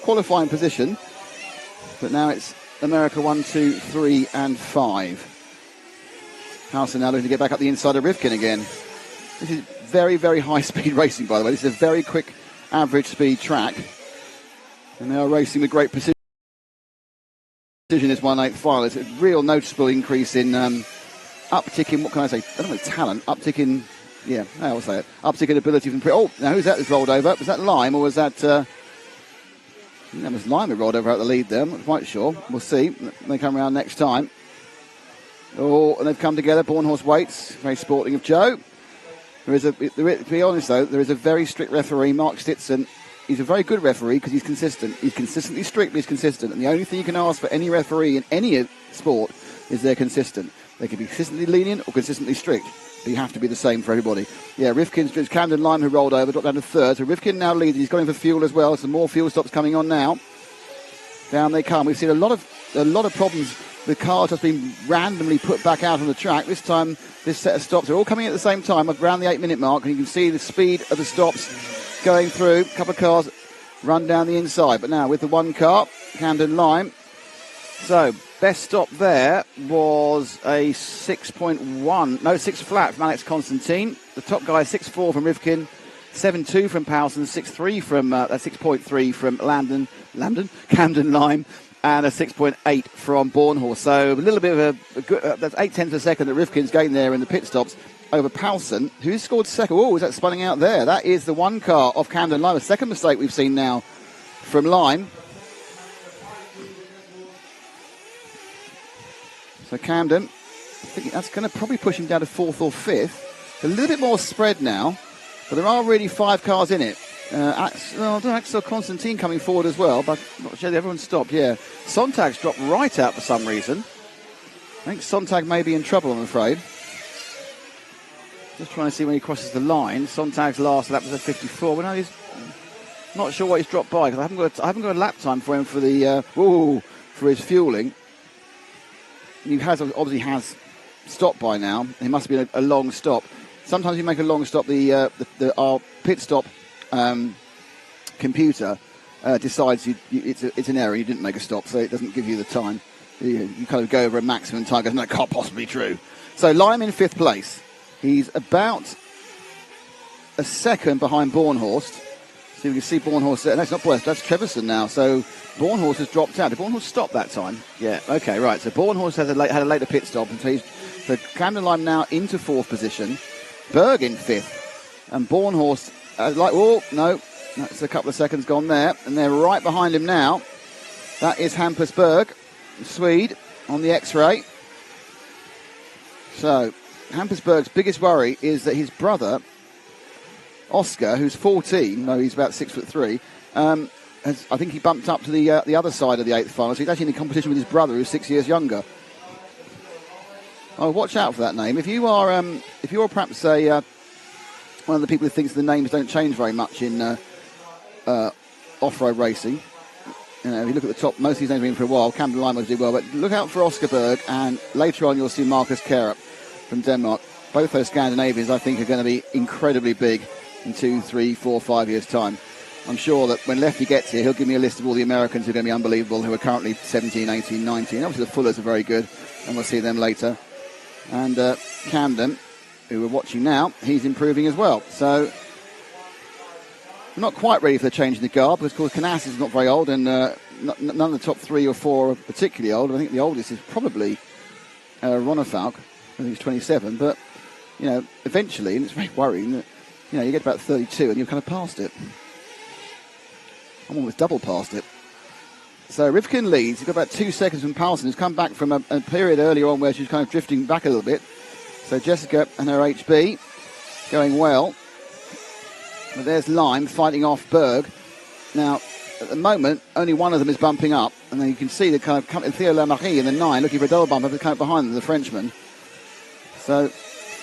qualifying position. But now it's America 1, 2, 3, and 5. Howson now looking to get back up the inside of Rivkin again. This is very, very high-speed racing, by the way. This is a very quick average speed track. And they are racing with great precision. This 1/8 final. It's a real noticeable increase in uptick in, what can I say? I don't know, talent. Uptick in, yeah, I'll say it. Uptick in ability from. Oh, now who's that that's rolled over? Was that Lime or was that? That was Lime who rolled over out the lead there. I'm not quite sure. We'll see. They come around next time. Oh, and they've come together. Bornhorst waits. Very sporting of Joe. To be honest though, there is a very strict referee, Mark Stitson. He's a very good referee because he's consistent. He's consistently strict, but he's consistent. And the only thing you can ask for any referee in any sport is they're consistent. They can be consistently lenient or consistently strict. But you have to be the same for everybody. Yeah, Rivkin's Camden Lime who rolled over, dropped down to third. So Rivkin now leads. He's going for fuel as well. Some more fuel stops coming on now. Down they come. We've seen a lot of problems. The cars have been randomly put back out on the track. This time, this set of stops are all coming at the same time around the 8-minute mark. And you can see the speed of the stops going through. A couple of cars run down the inside. But now with the one car, Camden Lime. So, best stop there was a 6 flat from Alex Constantine. The top guy, 6.4 from Rivkin, 7.2 from Powson, 6.3 from 6.3 from Camden Lime, and a 6.8 from Bornhorst. So a little bit of a good, that's 0.8 of a second that Rivkin's gained there in the pit stops over Powson, who scored second. Oh, is that spinning out there? That is the one car of Camden Lime. A second mistake we've seen now from Lime. So Camden, I think that's going to probably push him down to fourth or fifth. It's a little bit more spread now, but there are really 5 cars in it. Axel Constantine coming forward as well, but I'm not sure everyone's stopped, yeah. Sontag's dropped right out for some reason. I think Sontag may be in trouble, I'm afraid. Just trying to see when he crosses the line. Sontag's last lap was at 54. Well, no, he's not sure what he's dropped by, because I haven't got a lap time for him for the for his fueling. He obviously has stopped by now. It must be a long stop. Sometimes you make a long stop. Our pit stop computer decides it's an error. You didn't make a stop, so it doesn't give you the time. You kind of go over a maximum time. Goes, no, that can't possibly be true. So Lime in 5th place. He's about a second behind Bornhorst. So you can see Bornhorst there. No, it's not Bornhorst, that's Treverson now. So Bornhorst has dropped out. Did Bornhorst stop that time? Yeah, okay, right. So Bornhorst had a later pit stop. And so Camden Lime now into 4th position. Berg in 5th. And Bornhorst, that's a couple of seconds gone there. And they're right behind him now. That is Hampus Berg, Swede, on the X-ray. So Hampus Berg's biggest worry is that his brother, Oscar, who's 14, no, he's about 6'3", I think he bumped up to the other side of the 8th final. So he's actually in competition with his brother, who's 6 years younger. Oh, watch out for that name. If you're perhaps one of the people who thinks the names don't change very much in off-road racing, you know, if you look at the top, most of these names have been for a while. Camden Lime did well, but look out for Oscar Berg, and later on you'll see Marcus Kerup from Denmark. Both those Scandinavians, I think, are going to be incredibly big in 2, 3, 4, 5 years' time. I'm sure that when Lefty gets here, he'll give me a list of all the Americans who are going to be unbelievable, who are currently 17, 18, 19. Obviously, the Fullers are very good, and we'll see them later. And Camden, who we're watching now, he's improving as well. So, we're not quite ready for the change in the guard, because, of course, Canas is not very old, and none of the top 3 or 4 are particularly old. I think the oldest is probably Ronafalk. I think he's 27, but, you know, eventually, and it's very worrying that, you know, you get about 32 and you're kind of past it. I'm almost double past it. So Rivkin leads. He's got about 2 seconds from Powson, who's come back from a period earlier on where she was kind of drifting back a little bit. So Jessica and her HB going well. But there's Lime fighting off Berg. Now, at the moment, only one of them is bumping up. And then you can see the kind of Theo Lamarie in the 9 looking for a double bump up kind of behind them, the Frenchman. So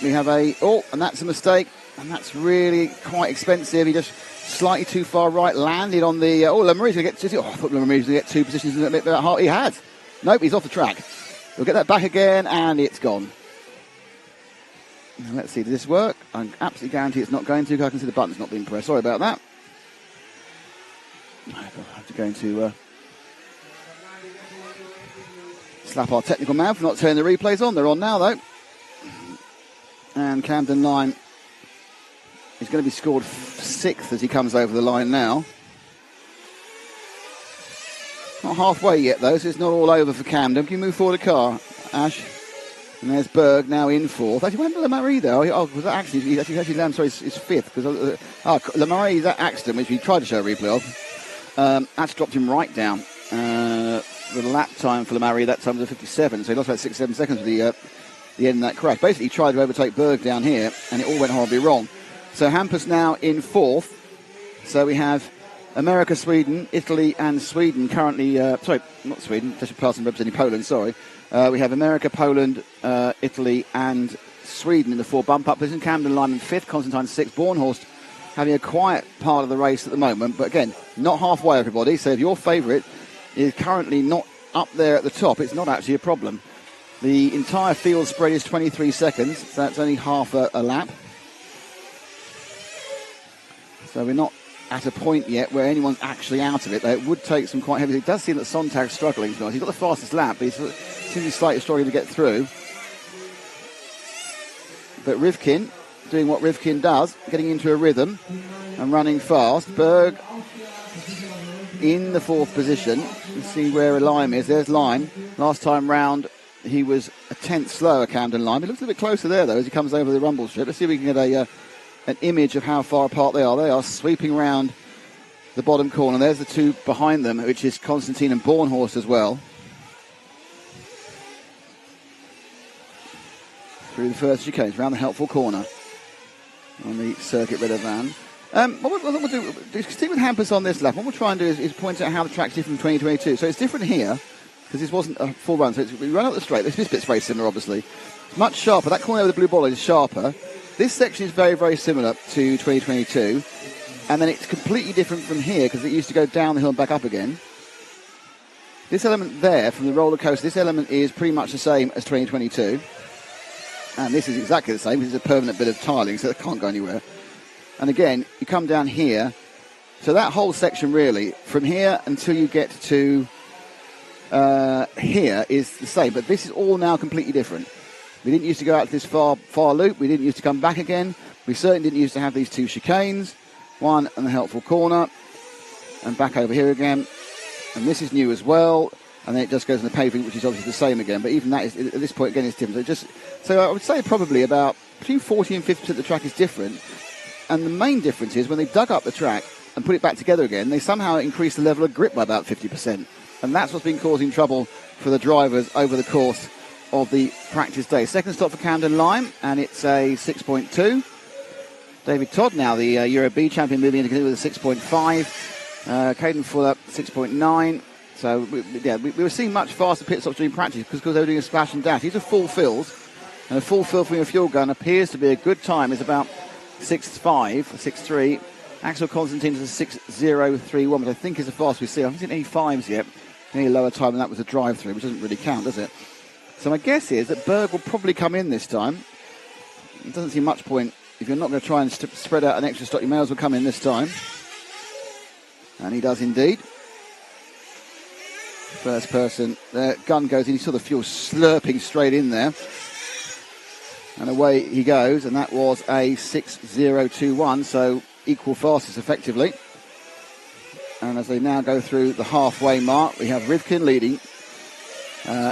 we have and that's a mistake. And that's really quite expensive. He just slightly too far right, landed on the... Lamarie's going to get... I thought Lamarie's going to get 2 positions a bit hard. He had. Nope, he's off the track. We'll get that back again, and it's gone. Now, let's see, does this work? I'm absolutely guarantee it's not going to, because I can see the button's not being pressed. Sorry about that. I have to go into slap our technical man for not turning the replays on. They're on now, though. And Camden Lime is going to be scored 6th as he comes over the line now. Not halfway yet, though, so it's not all over for Camden. Can you move forward a car, Ash? And there's Berg now in 4th. Actually, went to Lemarie, though. Oh, was that actually? He's actually landed, sorry, it's 5th. Because Lemarie, that accident, which we tried to show a replay of, actually dropped him right down. The lap time for Lemarie, that time was a 57, so he lost about 6-7 seconds with the end of that crash. Basically, he tried to overtake Berg down here, and it all went horribly wrong. So Hampus now in 4th. So we have America, Sweden, Italy and Sweden currently, sorry, not Sweden, just a person representing Poland, sorry. We have America, Poland, Italy and Sweden in the 4 bump-up position. Camden Lime in 5th, Constantine 6th. Bornhorst having a quiet part of the race at the moment, but again, not halfway, everybody. So if your favourite is currently not up there at the top, it's not actually a problem. The entire field spread is 23 seconds, so that's only half a lap. So we're not at a point yet where anyone's actually out of it, though it would take some quite heavy. It does seem that Sontag's struggling, to be honest. He's got the fastest lap, but he seems to be slightly struggling to get through. But Rivkin, doing what Rivkin does, getting into a rhythm and running fast. Berg in the 4th position. Let's see where Lime is. There's Lime. Last time round, he was a 10th slower, Camden Lime. He looks a bit closer there, though, as he comes over the rumble strip. Let's see if we can get an image of how far apart they are. They are sweeping round the bottom corner. There's the 2 behind them, which is Constantine and Bornhorst as well. Through the first chicanes, around the helpful corner on the circuit Red van. What we'll do, stick with Hampus on this lap. What we'll try and do is point out how the track's different from 2022. So it's different here, because this wasn't a full run. So we run up the straight. This bit's very similar, obviously. It's much sharper. That corner with the blue ball is sharper. This section is very, very similar to 2022. And then it's completely different from here, because it used to go down the hill and back up again. This element there, from the roller coaster, this element is pretty much the same as 2022. And this is exactly the same, because it's a permanent bit of tiling, so it can't go anywhere. And again, you come down here. So that whole section, really, from here until you get to here is the same. But this is all now completely different. We didn't used to go out to this far loop. We didn't used to come back again. We certainly didn't used to have these 2 chicanes. One in the helpful corner. And back over here again. And this is new as well. And then it just goes in the paving, which is obviously the same again. But even that is, at this point, again, is different. So I would say probably about between 40 and 50% of the track is different. And the main difference is when they dug up the track and put it back together again, they somehow increased the level of grip by about 50%. And that's what's been causing trouble for the drivers over the course of the practice day. Second stop for Camden Lime, and it's a 6.2. David Todd, now the Euro B champion, moving into with a 6.5. Caden Fuller, 6.9. So, we were seeing much faster pit stops during practice because they were doing a splash and dash. These are full fills, and a full fill from your fuel gun appears to be a good time. It's about 6.5, 6.3. Axel Constantine is a 6.031, which I think is the fastest we see. I haven't seen any 5s yet. Any lower time than that was a drive-through, which doesn't really count, does it? So my guess is that Berg will probably come in this time. It doesn't seem much point. If you're not going to try and spread out an extra stop, you may as well come in this time. And he does indeed. First person, the gun goes in. He saw the fuel slurping straight in there. And away he goes, and that was a 6.021, so equal fastest effectively. And as they now go through the halfway mark, we have Rivkin leading.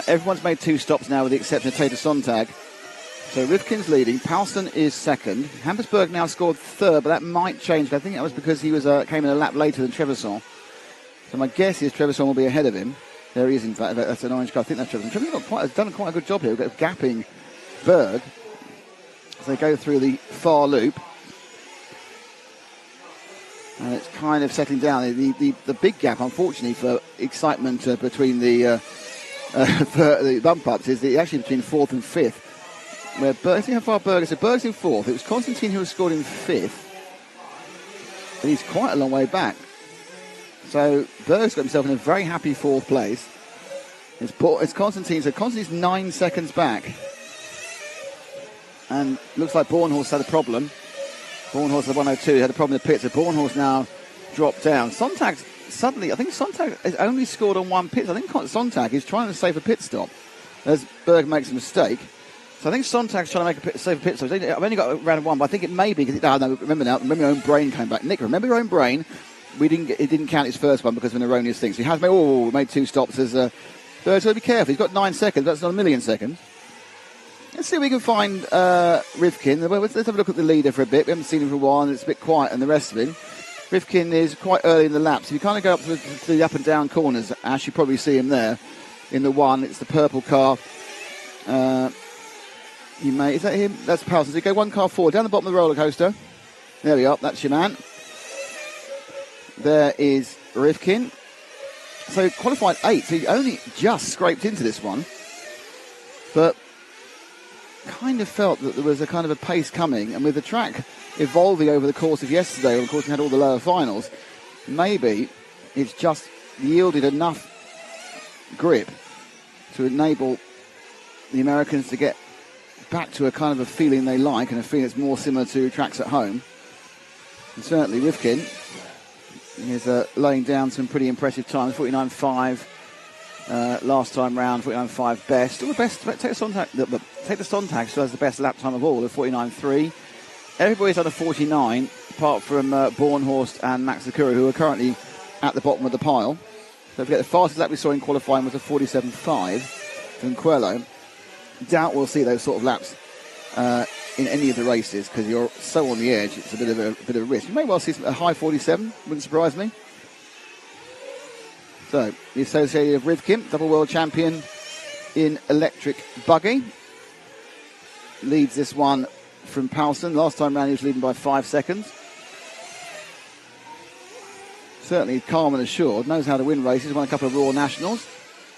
Everyone's made 2 stops now with the exception of Tater Sontag. So Rivkin's leading, Palston is second. Hampersberg now scored 3rd, but that might change. I think that was because he was came in a lap later than Trevisan. So my guess is Trevisan will be ahead of him. There he is, in fact. That's an orange car. I think that's Trevisan. Trevisan has done quite a good job here, gapping Berg as they go through the far loop. And it's kind of settling down. The big gap, unfortunately, for excitement between the bump-ups is actually between 4th and 5th. Where Berg, see how far Berg is. So Berg's in 4th. It was Constantine who was scored in 5th. But he's quite a long way back. So Berg's got himself in a very happy 4th place. It's Constantine. So Constantine's 9 seconds back. And looks like Bornhorst had a problem. Bornhorst at 102 had a problem in the pit. So Bornhorst now dropped down. Sontag's suddenly, I think Sontag has only scored on one pit. I think Sontag is trying to save a pit stop as Berg makes a mistake. So I think Sontag's trying to save a pit stop. I've only got round one, but I think it may be because remember your own brain came back. Nick, remember your own brain. It didn't count his first one because of an erroneous thing. So he has made 2 stops as Berg's got to be careful. He's got 9 seconds. That's not a million seconds. Let's see if we can find Rivkin. Let's have a look at the leader for a bit. We haven't seen him for a while, and it's a bit quiet and the rest of him. Rivkin is quite early in the lap, so if you kind of go up to the up and down corners, Ash, you probably see him there in the one. It's the purple car. Is that him? That's Powell. So you go one car forward, down the bottom of the roller coaster. There we are. That's your man. There is Rivkin. So qualified 8th. So he only just scraped into this one, but kind of felt that there was a kind of a pace coming, and with the track evolving over the course of yesterday, of course we had all the lower finals, maybe it's just yielded enough grip to enable the Americans to get back to a kind of a feeling they like, and a feeling that's more similar to tracks at home. And certainly Rivkin is laying down some pretty impressive times. 49.5 last time round, 49.5 best. Still the best. Take the Sontag still has the best lap time of all, of 49.3. Everybody's under 49, apart from Bornhorst and Max Sakura, who are currently at the bottom of the pile. Don't forget, the fastest lap we saw in qualifying was a 47.5 from Coelho. Doubt we'll see those sort of laps in any of the races, because you're so on the edge. It's a bit of a risk. You may well see a high 47. Wouldn't surprise me. So the associated Rivkin, double world champion in electric buggy, leads this one from Poulsen. Last time round he was leading by 5 seconds. Certainly calm and assured, knows how to win races, won a couple of Raw Nationals,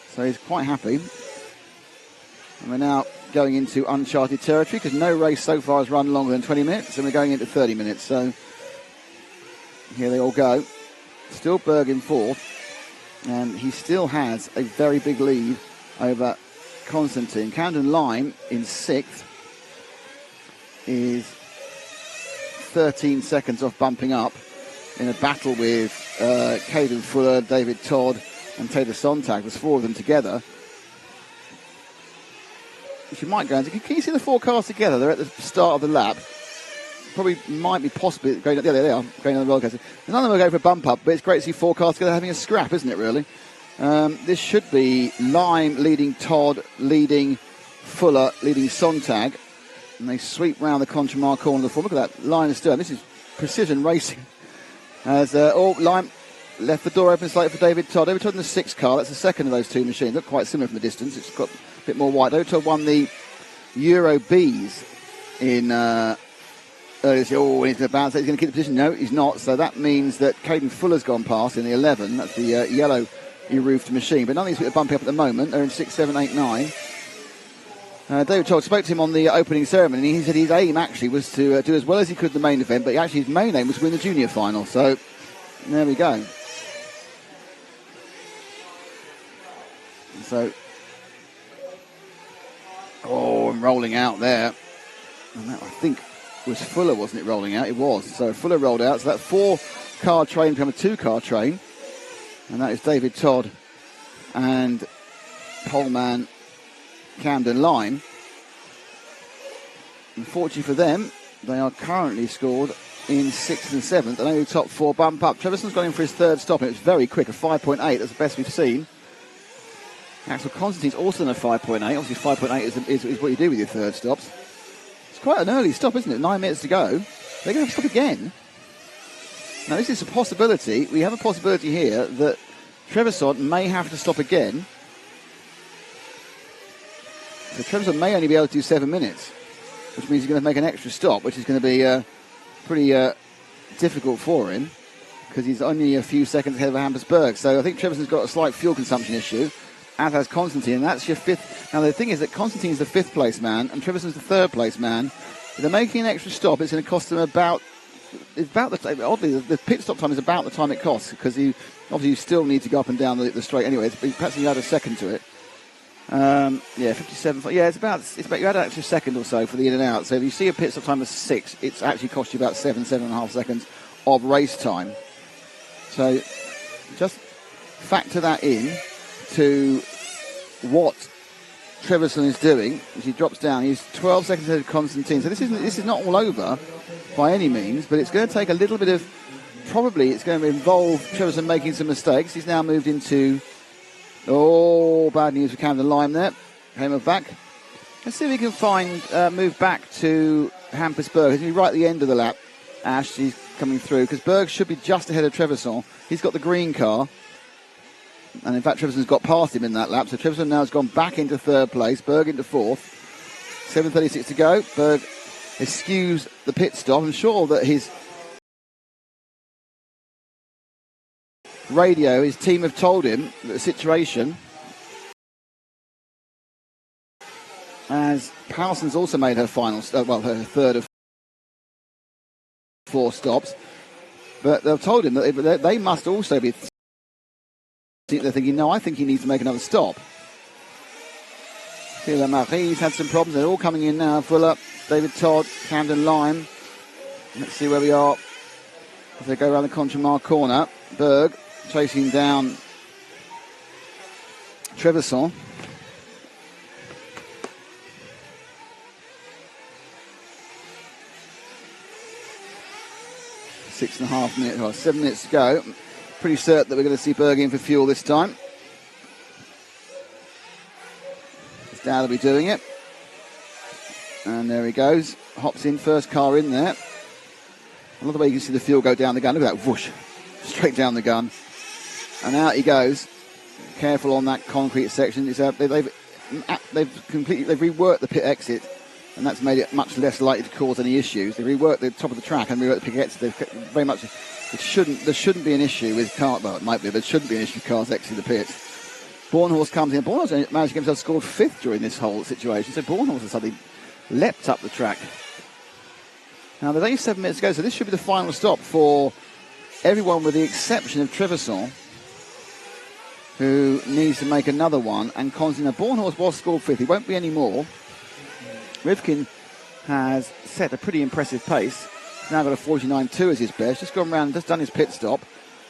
so he's quite happy. And we're now going into uncharted territory, because no race so far has run longer than 20 minutes, and we're going into 30 minutes. So here they all go. Still Berg in 4th, and he still has a very big lead over Constantine. Camden Lime in 6th is 13 seconds off bumping up in a battle with Caden Fuller, David Todd and Taylor Sontag. There's 4 of them together. If you might go into, can you see the 4 cars together? They're at the start of the lap. Probably might be possibly going. There they are, going on the roller coaster. None of them are going for a bump up, but it's great to see 4 cars together having a scrap, isn't it? Really. This should be Lime leading Todd, leading Fuller, leading Sontag, and they sweep round the Contramar corner of the 4. Look at that line of stern. This is precision racing. As Lime left the door open slightly for David Todd. David Todd in the 6th car. That's the second of those 2 machines. Look quite similar from the distance. It's got a bit more white. David Todd won the Euro Bs in earlier. He's going to bounce. He's going to keep the position. No, he's not. So that means that Caden Fuller's gone past in the 11. That's the yellow roofed machine. But none of these people are bumping up at the moment. They're in 6, 7, 8, 9. David Todd spoke to him on the opening ceremony, and he said his aim actually was to do as well as he could in the main event, but actually his main aim was to win the junior final. So there we go. So, and rolling out there. And that, I think, was Fuller, wasn't it, rolling out? It was. So Fuller rolled out. So that 4-car train became a 2-car train. And that is David Todd and poleman Camden Lime. Unfortunately for them, they are currently scored in 6th and 7th, and only the top 4 bump up. Trevison's gone in for his 3rd stop, and it was very quick, a 5.8. That's the best we've seen. Axel Constantine's also in a 5.8. Obviously 5.8 is what you do with your 3rd stops. It's quite an early stop, isn't it? 9 minutes to go. They're going to have to stop again. Now this is a possibility. We have a possibility here that Trevisan may have to stop again. So Trevisan may only be able to do 7 minutes, which means he's going to make an extra stop, which is going to be pretty difficult for him, because he's only a few seconds ahead of Hampersberg. So I think Trevisan's got a slight fuel consumption issue, as has Constantine, and that's your 5th. Now the thing is that Constantine's the 5th place man, and Trevisan's the 3rd place man. If they're making an extra stop, it's going to cost them about oddly, the pit stop time is about the time it costs, because you still need to go up and down the straight anyway. Perhaps you add a second to it. 57. Yeah, it's about you add an extra second or so for the in and out. So if you see a pit stop time of 6, it's actually cost you about 7.5 seconds of race time. So just factor that in to what Trevisan is doing as he drops down. He's 12 seconds ahead of Constantine. So this is not all over by any means, but it's going to take a little bit of, probably it's going to involve Trevisan making some mistakes. He's now moved into, bad news for Camden Lime there. Came back. Let's see if we can find, move back to Hampus Berg. He's going to be right at the end of the lap. Ash, he's coming through, because Berg should be just ahead of Trevisan. He's got the green car. And in fact, Trevisan's got past him in that lap. So Trevisan now has gone back into third place. Berg into fourth. 7:36 to go. Berg eschews the pit stop. I'm sure that his radio, his team have told him that the situation, as Powson's also made her final, her third of 4 stops. But they've told him that they must also be... They're thinking, no, I think he needs to make another stop. Pierre Marie's had some problems. They're all coming in now. Fuller, David Todd, Camden Lime. Let's see where we are as they go around the Contamar corner. Berg chasing down Trevisan. Six and a half minutes, or 7 minutes to go. Pretty certain that we're going to see Berg in for fuel this time. It's Dowd will be doing it. And there he goes. Hops in, first car in there. I love the way you can see the fuel go down the gun. Look at that, whoosh. Straight down the gun. And out he goes. Careful on that concrete section. They've reworked the pit exit, and that's made it much less likely to cause any issues. They reworked the top of the track and reworked the pit exit. They've very much... There shouldn't be an issue with cars. Well, it might be, but there shouldn't be an issue with cars exiting the pits. Bornhorst comes in. Bornhorst managed to get himself scored 5th during this whole situation. So Bornhorst has suddenly leapt up the track. Now there's only 7 minutes to go, so this should be the final stop for everyone with the exception of Trevisan, who needs to make another one. And Constantine, Bornhorst was scored 5th. He won't be any more. Rivkin has set a pretty impressive pace. Now got a 49.2 as his best. Just gone around, just done his pit stop.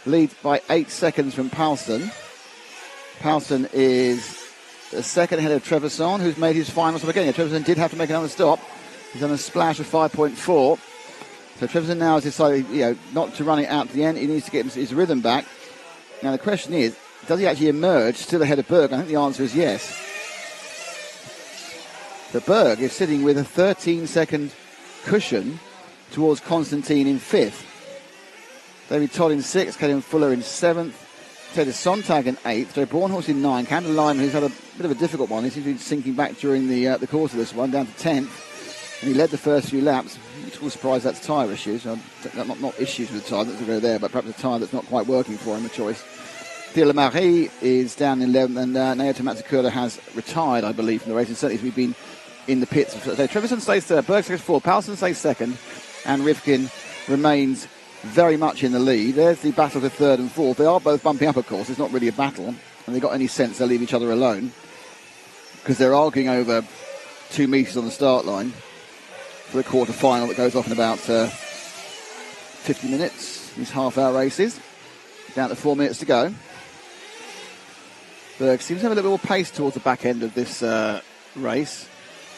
Leads by 8 seconds from Powson. Powson is a second ahead of Trevisan, who's made his final stop again. Yeah, Trevisan did have to make another stop. He's on a splash of 5.4. So Trevisan now has decided, not to run it out to the end. He needs to get his rhythm back. Now the question is, does he actually emerge still ahead of Berg? I think the answer is yes. The Berg is sitting with a 13-second cushion towards Constantine in 5th. David Todd in 6th, Caden Fuller in 7th, Teddy Sontag in 8th, Joe Bornhorst in 9th, Camden Lime, who's had a bit of a difficult one, he seems to be sinking back during the course of this one, down to 10th, and he led the first few laps. Which will surprise, that's tyre issues, not issues with the tyre, that's go there, but perhaps a tyre that's not quite working for him, a choice. Pierre Marie is down in 11th, and Naoto Matsukura has retired, I believe, from the race, and certainly we've been in the pits. So Trevisan stays third, Berg stays fourth, Powson stays second, and Rivkin remains very much in the lead. There's the battle for third and fourth. They are both bumping up, of course. It's not really a battle. And they've got any sense, they'll leave each other alone, because they're arguing over 2 metres on the start line for the quarter final that goes off in about 50 minutes. These half-hour races. Down to 4 minutes to go. Berg seems to have a little more pace towards the back end of this race.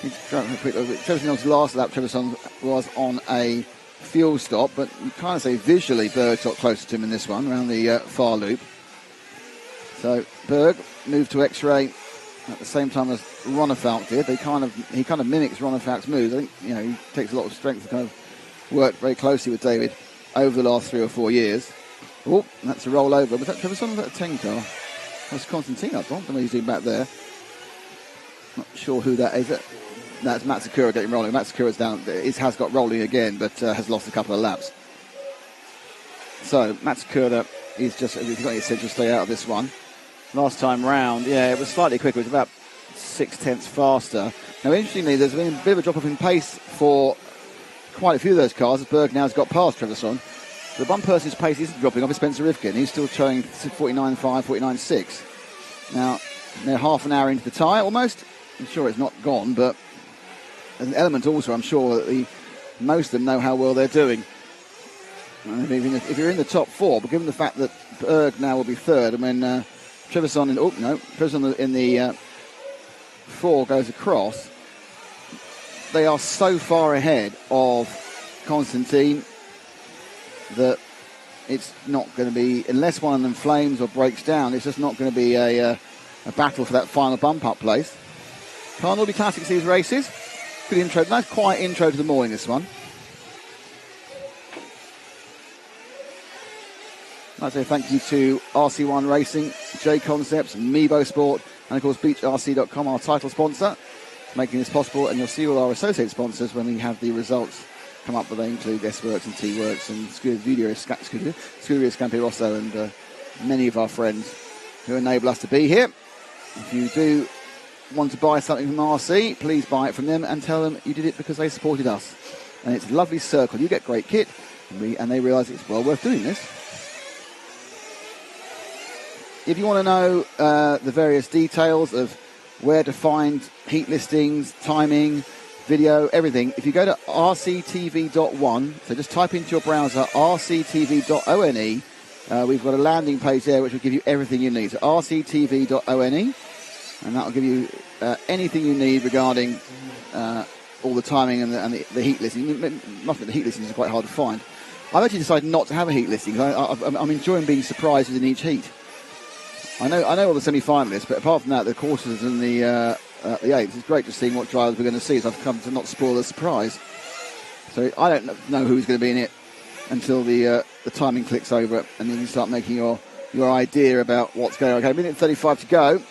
Trevisan's last lap, Trevisan was on a fuel stop, but you kind of say visually Berg got closer to him in this one, around the far loop. So Berg moved to X-ray at the same time as Ronefalk did. He kind of mimics Ronefalk's moves. I think he takes a lot of strength to kind of work very closely with David over the last 3 or 4 years. Oh, that's a roll over. Was that Trevisan or was that a 10 car? That's Constantine, I thought. I don't know what he's doing back there. Not sure who that is. That's Matsukura getting rolling. Matsukura's down. It has got rolling again, but has lost a couple of laps. So Matsukura is just, he's got any sense to stay out of this one. Last time round, it was slightly quicker. It was about 0.6 faster. Now, interestingly, there's been a bit of a drop-off in pace for quite a few of those cars. Berg now has got past Trevisan. The one person's pace isn't dropping off is Spencer Rivkin. He's still showing 49.5, 49.6. Now, they're half an hour into the tyre almost. I'm sure it's not gone, but there's an element also, I'm sure, that most of them know how well they're doing. If you're in the top 4, but given the fact that Berg now will be third, and when Trevisan in the 4 goes across, they are so far ahead of Constantine that it's not going to be, unless one of them flames or breaks down, it's just not going to be a battle for that final bump-up place. Can't all be classics, these races. Good intro, nice quiet intro to the morning, this one. I'd say thank you to RC1 Racing, J Concepts, Mebo Sport, and of course BeachRC.com, our title sponsor, making this possible. And you'll see all our associate sponsors when we have the results come up, but they include S-Works and T-Works and Scuderia Scampi Rosso and many of our friends who enable us to be here. If you do want to buy something from RC, please buy it from them and tell them you did it because they supported us. And it's a lovely circle. You get great kit, and they realise it's well worth doing this. If you want to know the various details of where to find heat listings, timing, video, everything, if you go to rctv.one, so just type into your browser rctv.one, we've got a landing page there which will give you everything you need. So rctv.one, and that will give you anything you need regarding all the timing and the heat listing. Nothing, the heat listings are quite hard to find. I've actually decided not to have a heat listing. I'm enjoying being surprised in each heat. I know all the semi-finalists, but apart from that, the quarters and the eights, it's great just seeing what drivers we're going to see. So I've come to not spoil the surprise. So I don't know who's going to be in it until the timing clicks over, and then you start making your idea about what's going on. Okay, minute 35 to go.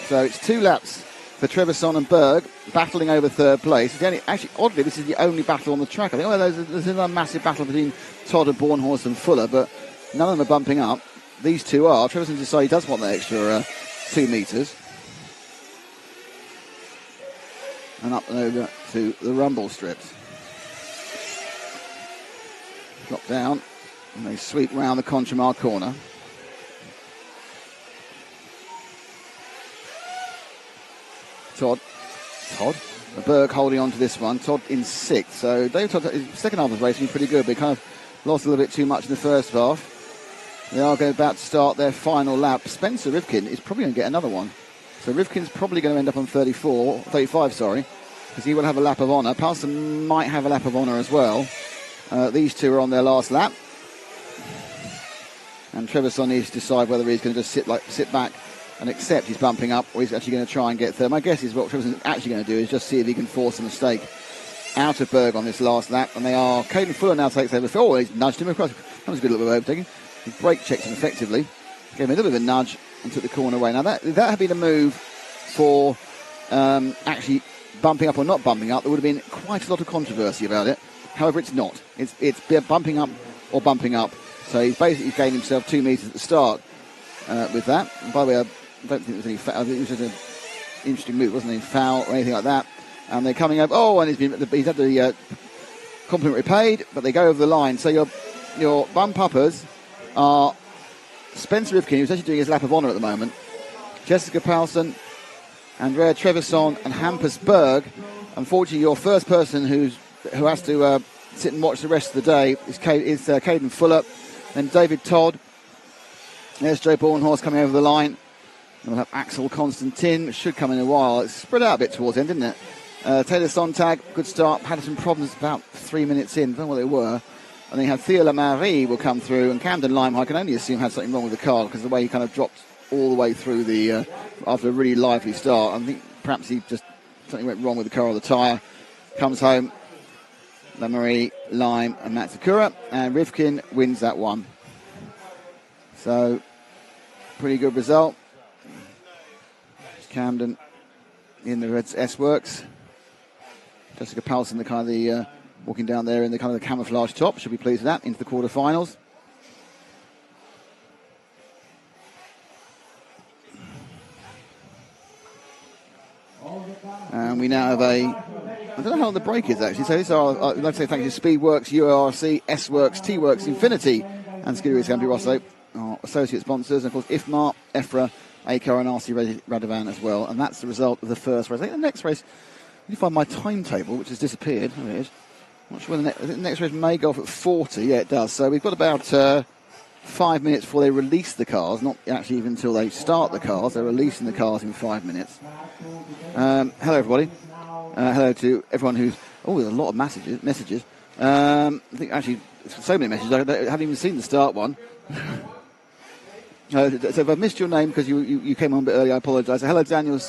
So it's 2 laps for Trevisan and Berg battling over third place. Actually, oddly, this is the only battle on the track. I think there's another massive battle between Todd and Bornhorst and Fuller, but none of them are bumping up. These two are. Trevisan decided he does want the extra 2 metres. And up and over to the rumble strips. Drop down, and they sweep round the Conchemar corner. Todd. Berg holding on to this one. Todd in 6th. So Dave Todd, his second half of the race was pretty good, but he kind of lost a little bit too much in the first half. They are about to start their final lap. Spencer Rivkin is probably going to get another one. So Rivkin's probably going to end up on 35, because he will have a lap of honour. Palston might have a lap of honour as well. These two are on their last lap. And Trevisan needs to decide whether he's going to just sit back and accept he's bumping up, or he's actually going to try and get third. My guess is what Trevisan's actually going to do is just see if he can force a mistake out of Berg on this last lap. And they are. Caden Fuller now takes over. Oh, he's nudged him across. That was a good little bit of overtaking. He brake checked him effectively, gave him a little bit of a nudge and took the corner away. Now that had been a move for actually bumping up or not bumping up, there would have been quite a lot of controversy about it. However, it's not. It's bumping up or bumping up. So he's basically gained himself 2 metres at the start with that. And by the way, I don't think there was any foul. I think it was just an interesting move, wasn't it? Foul or anything like that. And they're coming up. Oh, and he's had the complimentary paid, but they go over the line. So your bump-uppers are Spencer Rivkin, who's actually doing his lap of honour at the moment, Jessica Palston, Andrea Trevisan, and Hampus Berg. Unfortunately, your first person who has to sit and watch the rest of the day is Caden Fuller, then David Todd. There's Joe Bornhorst coming over the line. And we'll have Axel Constantin, which should come in a while. It's spread out a bit towards the end, didn't it? Taylor Sontag, good start. Had some problems about 3 minutes in. I don't know what they were. And then you had Theo Lamarie will come through, and Camden Lime, I can only assume had something wrong with the car because the way he kind of dropped all the way through after a really lively start. I think perhaps something went wrong with the car or the tyre. Comes home, Lamarie, Lime, and Matsukura, and Rivkin wins that one. So, pretty good result. Camden in the Reds S-Works. Jessica Palston, the walking down there in the kind of the camouflage top. Should be pleased with that. Into the quarterfinals. And we now have I don't know how long the break is actually. So these are, I'd like to say thank you to Speedworks, URC, S-Works, T-Works, Infinity, and Scuderia Scampi Rosso, our associate sponsors. And of course, IFMAR, EFRA, ACAR, and RC Radovan as well. And that's the result of the first race. I think the next race, you find my timetable, which has disappeared. There it is. I'm not sure whether the next race may go off at 40. Yeah, it does. So we've got about 5 minutes before they release the cars, not actually even until they start the cars. They're releasing the cars in 5 minutes. Hello, everybody. Hello to everyone who's... Oh, there's a lot of messages. I think actually, so many messages. I haven't even seen the start one. So if I've missed your name because you came on a bit early, I apologise. So hello, Daniel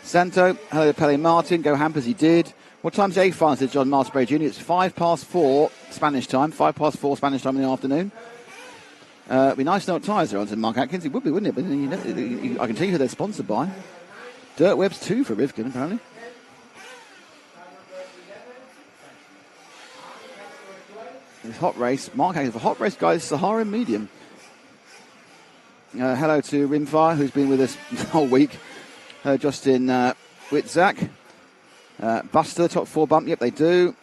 Santo. Hello, Pele Martin. Go Hampers, he did. What time's the A final, said John Martinbury Jr.? It's 4:05 Spanish time. 4:05 Spanish time in the afternoon. It'd be nice to know what tyres they're on, said Mark Atkins. It would be, wouldn't it? But I can tell you who they're sponsored by. Dirt Webs 2 for Rivkin, apparently. It's Hot Race. Mark Atkins for Hot Race, guys. Sahara Medium. Hello to Rimfire, who's been with us the whole week. Justin Witzak. Buster, top 4 bump. Yep, they do.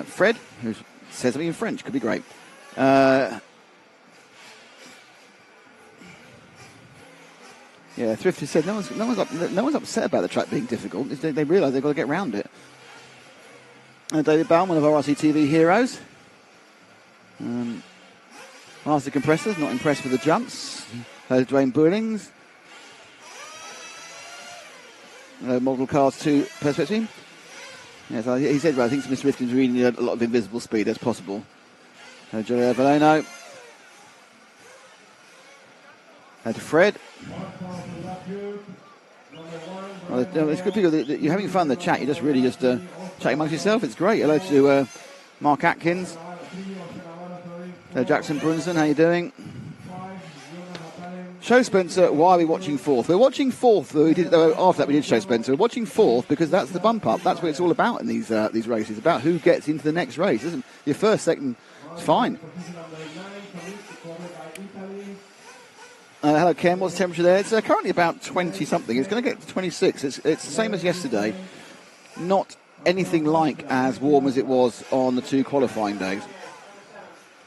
Fred, who says something in French. Could be great. Yeah, Thrifty said no one's upset about the track being difficult. They realise they've got to get around it. David Bowen, one of our RC TV heroes. Master Compressors, not impressed with the jumps. Dwayne Bullings. Model Cars 2 Perspective. Yes, he said, well, I think Mr. Rifkin's reading a lot of invisible speed as possible. Joey Valeno. To Fred. Well, it's good people that you're having fun in the chat. You're just really chatting amongst yourself. It's great. Hello to Mark Atkins. Jackson Brunson, how you doing? Show Spencer, why are we watching fourth? We're watching fourth. After that we did Show Spencer. We're watching fourth because that's the bump up. That's what it's all about in these races. It's about who gets into the next race. Isn't your first, second, it's fine. Hello, Ken. What's the temperature there? It's currently about 20-something. It's going to get to 26. It's the same as yesterday. Not anything like as warm as it was on the 2 qualifying days.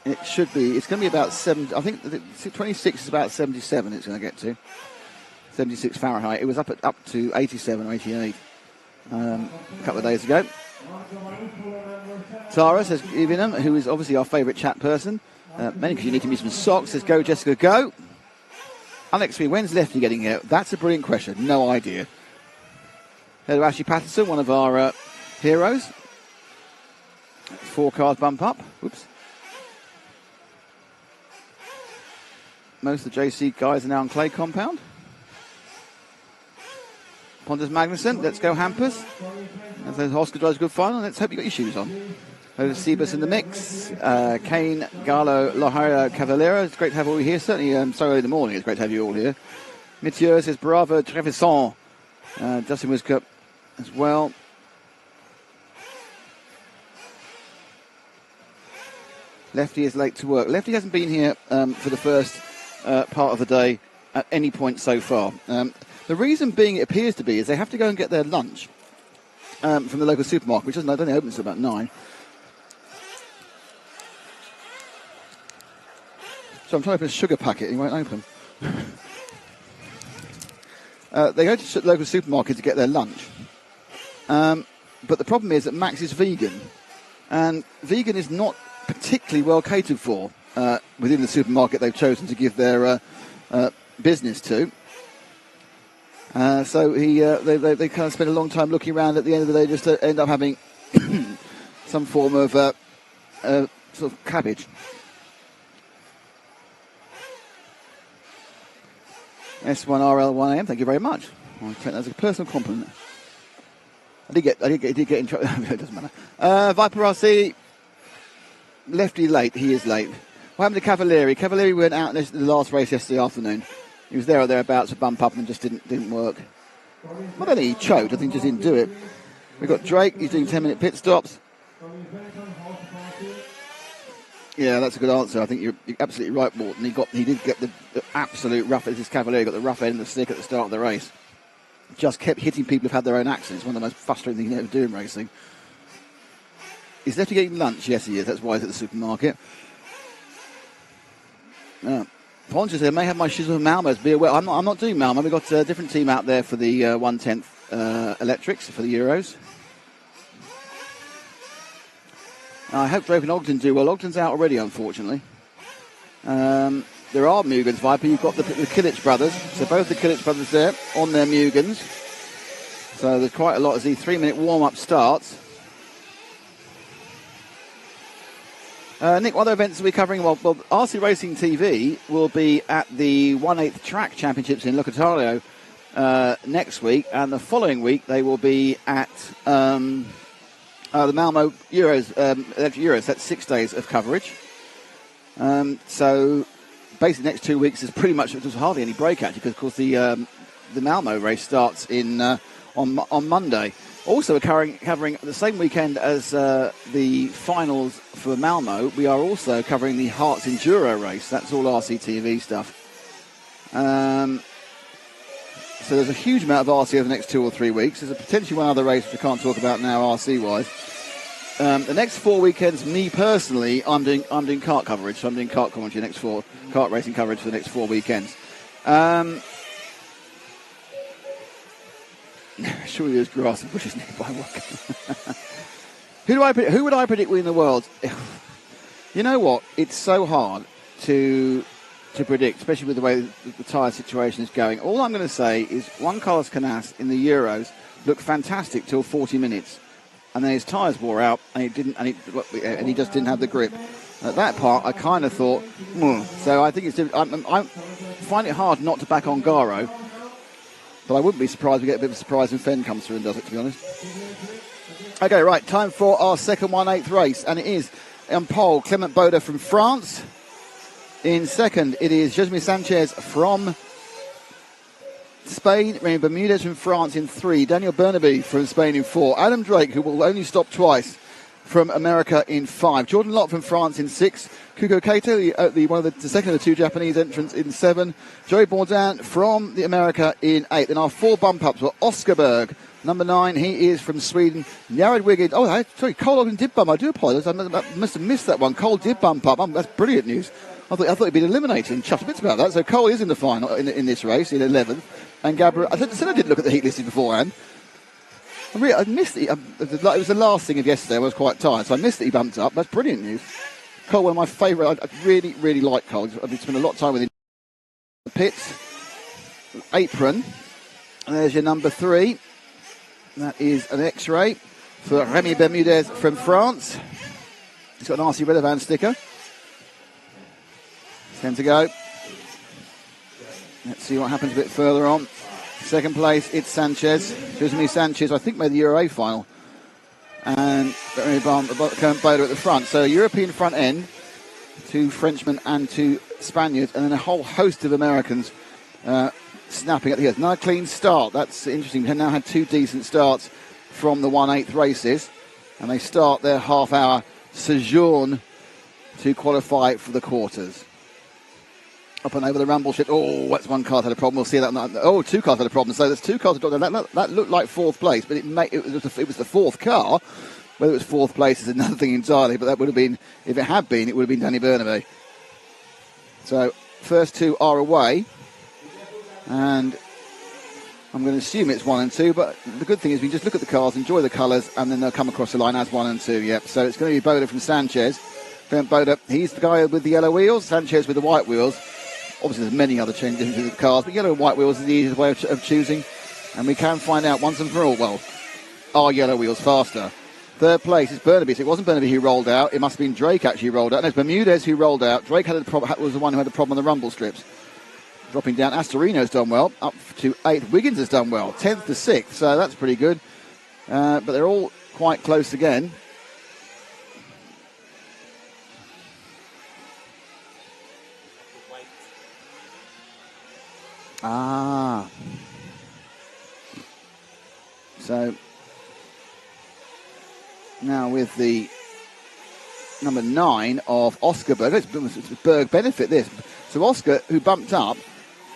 It should be. It's going to be about 7. I think 26 is about 77. It's going to get to 76 Fahrenheit. It was up to 87 or 88 a couple of days ago. Tara says, Evenham, who is obviously our favourite chat person. Many because you need to meet some socks. Says, go Jessica, go. Alex V, when's Lefty getting here? That's a brilliant question. No idea. Hello, Ashley Patterson, one of our heroes. 4 cars bump up. Whoops. Most of the JC guys are now on clay compound. Pontus Magnussen, let's go Hampers. And so Oscar drives a good final. Let's hope you got your shoes on. There's Sebus in the mix. Kane, Garlo, Lohara, Cavallero. It's great to have all you here. Certainly so early in the morning. It's great to have you all here. Mitieux says Bravo, Trevisan. Justin Wiscup as well. Lefty is late to work. Lefty hasn't been here for the first part of the day at any point so far. The reason being, it appears to be, is they have to go and get their lunch from the local supermarket, which I don't think opens until about 9. So I'm trying to open a sugar packet, it won't open. They go to the local supermarket to get their lunch. But the problem is that Max is vegan. And vegan is not particularly well catered for within the supermarket they've chosen to give their business to. So they kind of spend a long time looking around. At the end of the day, just end up having some form of sort of cabbage. S1RL1AM, thank you very much. I'll take that as a personal compliment. I did get in trouble. It doesn't matter. Viper RC, Lefty late. He is late. What happened to Cavalieri? Cavalieri went out in the last race yesterday afternoon. He was there or thereabouts to bump up and just didn't work. I don't think he choked. I think he just didn't do it. We've got Drake. He's doing 10-minute pit stops. Yeah, that's a good answer. I think you're absolutely right, Morton. He did get the absolute rough. This is Cavalieri got the rough end of the stick at the start of the race. Just kept hitting people who've had their own accidents. One of the most frustrating things you can ever do in racing. Is Lefty getting lunch? Yes, he is. That's why he's at the supermarket. Pontus said, I may have my shoes with Malmo's. Be aware. I'm not doing Malmo. We've got a different team out there for the 1/10 electrics for the Euros. I hope Drake and Ogden do well. Ogden's out already, unfortunately. There are Mugens, Viper. You've got the Kilic brothers. So both the Kilic brothers there on their Mugens. So there's quite a lot as the 3-minute warm-up starts. Nick, what other events are we covering? Well, RC Racing TV will be at the 1/8 Track Championships in Lucatario next week, and the following week they will be at the Malmo Euros, Electric Euros. That's 6 days of coverage. So basically, next 2 weeks is pretty much, there's hardly any break actually, because of course the Malmo race starts on Monday. Also covering the same weekend as the finals for Malmo, we are also covering the Hearts Enduro race. That's all RCTV stuff. So there's a huge amount of RC over the next 2 or 3 weeks. There's potentially one other race which I can't talk about now RC-wise. The next 4 weekends, me personally, I'm doing kart coverage. So I'm doing kart commentary, kart racing coverage for the next 4 weekends. Surely there's grass and bushes nearby. Who would I predict win the world? You know what? It's so hard to predict, especially with the way the tyre situation is going. All I'm going to say is Juan Carlos Canas in the Euros looked fantastic till 40 minutes, and then his tyres wore out, and he just didn't have the grip. At that part, I kind of thought, so I think it's. I find it hard not to back on Garo. But I wouldn't be surprised we get a bit of a surprise when Fenn comes through and does it, to be honest. Okay, right, time for our second 1/8 race, and it is on pole, Clement Boda from France. In second, it is Josemi Sanchez from Spain. Remy Bermudez from France in 3. Daniel Burnaby from Spain in 4. Adam Drake, who will only stop twice, from America in 5. Jordan Lott from France in 6. Kuko Kato, the second of the 2 Japanese entrants in 7. Joey Bourdin from America in 8. Then our 4 bump-ups were Oscar Berg, number 9. He is from Sweden. Jared Wiggins. Oh, sorry, Cole Ogden did bump. I do apologise. I must have missed that one. Cole did bump up. That's brilliant news. I thought he'd been eliminated and chuffed a bit about that. So Cole is in the final in this race in 11th. And Gabriel, I said I did look at the heat listing beforehand. I missed it. It was the last thing of yesterday. I was quite tired, so I missed that he bumped up. That's brilliant news. Cole, one of my favourite. I really, really like Cole. I've spent a lot of time with him. The pits, apron, and there's your number 3. That is an X-ray for Remy Bermudez from France. He's got an RC Redovan sticker. 10 to go. Let's see what happens a bit further on. Second place, it's Sanchez. Josemi Sanchez, I think, made the Euro A final. And Boda at the front. So European front end, 2 Frenchmen and 2 Spaniards, and then a whole host of Americans snapping at the ears. Now a clean start. That's interesting. They've now had 2 decent starts from the 1/8 races. And they start their half-hour sojourn to qualify for the quarters. Up and over the rumble strip. Oh, that's one car had a problem. We'll see that. 2 cars had a problem. So there's 2 cars that looked like 4th place, but it was the 4th car. Whether it was 4th place is another thing entirely. But that would have been, if it had been, it would have been Danny Burnaby. So first 2 are away, and I'm going to assume it's 1 and 2. But the good thing is we just look at the cars, enjoy the colours, and then they'll come across the line as 1 and 2. Yep. So it's going to be Boda from Sanchez. Boda, he's the guy with the yellow wheels. Sanchez with the white wheels. Obviously, there's many other changes to the cars, but yellow and white wheels is the easiest way of choosing. And we can find out once and for all, well, are yellow wheels faster? Third place is Burnaby. So it wasn't Burnaby who rolled out. It must have been Drake actually who rolled out. And it's Bermudez who rolled out. Drake was the one who had the problem on the rumble strips. Dropping down. Astorino's done well. Up to 8th. Wiggins has done well. 10th to 6th. So that's pretty good. But they're all quite close again. So now with the number 9 of Oscar Berg, it's Berg benefit this. So Oscar, who bumped up,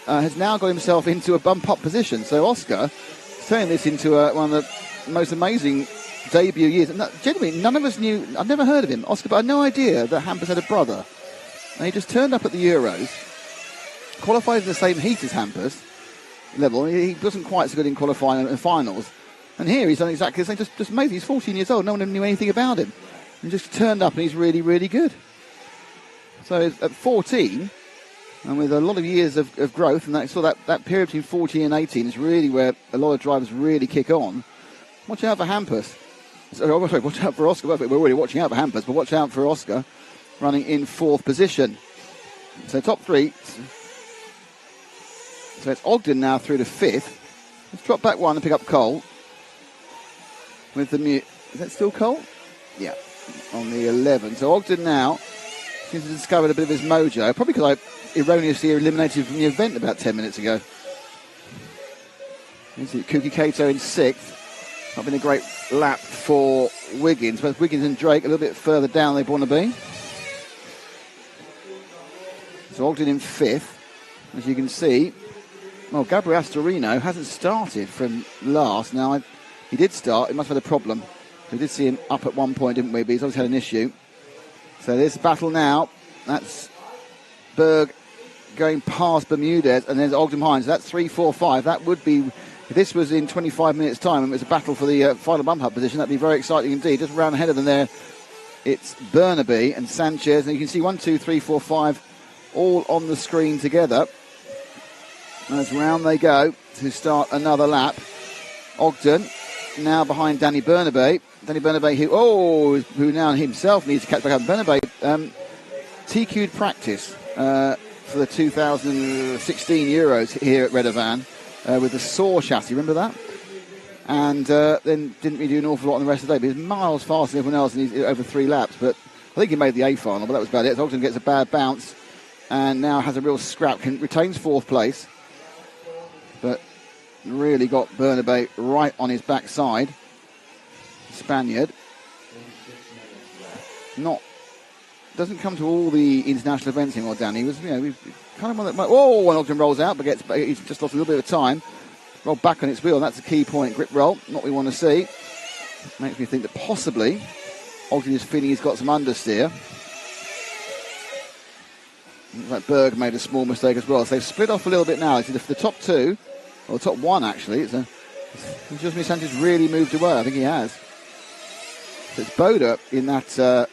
has now got himself into a bump up position. So Oscar is turning this into one of the most amazing debut years. And genuinely, none of us knew. I'd never heard of him, Oscar, but I had no idea that Hampus had a brother. And he just turned up at the Euros, qualified in the same heat as Hampus level. He wasn't quite so good in qualifying and finals. And here he's done exactly the same. Just amazing. He's 14 years old. No one knew anything about him. And just turned up and he's really, really good. So at 14, and with a lot of years of growth, and that period between 14 and 18 is really where a lot of drivers really kick on. Watch out for Hampus. Sorry, watch out for Oscar. We're already watching out for Hampus, but watch out for Oscar, running in 4th position. So top 3. So it's Ogden now through to 5th. Let's drop back 1 and pick up Cole. With the is that still Cole? Yeah, on the 11. So Ogden now seems to have discovered a bit of his mojo. Probably because I erroneously eliminated him from the event about 10 minutes ago. Kuki Kato in 6th. Not been a great lap for Wiggins. Both Wiggins and Drake a little bit further down they want to be. So Ogden in 5th. As you can see, well, Gabriel Astorino hasn't started from last. Now, he did start. He must have had a problem. We did see him up at one point, didn't we? But he's obviously had an issue. So this battle now. That's Berg going past Bermudez, and there's Ogden behind. So that's 3, 4, 5. That would be, if this was in 25 minutes' time and it was a battle for the final bump-up position, that'd be very exciting indeed. Just round ahead of them there, it's Burnaby and Sanchez. And you can see 1, 2, 3, 4, 5 all on the screen together. As round they go to start another lap. Ogden now behind Danny Burnaby. Danny Burnaby, who now himself needs to catch back up. Burnaby TQ'd practice for the 2016 Euros here at Redovan with the Saw chassis. Remember that? And then didn't really do an awful lot on the rest of the day. But he was miles faster than everyone else, and he's over 3 laps. But I think he made the A final, but that was about it. So Ogden gets a bad bounce and now has a real scrap. Retains 4th place. But really got Burnaby right on his backside. Spaniard. Doesn't come to all the international events anymore, Danny. He was, kind of one that when Ogden rolls out, but he's just lost a little bit of time. Rolled back on its wheel, and that's a key point. Grip roll, not what we want to see. Makes me think that possibly Ogden is feeling he's got some understeer. Looks like Berg made a small mistake as well. So they've split off a little bit now. It's the top 2, or top 1 actually. Josmi Sanchez really moved away. I think he has. So it's Boda in that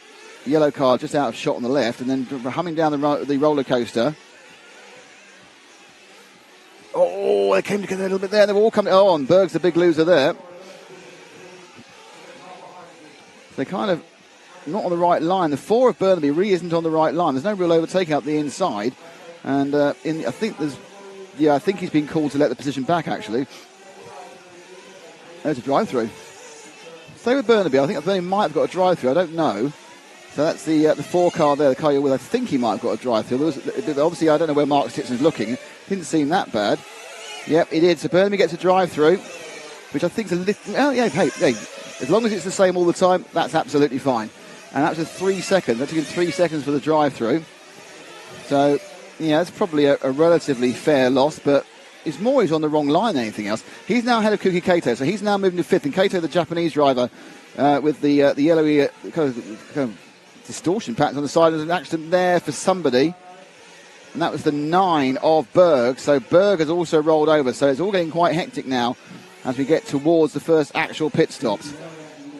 yellow car just out of shot on the left, and then humming down the roller coaster. Oh, they came together a little bit there. They've all come. Oh, and Berg's the big loser there. They're kind of not on the right line. The 4 of Burnaby really isn't on the right line. There's no real overtaking up the inside, and I think he's been called to let the position back actually. There's a drive-through. Stay with Burnaby. I think Burnaby might have got a drive-through. I don't know. So that's the 4 car there, the car you're with. I think he might have got a drive-through. Obviously, I don't know where Mark Stitson's looking. Didn't seem that bad. Yep, he did. So Burnaby gets a drive-through, which I think is a little... Oh, yeah, hey, as long as it's the same all the time, that's absolutely fine. And that was 3 seconds. That took him 3 seconds for the drive-through. So, yeah, it's probably a relatively fair loss, but it's more he's on the wrong line than anything else. He's now ahead of Kuki Kato, so he's now moving to 5th. And Kato, the Japanese driver, with the yellowy kind of distortion patterns on the side. There's an accident there for somebody, and that was the 9 of Berg. So Berg has also rolled over, so it's all getting quite hectic now as we get towards the first actual pit stops.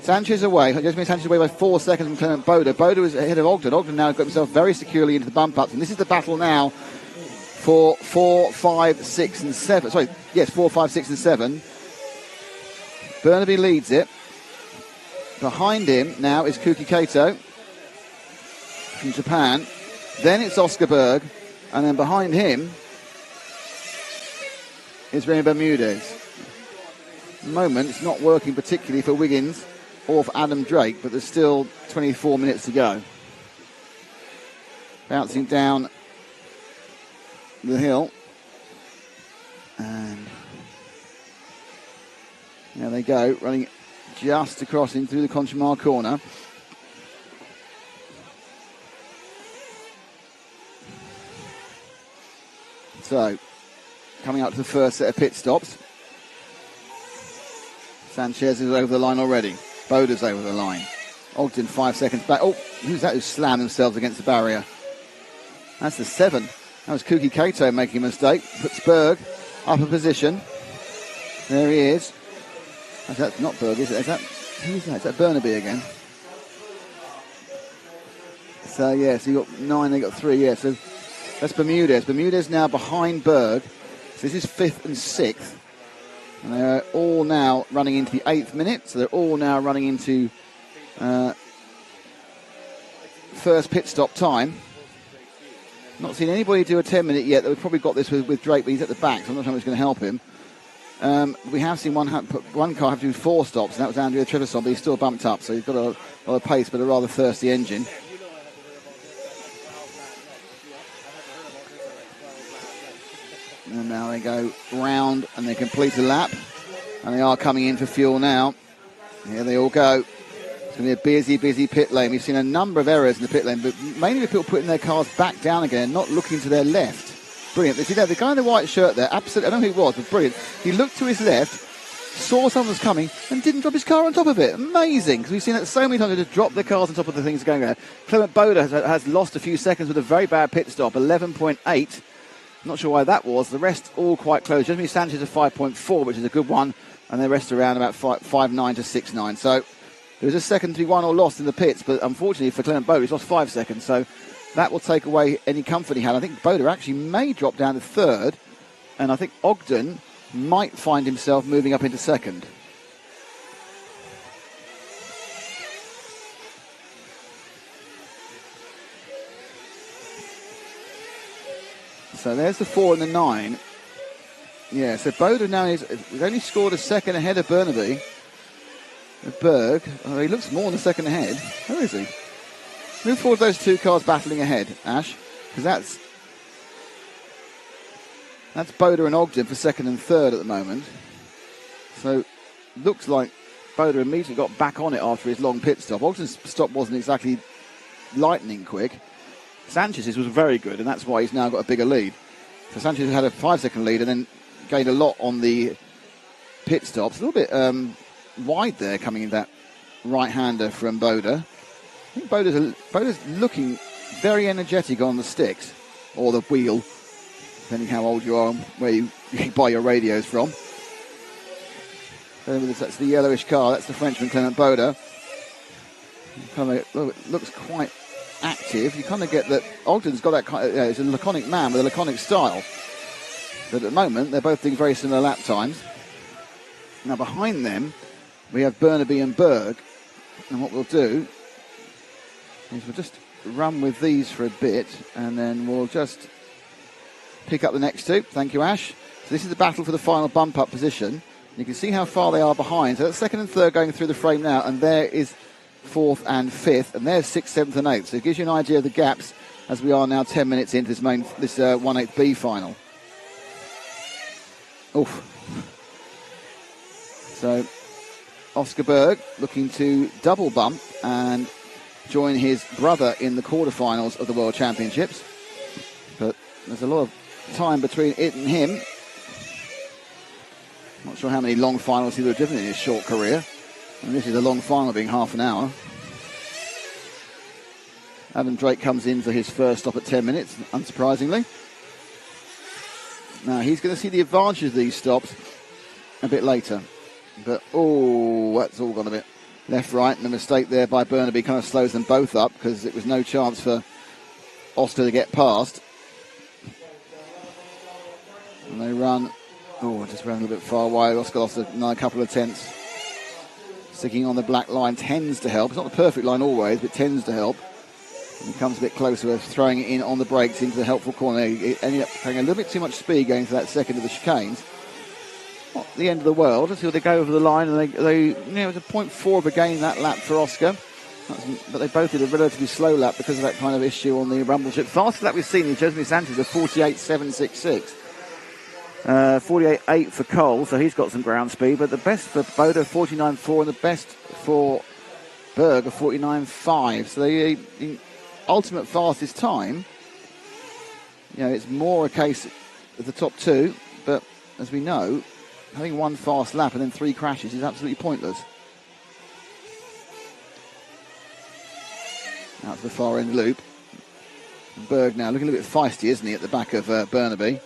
Sanchez away. Sanchez away by 4 seconds from Clement Boda. Boda is ahead of Ogden. Ogden now got himself very securely into the bump ups, and this is the battle now for 4, 5, 6 and 7. 4, 5, 6 and 7. Burnaby leads it. Behind him now is Kuki Kato from Japan. Then it's Oscar Berg, and then behind him is Remy Bermudez. At the moment, it's not working particularly for Wiggins or for Adam Drake, but there's still 24 minutes to go. Bouncing down the hill, and there they go, running just across in through the Conchimar corner. So, coming up to the first set of pit stops. Sanchez is over the line already. Boda's over the line. Ogden 5 seconds back. Oh, who's that who slammed themselves against the barrier? That's the 7. That was Kuki Kato making a mistake. Puts Berg up a position. There he is. That's not Berg, is it? Who is that? Is that Burnaby again? So you got 9, they got 3, so that's Bermudez. Bermudez now behind Berg. So this is 5th and 6th. And they're all now running into the 8th minute, so they're all now running into first pit stop time. Not seen anybody do a 10-minute yet. We've probably got this with Drake, but he's at the back, so I'm not sure how it's going to help him. We have seen one car have to do 4 stops, and that was Andrea Trevisan, but he's still bumped up, so he's got a lot of pace, but a rather thirsty engine. And now they go round and they complete a lap, and they are coming in for fuel now. Here they all go. It's going to be a busy pit lane. We've seen a number of errors in the pit lane, but mainly with people putting their cars back down again, not looking to their left. Brilliant. See there, the guy in the white shirt there, absolutely, I don't know who it was, but brilliant. He looked to his left, saw someone was coming, and didn't drop his car on top of it. Amazing, because we've seen that so many times. They just drop their cars on top of the things going there. Clement Boda has lost a few seconds with a very bad pit stop, 11.8. Not sure why that was. The rest all quite close. Jeremy Sanchez a 5.4, which is a good one, and the rest around about 5.9 to 6.9. So there was a second to be won or lost in the pits, but unfortunately for Clement Boda, he's lost 5 seconds. So that will take away any comfort he had. I think Boda actually may drop down to 3rd, and I think Ogden might find himself moving up into 2nd. So there's the 4 and the 9. Yeah, so Boda now he's only scored a second ahead of Burnaby. Berg, he looks more than a second ahead. Where is he? Move forward those 2 cars battling ahead, Ash, because that's Boda and Ogden for 2nd and 3rd at the moment. So looks like Boda immediately got back on it after his long pit stop. Ogden's stop wasn't exactly lightning quick. Sanchez's was very good, and that's why he's now got a bigger lead. So Sanchez had a 5-second lead and then gained a lot on the pit stops. A little bit wide there coming in that right-hander from Boda. I think Boda's looking very energetic on the sticks, or the wheel, depending how old you are and where you buy your radios from. That's the yellowish car, that's the Frenchman Clement Boda. Looks quite active. You kind of get that Ogden's got that kind of, he's a laconic man with a laconic style. But at the moment, they're both doing very similar lap times. Now behind them, we have Burnaby and Berg. And what we'll do is we'll just run with these for a bit, and then we'll just pick up the next 2. Thank you, Ash. So this is the battle for the final bump-up position. You can see how far they are behind. So that's 2nd and 3rd going through the frame now, and there is 4th and 5th, and there's 6th, 7th and 8th. So it gives you an idea of the gaps as we are now 10 minutes into this 1/8B final. Oof. So Oscar Berg looking to double bump and join his brother in the quarterfinals of the World Championships. But there's a lot of time between it and him. Not sure how many long finals he would have driven in his short career. And this is a long final being half an hour. Adam Drake comes in for his first stop at 10 minutes, unsurprisingly. Now he's going to see the advantage of these stops a bit later. But, that's all gone a bit left-right. And the mistake there by Burnaby kind of slows them both up because it was no chance for Oscar to get past. And they run, just ran a little bit far wide. Oscar lost another couple of tenths. Sticking on the black line tends to help. It's not the perfect line always, but tends to help. And he comes a bit closer, throwing it in on the brakes into the helpful corner. He ended up carrying a little bit too much speed going to that second of the chicanes. Not the end of the world until they go over the line, and they it was a 0.4 of a gain that lap for Oscar. But they both did a relatively slow lap because of that kind of issue on the rumble strip. Fastest lap we've seen is Jeremy Sanchez of 48.766. 48.8 for Cole, so he's got some ground speed. But the best for Boda, 49.4, and the best for Berg, 49.5. So the ultimate fastest time, it's more a case of the top 2. But as we know, having one fast lap and then 3 crashes is absolutely pointless. Out to the far end loop. Berg now looking a little bit feisty, isn't he, at the back of Burnaby.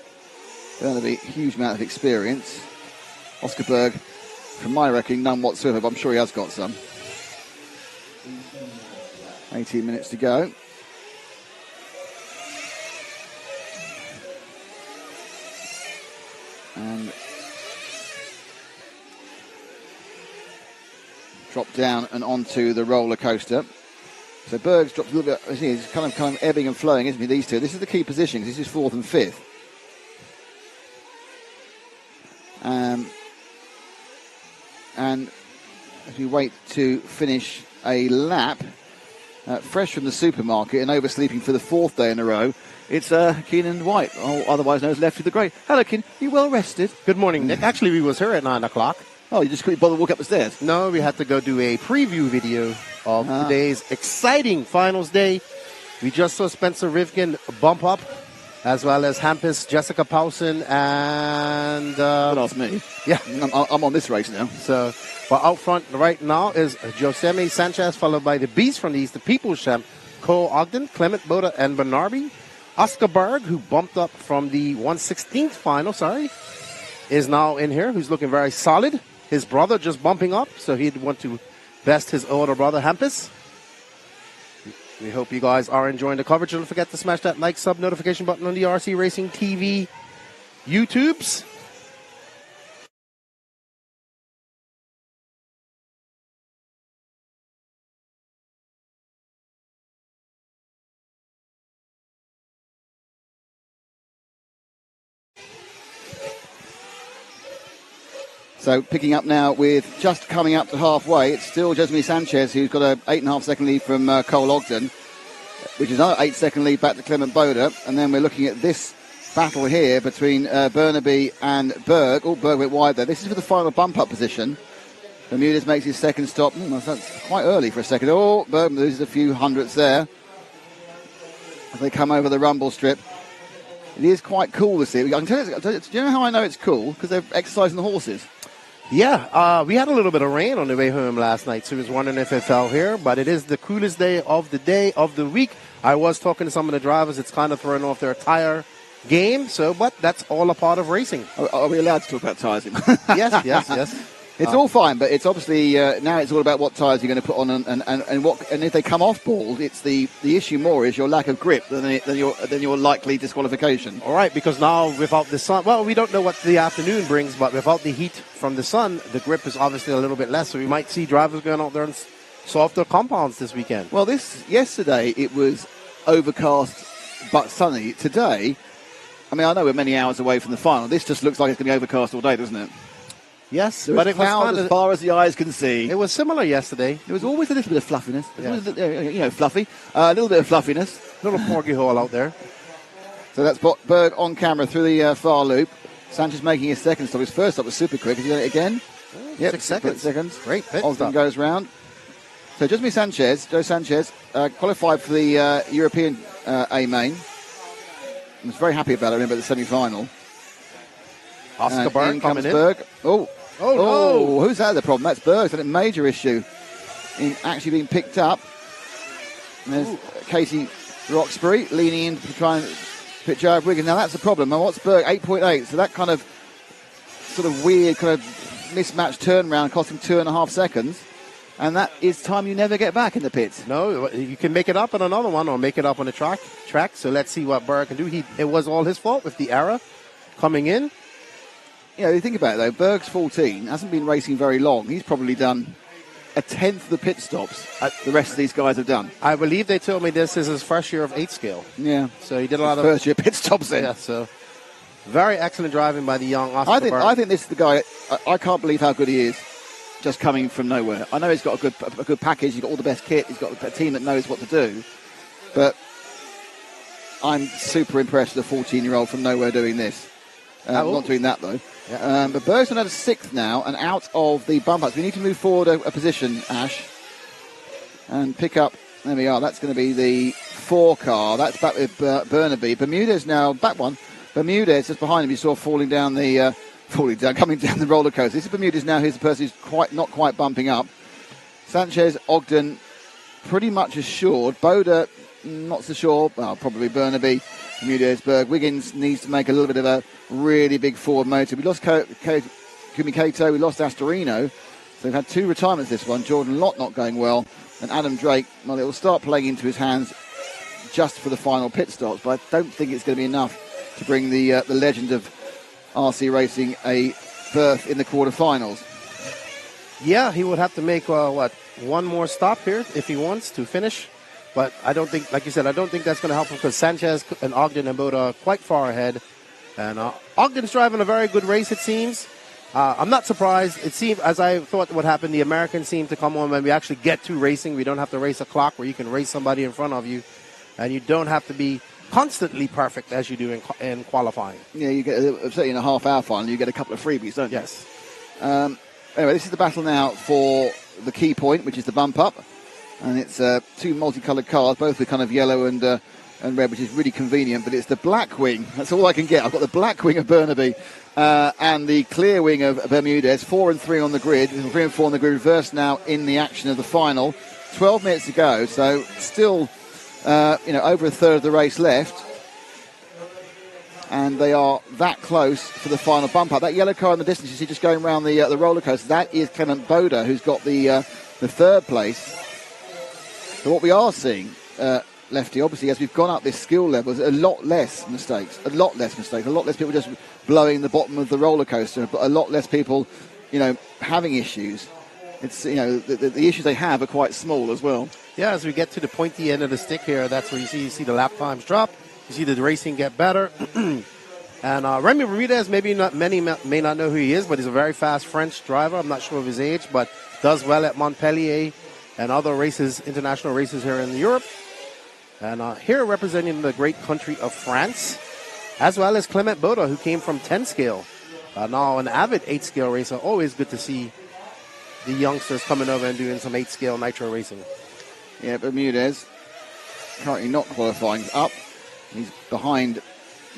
Burnaby, huge amount of experience. Oscar Berg, from my reckoning, none whatsoever, but I'm sure he has got some. 18 minutes to go. And drop down and onto the roller coaster. So Berg's dropped a little bit. He's kind of ebbing and flowing, isn't he? These two. This is the key position. This is 4th and 5th. And as we wait to finish a lap, fresh from the supermarket and oversleeping for the 4th day in a row, it's Keenan White, otherwise known as Lefty the Great. Hello, Keenan. You well rested? Good morning, Nick. Actually, we was here at 9 o'clock. Oh, you just couldn't bother to walk up the stairs? No, we had to go do a preview video of today's exciting finals day. We just saw Spencer Rivkin bump up, as well as Hampus, Jessica Paulson, and... Don't ask me. Yeah. I'm on this race now. So, but out front right now is Josemi Sanchez, followed by the Beast from the East, the People's Champ, Cole Ogden, Clement Boda, and Bernardi. Oscar Berg, who bumped up from the 1/16th final, is now in here, who's looking very solid. His brother just bumping up, so he'd want to best his older brother, Hampus. We hope you guys are enjoying the coverage. Don't forget to smash that like, sub, notification button on the RC Racing TV YouTubes. So picking up now with just coming up to halfway, it's still Josemi Sanchez who's got an 8.5 second lead from Cole Ogden, which is another 8 second lead back to Clement Boda. And then we're looking at this battle here between Burnaby and Berg. Oh, Berg went wide there. This is for the final bump up position. Bermudez makes his second stop. That's quite early for a second. Oh, Berg loses a few hundredths there as they come over the rumble strip. It is quite cool to see. I can tell you, do you know how I know it's cool? Because they're exercising the horses. Yeah, we had a little bit of rain on the way home last night, so I was wondering if it fell here, but it is the coolest day of the week. I was talking to some of the drivers. It's kind of throwing off their tire game, but that's all a part of racing. Are we allowed to talk about tyres? Yes. It's all fine, but it's obviously now it's all about what tyres you're going to put on and if they come off bald, it's the issue more is your lack of grip than your likely disqualification. All right, because now without the sun, well, we don't know what the afternoon brings, but without the heat from the sun, the grip is obviously a little bit less. So we might see drivers going out there and softer compounds this weekend. Well, yesterday it was overcast but sunny. Today, I mean, I know we're many hours away from the final. This just looks like it's going to be overcast all day, doesn't it? Yes, but it was as far as the eyes can see. It was similar yesterday. There was always a little bit of fluffiness. Fluffy. A little bit of fluffiness. Little porgy hole out there. So that's Berg on camera through the far loop. Sanchez making his second stop. His first stop was super quick. Has he done it again? Yep, 6 seconds. Great pit Ogden goes round. So Josemi Sanchez, qualified for the European A-Main. I was very happy about it. I remember the semi-final. Oscar Berg coming in. Berg. Oh, no. Who's that the problem? That's Berg's had a major issue in actually being picked up. And there's Katie Roxbury leaning in to try and pit Jared Wiggins. Now that's the problem. Now what's Berg? 8.8. So that kind of sort of weird kind of mismatched turnaround cost him 2.5 seconds. And that is time you never get back in the pits. No, you can make it up on another one or make it up on the track. So let's see what Berg can do. It was all his fault with the error coming in. Yeah, you think about it though, Berg's 14, hasn't been racing very long. He's probably done a tenth of the pit stops the rest of these guys have done. I believe they told me this is his first year of 8 scale. Yeah. So he did a lot of first year pit stops then. Yeah, so very excellent driving by the young Oscar Berg. I think this is the guy, I can't believe how good he is just coming from nowhere. I know he's got a good package, he's got all the best kit, he's got a team that knows what to do, but I'm super impressed with a 14-year-old from nowhere doing this. Not doing that though. Yeah. But Berg's on at a 6th now and out of the bump ups. We need to move forward a position, Ash, and pick up. There we are. That's going to be the 4 car. That's back with Burnaby. Bermudez now back one. Bermudez just behind him. You saw coming down the roller coaster. This is Bermudez now. Here's the person who's not quite bumping up. Sanchez, Ogden, pretty much assured. Boda, not so sure. Well, probably Burnaby. Bermudez, Berg. Wiggins needs to make a little bit of a really big forward motor. We lost Kumi Kato, we lost Astorino. So we've had 2 retirements this one. Jordan Lott not going well. And Adam Drake, well, it will start playing into his hands just for the final pit stops. But I don't think it's going to be enough to bring the legend of RC Racing a berth in the quarterfinals. Yeah, he would have to make, one more stop here if he wants to finish. But I don't think, like you said, I don't think that's going to help him because Sanchez and Ogden and Boda are quite far ahead. And Ogden's driving a very good race, it seems. I'm not surprised. It seemed, as I thought would happen, the Americans seem to come on when we actually get to racing. We don't have to race a clock where you can race somebody in front of you. And you don't have to be constantly perfect as you do in qualifying. Yeah, you get, certainly in a half-hour final, you get a couple of freebies, don't you? Yes. Anyway, this is the battle now for the key point, which is the bump up. And it's two multicoloured cars, both with kind of yellow and red, which is really convenient. But it's the black wing. That's all I can get. I've got the black wing of Burnaby and the clear wing of Bermudez. 4 and 3 on the grid. 3 and 4 on the grid. Reversed now in the action of the final. 12 minutes to go. So still, over a third of the race left. And they are that close for the final bump up. That yellow car in the distance, you see just going around the roller coaster, that is Clement Boda, who's got the third place. So what we are seeing, Lefty, obviously, as we've gone up this skill level, there's a lot less mistakes. A lot less people just blowing the bottom of the roller coaster, but a lot less people, having issues. It's, the issues they have are quite small as well. Yeah, as we get to the pointy end of the stick here, that's where you see the lap times drop. You see the racing get better. And Remy Bermudez, many may not know who he is, but he's a very fast French driver. I'm not sure of his age, but does well at Montpellier and other races, international races here in Europe. And here representing the great country of France, as well as Clement Boda, who came from 10 scale. Now an avid 8 scale racer. Always good to see the youngsters coming over and doing some 8 scale nitro racing. Yeah, Bermudez currently not qualifying up. He's behind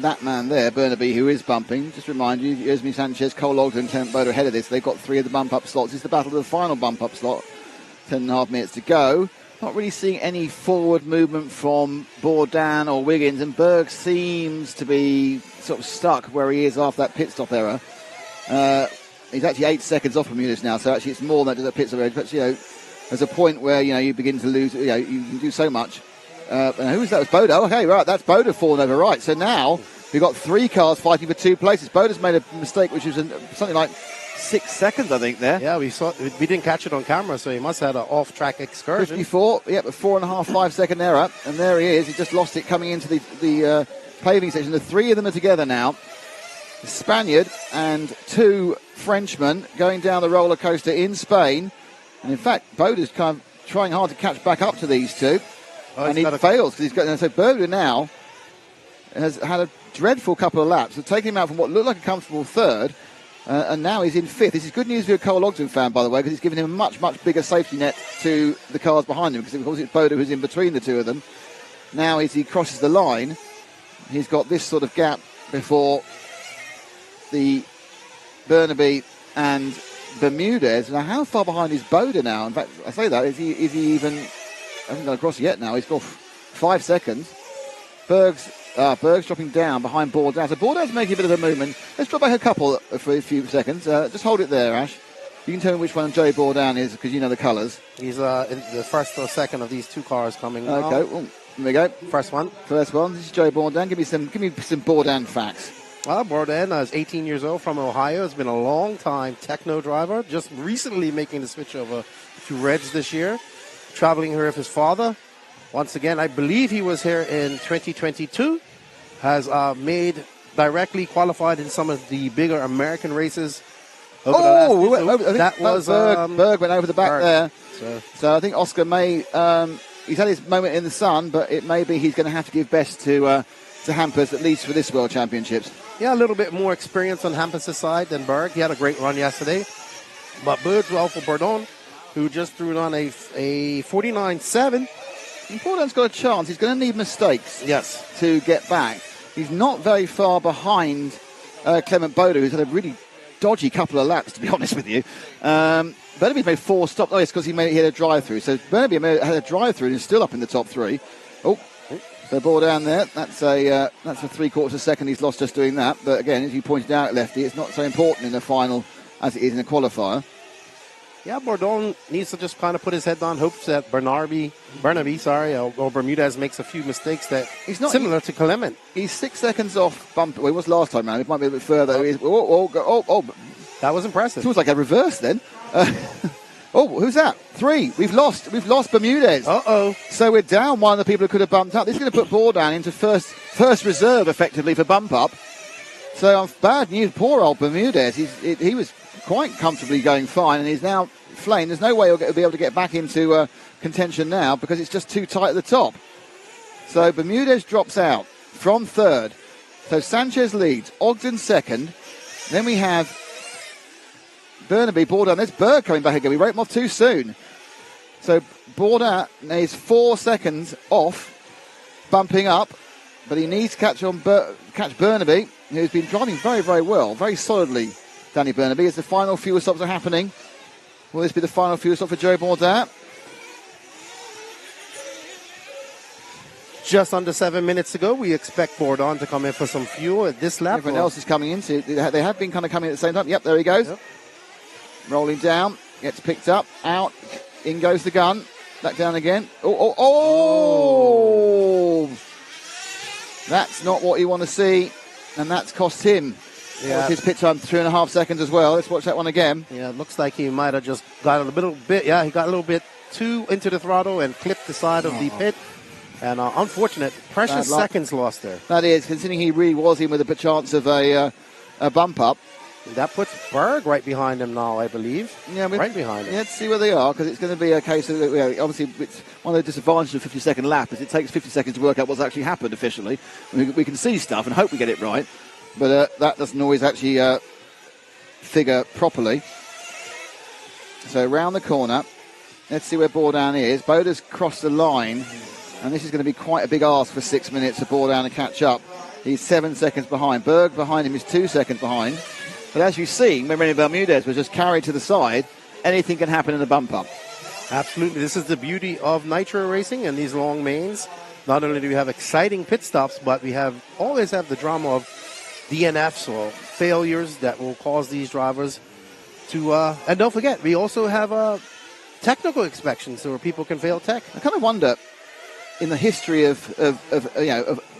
that man there, Burnaby, who is bumping. Just remind you, Yasmin Sanchez, Cole Ogden, and Clement Boda ahead of this. They've got 3 of the bump-up slots. It's the battle of the final bump-up slot. 10.5 minutes to go. Not really seeing any forward movement from Bourdin or Wiggins, and Berg seems to be sort of stuck where he is after that pit stop error. He's actually 8 seconds off from Bermudez now, so actually it's more than the pit stop error. But, there's a point where, you begin to lose, you can do so much. Who was that? It was Boda. Okay, right, that's Boda falling over. Right, so now we've got 3 cars fighting for 2 places. Boda's made a mistake, which was something like 6 seconds, I think, there. Yeah, we didn't catch it on camera, so he must have had an off-track excursion. 54, yeah, but 4.5, 5 second error. And there he is. He just lost it coming into the paving section. The 3 of them are together now. The Spaniard and 2 Frenchmen going down the roller coaster in Spain. And in fact, Boda's kind of trying hard to catch back up to these 2. And he fails because he's got. So Boda now has had a dreadful couple of laps. They've taken him out from what looked like a comfortable third, and now he's in 5th. This is good news for a Cole Ogden fan, by the way, because it's given him a much, much bigger safety net to the cars behind him, because of course it's Boda who's in between the 2 of them. Now as he crosses the line, he's got this sort of gap before the Burnaby and Bermudez. Now how far behind is Boda now? In fact, I say that, is he even... hasn't got across yet now. He's got 5 seconds. Berg's dropping down behind Bourdin. So Bourdin's making a bit of a movement. Let's drop back a couple for a few seconds. Just hold it there, Ash. You can tell me which one Joey Bourdin is because you know the colours. He's in the first or second of these 2 cars coming now. Okay, well, here we go. First one. This is Joey Bourdin. Give me some Bourdin facts. Well, Bourdin is 18 years old from Ohio. Has been a long time techno driver. Just recently making the switch over to Reds this year. Traveling here with his father. Once again, I believe he was here in 2022. Has directly qualified in some of the bigger American races. Berg went over the back there. So I think Oscar may. He's had his moment in the sun, but it may be he's going to have to give best to Hampus, at least for this World Championships. Yeah, a little bit more experience on Hampus' side than Berg. He had a great run yesterday. But Berg's well for Bourdin, who just threw on a 49.7. Bourdin's got a chance. He's going to need mistakes to get back. He's not very far behind Clement Boda, who's had a really dodgy couple of laps, to be honest with you. Burnaby's made 4 stops. Oh, yes, because he had a drive-through. So Burnaby had a drive-through and is still up in the top 3. Oh, so Bourdin there. That's a 3/4 second he's lost just doing that. But again, as you pointed out, Lefty, it's not so important in the final as it is in a qualifier. Yeah, Bourdon needs to just kind of put his head down, hopes that Bernabe, or Bermudez makes a few mistakes that he's not similar to Clement. He's 6 seconds off bump. Well, he was last time round. It might be a bit further. That was impressive. It was like a reverse then. Who's that? 3. We've lost Bermudez. Uh-oh. So we're down one of the people who could have bumped up. This is going to put Bourdon into first reserve, effectively, for bump up. So bad news. Poor old Bermudez. He was quite comfortably going fine, and he's now flamed. There's no way he'll be able to get back into contention now because it's just too tight at the top. So Bermudez drops out from 3rd. So Sanchez leads. Ogden 2nd. Then we have Burnaby, Bourdon. There's Berg coming back again. We wrote him off too soon. So Bourdon is 4 seconds off, bumping up, but he needs to catch Burnaby, who's been driving very, very well, very solidly. Danny Burnaby, as the final fuel stops are happening. Will this be the final fuel stop for Joe Bourdon? Just under 7 minutes to go. We expect Bourdon to come in for some fuel at this lap. Everyone else is coming in. So they have been kind of coming at the same time. Yep, there he goes. Yep. Rolling down. Gets picked up. Out. In goes the gun. Back down again. Oh! That's not what you want to see. And that's cost him. Yeah. His pit time 3.5 seconds as well. Let's watch that one again. Yeah, it looks like he might have just got a little bit. Yeah, he got a little bit too into the throttle and clipped the side of the pit. And unfortunate, precious seconds lost there. That is, considering he really was in with a chance of a bump up. That puts Berg right behind him now, I believe. Yeah, right behind him. Let's see where they are, because it's going to be a case of, obviously, it's one of the disadvantages of a 50-second lap is it takes 50 seconds to work out what's actually happened officially. We can see stuff and hope we get it right, but that doesn't always actually figure properly. So around the corner, let's see where Bourdon is. Boda's crossed the line, and this is going to be quite a big ask for 6 minutes for Bourdon to catch up. He's 7 seconds behind. Berg behind him is 2 seconds behind. But as you've seen, when René Bermudez was just carried to the side, anything can happen in a bump up. Absolutely. This is the beauty of nitro racing and these long mains. Not only do we have exciting pit stops, but we always have the drama of DNFs or failures that will cause these drivers to... and don't forget, we also have technical inspections where people can fail tech. I kind of wonder, in the history of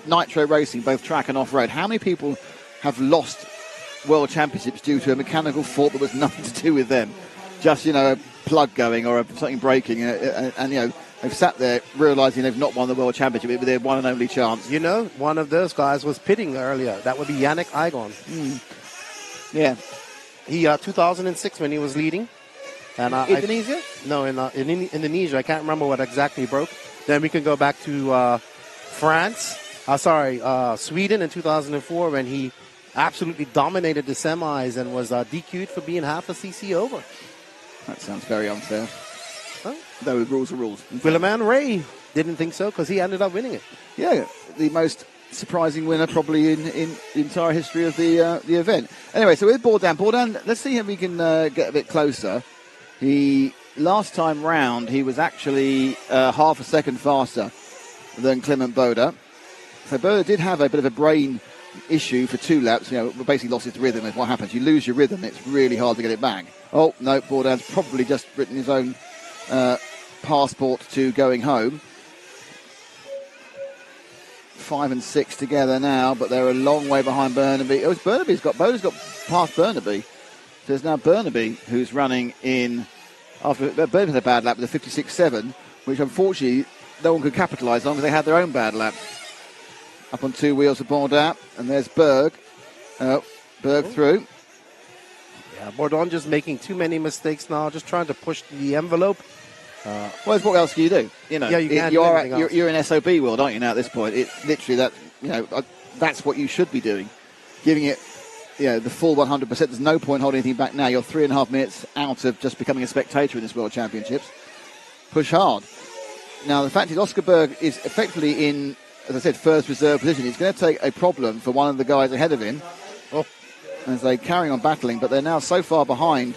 nitro racing, both track and off-road, how many people have lost World Championships due to a mechanical fault that was nothing to do with them, just a plug going or something breaking, and they've sat there realising they've not won the World Championship with their one and only chance. One of those guys was pitting earlier. That would be Yannick Igon. Yeah, he 2006 when he was leading, and Indonesia. No, in Indonesia. I can't remember what exactly broke. Then we can go back to Sweden in 2004 when he absolutely dominated the semis and was DQ'd for being half a cc over. That sounds very unfair. Huh? Though rules are rules. Williman Ray didn't think so because he ended up winning it. Yeah, the most surprising winner probably in the entire history of the event. Anyway, so with Bourdon, let's see if we can get a bit closer. Last time round, he was actually half a second faster than Clement Boda. So Boda did have a bit of a brain issue for 2 laps. Basically lost its rhythm. Is what happens. You lose your rhythm, it's really hard to get it back. Oh, no, Bourdon's probably just written his own passport to going home. 5 and 6 together now, but they're a long way behind Burnaby. Boda's got past Burnaby. So it's now Burnaby who's running in after Burnaby had a bad lap with a 56.7, which unfortunately no one could capitalise on because they had their own bad lap. Up on 2 wheels for Bourdon, and there's Berg. Berg through. Yeah, Bourdon just making too many mistakes now, just trying to push the envelope. Well, what else can you do? You're in SOB world, aren't you? Now at this point, it literally that's what you should be doing, giving it the full 100%. There's no point holding anything back now. You're 3.5 minutes out of just becoming a spectator in this World Championships. Push hard. Now the fact is, Oscar Berg is effectively in, as I said, first reserve position. It's going to take a problem for one of the guys ahead of him as they carry on battling, but they're now so far behind.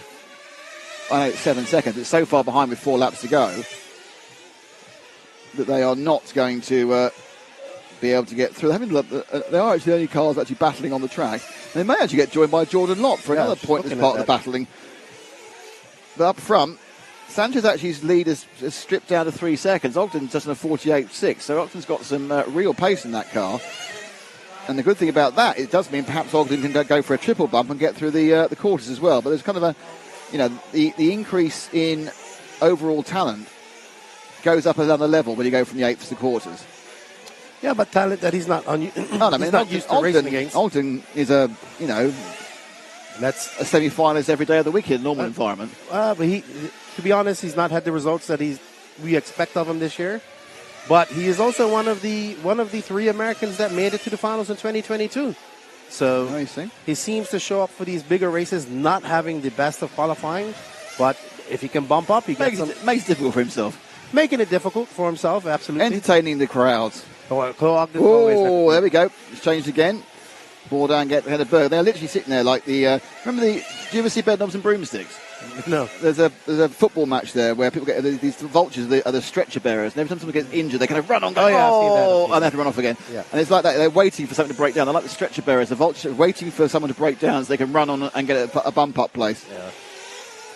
I know it's 7 seconds. It's so far behind with 4 laps to go that they are not going to be able to get through. They are actually the only cars actually battling on the track. And they may actually get joined by Jordan Lott for another pointless part of the battling. But up front, Sanchez actually his lead has stripped down to 3 seconds. Ogden's just on a 48.6, so Ogden's got some real pace in that car. And the good thing about that, it does mean perhaps Ogden can go for a triple bump and get through the quarters as well. But there's kind of the increase in overall talent goes up another level when you go from the 8th to the quarters. Yeah, but talent that he's not he's not used to Ogden, racing against. Ogden is a That's a semi-finalist every day of the week in a normal environment. But to be honest, he's not had the results that we expect of him this year. But he is also one of the 3 Americans that made it to the finals in 2022. So he seems to show up for these bigger races, not having the best of qualifying. But if he can bump up, he makes it difficult for himself. Making it difficult for himself, absolutely. Entertaining the crowds. Oh, there we go. It's changed again. Bourdon get ahead of Berg. They're literally sitting there like the. Do you ever see Bedknobs and Broomsticks? No. There's a football match there where people get these vultures are the stretcher bearers, and every time someone gets injured, they kind of run on, go, I've seen that. and they have to run off again. Yeah. And it's like that. They're waiting for something to break down. They're like the stretcher bearers, the vultures waiting for someone to break down so they can run on and get a bump up place. Yeah.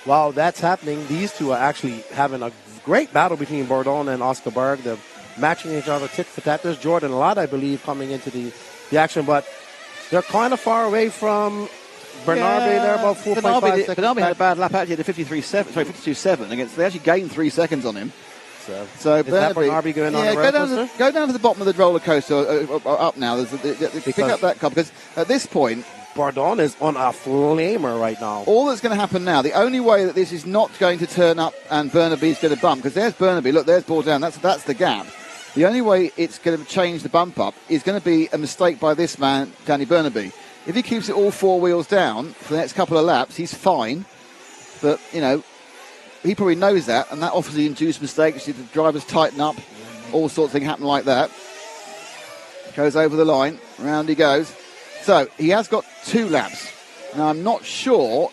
While that's happening, these two are actually having a great battle between Bourdon and Oscar Berg. They're matching each other tit for tat. There's Jordan Lott, I believe, coming into the action, but they're kind of far away from Bernardi. They're about 4.5 seconds. Bernardi had a bad lap actually at the 52.7 against. They actually gained 3 seconds on him. So is that Bernardi going on the roller coaster? Go down to the bottom of the roller coaster or up now. Pick up that car because at this point, Bourdon is on a flamer right now. All that's going to happen now, the only way that this is not going to turn up and Burnaby's going to bump, because there's Burnaby, look, there's Bourdon, that's the gap. The only way it's going to change the bump up is going to be a mistake by this man, Danny Burnaby. If he keeps it all 4 wheels down for the next couple of laps, he's fine. But, he probably knows that, and that obviously induced mistakes. The drivers tighten up, all sorts of things happen like that. Goes over the line, round he goes. So, he has got 2 laps. Now, I'm not sure.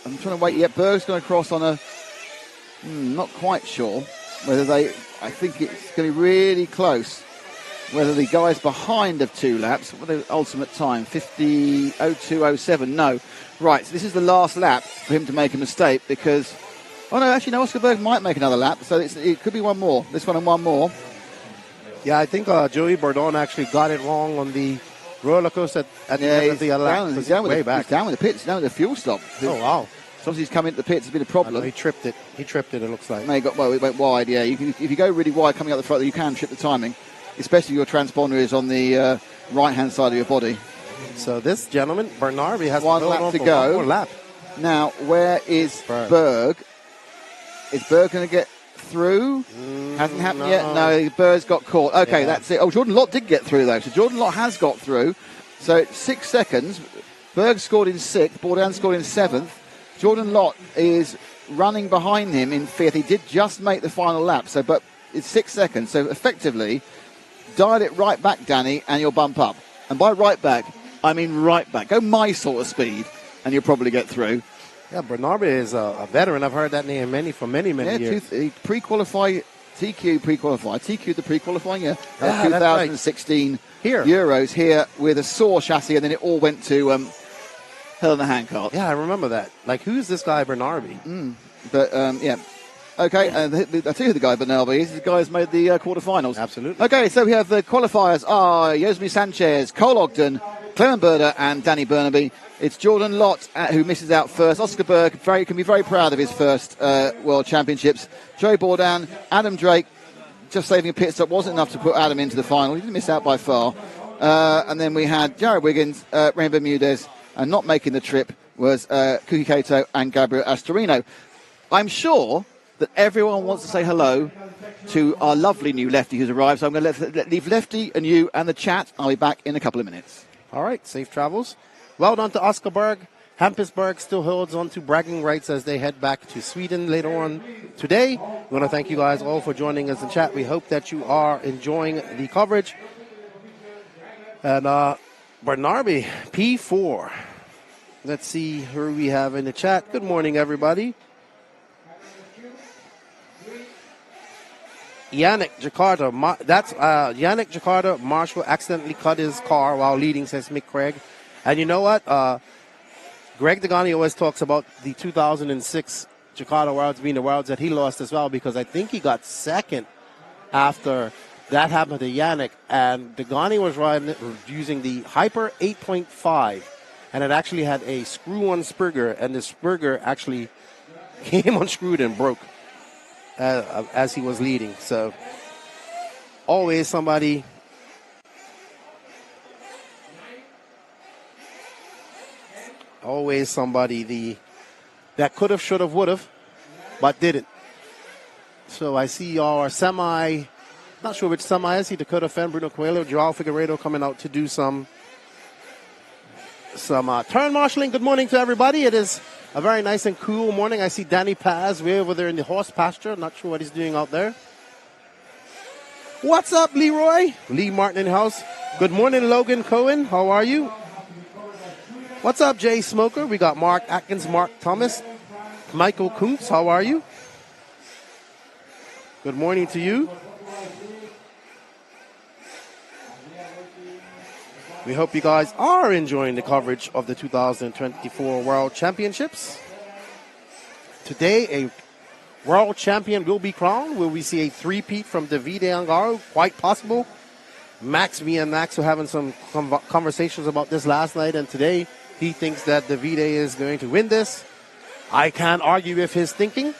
I'm trying to wait yet. Berg's going to cross on a... not quite sure whether they... I think it's going to be really close. Whether the guys behind have 2 laps. What the ultimate time? 50.02.07. No. Right, so this is the last lap for him to make a mistake because... Oh, no, actually, no, Oscar Berg might make another lap. So it could be one more. This one and one more. Yeah, I think Joey Bourdon actually got it wrong on the roller coaster at the end of the lap. He's down with the pits. He's down with the fuel stop. Oh, wow. So obviously he's come into the pits. It's been a problem. He tripped it. It looks like. No, it went wide, yeah. If you go really wide coming up the front, you can trip the timing, especially if your transponder is on the right-hand side of your body. So this gentleman, Bernardi, has one lap to go. One more lap. Now, where is Berg? Is Berg going to get through? Hasn't happened yet. No, Berg's got caught. Okay, that's it. Oh, Jordan Lott did get through, though. So Jordan Lott has got through. So 6 seconds. Berg scored in 6th. Bourdon scored in 7th. Jordan Lott is running behind him in 5th. He did just make the final lap, but it's 6 seconds. So effectively, dial it right back, Danny, and you'll bump up. And by right back, I mean right back. Go my sort of speed, and you'll probably get through. Yeah, Bernardi is a veteran. I've heard that name for many years. He pre-qualified, TQ'd the pre-qualifying, 2016 right. Here. Euros here with a sore chassis, and then it all went to hell in a handcart. Yeah, I remember that. Like, who's this guy, Bernardi? But, yeah. Okay, I'll tell you who the guy Bernardi is. The guy who's made the quarterfinals. Absolutely. Okay, so we have the qualifiers are Yosemi Sanchez, Cole Ogden, Clement Berda and Danny Burnaby. It's Jordan Lott who misses out first. Oscar Berg can be very proud of his first World Championships. Joey Bourdon, Adam Drake, just saving a pit stop. Wasn't enough to put Adam into the final. He didn't miss out by far. And then we had Jared Wiggins, Raymond Bermudez, and not making the trip was Kuki Kato and Gabriel Astorino. I'm sure that everyone wants to say hello to our lovely new Lefty who's arrived. So I'm going to leave Lefty and you and the chat. I'll be back in a couple of minutes. All right, safe travels. Well done to Oscar Berg. Hampusberg still holds on to bragging rights as they head back to Sweden later on today. We want to thank you guys all for joining us in chat. We hope that you are enjoying the coverage. And Bernardi, P4. Let's see who we have in the chat. Good morning, everybody. Yannick Jakarta. That's Yannick Jakarta. Marshall accidentally cut his car while leading, says Mick Craig. And you know what? Greg Degani always talks about the 2006 Jakarta Worlds being the Worlds that he lost as well, because I think he got second after that happened to Yannick. And Degani was riding using the Hyper 8.5, and it actually had a screw-on spurger, and the spurger actually came unscrewed and broke as he was leading. So always somebody that could have, should have, would have, but didn't. So I see our semi, not sure which semi I see, Dakota Fenn, Bruno Coelho, Joao Figueiredo coming out to do some turn marshalling. Good morning to everybody. It is a very nice and cool morning. I see Danny Paz way over there in the horse pasture. Not sure what he's doing out there. What's up, Leroy? Lee Martin in the house. Good morning, Logan Cohen. How are you? What's up, Jay Smoker? We got Mark Atkins, Mark Thomas, Michael Kuntz. How are you? Good morning to you. We hope you guys are enjoying the coverage of the 2024 World Championships. Today, a world champion will be crowned. Will we see a three-peat from Davide Angaro? Quite possible. Me and Max were having some conversations about this last night, and today he thinks that Davide is going to win this. I can't argue with his thinking.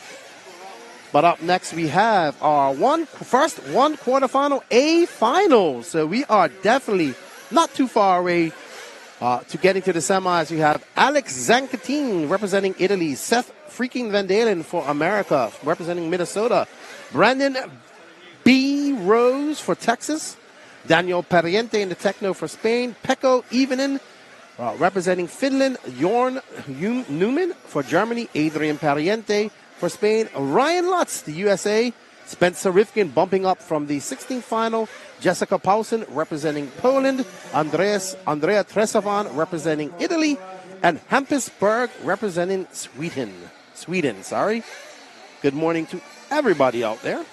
But up next, we have our first quarterfinal, A final. So we are definitely not too far away to getting to the semis. We have Alex Zancatin representing Italy, Seth freaking Van Dalen for America representing Minnesota, Brandon B. Rose for Texas, Daniel Pariente in the Techno for Spain, Pecco Evenin representing Finland, Jorn Newman for Germany, Adrian Pariente for Spain, Ryan Lutz, the USA, Spencer Rifkin bumping up from the 16th final, Jessica Paulsen representing Poland, Andrea Tresavan representing Italy, and Hampus Berg representing Sweden. Good morning to everybody out there.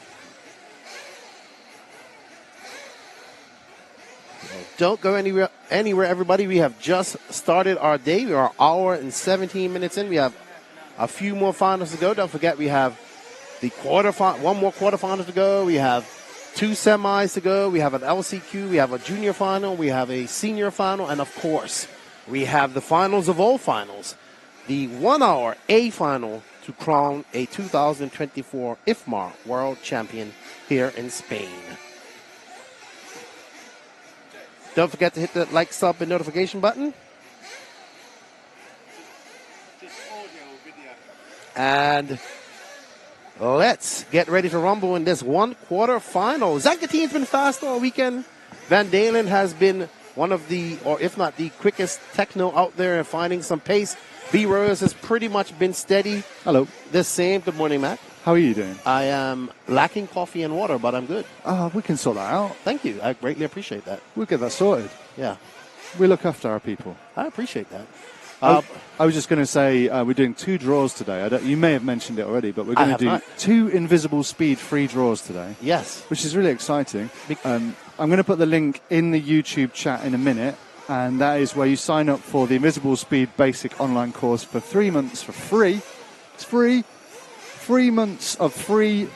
Don't go anywhere, everybody. We have just started our day. We are an hour and 17 minutes in. We have a few more finals to go. Don't forget, we have the one more quarterfinal to go. We have two semis to go. We have an LCQ. We have a junior final. We have a senior final. And, of course, we have the finals of all finals, the 1 hour A final to crown a 2024 IFMAR World Champion here in Spain. Don't forget to hit the like, sub, and notification button. And let's get ready to rumble in this 1 quarter final. Zancatin's been fast all weekend. Van Dalen has been one of the, or if not the quickest techno out there and finding some pace. B. Rose has pretty much been steady. Hello. The same. Good morning, Matt. How are you doing? I am lacking coffee and water, but I'm good. We can sort that out. Thank you. I greatly appreciate that. We'll get that sorted. Yeah. We look after our people. I appreciate that. I was just going to say we're doing 2 draws today. You may have mentioned it already, but we're going to do 2 invisible speed free draws today. Yes. Which is really exciting. I'm going to put the link in the YouTube chat in a minute, and that is where you sign up for the Invisible Speed Basic online course for 3 months for free. It's free. 3 months of free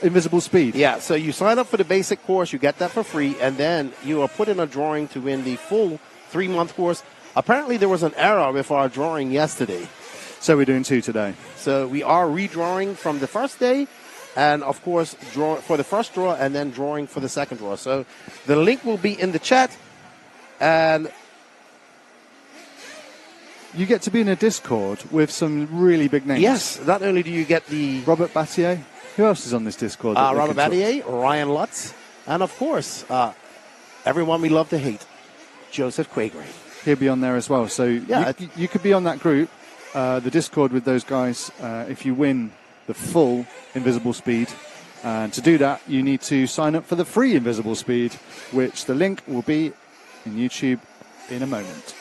Invisible Speed. Yeah, so you sign up for the basic course, you get that for free, and then you are put in a drawing to win the full 3-month course. Apparently there was an error with our drawing yesterday. So we're doing 2 today. So we are redrawing from the first day, and of course draw for the first draw and then drawing for the second draw. So the link will be in the chat, and you get to be in a Discord with some really big names. Yes, not only do you get the Robert Battier. Who else is on this Discord? Robert Battier, Ryan Lutz, and of course, everyone we love to hate, Joseph Quagrey. He'll be on there as well. So yeah, you could be on that group, the Discord with those guys, if you win the full Invisible Speed. And to do that, you need to sign up for the free Invisible Speed, which the link will be in YouTube in a moment.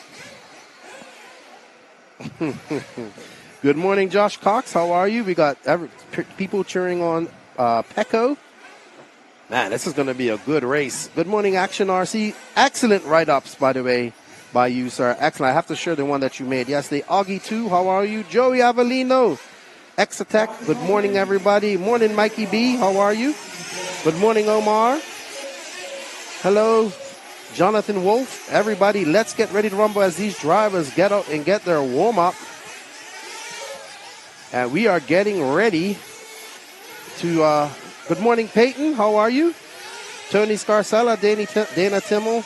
Good morning, Josh Cox. How are you? We got people cheering on Pecco. Man, this is going to be a good race. Good morning, Action RC. Excellent write-ups, by the way, by you, sir. Excellent. I have to share the one that you made yesterday. Augie 2, how are you? Joey Avellino. Exatech. Good morning, everybody. Morning, Mikey B. How are you? Good morning, Omar. Hello, Jonathan Wolf. Everybody, let's get ready to rumble as these drivers get out and get their warm-up. And we are getting ready to... good morning, Peyton. How are you? Tony Scarcella, Dana Timmel.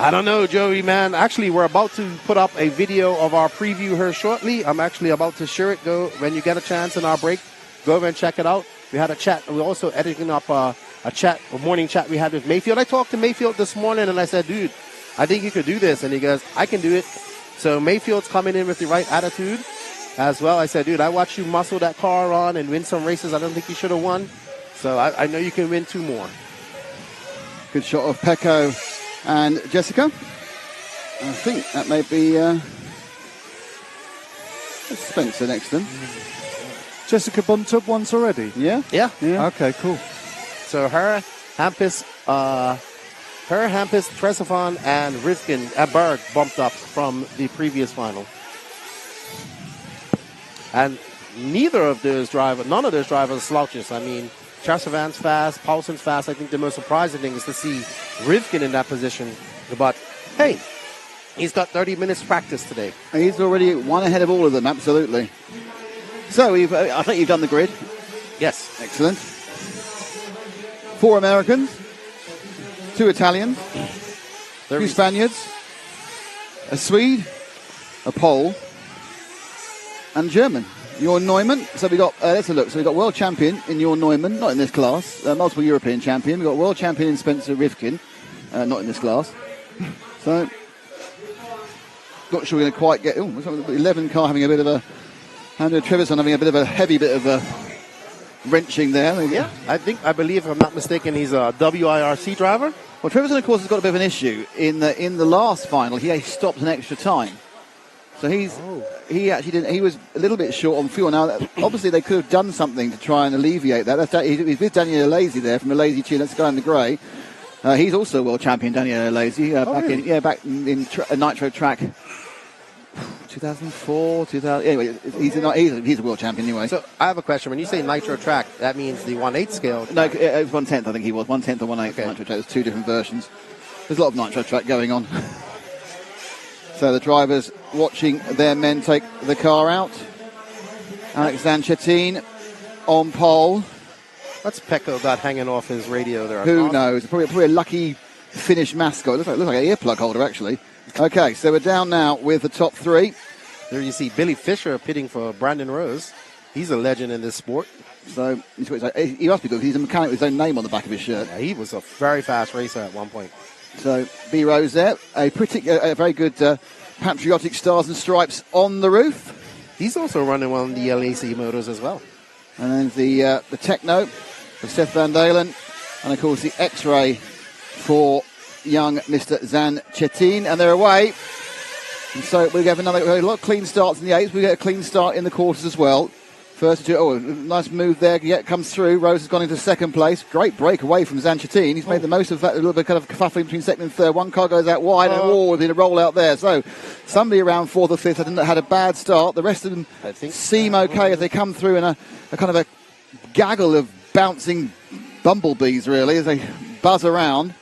I don't know, Joey, man. Actually, we're about to put up a video of our preview here shortly. I'm actually about to share it. Go when you get a chance in our break. Go over and check it out. We had a chat. We're also editing up a morning chat we had with Mayfield. I talked to Mayfield this morning, and I said, dude, I think you could do this. And he goes, I can do it. So Mayfield's coming in with the right attitude as well. I said, dude, I watched you muscle that car on and win some races I don't think you should have won. So I know you can win 2 more. Good shot of Pecco and Jessica. I think that may be Spencer next to them. Jessica bumped up once already? Yeah? Yeah. Okay, cool. So her, Hampus, Tresofan, and Rivkin Berg bumped up from the previous final. And none of those drivers slouches. I mean, Tresovan's fast, Paulson's fast. I think the most surprising thing is to see Rivkin in that position. But, hey, he's got 30 minutes practice today. He's already one ahead of all of them, absolutely. So, I think you've done the grid. Yes. Excellent. 4 Americans, 2 Italians, 2 Spaniards, a Swede, a Pole, and German. Your Neumann. So we got, let's have a look. So we got world champion in your Neumann, not in this class. Multiple European champion. We got world champion in Spencer Rivkin, not in this class. So, not sure we're going to quite get. 11 car having a bit of a. Andrew Trevisan having a bit of a heavy bit of wrenching there. Yeah, I believe, if I'm not mistaken, he's a WIRC driver. Well, Trevisan, of course, has got a bit of an issue in the last final. He stopped an extra time. So he actually didn't. He was a little bit short on fuel. Now, obviously, they could have done something to try and alleviate that. He's with Daniel Lazy there from the Lazy team. Let's go in the grey. He's also world champion, Daniel Lazy, back in Nitro Track, 2004, 2000. Anyway, he's a world champion anyway. So I have a question. When you say Nitro Track, that means the 1/8 scale. No, it was 1/10. I think he was 1/10 or 1/8 Okay. Nitro Track. There's 2 different versions. There's a lot of Nitro Track going on. So the drivers watching their men take the car out. Alex Zanchetin on pole. What's Pecco got hanging off his radio there? Who knows? Probably a lucky Finnish mascot. Looks like an earplug holder, actually. Okay, so we're down now with the top 3. There you see Billy Fisher pitting for Brandon Rose. He's a legend in this sport. So he must be good. He's a mechanic with his own name on the back of his shirt. Yeah, he was a very fast racer at one point. So B Rose there, a very good patriotic stars and stripes on the roof. He's also running one of the LAC motors as well. And then the Techno for Seth Van Dalen, and of course the X-Ray for young Mr. Zanchetin, and they're away. And so we have a lot of clean starts in the 8s. We get a clean start in the quarters as well. First two, nice move there. Yeah, comes through. Rose has gone into second place. Great break away from Zanchetin. He's made the most of that. A little bit kind of kerfuffling between second and third. One car goes out wide, and there's been a roll out there. So somebody around 4th or 5th had a bad start. The rest of them seem okay as they come through in a kind of a gaggle of bouncing bumblebees, really, as they buzz around.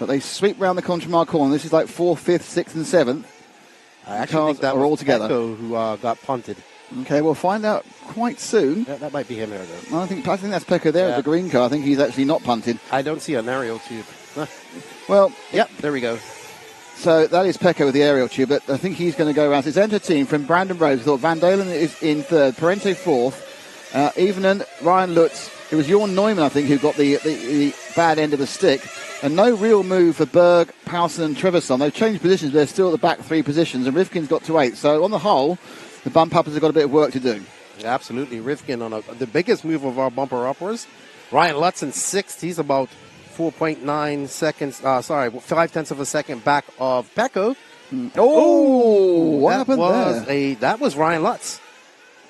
But they sweep round the Contramar corner. This is like 4th, 5th, 6th, and 7th. I actually think that are was all together. Pecco who got punted. Okay, we'll find out quite soon. Yeah, that might be him there, though. I think that's Pecco there, the green car. I think he's actually not punted. I don't see an aerial tube. Well, yep, there we go. So that is Pecco with the aerial tube, but I think he's going to go around. So it's Enter team from Brandon Rose. I thought Van Dalen is in 3rd, Parente 4th, Evening, Ryan Lutz. It was Jorn Neumann, I think, who got the bad end of the stick. And no real move for Berg, Powson and Trevisan. They've changed positions, but they're still at the back 3 positions, and Rivkin's got to 8. So on the whole, the bump uppers have got a bit of work to do. Yeah, absolutely. Rivkin on the biggest move of our bumper uppers. Ryan Lutz in 6th. He's about 4.9 seconds, 0.5 of a second back of Pecco. What happened there? That was Ryan Lutz.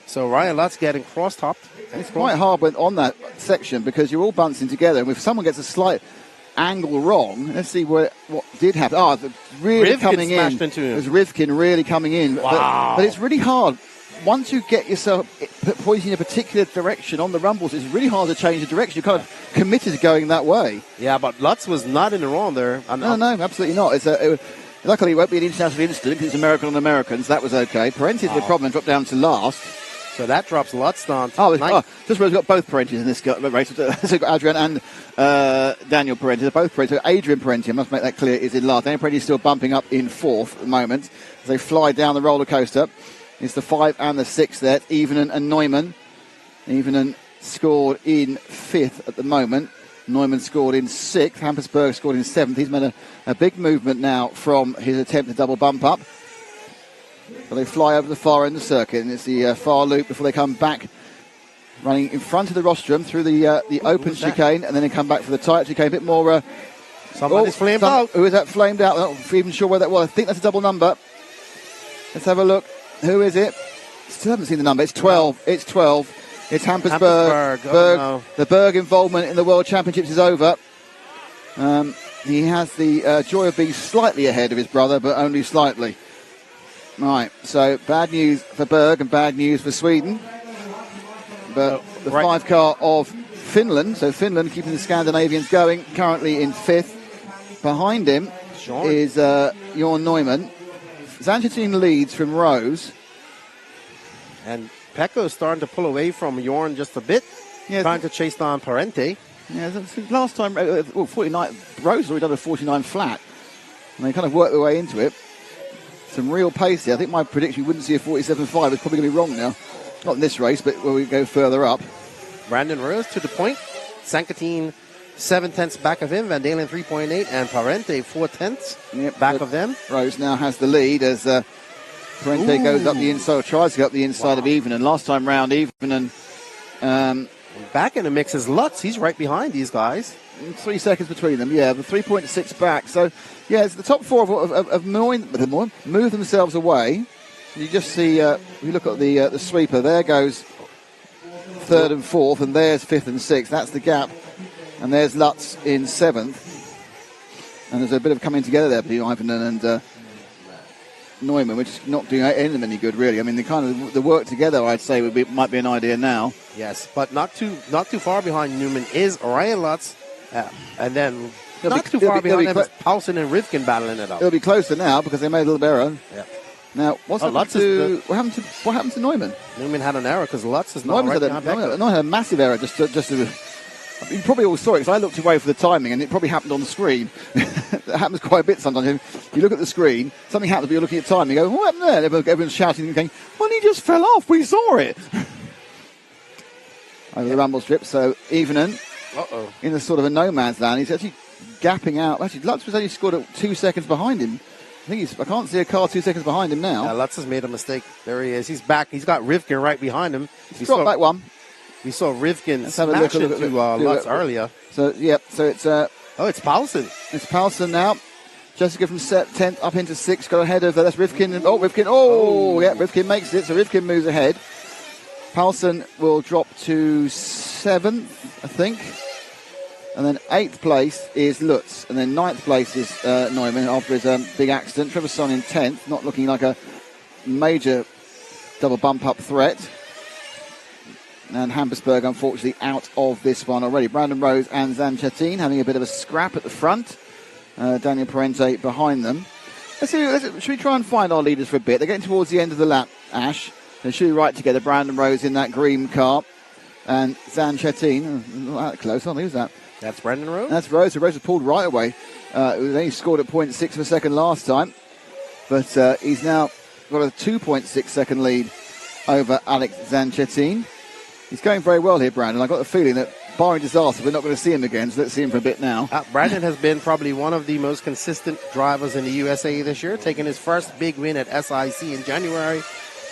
So Ryan Lutz getting cross-topped. It's quite hard on that section because you're all bouncing together, and if someone gets a slight angle wrong. Let's see what did happen. Oh, really Rivkin coming in. smashed into him. It was Rivkin really coming in. Wow. But it's really hard. Once you get yourself pointing in a particular direction on the rumbles, it's really hard to change the direction. You're kind of committed to going that way. Yeah, but Lutz was not in the wrong there. No, absolutely not. Luckily, it won't be an international incident because it's American on Americans. That was okay. Parenti's the problem, dropped down to last. So that drops Lutz down to just where we've got both Parentis in this race. So we've got Adrian and Daniel Parenti. They're both Parenti. So Adrian Parenti, I must make that clear, is in last. Daniel Parenti is still bumping up in fourth at the moment as they fly down the roller coaster. It's the 5 and the 6 there. Evenen and Neumann. Evenen scored in 5th at the moment. Neumann scored in 6th. Hampersberg scored in 7th. He's made a big movement now from his attempt to double bump up. But they fly over the far end of the circuit, and it's the far loop before they come back, running in front of the rostrum through the open chicane, and then they come back for the tight chicane. A bit more. Somebody's flamed out. Who is that flamed out? I'm not even sure where that was. I think that's a double number. Let's have a look. Who is it? Still haven't seen the number. It's 12. It's 12. It's Hampersberg. The Berg involvement in the World Championships is over. He has the joy of being slightly ahead of his brother, but only slightly. Right, so bad news for Berg and bad news for Sweden. But the 5 car of Finland, so Finland keeping the Scandinavians going, currently in 5th. Behind him is Jorn Neumann. Zanchetin leads from Rose. And Pekka is starting to pull away from Jorn just a bit, trying to chase down Parenti. Yeah, last time, 49, Rose already done a 49 flat. And they kind of worked their way into it. Some real pace here. I think my prediction, we wouldn't see a 47.5. It's probably going to be wrong now. Not in this race, but when we go further up. Brandon Rose to the point. Sankatine 7/10 back of him. Van Dalen 3.8. And Parenti 4/10 back of them. Rose now has the lead as Parenti goes up the inside, tries to go up the inside of Evenen. Last time round, Evenen. Back in the mix is Lutz. He's right behind these guys. 3 seconds between them, the 3.6 back. So, it's the top 4 of move themselves away. You just see, if you look at the sweeper, there goes 3rd and 4th, and there's 5th and 6th. That's the gap. And there's Lutz in 7th. And there's a bit of coming together there between Ivenen and Neumann, which is not doing any of them any good, really. I mean, the work together, I'd say, might be an idea now. Yes, but not too far behind Neumann is Ryan Lutz. And then not too far behind them is Paulsen and Rivkin battling it up. It'll be closer now because they made a little error. Yeah. Now, what happened to Neumann? Neumann had an error because Lutz is not right behind Pekka. Neumann had a massive error. You probably all saw it because I looked away for the timing and it probably happened on the screen. That happens quite a bit sometimes. If you look at the screen, something happens, but you're looking at time, you go, what happened there? Everyone's shouting and going, well, he just fell off. We saw it. Over the rumble strip, so Evenen in a sort of a no man's land. He's actually gapping out. Actually, Lutz was only scored at 2 seconds behind him. I can't see a car 2 seconds behind him now. Yeah, Lutz has made a mistake. There he is. He's back. He's got Rivkin right behind him. He's dropped back one. We saw Rivkin smash into Lutz earlier. So it's it's Paulsen. It's Paulsen now. Jessica from 10th up into 6th, got ahead of that's Rivkin. Rivkin. Rivkin makes it. So Rivkin moves ahead. Paulsen will drop to 7th, I think. And then 8th place is Lutz. And then 9th place is Neumann after his big accident. Trevor Son in 10th, not looking like a major double bump up threat. And Hampersberg, unfortunately, out of this one already. Brandon Rose and Zanchetin having a bit of a scrap at the front. Daniel Parenti behind them. Should we try and find our leaders for a bit? They're getting towards the end of the lap, Ash. They should be right together. Brandon Rose in that green car. And Zanchetin, not that close, who's that? That's Brandon Rose? That's Rose. So Rose was pulled right away. He only scored at 0.6 of a second last time. But he's now got a 2.6 second lead over Alex Zanchetin. He's going very well here, Brandon. I've got the feeling that, barring disaster, we're not going to see him again, so let's see him for a bit now. Brandon has been probably one of the most consistent drivers in the USA this year, taking his first big win at SIC in January,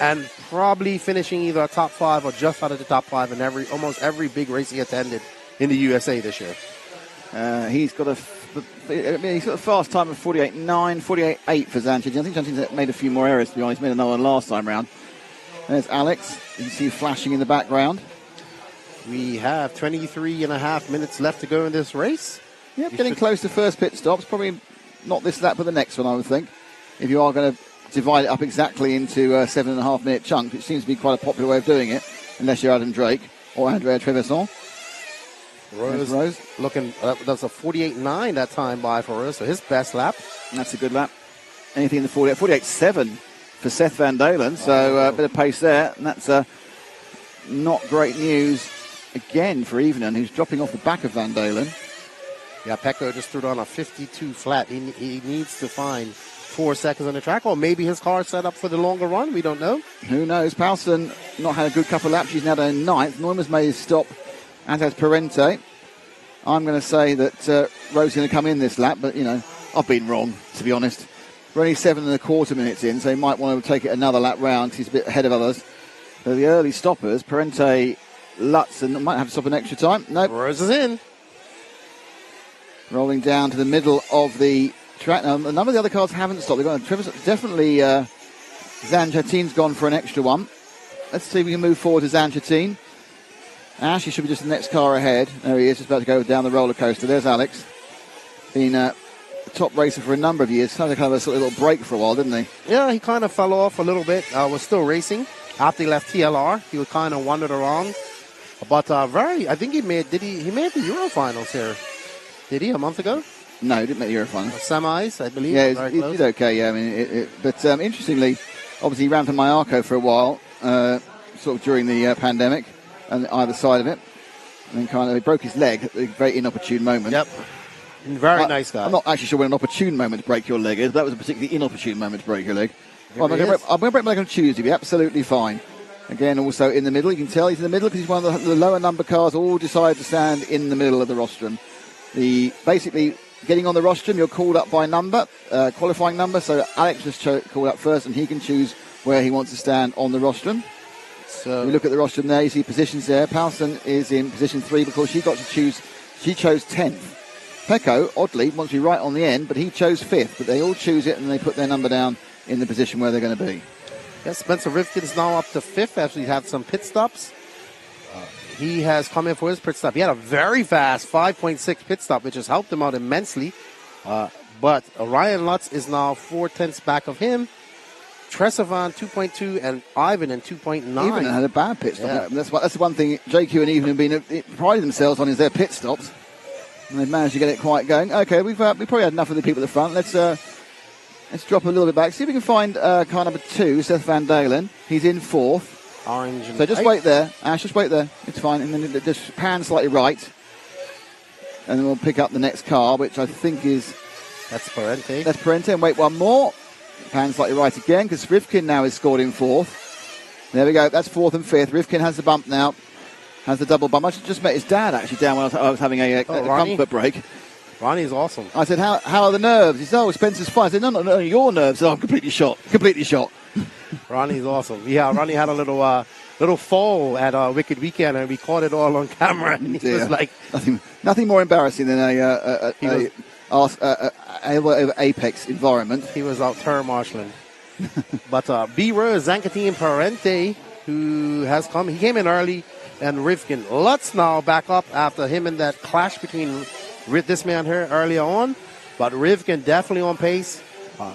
and probably finishing either a top 5 or just out of the top 5 in almost every big race he attended in the USA this year. He's got a fast time of 48.9, 48.8 for Zanchetin. I think Zanchetin's made a few more errors, to be honest. He made another one last time round. There's Alex. You can see flashing in the background. We have 23 and a half minutes left to go in this race. Yep, getting close to first pit stops. Probably not this lap, but the next one, I would think. If you are going to divide it up exactly into 7.5 minute chunks, which seems to be quite a popular way of doing it, unless you're Adam Drake or Andrea Trevisan. Rose looking, that's a 48.9 that time by for Rose, so his best lap. That's a good lap. Anything in the 48.7 for Seth Van Dalen, so a bit of pace there, and that's not great news again for Evening, who's dropping off the back of Van Dalen. Yeah, Pecco just threw down a 52 flat. He needs to find 4 seconds on the track, or maybe his car's set up for the longer run. We don't know. Who knows? Palston not had a good couple of laps. She's now down 9th. Neuman's made his stop, as has Parente. I'm going to say that Rose is going to come in this lap, but, I've been wrong, to be honest. We're only 7.25 minutes in, so he might want to take it another lap round because he's a bit ahead of others. So the early stoppers, Parente, Lutz, and might have to stop an extra time. Nope. Rose is in. Rolling down to the middle of the track. Now, a number of the other cars haven't stopped. They've got definitely Zanjatine's gone for an extra one. Let's see if we can move forward to Zanjatine. Ash, he should be just the next car ahead. There he is, just about to go down the roller coaster. There's Alex. Been a top racer for a number of years. Had a kind of a little break for a while, didn't he? Yeah, he kind of fell off a little bit. Was still racing. After he left TLR, he kind of wandered around. But I think he made the Euro finals here. Did he, a month ago? No, he didn't make the Euro finals. Semis, I believe. Yeah, he did okay, yeah. I mean, but interestingly, obviously he ran for Mallorca for a while, sort of during the pandemic, and either side of it. And then he broke his leg at a very inopportune moment. Yep. Very nice guy. I'm not actually sure when an opportune moment to break your leg is, but that was a particularly inopportune moment to break your leg. Well, I'm going to break my leg on Tuesday, be absolutely fine. Again, also in the middle. You can tell he's in the middle because he's one of the lower number cars all decide to stand in the middle of the rostrum. Basically, getting on the rostrum, you're called up by number, qualifying number. So Alex was called up first, and he can choose where he wants to stand on the rostrum. So we look at the rostrum there. You see positions there. Palston is in position 3 because she got to choose. She chose 10th. Pecco, oddly, wants to be right on the end, but he chose 5th. But they all choose it, and they put their number down in the position where they're going to be. Yes, Spencer Rifkin's now up to 5th after he's had some pit stops. He has come in for his pit stop. He had a very fast 5.6 pit stop, which has helped him out immensely. But Ryan Lutz is now 4/10 back of him. Tresevant 2.2 and Ivan in 2.9. Even had a bad pit stop. Yeah. That's the one thing JQ and Even have been prided themselves on is their pit stops. And they've managed to get it quite going. Okay, we've probably had enough of the people at the front. Let's drop a little bit back. See if we can find car number 2, Seth Van Dalen. He's in 4th. Orange and so just wait there. Ash, just wait there. It's fine. And then just pan slightly right. And then we'll pick up the next car, which I think is... That's Parente. That's Parente. And wait one more. Pan slightly right again, because Rivkin now is scored in 4th. There we go. That's 4th and 5th. Rivkin has the bump now. Has the double bump. I just met his dad, actually, down when I was having a comfort break. Ronnie's awesome. I said, how are the nerves? He said, Spencer's fine. I said, no, your nerves. I'm completely shot. Ronnie's awesome. Yeah, Ronnie had a little fall at Wicked Weekend, and we caught it all on camera. And he was like... Nothing more embarrassing than a Apex environment. He was out terror marshalling. But B-Rose, Zancatine Parente, who has come, he came in early, and Rivkin. Lutz now back up after him in that clash between this man here earlier on. But Rivkin definitely on pace.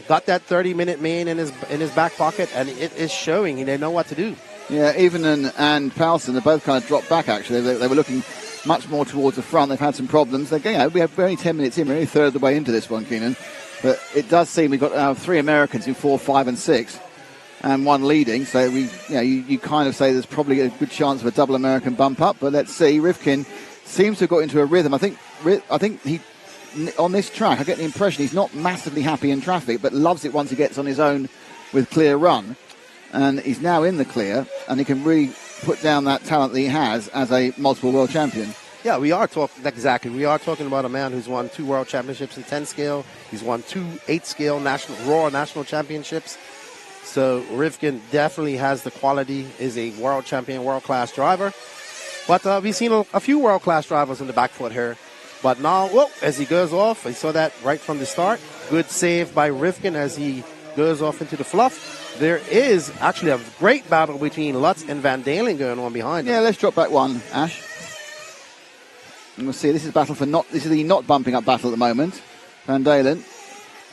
Got that 30-minute main in his back pocket, and it is showing. They know what to do. Yeah, Evening and Palston, they both kind of dropped back, actually. They were looking much more towards the front. They've had some problems. We're only 10 minutes in. We're only a third of the way into this one, Keenan. But it does seem we've got 3 Americans in 4, 5, and 6, and 1 leading. So you kind of say there's probably a good chance of a double American bump up. But let's see. Rivkin seems to have got into a rhythm. I think he, on this track, I get the impression he's not massively happy in traffic, but loves it once he gets on his own with clear run. And he's now in the clear, and he can really put down that talent that he has as a multiple world champion. Yeah, we are talking about a man who's won 2 world championships in 10 scale. He's won 2 8 scale raw national championships. So Rivkin definitely has the quality, is a world champion, world class driver. But we've seen a few world class drivers in the back foot here. But now, as he goes off, I saw that right from the start. Good save by Rivkin as he goes off into the fluff. There is actually a great battle between Lutz and Van Dalen going on behind him. Yeah, let's drop back 1, Ash. And we'll see. This is the not bumping up battle at the moment. Van Dalen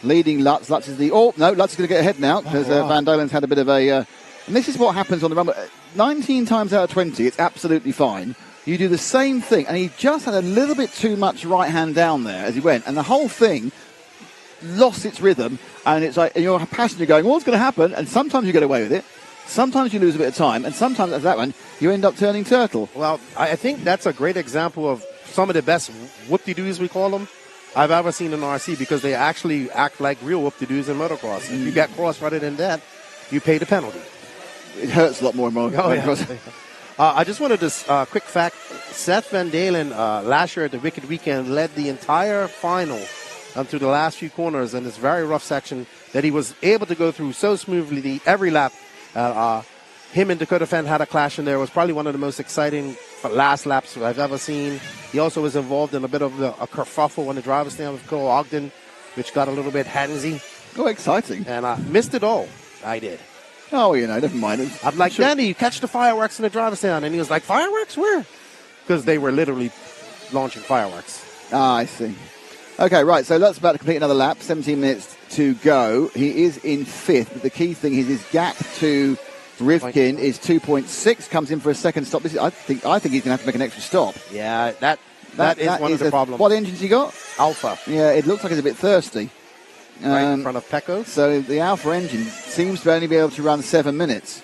leading Lutz. Lutz is Lutz is going to get ahead now because Van Dalen's had a bit of a. And this is what happens on the run. 19 times out of 20, it's absolutely fine. You do the same thing, and he just had a little bit too much right hand down there as he went, and the whole thing lost its rhythm. And it's like you're a passenger going, "What's going to happen?" And sometimes you get away with it. Sometimes you lose a bit of time, and sometimes, as that one, you end up turning turtle. Well, I think that's a great example of some of the best whoop-de-doos, we call them, I've ever seen in RC, because they actually act like real whoop-de-doos in motocross. If you get cross-rutted in that, you pay the penalty. It hurts a lot more in motocross. Yeah. I just wanted to, quick fact, Seth Van Dalen last year at the Wicked Weekend led the entire final through the last few corners in this very rough section that he was able to go through so smoothly every lap. Him and Dakota Fenn had a clash in there. It was probably one of the most exciting last laps I've ever seen. He also was involved in a bit of a kerfuffle on the driver's stand with Cole Ogden, which got a little bit handsy. Oh, exciting. And I missed it all. I did. Oh, never mind. I'm like, Danny, you catch the fireworks in the driver's stand. And he was like, fireworks? Where? Because they were literally launching fireworks. Ah, I see. Okay, right, so Lutz about to complete another lap. 17 minutes to go. He is in fifth, but the key thing is his gap to Rivkin is 2.6. Comes in for a second stop. I think he's going to have to make an extra stop. Yeah, that is one of the problems. What engine's he got? Alpha. Yeah, it looks like he's a bit thirsty. Right in front of Pecco. So the Alpha engine seems to only be able to run 7 minutes.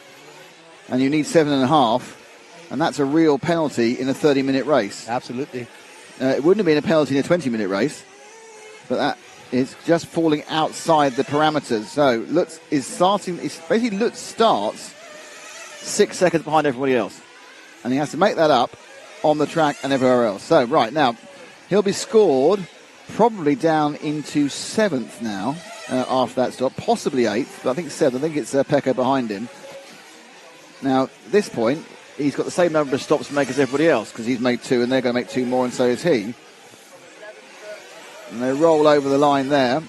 And you need 7.5. And that's a real penalty in a 30-minute race. Absolutely. It wouldn't have been a penalty in a 20-minute race. But that is just falling outside the parameters. So Lutz is starting. Basically, Lutz starts 6 seconds behind everybody else. And he has to make that up on the track and everywhere else. So, right, now, he'll be scored probably down into 7th now after that stop. Possibly 8th, but I think 7th. I think it's Pecco behind him. Now, at this point, he's got the same number of stops to make as everybody else because he's made 2 and they're going to make 2 more and so is he. And they roll over the line there.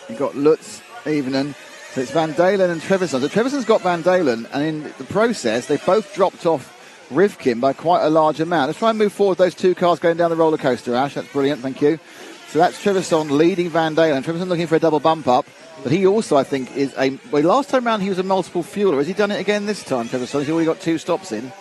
You've got Lutz, Evenen. So it's Van Dalen and Trevisan. So Trevisan's got Van Dalen, and in the process, they've both dropped off Rivkin by quite a large amount. Let's try and move forward those two cars going down the roller coaster, Ash. That's brilliant, thank you. So that's Trevisan leading Van Dalen. Trevisan looking for a double bump up, but he also, I think, is a... Well, last time round he was a multiple fueler. Has he done it again this time, Trevisan? He's already got 2 stops in.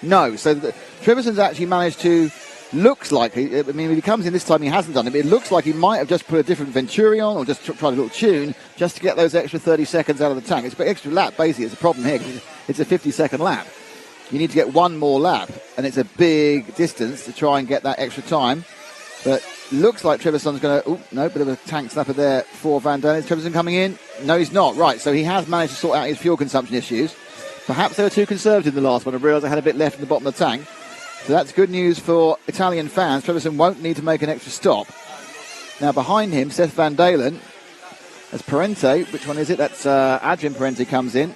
No, so Trevisan's actually managed to... Looks like, if he comes in this time, he hasn't done it, but it looks like he might have just put a different Venturi on or just tried a little tune just to get those extra 30 seconds out of the tank. It's an extra lap, basically. It's a problem here because it's a 50-second lap. You need to get one more lap, and it's a big distance to try and get that extra time. But looks like Trevisan's going to... Oh, no, bit of a tank snapper there for Van Dalen. Is Trevisan coming in? No, he's not. Right, so he has managed to sort out his fuel consumption issues. Perhaps they were too conservative in the last one. I realised I had a bit left in the bottom of the tank. So that's good news for Italian fans. Trevisan won't need to make an extra stop. Now behind him, Seth Van Dalen, as Parente. Which one is it? That's Adrian Parente comes in,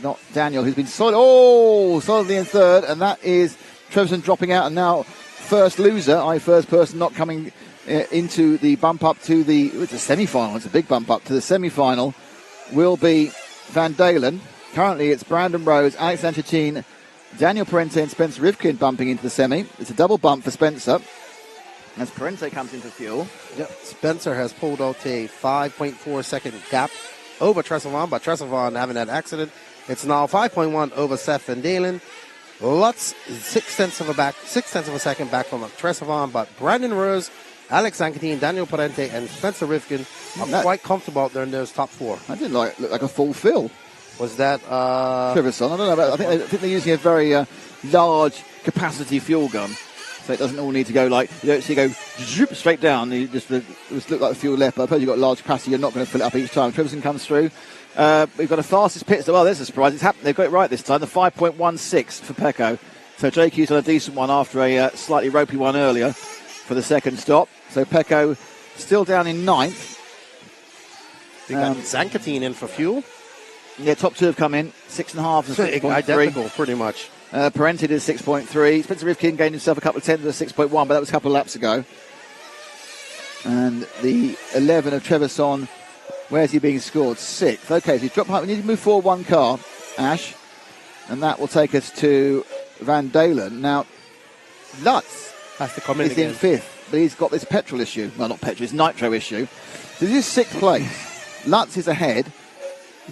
not Daniel, who's been solidly in third. And that is Trevisan dropping out and now first loser, first person not coming into the bump up to it's a semi-final. It's a big bump up to the semi-final. Will be Van Dalen. Currently it's Brandon Rose, Alex Anchatin, Daniel Parente and Spencer Rivkin bumping into the semi. It's a double bump for Spencer as Parente comes into fuel. Yep. Spencer has pulled out a 5.4 second gap over Tresevant, but Tresevant having that accident. It's now 5.1 over Seth Van Dalen. Lutz 6/10 of a second back from Tresevant, but Brandon Rose, Alex Anquetin, Daniel Parente, and Spencer Rivkin are quite comfortable out there in those top 4. That didn't look like a full fill. Was that Trevisan? I don't know. But I think they're using a very large capacity fuel gun, so it doesn't all need to go like you don't see go straight down. It just look like the fuel left. But I suppose you've got large capacity. You're not going to fill it up each time. Trevisan comes through. We've got a fastest pit. Well, there's a surprise. It's happened. They've got it right this time. The 5.16 for Pecco. So JQ's on a decent one after a slightly ropey one earlier for the second stop. So Pecco still down in 9th. We got Zancatin in for fuel. Yeah, top 2 have come in. 6.5 and 6.3. Identical, pretty much. Parente did 6.3. Spencer Rivkin gained himself a couple of tenths of 6.1, but that was a couple of laps ago. And the 11 of Trevisan, where's he being scored? 6th. Okay, so he's dropped behind. We need to move forward one car, Ash. And that will take us to Van Dalen. Now, Lutz Has to come in He's in again. 5th, but he's got this petrol issue. Well, not petrol, it's nitro issue. So this is 6th place. Lutz is ahead,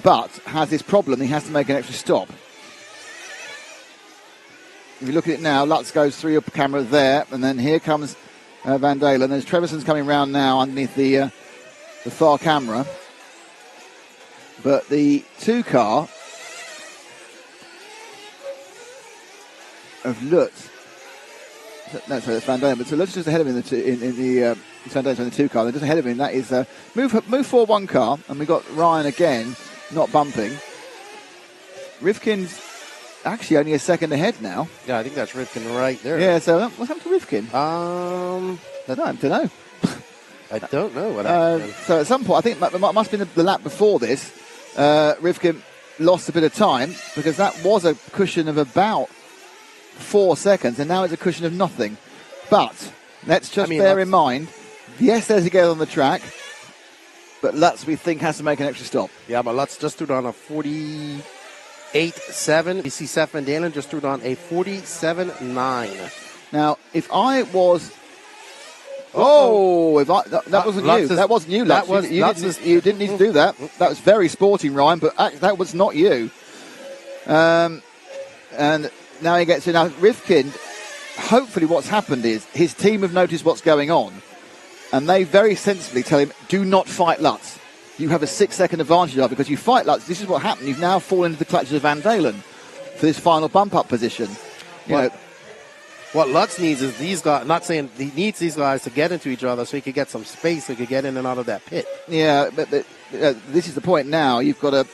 but has this problem. He has to make an extra stop. If you look at it now, Lutz goes through your camera there, and then here comes Van Dalen. There's Trevison's coming round now underneath the far camera. But the 2 car of Lutz, no, sorry, that's Van Dalen, but so Lutz is just ahead of him in the Van Dalen's in the 2 car. They're just ahead of him. That is move forward 1 car, and we've got Ryan again not bumping. Rivkin's actually only a second ahead now. Yeah, I think that's Rivkin right there. Yeah, so what's happened to Rivkin? I don't know. I don't know what happened. So at some point, I think it must have been the lap before this, Rivkin lost a bit of time because that was a cushion of about 4 seconds, and now it's a cushion of nothing. But let's just bear in mind, yes, they're together on the track, but Lutz, we think, has to make an extra stop. Yeah, but Lutz just threw on a 48.7. We see Seth Van Dalen just threw on a 47.9. Now, if I was... that wasn't you. That wasn't you, Lutz. You didn't need to do that. That was very sporting, Ryan, but that was not you. And now he gets in. Now, Rivkin, hopefully what's happened is his team have noticed what's going on, and they very sensibly tell him, do not fight Lutz. You have a 6-second advantage of it, because you fight Lutz. This is what happened. You've now fallen into the clutches of Van Dalen for this final bump-up position. What Lutz needs is these guys, not saying he needs these guys to get into each other so he could get some space so he could get in and out of that pit. Yeah, but this is the point now. You've got a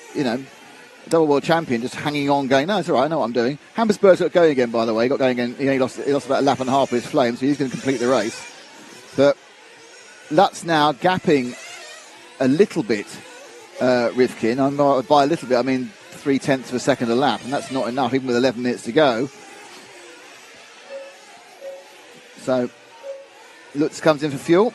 double world champion just hanging on, going, no, it's all right, I know what I'm doing. Hammersberg's got going again, by the way. He got going again. He lost about a lap and a half with his flame, so he's going to complete the race. But Lutz now gapping a little bit Rivkin. By a little bit, I mean 0.3 of a second a lap, and that's not enough, even with 11 minutes to go. So Lutz comes in for fuel.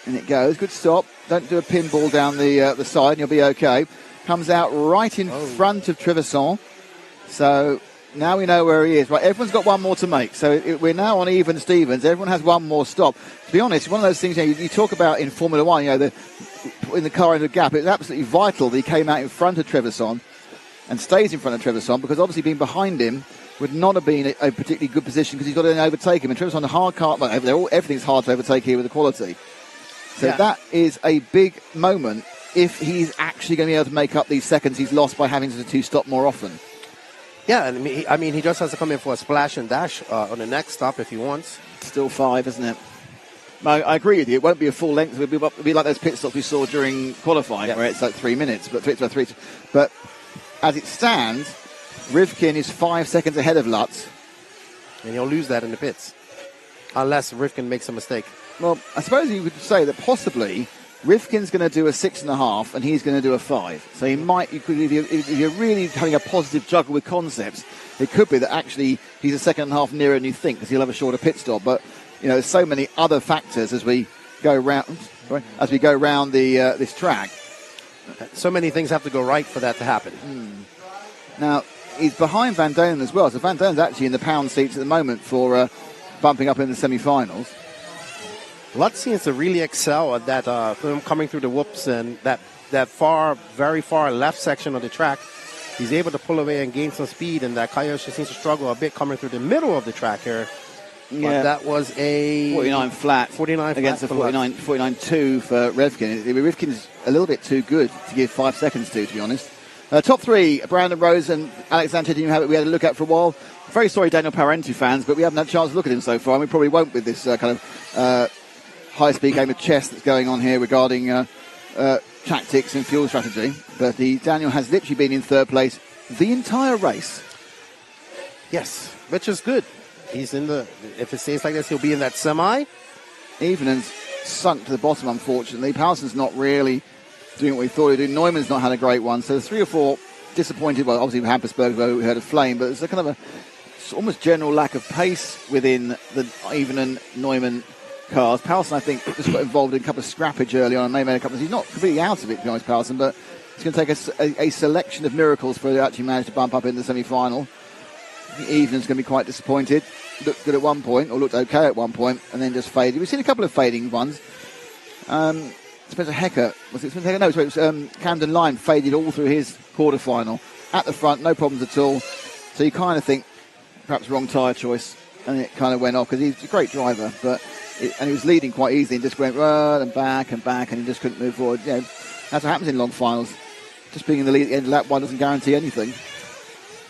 And it goes. Good stop. Don't do a pinball down the side and you'll be okay. Comes out right in front of Trevisan. So now we know where he is. Right, everyone's got one more to make. So we're now on even Stevens. Everyone has one more stop. To be honest, one of those things you talk about in Formula One, in the car in the gap, it's absolutely vital that he came out in front of Trevisan and stays in front of Trevisan, because obviously being behind him would not have been a particularly good position, because he's got to overtake him. And Trevisan, a hard car, everything's hard to overtake here with the quality. So that is a big moment if he's actually going to be able to make up these seconds he's lost by having to stop more often. Yeah, I mean, he just has to come in for a splash and dash on the next stop if he wants. Still 5, isn't it? I agree with you. It won't be a full length. It'll be like those pit stops we saw during qualifying, where it's like 3 minutes. But as it stands, Rivkin is 5 seconds ahead of Lutz. And he'll lose that in the pits, unless Rivkin makes a mistake. Well, I suppose you could say that possibly Rivkin's going to do a 6.5 and he's going to do a 5. So he might, if you're really having a positive juggle with concepts, it could be that actually he's a 2.5 nearer than you think, because he'll have a shorter pit stop. But there's so many other factors as we go round this track. So many things have to go right for that to happen. Now he's behind Van Dalen as well. So Van Dalen's actually in the pound seats at the moment for bumping up in the semi-finals. Lutz seems to really excel at that, coming through the whoops and that very far left section of the track. He's able to pull away and gain some speed, and that Kayoshi seems to struggle a bit coming through the middle of the track here. Yeah. But that was a 49 flat. 49 against flat a 49.2 for Rivkin. Rivkin's a little bit too good to give 5 seconds to be honest. Top 3, Brandon Rose and Alex Antonio, we had a look at for a while. Very sorry, Daniel Parenti fans, but we haven't had a chance to look at him so far, and we probably won't with this kind of high-speed game of chess that's going on here regarding tactics and fuel strategy. But Daniel has literally been in 3rd place the entire race. Yes, which is good. He's in if it stays like this, he'll be in that semi. Evenen's sunk to the bottom, unfortunately. Powelson's not really doing what we thought he'd do. Neumann's not had a great one. So there's 3 or 4 disappointed. Well, obviously Hampersberg, we heard of flame, but there's a kind of almost general lack of pace within the Even and Neumann cars. Powelson, I think, just got involved in a couple of scrappage early on and may made a couple of... He's not completely out of it, to be honest, Powelson, but it's going to take a selection of miracles for him to actually manage to bump up in the semi-final. I think Even's going to be quite disappointed. Looked good at one point, or looked okay at one point, and then just faded. We've seen a couple of fading ones. Spencer Hecker, was it Spencer Hecker? No, sorry, it was Camden Lime faded all through his quarterfinal. At the front, no problems at all. So you kind of think, perhaps wrong tyre choice, and it kind of went off, because he's a great driver, and he was leading quite easily and just went run and back, and he just couldn't move forward. You know, that's what happens in long finals. Just being in the lead at the end of lap one doesn't guarantee anything.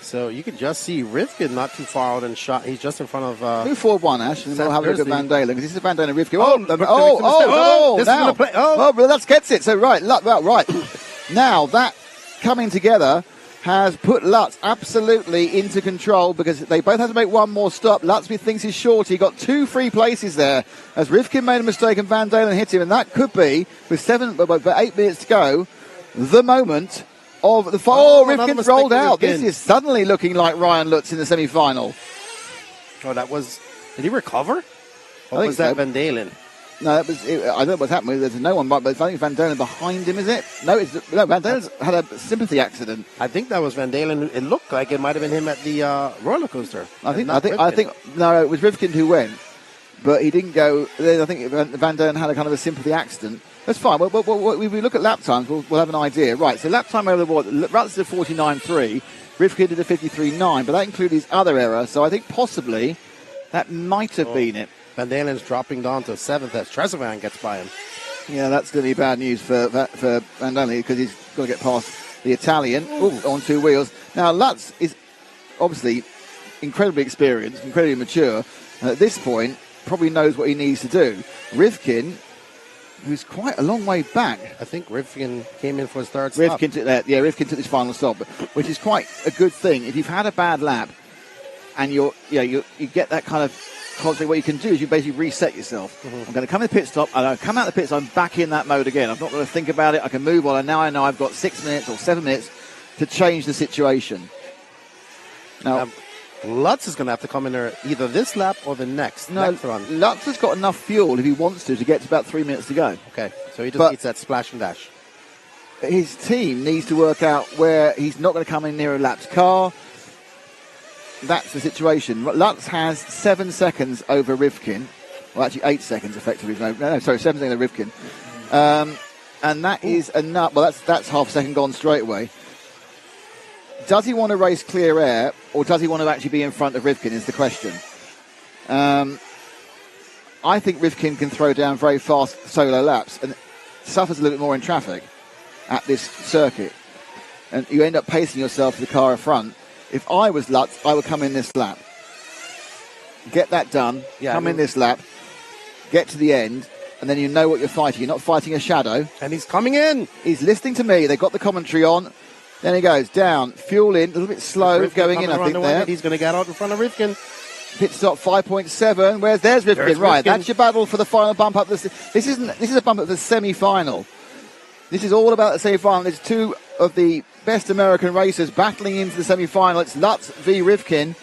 So you can just see Rivkin not too far out and shot. He's just in front of... Move forward one, Ash, and we'll have a look at Van Dalen, because this is Van Dalen Rivkin. Well, that gets it. So, right. Now, that coming together has put Lutz absolutely into control, because they both have to make one more stop. Lutz thinks he's short. He got 2 free places there as Rivkin made a mistake and Van Dalen hit him, and that could be, with 8 minutes to go, the moment of the Rivkin's rolled out. This is suddenly looking like Ryan Lutz in the semi-final. Oh, that was... Did he recover? Or was that so. Van Dalen? No, I don't know what's happening. There's no one, but I think Van Dalen behind him, is it? No, Van Dalen's had a sympathy accident. I think that was Van Dalen. It looked like it might have been him at the roller coaster. I think no, it was Rivkin who went, but he didn't go. I think Van Dalen had a kind of a sympathy accident. That's fine. We look at lap times, we'll have an idea. Right, so lap time over the board, Lutz did 49.3, Rivkin did a 53.9, but that included his other error, so I think possibly that might have been it. Van Dalen's dropping down to 7th as Trezevan gets by him. Yeah, that's going to be bad news for Van Dalen, because he's got to get past the Italian on 2 wheels. Now, Lutz is obviously incredibly experienced, incredibly mature, and at this point probably knows what he needs to do. Rivkin, who's quite a long way back. I think Rivkin came in for his third stop. Rivkin took his final stop, which is quite a good thing. If you've had a bad lap and you get that kind of constantly, what you can do is you basically reset yourself. Mm-hmm. I'm going to come in the pit stop, and I come out of the pit stop, I'm back in that mode again. I'm not going to think about it. I can move on, and now I know I've got 6 minutes or 7 minutes to change the situation. Now, Lutz is going to have to come in there either this lap or the next run. Lutz has got enough fuel if he wants to get to about 3 minutes to go. Okay, so he just needs that splash and dash. His team needs to work out where he's not going to come in near a lap's car. That's the situation. Lutz has 7 seconds over Rivkin. Well, actually 8 seconds effectively. 7 seconds over Rivkin. And that is enough. Well, that's half a second gone straight away. Does he want to race clear air, or does he want to actually be in front of Rivkin is the question. I think Rivkin can throw down very fast solo laps and suffers a little bit more in traffic at this circuit. And you end up pacing yourself to the car in front. If I was Lutz, I would come in this lap. Get that done. Come in this lap. Get to the end. And then you know what you're fighting. You're not fighting a shadow. And he's coming in. He's listening to me. They've got the commentary on. Then he goes down. Fuel in. A little bit slow going in, I think, there. He's going to get out in front of Rivkin. Pit stop 5.7. There's Rivkin. Right, that's your battle for the final bump up. This is a bump up the semi-final. This is all about the semi-final. There's 2 of the best American racers battling into the semi-final. It's Lutz v Rivkin.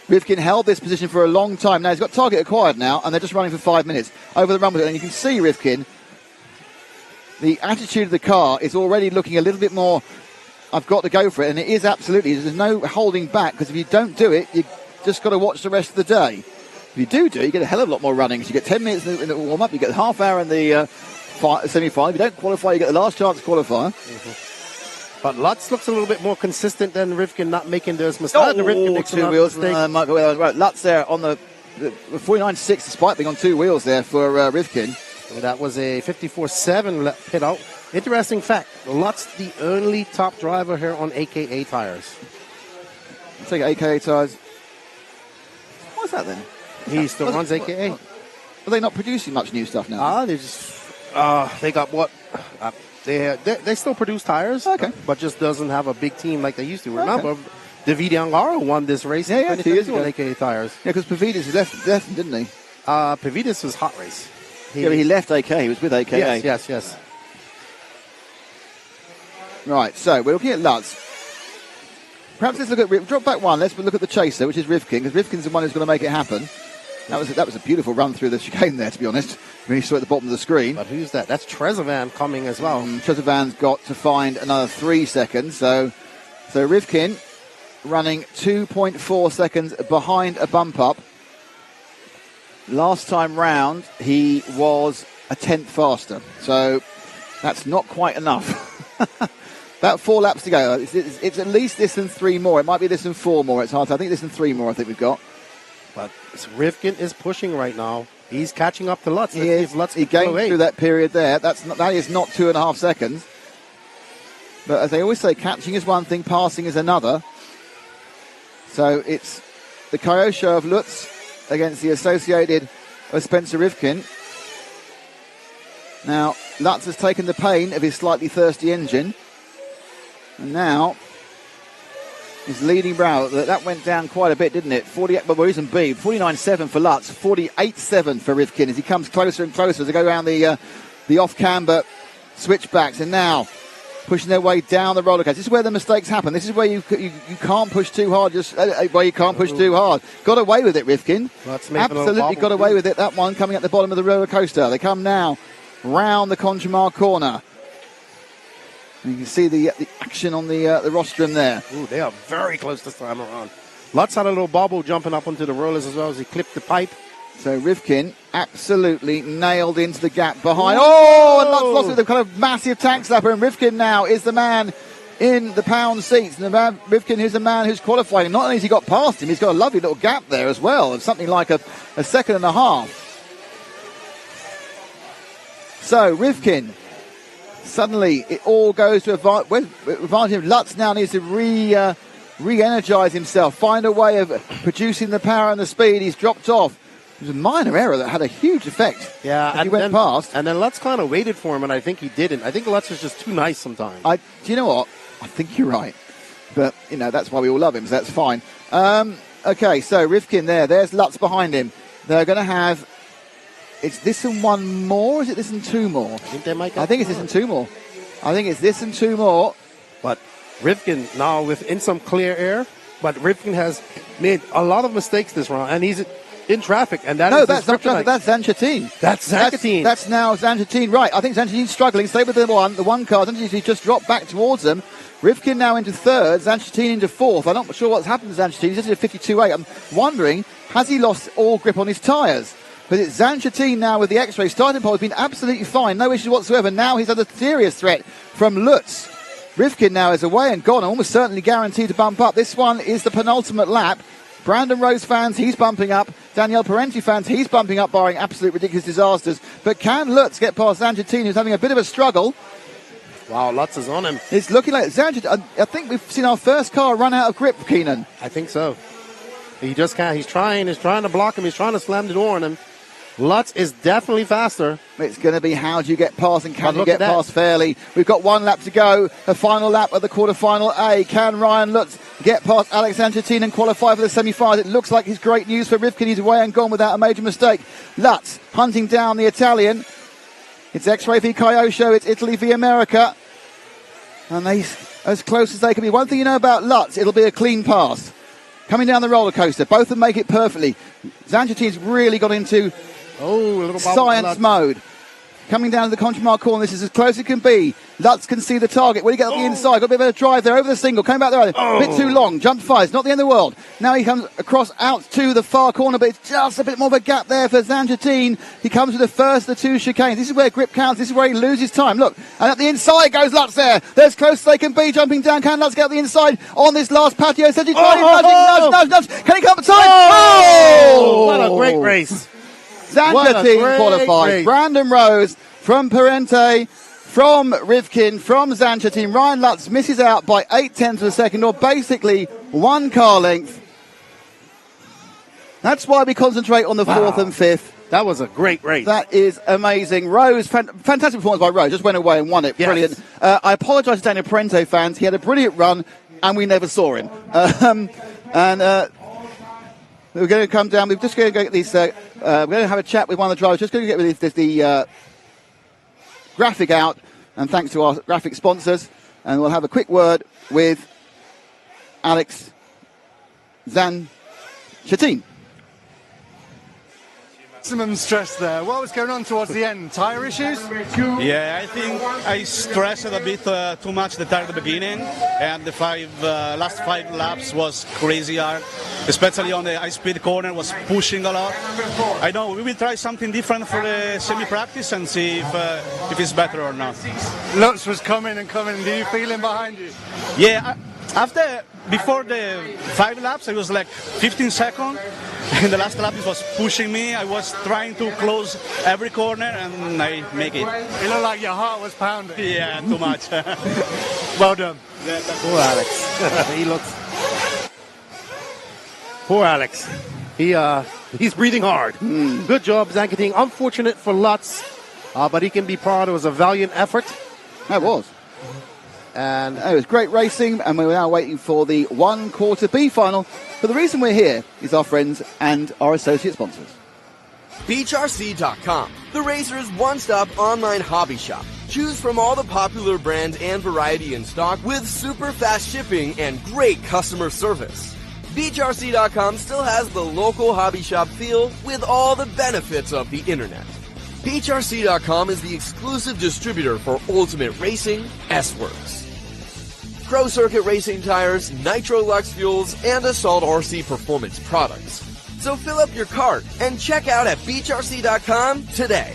Rivkin held this position for a long time. Now he's got target acquired now, and they're just running for 5 minutes over the rumble. And you can see Rivkin, the attitude of the car is already looking a little bit more, I've got to go for it. And it is absolutely, there's no holding back, because if you don't do it, you've just got to watch the rest of the day. If you do it, you get a hell of a lot more running. So you get 10 minutes in the warm-up, you get a half hour in the semi-final. If you don't qualify, you get the last chance to qualify. Mm-hmm. But Lutz looks a little bit more consistent than Rivkin, not making those mistakes. 2 wheels. Right, Lutz there on the 49.6, despite being on 2 wheels there for Rivkin. And that was a 54.7 pit out. Interesting fact, Lutz the only top driver here on AKA tires. I'll take AKA tires. What's that then? He still runs AKA. Are they not producing much new stuff now? They just they got what? They still produce tires, but just doesn't have a big team like they used to. Remember, David Angaro won this race 2 years ago on AKA tires. Yeah, because Pavidis left, didn't he? Pavidis was hot race. He left AK. He was with AKA. Yes. Right, so we're looking at Lutz. Perhaps let's look at drop back one. Let's look at the chaser, which is Rivkin, because Rivkin's the one who's going to make it happen. That was a beautiful run through the chicane there, to be honest. When you saw at the bottom of the screen. But who's that? That's Trezevan coming as well. Trezevan's got to find another 3 seconds. So Rivkin running 2.4 seconds behind a bump up. Last time round, he was a tenth faster. So that's not quite enough. About 4 laps to go. It's at least this and 3 more. It might be this and 4 more. It's hard. I think this and 3 more. I think we've got. But Rivkin is pushing right now. He's catching up to Lutz. He is. He gained through that period there. That is not 2.5 seconds. But as they always say, catching is one thing, passing is another. So it's the Kyosho of Lutz against the associated of Spencer Rivkin. Now, Lutz has taken the pain of his slightly thirsty engine. And now he's leading Brow. That went down quite a bit, didn't it? 48, but we're using B. 49.7 for Lutz, 48.7 for Rivkin as he comes closer and closer as they go around the off-camber switchbacks. And now pushing their way down the roller coaster. This is where the mistakes happen. This is where you can't push too hard. Just where you can't push too hard. Got away with it, Rivkin. Absolutely got away with it. That one coming at the bottom of the roller coaster. They come now round the Conchimar corner. And you can see the action on the rostrum there. Ooh, they are very close this time around. Lutz had a little bobble jumping up onto the rollers as well as he clipped the pipe. So Rivkin absolutely nailed into the gap behind. Oh, and Lutz lost with a kind of massive tank slapper. And Rivkin now is the man in the pound seats. And Rivkin is the man who's qualifying. Not only has he got past him, he's got a lovely little gap there as well. Of something like a second and a half. So Rivkin. Suddenly, it all goes to advantage. Lutz now needs to re-energize himself, find a way of producing the power and the speed. He's dropped off. It was a minor error that had a huge effect. Yeah, he went past. And then Lutz kind of waited for him, and I think he didn't. I think Lutz was just too nice sometimes. Do you know what? I think you're right. But, that's why we all love him, so that's fine. Okay, so Rivkin there. There's Lutz behind him. They're going to have... It's this and 1 more, or is it this and 2 more? I think it's this and 2 more. I think it's this and 2 more. But Rivkin now within some clear air, but Rivkin has made a lot of mistakes this round, and he's in traffic, and that's not traffic, that's Zanchatin. That's Zanchatin. That's now Zanchatin, right. I think Zanchatin's struggling. Stay with the one car. Zanchatin just dropped back towards them. Rivkin now into third, Zanchatin into fourth. I'm not sure what's happened to Zanchatin. He's just at 52.8. I'm wondering, has he lost all grip on his tyres? But it's Zanchatin now with the X-ray. Starting pole has been absolutely fine. No issues whatsoever. Now he's under serious threat from Lutz. Rivkin now is away and gone. Almost certainly guaranteed to bump up. This one is the penultimate lap. Brandon Rose fans, he's bumping up. Danielle Parenti fans, he's bumping up, barring absolute ridiculous disasters. But can Lutz get past Zanchatin, who's having a bit of a struggle? Wow, Lutz is on him. It's looking like Zanchatin. I think we've seen our first car run out of grip, Keenan. I think so. He just can't. He's trying to block him. He's trying to slam the door on him. Lutz is definitely faster. It's going to be how do you get past and can you get past fairly. We've got 1 lap to go. The final lap of the quarterfinal A. Can Ryan Lutz get past Alex Zanchatin and qualify for the semi-finals? It looks like it's great news for Rivkin. He's away and gone without a major mistake. Lutz hunting down the Italian. It's X-Ray v Kyosho. It's Italy v America. And they as close as they can be. One thing you know about Lutz, it'll be a clean pass. Coming down the roller coaster. Both of them make it perfectly. Zanchatin's really got into science mode. Coming down to the Conchimar corner, this is as close as it can be. Lutz can see the target. When he gets up the inside, got a bit of a drive there over the single. Coming back there, a bit too long. Jumped 5. It's not the end of the world. Now he comes across out to the far corner, but it's just a bit more of a gap there for Zanchatin. He comes with the first of the 2 chicanes. This is where grip counts. This is where he loses time. Look, and at the inside goes Lutz there. They're as close as they can be. Jumping down. Can Lutz get up the inside on this last patio? Says he's nudge. Can he come up time? Oh! What a great race. Zanchatin qualifies. Brandon Rose from Parente, from Rivkin, from Zanchatin. Ryan Lutz misses out by 0.8 of a second, or basically 1 car length. That's why we concentrate on the 4th and 5th. That was a great race. That is amazing. Rose, fantastic performance by Rose. Just went away and won it. Yes. Brilliant. I apologise to Daniel Parente fans. He had a brilliant run, and we never saw him. We're going to come down. We're just going to go get these. We're going to have a chat with one of the drivers. Just going to get the graphic out, and thanks to our graphic sponsors. And we'll have a quick word with Alex Zanchatin. Maximum stress there. What was going on towards the end? Tire issues? Yeah, I think I stressed a bit too much the tire at the beginning, and the last 5 laps was crazy hard, especially on the high-speed corner, was pushing a lot. I know, we will try something different for the semi-practice and see if it's better or not. Lutz was coming and coming. Do you feel him behind you? Yeah, before the 5 laps, I was like 15 seconds. In the last lap, it was pushing me. I was trying to close every corner, and I make it. It looked like your heart was pounding. Yeah, too much. Well done. Poor Alex. He looks. Poor Alex. He's breathing hard. Good job, Zanketing. Unfortunate for Lutz, but he can be proud. It was a valiant effort. It was. And it was great racing, and we're now waiting for the 1/4 B final. But the reason we're here is our friends and our associate sponsors. VRC.com, the racer's one-stop online hobby shop. Choose from all the popular brands and variety in stock with super fast shipping and great customer service. VRC.com still has the local hobby shop feel with all the benefits of the internet. VRC.com is the exclusive distributor for Ultimate Racing, S-Works, Pro Circuit Racing tires, Nitro Lux fuels, and Assault RC performance products. So fill up your cart and check out at BeachRC.com today.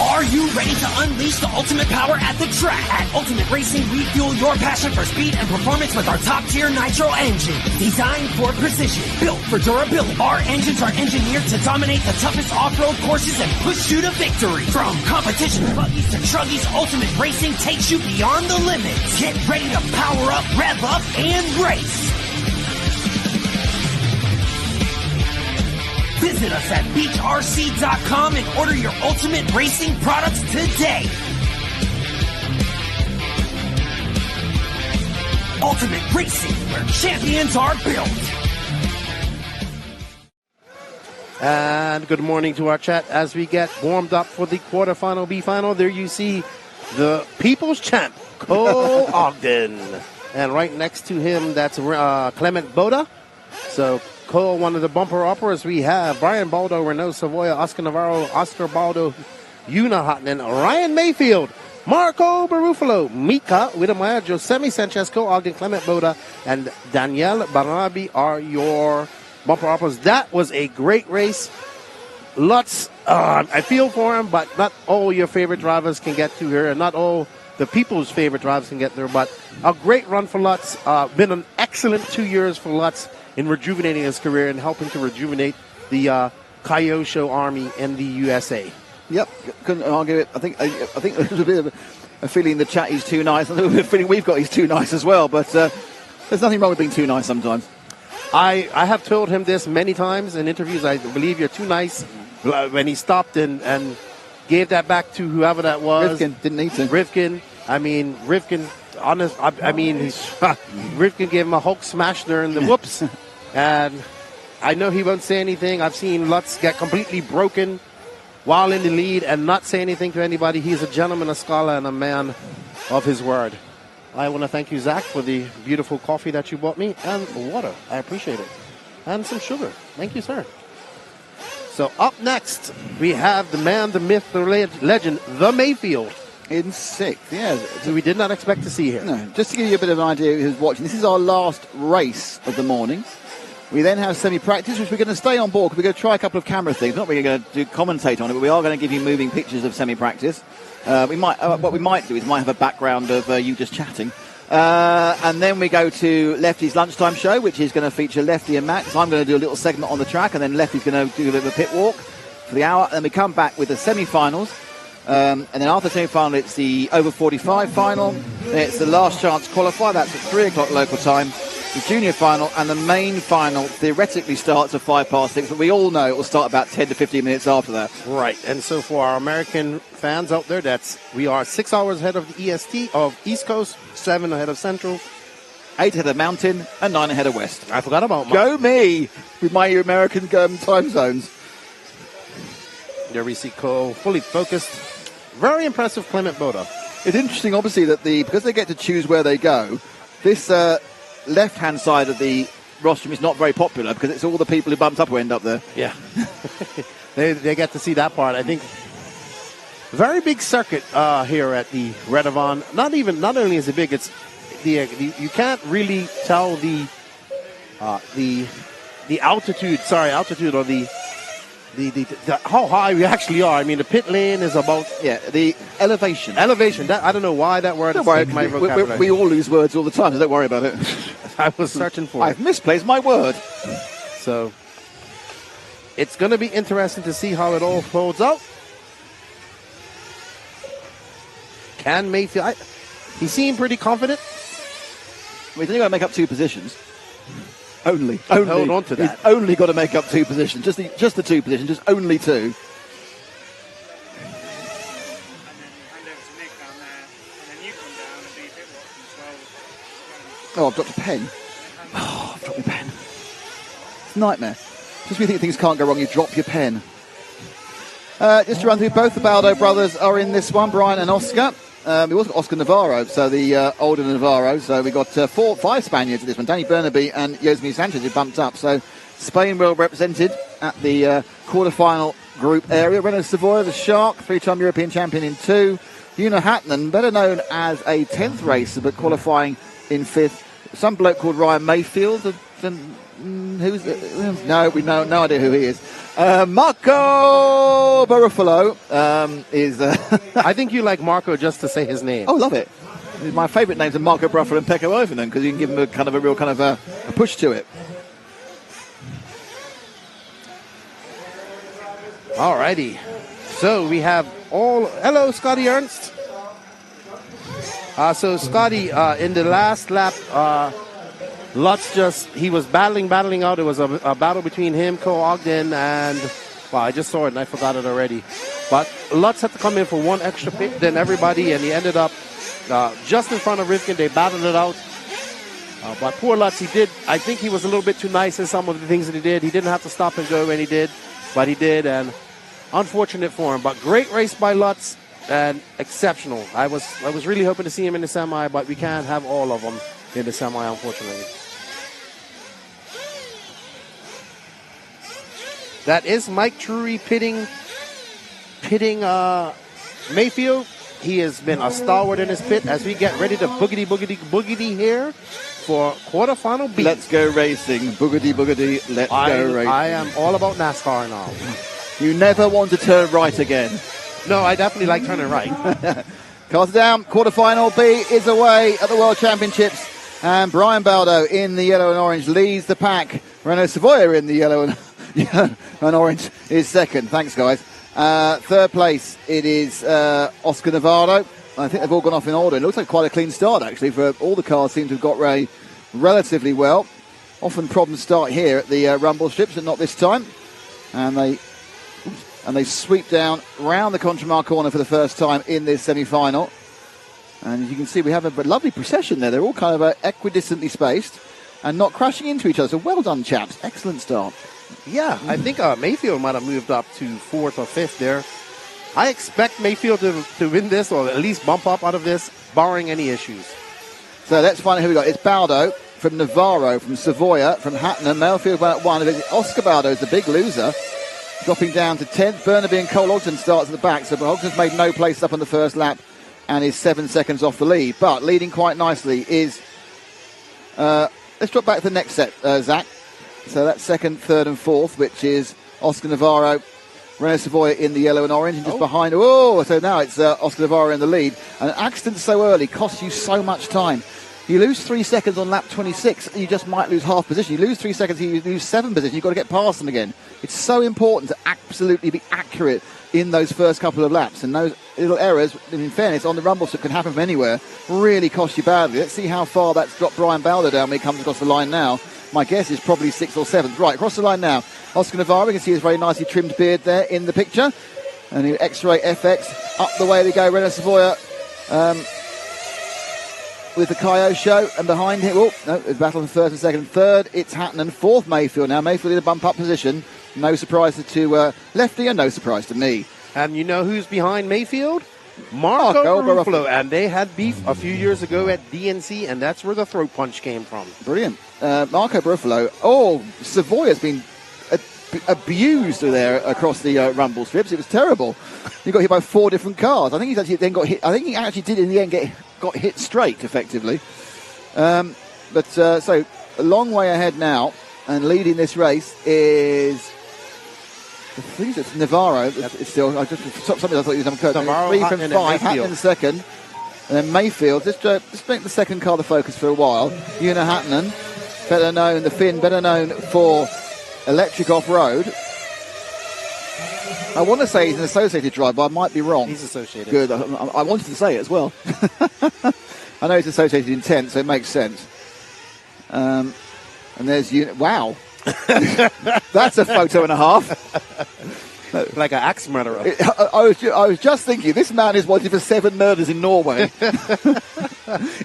Are you ready to unleash the ultimate power at the track? At Ultimate Racing, we fuel your passion for speed and performance with our top-tier Nitro engine. Designed for precision, built for durability. Our engines are engineered to dominate the toughest off-road courses and push you to victory. From competition buggies to truggies, Ultimate Racing takes you beyond the limits. Get ready to power up, rev up, and race. Visit us at BeachRC.com and order your Ultimate Racing products today. Ultimate Racing, where champions are built. And good morning to our chat as we get warmed up for the quarterfinal B final. There you see the People's Champ, Cole Ogden. And right next to him, that's Clement Boda. So Cole, one of the bumper uppers, we have Brian Baldo, Renault Savoya, Oscar Navarro, Oscar Baldo, Yuna Hotnan, Ryan Mayfield, Marco Barufalo, Mika Widamaya, Josemi Sanchez, Cole Ogden, Clement Boda, and Danielle Barabi are your bumper uppers. That was a great race. Lots, I feel for him, but not all your favorite drivers can get to here, and not all the people's favorite drivers can get there, but a great run for Lutz. Been an excellent 2 years for Lutz in rejuvenating his career and helping to rejuvenate the Kyosho Army in the USA. Yep, couldn't argue it. I think there's a bit of a feeling in the chat he's too nice. I think a feeling we've got he's too nice as well, but there's nothing wrong with being too nice sometimes. I have told him this many times in interviews. I believe you're too nice. When he stopped and gave that back to whoever that was. Rivkin didn't need to. Rivkin, honest, Rivkin gave him a Hulk smash during the whoops, and I know he won't say anything. I've seen Lutz get completely broken while in the lead and not say anything to anybody. He's a gentleman, a scholar, and a man of his word. I want to thank you, Zach, for the beautiful coffee that you bought me and water. I appreciate it. And some sugar. Thank you, sir. So up next, we have the man, the myth, the legend, the Mayfield. In sixth, yeah. So we did not expect to see him. No, just to give you a bit of an idea who's watching, this is our last race of the morning. We then have semi-practice, which we're going to stay on board because we're going to try a couple of camera things. Not really going to commentate on it, but we are going to give you moving pictures of semi-practice. What we might do is might have a background of you just chatting. And then we go to Lefty's lunchtime show, which is going to feature Lefty and Max. I'm going to do a little segment on the track, and then Lefty's going to do a bit of a pit walk for the hour. And then we come back with the semi-finals. And then after the semi-final, it's the over 45 final. Then it's the last chance qualifier. That's at 3 o'clock local time. The junior final, and the main final theoretically starts at 6:05, but we all know it will start about 10 to 15 minutes after that. Right, and so for our American fans out there, we are 6 hours ahead of the EST of East Coast, 7 ahead of Central, 8 ahead of Mountain, and 9 ahead of West. I forgot about Go me with my American time zones. There we see Cole fully focused. Very impressive Clement Boda. It's interesting, obviously, that because they get to choose where they go, this left-hand side of the rostrum is not very popular because it's all the people who bumped up who end up there. Yeah. they get to see that part. I think very big circuit here at the Redavon. Not only is it big, it's you can't really tell the altitude or the how high we actually are. I mean, the pit lane is about the elevation. That, I don't know why that word. Don't worry, we all lose words all the time, so don't worry about it. I was searching for I've misplaced my word. So it's going to be interesting to see how it all folds out. Can Mayfield? He seemed pretty confident. He's only got to make up 2 positions. Only. Hold on to that. He's only got to make up 2 positions. Just the 2 positions. Just only 2. Oh, I've dropped a pen. Oh, I've dropped my pen. It's a nightmare. Just when you think things can't go wrong, you drop your pen. Just to run through, both the Baldo brothers are in this one, Brian and Oscar. We also got Oscar Navarro, so the older Navarro. So we got 5 Spaniards in this one. Danny Burnaby and Yosemite Sanchez who bumped up. So Spain well represented at the quarter-final group area. Renault Savoy, the Shark, 3-time European champion in 2. Una Hatton, better known as a 10th racer, but qualifying in 5th. Some bloke called Ryan Mayfield. Who's no, we know no idea who he is. Marco Barufalo is. I think you like Marco just to say his name. Oh, love it. My favourite names are Marco Barufalo and Pekko Ovanen because you can give him a real push to it. Alrighty. So we have hello, Scotty Ernst. So Scotty, in the last lap, Lutz he was battling out. It was a battle between him, Cole Ogden, and, I just saw it and I forgot it already. But Lutz had to come in for 1 extra pit than everybody, and he ended up just in front of Rivkin. They battled it out. But poor Lutz, I think he was a little bit too nice in some of the things that he did. He didn't have to stop and go when he did, but he did, and unfortunate for him. But great race by Lutz. And exceptional. I was really hoping to see him in the semi, but we can't have all of them in the semi, unfortunately. That is Mike Drury pitting Mayfield. He has been a stalwart in his pit as we get ready to boogity here for quarterfinal B. Let's go racing. Boogity, let's go racing. I am all about NASCAR now. You never want to turn right again. No, I definitely like turning right. Cars down. Quarterfinal B is away at the World Championships. And Brian Baldo in the yellow and orange leads the pack. Renault Savoia in the yellow and orange is second. Thanks, guys. Third place, it is Oscar Navarro. I think they've all gone off in order. It looks like quite a clean start, actually, for all the cars seem to have got relatively well. Often problems start here at the rumble strips, but not this time. And they sweep down round the Contramar corner for the first time in this semi-final. And as you can see, we have a lovely procession there. They're all kind of equidistantly spaced and not crashing into each other. So well done, chaps. Excellent start. Yeah, I think Mayfield might have moved up to 4th or 5th there. I expect Mayfield to win this or at least bump up out of this, barring any issues. So let's find out who we got. It's Baldo from Navarro, from Savoia, from Hatton. Mayfield went at 1. Oscar Baldo is the big loser, dropping down to 10th. Burnaby and Cole Ogden starts at the back. So Ogden's made no place up on the first lap and is 7 seconds off the lead. But leading quite nicely is... let's drop back to the next set, Zach. So that's second, third, and fourth, which is Oscar Navarro, Renault Savoia in the yellow and orange, and just behind. Oh, so now it's Oscar Navarro in the lead. And an accident so early costs you so much time. You lose 3 seconds on lap 26, you just might lose half position. You lose 3 seconds, you lose 7 position. You've got to get past them again. It's so important to absolutely be accurate in those first couple of laps. And those little errors, in fairness, on the rumble strip can happen from anywhere, really cost you badly. Let's see how far that's dropped Brian Bowder down when he comes across the line now. My guess is probably 6th or 7th. Right, across the line now. Oscar Navarro, you can see his very nicely trimmed beard there in the picture. And the X-Ray FX, up the way we go. Renault Savoia with the Kayo show, and behind him, it's battle for first and second. Third, it's Hatton, fourth, Mayfield. Now, Mayfield in a bump-up position. No surprise to Lefty, and no surprise to me. And you know who's behind Mayfield? Marco Barufalo. And they had beef a few years ago at DNC, and that's where the throat punch came from. Brilliant. Marco Barufalo. Oh, Savoia's been abused there across the rumble strips. It was terrible. He got hit by 4 different cars. I think he's actually then got hit. I think he actually did in the end got hit straight, effectively. So a long way ahead now, and leading this race is, I think it's Navarro. It's still, I just something I thought he was Navarro, 3 from 5, Hatton in second, and then Mayfield. Just make the second car the focus for a while. Una Hatton, better known, the Finn, better known for electric off-road. I want to say he's an associated driver, but I might be wrong. He's associated. Good. I wanted to say it as well. I know he's associated intent, so it makes sense. And there's wow. That's a photo and a half. Like an axe murderer. I was just thinking, this man is wanted for 7 murders in Norway.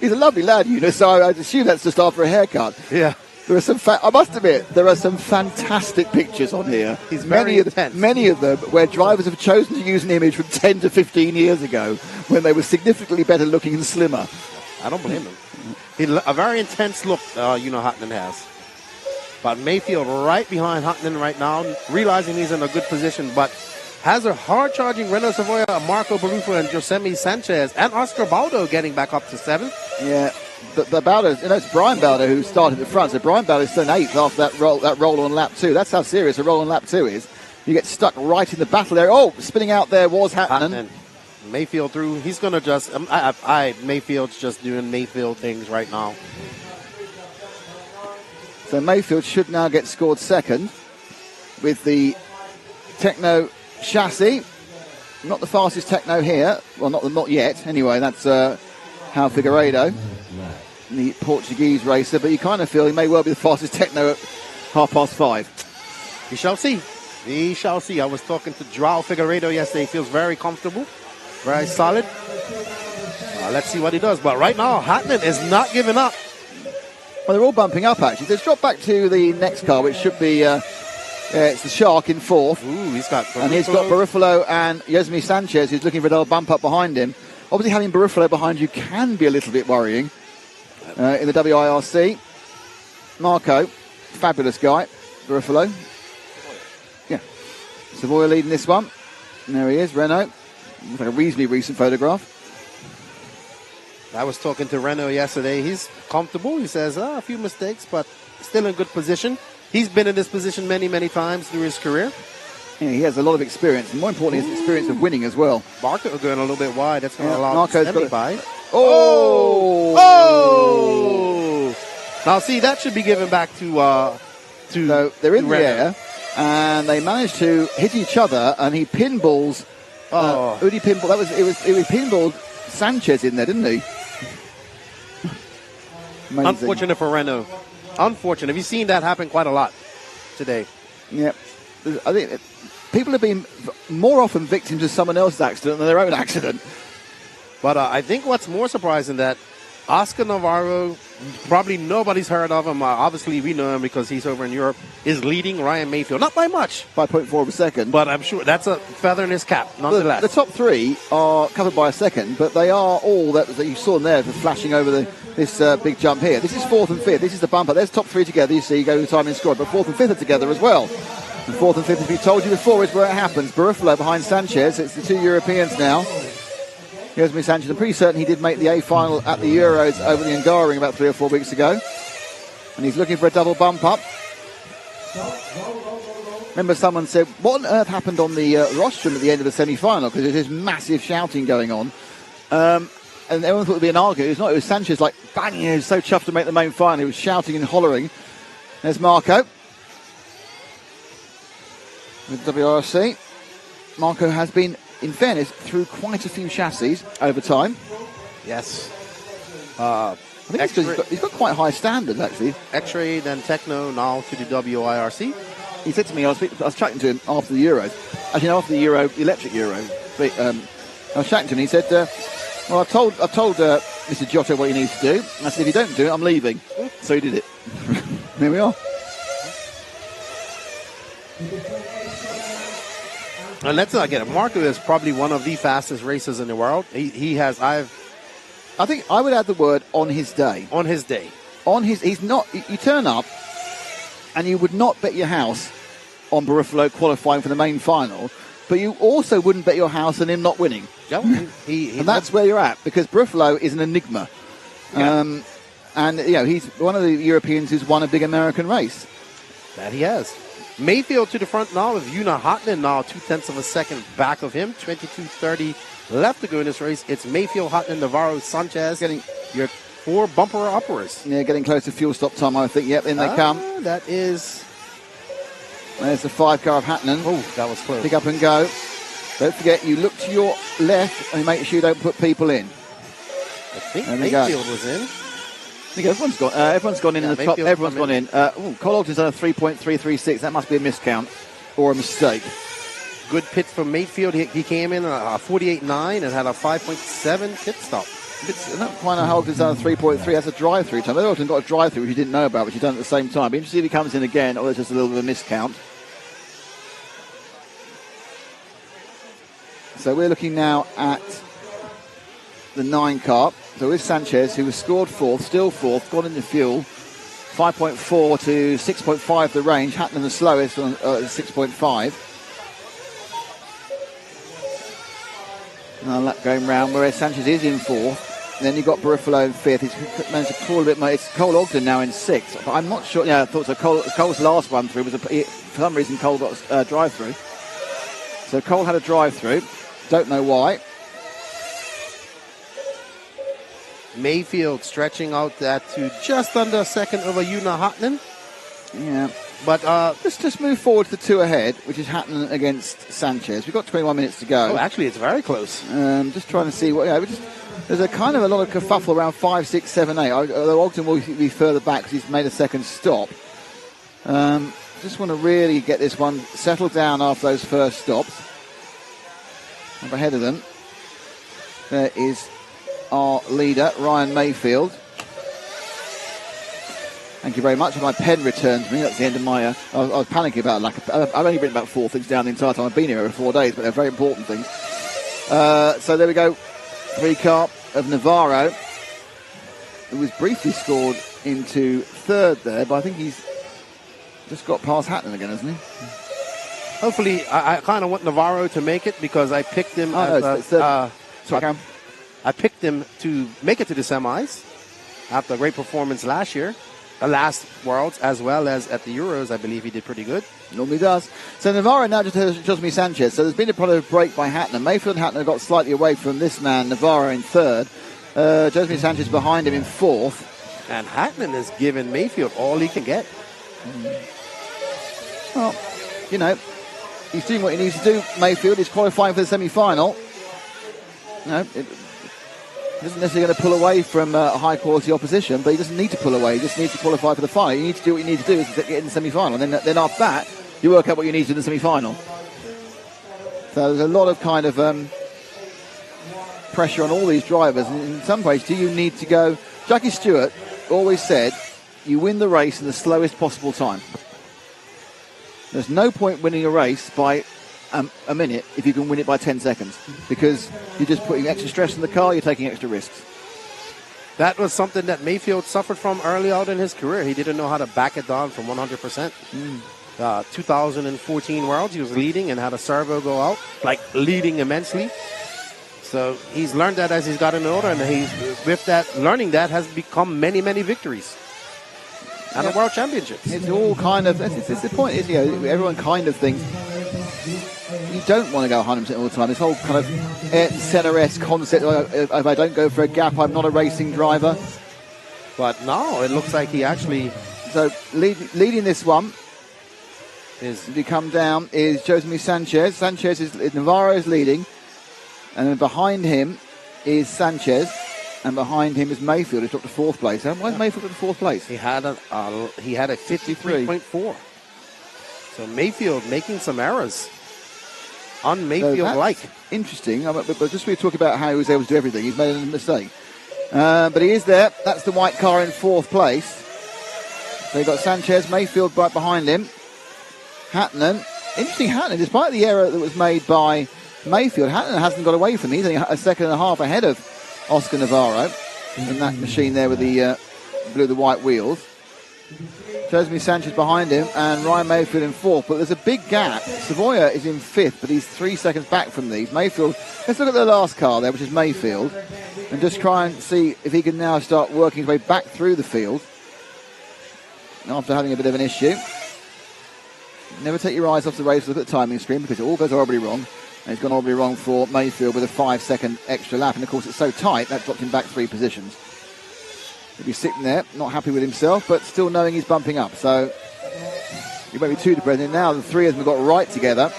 He's a lovely lad, so I assume that's just after a haircut. Yeah. There are some. I must admit, there are some fantastic pictures on here. Many of them where drivers have chosen to use an image from 10 to 15 years ago when they were significantly better looking and slimmer. I don't blame him. A very intense look, Hatton has. But Mayfield right behind Hatton right now, realizing he's in a good position, but has a hard-charging Renault Savoia, Marco Barufalo, and Josemi Sanchez, and Oscar Baldo getting back up to 7th. Yeah. The Bowder, it's Brian Bowder who started at the front. So Brian Bowder's done 8th after that roll on lap 2. That's how serious a roll on lap 2 is. You get stuck right in the battle there. Oh, spinning out there was Hatton. Mayfield through. He's going to just... Mayfield's just doing Mayfield things right now. So Mayfield should now get scored second with the Techno chassis. Not the fastest Techno here. Well, not yet. Anyway, that's João Figueiredo, the Portuguese racer, but you kind of feel he may well be the fastest Techno at 5:30. We shall see. We shall see. I was talking to João Figueiredo yesterday. He feels very comfortable, very solid. Let's see what he does. But right now, Hatton is not giving up. Well, they're all bumping up, actually. Let's drop back to the next car, which should be... it's the Shark in 4th. Ooh, he's got Barufalo. And he's got Barufalo and Josemi Sanchez, who's looking for another bump up behind him. Obviously, having Barufalo behind you can be a little bit worrying in the WIRC. Marco, fabulous guy. Barufalo. Yeah. Savoia leading this one. And there he is, Renault. Looks like a reasonably recent photograph. I was talking to Renault yesterday. He's comfortable. He says, a few mistakes, but still in good position. He's been in this position many, many times through his career. Yeah, he has a lot of experience, and more importantly, his experience of winning as well. Marco going a little bit wide. That's going to allow him to by. Oh! Now, see, that should be given back to So they're in the air, and they managed to hit each other, and he pinballs. Who did he pinball? It was pinballed Sanchez in there, didn't he? Unfortunate for Renault. Unfortunate. You've seen that happen quite a lot today. Yeah. I think people have been more often victims of someone else's accident than their own accident. But I think what's more surprising that Oscar Navarro, probably nobody's heard of him. Obviously, we know him because he's over in Europe, is leading Ryan Mayfield. Not by much. 5.4 of a second. But I'm sure that's a feather in his cap, nonetheless. The top 3 are covered by a second, but they are all that you saw them there flashing over this big jump here. This is 4th and 5th. This is the bumper. There's top 3 together. You see, you go to the time in score, but 4th and 5th are together as well. And 4th and 5th, as we told you before, is where it happens. Barufalo behind Sanchez. It's the 2 Europeans now. Here's me Sanchez. I'm pretty certain he did make the A final at the Euros over the Hungaroring about 3 or 4 weeks ago. And he's looking for a double bump up. Remember, someone said, "What on earth happened on the rostrum at the end of the semi-final?" Because there's this massive shouting going on, and everyone thought it would be an argument. It was not. It was Sanchez like banging. He was so chuffed to make the main final. He was shouting and hollering. There's Marco with WRC. Marco has been, in fairness, through quite a few chassis over time. Yes. I think it's because he's got quite high standards, actually. X-Ray, then Techno, now to the WIRC. He said to me, I was chatting to him after the Euros. Actually, no, after the electric Euro. I was chatting to him, and he said, well, I've told Mr. Giotto what he needs to do. And I said, if you don't do it, I'm leaving. So he did it. There we are. And let's not get it. Marco is probably one of the fastest racers in the world. I think I would add the word on his day. On his day. He's not, you turn up and you would not bet your house on Barufalo qualifying for the main final, but you also wouldn't bet your house on him not winning. Yep. And that's where you're at, because Barufalo is an enigma. Yeah. And, he's one of the Europeans who's won a big American race. That he has. Mayfield to the front now with Una Hotman now 0.2 of a second back of him. 22.30 left to go in this race. It's Mayfield, Hotman, Navarro, Sanchez. Getting your 4 bumper uppers. Yeah, getting close to fuel stop time, I think. Yep, in they come. There's the 5 car of Hatton. Oh, that was close. Pick up and go. Don't forget, you look to your left and make sure you don't put people in. I think Mayfield was in. I think everyone's gone in the top. Everyone's gone in. Cole Ogden's done a 3.336. That must be a miscount or a mistake. Good pit from Mayfield. He came in 48.9 and had a 5.7 pit stop. I don't quite know how Ogden's done a 3.3. That's a drive-through time. Ogden got a drive-through which you didn't know about, which he done at the same time. Be interested if he comes in again, or there's just a little bit of a miscount. So we're looking now at the 9 car. So with Sanchez, who was scored 4th, still 4th, got into fuel. 5.4 to 6.5 the range. Hatton the slowest on 6.5. Now lap going round, whereas Sanchez is in 4th. Then you've got Barufalo in 5th. He's managed to crawl a bit more. It's Cole Ogden now in 6th. But I'm not sure. Yeah, I thought so. Cole's last run through was for some reason Cole got a drive-through. So Cole had a drive-through. Don't know why. Mayfield stretching out that to just under a second over Una Hotman. Yeah. But let's just move forward to the 2 ahead, which is Hatton against Sanchez. We've got 21 minutes to go. Oh, actually, it's very close. Just trying to see what. There's a kind of a lot of kerfuffle around 5, 6, 7, 8. Although Ogden will be further back because he's made a second stop. Just want to really get this one settled down after those first stops. Up ahead of them, there is our leader, Ryan Mayfield. Thank you very much. My pen returns me. That's the end of my... I was panicking about I've only written about 4 things down the entire time I've been here over 4 days, but they're very important things. So there we go. 3 car of Navarro, who was briefly scored into 3rd there, but I think he's just got past Hatton again, hasn't he? Hopefully, I kind of want Navarro to make it because I picked him I picked him to make it to the semis after a great performance last year. The last Worlds, as well as at the Euros, I believe he did pretty good. Normally does. So Navarro now just has Josemi Sanchez. So there's been a product break by Hatton. Mayfield and Hatton got slightly away from this man, Navarro in 3rd. Josemi Sanchez behind him in 4th. And Hatton has given Mayfield all he can get. Well, he's doing what he needs to do. Mayfield is qualifying for the semi-final. Isn't necessarily going to pull away from high-quality opposition, but he doesn't need to pull away. He just needs to qualify for the final. You need to do what you need to do is get in the semi-final. And then after that, you work out what you need to do in the semi-final. So there's a lot of kind of pressure on all these drivers. And in some ways, do you need to go... Jackie Stewart always said, you win the race in the slowest possible time. There's no point winning a race by a minute if you can win it by 10 seconds, because you're just putting extra stress in the car, you're taking extra risks. That was something that Mayfield suffered from early out in his career. He didn't know how to back it down from 100%. 2014 Worlds, he was leading and had a servo go out, leading immensely. So he's learned that as he's gotten older, and with that, learning that has become many, many victories. and a World Championship. It's all kind of, it's the point, is, everyone kind of thinks you don't want to go 100% all the time. This whole kind of Ayrton Senna-esque concept, if I don't go for a gap, I'm not a racing driver. But no, it looks like he actually... So leading this one, if you come down, is Josemi Sanchez. Navarro is leading, and then behind him is Sanchez, and behind him is Mayfield, who's dropped to fourth place. Why is Mayfield at the fourth place? He had a 53.4. So Mayfield making some errors. Un-Mayfield-like. Interesting. But just we talk about how he was able to do everything. He's made a mistake. But he is there. That's the white car in fourth place. So you've got Sanchez, Mayfield right behind him. Hatton. Interesting, Hatton, despite the error that was made by Mayfield, Hatton hasn't got away from me. He's only a second and a half ahead of Oscar Navarro in that machine there with the white wheels. Josemi Sanchez behind him and Ryan Mayfield in fourth, but there's a big gap. Savoya is in fifth, but he's 3 seconds back from these. Mayfield, let's look at the last car there, which is Mayfield, and just try and see if he can now start working his way back through the field after having a bit of an issue. Never take your eyes off the race, look at the timing screen, because it all goes horribly wrong. And it's gone horribly wrong for Mayfield with a 5-second extra lap, and of course it's so tight that dropped him back 3 positions. He'll be sitting there, not happy with himself, but still knowing he's bumping up. So he won't be too depressed. And now the three of them have got right together.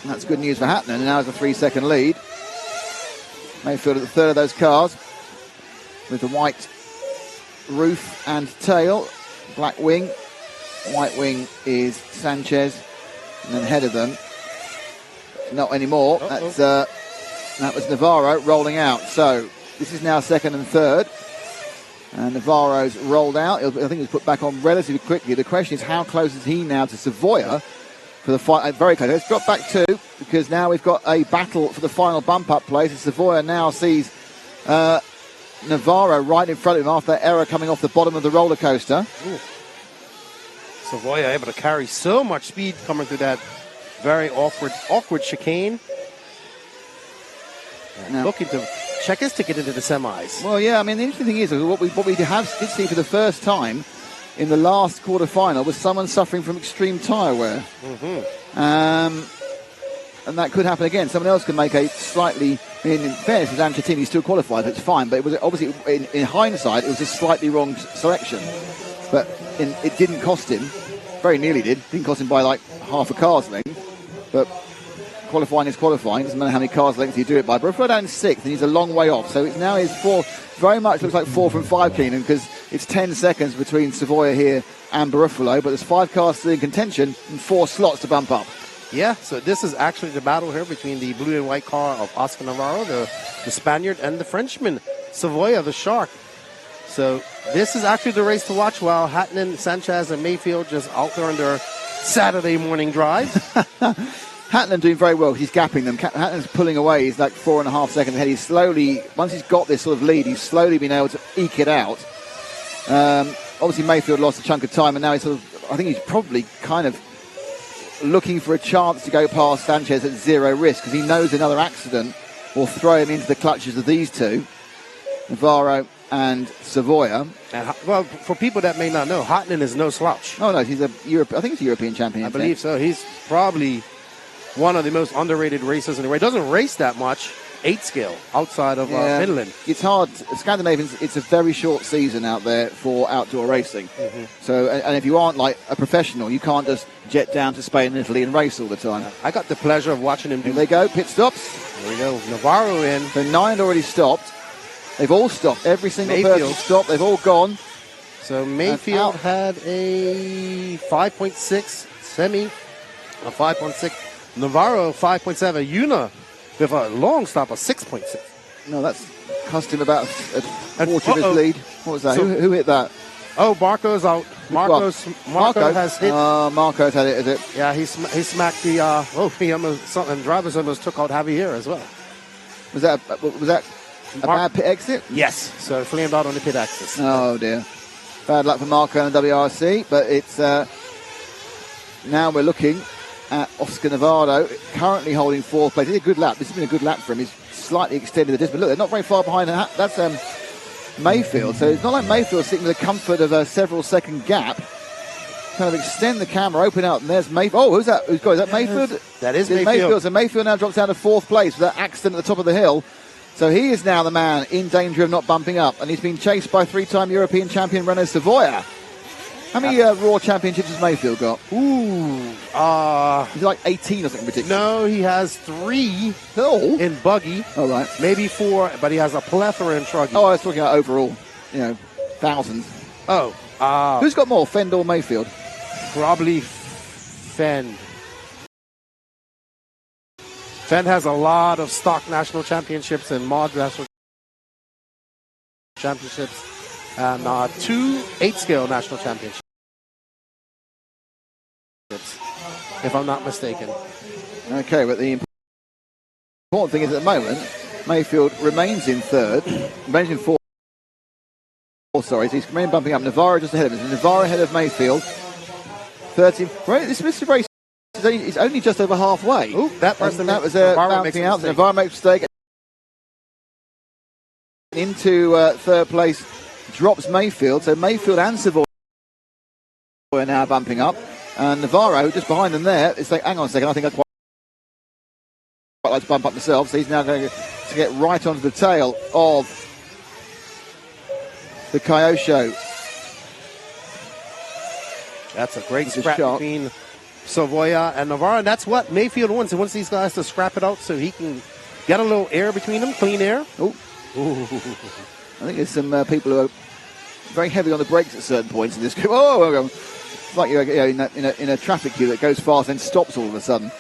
And that's good news for Hatton. And now has a 3-second lead. Mayfield at the third of those cars with the white roof and tail. Black wing. White wing is Sanchez. And then ahead of them, not anymore. That was Navarro rolling out. So this is now second and third. And Navarro's rolled out. I think he was put back on relatively quickly. The question is, how close is he now to Savoya for the fight? Very close. Let's drop back 2, because now we've got a battle for the final bump-up place. And Savoya now sees Navarro right in front of him after that error coming off the bottom of the roller coaster. Savoya able to carry so much speed coming through that very awkward chicane. Now, looking to check his ticket into the semis. Well, yeah, I mean, the interesting thing is what we did see for the first time in the last quarter-final was someone suffering from extreme tyre wear. And that could happen again. Someone else could make a slightly, in fairness, with Ancettini still qualified, so it's fine, but it was obviously, in hindsight, it was a slightly wrong selection. But it didn't cost him, very nearly did, didn't cost him by like half a car's length, but qualifying is qualifying. Doesn't matter how many cars lengths you do it by. But if we're down 6th, and he's a long way off. So it's now his 4. Very much looks like 4 from 5, Keenan, because it's 10 seconds between Savoya here and Barufalo. But there's 5 cars still in contention and 4 slots to bump up. Yeah, so this is actually the battle here between the blue and white car of Oscar Navarro, the Spaniard, and the Frenchman, Savoya, the Shark. So this is actually the race to watch while Hatton, Sanchez, and Mayfield just out there on their Saturday morning drive. Hatton doing very well. He's gapping them. Hatton's pulling away. He's like 4.5 seconds ahead. He's slowly, once he's got this sort of lead, he's slowly been able to eke it out. Obviously, Mayfield lost a chunk of time, and now I think he's probably kind of looking for a chance to go past Sanchez at 0 risk, because he knows another accident will throw him into the clutches of these two, Navarro and Savoya. Well, for people that may not know, Hatton is no slouch. Oh no, he's I think he's a European champion. I believe so. He's probably one of the most underrated racers in the race. Doesn't race that much, 8 scale, outside of Finland. It's hard. Scandinavians, it's a very short season out there for outdoor racing. So, and if you aren't like a professional, you can't just jet down to Spain and Italy and race all the time. I got the pleasure of watching him do. Here they go, pit stops. There we go, Navarro in. So 9 had already stopped. They've all stopped. Every single person stopped. They've all gone. So Mayfield had a 5.6 semi, a 5.6. Navarro 5.7. Yuna with a long stop of 6.6. No, that's cost him about a quarter of his lead. What was that? So, who hit that? Oh, Marco's out. Marco has hit. Marco's had it, is it? Yeah, he smacked the. And drivers almost took out Javier as well. Was that a bad pit exit? Yes. So flamed out on the pit exit. Oh dear. Bad luck for Marco and WRC, but it's now we're looking at Oscar Navarro, currently holding 4th place. It's a good lap. This has been a good lap for him. He's slightly extended the distance. But look, they're not very far behind. That's Mayfield. So it's not like Mayfield sitting with the comfort of a several second gap. Kind of extend the camera, open out, and there's Mayfield. Oh, who's that? Who's got? Is that Mayfield? That is Mayfield. So Mayfield now drops down to 4th place with that accident at the top of the hill. So he is now the man in danger of not bumping up, and he's been chased by 3-time European champion Renaud Savoia. How many Raw championships has Mayfield got? He's like 18 or something ridiculous. No, he has 3 in buggy. Oh, right. Maybe 4, but he has a plethora in truggy. Oh, I was talking about overall, thousands. Who's got more, Fend or Mayfield? Probably Fend. Fend has a lot of stock national championships and mod national championships and 2 8-scale national championships, if I'm not mistaken. Okay, but the important thing is at the moment, Mayfield remains in 4th. So he's remaining bumping up. Navarro just ahead of him. Navarro ahead of Mayfield. 13. Right, this race is only just over halfway. That was bouncing out. Navarro makes a mistake. Into 3rd place, drops Mayfield. So Mayfield and Savoy are now bumping up. And Navarro, just behind them there, is like, hang on a second, I think I'd quite like to bump up myself. So he's now going to get right onto the tail of the Kyosho. That's a great scrap between Savoia and Navarro, and that's what Mayfield wants. He wants these guys to scrap it out so he can get a little air between them, clean air. I think there's some people who are very heavy on the brakes at certain points in this group. It's like you're in a traffic queue that goes fast and stops all of a sudden.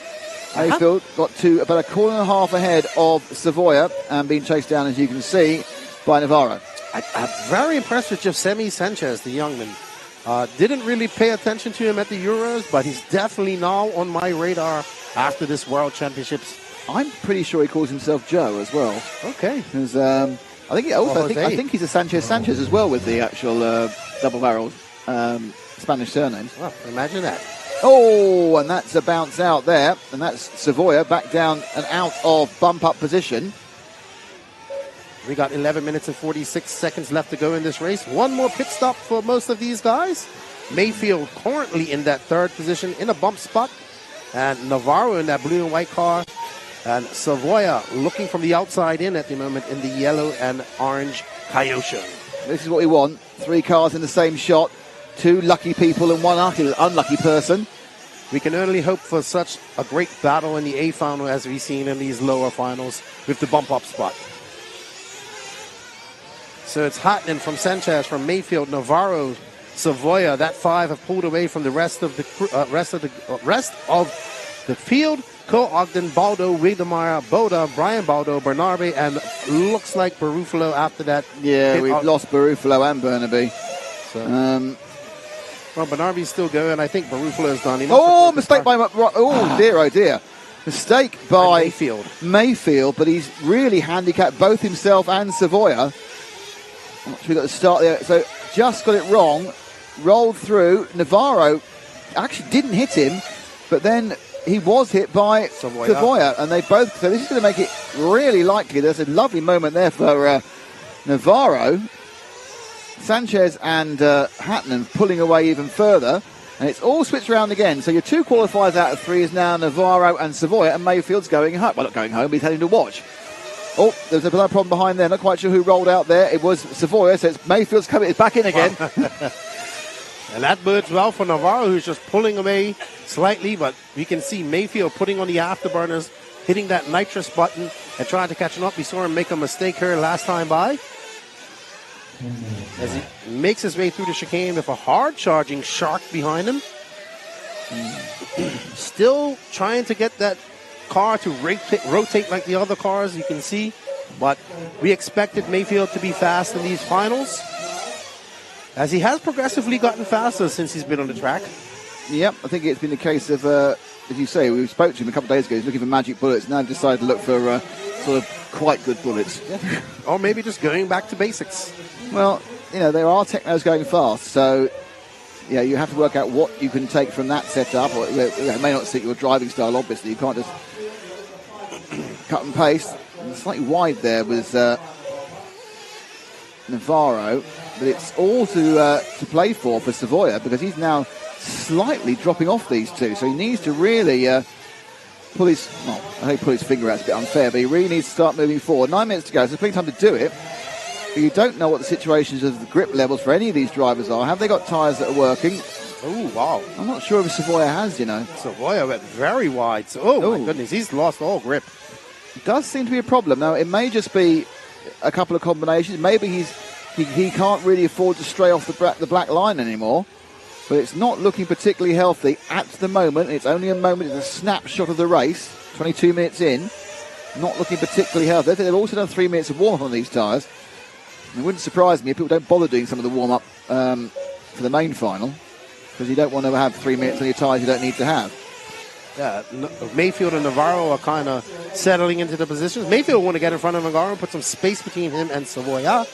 Mayfield got to about a corner and a half ahead of Savoia and being chased down, as you can see, by Navarro. I'm very impressed with Josemi Sanchez, the young man. Didn't really pay attention to him at the Euros, but he's definitely now on my radar after this World Championships. I'm pretty sure he calls himself Joe as well. Okay. Because I think he's a Sanchez as well with the actual double-barreled Spanish surnames. Well, imagine that. Oh, and that's a bounce out there, and that's Savoia back down and out of bump-up position. We got 11 minutes and 46 seconds left to go in this race. One more pit stop for most of these guys. Mayfield currently in that 3rd position in a bump spot. And Navarro in that blue and white car. And Savoia looking from the outside in at the moment in the yellow and orange Kyosho. This is what we want. 3 cars in the same shot. 2 lucky people and 1 unlucky person. We can only hope for such a great battle in the A final as we've seen in these lower finals with the bump-up spot. So it's Hotman from Sanchez, from Mayfield, Navarro, Savoia. That 5 have pulled away from the rest of the field. Cole Ogden, Baldo, Wiedemeyer, Boda, Brian Baldo, Bernarbe, and looks like Barufalo after that. Yeah, we've lost Barufalo and Burnaby. So, well, Bernarbe's still going. I think Barufalo's done. Mistake by... Oh, dear. Mistake by Mayfield, but he's really handicapped both himself and Savoia. We got to start there. So just got it wrong. Rolled through. Navarro actually didn't hit him, but then he was hit by Savoia, and they both. So this is going to make it really likely. There's a lovely moment there for Navarro. Sanchez and Hatton pulling away even further, and it's all switched around again. So your 2 qualifiers out of 3 is now Navarro and Savoia, and Mayfield's going home. Well, not going home, but he's heading to watch. Oh, there's another problem behind there. Not quite sure who rolled out there. It was Savoia, so it's Mayfield's coming. It's back in again. And that bodes well for Navarro, who's just pulling away slightly, but we can see Mayfield putting on the afterburners, hitting that nitrous button and trying to catch him up. We saw him make a mistake here last time by. As he makes his way through the chicane with a hard-charging shark behind him. Still trying to get that car to rotate like the other cars, you can see. But we expected Mayfield to be fast in these finals, as he has progressively gotten faster since he's been on the track. Yep, I think it's been the case of, as you say, we spoke to him a couple of days ago. He's looking for magic bullets. Now he's decided to look for sort of quite good bullets. Yeah. Or maybe just going back to basics. Well, there are technos going fast, so you have to work out what you can take from that setup. Or it may not suit your driving style, obviously. You can't just cut and paste. And slightly wide there was Navarro, but it's all to play for Savoia, because he's now slightly dropping off these two. So he needs to really pull his finger out. It's a bit unfair, but he really needs to start moving forward. 9 minutes to go, so there's plenty of time to do it. But you don't know what the situations of the grip levels for any of these drivers are. Have they got tyres that are working? Oh, wow. I'm not sure if Savoia has, you know. Savoia went very wide. So, my goodness, he's lost all grip. It does seem to be a problem. Now, it may just be a couple of combinations. Maybe he can't really afford to stray off the black line anymore. But it's not looking particularly healthy at the moment. It's only a moment. It's a snapshot of the race. 22 minutes in. Not looking particularly healthy. They've also done 3 minutes of warm-up on these tyres. It wouldn't surprise me if people don't bother doing some of the warm-up for the main final, because you don't want to have 3 minutes on your tyres you don't need to have. Yeah, Mayfield and Navarro are kind of settling into the positions. Mayfield want to get in front of Navarro and put some space between him and Savoia.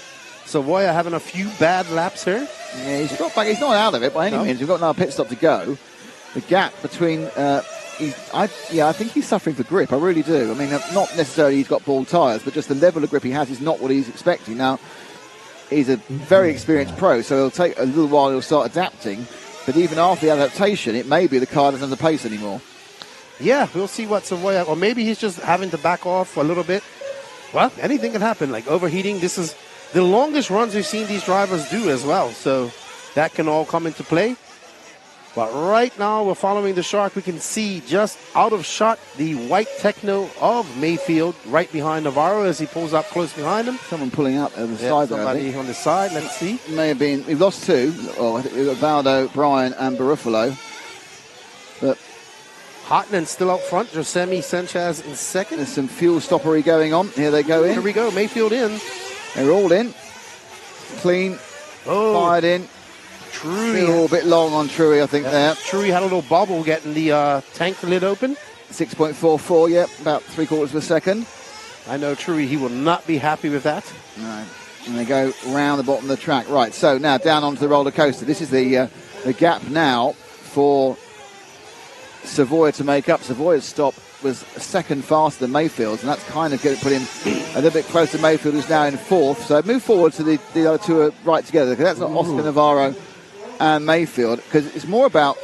Savoia having a few bad laps here. Yeah, he's got back. He's not out of it by any means. We've got another pit stop to go. The gap between... I think he's suffering for grip. I really do. I mean, not necessarily he's got ball tyres, but just the level of grip he has is not what he's expecting. Now, he's a very experienced pro, so it'll take a little while. He'll start adapting. But even after the adaptation, it may be the car doesn't have the pace anymore. Yeah, we'll see what Savoia... Or maybe he's just having to back off a little bit. Well, anything can happen, like overheating. This is the longest runs we've seen these drivers do as well. So that can all come into play. But right now, we're following the Shark. We can see just out of shot the white Techno of Mayfield right behind Navarro as he pulls up close behind him. Someone pulling up on the side there, somebody on the side. Let's see. May have been... We've lost two. Oh, I think we've got Valdo, Brian and Baruffalo. But Hartman still out front. Josemi Sanchez in second. There's some fuel stoppery going on. Here they go in. Here we go. Mayfield in. They're all in. Clean. Fired in. Truey. A bit long on Truey, I think, there. Truey had a little bobble getting the tank lid open. 6.44, about 3/4 of a second. I know Truey, he will not be happy with that. No. And they go round the bottom of the track. Right, so now down onto the roller coaster. This is the gap now for Savoia to make up. Savoia's stop was a second faster than Mayfield's, and that's kind of going to put him a little bit closer to Mayfield, who's now in fourth. So move forward so the other two are right together, because that's not Oscar Navarro and Mayfield, because it's more about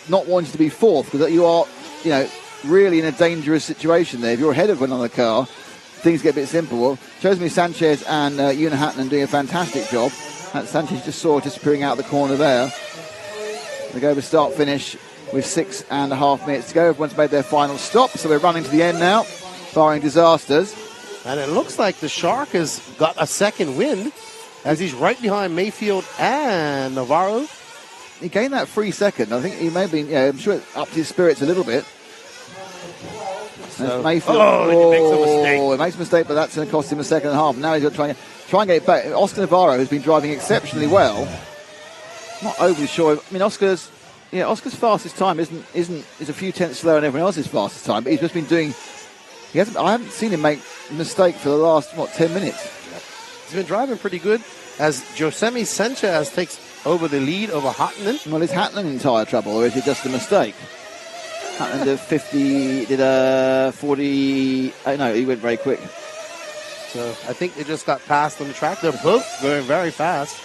not wanting to be fourth, because you are, really in a dangerous situation there. If you're ahead of another car, things get a bit simple. Well, Josemi Sanchez and Una Hatton doing a fantastic job. That Sanchez just saw disappearing out of the corner there. They go over start-finish with 6.5 minutes to go. Everyone's made their final stop, so we're running to the end now, barring disasters. And it looks like the Shark has got a second win, as he's right behind Mayfield and Navarro. He gained that 3 second. I think he may have been, I'm sure it upped his spirits a little bit. So, Mayfield. He makes a mistake. He makes a mistake, but that's going to cost him a second and a half. Now he's got to try and get it back. Oscar Navarro has been driving exceptionally well. Not overly sure. I mean, Oscar's fastest time is a few tenths slower than everyone else's fastest time, but he's just been doing. I haven't seen him make a mistake for the last 10 minutes. He's been driving pretty good as Josemi Sanchez takes over the lead over Hartman. Well, is Hartman in tyre trouble, or is it just a mistake? Hartman did 50, did a 40. No, he went very quick. So I think they just got passed on the track. They're both going very fast,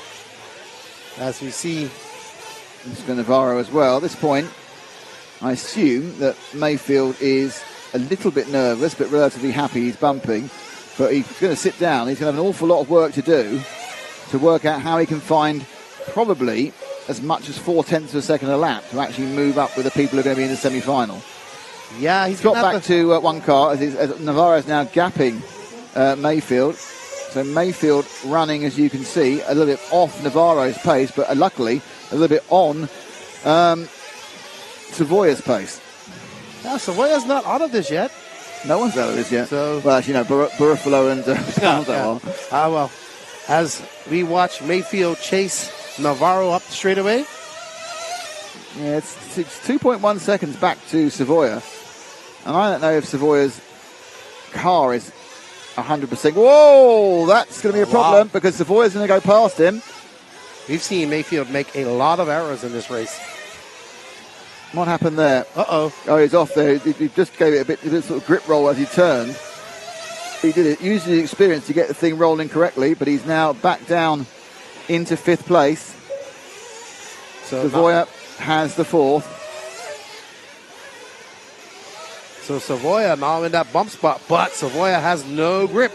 as we see. Mr. Navarro as well. At this point, I assume that Mayfield is a little bit nervous, but relatively happy he's bumping. But he's going to sit down. He's going to have an awful lot of work to do to work out how he can find probably as much as 0.4 of a second a lap to actually move up with the people who are going to be in the semi-final. Yeah, he's got back to one car as Navarro is now gapping Mayfield. So Mayfield running, as you can see, a little bit off Navarro's pace, but luckily a little bit on Savoia's pace. Yeah, Savoia's not out of this yet. No one's out of this yet. So, well, actually, Baruffalo and well, as we watch Mayfield chase Navarro up the straightaway. Yeah, it's 2.1 seconds back to Savoia. And I don't know if Savoia's car is 100%. Whoa, that's going to be a problem because Savoia's going to go past him. We've seen Mayfield make a lot of errors in this race. What happened there? Uh-oh. Oh, he's off there. He just gave it a bit sort of grip roll as he turned. He did it, used his experience to get the thing rolling correctly, but he's now back down into 5th place. So Savoia has the 4th. So Savoia now in that bump spot, but Savoia has no grip.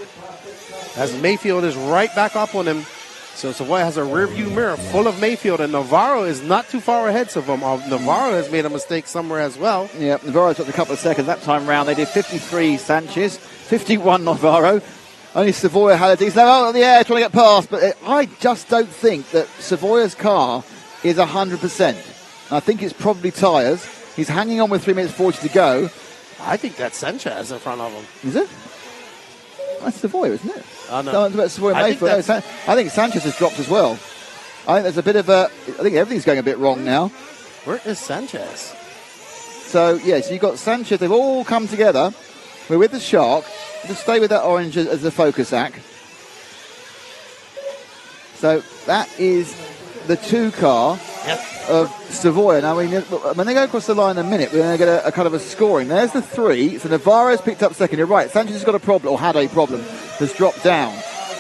As Mayfield is right back up on him. So Savoia has a rearview mirror full of Mayfield, and Navarro is not too far ahead of him. Navarro has made a mistake somewhere as well. Yeah, Navarro took a couple of seconds that time round. They did 53 Sanchez, 51 Navarro. Only Savoia had a decent out of the air trying to get past, but I just don't think that Savoia's car is 100%. I think it's probably tyres. He's hanging on with 3 minutes 40 to go. I think that's Sanchez in front of him. Is it? That's Savoia, isn't it? Oh, no. I think Sanchez has dropped as well. I think there's a bit of a... I think everything's going a bit wrong now. Where is Sanchez? So, yes, you've got Sanchez. They've all come together. We're with the Shark. Just stay with that orange as the focus act. So that is the 2 car of Savoia. Now, when they go across the line in a minute, we're going to get a kind of a scoring. There's the 3. So Navarro's picked up second. You're right. Sanchez has got a problem, or had a problem. Has dropped down.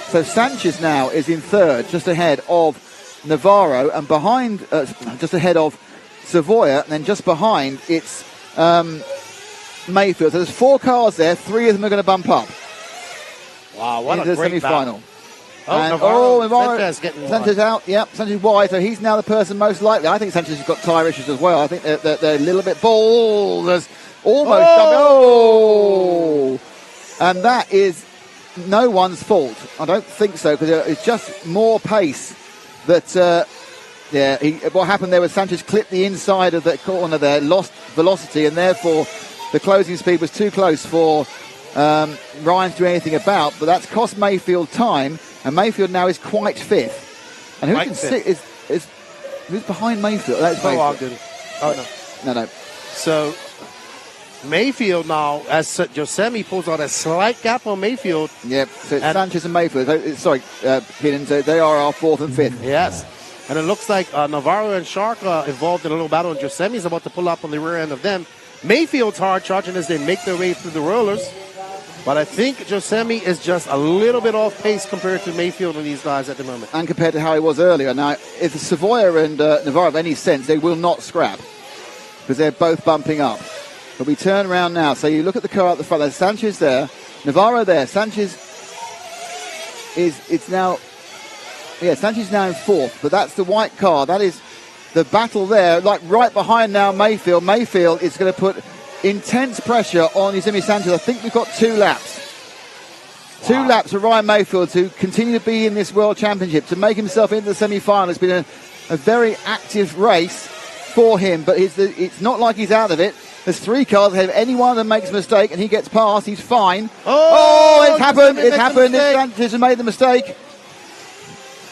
So Sanchez now is in 3rd, just ahead of Navarro, and behind, just ahead of Savoia, and then just behind it's Mayfield. So there's 4 cars there. 3 of them are going to bump up. Wow, what into a the great semi-final. Navarro. Sanchez getting Sanchez out. Yep, Sanchez wide. So he's now the person most likely. I think Sanchez has got tyre issues as well. I think they're a little bit bald. There's almost. And that is no one's fault. I don't think so, because it's just more pace that. What happened there was Sanchez clipped the inside of the corner there, lost velocity, and therefore the closing speed was too close for Ryan to do anything about. But that's cost Mayfield time, and Mayfield now is quite 5th. And who can sit is who's behind Mayfield? That's Mayfield. No. So Mayfield now, as Josemi pulls out a slight gap on Mayfield. Yep. So it's Sanchez and Mayfield. Sorry, Keenan. So they are our 4th and 5th. Yes. And it looks like Navarro and Shark involved in a little battle, and Josemi's about to pull up on the rear end of them. Mayfield's hard charging as they make their way through the rollers. But I think Josemi is just a little bit off pace compared to Mayfield and these guys at the moment. And compared to how he was earlier. Now, if Savoia and Navarro have any sense, they will not scrap, because they're both bumping up. But we turn around now. So you look at the car at the front. There's Sanchez there. Navarro there. Sanchez is now... Yeah, Sanchez is now in 4th, but that's the white car. That is the battle there, like right behind now Mayfield. Mayfield is going to put intense pressure on Yuzumi Sanchez. I think we've got 2 laps. Wow. 2 laps for Ryan Mayfield to continue to be in this World Championship, to make himself into the semi-final. It's been a very active race for him, but it's not like he's out of it. There's 3 cars ahead. If any one of them makes a mistake and he gets past, he's fine. It's happened. It's happened. Sanchez has made the mistake.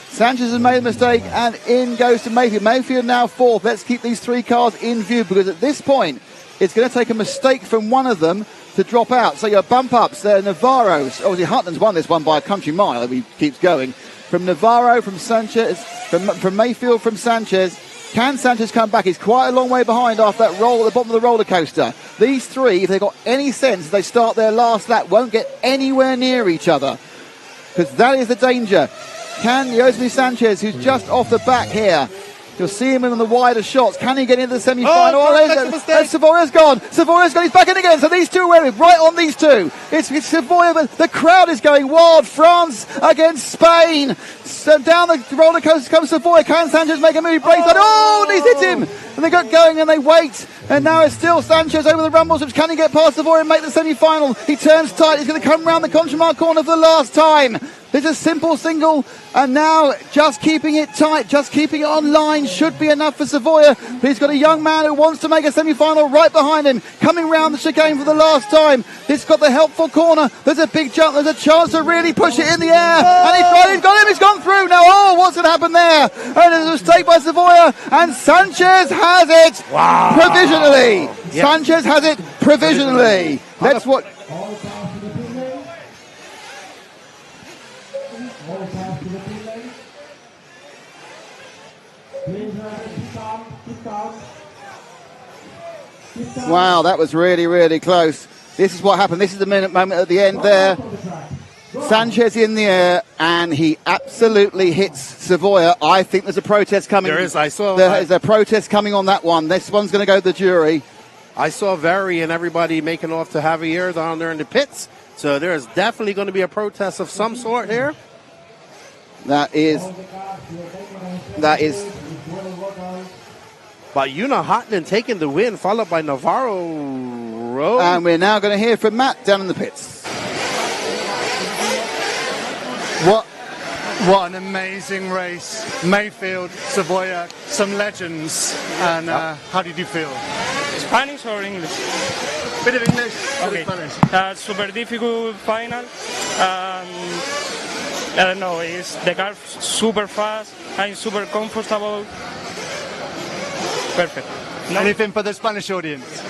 Sanchez has made a mistake, and in goes to Mayfield. Mayfield now 4th. Let's keep these 3 cars in view, because at this point, it's going to take a mistake from one of them to drop out. So your bump ups there, Navarro. Obviously, Hutton's won this one by a country mile. He keeps going. From Navarro, from Sanchez, from Mayfield, from Sanchez. Can Sanchez come back? He's quite a long way behind after that roll at the bottom of the roller coaster. These 3, if they've got any sense, they start their last lap, won't get anywhere near each other, because that is the danger. Can Yosemi Sanchez, who's just off the back here, you'll see him in the wider shots. Can he get into the semi-final? Savoia's gone. Savoia's gone. He's back in again. So these 2 are winning. Right on these 2. It's Savoia, but the crowd is going wild. France against Spain. So down the roller coaster comes Savoia. Can Sanchez make a move? He breaks that. Oh, and he's hit him. And they got going and they wait. And now it's still Sanchez over the rumble strips. Can he get past Savoia and make the semi-final? He turns tight. He's going to come round the Conchemar corner for the last time. There's a simple single, and now just keeping it tight, just keeping it on line should be enough for Savoia. But he's got a young man who wants to make a semi-final right behind him, coming round the chicane for the last time. It's got the helpful corner. There's a big jump. There's a chance to really push it in the air. And he's got him. He's gone through. Now, what's going to happen there? And there's a mistake by Savoia, and Sanchez has it provisionally. Yep. Sanchez has it provisionally. That's what... Wow, that was really, really close. This is what happened. This is the moment at the end there. Sanchez in the air, and he absolutely hits Savoia. I think there's a protest coming. There is. I saw. There's a protest coming on that one. This one's going to go to the jury. I saw Very and everybody making off to Javier down there in the pits. So there is definitely going to be a protest of some sort here. That is. But Yuna Hotman taking the win, followed by Navarro Rowe. And we're now going to hear from Matt down in the pits. What an amazing race. Mayfield, Savoia, some legends. And how did you feel? Spanish or English? Bit of English, Okay. bit of Spanish. Super difficult final. I don't know, the car super fast, I'm super comfortable. Perfect. ¿No? Anything for the Spanish audience?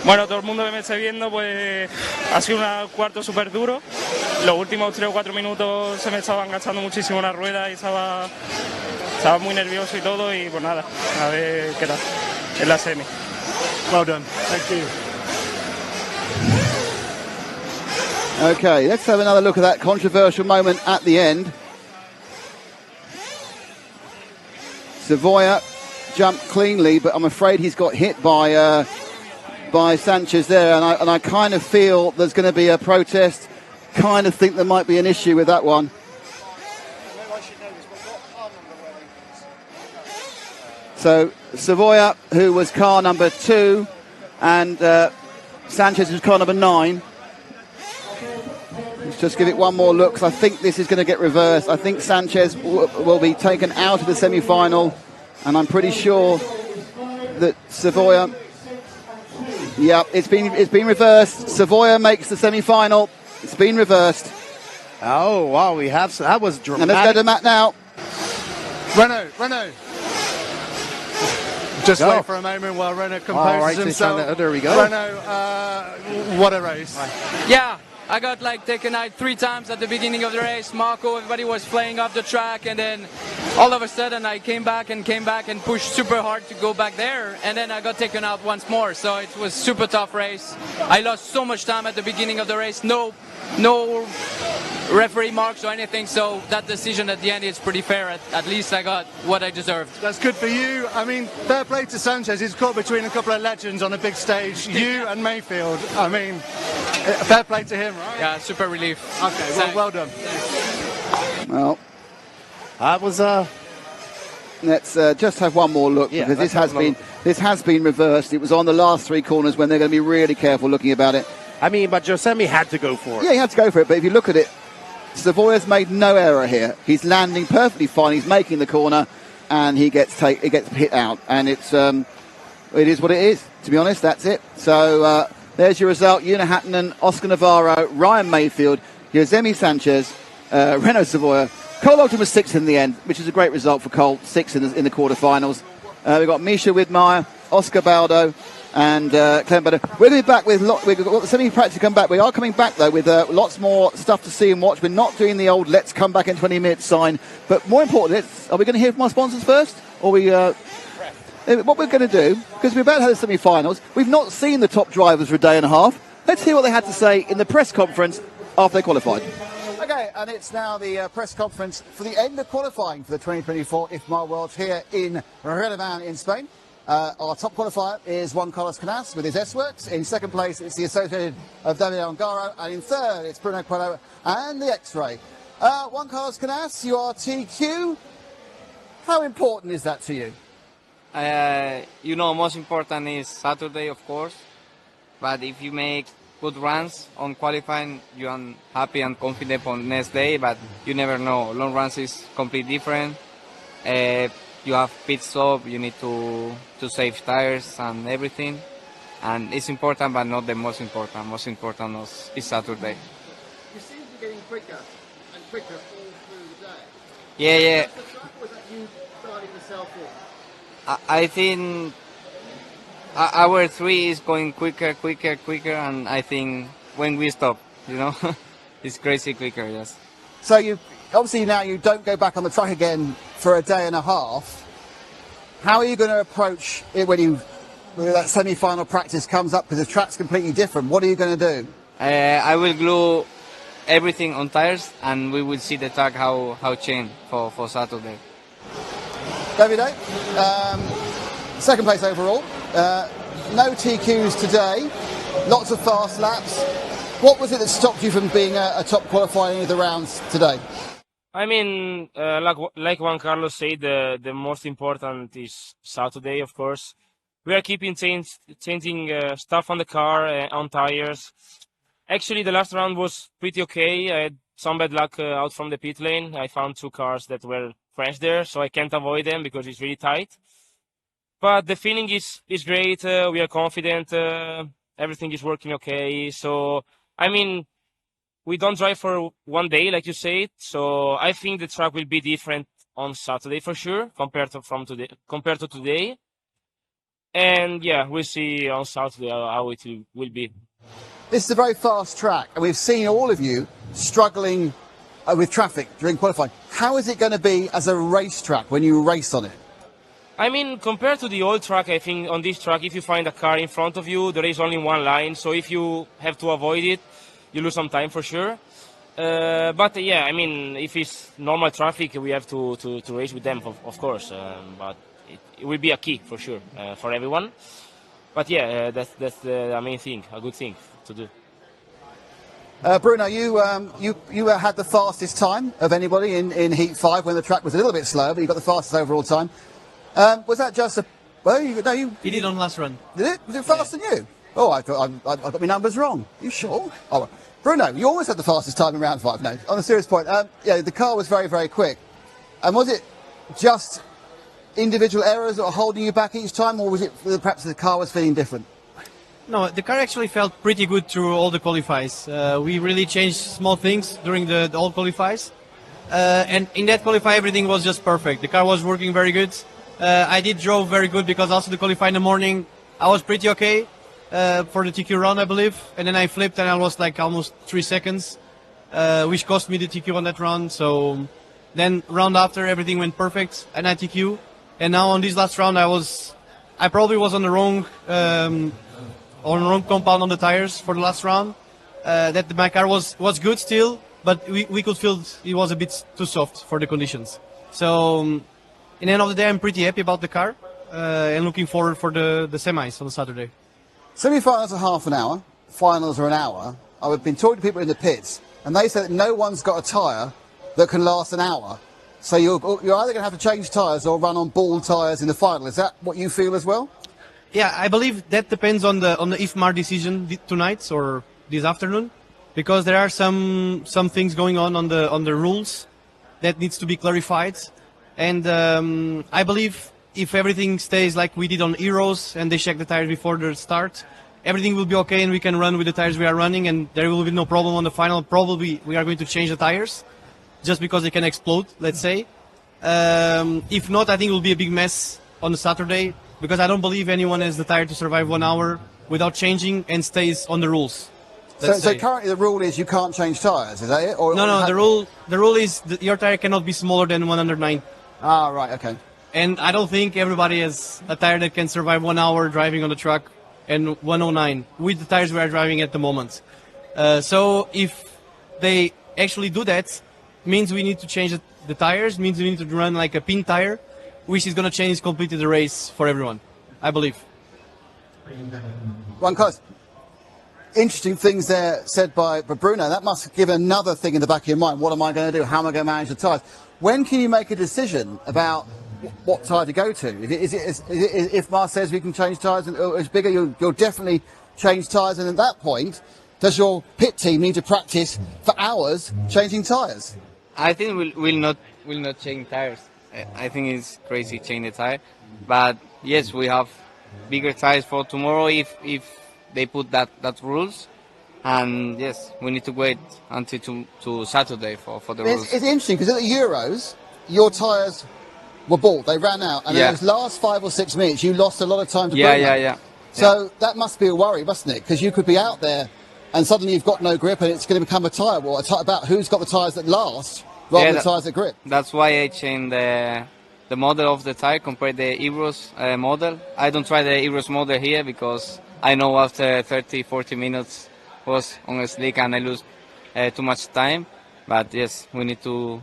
Bueno, todo el mundo que me esté viendo, pues ha sido un cuarto súper duro. Los últimos 3 o 4 minutos se me estaban gastando muchísimo la rueda y estaba muy nervioso y todo. Y pues nada, a ver qué tal en la semi. Well done. Thank you. Okay, let's have another look at that controversial moment at the end. Savoia jumped cleanly, but I'm afraid he's got hit by Sanchez there, and I kind of feel there's going to be a protest. Kind of think there might be an issue with that one. So Savoia, who was car number 2, and Sanchez was car number 9. Let's just give it one more look, 'cause I think this is going to get reversed. I think Sanchez will be taken out of the semi-final, and I'm pretty sure that Savoia... Yeah, it's been reversed. Savoia makes the semi-final. It's been reversed. Oh, wow, that was dramatic. And let's go to Matt now. Renault. Just wait for a moment while Renault composes himself. There we go. Renault, what a race. Yeah, I got taken out 3 times at the beginning of the race. Marco, everybody was flying off the track, and then all of a sudden I came back and pushed super hard to go back there, and then I got taken out once more. So it was super tough race. I lost so much time at the beginning of the race. No referee marks or anything, so that decision at the end is pretty fair. At least I got what I deserved. That's good for you. I mean, fair play to Sanchez. He's caught between a couple of legends on a big stage, you and Mayfield. I mean, fair play to him, right? Yeah, super relief. Okay, well done. Well, that was let's just have one more look, because this has been reversed. It was on the last 3 corners when they're going to be really careful looking about it. I mean, but Josemi had to go for it. Yeah, he had to go for it, but if you look at it, Savoia's made no error here. He's landing perfectly fine. He's making the corner, and he gets hit out. And it is what it is. To be honest, that's it. So there's your result: Yuna Hatanen, Oscar Navarro, Ryan Mayfield, Josemi Sanchez, Renault Savoia. Cole Ogden was 6th in the end, which is a great result for Cole. 6th in the quarterfinals. We've got Misha Widmeyer, Oscar Baldo, and Clem Butter. We're going to be back with we've got the semi-practice to come back. We are coming back though with lots more stuff to see and watch. We're not doing the old "let's come back in 20 minutes" sign, but more importantly, are we going to hear from our sponsors first, or what we're going to do, because we're about to have the semi-finals. We've not seen the top drivers for a day and a half. Let's hear what they had to say in the press conference after they qualified. Okay, and it's now the press conference for the end of qualifying for the 2024 IFMAR Worlds here in Redeman in Spain. Our top qualifier is Juan Carlos Canas with his S-Works. In second place, it's the Associated of David Ongaro. And in third, it's Bruno Coelho and the X-Ray. Juan Carlos Canas, you are TQ. How important is that to you? Most important is Saturday, of course. But if you make good runs on qualifying, you are happy and confident on the next day. But you never know. Long runs is completely different. You have pit stop, you need to save tires and everything. And it's important, but not the most important. Most important is Saturday. You seem to be getting quicker and quicker all through the day. Yeah. Was the track, was that you starting yourself in? I think our 3 is going quicker, and I think when we stop, it's crazy quicker, yes. So you obviously now you don't go back on the track again for a day and a half. How are you going to approach it when that semi-final practice comes up because the track's completely different? What are you going to do? I will glue everything on tires, and we will see the track how change for Saturday. Davide, second place overall. No TQs today. Lots of fast laps. What was it that stopped you from being a top qualifier in any of the rounds today? I mean, like Juan Carlos said, the most important is Saturday, of course. We are keeping changing stuff on the car, on tires. Actually, the last round was pretty okay. I had some bad luck out from the pit lane. I found 2 cars that were crashed there, so I can't avoid them because it's really tight. But the feeling is great. We are confident. Everything is working okay. So, I mean, we don't drive for one day, like you said. So I think the track will be different on Saturday for sure compared to today. And yeah, we'll see on Saturday how it will be. This is a very fast track, and we've seen all of you struggling with traffic during qualifying. How is it going to be as a racetrack when you race on it? I mean, compared to the old track, I think on this track, if you find a car in front of you, there is only one line. So if you have to avoid it, you lose some time for sure. But yeah, I mean, if it's normal traffic, we have to race with them, of course. But it will be a key for sure for everyone. But yeah, that's the main thing, a good thing to do. Bruno, you had the fastest time of anybody in Heat 5 when the track was a little bit slower, but you got the fastest overall time. Was that just a... Well, He did on last run. Did it? Was it faster than you? Oh, I got my numbers wrong. You sure? Oh, Bruno, you always had the fastest time in round 5. No, on a serious point, yeah, the car was very, very quick. And was it just individual errors that were holding you back each time, or was it perhaps the car was feeling different? No, the car actually felt pretty good through all the qualifies. We really changed small things during the all qualifies. And in that qualify, everything was just perfect. The car was working very good. I did drove very good because also the qualify in the morning, I was pretty okay for the TQ run, I believe. And then I flipped and I lost like almost 3 seconds, which cost me the TQ on that run. So then round after, everything went perfect and I TQ. And now on this last round, I probably was on the wrong compound on the tires for the last round. That my car was good still, but we could feel it was a bit too soft for the conditions. So in the end of the day, I'm pretty happy about the car and looking forward for the semis on Saturday. Semi-finals are half an hour, finals are an hour. I've been talking to people in the pits, and they say that no one's got a tyre that can last an hour. So you're either going to have to change tyres or run on ball tyres in the final. Is that what you feel as well? Yeah, I believe that depends on the IFMAR decision tonight or this afternoon, because there are some things going on the rules that needs to be clarified. And I believe if everything stays like we did on Heroes and they check the tires before the start, everything will be okay and we can run with the tires we are running and there will be no problem on the final. Probably we are going to change the tires just because they can explode, let's say. If not, I think it will be a big mess on the Saturday because I don't believe anyone has the tire to survive 1 hour without changing and stays on the rules. So currently the rule is you can't change tyres, is that it? No, the rule is that your tire cannot be smaller than 109. Ah, right, okay. And I don't think everybody has a tire that can survive 1 hour driving on the truck and 109 with the tires we are driving at the moment. So if they actually do that, means we need to change the tires, means we need to run like a pin tire, which is going to change completely the race for everyone, I believe. One close. Interesting things there said by Bruno. That must give another thing in the back of your mind. What am I going to do? How am I going to manage the tyres? When can you make a decision about what tyre to go to? If IFMAR says we can change tyres and it's bigger, you'll definitely change tyres. And at that point, does your pit team need to practice for hours changing tyres? I think we'll not change tires. I think it's crazy change the tire, but yes, we have bigger tires for tomorrow if they put that rules, and yes, we need to wait until to Saturday for the rules. It's interesting because at the Euros, your tyres were bought, they ran out, and in those last 5 or 6 minutes, you lost a lot of time to burn them. Yeah. So that must be a worry, mustn't it? Because you could be out there and suddenly you've got no grip and it's going to become a tyre war, about who's got the tyres that last rather than the tyres that grip. That's why I changed the model of the tire compared to the Eros model. I don't try the Eros model here because I know after 30, 40 minutes was on a slick and I lose too much time. But yes, we need to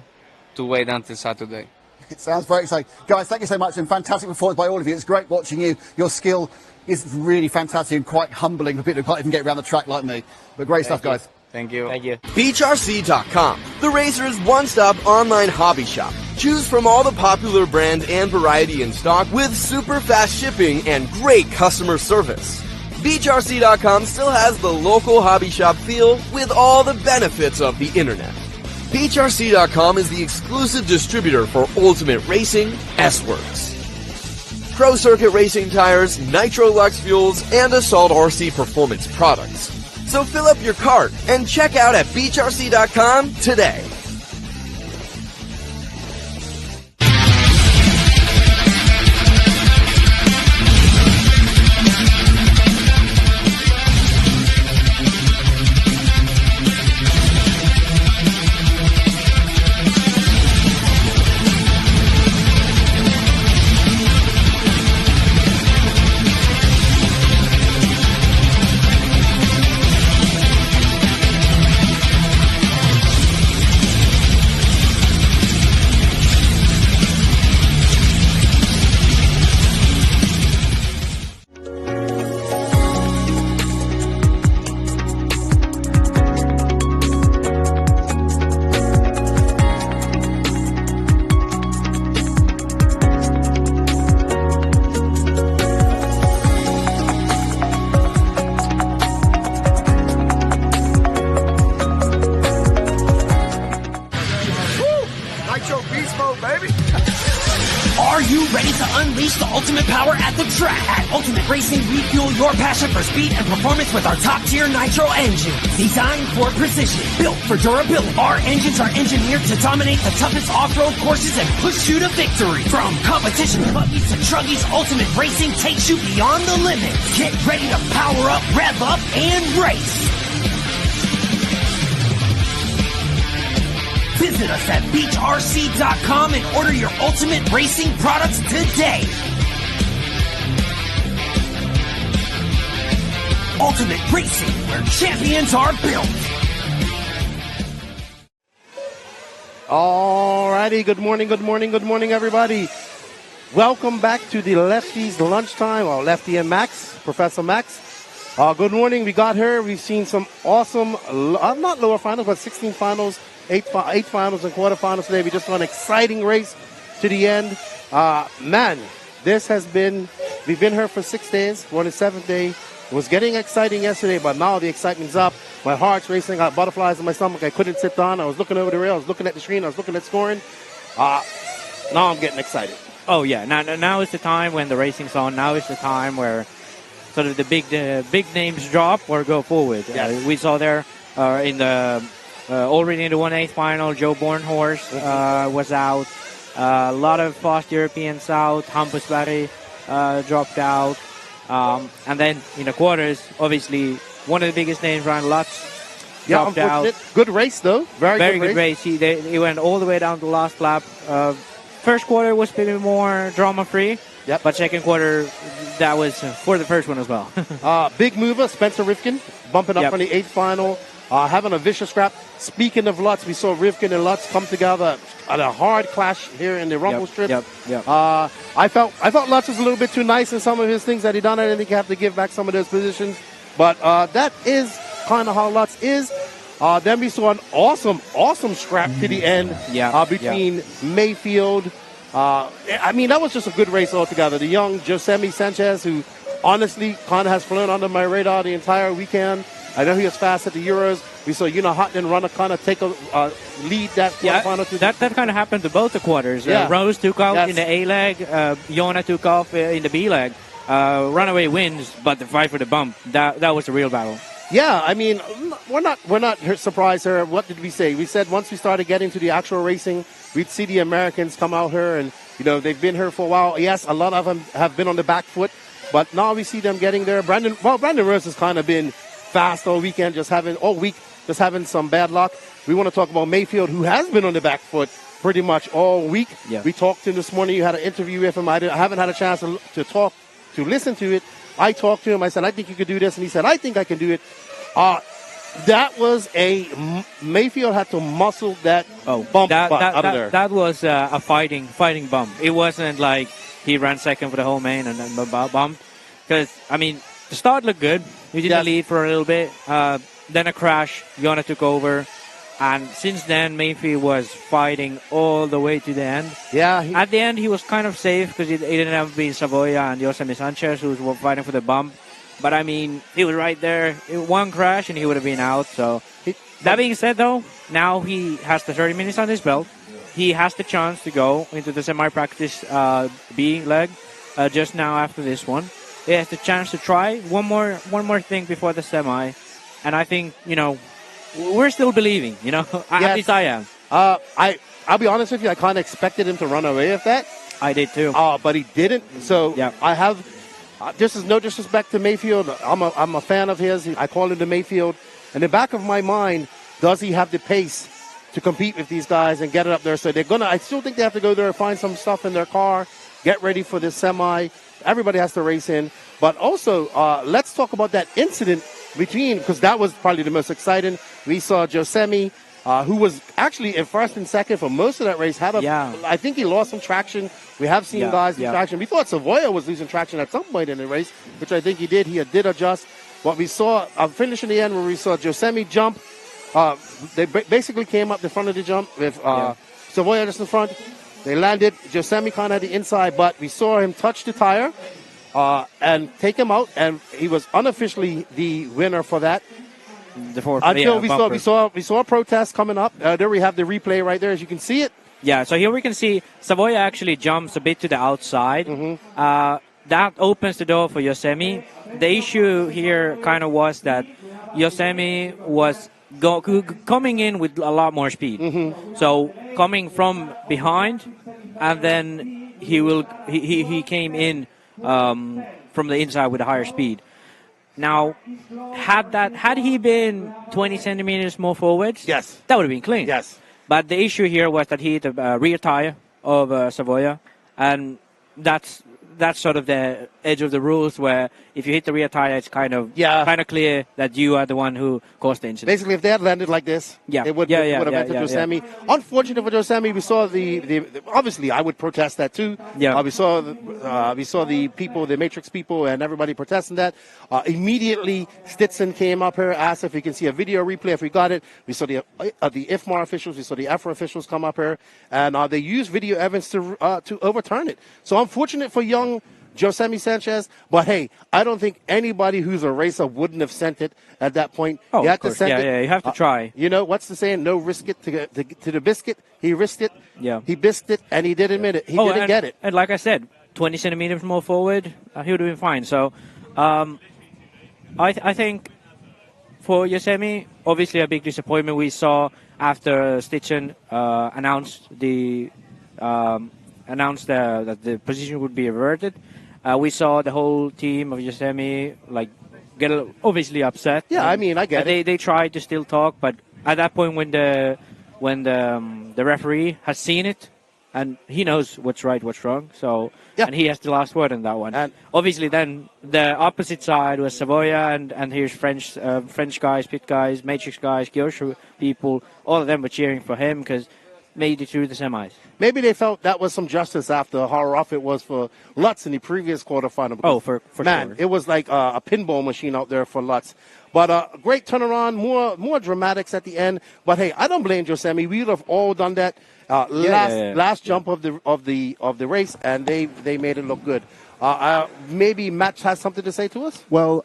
wait until Saturday. It sounds very exciting. Guys, thank you so much and fantastic performance by all of you. It's great watching you. Your skill is really fantastic and quite humbling for people who can't even get around the track like me. But great stuff, guys. Thank you. Thank you. BeachRC.com, the racer's one-stop online hobby shop. Choose from all the popular brand and variety in stock with super fast shipping and great customer service. BeachRC.com still has the local hobby shop feel with all the benefits of the internet. BeachRC.com is the exclusive distributor for Ultimate Racing S-Works, Pro Circuit Racing tires, Nitro Lux fuels, and Assault RC performance products. So fill up your cart and check out at BeachRC.com today. Are you ready to unleash the ultimate power at the track? At Ultimate Racing, we fuel your passion for speed and performance with our top-tier nitro engine. Designed for precision, built for durability. Our engines are engineered to dominate the toughest off-road courses and push you to victory. From competition buggies to truggies, Ultimate Racing takes you beyond the limits. Get ready to power up, rev up, and race. Visit us at BeachRC.com and order your Ultimate Racing products today. Ultimate Racing, where champions are built. Alrighty, good morning, everybody. Welcome back to the Lefties Lunchtime, or Lefty and Max, Professor Max. Good morning, we got her. We've seen some awesome, not lower finals, but 16 finals. Eight finals and quarterfinals today. We just saw an exciting race to the end. Man, this has been, we've been here for 6 days. We're on the 7th day. It was getting exciting yesterday, but now the excitement's up. My heart's racing. I got butterflies in my stomach. I couldn't sit down. I was looking over the rail. I was looking at the screen. I was looking at scoring. Now I'm getting excited. Oh, yeah. Now is the time when the racing's on. Now is the time where sort of the big names drop or go forward. Yes. We saw there in the... already in the 1/8 final, Joe Bornhorst was out. A lot of fast Europeans out. Hampus Berry dropped out. And then in the quarters, obviously, one of the biggest names, Ryan Lutz, dropped out. Good race, though. Very good race. He went all the way down to the last lap. First quarter was a bit more drama-free. Yep. But second quarter, that was for the first one as well. Big mover, Spencer Rivkin, bumping up from the 8th final. Having a vicious scrap. Speaking of Lutz, we saw Rivkin and Lutz come together at a hard clash here in the Rumble Strip. I felt Lutz was a little bit too nice in some of his things that he done. I didn't think he had to give back some of those positions. But that is kind of how Lutz is. Then we saw an awesome scrap to the end between Mayfield. I mean, that was just a good race altogether. The young Josemi Sanchez, who honestly kind of has flown under my radar the entire weekend. I know he was fast at the Euros. We saw Hutton run a kind of take a lead that quarterfinal. That kind of happened to both the quarters. Rose took off in the A leg. Jona took off in the B leg. Runaway wins, but the fight for the bump, that was the real battle. Yeah, I mean, we're not surprised here. What did we say? We said once we started getting to the actual racing, we'd see the Americans come out here, and they've been here for a while. Yes, a lot of them have been on the back foot, but now we see them getting there. Brandon Rose has kind of been fast all weekend, all week, just having some bad luck. We want to talk about Mayfield, who has been on the back foot pretty much all week. Yeah. We talked to him this morning. You had an interview with him. I haven't had a chance to listen to it. I talked to him. I said, I think you could do this. And he said, I think I can do it. That was Mayfield had to muscle that bump out of there. That was a fighting bump. It wasn't like he ran second for the whole main and then bumped. Because, I mean, the start looked good. He was in the lead for a little bit. Then a crash. Jona took over. And since then, Mayfield was fighting all the way to the end. Yeah. At the end, he was kind of safe because it didn't have to be Savoia and Josemi Sanchez who was fighting for the bump. But, I mean, he was right there. One crash and he would have been out. So, that being said, though, now he has the 30 minutes on his belt. He has the chance to go into the semi-practice B leg just now after this one. He has the chance to try one more thing before the semi. And I think, we're still believing, At least I am. I'll be honest with you, I kind of expected him to run away with that. I did too. But he didn't. So I have, this is no disrespect to Mayfield. I'm a fan of his. I call him the Mayfield. In the back of my mind, does he have the pace to compete with these guys and get it up there? So I still think they have to go there and find some stuff in their car, get ready for this semi. Everybody has to race in. But also, let's talk about that incident because that was probably the most exciting. We saw Josemi, who was actually in first and second for most of that race. I think he lost some traction. We have seen guys lose traction. We thought Savoia was losing traction at some point in the race, which I think he did. He did adjust. What we saw, finish in the end where we saw Josemi jump. They basically came up the front of the jump with Savoia just in front. They landed. Josemi kind of had the inside, but we saw him touch the tire. And take him out, and he was unofficially the winner for that. Until we saw a protest coming up. There we have the replay right there, as you can see it. Yeah, so here we can see Savoia actually jumps a bit to the outside. That opens the door for Josemi. The issue here kind of was that Josemi was coming in with a lot more speed. So coming from behind, and then he came in from the inside with a higher speed. Now, had he been 20 centimeters more forwards, yes, that would have been clean. Yes, but the issue here was that he hit the rear tire of Savoia, and that's sort of the edge of the rules where if you hit the rear tire, it's kind of clear that you are the one who caused the incident. Basically, if they had landed like this, it would have entered Josemi. Unfortunate for Josemi, we saw the obviously I would protest that too. We saw the people, the Matrix people, and everybody protesting that. Immediately, Stetson came up here, asked if we can see a video replay. If we got it, we saw the IFMAR officials, we saw the AFRA officials come up here, and they used video evidence to overturn it. So unfortunate for young Josemi Sanchez, but hey, I don't think anybody who's a racer wouldn't have sent it at that point. Oh, you have to send it. You have to try. What's the saying? No risk it to the biscuit. He risked it. Yeah. He bisked it, and he did admit it. He didn't get it. And like I said, 20 centimeters more forward, he would have been fine. So, I think for Josemi, obviously a big disappointment. We saw after Stitchen announced that the position would be reverted. We saw the whole team of Josemi get obviously upset. Yeah, I mean, I get it. They tried to still talk, but at that point when the referee has seen it and he knows what's right, what's wrong, so and he has the last word on that one. And obviously, then the opposite side was Savoia and here's French guys, pit guys, Matrix guys, Kyosho people. All of them were cheering for him because made it through the semis. Maybe they felt that was some justice after how rough it was for Lutz in the previous quarterfinal. Oh, for man, sure. It was like a pinball machine out there for Lutz. But great turnaround, more dramatics at the end. But hey, I don't blame Josemi. We would have all done that last jump of the race, and they made it look good. Maybe Matt has something to say to us. Well,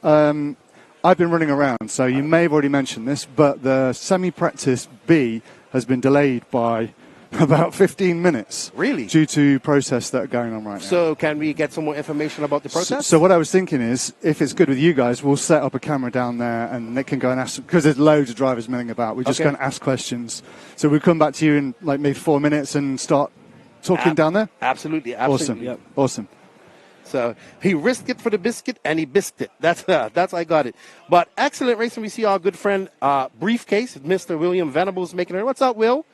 I've been running around, so you may have already mentioned this, but the semi-practice B has been delayed by about 15 minutes. Really? Due to protests that are going on right now. So can we get some more information about the protest? So what I was thinking is, if it's good with you guys, we'll set up a camera down there and Nick can go and ask, because there's loads of drivers milling about. We just go and ask questions. So we'll come back to you in maybe 4 minutes and start talking down there? Absolutely. Awesome. Yep. Awesome. So he risked it for the biscuit, and he bisked it. That's I got it. But excellent racing. We see our good friend Briefcase, Mr. William Venables, making it. What's up, Will?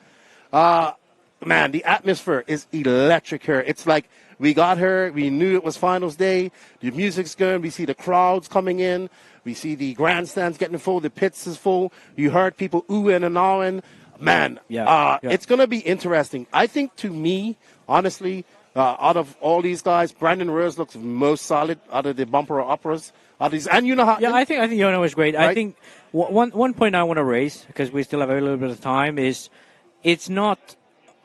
man, the atmosphere is electric here. It's like we got her. We knew it was finals day. The music's good. We see the crowds coming in. We see the grandstands getting full. The pits is full. You heard people oohing and ahhing. Man, it's going to be interesting. I think, to me, honestly, out of all these guys, Brandon Rose looks most solid out of the bumper uppers. And you know how? Yeah, I think Yono was great. Right? I think one point I want to raise, because we still have a little bit of time, is it's not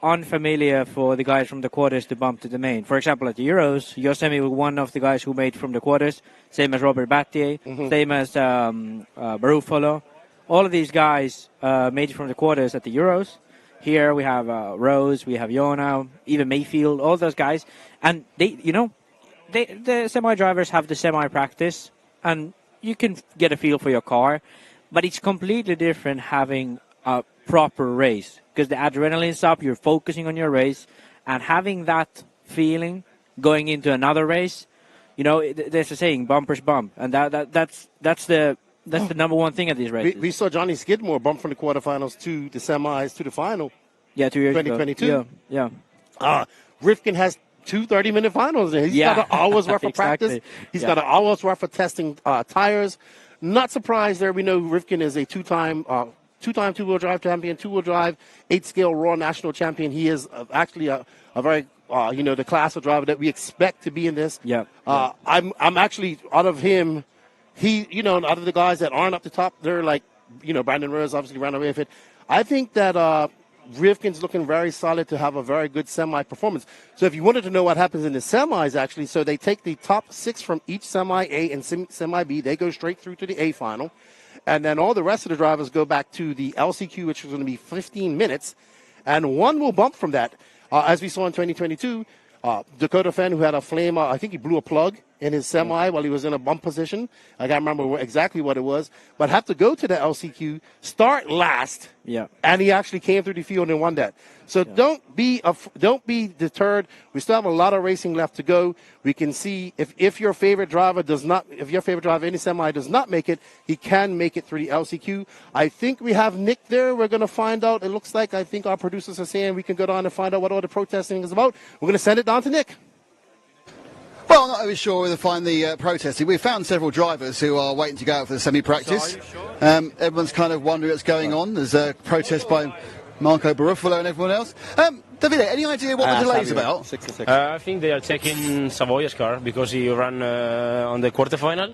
unfamiliar for the guys from the quarters to bump to the main. For example, at the Euros, Yosemite was one of the guys who made from the quarters, same as Robert Battier, same as Barufalo. All of these guys made it from the quarters at the Euros. Here we have Rose, we have Yona, even Mayfield, all those guys. And the semi-drivers have the semi-practice, and you can get a feel for your car. But it's completely different having a proper race, because the adrenaline's up, you're focusing on your race, and having that feeling going into another race, there's a saying, bumpers bump, and that's the number one thing at these races. We saw Johnny Skidmore bump from the quarterfinals to the semis to the final. Yeah, 2 years 2022. ago. Yeah. Rivkin has 2 30-minute finals. He's got an hour's worth of practice. He's got an hour's worth of testing tires. Not surprised there. We know Rivkin is a two-time two-wheel drive champion, two-wheel drive, 8-scale Raw national champion. He is actually a very, the class of driver that we expect to be in this. Yeah. I'm actually, out of him, out of the guys that aren't up the top, they're like, Brandon Rose obviously ran away with it. I think that Rivkin's looking very solid to have a very good semi performance. So if you wanted to know what happens in the semis, actually, so they take the top 6 from each semi A and semi B, they go straight through to the A final. And then all the rest of the drivers go back to the LCQ, which is going to be 15 minutes. And one will bump from that. As we saw in 2022, Dakota Fenn, who had a flame, I think he blew a plug in his semi while he was in a bump position. I can't remember exactly what it was. But had to go to the LCQ, start last, and he actually came through the field and won that. So don't be deterred. We still have a lot of racing left to go. We can see if your favorite driver in the semi does not make it, he can make it through the LCQ. I think we have Nick there. We're going to find out. It looks like I think our producers are saying we can go down and find out what all the protesting is about. We're going to send it down to Nick. Well, I'm not always sure where to find the protesting. We've found several drivers who are waiting to go out for the semi-practice. Everyone's kind of wondering what's going on. There's a protest by Marco Barufalo and everyone else. Davide, any idea what the delay is about? I think they are checking Savoya's car because he ran on the quarterfinal,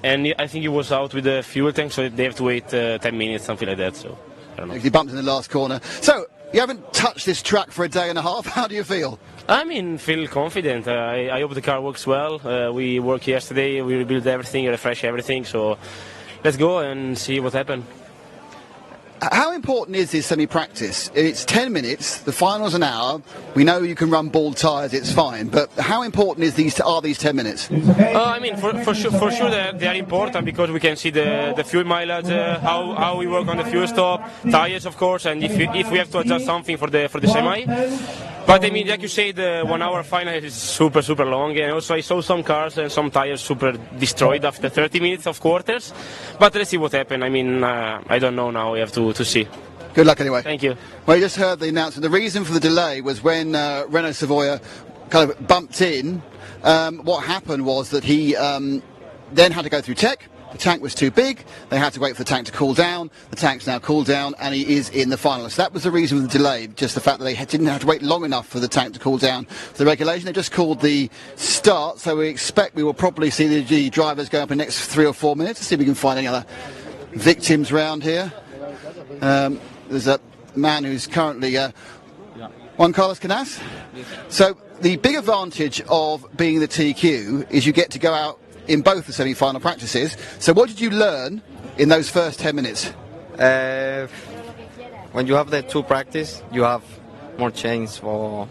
and I think he was out with the fuel tank, so they have to wait 10 minutes, something like that. So I don't know. He bumped in the last corner. So you haven't touched this track for a day and a half. How do you feel? Feel confident. I hope the car works well. We worked yesterday. We rebuilt everything, refresh everything. So let's go and see what happens. How important is this semi-practice? It's 10 minutes, the final's an hour. We know you can run bald tyres, it's fine. But how important are these 10 minutes? For sure they are important because we can see the fuel mileage, how we work on the fuel stop, tires, of course, and if we have to adjust something for the semi. But like you say, the 1 hour final is super, super long. And also I saw some cars and some tires super destroyed after 30 minutes of quarters. But let's see what happens. I don't know now. We have to see. Good luck anyway. Thank you. Well, you just heard the announcement. The reason for the delay was when Renault Savoia kind of bumped in. What happened was that he then had to go through tech. The tank was too big. They had to wait for the tank to cool down. The tank's now cooled down, and he is in the final. So that was the reason for the delay, just the fact that they didn't have to wait long enough for the tank to cool down. For the regulation, they just called the start, so we expect we will probably see the drivers go up in the next 3 or 4 minutes to see if we can find any other victims around here. There's a man who's currently Juan Carlos Canas. So the big advantage of being the TQ is you get to go out in both the semi-final practices. So what did you learn in those first 10 minutes? When you have the 2 practice, you have more chance for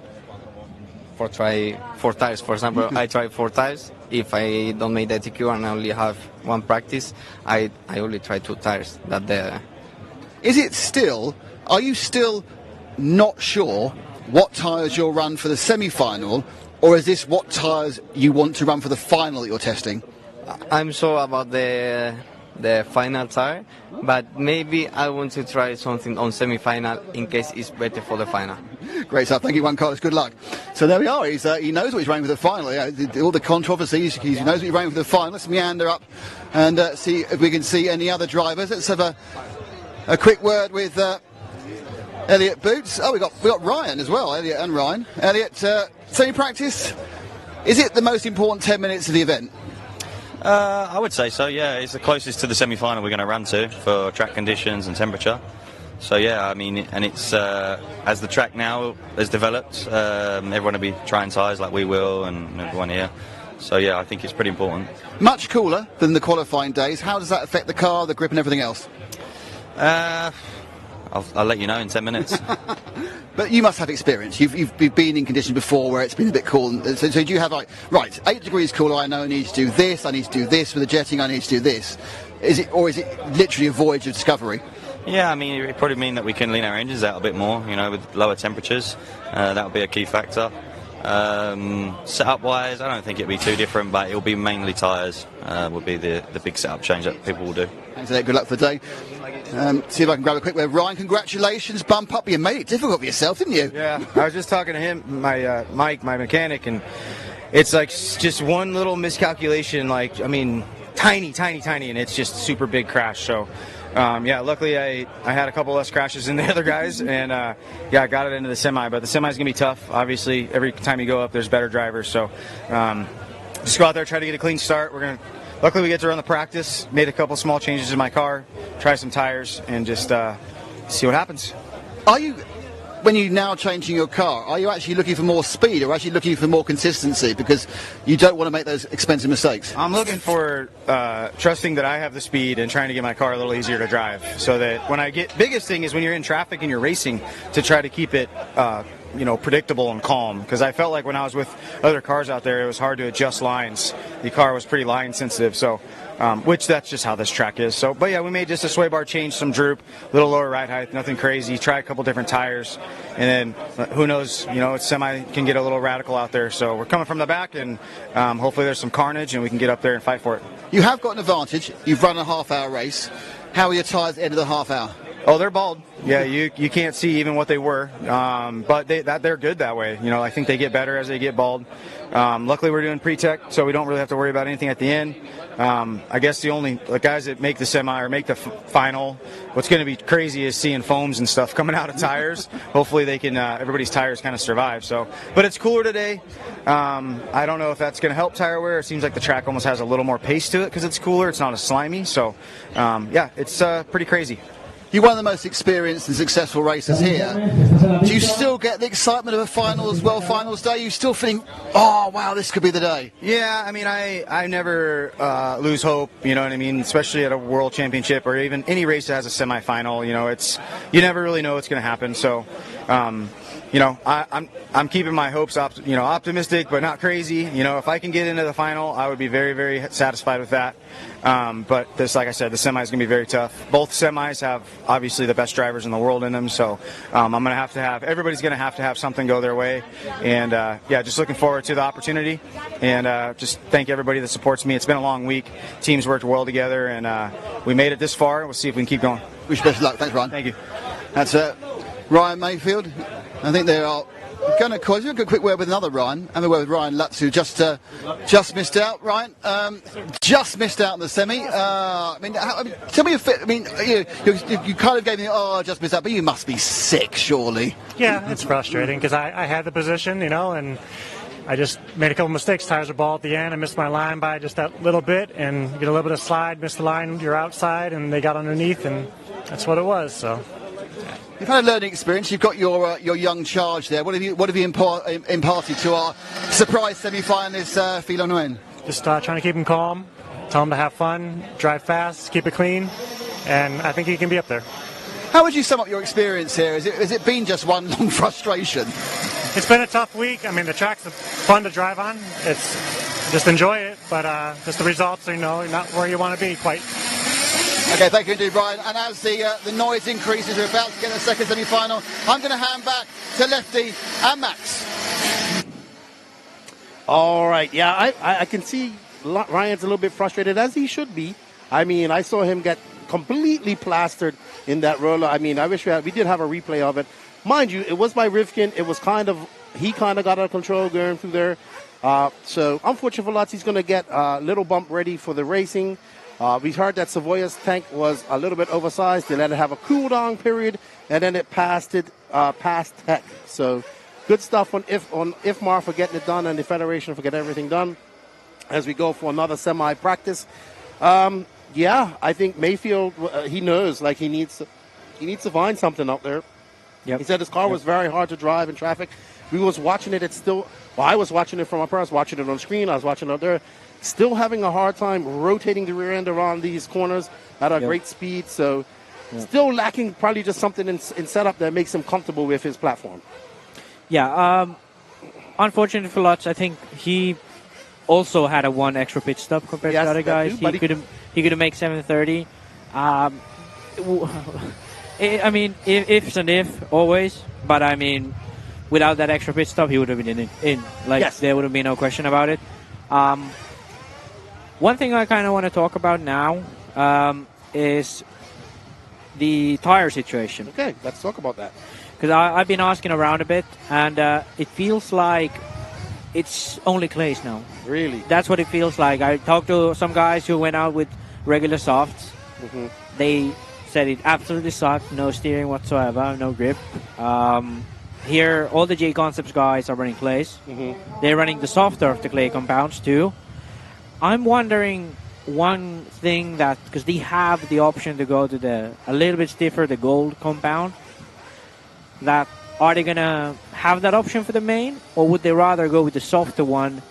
try 4 tires. For example, I try 4 tires. If I don't make the TQ and I only have 1 practice, I only try 2 tires. Are you still not sure what tyres you'll run for the semi-final, or is this what tyres you want to run for the final that you're testing? I'm sure about the the final tire, but maybe I want to try something on semi-final in case it's better for the final. Great stuff. Thank you, Juan Carlos. Good luck. So there we are. He knows what he's running for the final. All the controversies, he knows what he's running for the final. Let's meander up and see if we can see any other drivers. Let's have a quick word with Elliot Boots. Oh, we got Ryan as well. Elliot and Ryan. Elliot, semi-practice. Is it the most important 10 minutes of the event? I would say so, yeah. It's the closest to the semi-final we're going to run to for track conditions and temperature. So, yeah, I mean, and it's as the track now has developed, everyone will be trying tyres like we will and everyone here. So, yeah, I think it's pretty important. Much cooler than the qualifying days. How does that affect the car, the grip and everything else? I'll let you know in 10 minutes. But you must have experience. You've been in conditions before where it's been a bit cool. So do you have, like, right, 8 degrees cooler, I know I need to do this, I need to do this. With the jetting, I need to do this. Is it literally a voyage of discovery? Yeah, I mean, it probably mean that we can lean our engines out a bit more, with lower temperatures. That would be a key factor. Setup-wise, I don't think it'll be too different, but it'll be mainly tyres would be the big setup change that people will do. Thanks, Ed. Good luck for the day. See if I can grab a quick word. Ryan, congratulations. Bump up. You made it difficult for yourself, didn't you? Yeah, I was just talking to him, my Mike, my mechanic, and it's like just one little miscalculation, tiny, and it's just super big crash. So, luckily I had a couple less crashes than the other guys, and I got it into the semi. But the semi's gonna be tough. Obviously, every time you go up, there's better drivers. So, just go out there, try to get a clean start. Luckily, we get to run the practice. Made a couple small changes in my car, try some tires, and just see what happens. When you're now changing your car, are you actually looking for more speed or actually looking for more consistency because you don't want to make those expensive mistakes? I'm looking for trusting that I have the speed and trying to get my car a little easier to drive so that when biggest thing is when you're in traffic and you're racing to try to keep it predictable and calm, because I felt like when I was with other cars out there, it was hard to adjust lines. The car was pretty line sensitive, so which that's just how this track is. So, but yeah, we made just a sway bar change, some droop, little lower ride height, nothing crazy. Try a couple different tires, and then who knows? It's semi can get a little radical out there. So we're coming from the back, and hopefully there's some carnage, and we can get up there and fight for it. You have got an advantage. You've run a half-hour race. How are your tires at the end of the half hour? Oh, they're bald. Yeah, you can't see even what they were, but they're good that way. I think they get better as they get bald. Luckily, we're doing pre-tech, so we don't really have to worry about anything at the end. I guess the guys that make the semi or make the final, what's going to be crazy is seeing foams and stuff coming out of tires. Hopefully, they can everybody's tires kind of survive. So, but it's cooler today. I don't know if that's going to help tire wear. It seems like the track almost has a little more pace to it because it's cooler. It's not as slimy. So, it's pretty crazy. You're one of the most experienced and successful racers here. Do you still get the excitement of a finals day? Are you still feeling, oh, wow, this could be the day? Yeah, I never lose hope, you know what I mean? Especially at a world championship or even any race that has a semifinal, you never really know what's going to happen. So, I'm keeping my hopes optimistic, but not crazy. If I can get into the final, I would be very, very satisfied with that. But like I said, the semi is going to be very tough. Both semis have obviously the best drivers in the world in them, so I'm going to have everybody's going to have something go their way. And just looking forward to the opportunity. And just thank everybody that supports me. It's been a long week. Teams worked well together, and we made it this far. We'll see if we can keep going. Wish you best of luck. Thanks, Ryan. Thank you. That's Ryan Mayfield. I think they are going to cause you a quick word with another Ryan. I'm a word with Ryan Lutz, who just missed out. Ryan, just missed out in the semi. Tell me you kind of gave me just missed out, but you must be sick, surely. Yeah, it's frustrating because I had the position, and I just made a couple mistakes. Tires were bald at the end. I missed my line by just that little bit, and you get a little bit of slide, miss the line, you're outside, and they got underneath, and that's what it was. So. You've had a learning experience. You've got your young charge there. What have you imparted to our surprise semi-finalist, Phil Nguyen? Just trying to keep him calm, tell him to have fun, drive fast, keep it clean, and I think he can be up there. How would you sum up your experience here? Has it been just one long frustration? It's been a tough week. The track's fun to drive on. It's just enjoy it, but just the results are not where you want to be quite. Okay, thank you indeed, Brian. And as the noise increases, we're about to get the second semi-final. I'm going to hand back to Lefty and Max. All right, yeah, I can see Ryan's a little bit frustrated, as he should be. I mean, I saw him get completely plastered in that roller. I mean, I wish we did have a replay of it. Mind you, it was by Rivkin. It was he kind of got out of control going through there. So, unfortunate for Lutz, he's going to get a little bump ready for the racing. We heard that Savoya's tank was a little bit oversized. They let it have a cool-down period, and then it passed tech. So, good stuff on IFMAR for getting it done and the Federation for getting everything done as we go for another semi-practice. Yeah, I think Mayfield, he knows, like, he needs to find something out there. Yep. He said his car was very hard to drive in traffic. We was watching it. I was watching it from up here. I was watching it on screen. I was watching it out there. Still having a hard time rotating the rear end around these corners at a great speed. So still lacking probably just something in setup that makes him comfortable with his platform. Yeah. Unfortunately for Lutz, I think he also had a one extra pit stop compared to the other guys. He could have made 7:30. I mean, ifs and if always, but I mean, without that extra pit stop, he would have been in. There would have been no question about it. One thing I kind of want to talk about now is the tire situation. Okay, let's talk about that. Because I've been asking around a bit, and it feels like it's only clays now. Really? That's what it feels like. I talked to some guys who went out with regular softs. Mm-hmm. They said it absolutely sucked. No steering whatsoever, no grip. Here, all the J Concepts guys are running clays. Mm-hmm. They're running the softer of the clay compounds too. I'm wondering one thing that, because they have the option to go to a little bit stiffer, the gold compound, that are they going to have that option for the main, or would they rather go with the softer one,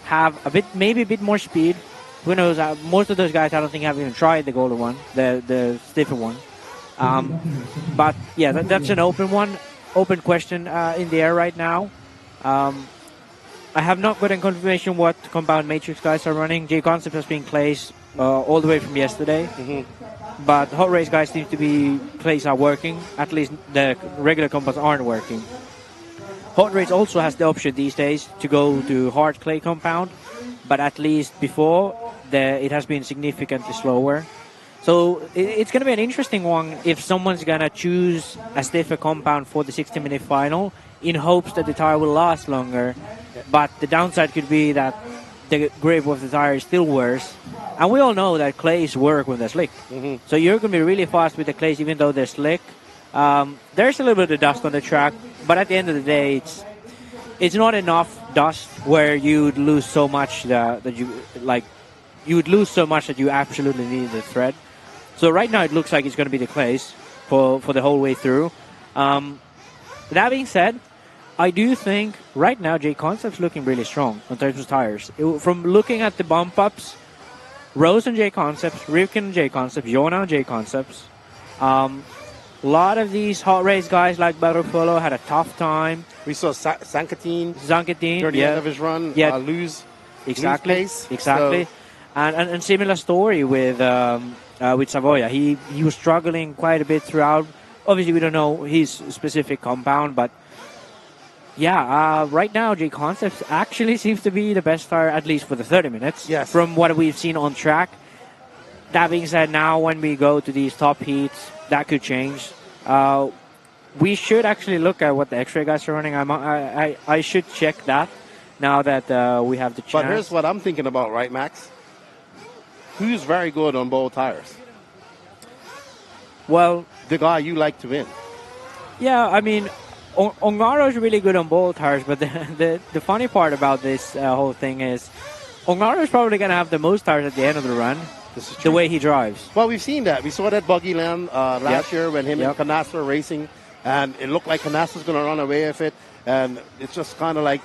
have maybe a bit more speed? Who knows? Most of those guys, I don't think, have even tried the golden one, the stiffer one. But yeah, that's an open question in the air right now. I have not gotten confirmation what compound matrix guys are running. J Concept has been clays all the way from yesterday. Mm-hmm. But hot race guys seem to be clays are working. At least the regular compounds aren't working. Hot race also has the option these days to go to hard clay compound, but at least before it has been significantly slower. So it's going to be an interesting one if someone's going to choose a stiffer compound for the 60-minute final in hopes that the tire will last longer. But the downside could be that the grip of the tire is still worse. And we all know that clays work when they're slick. Mm-hmm. So you're going to be really fast with the clays even though they're slick. There's a little bit of dust on the track, but at the end of the day, it's not enough dust where you'd lose so much that you would lose so much that you absolutely need the thread. So right now it looks like it's going to be the clays for the whole way through. That being said, I do think right now J Concept's looking really strong in terms of tires. From looking at the bump ups, Rose and J Concepts, Rivkin and J Concepts, Jona and J Concepts. A lot of these hot race guys like Barofolo had a tough time. We saw Sankatine near the end of his run lose pace. Exactly. So. And similar story with Savoya. He was struggling quite a bit throughout. Obviously, we don't know his specific compound, but yeah, right now J Concepts actually seems to be the best tire, at least for the 30 minutes. Yes. From what we've seen on track. That being said, now when we go to these top heats, that could change. We should actually look at what the X-ray guys are running. I should check that now that we have the chance. But here's what I'm thinking about, right, Max? Who's very good on both tires? Well, the guy you like to win. Yeah, I mean, Ongaro's really good on both tires, but the funny part about this whole thing is Ongaro's probably going to have the most tires at the end of the run, the way he drives. Well, we've seen that. We saw that buggy land last year when him and Canasta were racing, and it looked like Canasta's going to run away with it, and it's just kind of like,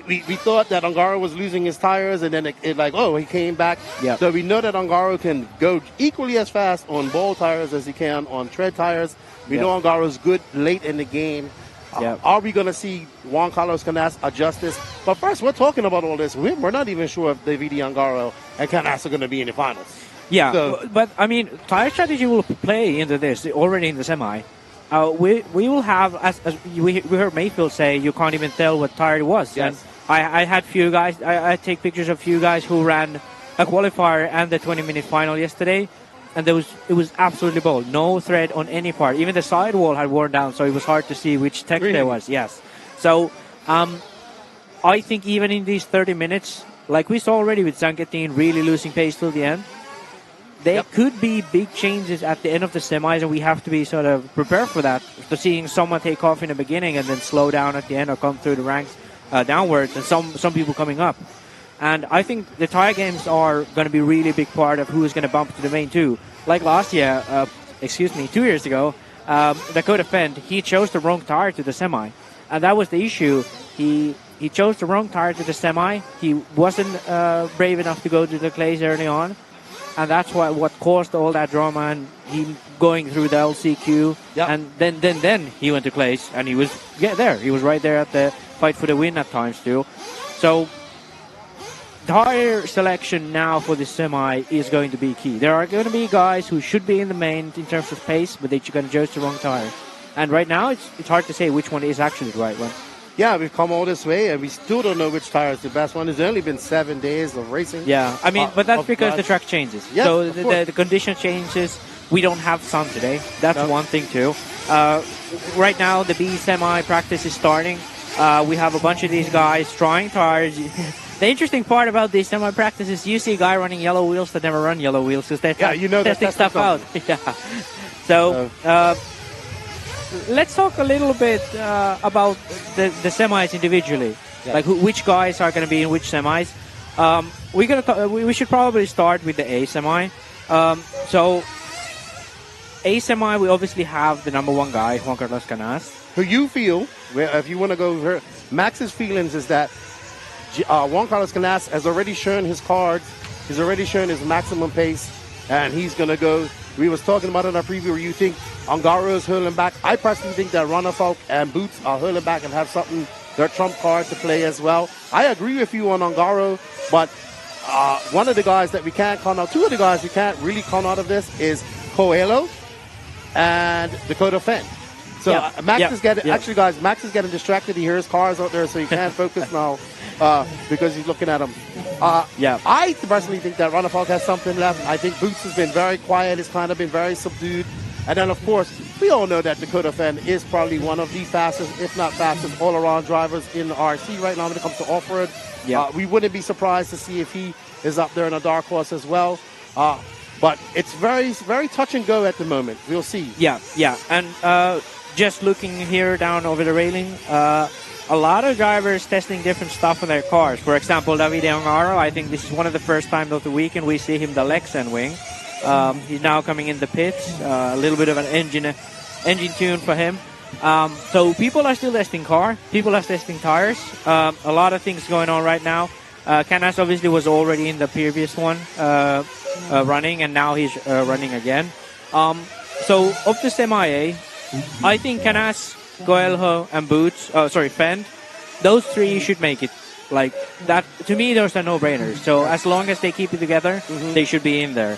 we thought that Ongaro was losing his tires, and then he came back. Yep. So we know that Ongaro can go equally as fast on ball tires as he can on tread tires. We know Ongaro's good late in the game. Are we going to see Juan Carlos Canas adjust this? But first, we're talking about all this. We're not even sure if Davide Ongaro and Canas are going to be in the finals. Yeah, so, but I mean, tire strategy will play into this already in the semi. We will have, as we heard Mayfield say, you can't even tell what tire it was. Yes. And I had few guys, I take pictures of few guys who ran a qualifier and the 20-minute final yesterday, and it was absolutely bold. No thread on any part. Even the sidewall had worn down, so it was hard to see which tech there was. Yes. So I think even in these 30 minutes, like we saw already with Zanketin really losing pace till the end, there could be big changes at the end of the semis, and we have to be sort of prepared for that. To seeing someone take off in the beginning and then slow down at the end or come through the ranks downwards, and some people coming up. And I think the tire games are going to be really big part of who is going to bump to the main too. Like last year, 2 years ago, Dakota Fendt, he chose the wrong tire to the semi. And that was the issue. He chose the wrong tire to the semi. He wasn't brave enough to go to the clays early on. And that's what caused all that drama and him going through the LCQ. Yep. And then he went to clays and he was there. He was right there at the fight for the win at times too. So tire selection now for the semi is going to be key. There are going to be guys who should be in the main in terms of pace, but they're going to choose the wrong tire. And right now it's hard to say which one is actually the right one. Yeah, we've come all this way, and we still don't know which tire is the best one. It's only been 7 days of racing. Yeah, I mean, but that's because the track changes. Yes, so the condition changes. We don't have sun today. That's one thing, too. Right now, the B semi practice is starting. We have a bunch of these guys trying tires. The interesting part about these semi practice is you see a guy running yellow wheels that never run yellow wheels because they're testing stuff out. Yeah. So... let's talk a little bit about the semis individually, like which guys are going to be in which semis. We should probably start with the A semi. So A semi, we obviously have the number one guy, Juan Carlos Canas. Who you feel, if you want to go over, Max's feelings is that Juan Carlos Canas has already shown his cards, he's already shown his maximum pace, and he's going to go. We was talking about in our preview where you think Ongaro is hurling back. I personally think that Runafalk and Boots are hurling back and have something, their trump card to play as well. I agree with you on Ongaro, but one of the guys that we can't count out, two of the guys we can't really count out of this is Coelho and Dakota Fendt. So Max is getting, actually guys, Max is getting distracted. He hears cars out there, so he can't focus now because he's looking at them. I personally think that Runafalk has something left. I think Boots has been very quiet. He's kind of been very subdued. And then, of course, we all know that Dakota Fendt is probably one of the fastest, if not fastest, all-around drivers in the RC right now when it comes to off-road. We wouldn't be surprised to see if he is up there in a dark horse as well. But it's very, very touch and go at the moment. We'll see. And just looking here down over the railing, a lot of drivers testing different stuff on their cars. For example, Davide Ongaro, I think this is one of the first times of the weekend we see him the Lexan wing. He's now coming in the pits. A little bit of an engine tune for him. So people are still testing car. People are testing tires. A lot of things going on right now. Canas obviously was already in the previous one running, and now he's running again. So of the semi-A, I think Canas, Coelho, and Boots, Fendt, those three should make it. Like that, to me, those are no-brainers. So as long as they keep it together, they should be in there.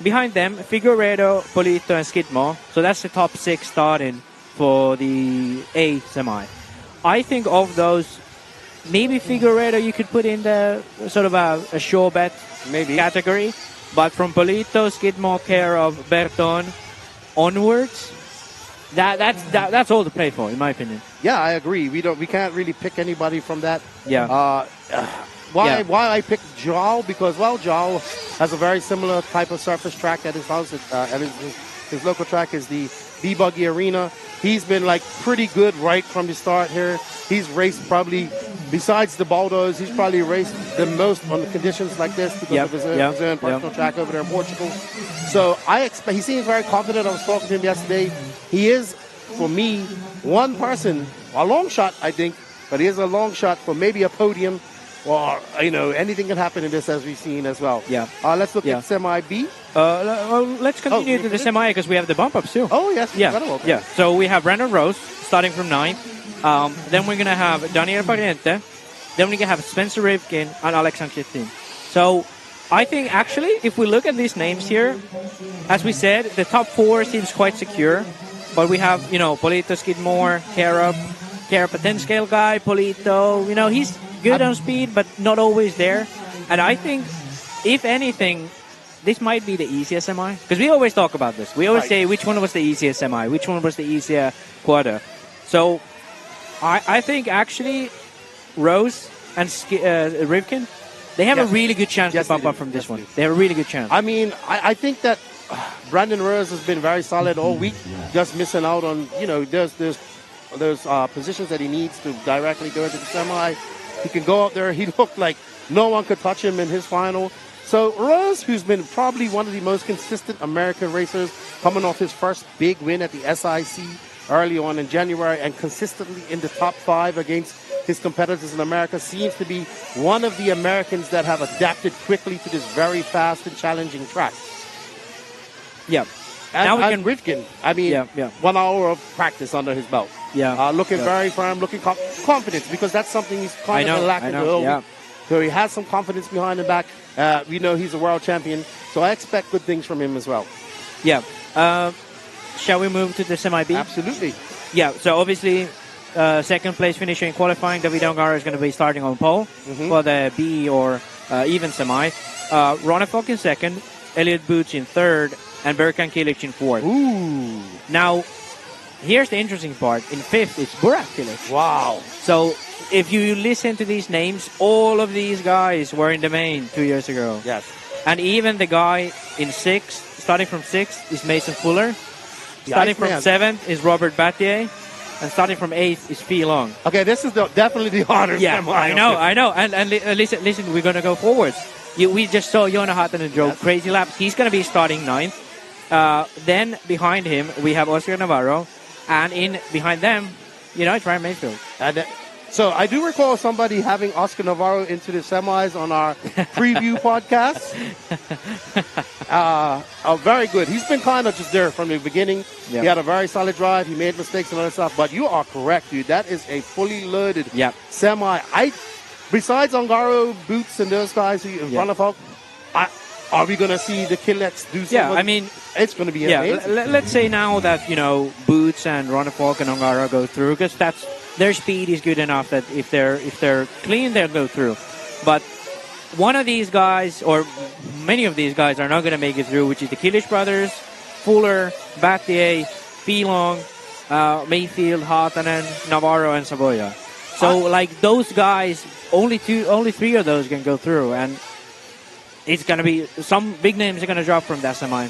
Behind them, Figueiredo, Polito, and Skidmore. So that's the top 6 starting for the A semi. I think of those, maybe Figueiredo you could put in the sort of a sure bet category. But from Polito, Skidmore, care of Berton onwards, that's all to play for, in my opinion. Yeah, I agree. We can't really pick anybody from that. Why I picked Joao? Because, Joao has a very similar type of surface track at his house. His local track is the B-Buggy Arena. He's been, pretty good right from the start here. He's raced probably, besides the Baldos, he's probably raced the most on the conditions like this because of his own personal track over there in Portugal. So he seems very confident. I was talking to him yesterday. He is, for me, one person, a long shot, I think, but he is a long shot for maybe a podium. Or, anything can happen in this, as we've seen as well. Let's look at semi-B. Let's continue to the semi because we have the bump-ups too. Oh, yes. So we have Brandon Rose starting from 9th. Then we're going to have Daniel Pariente. Then we're going to have Spencer Rivkin and Alex Anquetin. So I think, actually, if we look at these names here, as we said, the top 4 seems quite secure. But we have, Polito, Skidmore, Carup, a 10-scale guy, Polito. He's good on speed, but not always there. And I think if anything, this might be the easiest semi. Because we always talk about this. We always say which one was the easiest semi, which one was the easier quarter. So I think actually Rose and Rivkin, they have a really good chance to bump up from this one. They have a really good chance. I mean, I think that Brandon Rose has been very solid all week, just missing out on, there's positions that he needs to directly go into the semi. He can go out there. He looked like no one could touch him in his final. So Rose, who's been probably one of the most consistent American racers, coming off his first big win at the SIC early on in January and consistently in the top 5 against his competitors in America, seems to be one of the Americans that have adapted quickly to this very fast and challenging track. Yeah. And Rivkin, I mean, 1 hour of practice under his belt. Yeah. Looking very firm, looking confident, because that's something he's kind of lacking early. Yeah. So he has some confidence behind the back. We know he's a world champion, so I expect good things from him as well. Yeah. Shall we move to the semi-B? Absolutely. Yeah, so obviously, second place finisher in qualifying, David Ongaro is going to be starting on pole for the B or even semi. Ronefok in second, Elliot Boots in third, and Berkan Kilic in fourth. Ooh. Now, here's the interesting part. In fifth, it's Burak Kilic. Wow. So, if you listen to these names, all of these guys were in the main 2 years ago. Yes. And even the guy in sixth, starting from sixth, is Mason Fuller. Starting from seventh is Robert Battier. And starting from eighth is Phi Long. Okay, this is definitely the honor. Yeah, I know. And listen, we're going to go forwards. We just saw Jona Hatanen drove crazy laps. He's going to be starting ninth. Then behind him, we have Oscar Navarro. And behind them, it's Ryan Mayfield. So I do recall somebody having Oscar Navarro into the semis on our preview podcast. Very good. He's been kind of just there from the beginning. Yep. He had a very solid drive. He made mistakes and other stuff. But you are correct, dude. That is a fully loaded semi. Besides Ongaro, Boots, and those guys who in front of folk, are we going to see the Killets do something? Yeah, I mean, it's going to be amazing. Let's say now that, Boots and Ronefalk and Ongaro go through, because their speed is good enough that if they're clean, they'll go through. But one of these guys, or many of these guys, are not going to make it through, which is the Kilic brothers, Fuller, Battier, Phi Long, Mayfield, Hatanen, Navarro, and Savoya. So, those guys, only three of those can go through, and it's going to be some big names are going to drop from that semi.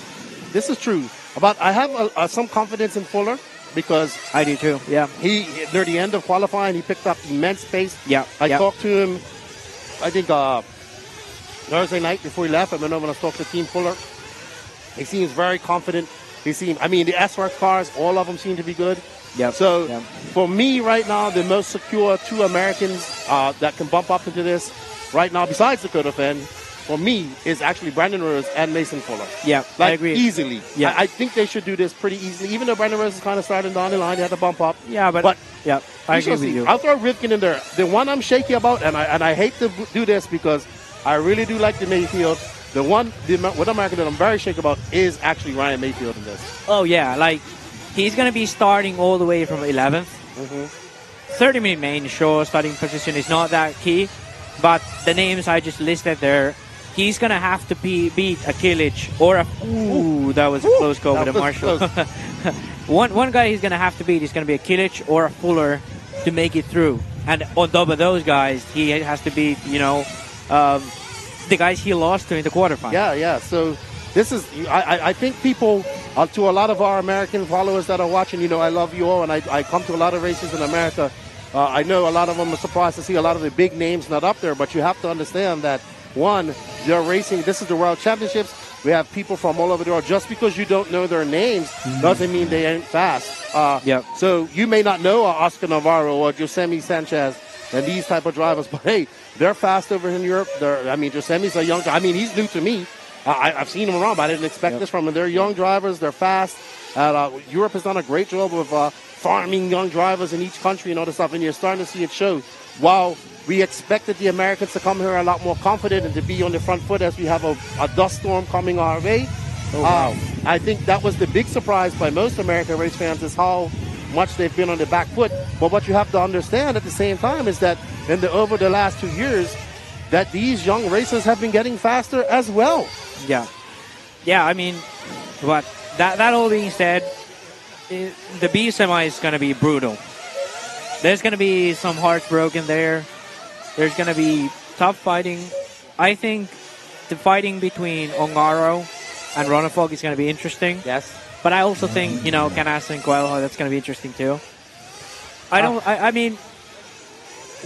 This is true. But I have some confidence in Fuller, because I do too. Yeah, near the end of qualifying, he picked up immense pace. Yeah, I talked to him, I think Thursday night before he left. I went over and I talked to Team Fuller. He seems very confident. The S-Works cars, all of them seem to be good. Yep. So for me right now, the most secure two Americans that can bump up into this right now, besides Dakota Fenn, for me, is actually Brandon Rose and Mason Fuller. Yeah, I agree. Easily. Yeah. I think they should do this pretty easily. Even though Brandon Rose is kind of starting down the line, he had to bump up. Yeah, but I agree with you. I'll throw Rivkin in there. The one I'm shaky about, and I hate to do this because I really do like the Mayfield. The one with American that I'm very shaky about is actually Ryan Mayfield in this. Oh, yeah. He's going to be starting all the way from 11th. 30-minute main, sure, starting position is not that key. But the names I just listed there, he's going to have to beat a Kilic or that was a close call with a Marshall. one guy he's going to have to beat is going to be a Kilic or a Fuller to make it through. And on top of those guys, he has to beat, the guys he lost to in the quarterfinals. Yeah. So this is, I think people, to a lot of our American followers that are watching, I love you all, and I come to a lot of races in America. I know a lot of them are surprised to see a lot of the big names not up there, but you have to understand that, one, they're racing. This is the World Championships. We have people from all over the world. Just because you don't know their names doesn't mean they ain't fast. So you may not know Oscar Navarro or Josemi Sanchez and these type of drivers, but hey, they're fast over in Europe. Josemi's a young. He's new to me. I've seen him around, but I didn't expect this from him. They're young drivers. They're fast. Europe has done a great job of farming young drivers in each country and all this stuff, and you're starting to see it show. While we expected the Americans to come here a lot more confident and to be on the front foot as we have a dust storm coming our way. I think that was the big surprise by most American race fans, is how much they've been on the back foot. But what you have to understand at the same time is that over the last 2 years, that these young racers have been getting faster as well. Yeah. Yeah, I mean, but that all being said, the B semi is going to be brutal. There's going to be some hearts broken there. There's going to be tough fighting. I think the fighting between Ongaro and Ronafog is going to be interesting. Yes. But I also think, Canasta and Coelho, that's going to be interesting too. I mean,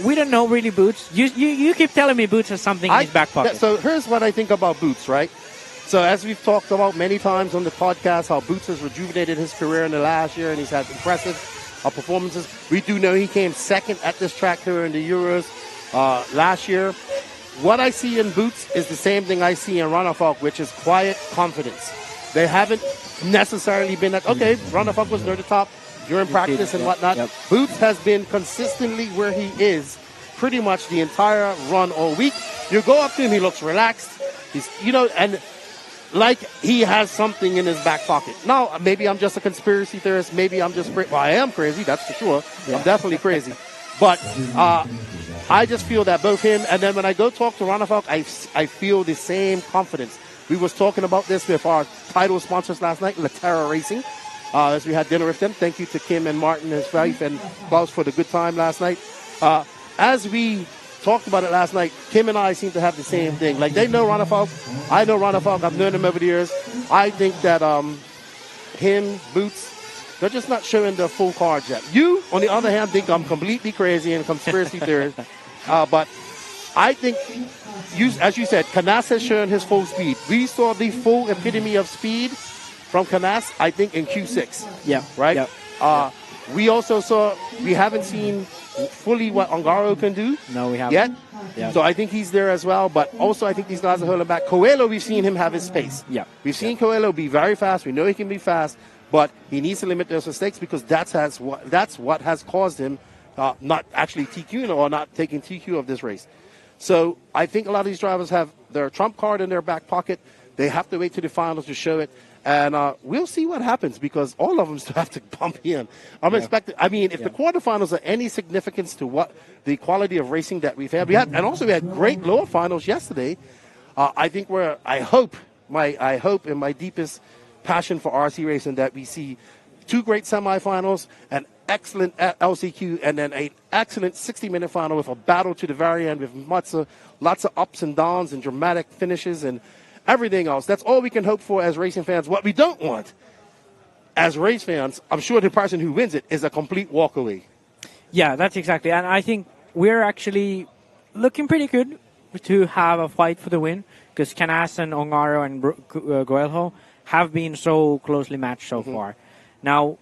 we don't know really Boots. You keep telling me Boots has something in his back pocket. So here's what I think about Boots, right? So as we've talked about many times on the podcast, how Boots has rejuvenated his career in the last year, and he's had impressive performances. We do know he came second at this track here in the Euros last year. What I see in Boots is the same thing I see in Ronafog, which is quiet confidence. They haven't necessarily been at, okay, Ronafog was near the top during practice and whatnot. Yep. Boots has been consistently where he is pretty much the entire run all week. You go up to him, he looks relaxed. He's, and like he has something in his back pocket. Now, maybe I'm just a conspiracy theorist. Maybe I'm just crazy. Well, I am crazy, that's for sure. Yeah. I'm definitely crazy. But I just feel that both him and then when I go talk to Ronafog, I feel the same confidence. We was talking about this with our title sponsors last night, Latera Racing, as we had dinner with them. Thank you to Kim and Martin, his wife, and Klaus for the good time last night. As we talked about it last night, Kim and I seem to have the same thing. Like, they know Ronafog. I know Ronafog. I've known him over the years. I think that him, Boots, they're just not showing their full cards yet. You, on the other hand, think I'm completely crazy and conspiracy theorist. But I think, as you said, Canas has shown his full speed. We saw the full epitome of speed from Canas, I think, in Q6. Yeah. Right? Yeah. We also saw, we haven't seen fully what Ongaro can do. No, we haven't. Yet. Yeah. So I think he's there as well. But also I think these guys are holding back. Coelho, we've seen him have his pace. Yeah. We've seen Coelho be very fast. We know he can be fast. But he needs to limit those mistakes because that's what has caused him not actually TQing or not taking TQ of this race. So I think a lot of these drivers have their trump card in their back pocket. They have to wait to the finals to show it. And we'll see what happens because all of them still have to bump in. I'm expecting. I mean, if the quarterfinals are any significance to what the quality of racing that we've had, we had great lower finals yesterday. I think I hope in my deepest passion for RC racing that we see two great semifinals, an excellent LCQ, and then an excellent 60-minute final with a battle to the very end with lots of ups and downs and dramatic finishes and everything else. That's all we can hope for as racing fans. What we don't want as race fans, I'm sure the person who wins it is a complete walkaway. Yeah, that's exactly. And I think we're actually looking pretty good to have a fight for the win because Canas and Ongaro and Coelho have been so closely matched so far. Now,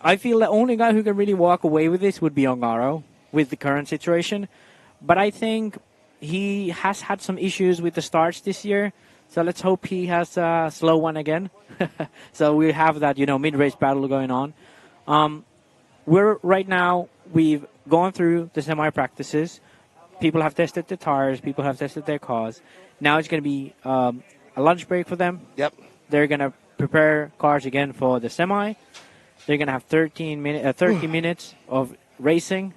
I feel the only guy who can really walk away with this would be Ongaro with the current situation. But I think he has had some issues with the starts this year. So let's hope he has a slow one again. So we have that, mid-race battle going on. We've gone through the semi-practices. People have tested the tires. People have tested their cars. Now it's going to be a lunch break for them. Yep. They're going to prepare cars again for the semi. They're going to have 30 minutes of racing.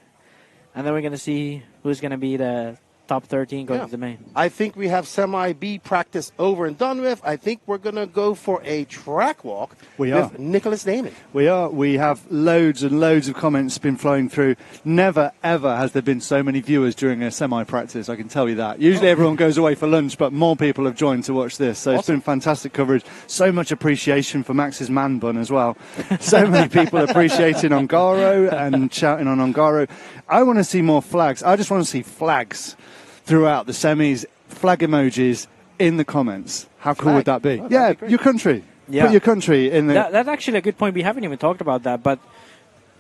And then we're going to see who's going to be the top 13 going to the main. I think we have semi-B practice over and done with. I think we're going to go for a track walk with Nicholas Damon. We are. We have loads and loads of comments been flowing through. Never, ever has there been so many viewers during a semi-practice, I can tell you that. Usually everyone goes away for lunch, but more people have joined to watch this. So It's been fantastic coverage. So much appreciation for Max's man bun as well. So many people appreciating Ongaro and shouting on Ongaro. I want to see more flags. I just want to see flags throughout the semis, flag emojis in the comments. How cool would that be? Your country. Yeah. Put your country in the... That's actually a good point. We haven't even talked about that, but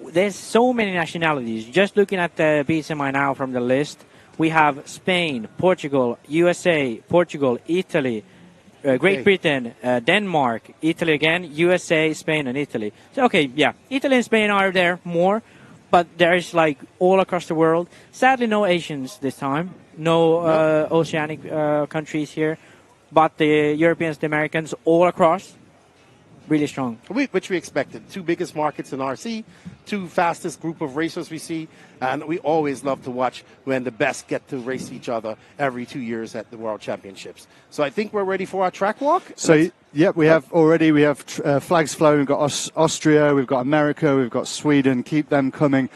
there's so many nationalities. Just looking at the B semi now from the list, we have Spain, Portugal, USA, Portugal, Italy, Great Britain, Denmark, Italy again, USA, Spain, and Italy. So, Italy and Spain are there more, but there's all across the world. Sadly, no Asians this time. No oceanic countries here, but the Europeans, the Americans, all across, really strong. Which we expected. Two biggest markets in RC, two fastest group of racers we see, and we always love to watch when the best get to race each other every 2 years at the World Championships. So I think we're ready for our track walk. So, we have flags flowing. We've got Austria, we've got America, we've got Sweden. Keep them coming.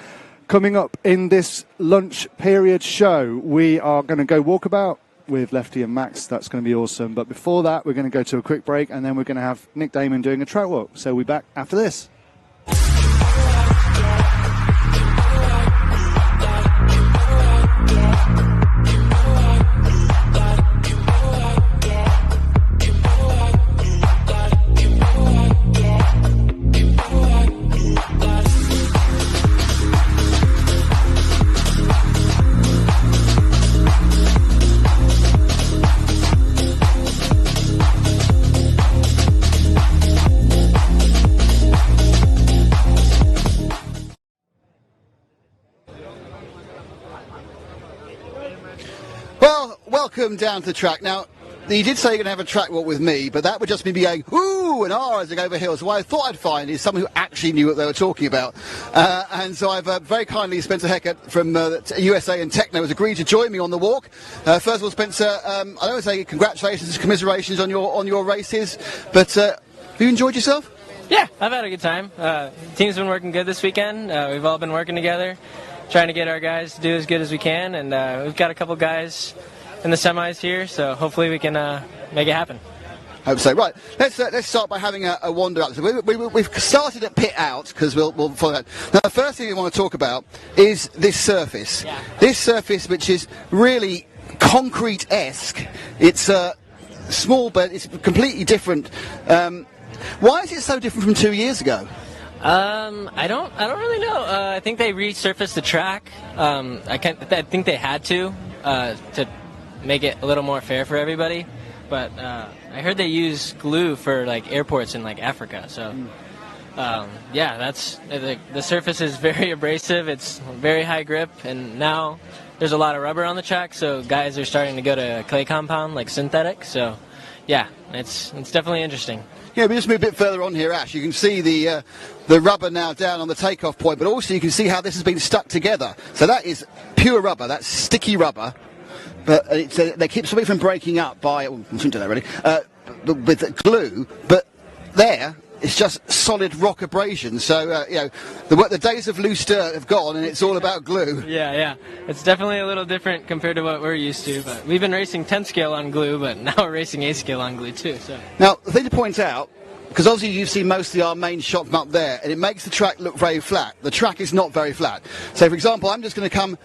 Coming up in this lunch period show, we are going to go walkabout with Lefty and Max. That's going to be awesome. But before that, we're going to go to a quick break, and then we're going to have Nick Damon doing a track walk. So we'll be back after this. Well, welcome down to the track. Now, you did say you're going to have a track walk with me, but that would just be me going, ooh, and ah, as I go over hills. So what I thought I'd find is someone who actually knew what they were talking about. And so I've very kindly, Spencer Heckert from USA and Techno has agreed to join me on the walk. First of all, Spencer, I don't want to say congratulations, commiserations on your races, but have you enjoyed yourself? Yeah, I've had a good time. Team's been working good this weekend. We've all been working together, trying to get our guys to do as good as we can, and we've got a couple guys in the semis here, so hopefully we can make it happen. Hope so. Right, let's start by having a wander up. So we've started at pit out because we'll follow that. Now, the first thing we want to talk about is this surface. Yeah. This surface, which is really concrete-esque. It's small, but it's completely different. Why is it so different from 2 years ago? I don't really know. I think they resurfaced the track. I think they had to make it a little more fair for everybody. But I heard they use glue for like airports in like Africa. So yeah, that's the surface is very abrasive. It's very high grip, and now there's a lot of rubber on the track. So guys are starting to go to clay compound, like synthetic. So yeah, it's definitely interesting. Yeah, we just move a bit further on here, Ash. You can see the rubber now down on the takeoff point, but also you can see how this has been stuck together. So that is pure rubber. That's sticky rubber. But they keep something from breaking up by, I shouldn't do that really, with glue. But there, it's just solid rock abrasion. So, the days of loose dirt have gone, and it's all about glue. Yeah. It's definitely a little different compared to what we're used to. But we've been racing 10 scale on glue, but now we're racing 8 scale on glue too. So now, the thing to point out, because obviously you've seen mostly our main shot from up there, and it makes the track look very flat. The track is not very flat. So, for example, I'm just going to come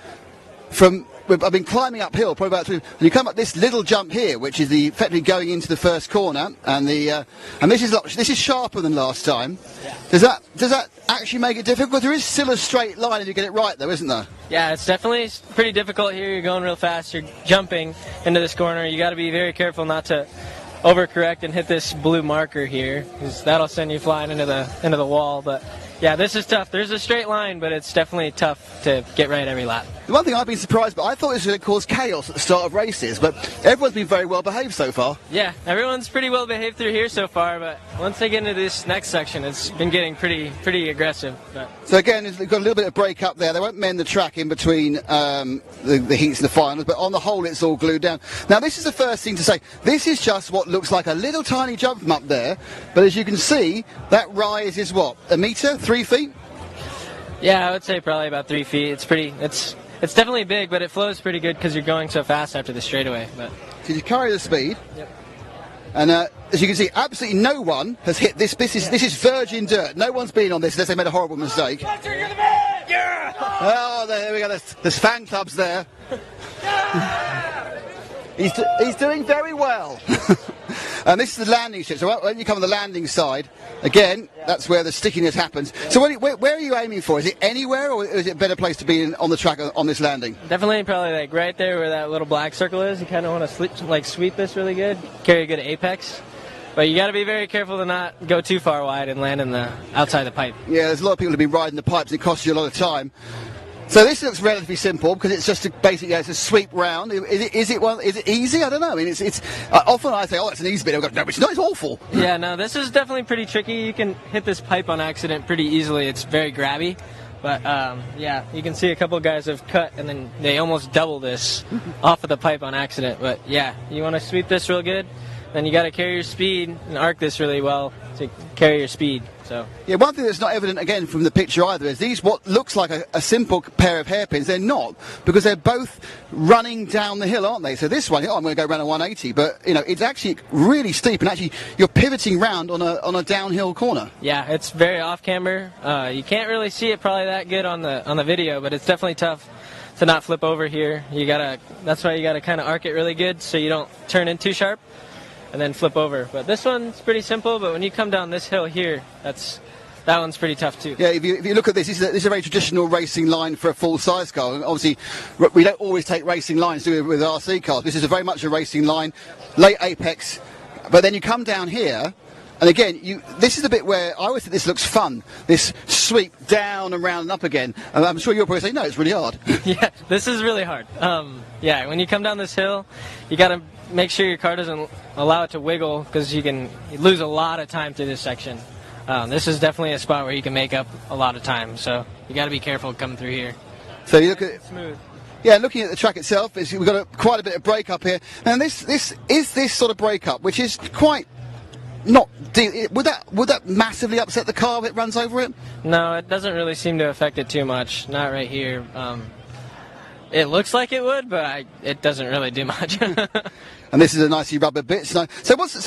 from... I've been climbing uphill, probably about 3, and you come up this little jump here, which is effectively going into the first corner, and this is sharper than last time. Yeah. Does that actually make it difficult? There is still a straight line if you get it right, though, isn't there? Yeah, it's definitely pretty difficult here. You're going real fast. You're jumping into this corner. You got to be very careful not to overcorrect and hit this blue marker here, because that'll send you flying into the wall. But yeah, this is tough. There's a straight line, but it's definitely tough to get right every lap. The one thing I've been surprised by, I thought this was going to cause chaos at the start of races, but everyone's been very well behaved so far. Yeah, everyone's pretty well behaved through here so far, but once they get into this next section, it's been getting pretty aggressive. But. So again, they've got a little bit of break up there. They won't mend the track in between the heats and the finals, but on the whole, it's all glued down. Now, this is the first thing to say. This is just what looks like a little tiny jump from up there, but as you can see, that rise is what, a metre, 3 feet? Yeah, I would say probably about 3 feet. It's definitely big, but it flows pretty good because you're going so fast after the straightaway. But so you carry the speed. Yep. And as you can see, absolutely no one has hit this. This is virgin dirt. No one's been on this unless they made a horrible mistake. Yeah! Oh, there we go. There's fan clubs there. He's doing very well. And this is the landing strip. So when you come on the landing side, again, that's where the stickiness happens. So where are you aiming for? Is it anywhere, or is it a better place to be on the track on this landing? Definitely probably like right there where that little black circle is. You kind of want to sweep this really good, carry a good apex. But you got to be very careful to not go too far wide and land in the outside the pipe. Yeah, there's a lot of people who've been riding the pipes. It costs you a lot of time. So this looks relatively simple because it's just basically it's a sweep round. Is it easy? I don't know. I mean, it's often I say, oh, it's an easy bit. I go, no, it's not. It's awful. Yeah, no, this is definitely pretty tricky. You can hit this pipe on accident pretty easily. It's very grabby. But, yeah, you can see a couple of guys have cut, and then they almost double this off of the pipe on accident. But, yeah, you want to sweep this real good, then you got to carry your speed and arc this really well to carry your speed. So yeah, one thing that's not evident again from the picture either is these what looks like a simple pair of hairpins. They're not, because they're both running down the hill, aren't they? So this one, I'm going to go around a 180, but it's actually really steep, and actually you're pivoting round on a downhill corner. Yeah, it's very off camber. You can't really see it probably that good on the video, but it's definitely tough to not flip over here. That's why you gotta kind of arc it really good so you don't turn in too sharp and then flip over. But this one's pretty simple, but when you come down this hill here, that one's pretty tough too. Yeah, if you look at this is a very traditional racing line for a full-size car. And obviously, we don't always take racing lines to do with RC cars. This is very much a racing line, late apex. But then you come down here, and again, this is the bit where I always think this looks fun. This sweep down and round and up again. And I'm sure you'll probably say, no, it's really hard. Yeah, this is really hard. Yeah, when you come down this hill, you got to make sure your car doesn't allow it to wiggle, because you lose a lot of time through this section. This is definitely a spot where you can make up a lot of time, so you got to be careful coming through here. So you look at smooth. Yeah, looking at the track itself, we've got quite a bit of break up here, and this is this sort of break up, which is quite not. Would that massively upset the car if it runs over it? No, it doesn't really seem to affect it too much. Not right here. It looks like it would, but it doesn't really do much. And this is a nicely rubber bit. So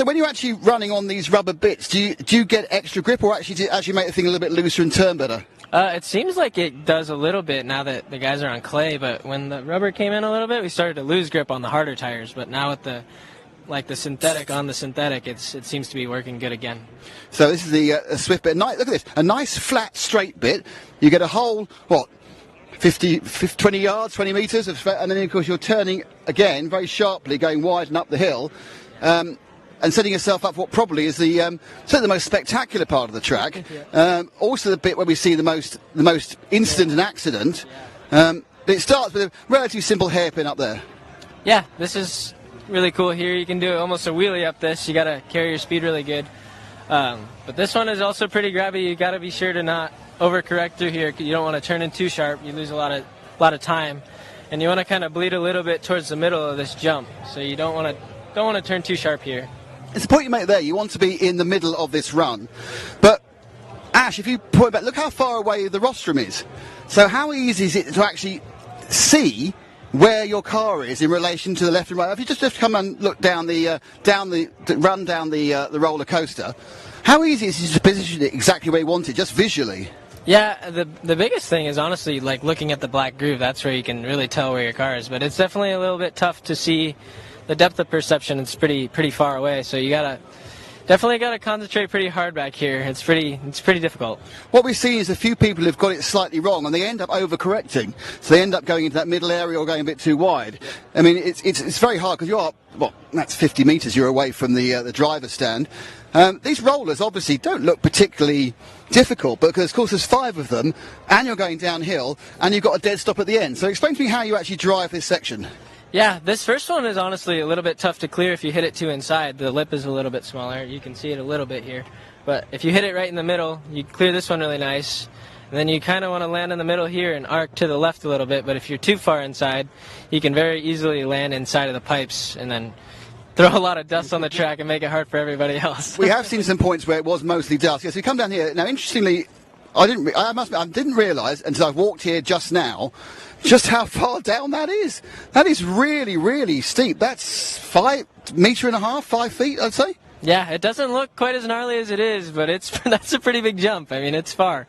when you're actually running on these rubber bits, do you get extra grip, or actually make the thing a little bit looser and turn better? It seems like it does a little bit now that the guys are on clay, but when the rubber came in a little bit, we started to lose grip on the harder tires. But now with the synthetic on the synthetic, it seems to be working good again. So this is the Swift bit. Look at this, a nice flat straight bit. You get a whole 20 yards, 20 metres, and then of course you're turning again very sharply, going wide and up the hill, and setting yourself up for what probably is certainly the most spectacular part of the track. Also the bit where we see the most incident and accident. But it starts with a relatively simple hairpin up there. Yeah, this is really cool here. You can do almost a wheelie up this. You got to carry your speed really good. But this one is also pretty grabby. You got to be sure to not overcorrect through here. You don't want to turn in too sharp. You lose a lot of time, and you want to kind of bleed a little bit towards the middle of this jump. So you don't want to turn too sharp here. It's the point you make there. You want to be in the middle of this run, but Ash, if you point back, look how far away the rostrum is. So how easy is it to actually see where your car is in relation to the left and right? If you just come and look down the roller coaster, how easy is it to position it exactly where you want it, just visually? Yeah, the biggest thing is honestly like looking at the black groove. That's where you can really tell where your car is. But it's definitely a little bit tough to see the depth of perception. It's pretty far away. So you definitely gotta concentrate pretty hard back here. It's pretty difficult. What we see is a few people who've got it slightly wrong, and they end up overcorrecting. So they end up going into that middle area or going a bit too wide. I mean, it's very hard because that's 50 metres you're away from the driver's stand. These rollers obviously don't look particularly difficult, because of course there's 5 of them, and you're going downhill, and you've got a dead stop at the end. So explain to me how you actually drive this section. Yeah, this first one is honestly a little bit tough to clear if you hit it too inside. The lip is a little bit smaller. You can see it a little bit here. But if you hit it right in the middle, you clear this one really nice. And then you kind of want to land in the middle here and arc to the left a little bit. But if you're too far inside, you can very easily land inside of the pipes and then throw a lot of dust on the track and make it hard for everybody else. We have seen some points where it was mostly dust. Yes, we come down here. Now, interestingly, I didn't realise until I walked here just now just how far down that is. That is really, really steep. That's 5.5 metres, 5 feet, I'd say. Yeah, it doesn't look quite as gnarly as it is, but that's a pretty big jump. I mean, it's far.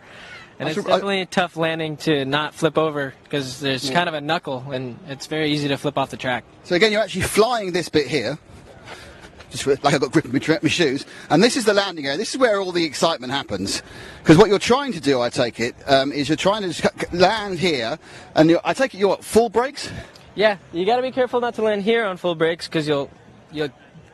And it's definitely a tough landing to not flip over, because there's kind of a knuckle, and it's very easy to flip off the track. So again, you're actually flying this bit here, just like I've got grip in my shoes, and this is the landing area. This is where all the excitement happens, because what you're trying to do, I take it, is you're trying to just land here, and I take it you're full brakes? Yeah, you got to be careful not to land here on full brakes, because you'll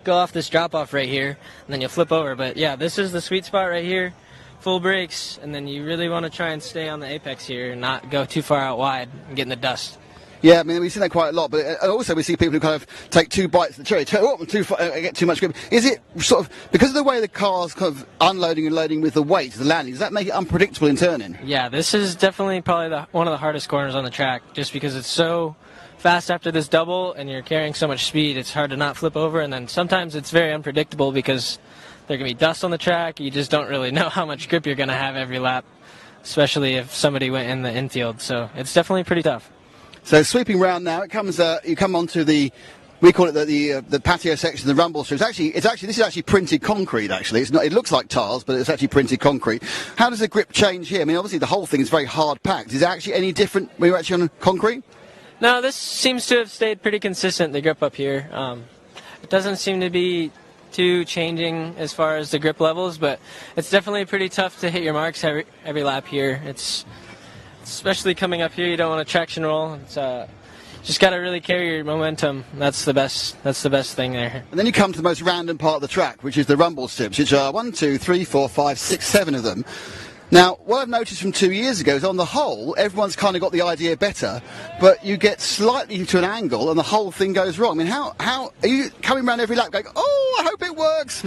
go off this drop off right here, and then you'll flip over. But yeah, this is the sweet spot right here. full brakes, and then you really want to try and stay on the apex here and not go too far out wide and get in the dust. Yeah, I mean, we see that quite a lot, but also we see people who kind of take 2 bites of the cherry, get too much grip. Is it sort of, because of the way the car's kind of unloading and loading with the weight, the landing, does that make it unpredictable in turning? Yeah, this is definitely probably one of the hardest corners on the track, just because it's so fast after this double and you're carrying so much speed, it's hard to not flip over, and then sometimes it's very unpredictable because there can be dust on the track. You just don't really know how much grip you're going to have every lap, especially if somebody went in the infield, so it's definitely pretty tough. So sweeping round now, it comes. You come onto we call it the patio section, the rumble strip. This is actually printed concrete. Actually, it's not. It looks like tiles, but it's actually printed concrete. How does the grip change here? I mean, obviously the whole thing is very hard packed. Is it actually any different when you're actually on concrete? No, this seems to have stayed pretty consistent. The grip up here, it doesn't seem to be too changing as far as the grip levels, but it's definitely pretty tough to hit your marks every lap here. It's especially coming up here, you don't want to traction roll. It's just got to really carry your momentum. That's the best thing there. And then you come to the most random part of the track, which is the rumble strips, which are 1, 2, 3, 4, 5, 6, 7 of them. Now, what I've noticed from 2 years ago is, on the whole, everyone's kind of got the idea better, but you get slightly to an angle and the whole thing goes wrong. I mean, how are you coming around every lap going, oh, I hope it works?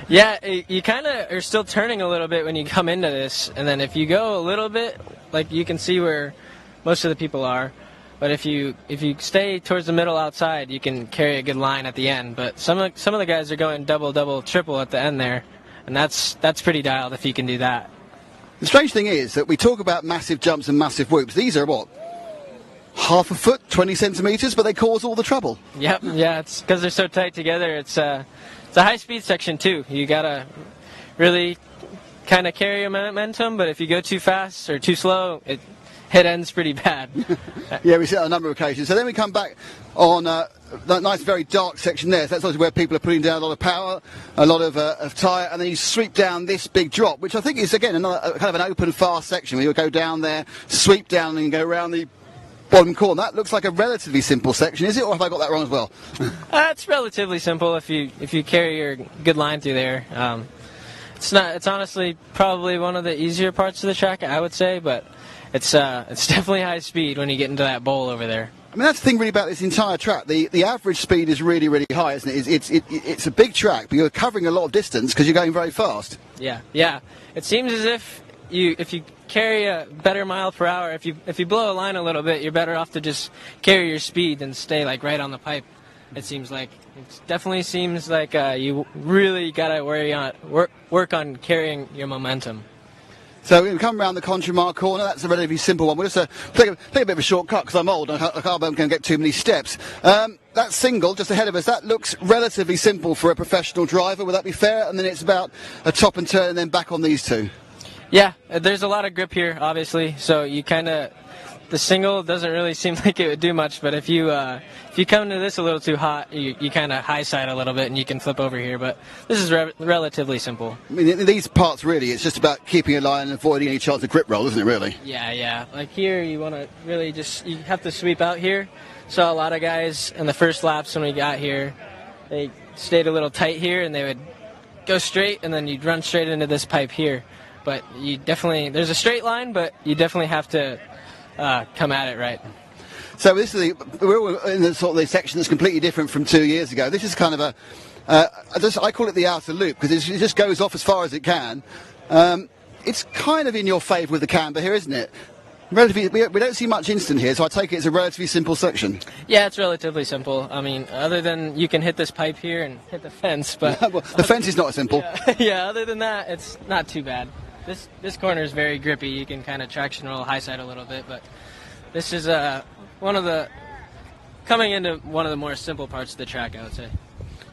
Yeah, you kind of are still turning a little bit when you come into this, and then if you go a little bit, like you can see where most of the people are, but if you stay towards the middle outside, you can carry a good line at the end. But some of the guys are going double, triple at the end there, and that's pretty dialed if you can do that. The strange thing is that we talk about massive jumps and massive whoops. These are what? Half a foot, 20 centimetres, but they cause all the trouble. Yep, yeah, it's because they're so tight together. It's a high-speed section, too. You got to really kind of carry your momentum, but if you go too fast or too slow, it ends pretty bad. Yeah, we see it on a number of occasions. So then we come back on that nice, very dark section there. So that's obviously where people are putting down a lot of power, a lot of tyre, and then you sweep down this big drop, which I think is, again, another kind of an open, fast section where you'll go down there, sweep down and go around the bottom corner. That looks like a relatively simple section, is it, or have I got that wrong as well? It's relatively simple if you carry your good line through there. It's honestly probably one of the easier parts of the track, I would say, but it's definitely high speed when you get into that bowl over there. I mean, that's the thing really about this entire track. The average speed is really, really high, isn't it? It's a big track, but you're covering a lot of distance because you're going very fast. Yeah. It seems as if you carry a better mile per hour, if you blow a line a little bit, you're better off to just carry your speed than stay like right on the pipe. It seems like it definitely seems like you really gotta work on carrying your momentum. So we come around the Contramark corner. That's a relatively simple one. We'll just take a bit of a shortcut because I'm old and I can't get too many steps. That single just ahead of us, that looks relatively simple for a professional driver. Would that be fair? And then it's about a top and turn and then back on these two. Yeah, there's a lot of grip here, obviously. So you the single doesn't really seem like it would do much, but if you come to this a little too hot, you kind of high side a little bit and you can flip over here. But this is relatively simple. I mean, in these parts, really, it's just about keeping a line and avoiding any chance of grip roll, isn't it, really? Yeah. Like here, you want to really you have to sweep out here. Saw a lot of guys in the first laps when we got here, they stayed a little tight here and they would go straight and then you'd run straight into this pipe here. But there's a straight line, but you definitely have to come at it right. So this is we're in the sort of the section that's completely different from 2 years ago. This is kind of I call it the outer loop because it just goes off as far as it can. It's kind of in your favour with the camber here, isn't it? Relatively, we don't see much instant here, so I take it it's a relatively simple section. Yeah, it's relatively simple. I mean, other than you can hit this pipe here and hit the fence, but well, the fence is not as simple. Yeah, other than that, it's not too bad. This corner is very grippy. You can kind of traction roll high side a little bit, but this is coming into one of the more simple parts of the track, I would say.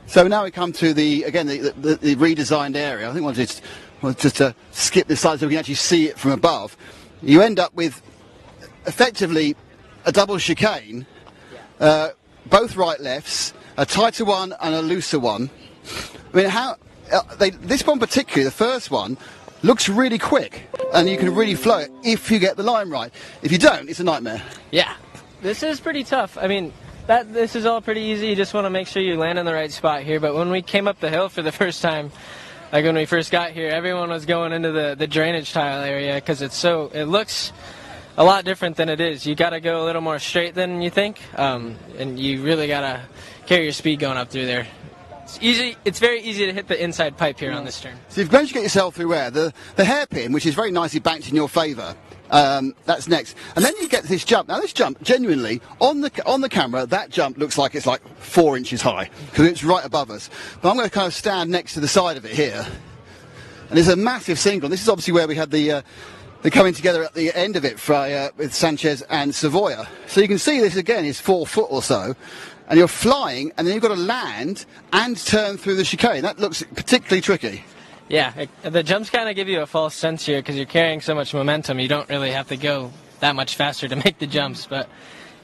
So now we come to the redesigned area. I think we'll just skip this side so we can actually see it from above. You end up with effectively a double chicane, both right lefts, a tighter one and a looser one. I mean, this one particularly, the first one, looks really quick and you can really flow it if you get the line right. If you don't, it's a nightmare. Yeah, this is pretty tough. I mean, this is all pretty easy. You just want to make sure you land in the right spot here. But when we came up the hill for the first time, Like when we first got here, everyone was going into the drainage tile area because it looks a lot different than it is. You got to go a little more straight than you think, and you really got to carry your speed going up through there. It's very easy to hit the inside pipe here on this turn. So you've managed to get yourself through where? The hairpin, which is very nicely banked in your favour. That's next. And then you get this jump. Now this jump, genuinely, on the camera, that jump looks like it's like 4 inches high because it's right above us. But I'm going to kind of stand next to the side of it here. And there's a massive single. This is obviously where we had the coming together at the end of it with Sanchez and Savoia. So you can see this again is 4 foot or so. And you're flying, and then you've got to land and turn through the chicane. That looks particularly tricky. Yeah, the jumps kind of give you a false sense here because you're carrying so much momentum. You don't really have to go that much faster to make the jumps. But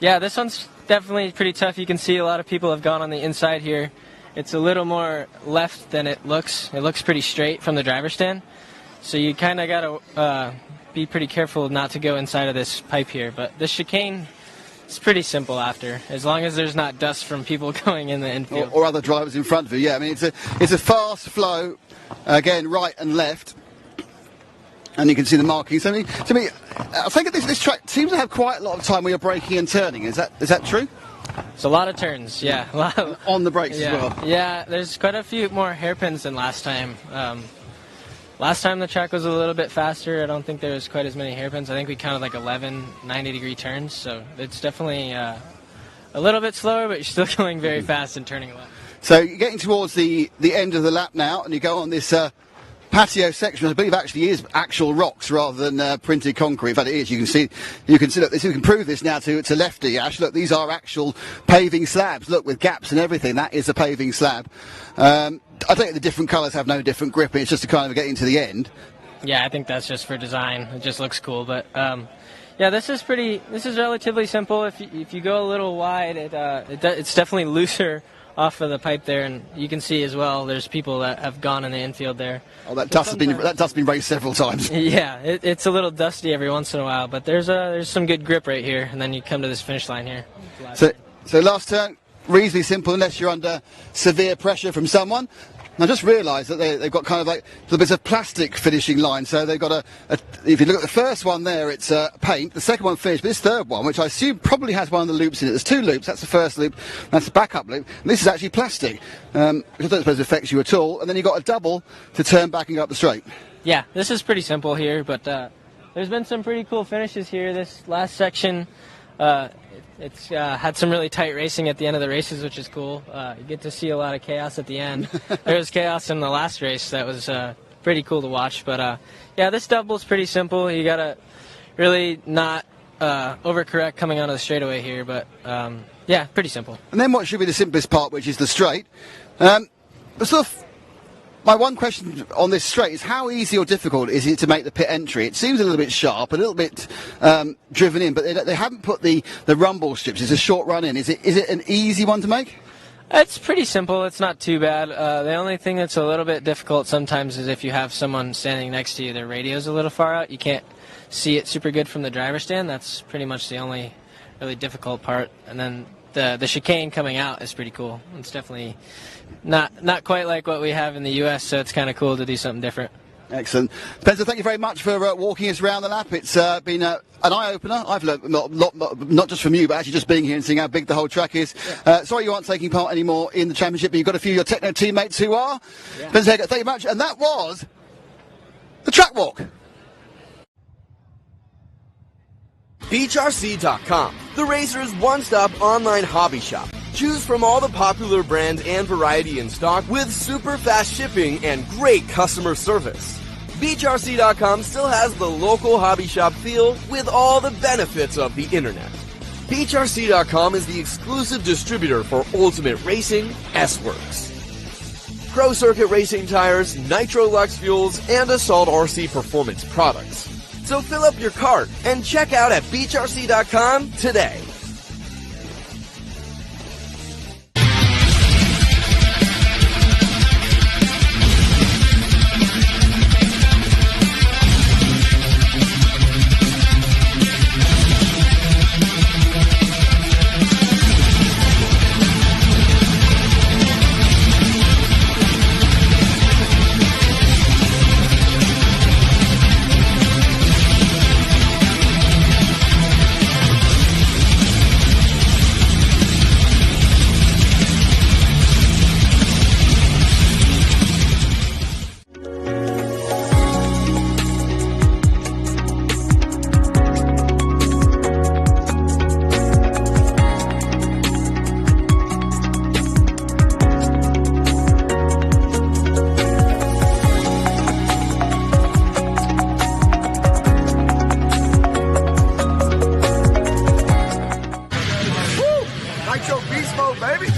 yeah, this one's definitely pretty tough. You can see a lot of people have gone on the inside here. It's a little more left than it looks. It looks pretty straight from the driver's stand. So you kind of got to be pretty careful not to go inside of this pipe here. But the chicane, it's pretty simple after, as long as there's not dust from people going in the infield. Or other drivers in front of you, yeah. I mean, it's a fast flow, again, right and left. And you can see the markings. I mean, to me, I think this track seems to have quite a lot of time where you're braking and turning. Is that true? It's a lot of turns, yeah. On the brakes as well. Yeah, there's quite a few more hairpins than last time. Last time the track was a little bit faster. I don't think there was quite as many hairpins. I think we counted like 11 90-degree turns, so it's definitely a little bit slower, but you're still going very fast and turning a lot. So you're getting towards the end of the lap now, and you go on this patio section, which I believe actually is actual rocks rather than printed concrete. In fact, it is. You can see. Look, you can prove this now to Lefty. Ash, look, these are actual paving slabs. Look, with gaps and everything. That is a paving slab. I think the different colours have no different grip. It's just to kind of get into the end. Yeah, I think that's just for design. It just looks cool, but yeah, this is relatively simple. If you go a little wide, it's definitely looser off of the pipe there, and you can see as well there's people that have gone in the infield there. Oh, that dust has been raised several times. Yeah, it's a little dusty every once in a while, but there's some good grip right here, and then you come to this finish line here. So last turn, reasonably simple unless you're under severe pressure from someone. And I just realised that they've got kind of like little bits of plastic finishing line. So they've got if you look at the first one there, it's paint. The second one finished, but this third one, which I assume probably has one of the loops in it. There's 2 loops. That's the first loop. That's the backup loop. And this is actually plastic, which I don't suppose affects you at all. And then you've got a double to turn back and go up the straight. Yeah, this is pretty simple here, but there's been some pretty cool finishes here. This last section, it's had some really tight racing at the end of the races, which is cool. You get to see a lot of chaos at the end. There was chaos in the last race that was pretty cool to watch. But yeah, this double is pretty simple. You got to really not overcorrect coming onto the straightaway here. But yeah, pretty simple. And then what should be the simplest part, which is the straight. My one question on this straight is how easy or difficult is it to make the pit entry? It seems a little bit sharp, a little bit driven in, but they haven't put the rumble strips. It's a short run in. Is it an easy one to make? It's pretty simple. It's not too bad. The only thing that's a little bit difficult sometimes is if you have someone standing next to you, their radio's a little far out. You can't see it super good from the driver's stand. That's pretty much the only really difficult part. And then the chicane coming out is pretty cool. It's definitely not quite like what we have in the U.S., so it's kind of cool to do something different. Excellent. Spencer, thank you very much for walking us around the lap. It's been an eye-opener. I've learned not just from you, but actually just being here and seeing how big the whole track is. Yeah. Sorry you aren't taking part anymore in the championship, but you've got a few of your Techno teammates who are. Yeah. Spencer, thank you very much. And that was the track walk. VRC.com, the racer's one-stop online hobby shop. Choose from all the popular brands and variety in stock with super fast shipping and great customer service. VRC.com still has the local hobby shop feel with all the benefits of the internet. VRC.com is the exclusive distributor for Ultimate Racing, S-Works, Pro Circuit Racing tires, Nitro Lux fuels, and Assault RC performance products. So fill up your cart and check out at VRC.com today. beast mode, baby.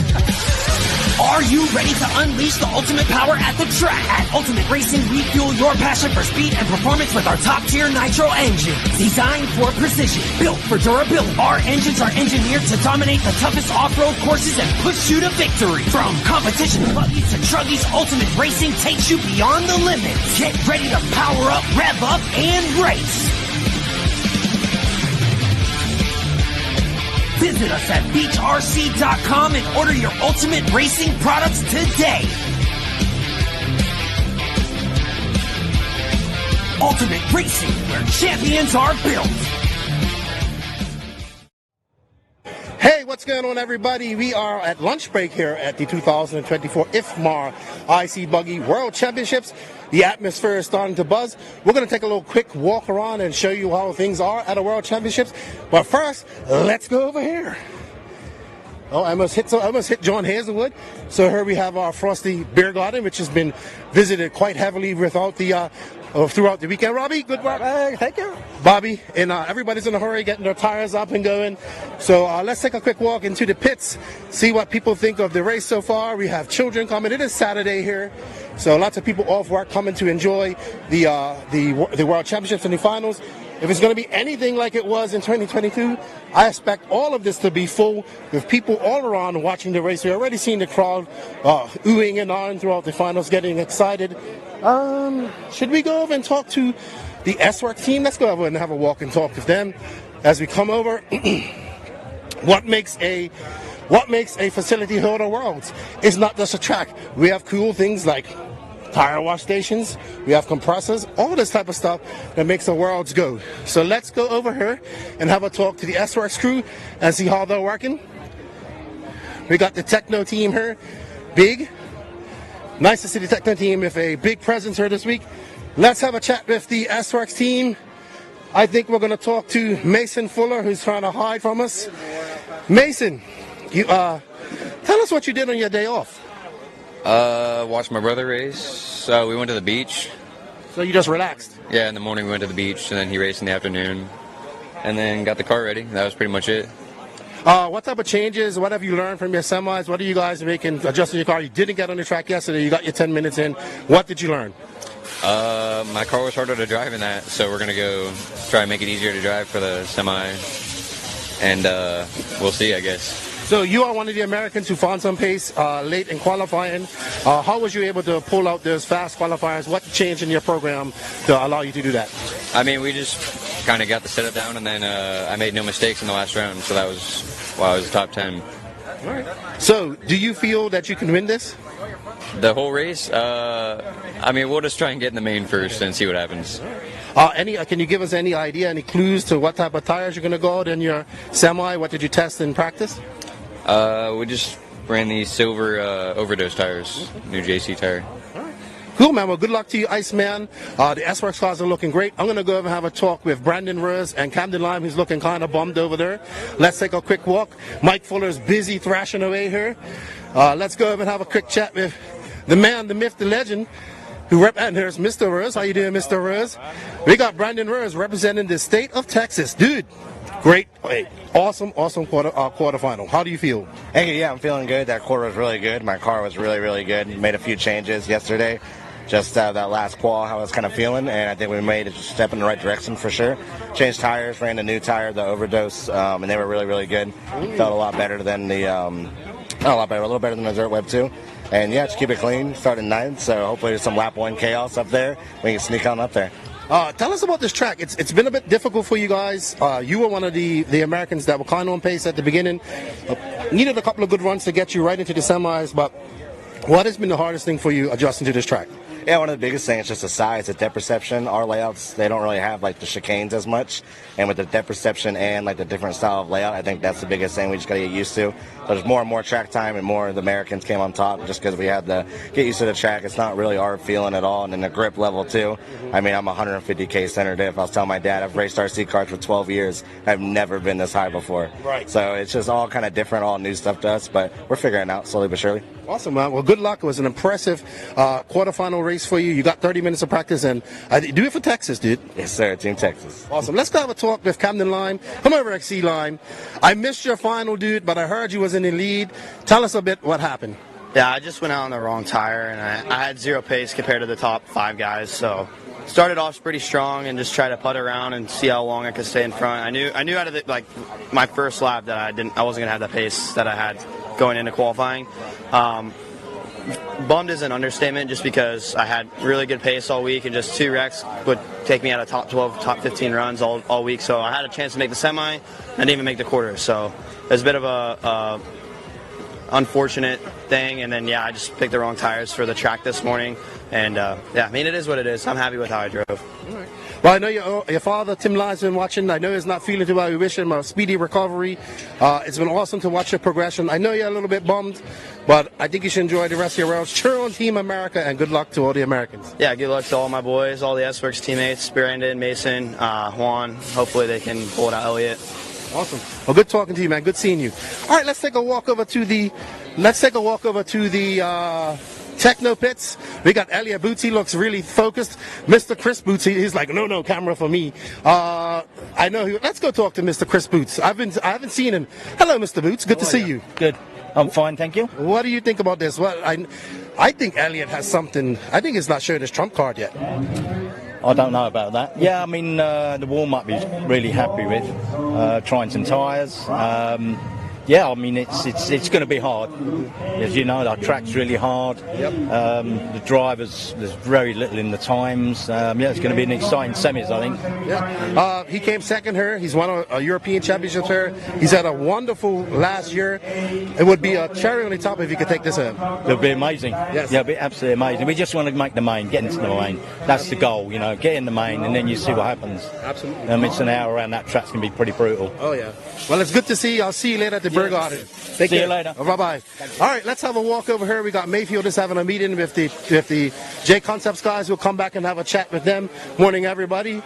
Are you ready to unleash the ultimate power at the track? At Ultimate Racing, we fuel your passion for speed and performance with our top-tier nitro engine. Designed for precision, built for durability. Our engines are engineered to dominate the toughest off-road courses and push you to victory. From competition buggies to truggies, Ultimate Racing takes you beyond the limits. Get ready to power up, rev up, and race. Visit us at VRC.com and order your Ultimate Racing products today. Ultimate Racing, where champions are built. Hey, what's going on, everybody? We are at lunch break here at the 2024 IFMAR IC Buggy World Championships. The atmosphere is starting to buzz. We're going to take a little quick walk around and show you how things are at the World Championships. But first, let's go over here. Oh, I almost hit John Hazelwood. So here we have our Frosty Beer Garden, which has been visited quite heavily throughout the weekend. Robbie, good work. Thank you. Bobby, and everybody's in a hurry getting their tires up and going. So let's take a quick walk into the pits, see what people think of the race so far. We have children coming. It is Saturday here, so lots of people off work coming to enjoy the World Championships and the finals. If it's going to be anything like it was in 2022, I expect all of this to be full with people all around watching the race. We're already seeing the crowd oohing and ahhing throughout the finals, getting excited. Should we go over and talk to the S-Works team? Let's go over and have a walk and talk with them as we come over. What makes a facility hold the worlds? It's not just a track. We have cool things like tire wash stations, we have compressors, all this type of stuff that makes the worlds go. So let's go over here and have a talk to the S-Works crew and see how they're working. We got the Techno team here, big. Nice to see the Techno team with a big presence here this week. Let's have a chat with the S-Works team. I think we're going to talk to Mason Fuller, who's trying to hide from us. Mason, you tell us what you did on your day off. Watched my brother race. So we went to the beach. So you just relaxed? Yeah, in the morning we went to the beach, and then he raced in the afternoon. And then got the car ready. That was pretty much it. What type of changes, what have you learned from your semis? What are you guys making, adjusting your car? You didn't get on the track yesterday. You got your 10 minutes in. What did you learn? My car was harder to drive in that, so we're going to go try and make it easier to drive for the semi. And we'll see, I guess. So you are one of the Americans who found some pace late in qualifying. How was you able to pull out those fast qualifiers? What changed in your program to allow you to do that? I mean, we just kind of got the setup down, and then I made no mistakes in the last round, so that was why I was top 10. All right. So do you feel that you can win this? The whole race? I mean, we'll just try and get in the main first and see what happens. Can you give us any idea, any clues to what type of tires you're going to go out in your semi? What did you test in practice? We just ran these silver overdose tires, new JC tire. Cool, man. Well, good luck to you, Iceman. The S-Works cars are looking great. I'm going to go over and have a talk with Brandon Rose and Camden Lime, who's looking kind of bummed over there. Let's take a quick walk. Mike Fuller's busy thrashing away here. Let's go over and have a quick chat with the man, the myth, the legend, and there's Mr. Rose. How you doing, Mr. Rose? We got Brandon Rose representing the state of Texas. Dude, great. Hey, awesome quarterfinal. How do you feel? Hey, yeah, I'm feeling good. That quarter was really good. My car was really, really good. Made a few changes yesterday. Just that last qual, how I was kind of feeling, and I think we made a step in the right direction for sure. Changed tires, ran a new tire, the overdose, and they were really, really good. Felt a lot better than a little better than the Dirt Web 2. And yeah, just keep it clean, starting 9th, so hopefully there's some lap 1 chaos up there. We can sneak on up there. Tell us about this track. It's been a bit difficult for you guys. You were one of the Americans that were kind of on pace at the beginning. Needed a couple of good runs to get you right into the semis, but what has been the hardest thing for you adjusting to this track? Yeah, one of the biggest things is just the size, the depth perception. Our layouts, they don't really have like the chicanes as much. And with the depth perception and like the different style of layout, I think that's the biggest thing we just got to get used to. So there's more and more track time, and more of the Americans came on top just because we had to get used to the track. It's not really our feeling at all. And then the grip level too. I mean, I'm 150K center diff. I was telling my dad, I've raced RC cars for 12 years. I've never been this high before. Right. So it's just all kind of different, all new stuff to us, but we're figuring it out slowly but surely. Awesome, man. Well, good luck. It was an impressive quarterfinal race race for you. You got 30 minutes of practice, and do it for Texas, dude. Yes, sir. Team Texas. Awesome. Let's go have a talk with Camden Lime. Come over, XC Lime. I missed your final, dude, but I heard you was in the lead. Tell us a bit what happened. Yeah, I just went out on the wrong tire, and I had zero pace compared to the top 5 guys. So started off pretty strong and just tried to putt around and see how long I could stay in front. I knew out of my first lap that I wasn't gonna have the pace that I had going into qualifying. Bummed is an understatement, just because I had really good pace all week, and just 2 wrecks would take me out of top 12, top 15 runs all week. So I had a chance to make the semi, and didn't even make the quarter. So it was a bit of a unfortunate thing, and then I just picked the wrong tires for the track this morning, and it is what it is. I'm happy with how I drove. All right. Well, I know your father, Tim Lyon's been watching. I know he's not feeling too well. We wish him a speedy recovery. It's been awesome to watch your progression. I know you're a little bit bummed, but I think you should enjoy the rest of your rounds. Cheer on Team America, and good luck to all the Americans. Yeah, good luck to all my boys, all the S-Works teammates, Brandon, Mason, Juan. Hopefully they can pull it out, Elliott. Awesome. Well, good talking to you, man. Good seeing you. All right, let's take a walk over to the Techno pits. We got Elliott Boots. He looks really focused. Mr. Chris Boots, he's like, no, camera for me. I know. Let's go talk to Mr. Chris Boots. I haven't seen him. Hello, Mr. Boots. Good to see you. Good. I'm fine, thank you. What do you think about this? Well, I think Elliott has something. I think he's not showing his trump card yet. I don't know about that. Yeah, I mean, the warm-up is really happy with. Trying some tyres. Yeah, I mean, it's going to be hard. As you know, our track's really hard. Yep. The drivers, there's very little in the times. It's going to be an exciting semis, I think. Yeah. He came second here. He's won a European Championship here. He's had a wonderful last year. It would be a cherry on the top if he could take this in. It would be amazing. Yes. Yeah, it'd be absolutely amazing. We just want to make the main, get into the main. That's the goal, get in the main, and then you see what happens. Absolutely. It's an hour around that track's going to be pretty brutal. Oh, yeah. Well, it's good to see you. I'll see you later at the Bergarden. See you later. Bye-bye. All right, let's have a walk over here. We got Mayfield is having a meeting with the J Concepts guys. We'll come back and have a chat with them. Morning, everybody.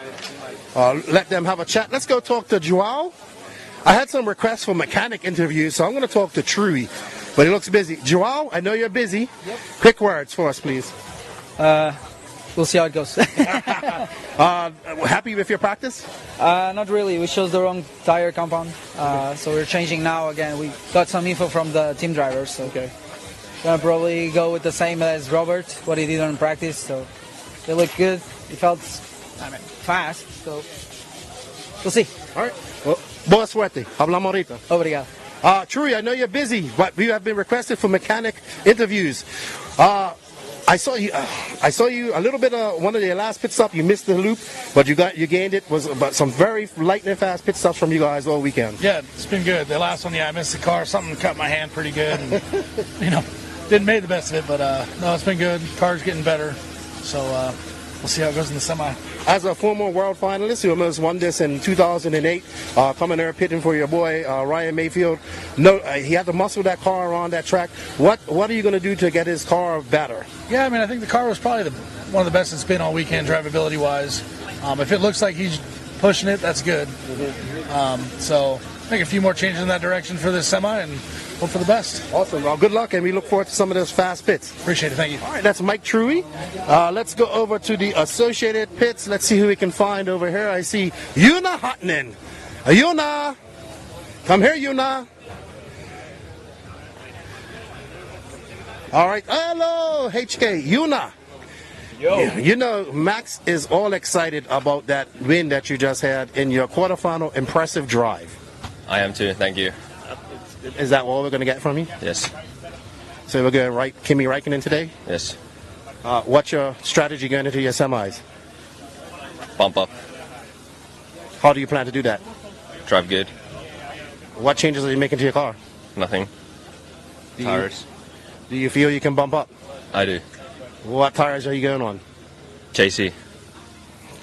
Let them have a chat. Let's go talk to Joao. I had some requests for mechanic interviews, so I'm going to talk to Truey, but he looks busy. Joao, I know you're busy. Yep. Quick words for us, please. We'll see how it goes. Happy with your practice? Not really. We chose the wrong tire compound, so we're changing now again. We got some info from the team drivers, so gonna probably go with the same as Robert, what he did on practice. So they look good. He felt, fast. So we'll see. All right. Well, boa suerte. Hablamos ahorita. Obrigado. Truey, I know you're busy, but we have been requested for mechanic interviews. I saw you a little bit of one of your last pit stops. You missed the loop, but you gained it. Was about some very lightning fast pit stops from you guys all weekend. Yeah, it's been good. The last one, I missed the car. Something cut my hand pretty good. And, didn't make the best of it, but no, it's been good. Car's getting better, so we'll see how it goes in the semi. As a former world finalist, you almost won this in 2008, coming there pitting for your boy Ryan Mayfield. No, he had to muscle that car around that track. What are you going to do to get his car better? Yeah, I think the car was probably one of the best it's been all weekend, drivability-wise. If it looks like he's pushing it, that's good. So make a few more changes in that direction for this semi and hope for the best. Awesome. Well, good luck, and we look forward to some of those fast pits. Appreciate it. Thank you. All right, that's Mike Truey. Let's go over to the Associated Pits. Let's see who we can find over here. I see Yuna Hotnen. Yuna, come here, Yuna. All right. Hello, HK. Yuna. Yo. Max is all excited about that win that you just had in your quarterfinal impressive drive. I am too. Thank you. Is that all we're going to get from you? Yes. So we're going to write Kimi Räikkönen today? Yes. What's your strategy going into your semis? Bump up. How do you plan to do that? Drive good. What changes are you making to your car? Nothing. Tires. Do you feel you can bump up? I do. What tires are you going on? JC.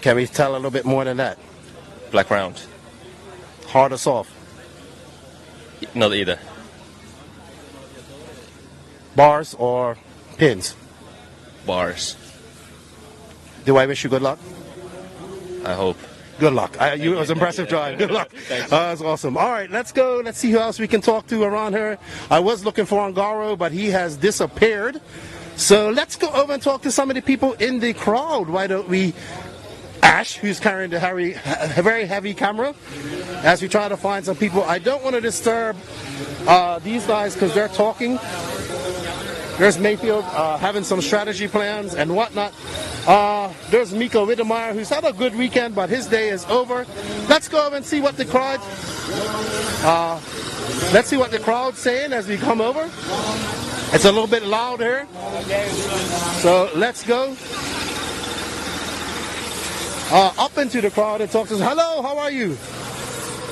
Can we tell a little bit more than that? Black round. Hard or soft? Not either. Bars or pins? Bars. Do I wish you good luck? I hope. Good luck. It was an impressive drive. Good luck. That's awesome. All right, let's go. Let's see who else we can talk to around here. I was looking for Angaro, but he has disappeared. So let's go over and talk to some of the people in the crowd. Why don't we, Ash, who's carrying the very heavy camera, as we try to find some people. I don't want to disturb these guys because they're talking. There's Mayfield having some strategy plans and whatnot. There's Miko Widdemeyer, who's had a good weekend, but his day is over. Let's go over and see what the crowd. Let's see what the crowd's saying as we come over. It's a little bit loud here, so let's go up into the crowd and talk to them. Hello, how are you?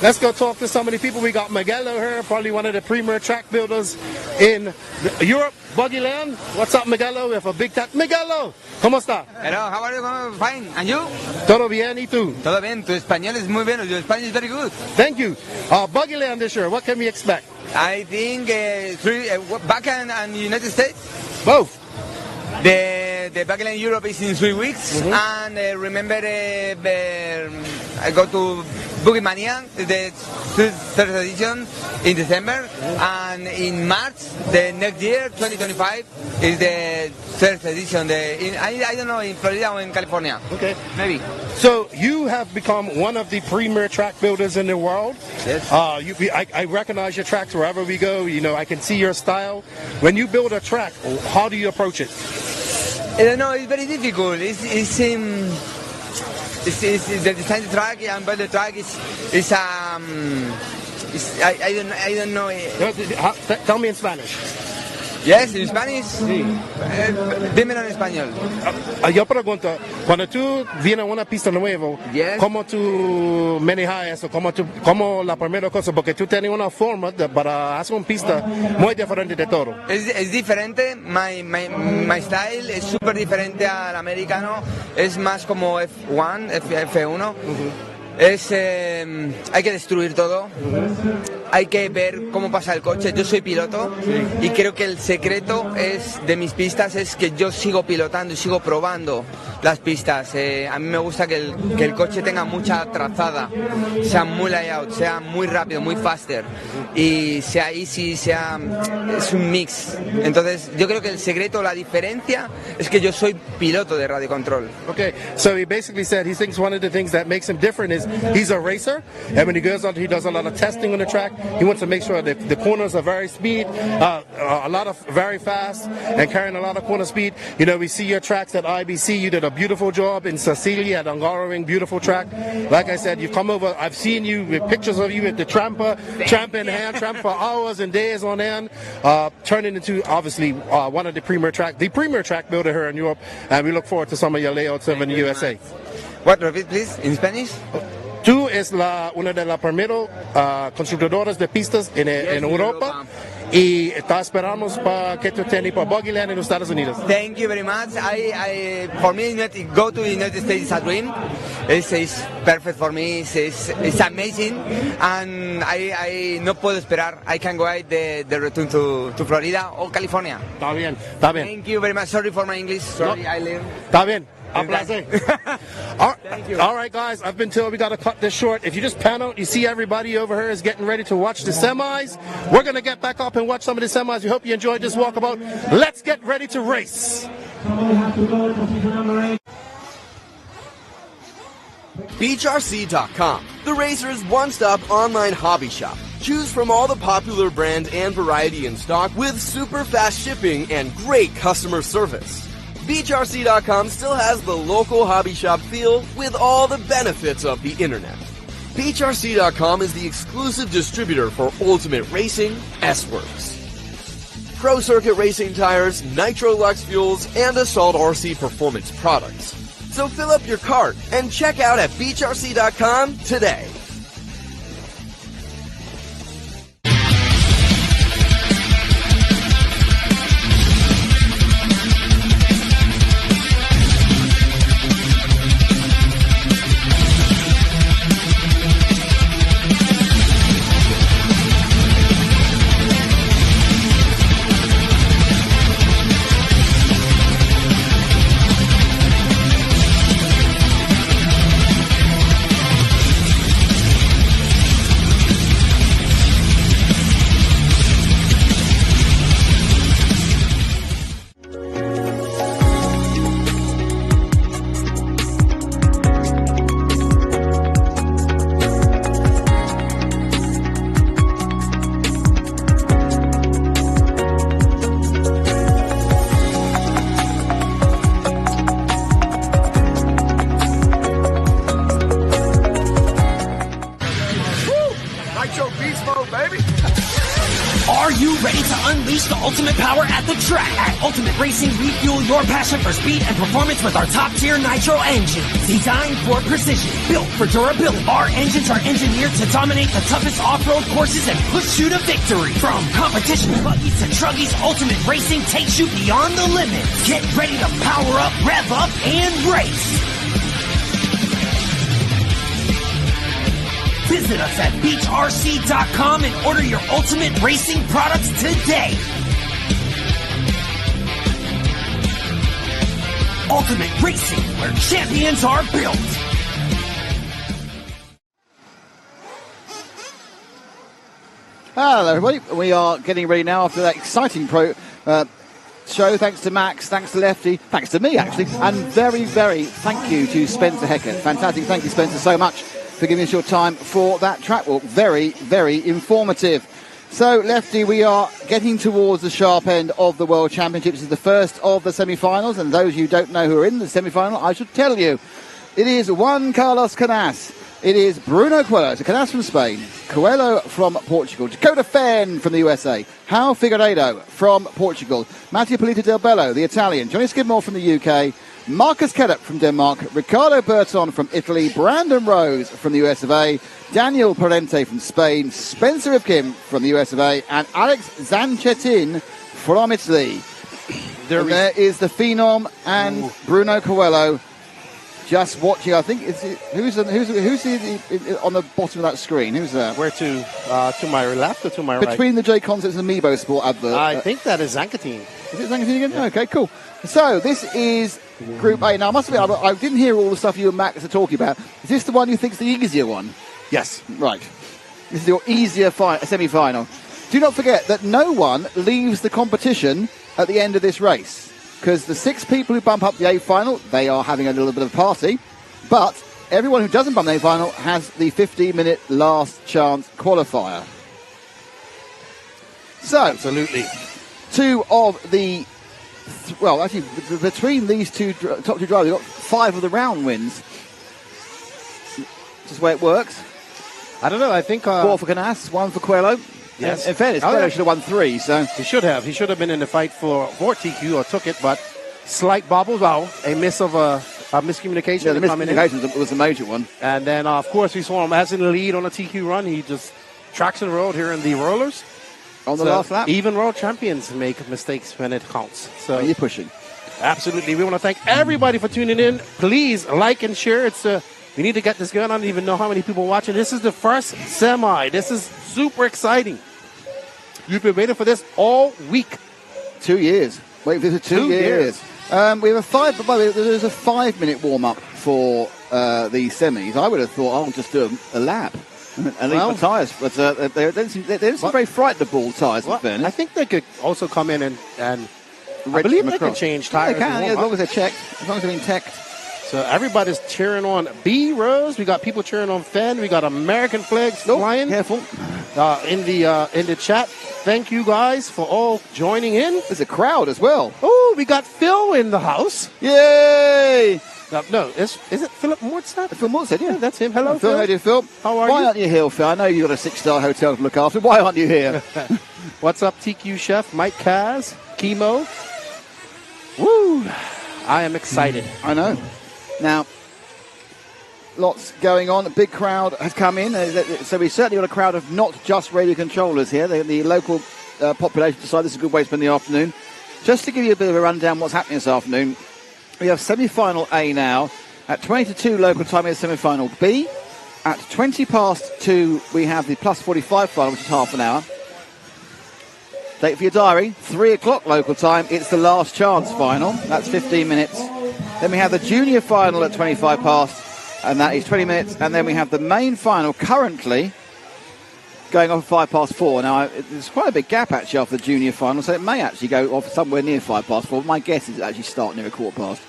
Let's go talk to some of the people. We got Miguelo here, probably one of the premier track builders in Europe, Buggyland. What's up, Miguelo? We have a big tap. Miguelo, ¿cómo está? Hello, how are you? Fine. And you? Todo bien, ¿y tú? Todo bien. Tu español es muy bueno. Your Spanish is very good. Thank you. Buggyland this year, what can we expect? I think back and United States? Both. The Buggyland Europe is in 3 weeks. And remember, I go to Boogie Mania, the third edition in December, and in March, the next year, 2025, is the third edition. I don't know, in Florida or in California. Okay. Maybe. So you have become one of the premier track builders in the world. Yes. I recognize your tracks wherever we go. You know, I can see your style. When you build a track, how do you approach it? I don't know, it's very difficult. It's the design the track and build the track I don't know. Tell me in Spanish. Yes, en Spanish. Dímelo en español. Yo pregunto, cuando tú vienes a una pista nueva, ¿cómo tú manejas eso? ¿Cómo la primera cosa? Porque tú tienes una forma para hacer una pista muy diferente de todo. Es diferente. My style es súper diferente al americano. Es más como F1, F1. Hay que destruir todo, hay que ver cómo pasa el coche. Yo soy piloto y creo que el secreto de mis pistas es que yo sigo pilotando y sigo probando las pistas. A mí me gusta que el coche tenga mucha trazada, sea muy layout, sea muy rápido, muy faster y sea easy, es un mix. Entonces yo creo que el secreto, la diferencia es que yo soy piloto de radio control. Okay, so he basically said he thinks one of the things that makes him different is he's a racer, and when he goes out, he does a lot of testing on the track. He wants to make sure that the corners are very very fast, and carrying a lot of corner speed. You know, we see your tracks at IBC. You did a beautiful job in Sicilia at Hungaroring, beautiful track. Like I said, you've come over. I've seen you with pictures of you with the tramp for hours and days on end, turning into obviously one of the premier track builder here in Europe, and we look forward to some of your layouts over in the USA. What, repeat please, in Spanish? Tú es una de las primeros constructoras de pistas en Europa y esperamos para que tú tengas para Buggyland en los Estados Unidos. Thank you very much. For me, go to the United States is a dream. It's perfect for me. It's amazing, and I no puedo esperar. I can go out the return to Florida or California. Está bien. Thank you very much. Sorry for my English. Sorry, I learned. Está bien. All right, guys, I've been told we got to cut this short. If you just pan out, you see everybody over here is getting ready to watch the semis. We're going to get back up and watch some of the semis. We hope you enjoyed this walkabout. Let's get ready to race. BeachRC.com, the racer's one-stop online hobby shop. Choose from all the popular brand and variety in stock with super fast shipping and great customer service. BeachRC.com still has the local hobby shop feel with all the benefits of the internet. BeachRC.com is the exclusive distributor for Ultimate Racing S-Works, Pro Circuit Racing tires, Nitro Lux fuels, and Assault RC performance products. So fill up your cart and check out at BeachRC.com today. to unleash the ultimate power at the track. At Ultimate Racing, we fuel your passion for speed and performance with our top-tier nitro engine. Designed for precision, built for durability. Our engines are engineered to dominate the toughest off-road courses and push you to victory. From competition buggies to truggies, Ultimate Racing takes you beyond the limits. Get ready to power up, rev up, and race. Visit us at beachrc.com and order your Ultimate Racing products today. Ultimate Racing, where champions are built. Hello, everybody. We are getting ready now after that exciting show. Thanks to Max, thanks to Lefty, thanks to me, actually, and very, very thank you to Spencer Hecker. Fantastic. Thank you, Spencer, so much for giving us your time for that track walk. Very, very informative. So, Lefty, we are getting towards the sharp end of the World Championships. This is the first of the semi-finals, and those you don't know who are in the semi-final, I should tell you. It is Juan Carlos Canas. It is Bruno Coelho, so Canas from Spain, Coelho from Portugal, Dakota Fenn from the USA, Hal Figueiredo from Portugal, Mattia Polito del Bello, the Italian, Johnny Skidmore from the UK, Marcus Kellett from Denmark, Ricardo Berton from Italy, Brandon Rose from the US of A, Daniel Parente from Spain, Spencer Rivkin from the US of A, and Alex Zanchetin from Italy. There is the Phenom and Bruno Coelho. Just watching, I think who's on the bottom of that screen? Who's that? Where to my left or to my right? Between the J Concepts and Amiibo Sport advert. I think that is Zankatine. Is it Zankatine again? Yeah. Okay, cool. So this is Group A. Now, I must admit, I didn't hear all the stuff you and Max are talking about. Is this the one you think's the easier one? Yes. Right. This is your easier semi-final. Do not forget that no one leaves the competition at the end of this race. Because the 6 people who bump up the A final, they are having a little bit of a party. But everyone who doesn't bump the A final has the 15-minute last chance qualifier. So, absolutely. 2 of the... well, actually, between these top 2 drivers, we've got 5 of the round wins. Just the way it works. I don't know, I think... 4 for Canas, 1 for Coelho. Yes. In fairness, Coelho should have won 3, so... He should have. He should have been in the fight for TQ or took it, but slight bobbles out. A miss of a miscommunication. Yeah, the miscommunication was a major one. And then, of course, we saw him as in the lead on a TQ run. He just tracks and rolled here in the rollers. On the last lap. Even world champions make mistakes when it counts. So you're pushing. Absolutely. We want to thank everybody for tuning in. Please like and share. We need to get this going. I don't even know how many people watching. This is the first semi. This is super exciting. You've been waiting for this all week. 2 years. Wait for this 2 years. We have there's a 5-minute warm-up for the semis. I would have thought I'll just do a lap and leave my tyres. But they don't seem very frightened of ball tyres, in fairness. I think they could also come in and I believe they can change tyres. They can, as long as they're checked. As long as they've been checked. So everybody's cheering on B Rose. We got people cheering on Fenn. We got American flags flying. Careful. In the chat. Thank you guys for all joining in. There's a crowd as well. Oh, we got Phil in the house. Yay! No, is it Philip Mortstad? Phil Mortstad, yeah. That's him. Hello, Phil. How do you, Phil? How are you? Why aren't you here, Phil? I know you've got a 6-star hotel to look after. Why aren't you here? What's up, TQ Chef? Mike Kaz? Chemo? Woo! I am excited. I know. Now, lots going on. A big crowd has come in. So we certainly got a crowd of not just radio controllers here. The local population decided this is a good way to spend the afternoon. Just to give you a bit of a rundown what's happening this afternoon, we have semi-final A now. At 20 to 2 local time, we have semi-final B. At 20 past 2, we have the plus 45 final, which is half an hour. Date for your diary, 3 o'clock local time. It's the last chance final. That's 15 minutes. Then we have the junior final at 25 past, and that is 20 minutes. And then we have the main final currently going off at 5 past 4. Now, there's quite a big gap actually after the junior final, so it may actually go off somewhere near 5 past 4. My guess is it actually start near a quarter past.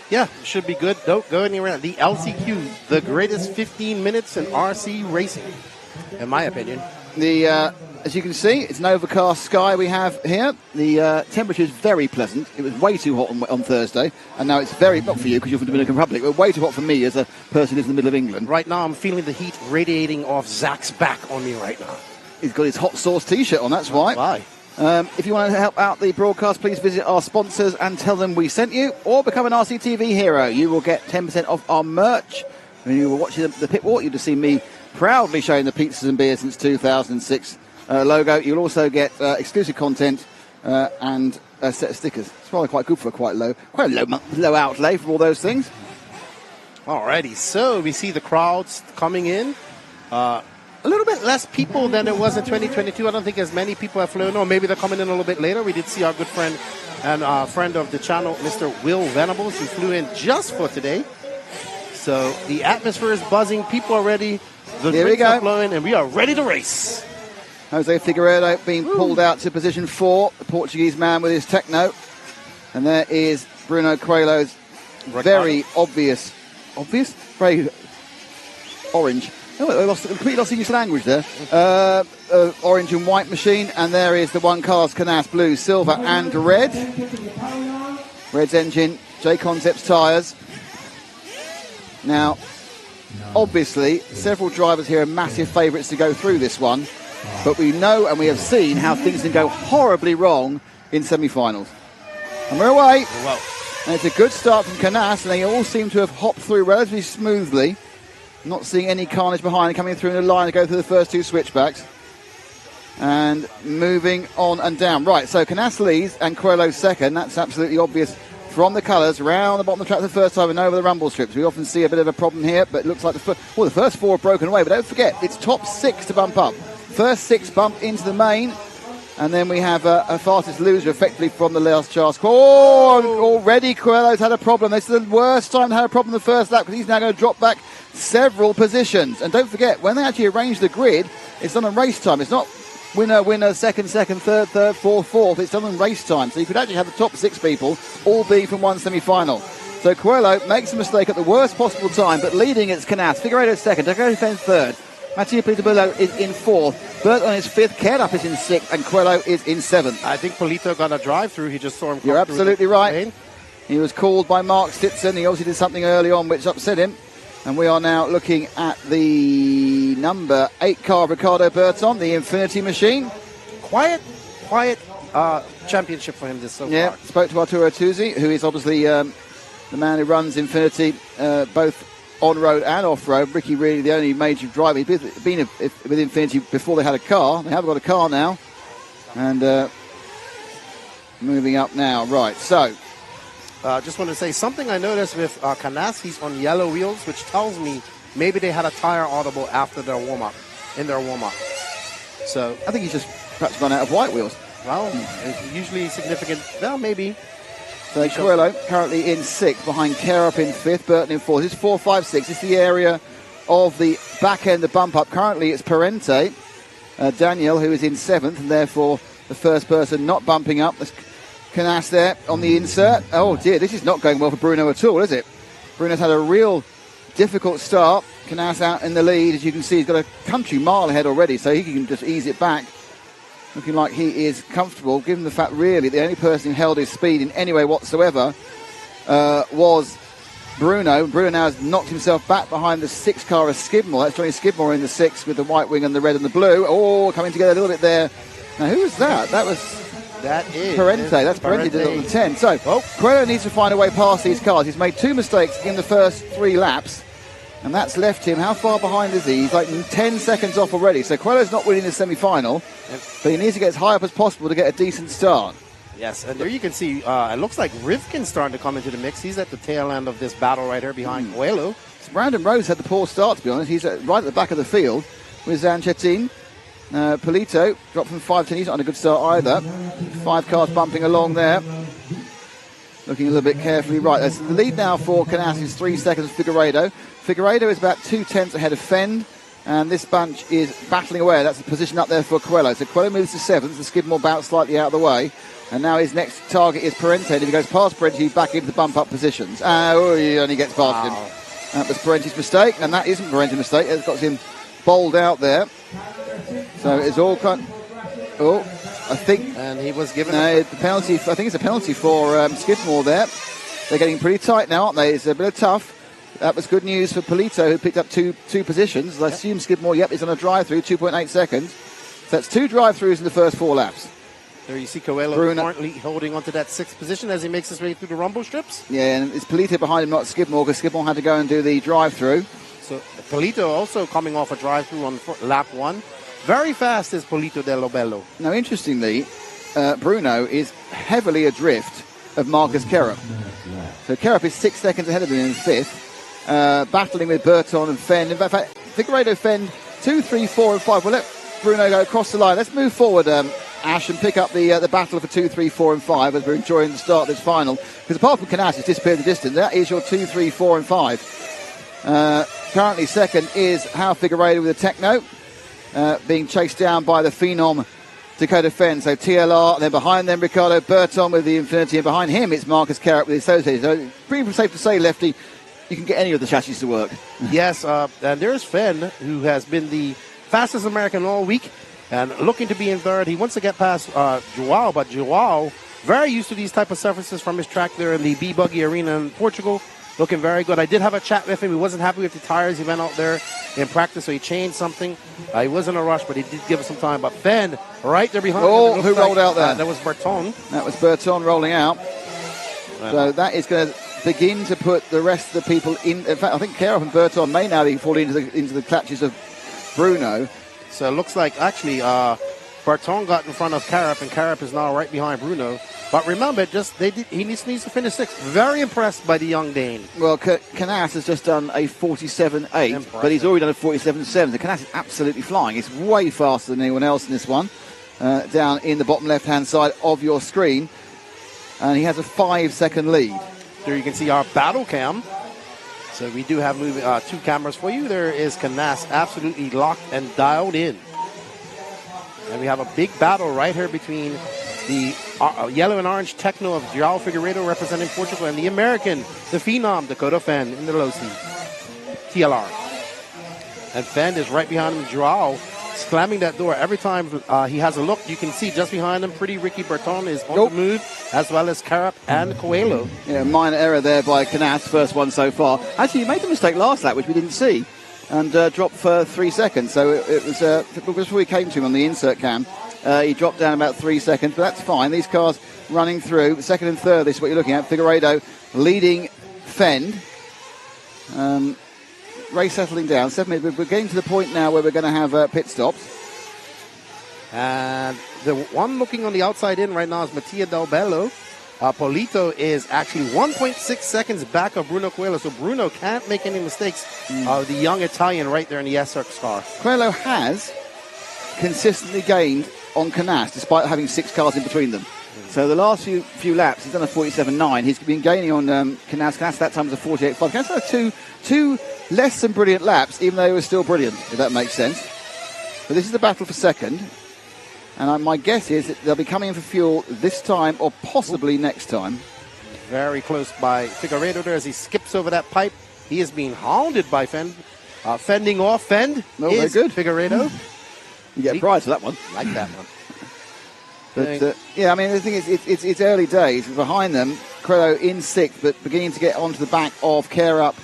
Yeah, should be good. Don't go anywhere. The LCQ, the greatest 15 minutes in RC racing, in my opinion. As you can see, it's an overcast sky we have here. The temperature is very pleasant. It was way too hot on Thursday, and now it's very, not for you because you're from the Dominican Republic, but way too hot for me as a person who's in the middle of England. Right now, I'm feeling the heat radiating off Zach's back on me right now. He's got his hot sauce T-shirt on, that's why. If you want to help out the broadcast, please visit our sponsors and tell them we sent you, or become an RCTV hero. You will get 10% off our merch. When you were watching the pit walk, you'd have seen me proudly showing the Pizzas and Beers since 2006 logo. You'll also get exclusive content and a set of stickers. It's probably quite good for quite a low outlay for all those things. Alrighty, so we see the crowds coming in. A little bit less people than it was in 2022. I don't think as many people have flown, or maybe they're coming in a little bit later. We did see our good friend and friend of the channel, Mr. Will Venables, who flew in just for today. So the atmosphere is buzzing. People are ready. The drinks are flowing, and we are ready to race. Jose Figueiredo being pulled out to position 4, the Portuguese man with his techno. And there is Bruno Coelho's very obvious, very orange. Oh, I completely lost English language there. Orange and white machine, and there is the one cars, Canas, blue, silver, and red. Red's engine, J-Concepts tyres. Now, obviously, several drivers here are massive favourites to go through this one, but we know and we have seen how things can go horribly wrong in semi-finals. And we're away. And it's a good start from Canas, and they all seem to have hopped through relatively smoothly. Not seeing any carnage behind, coming through in the line to go through the first 2 switchbacks. And moving on and down. Right, so Canas leads and Coelho second. That's absolutely obvious from the colours. Round the bottom of the track the first time and over the rumble strips. We often see a bit of a problem here, but it looks like the first 4 have broken away. But don't forget, it's top 6 to bump up. First 6 bump into the main. And then we have a fastest loser effectively from the last chance. Oh, already Coelho's had a problem. This is the worst time to have a problem in the first lap, because he's now going to drop back several positions. And don't forget, when they actually arrange the grid, it's done on race time. It's not winner, second, third, fourth. It's done on race time. So you could actually have the top 6 people all be from one semi-final. So Coelho makes a mistake at the worst possible time, but leading it's Canas. Figueiredo second, Jaco defends third. Mattia Polito is in 4th. Bert on his 5th. Kerup is in 6th. And Coelho is in 7th. I think Polito got a drive-through. He just saw him come. You're absolutely right. He was called by Mark Stitson. He obviously did something early on which upset him. And we are now looking at the number 8 car, Ricardo Burton, the Infinity machine. Quiet championship for him this so far. Yeah, spoke to Arturo Tuzzi, who is obviously the man who runs Infinity, both on-road and off-road. Ricky really the only major driver. He's been with Infinity before they had a car. They have got a car now. And moving up now. Right, so... just want to say something I noticed with Canas. He's on yellow wheels, which tells me maybe they had a tire audible after their warm-up, So I think he's just perhaps run out of white wheels. Well, it's usually significant. Well, maybe. So Coelho currently in 6th, behind Kerup in 5th, Burton in 4th. This is 4, 5, 6. It's the area of the back end, the bump up. Currently it's Parente, Daniel, who is in 7th, and therefore the first person not bumping up. Canas there on the insert. Oh dear, this is not going well for Bruno at all, is it? Bruno's had a real difficult start. Canas out in the lead. As you can see, he's got a country mile ahead already, so he can just ease it back. Looking like he is comfortable, given the fact really the only person who held his speed in any way whatsoever was Bruno. Bruno now has knocked himself back behind the 6 car of Skidmore. That's Johnny Skidmore in the 6 with the white wing and the red and the blue. Oh, coming together a little bit there. Now, who was that? That is Parente. That's Parente did it on the 10. So, Coelho needs to find a way past these cars. He's made 2 mistakes in the first 3 laps. And that's left him, how far behind is he? He's like 10 seconds off already. So Coelho's not winning the semi-final, but he needs to get as high up as possible to get a decent start. Yes, and there you can see, it looks like Rivkin's starting to come into the mix. He's at the tail end of this battle right here behind Coelho. So Brandon Rose had the poor start, to be honest. He's right at the back of the field with Zanchetin. Polito dropped from 5-10. He's not on a good start either. 5 cars bumping along there. Looking a little bit carefully. Right, there's the lead now for Canas is 3 seconds of Figueiredo. Figueiredo is about 2/10 ahead of Fend, and this bunch is battling away. That's the position up there for Coelho. So Coelho moves to 7th, the Skidmore bounce slightly out of the way, and now his next target is Parente. If he goes past Parente, he's back into the bump-up positions. He only gets past him. That was Parente's mistake, and that isn't Parente's mistake. It's got him bowled out there. So it's all kind. Oh, I think. And he was given the penalty. I think it's a penalty for Skidmore there. They're getting pretty tight now, aren't they? It's a bit of tough. That was good news for Polito, who picked up two positions. I assume Skidmore, is on a drive-through, 2.8 seconds. So that's 2 drive-throughs in the first 4 laps. There you see Coelho currently holding onto that 6th position as he makes his way through the rumble strips. Yeah, and it's Polito behind him, not Skidmore, because Skidmore had to go and do the drive-through. So Polito also coming off a drive-through on lap 1. Very fast is Polito de Lobello. Now, interestingly, Bruno is heavily adrift of Marcus Kerup. So Kerup is 6 seconds ahead of him in 5th, battling with Burton and Fenn. In fact, Figueiredo, Fenn, 2, 3, 4 and 5. We'll let Bruno go across the line. Let's move forward, Ash, and pick up the battle for 2, 3, 4 and 5 as we're enjoying the start of this final. Because apart from Canas, it's disappeared the distance. That is your 2, 3, 4 and 5. Currently second is Hal Figueiredo with a Techno, being chased down by the Phenom Dakota Fenn. So TLR, and then behind them Ricardo Burton with the Infinity, and behind him it's Marcus Kerup with the Associated. So pretty safe to say, Lefty, you can get any of the chassis to work. Yes, and there's Fenn, who has been the fastest American all week and looking to be in third. He wants to get past Joao, but Joao, very used to these type of surfaces from his track there in the B-Buggy Arena in Portugal. Looking very good. I did have a chat with him. He wasn't happy with the tires. He went out there in practice, so he changed something. He wasn't in a rush, but he did give us some time. But Fenn, right there behind him. Oh, who rolled out there? That was Burton. That was Burton rolling out. So that is going to begin to put the rest of the people in. In fact, I think Kerup and Burton may now be falling into the clutches of Bruno. So it looks like actually Burton got in front of Kerup, and Kerup is now right behind Bruno. But remember, he needs to finish 6th. Very impressed by the young Dane. Well, Canas has just done a 47.8, but he's already done a 47.7. So Canas is absolutely flying. He's way faster than anyone else in this one. Down in the bottom left-hand side of your screen. And he has a 5-second lead. There you can see our battle cam. So we do have moving 2 cameras for you. There is Canas absolutely locked and dialed in. And we have a big battle right here between the yellow and orange Techno of Joao Figueiredo representing Portugal and the American, the Phenom, Dakota Fenn in the low seat. TLR. And Fenn is right behind him. Joao slamming that door. Every time he has a look, you can see just behind him, pretty Ricky Burton is on the move, as well as Kerup and Coelho. Yeah, minor error there by Canas, first one so far. Actually, he made the mistake last lap, which we didn't see, and dropped for 3 seconds. So it was before we came to him on the insert cam. He dropped down about 3 seconds, but that's fine. These cars running through. Second and third, this is what you're looking at. Figueiredo leading Fenn. Race settling down. 7 minutes. We're getting to the point now where we're going to have pit stops. And the one looking on the outside in right now is Mattia Del Bello. Polito is actually 1.6 seconds back of Bruno Coelho, so Bruno can't make any mistakes. The young Italian right there in the SX car. Coelho has consistently gained on Canas, despite having 6 cars in between them. So the last few laps, he's done a 47.9. He's been gaining on Canas. Canas that time was a 48.5. Canas had two less than brilliant laps, even though he was still brilliant, if that makes sense. But this is the battle for second. And my guess is that they'll be coming in for fuel this time or possibly next time. Very close by Figueiredo there as he skips over that pipe. He is being hounded by Fenn. Fending off. Fend is good. Figueiredo. You get a prize for that one. Like that one. But, yeah, I mean, the thing is, it's early days. Behind them, Coelho in 6th, but beginning to get onto the back of Kerup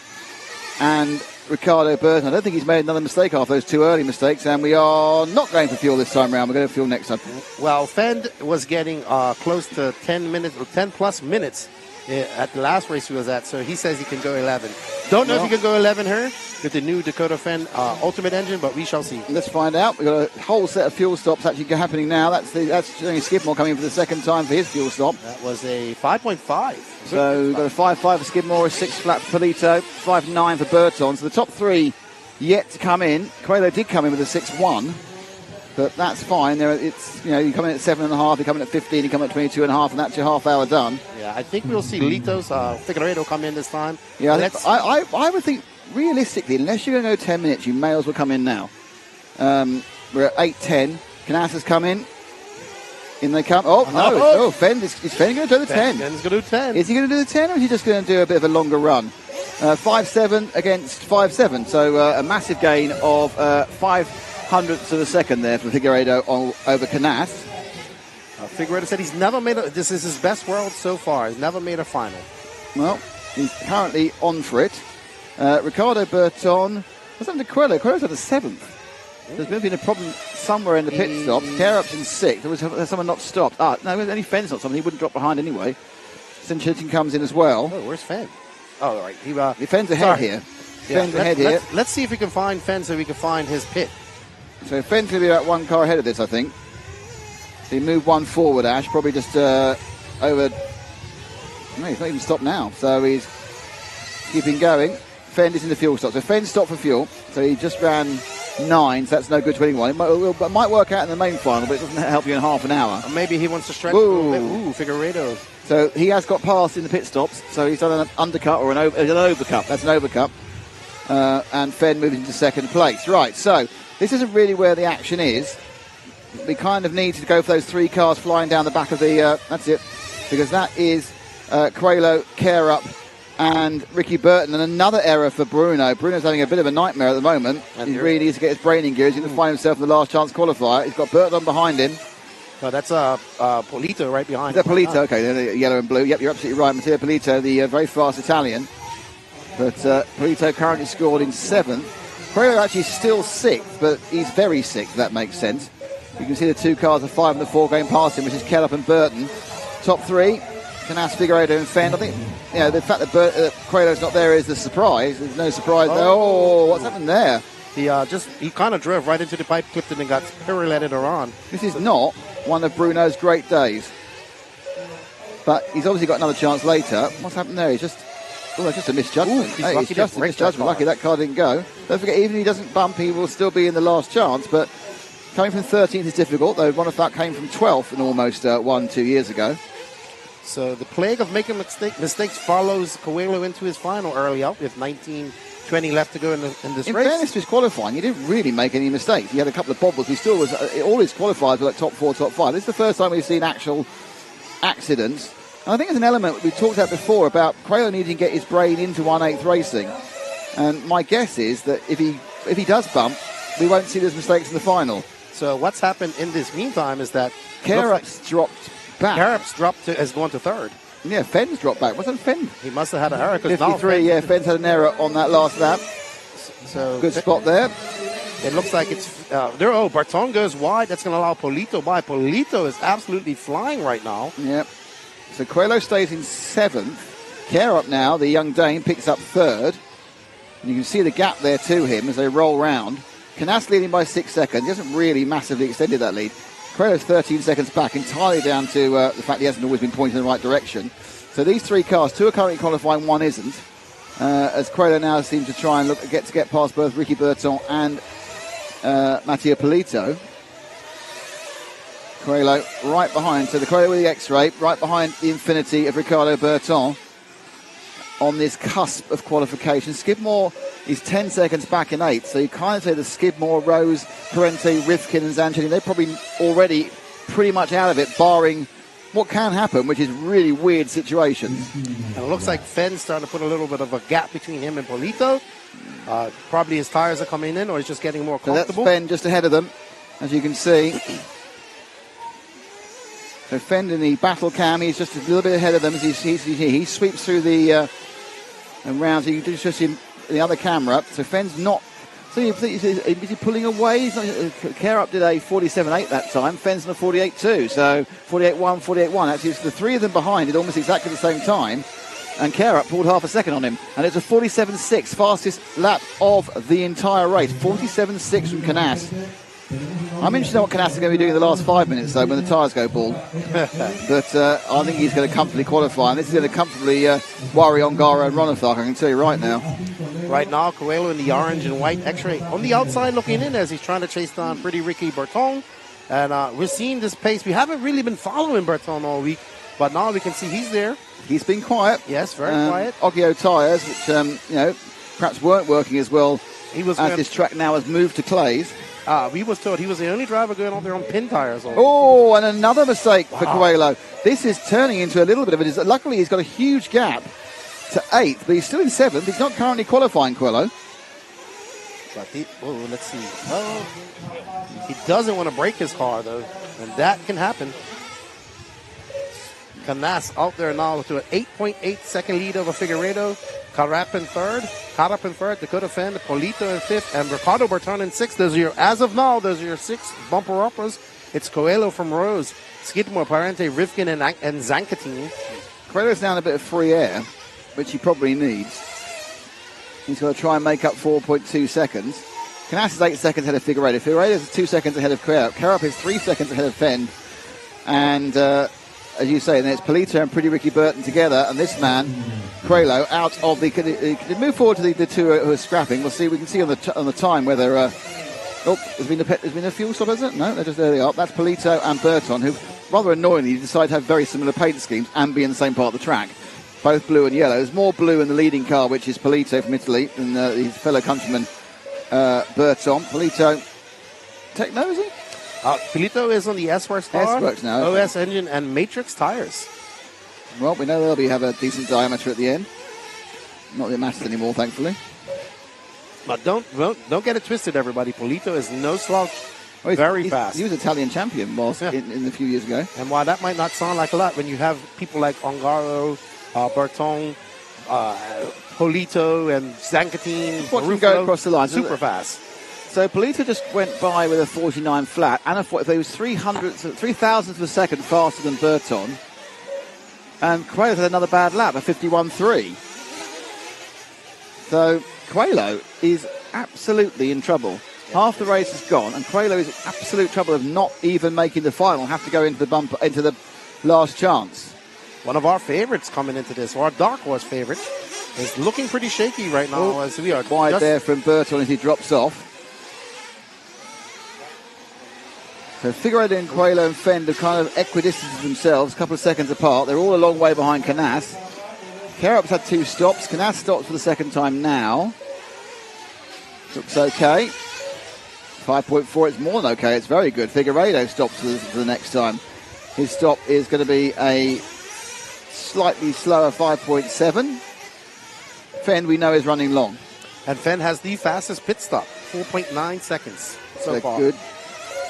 and Ricardo Burton. I don't think he's made another mistake after those 2 early mistakes, and we are not going for fuel this time round. We're going to fuel next time. Well, Fend was getting close to 10 minutes, or 10 plus minutes at the last race he was at, so he says he can go 11. Don't know if he can go 11 here with the new Dakota Fenn Ultimate engine, but we shall see. Let's find out. We've got a whole set of fuel stops actually happening now. That's Skidmore coming for the second time for his fuel stop. That was a 5.5. So we've got a 5.5 for Skidmore, a 6 flat for Polito, 5.9 for Burton. So the top 3 yet to come in. Coelho did come in with a 6.1. But that's fine. You come in at 7.5, you come in at 15, you come in at 22.5, and that's your half hour done. Yeah, I think we'll see Litos, Figueiredo come in this time. Yeah, I would think, realistically, unless you're going to go 10 minutes, you may as well come in now. We're at 8.10. Canas has come in. In they come. Oh, no. Fenn. Is Fenn going to do the 10? Fenn's going to do 10. Is he going to do the 10, or is he just going to do a bit of a longer run? 5.7 against 5.7. So a massive gain of 500ths of a second there for Figueiredo over Canas. Figueiredo said he's never made this is his best world so far. He's never made a final. Well, he's currently on for it. Ricardo Burton. What's happened to Coelho? Coelho's at the 7th. There's been a problem somewhere in the pit stop. Kerup's in 6th. There's someone not stopped. No, only Fenn's not stopped. He wouldn't drop behind anyway. Sinchitin comes in as well. Oh, where's Fenn? Oh, right. Fenn's ahead here. Fenn's ahead here. Let's see if we can find Fenn so we can find his pit. So Fenn's going to be about 1 car ahead of this, I think. So he moved 1 forward, Ash. Probably just over... No, he's not even stopped now. So he's keeping going. Fenn is in the fuel stop. So Fenn stopped for fuel. So he just ran 9, so that's no good to anyone. It might work out in the main final, but it doesn't help you in half an hour. Or maybe he wants to stretch a little bit. Ooh, Figueiredo. So he has got past in the pit stops. So he's done an undercut or an overcut. That's an overcut. And Fenn moving into 2nd place. Right, so this isn't really where the action is. We kind of need to go for those 3 cars flying down the back of the... that's it. Because that is Coelho, Carup, and Ricky Burton. And another error for Bruno. Bruno's having a bit of a nightmare at the moment. He really needs to get his brain in gear. He's going to find himself in the last chance qualifier. He's got Burton behind him. No, that's Polito right behind him. Is that Polito? Okay, yellow and blue. Yep, you're absolutely right. Matteo Polito, the very fast Italian. But Polito currently scored in 7th. Coelho actually still 6th, but he's very 6th, if that makes sense. You can see the 2 cars of 5 and the 4 going past him, which is Kellup and Burton. Top 3, Canas, Figueiredo and Fenn. I think the fact that Coelho's not there is the surprise. There's no surprise there. Oh, what's happened there? He kind of drove right into the pipe, clipped it and got pirouetted around. This is not one of Bruno's great days. But he's obviously got another chance later. What's happened there? He's just... Oh, that's just a misjudgment. It's just a misjudgment. Lucky that car didn't go. Don't forget, even if he doesn't bump, he will still be in the last chance. But coming from 13th is difficult, though Bonifat came from 12th and almost won 2 years ago. So the plague of making mistakes follows Coelho into his final early out with 19-20 left to go in this race. In fairness to his qualifying, he didn't really make any mistakes. He had a couple of bobbles. He still was... all his qualifiers were like top 4, top 5. This is the first time we've seen actual accidents. And I think there's an element we talked about before about Coelho needing to get his brain into 1/8 racing. And my guess is that if he does bump, we won't see those mistakes in the final. So what's happened in this meantime is that Carup's dropped back. Carup's has gone to 3rd. Yeah, Fenn's dropped back. What's on Fenn? He must have had an error. 53, Fenn's had an error on that last lap. So good spot there. It looks like it's Barton goes wide. That's going to allow Polito by. Polito is absolutely flying right now. Yep. So Coelho stays in 7th. Carup now, the young Dane, picks up 3rd. And you can see the gap there to him as they roll round. Canas leading by 6 seconds. He hasn't really massively extended that lead. Coelho's 13 seconds back, entirely down to the fact he hasn't always been pointing in the right direction. So these 3 cars, 2 are currently qualifying, 1 isn't. As Coelho now seems to try and get past both Ricky Burton and Matteo Polito. Coelho right behind. So the Coelho with the X-ray, right behind the Infinity of Ricardo Burton on this cusp of qualification. Skidmore is 10 seconds back in 8th. So you kind of say the Skidmore, Rose, Parente, Rivkin and Zancini, they're probably already pretty much out of it, barring what can happen, which is really weird situations. And it looks like Fenn's starting to put a little bit of a gap between him and Polito. Probably his tires are coming in or he's just getting more comfortable. So that's Fenn just ahead of them, as you can see. So Fenn in the battle cam, he's just a little bit ahead of them as he sweeps through the rounds. You can just see him in the other camera. So Fenn's not... So is he pulling away? He's not, Carup did a 47.8 that time. Fenn's on a 48.2. So 48.1, 48.1. Actually, it's the 3 of them behind at almost exactly the same time. And Carup pulled half a second on him. And it's a 47.6, fastest lap of the entire race. 47.6 from Canas. I'm interested in what Canas is going to be doing in the last 5 minutes, though, when the tyres go bald. But I think he's going to comfortably qualify, and this is going to comfortably worry Ongaro and Ronathark, I can tell you right now. Right now, Coelho in the orange and white X-ray on the outside looking in as he's trying to chase down pretty Ricky Burton. And we're seeing this pace. We haven't really been following Burton all week, but now we can see he's there. He's been quiet. Yes, very quiet. Ogio tyres, which perhaps weren't working as well as this track now has moved to clays. We was told he was the only driver going out there on pin tires. Oh, and another mistake for Coelho. This is turning into a little bit of it. Luckily, he's got a huge gap to 8th, but he's still in 7th. He's not currently qualifying, Coelho. But let's see. Oh, he doesn't want to break his car, though, and that can happen. Canas out there now to an 8.8 second lead over Figueiredo. Carup in 3rd. Caught up in third, Dakota Fenn, Polito in fifth, and Ricardo Berton in sixth. As of now, those are your 6 bumper-uppers. It's Coelho from Rose, Skidmore, Parente, Rivkin, and Zankatini. Coelho's now in a bit of free air, which he probably needs. He's got to try and make up 4.2 seconds. Canas is 8 seconds ahead of Figueiredo. Figueiredo is 2 seconds ahead of Carup. Carup is 3 seconds ahead of Fenn. And as you say, then it's Polito and Pretty Ricky Burton together. And this man, Coelho, out of the... Can you move forward to the two who are scrapping? We'll see. We can see on the time whether... there's been a fuel stop, hasn't it? No, there they are. That's Polito and Burton, who rather annoyingly decide to have very similar paint schemes and be in the same part of the track. Both blue and yellow. There's more blue in the leading car, which is Polito from Italy, than his fellow countryman Burton. Polito, Techno, is he? Polito is on the S-Works car. S-Works now. OS engine and Matrix tires. Well, we know they'll have a decent diameter at the end. Not that it matters anymore, thankfully. But don't get it twisted, everybody. Polito is no slouch. Very fast. He was Italian champion in a few years ago. And while that might not sound like a lot, when you have people like Ongaro, Berton, Polito, and Zankatine, Watch him go across the line. Super fast. So Polito just went by with a 49 flat, and he was 3,000th of a second faster than Burton. And Coelho had another bad lap, a 51.3. So Coelho is absolutely in trouble. Half the race is gone, and Coelho is in absolute trouble of not even making the final. Have to go into the last chance. One of our favorites coming into this, or our dark horse favorite, is looking pretty shaky right now. As we are wide there from Burton as he drops off. So Figueiredo and Coelho and Fenn have kind of equidistanced themselves, a couple of seconds apart. They're all a long way behind Canas. Carup's had 2 stops. Canas stops for the second time now. Looks okay. 5.4, it's more than okay. It's very good. Figueiredo stops for the next time. His stop is going to be a slightly slower 5.7. Fenn, we know, is running long. And Fenn has the fastest pit stop, 4.9 seconds so far. Good.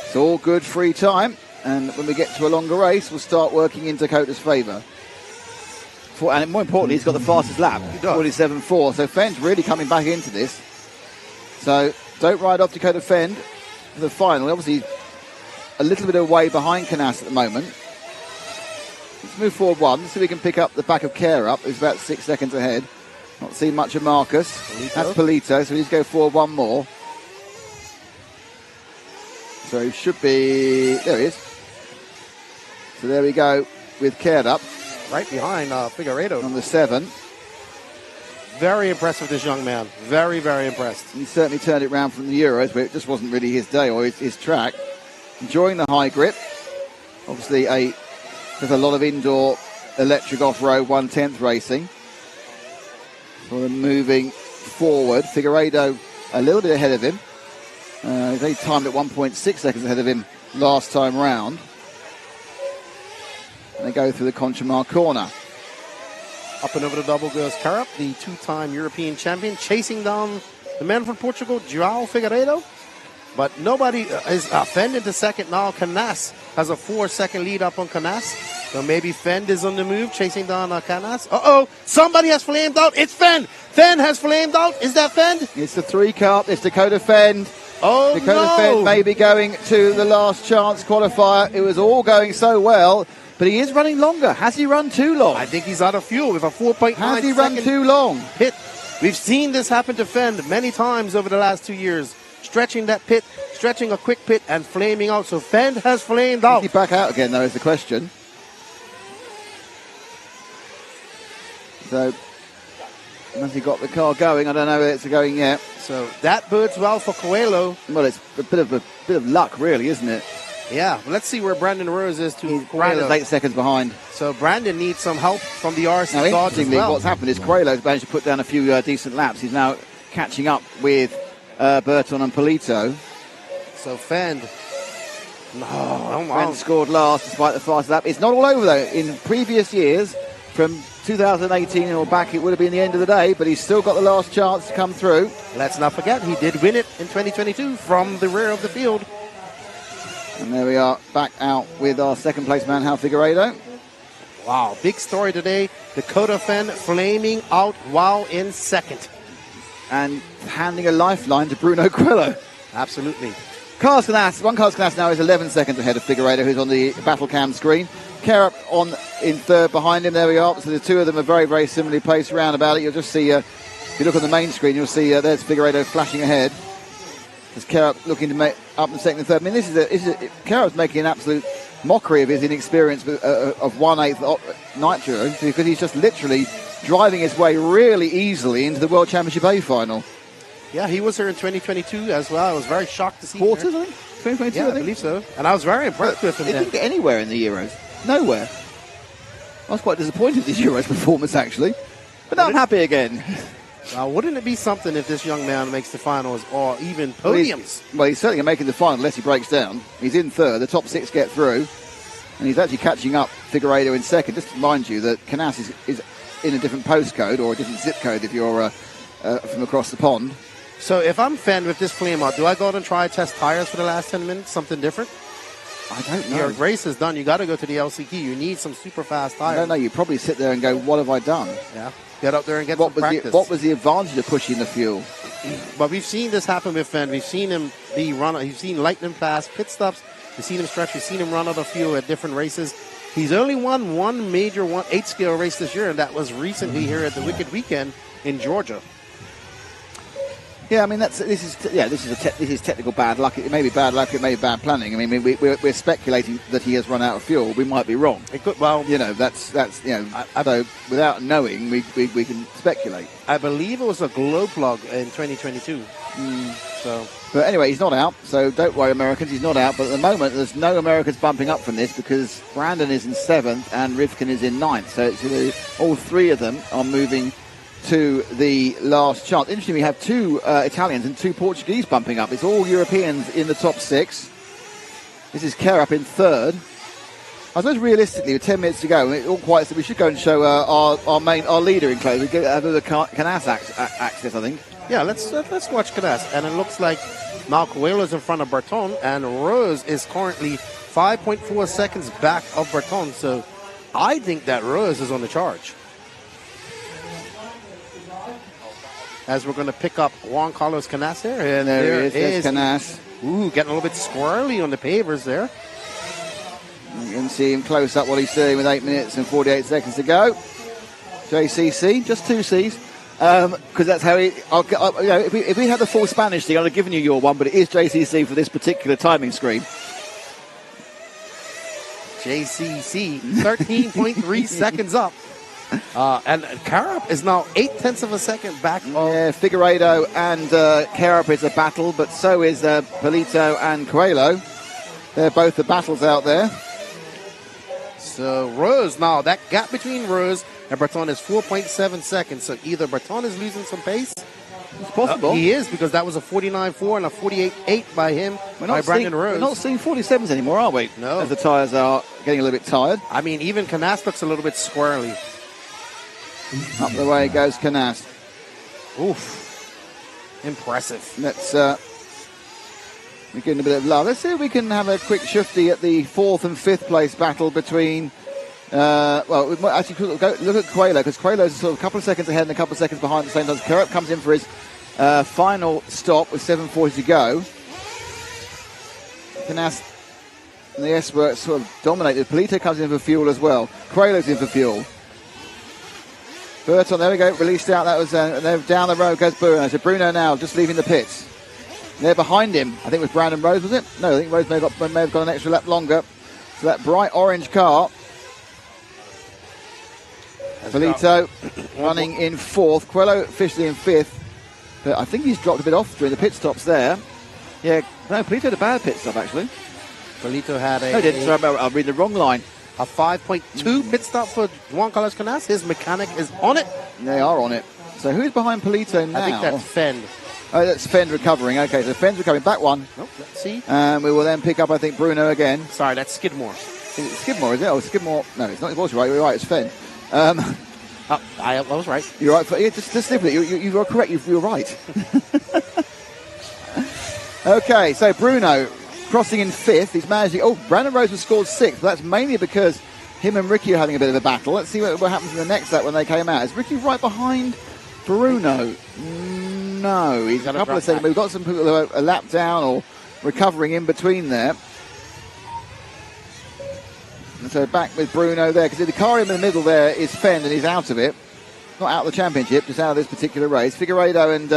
It's all good free time. And when we get to a longer race, we'll start working in Dakota's favour. And more importantly, he's got the fastest lap, 47.4. So Fenn's really coming back into this. So don't ride off Dakota Fenn for the final. Obviously, a little bit away behind Canas at the moment. Let's move forward one. Let's see if we can pick up the back of Carup, who's about 6 seconds ahead. Not seen much of Marcus. Polito. That's Polito, so he's go forward one more. So he should be... There he is. So there we go with Carup. Right behind Figueiredo. On the 7. Very impressed with this young man. Very, very impressed. He certainly turned it around from the Euros, but it just wasn't really his day or his track. Enjoying the high grip. Obviously, there's a lot of indoor electric off-road 1/10 racing. Sort of moving forward. Figueiredo a little bit ahead of him. He's only timed at 1.6 seconds ahead of him last time round. And they go through the Conchimar corner. Up and over the double goes Carup, the 2-time European champion, chasing down the man from Portugal, João Figueiredo. But nobody is Fenn into second now. Canas has a 4-second lead up on Canas. So maybe Fenn is on the move, chasing down Canas. Uh-oh, somebody has flamed out. It's Fenn. Fenn has flamed out. Is that Fenn? It's the 3 car. It's Dakota Fenn. Oh, Dakota Fenn may be going to the last chance qualifier. It was all going so well. But he is running longer. Has he run too long? I think he's out of fuel with a 4.9 Has he run too long? Pit. We've seen this happen to Fenn many times over the last 2 years. Stretching that pit, stretching a quick pit and flaming out. So Fenn has flamed out. Is he back out again, though, is the question. So, has he got the car going? I don't know whether it's going yet. So that bodes well for Coelho. Well, it's a bit of luck, really, isn't it? Yeah, well, let's see where Brandon Rose is to Coelho. Brandon's 8 seconds behind. So Brandon needs some help from the RC now, gods as interestingly, well. what's happened is Coelho's managed to put down a few decent laps. He's now catching up with Burton and Polito. So Fenn. Fenn scored last despite the fast lap. It's not all over, though. In previous years, from 2018 or back, it would have been the end of the day, but he's still got the last chance to come through. Let's not forget, he did win it in 2022 from the rear of the field. And there we are, back out with our second place man, João Figueiredo. Wow, big story today. Dakota Fenn flaming out while in second. and handing a lifeline to Bruno Coelho. Absolutely. Carlos Canas now is 11 seconds ahead of Figueiredo, who's on the battle cam screen. Carup in third behind him. There we are. So the two of them are very, very similarly placed round about it. You'll just see, if you look on the main screen, you'll see there's Figueiredo flashing ahead. There's Carup looking to make up in second and third. I mean, Carup's making an absolute mockery of his inexperience of 1/8 Nitro, because he's just literally driving his way really easily into the World Championship A final. Yeah, he was here in 2022 as well. I was very shocked to see him. Quarters, I think? 2022, yeah, I believe so. And I was very impressed with him. He didn't get anywhere in the Euros. Nowhere. I was quite disappointed with his Euros performance, actually. But now I'm happy again. Wouldn't it be something if this young man makes the finals or even podiums? Well, he's certainly making the final unless he breaks down. He's in third. The top 6 get through. And he's actually catching up Figueiredo in second. Just to remind you that Canas is in a different postcode or a different zip code if you're from across the pond. So if I'm Fenn with this flame out, do I go out and try test tires for the last 10 minutes? Something different? I don't know. Your race is done. You got to go to the LCQ. You need some super fast tires. I don't know. You probably sit there and go, what have I done? Yeah. Get up there and get some practice. What was the advantage of pushing the fuel? But we've seen this happen with Fenn. We've seen him be run. You've seen lightning fast pit stops. You've seen him stretch. You've seen him run out of fuel at different races. He's only won one major 8-scale race this year, and that was recently here at the Wicked Weekend in Georgia. Yeah, I mean this is technical bad luck. It may be bad luck. It may be bad planning. I mean, we're speculating that he has run out of fuel. We might be wrong. It could, well, that's so without knowing, we can speculate. I believe it was a glow plug in 2022. But anyway, he's not out. So don't worry, Americans. He's not out. But at the moment, there's no Americans bumping up from this because Brandon is in 7th and Rivkin is in 9th. So it's, all three of them are moving to the last chance. Interesting, we have 2 Italians and 2 Portuguese bumping up. It's all Europeans in the top 6. This is Carup in 3rd. I suppose realistically, with 10 minutes to go, all quiet, so we should go and show our leader in close. We get the Canas access, I think. Yeah, let's watch Canas. And it looks like now Coelho's in front of Berton, and Rose is currently 5.4 seconds back of Berton. So I think that Rose is on the charge. As we're going to pick up Juan Carlos Canas here. And there he is. There's Canas. Ooh, getting a little bit squirrely on the pavers there. You can see him close up what he's doing with 8 minutes and 48 seconds to go. JCC, just 2 C's. Because that's how he... if we had the full Spanish thing, I'd have given you your one, but it is JCC for this particular timing screen. JCC, 13.3 seconds up. And Carup is now 0.8 of a second back. Yeah, Figueiredo and Carup is a battle, but so is Polito and Coelho. They're both the battles out there. So Rose now, that gap between Rose and Berton is 4.7 seconds. So either Berton is losing some pace. It's possible. He is, because that was a 49.4 and a 48.8 by him, by Brandon Rose. We're not seeing 47s anymore, are we? No. As the tyres are getting a little bit tired. I mean, even Canas looks a little bit squirrely. Up the way goes Canas. Oof. Impressive. Let's we're getting a bit of love. Let's see if we can have a quick shifty at the 4th and 5th place battle between we might actually look at Coelho, because Coelho's sort of a couple of seconds ahead and a couple of seconds behind at the same time. Carup comes in for his final stop with 7:40 to go. Canas and the S-Works sort of dominated. Polito comes in for fuel as well. Coelho's in for fuel. Burton, there we go, released out. That was and then down the road goes Bruno. So Bruno now just leaving the pits. There behind him, I think it was Brandon Rose, was it? No, I think Rose may have got an extra lap longer. So that bright orange car. Polito running in 4th. Coelho officially in 5th. But I think he's dropped a bit off during the pit stops there. Yeah, no, Polito had a bad pit stop actually. Polito had a... No, didn't. Sorry, I'm reading the wrong line. A 5.2 pit stop for Juan Carlos Canas. His mechanic is on it. They are on it. So who's behind Polito now? I think that's Fenn. Oh, that's Fenn recovering. Okay, so Fenn's recovering. Back one. Oh, let's see. And we will then pick up, I think, Bruno again. Sorry, that's Skidmore. Is it Skidmore, is it? Oh, Skidmore. No, it's not. It was right. You're right. It's Fenn. I was right. You're right. Just live with it. You are correct. You're right. Okay, so Bruno crossing in 5th. He's managing. Oh, Brandon Rose has scored 6th. But that's mainly because him and Ricky are having a bit of a battle. Let's see what happens in the next lap when they came out. Is Ricky right behind Bruno? No, he's a couple of seconds. We've got some people who are a lap down or recovering in between there. And so back with Bruno there, because the car in the middle there is Fenn, and he's out of it. Not out of the championship, just out of this particular race. Figueiredo and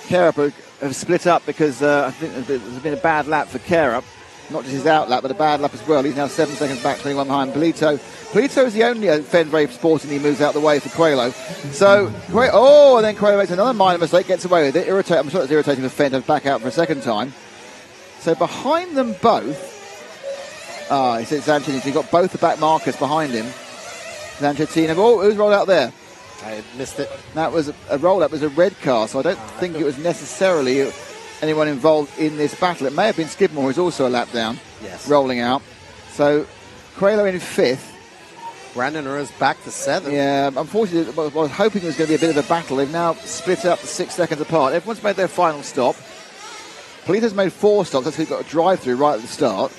Carup have split up because I think there's been a bad lap for Carup. Not just his out lap, but a bad lap as well. He's now 7 seconds back, 21 behind Polito. Polito is the only Fenn very sportingly moves out the way for Coelho. So, and then Coelho makes another minor mistake, gets away with it. I'm sure it's irritating for Fenn to back out for a second time. So behind them both, it's Sanchez. He's got both the back markers behind him. Sanchez-Tino. Oh, who's rolled out there? I missed it. That was a roll-up. It was a red car, so I don't think it was necessarily anyone involved in this battle. It may have been Skidmore, who's also a lap down, rolling out. So, Coelho in 5th. Brandon Rose back to 7th. Yeah, unfortunately, I was hoping it was going to be a bit of a battle. They've now split up 6 seconds apart. Everyone's made their final stop. Polito's made 4 stops. That's why he's got a drive-through right at the start.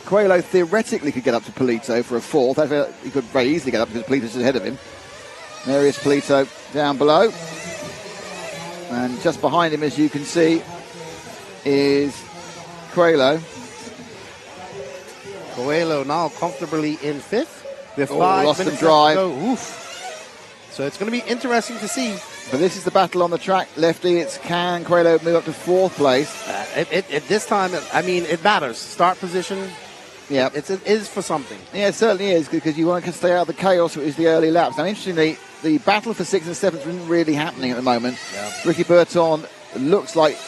Coelho theoretically could get up to Polito for a 4th. He could very easily get up because Polito's ahead of him. There is Polito down below. And just behind him, as you can see, is Coelho. Coelho now comfortably in 5th. With 5 lost minutes some drive. left to go. Oof. So it's going to be interesting to see. But this is the battle on the track, Lefty. Can Coelho move up to 4th place? At this time, it matters. Start position. Yeah, it is for something. Yeah, it certainly is, because you want to stay out of the chaos, which is the early laps. Now, interestingly, the battle for 6th and 7th isn't really happening at the moment. Yeah. Ricky Burton looks like,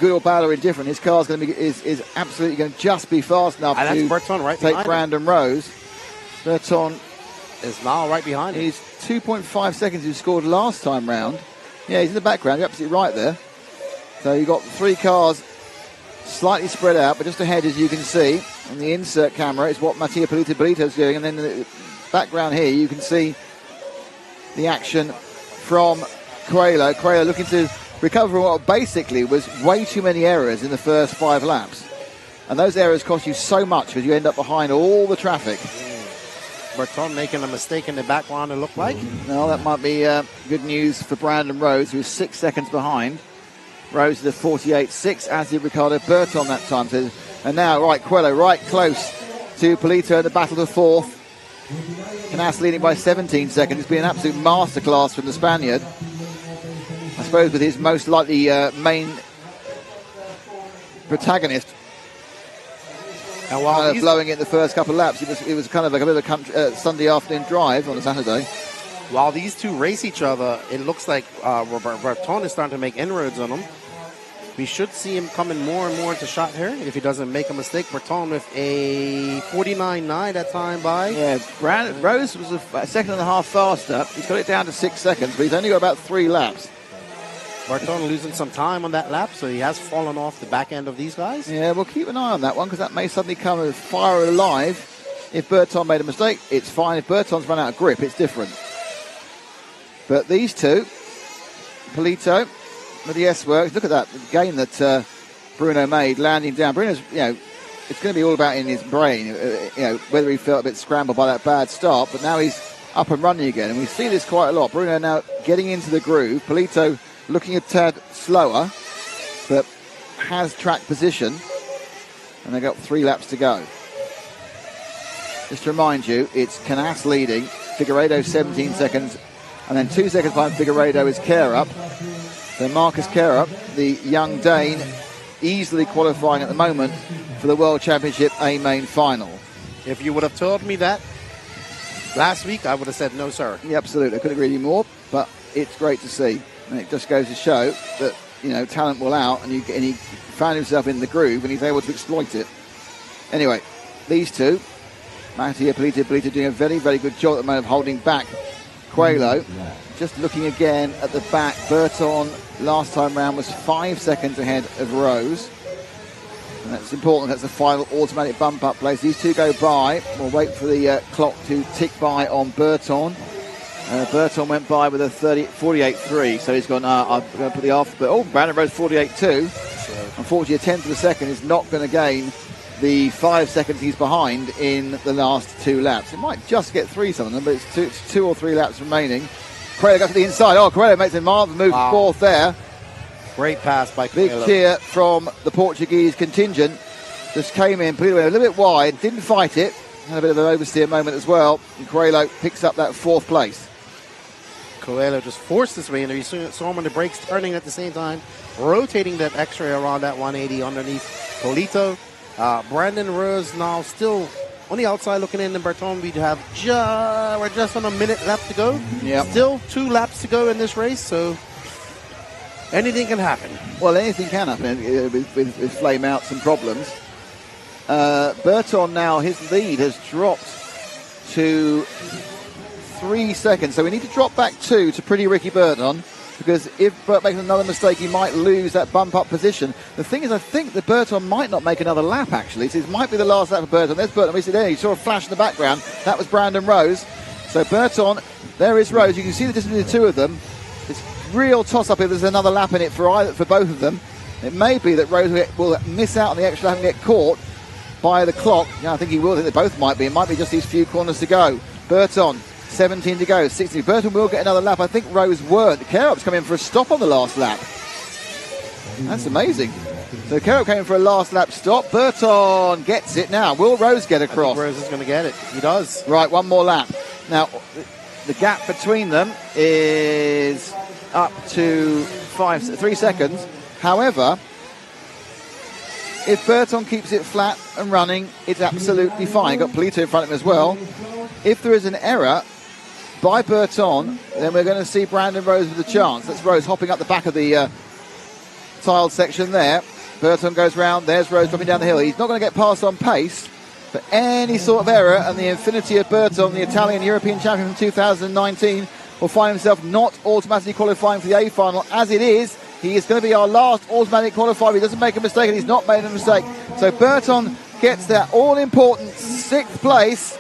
good or bad or indifferent, his car's going to be is absolutely going to just be fast enough to Burton right take Brandon Rose. Burton is now right behind him. He's 2.5 seconds who scored last time round. Yeah, he's in the background. You're absolutely right there. So you've got 3 cars slightly spread out, but just ahead, as you can see, on the insert camera, is what Mattia Polito's doing. And then in the background here, you can see the action from Coelho. Coelho looking to recover from what basically was way too many errors in the first 5 laps. And those errors cost you so much because you end up behind all the traffic. Burton making a mistake in the background, it looked like. No, that might be good news for Brandon Rose, who's 6 seconds behind. Rose is a 48.6, as did Ricardo Burton that time. So, and now, Coelho right close to Polito in the battle to 4th. Canas leading by 17 seconds. It's been an absolute masterclass from the Spaniard. I suppose with his most likely main protagonist and while blowing it in the first couple of laps. It was kind of like a bit of a Sunday afternoon drive on a Saturday. While these two race each other, it looks like Burton is starting to make inroads on him. We should see him coming more and more into shot here if he doesn't make a mistake. Burton with a 49.9 that time by. Yeah, Rose was a second and a half faster. He's got it down to 6 seconds, but he's only got about 3 laps. Burton losing some time on that lap, so he has fallen off the back end of these guys. Yeah, we'll keep an eye on that one, because that may suddenly come as fire alive. If Burton made a mistake, it's fine. If Burton's run out of grip, it's different. But these two, Polito with the S-Works, look at that, the gain that Bruno made, landing down. Bruno's, it's going to be all about in his brain, whether he felt a bit scrambled by that bad start, but now he's up and running again, and we see this quite a lot. Bruno now getting into the groove. Polito looking a tad slower, but has track position, and they've got 3 laps to go. Just to remind you, it's Canas leading, Figueiredo 17 seconds, and then 2 seconds behind Figueiredo is Carup. So Marcus Carup, the young Dane, easily qualifying at the moment for the World Championship A main final. If you would have told me that last week, I would have said no, sir. Yeah, absolutely. I couldn't agree with you more, but it's great to see. And it just goes to show that, talent will out, and he found himself in the groove, and he's able to exploit it. Anyway, these two, Mattia Polito doing a very, very good job at the moment of holding back Coelho. Just looking again at the back, Burton last time round was 5 seconds ahead of Rose. And that's important. That's the final automatic bump up place. These two go by. We'll wait for the clock to tick by on Burton. Burton went by with a 48.3, so he's gone, I'm going to put the off. But Brandon Rose 48.2. Unfortunately, a tenth of a second is not going to gain the 5 seconds he's behind in the last 2 laps. It might just get 3 some of them, but it's 2 or 3 laps remaining. Coelho goes to the inside. Oh, Coelho makes a marvelous move fourth there. Great pass by Big Coelho. cheer from the Portuguese contingent. Just came in, Polito went a little bit wide, didn't fight it. Had a bit of an oversteer moment as well. And Coelho picks up that fourth place. Coelho just forced his way in there. You saw him on the brakes turning at the same time, rotating that X-ray around that 180 underneath Polito. Brandon Rose now still on the outside looking in. And Berton, we're just on a minute left to go. Yep. Still 2 laps to go in this race, so anything can happen. Well, anything can happen with flame outs and problems. Berton now, his lead has dropped to 3 seconds. So we need to drop back 2 to Pretty Ricky Berton, because if Bert makes another mistake, he might lose that bump up position. The thing is, I think that Berton might not make another lap, actually. So it might be the last lap for Berton. There's Berton. We see there, you saw a flash in the background. That was Brandon Rose. So Berton, there is Rose. You can see the distance between the two of them. It's real toss-up if there's another lap in it for both of them. It may be that Rose will miss out on the extra lap and get caught by the clock. Yeah, I think he will. I think they both might be. It might be just these few corners to go. Berton, 17 to go, 16. Berton will get another lap. I think Rose weren't. Kerup's come in for a stop on the last lap. That's amazing. So Kerup came in for a last lap stop. Berton gets it now. Will Rose get across? Rose is going to get it. He does. Right, one more lap. Now, the gap between them is up to 3 seconds. However, if Berton keeps it flat and running, it's absolutely fine. Got Polito in front of him as well. If there is an error by Berton, then we're going to see Brandon Rose with a chance. That's Rose hopping up the back of the tiled section there. Berton goes round. There's Rose dropping down the hill. He's not going to get past on pace, but any sort of error, and the infinity of Berton, the Italian European champion from 2019, will find himself not automatically qualifying for the A final. As it is, he is going to be our last automatic qualifier. He doesn't make a mistake, and he's not made a mistake. So Berton gets that all-important 6th place.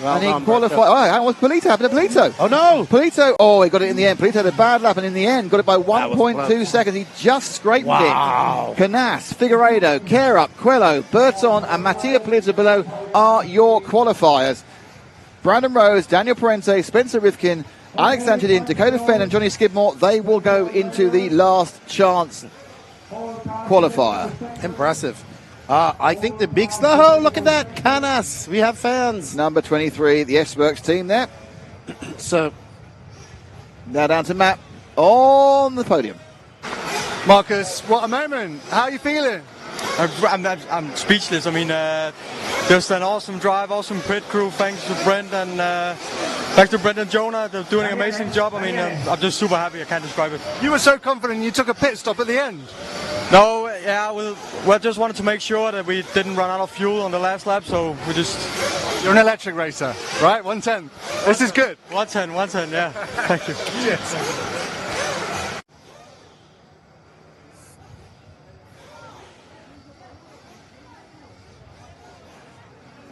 Well, and he qualified. Oh, how was Polito? Happened to Polito? Oh, no. Polito, he got it in the end. Polito had a bad lap, and in the end, got it by 1.2 seconds. He just scraped it. Canas, Figueiredo, Kerup, Coelho, Berton, and Mattia Polito below are your qualifiers. Brandon Rose, Daniel Parente, Spencer Rifkin, Alex Angelin, Dakota Fenn, and Johnny Skidmore, they will go into the last chance qualifier. Impressive. I think the big star. Oh, look at that. Canas. We have fans. Number 23, the S-Works team there. So, now down to Matt on the podium. Marcus, what a moment. How are you feeling? I'm speechless. I mean, just an awesome drive, awesome pit crew. Thanks to Brent and thanks to Brent and Jonah. They're doing an amazing job. I mean, I'm just super happy. I can't describe it. You were so confident you took a pit stop at the end. No, yeah, we just wanted to make sure that we didn't run out of fuel on the last lap, so we just... You're an electric racer, right? 110. This is good. 110, yeah. Thank you. Cheers.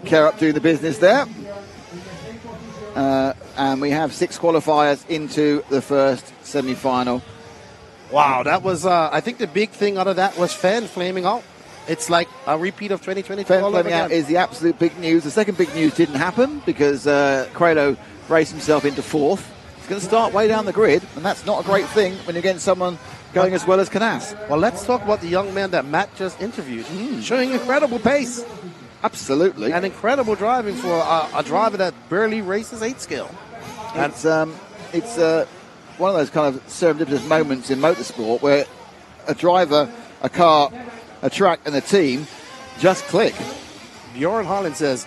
Kerup doing the business there. And we have 6 qualifiers into the first semi-final. Wow, that was, I think the big thing out of that was Fenn flaming out. It's like a repeat of 2022. Fenn flaming out is the absolute big news. The second big news didn't happen because Coelho raced himself into 4th. He's going to start way down the grid, and that's not a great thing when you're against someone going as well as Canas. Well, let's talk about the young man that Matt just interviewed. Showing incredible pace. Absolutely. And incredible driving for a driver that barely races 8 scale. It's one of those kind of serendipitous moments in motorsport where a driver, a car, a track, and a team just click. Bjorn Harlan says,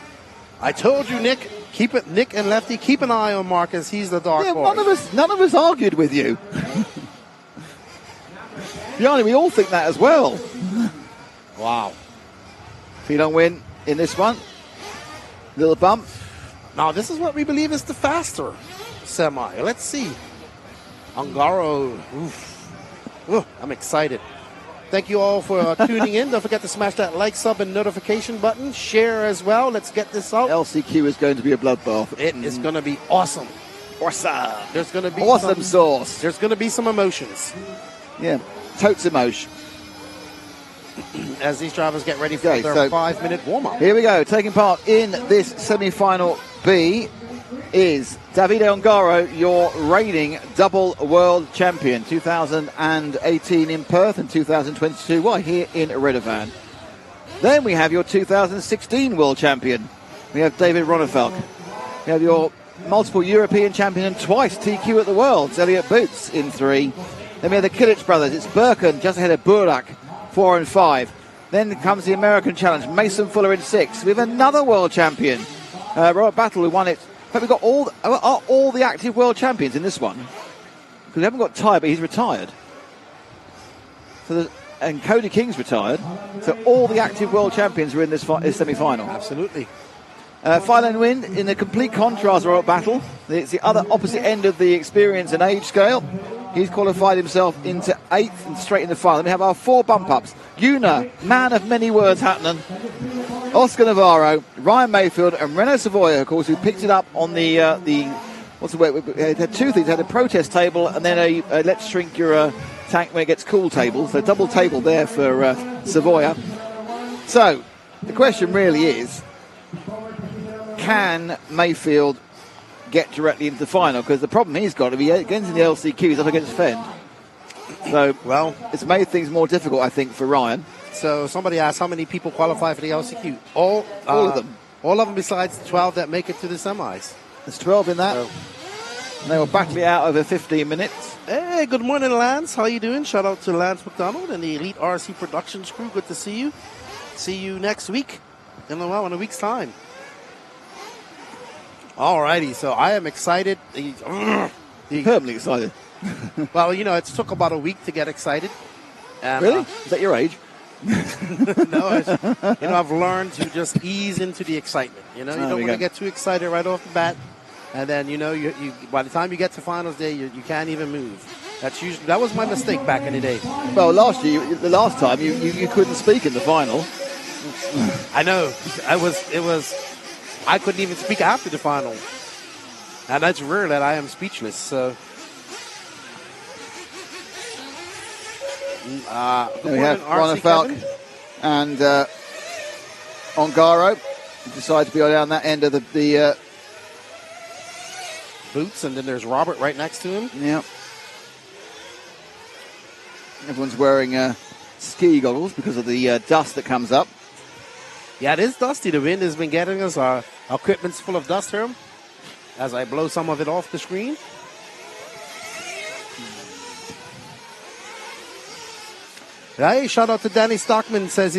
I told you, Nick, keep it, Nick and Lefty, keep an eye on Marcus. He's the dark horse. None of us argued with you. Bjarne, we all think that as well. Wow. If you don't win in this one, little bump. Now, this is what we believe is the faster semi. Let's see. Ungaro. I'm excited. Thank you all for tuning in. Don't forget to smash that like, sub, and notification button. Share as well. Let's get this out. LCQ is going to be a bloodbath. It is going to be awesome. Awesome. There's going to be awesome sauce. There's going to be some emotions. Yeah, totes emotion. As these drivers get ready for their 5-minute warm-up. Here we go, taking part in this semi-final B. is Davide Ongaro, your reigning double world champion, 2018 in Perth and 2022 here in Redovan. Then we have your 2016 world champion. We have David Ronefalk. We have your multiple European champion and twice TQ at the Worlds, Elliot Boots in 3. Then we have the Kilic brothers. It's Birken just ahead of Burak, 4 and 5. Then comes the American challenge, Mason Fuller in 6. We have another world champion, Robert Battle, who won it. But we've got all the active world champions in this one. Because we haven't got Ty, but he's retired. And Cody King's retired. So all the active world champions are in this semi-final. Absolutely. Phylan Wind, in a complete contrast to Robert Battle. It's the other opposite end of the experience and age scale. He's qualified himself into 8th and straight in the final. Then we have our 4 bump-ups. Una, man of many words happening. Oscar Navarro, Ryan Mayfield, and Renault Savoia, of course, who picked it up on the what's the word? It had 2 things. It had a protest table and then a let's shrink your tank when it gets cool table. So double table there for Savoia. So the question really is, can Mayfield get directly into the final? Because the problem he's got, if he gets in the LCQ, he's up against Fend. So, it's made things more difficult, I think, for Ryan. So somebody asked how many people qualify for the LCQ. All of them. All of them besides the 12 that make it to the semis. There's 12 in that. So. And they will battle it out over 15 minutes. Hey, good morning, Lance. How you doing? Shout out to Lance McDonald and the Elite RC Productions crew. Good to see you. See you next week. In a week's time. Alrighty, so I am excited. Permanently excited. Well, it took about a week to get excited. And, really? Is that your age? No, I've learned to just ease into the excitement. You don't want to get too excited right off the bat, and then you by the time you get to finals day, you can't even move. That was my mistake back in the day. Well, the last time you couldn't speak in the final. I know. I couldn't even speak after the final, and that's rare that I am speechless. So. We have Ronefalk and Ongaro decide to be down that end of the Boots, and then there's Robert right next to him. Yeah. Everyone's wearing ski goggles because of the dust that comes up. Yeah, it is dusty. The wind has been getting us. Our equipment's full of dust here. As I blow some of it off the screen. Hey, shout out to Danny Stockman. Says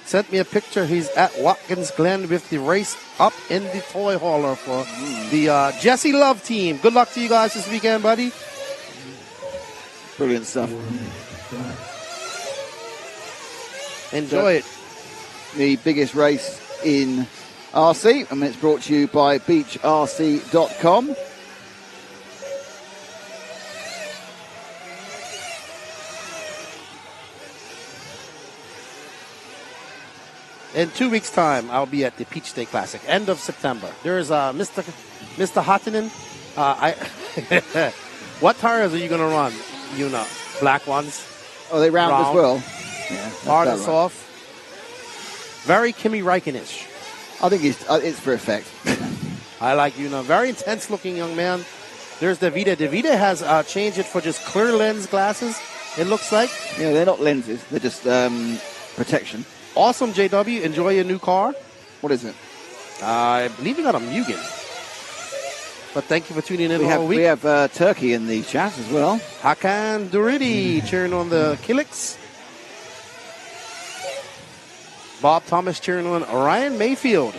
sent me a picture. He's at Watkins Glen with the race up in the toy hauler for the Jesse Love team. Good luck to you guys this weekend, buddy. Brilliant stuff. Enjoy it. The biggest race in RC, and it's brought to you by beachrc.com. In 2 weeks' time, I'll be at the Peach State Classic, end of September. There's Mr. Hattinen. What tires are you going to run? Black ones. Oh, they round as well. Yeah, hard and soft. Very Kimi Räikkönen-ish. I think it's for effect. I like very intense looking young man. There's Davide. Davide has changed it for just clear lens glasses, it looks like. Yeah, they're not lenses. They're just protection. Awesome, JW. Enjoy your new car. What is it? I believe you got a Mugen. But thank you for tuning in all week. We have Turkey in the chat as well. Hakan Duridi cheering on the Kilics. Bob Thomas cheering on Ryan Mayfield.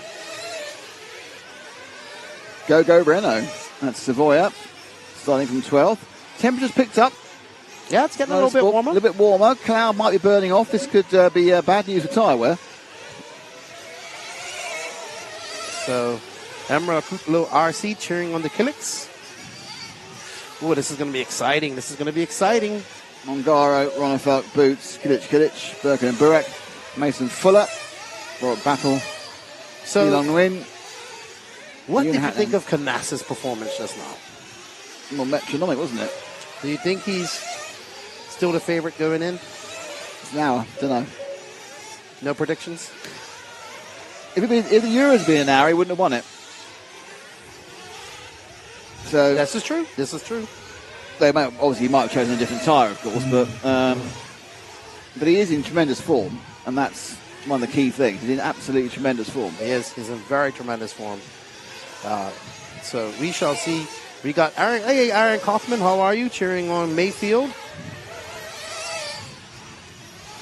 Go Renault. That's Savoia, starting from 12th. Temperatures picked up. Yeah, it's getting a little bit warmer. A little bit warmer. Cloud might be burning off. This could be bad news for tyre wear. So, Emerald Kuplo RC cheering on the Kilics. Oh, this is going to be exciting. Ongaro, Ronefalk, Boots, Kilic, Birken and Burek, Mason Fuller, Robert Battle, Elon Wynn. What did you think of Canassa's performance just now? Well, metronomic, wasn't it? Do you think he's still the favorite going in? It's an hour. Don't know. No predictions? If the Euros had been an hour, he wouldn't have won it. So this is true. This is true. They obviously might have chosen a different tyre, of course, but he is in tremendous form, and that's one of the key things. He's in absolutely tremendous form. He is. He's in very tremendous form. So we shall see. We got Aaron. Hey, Aaron Kaufman, how are you? Cheering on Mayfield.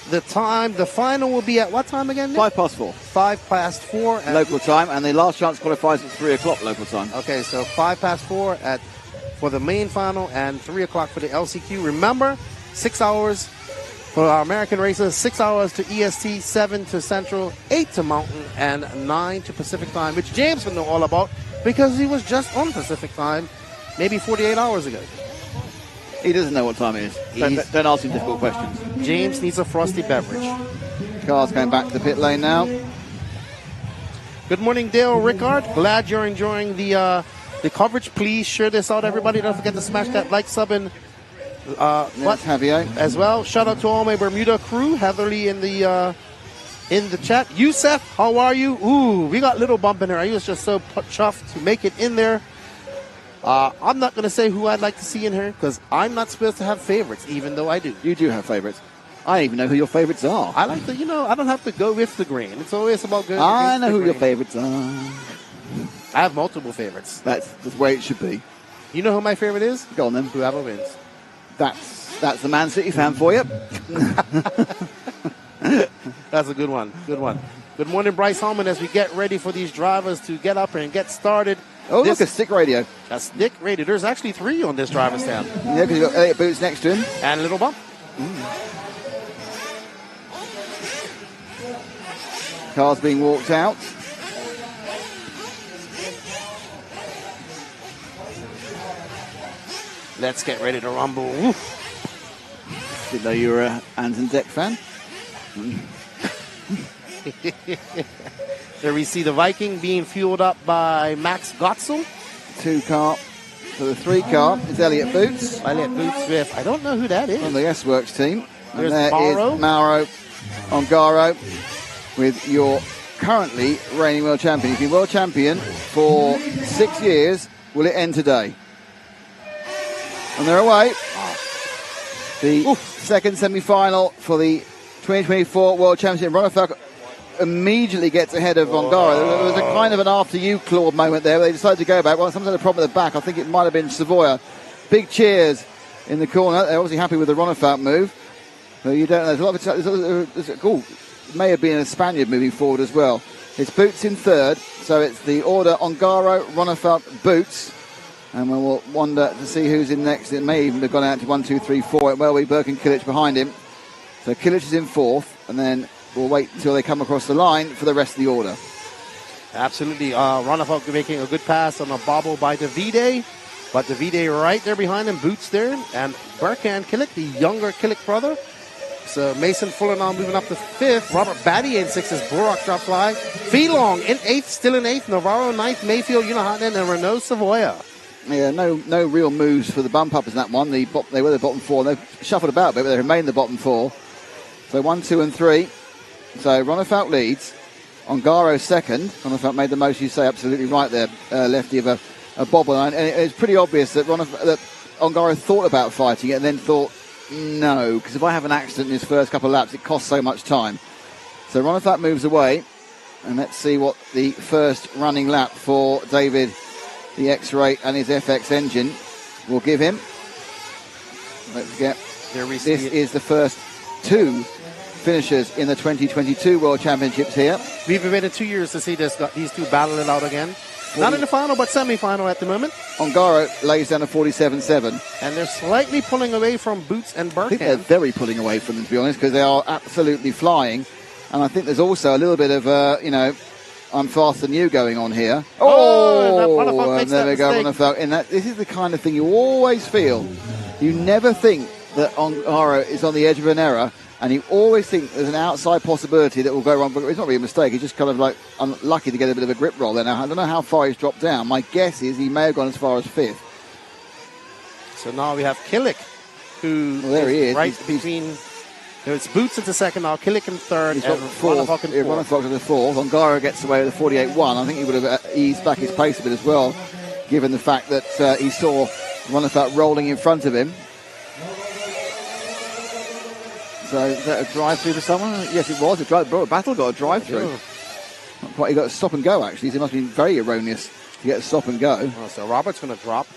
The final will be at what time again, Nick? 4:05. 4:05 local time, and the last chance qualifies at 3 o'clock local time. Okay, so 4:05 for the main final and 3 o'clock for the LCQ. Remember, 6 hours for our American racers, 6 hours to EST, 7 to Central, 8 to Mountain, and 9 to Pacific time, which James will know all about because he was just on Pacific time maybe 48 hours ago. He doesn't know what time it is. Don't ask him difficult questions. James needs a frosty beverage. Car's going back to the pit lane now. Good morning, Dale Rickard. Glad you're enjoying the coverage. Please share this out, everybody. Don't forget to smash that like, sub, and Javier as well. Shout out to all my Bermuda crew. Heatherly in the chat. Yusef, how are you? Ooh, we got little bump in there. I was just so chuffed to make it in there. I'm not going to say who I'd like to see in here because I'm not supposed to have favorites, even though I do. You do have favorites. I don't even know who your favorites are. I like to, I don't have to go with the grain. It's always about going I know who grain. your favorites are. I have multiple favorites. That's the way it should be. You know who my favorite is? Go on then. Whoever wins. That's the Man City fan for you. That's a good one. Good one. Good morning, Bryce Holman, as we get ready for these drivers to get up and get started. Oh, look, a stick radio. A stick radio. There's actually 3 on this driver's stand. Yeah, because you've got Elliott Boots next to him. And a little bump. Car's being walked out. Let's get ready to rumble. Woo. Didn't know you were a Anton Deck fan. There we see the Viking being fueled up by Max Gotzel. 2 car. So the 3 car is Elliott Boots. Elliott Boots with, I don't know who that is. On the S-Works team. And There's there Mauro. is Mauro Ongaro with your currently reigning world champion. He's been world champion for 6 years. Will it end today? And they're away. The second semi-final for the 2024 World Championship. Ronafalk immediately gets ahead of Ongaro. There was a kind of an after you, Claude moment there where they decided to go back. Well, someone had a problem at the back. I think it might have been Savoia. Big cheers in the corner. They're obviously happy with the Ronafalk move. But you don't know. There's a lot of may have been a Spaniard moving forward as well. It's Boots in third. So it's the order Ongaro, Ronafalk, Boots. And we'll wonder to see who's in next. It may even have gone out to 1, 2, 3, 4. It will be Burke and Kilic behind him. So Kilic is in fourth, and then we'll wait until they come across the line for the rest of the order. Absolutely. Ronafalk making a good pass on a bobble by Davide. But Davide right there behind him, Boots there. And Burke and Kilic, the younger Kilic brother. So Mason Fuller now moving up to fifth. Robert Batty in sixth as Borak drop fly. Feelong in eighth, still in eighth. Navarro ninth, Mayfield, Unahanan, and Renault Savoia. Yeah, no real moves for the bump uppers in that one. They were the bottom 4. They've shuffled about a bit, but they remain the bottom 4. So 1, 2, and 3. So Ronafalk leads. Ongaro second. Ronafalk made the most, you say, absolutely right there, lefty of a bobble. And it's pretty obvious that Ongaro thought about fighting it and then thought, no, because if I have an accident in his first couple of laps, it costs so much time. So Ronafalk moves away. And let's see what the first running lap for David, the X-Ray and his FX engine will give him. Let's get this is the first 2 finishers in the 2022 World Championships here. We've waited 2 years to see these two battle it out again. Not in the final, but semi-final at the moment. Ongaro lays down a 47.7. And they're slightly pulling away from Boots and Burke. I think they're very pulling away from them, to be honest, because they are absolutely flying. And I think there's also a little bit of, I'm faster than you going on here. And there we go, Ronafalk. And this is the kind of thing you always feel. You never think that Ongaro is on the edge of an error, and you always think there's an outside possibility that will go wrong. But it's not really a mistake. He's just kind of like unlucky to get a bit of a grip roll there. Now, I don't know how far he's dropped down. My guess is he may have gone as far as 5th. So now we have Kilic, who there he is. Right between... It's Boots into second now, Kilic in third, He's and got fourth. Ronafalk in the fourth. Ongaro gets away with a 48.1. I think he would have eased back his pace a bit as well. given the fact that he saw Ronefalk rolling in front of him. So is that a drive-through for someone? Yes, it was. Battle got a drive-through. Not quite. He got a stop and go, actually. So it must have been very erroneous to get a stop and go. Oh, so Robert's going to drop.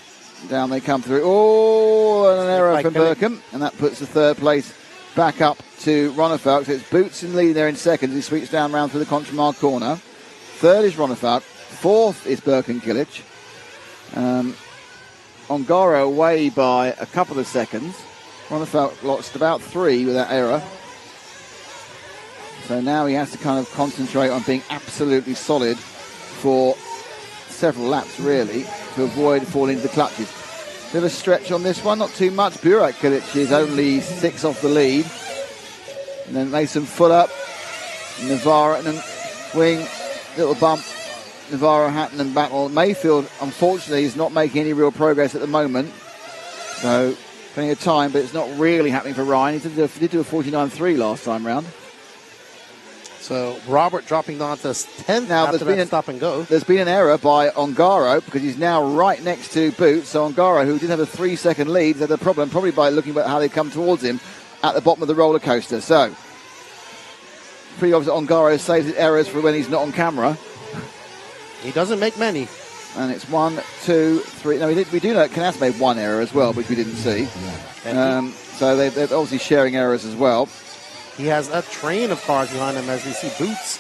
Down they come through. Oh, and an error from Burkham. And that puts the third place back up to Ronefalk. So it's Boots in lead there in second. He sweeps down round through the Contramar corner. Third is Ronefalk. Fourth is Birkin Kilic. Ongaro away by a couple of seconds. Ronefalk lost about 3 with that error. So now he has to kind of concentrate on being absolutely solid for several laps, really, to avoid falling into the clutches. Bit of a stretch on this one, not too much. Burak Kilic is only 6 off the lead. And then Mason Fuller, Navarro, and then Wing, little bump. Navarro, Hatton and battle. Mayfield, unfortunately, is not making any real progress at the moment. So, plenty of time, but it's not really happening for Ryan. He did do a 49.3 last time round. So, Robert dropping down to 10th now, after that stop and go. There's been an error by Ongaro because he's now right next to Boots. So, Ongaro, who did have a 3-second lead, had a problem probably by looking at how they come towards him at the bottom of the roller coaster. So, pretty obvious that Ongaro saves his errors for when he's not on camera. He doesn't make many. And it's 1, 2, 3. No, we do know that Canas made 1 error as well, which we didn't see. So they're obviously sharing errors as well. He has a train of cars behind him as we see Boots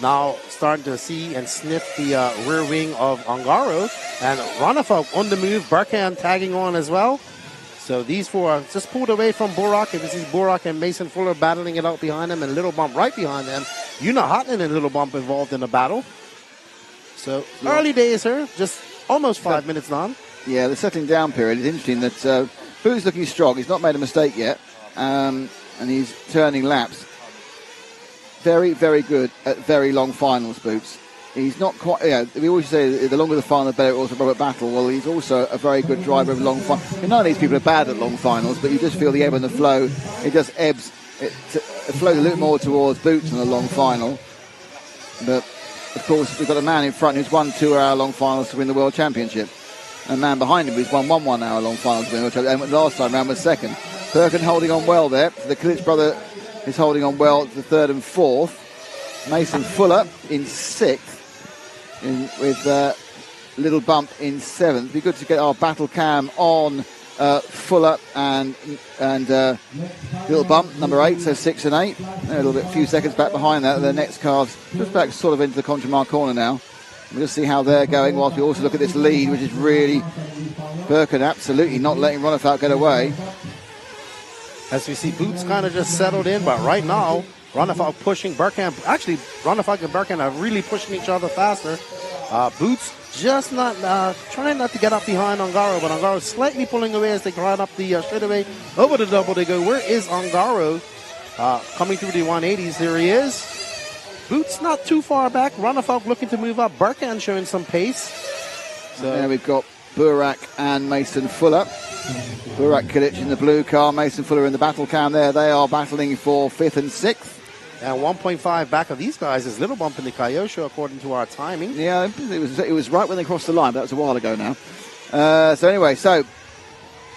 now starting to see and sniff the rear wing of Ongaro. And Ronefalk on the move, Burkhan tagging on as well. So these 4 are just pulled away from Burak. And this is Burak and Mason Fuller battling it out behind them, and Little Bump right behind them. Yuna Hotton and Little Bump involved in the battle. So early days here, just almost 5 minutes on. Yeah, the settling down period is interesting that Boo's looking strong. He's not made a mistake yet, and he's turning laps. Very, very good at very long finals, Boots. He's not quite, we always say the longer the final, the better. Also, Robert Battle. Well, he's also a very good driver of long finals. None of these people are bad at long finals, but you just feel the ebb and the flow. It just ebbs. It flows a little more towards Boots on a long final. But of course, we've got a man in front who's won 2-hour-long finals to win the World Championship. And a man behind him who's won 1-hour-long finals to win the World Championship. And last time round was second. Birkin holding on well there. So the Kilic brother is holding on well to the 3rd and 4th. Mason Fuller in 6th. With Little Bump in 7th. It'd be good to get our battle cam on Fuller and Little Bump, number 8, so 6 and 8. They're a few seconds back behind that. The next car's just back sort of into the Contramar corner now. We'll just see how they're going whilst we also look at this lead, which is really Birkin absolutely not letting Ronefalk get away. As we see Boots kind of just settled in, but right now, Ronefalk pushing Burkhan. Actually, Ronefalk and Burkhan are really pushing each other faster. Boots just not trying not to get up behind Ongaro, but Ongaro slightly pulling away as they ride up the straightaway over the double. They go, where is Ongaro? Coming through the 180s, there he is. Boots not too far back. Ronefalk looking to move up. Burkhan showing some pace. So there we've got Burak and Mason Fuller. Burak Kilic in the blue car, Mason Fuller in the battle cam there. They are battling for 5th and 6th. And 1.5 back of these guys is Little Bump in the Kyosho, according to our timing. Yeah, it was right when they crossed the line, but that was a while ago now. So anyway,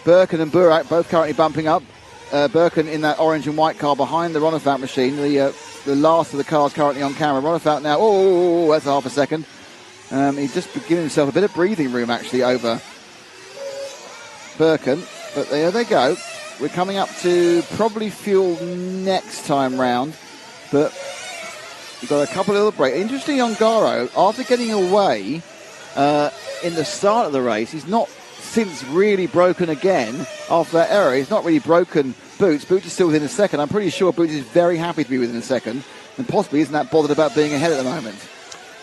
Birkin and Burak both currently bumping up. Birkin in that orange and white car behind the Ronefalk machine, the last of the cars currently on camera. Ronefalk now, that's half a second. He's just giving himself a bit of breathing room, actually, over Birkin. But there they go. We're coming up to probably fuel next time round. But we've got a couple of little breaks. Interesting, Ongaro, after getting away in the start of the race, he's not since really broken again after that error. He's not really broken Boots. Boots is still within a second. I'm pretty sure Boots is very happy to be within a second and possibly isn't that bothered about being ahead at the moment.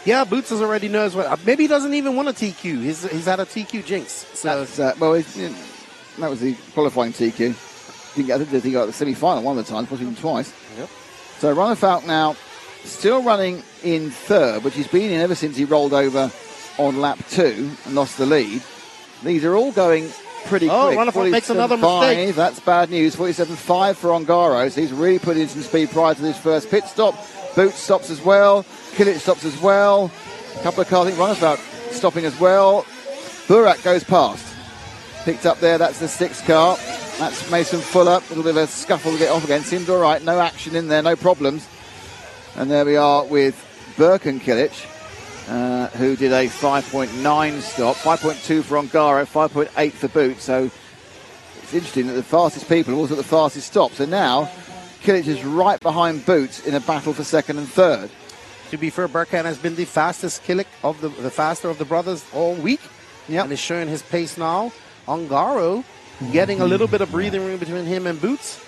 Yeah, Boots already knows what. Maybe he doesn't even want a TQ. He's had a TQ jinx. So that was the qualifying TQ. I think he got the semi-final one of the times, possibly even twice. Yep. So Ronefalk now still running in 3rd, which he's been in ever since he rolled over on lap 2 and lost the lead. These are all going pretty quick. Ronefalk makes another mistake. That's bad news. 47.5 for Ongaro. So he's really put in some speed prior to this first pit stop. Boots stops as well. Kilic stops as well. A couple of cars, I think Ronefalk stopping as well. Burak goes past. Picked up there, that's the 6th car. That's Mason Fuller. A little bit of a scuffle to get off again. Seems all right. No action in there, no problems. And there we are with Birkin Kilic, who did a 5.9 stop. 5.2 for Ongaro, 5.8 for Boot. So it's interesting that the fastest people are also the fastest stop. So now Kilic is right behind Boot in a battle for second and third. To be fair, Birkin has been the fastest Kilic of the faster of the brothers all week. And is showing his pace now. Ongaro getting a little bit of breathing room between him and Boots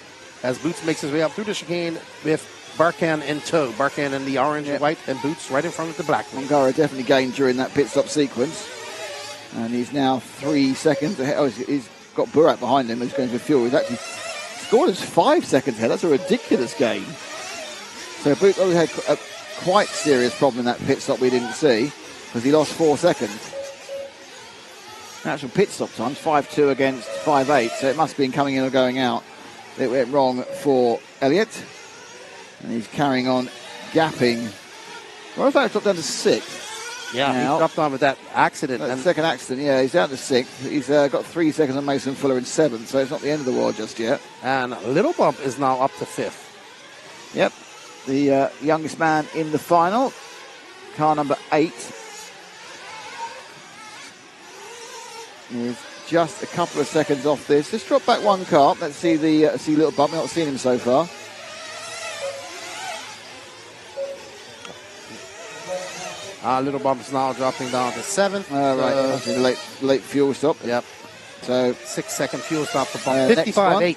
as Boots makes his way up through the chicane with Birkin in tow. Birkin in the orange and white, and Boots right in front of the black. Ongaro definitely gained during that pit stop sequence. And he's now 3 seconds ahead. Oh, he's got Burak behind him. He's going for fuel. He's actually scored us 5 seconds ahead. That's a ridiculous gain. So Boots had a quite serious problem in that pit stop we didn't see because he lost 4 seconds. Actual pit stop times 5.2 against 5.8, so it must have been coming in or going out. It went wrong for Elliott, and he's carrying on gapping. Well, in fact, dropped down to 6th. Yeah, now. He dropped on with that accident. And second accident, yeah, he's down to 6th. He's got 3 seconds on Mason Fuller in 7th, so it's not the end of the world just yet. And Little Bump is now up to 5th. Yep, the youngest man in the final, car number 8. Is just a couple of seconds off this. Just drop back 1 car. Let's see the see Little Bump. We've not seen him so far. Little Bump's now dropping down to 7th. Right, the late fuel stop. Yep. So 6-second fuel stop for Bump. 55.8.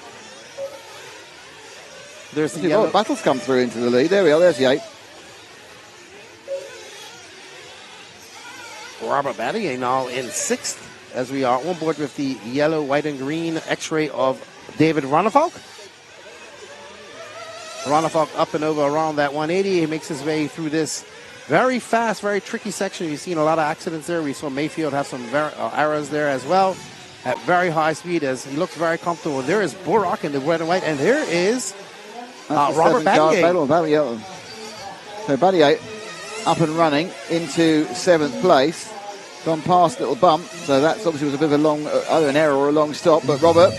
There's the yellow. Battle's come through into the lead. There we are. There's the 8. Robert Battier now in 6th. As we are on board with the yellow, white, and green X-ray of David Ronnefalk. Ronnefalk up and over around that 180. He makes his way through this very fast, very tricky section. We've seen a lot of accidents there. We saw Mayfield have some errors there as well at very high speed as he looks very comfortable. There is Burak in the red and white, and there is Robert Battier. So Battier up and running into 7th place. Gone past Little Bump, so that's obviously was a bit of a long, either an error or a long stop. But Robert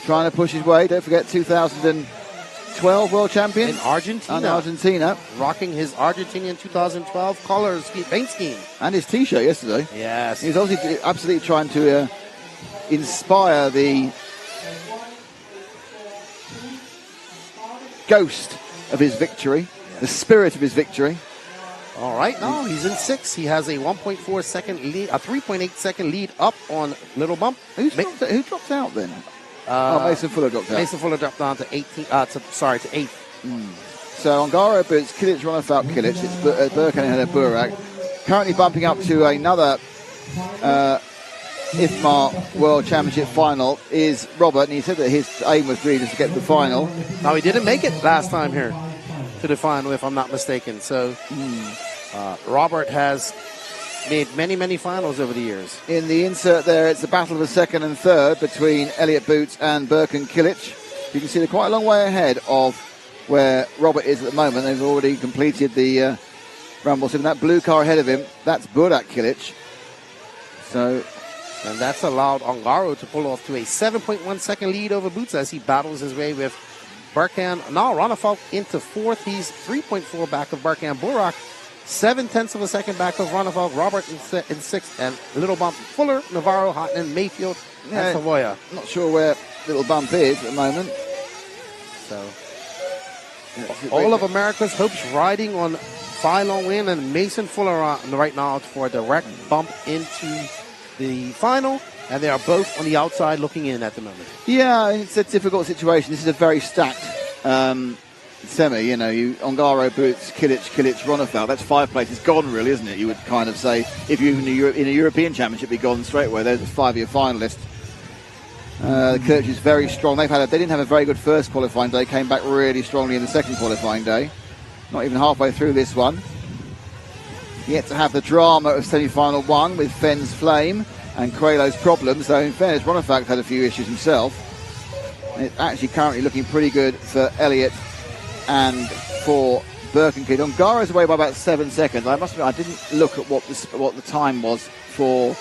trying to push his way. Don't forget 2012 world champion in Argentina. And Argentina, rocking his Argentinian 2012 color paint scheme and his T-shirt yesterday. Yes, he's obviously absolutely trying to inspire the ghost of his victory, the spirit of his victory. All right, now he's in 6th. He has a 1.4 second lead, a 3.8 second lead up on Little Bump. Who dropped out then? Mason Fuller dropped out. Mason Fuller dropped down to 8th. So Ongaro Boots, Kilic, Ronnefalk, Kilic. It's Birkin and Burak. Currently bumping up to another IFMAR World Championship final is Robert, and he said that his aim was really just to get to the final. Now he didn't make it last time here to the final, if I'm not mistaken. So Robert has made many finals over the years. In the insert there, it's a battle for second and third between Elliott Boots and Birkin Kilic. You can see they're quite a long way ahead of where Robert is at the moment. They've already completed the Rumble Sim. That blue car ahead of him, that's Burak Kilic. And that's allowed Ongaro to pull off to a 7.1 second lead over Boots as he battles his way with Birkin. Now Ronnefalk into 4th. He's 3.4 back of Birkin. Burak 0.7 of a second back of Ronnefalk. Robert in 6th. And Little Bump, Fuller, Navarro, Hotton, Mayfield, and Savoya. Not sure where Little Bump is at the moment. So all of America's hopes riding on Phylon Win and Mason Fuller right now for a direct bump into the final, and they are both on the outside looking in at the moment. Yeah, it's a difficult situation. This is a very stacked semi. You know, Ongaro, Boots, Kilic, Ronnefalk. That's 5 places gone, really, isn't it? You would kind of say if you in a European Championship, be gone straight away. There's a 5-year finalist. Kilic is very strong. They didn't have a very good first qualifying day. Came back really strongly in the second qualifying day. Not even halfway through this one. Yet to have the drama of semi-final 1 with Fenn's flame and Quaylo's problems, though in fairness, Ronnefalk had a few issues himself. And it's actually currently looking pretty good for Elliott and for Birkinkid. Ongaro's away by about 7 seconds. I must admit, I didn't look at what the time was for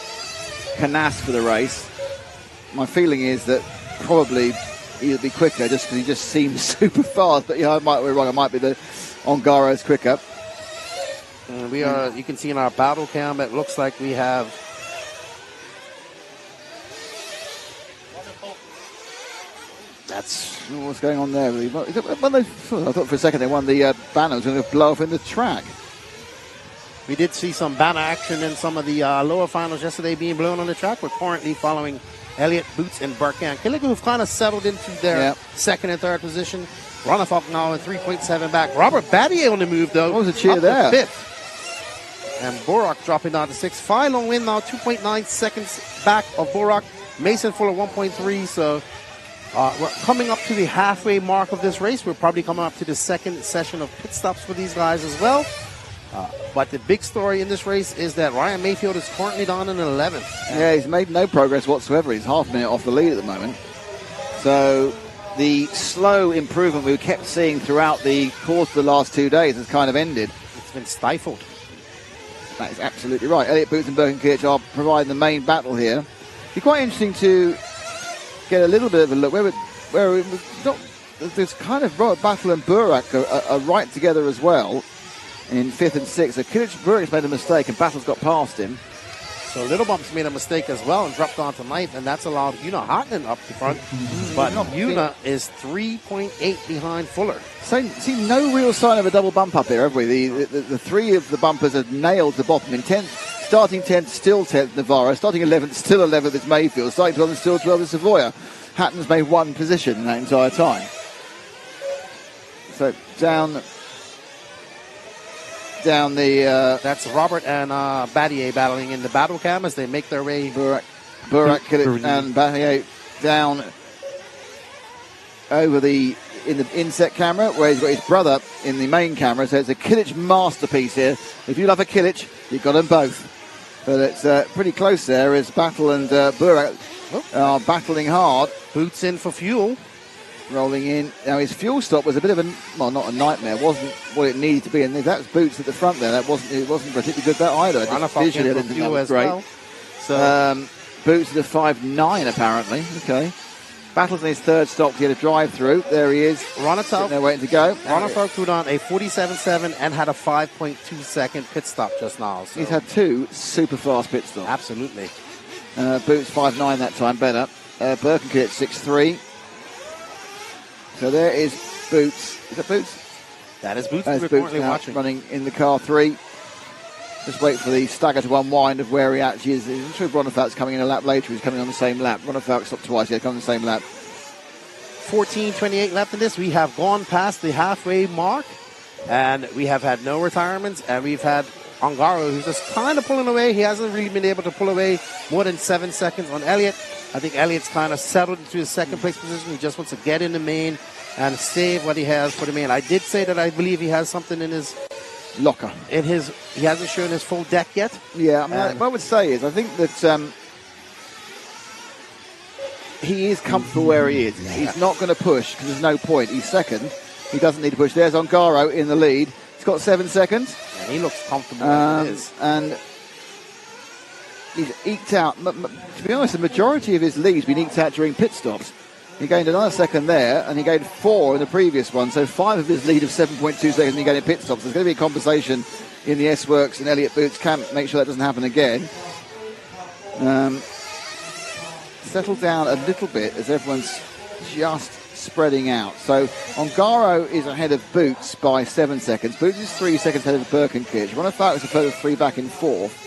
Canas for the race. My feeling is that probably he'll be quicker just because he just seems super fast. But I might be wrong. It might be the Ongaro's quicker. And we are. You can see in our battle cam, it looks like we have. That's what's going on there. Really. I thought for a second they won the banner. Was going to blow off in the track. We did see some banner action in some of the lower finals yesterday being blown on the track. We're currently following Elliott, Boots, and Burke-Ann Killick, who've kind of settled into their second and third position. Ronafalk now in 3.7 back. Robert Battier on the move, though. What was the cheer there? Fifth. And Borak dropping down to 6th. Phylon win now 2.9 seconds back of Borak. Mason Fuller 1.3. So we're coming up to the halfway mark of this race. We're probably coming up to the second session of pit stops for these guys as well. But the big story in this race is that Ryan Mayfield is currently down in 11th. Yeah, he's made no progress whatsoever. He's half a minute off the lead at the moment. So the slow improvement we kept seeing throughout the course of the last 2 days has kind of ended. It's been stifled. That is absolutely right. Elliott, Boots and Birkenkirch are providing the main battle here. It'd be quite interesting to get a little bit of a look where it was not, there's kind of Robert Battle and Burak are right together as well in 5th and 6th. So Burak's made a mistake and Battle's got past him. So Little Bump's made a mistake as well and dropped on to 9th, and that's allowed Una Hartman up the front. But Una is 3.8 behind Fuller. So, see, no real sign of a double bump up here, have we? The three of the bumpers have nailed the bottom. In 10th, starting 10th, still 10th, Navarro. Starting 11th, still 11th, it's Mayfield. Starting 12th, still 12th, it's Savoya. Hatton's made one position in that entire time. So down the... That's Robert and Battier battling in the battle cam as they make their way. Burak, Killick, and Battier down over in the inset camera, where he's got his brother in the main camera. So it's a Killich masterpiece here. If you love a Killich, you've got them both. But it's pretty close there as Battle and Burak are battling hard. Boots in for fuel. Rolling in. Now his fuel stop was a bit of not a nightmare. It wasn't what it needed to be. And that was Boots at the front there. It wasn't particularly good that either. Visually, I didn't think that was great. Well. So Boots at a 5.9 apparently. Okay. Battles in his third stop to get a drive through. There he is. Ronafalk there waiting to go. Ronafalk put on a 47.7 and had a 5.2 second pit stop just now. So. He's had two super fast pit stops. Absolutely. Boots 5.9 that time, better. Birkenkirch 6.3. So there is Boots. Is that Boots? That is Boots. That is We're Boots currently now watching. running in the car 3. Just wait for the stagger to unwind of where he actually is. I'm sure Ronafalk's coming in a lap later. He's coming on the same lap. Ronafalk stopped twice. He'll come on the same lap. 14:28 left in this. We have gone past the halfway mark, and we have had no retirements, and we've had Ongaro, who's just kind of pulling away. He hasn't really been able to pull away more than 7 seconds on Elliott. I think Elliott's kind of settled into his second place position. He just wants to get in the main and save what he has for the main. I did say that I believe he has something in his locker. He hasn't shown his full deck yet. Yeah, I mean, what I would say is I think that he is comfortable where he is. He's not going to push because there's no point. He's second. He doesn't need to push. There's Ongaro in the lead. He's got 7 seconds. And he looks comfortable as it is. And he's eked out, to be honest, the majority of his lead's been eked out during pit stops. He gained another second there, and he gained 4 in the previous one, so 5 of his lead of 7.2 seconds he gained in pit stops. There's going to be a conversation in the S-Works and Elliott Boots camp, make sure that doesn't happen again. Settle down a little bit as everyone's just spreading out. So Ongaro is ahead of Boots by 7 seconds. Boots is 3 seconds ahead of Birkenkirch. Ronafalk is a further 3 back in 4th.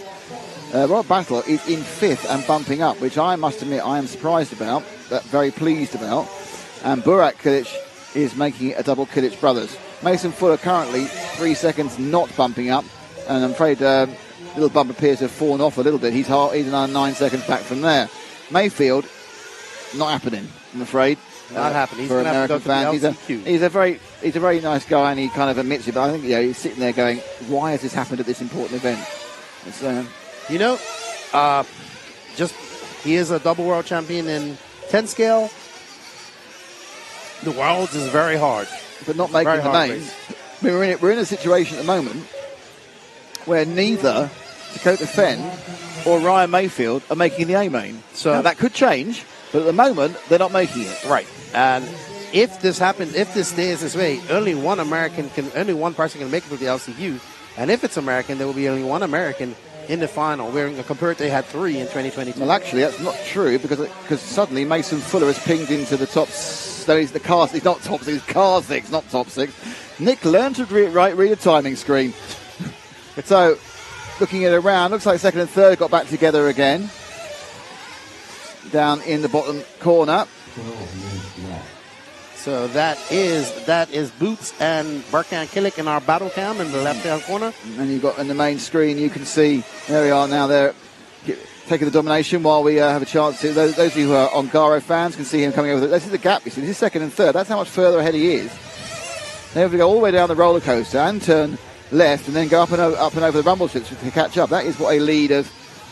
Rob Battle is in 5th and bumping up, which I must admit I am surprised about, very pleased about. And Burak Killich is making it a double Killich brothers. Mason Fuller currently 3 seconds not bumping up, and I'm afraid Little Bump appears to have fallen off a little bit. He's another 9 seconds back from there. Mayfield, not happening, I'm afraid. Not happening. He's for going to have to American go to the fans. LCQ. He's a very nice guy, and he kind of admits it. But I think he's sitting there going, "Why has this happened at this important event?" It's, he is a double world champion in 10 scale. The Worlds is very hard, but not making the main. We're in a situation at the moment where neither Dakota Fenn or Ryan Mayfield are making the A main. So now, that could change, but at the moment they're not making it. Right. And if this happens, if this stays this way, only one person can make it to the LCU. And if it's American, there will be only one American in the final, compared to they had 3 in 2022. Well, actually, that's not true because suddenly Mason Fuller has pinged into the top. No, he's the car. He's not top 6. He's car 6, not top 6. Nick learned to read a timing screen. So, looking at it around, looks like second and third got back together again. Down in the bottom corner. So that is Boots and Barkan Killick in our battle cam in the left-hand corner. And you've got in the main screen, you can see, there we are now, they're taking the domination while we have a chance to. Those of you who are Ongaro fans can see him coming over. This is the gap, you see. This is second and third. That's how much further ahead he is. They have to go all the way down the roller coaster and turn left and then go up and over the rumble strips to catch up. That is what a lead of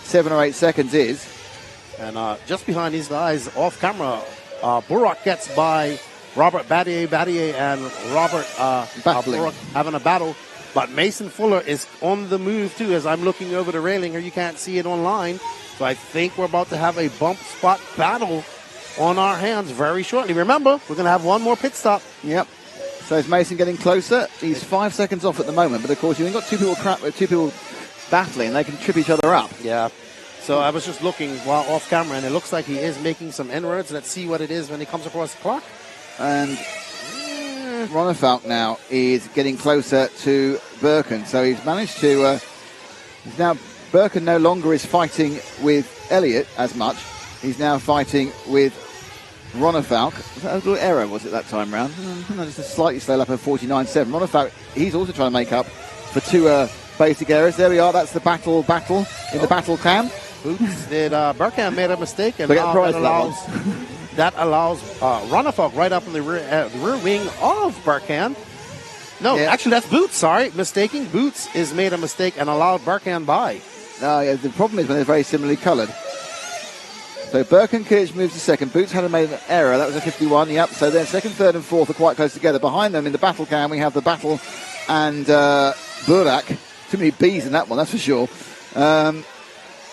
7 or 8 seconds is. And just behind these guys, off camera, Burak gets by Robert Battier and Robert Burak having a battle. But Mason Fuller is on the move too as I'm looking over the railing here. You can't see it online. So I think we're about to have a bump spot battle on our hands very shortly. Remember, we're going to have one more pit stop. Yep. So is Mason getting closer? He's 5 seconds off at the moment. But of course, you've got two people battling. They can trip each other up. Yeah. So I was just looking while off camera, and it looks like he is making some inroads. Let's see what it is when he comes across the clock. And Ronefalk now is getting closer to Birkin. So he's managed to... Birkin no longer is fighting with Elliott as much. He's now fighting with Ronefalk. Was that a little error, was it, that time round? Just a slightly slow lap of 49.7. Ronefalk, he's also trying to make up for 2 basic errors. There we are. That's the battle in the battle cam. Oops, Birkin made a mistake, and that allows Ronefalk right up in the rear wing of Birkin. No, actually that's Boots, sorry. Mistaking. Boots is made a mistake and allowed Birkin by. The problem is when they're very similarly coloured. So Birkin Kilich moves to second. Boots had made an error. That was a 51. Yep. So then second, third, and fourth are quite close together. Behind them in the battle cam, we have the battle and Burak. Too many B's in that one, that's for sure.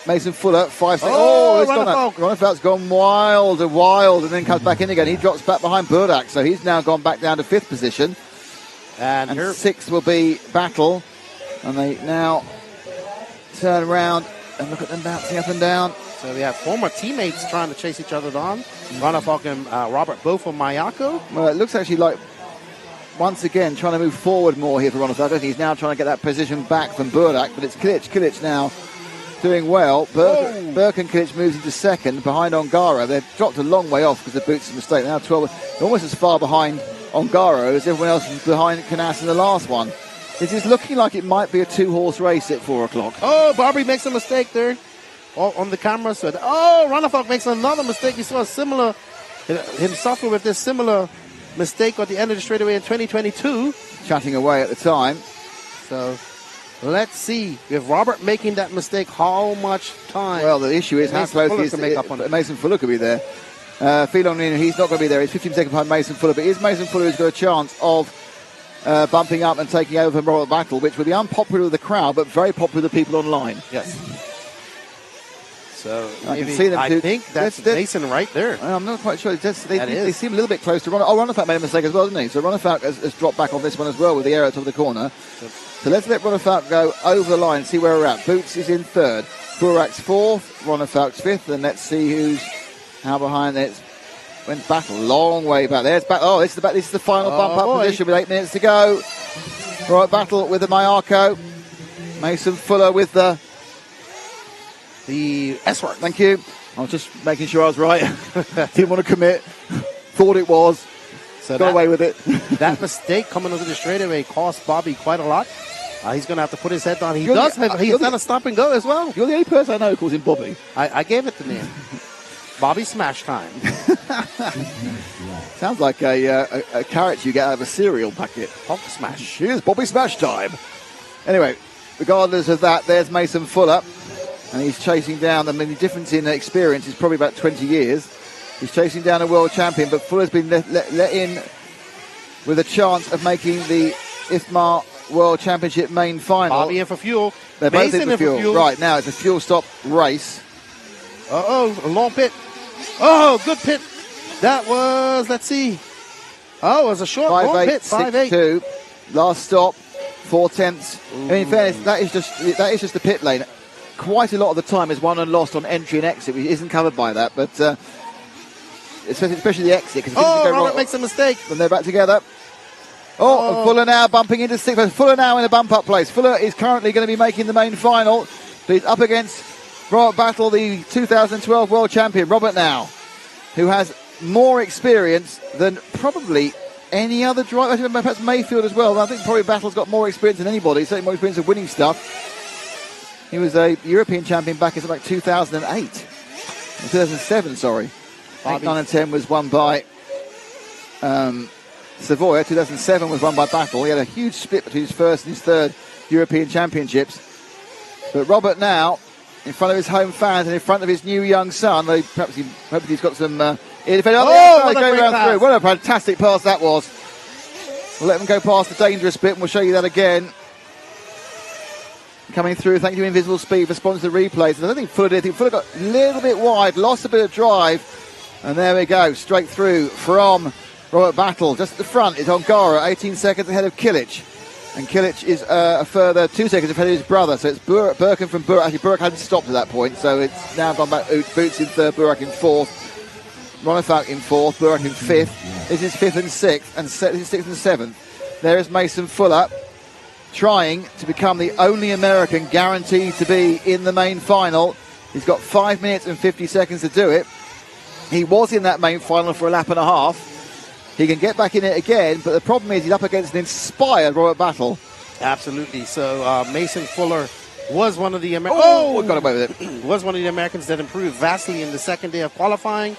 Mason Fuller, 5 seconds. Ronefalk's gone wild, and then comes back in again. He drops back behind Burak, so he's now gone back down to 5th position. And 6th will be Battle. And they now turn around and look at them bouncing up and down. So we have former teammates trying to chase each other down. Ronefalk and Robert both from Mayako. Well, it looks actually like, once again, trying to move forward more here for Ronefalk. He's now trying to get that position back from Burak, but it's Kilich. Kilich now doing well. Birkin Kilich moves into second behind Ongaro. They've dropped a long way off because of Boots' mistake. Now 12, almost as far behind Ongaro as everyone else was behind Canas in the last one. It is looking like it might be a 2-horse race at 4 o'clock. Barbie makes a mistake there on the camera. So Ronefalk makes another mistake. You saw him suffer with this similar mistake at the end of the straightaway in 2022. Chatting away at the time. So let's see if Robert making that mistake, how much time. Well, the issue is how close he is to make up on it. Mason Fuller could be there. Phelan, he's not going to be there. He's 15 seconds behind Mason Fuller, but is Mason Fuller who's got a chance of bumping up and taking over from Robert Battle, which would be unpopular with the crowd, but very popular with the people online. Yes. So I can see them. I think that's Mason right there. I'm not quite sure. They seem a little bit close to Ron. Ronefalk made a mistake as well, didn't he? So Ronefalk has dropped back on this one as well with the error at the top of the corner. So let's let Ronefalk go over the line, see where we're at. Boots is in third. Burak's fourth. Ronefalk's fifth. And let's see how behind it. Went Battle long way back. There's back. Oh, this is the final bump up position with 8 minutes to go. Right, Battle with the Mayako. Mason Fuller with the S-work. Thank you. I was just making sure I was right. Didn't want to commit. Thought it was. So got away with it. That mistake coming over the straightaway cost Bobby quite a lot. He's going to have to put his head down. He's done a stop and go as well. You're the only person I know who calls him Bobby. I gave it the name. Bobby Smash Time. Sounds like a carrot you get out of a cereal packet. Hulk Smash. Here's Bobby Smash Time. Anyway, regardless of that, there's Mason Fuller. And he's chasing down. I mean, the difference in experience is probably about 20 years. He's chasing down a world champion, but Fuller's been let in with a chance of making the IFMAR World Championship main final. Bobby in for fuel. They're both Mason in for fuel. Right, now it's a fuel stop race. Uh-oh, a long pit. Oh, good pit. That was, let's see. Oh, it was a short long pit. 5.8. Last stop, 4/10. In fairness, that is just the pit lane. Quite a lot of the time is won and lost on entry and exit, which isn't covered by that, but especially the exit. Robert makes a mistake. Then they're back together. Fuller now bumping into sixth. Fuller now in a bump-up place. Fuller is currently going to be making the main final. But he's up against Robert Battle, the 2012 world champion. Robert now, who has more experience than probably any other driver. Perhaps Mayfield as well. I think probably Battle's got more experience than anybody. Certainly more experience of winning stuff. He was a European champion back in something like 2008. 2007, sorry. 8, 9 and 10 was won by Savoia. 2007 was won by Battle. He had a huge split between his first and his third European championships. But Robert now, in front of his home fans and in front of his new young son, perhaps he's got some... going round through. What a fantastic pass that was. We'll let them go past the dangerous bit and we'll show you that again. Coming through, thank you Invisible Speed for sponsoring the replays. I don't think Fuller did. I think Fuller got a little bit wide, lost a bit of drive. And there we go, straight through from Robert Battle. Just at the front is Ongaro, 18 seconds ahead of Kilic. And Kilic is a further 2 seconds ahead of his brother. So it's Burken from Burak. Actually, Burak hadn't stopped at that point. So it's now gone back. Boots in third, Burak in fourth. Ronefalk in fourth, Burak in fifth. This is fifth and sixth, and this is sixth and seventh. There is Mason Fuller, trying to become the only American guaranteed to be in the main final. He's got 5 minutes and 50 seconds to do it. He was in that main final for a lap and a half. He can get back in it again, but the problem is he's up against an inspired Robert Battle. Absolutely. So Mason Fuller was one of the got away with it. Was one of the Americans that improved vastly in the second day of qualifying.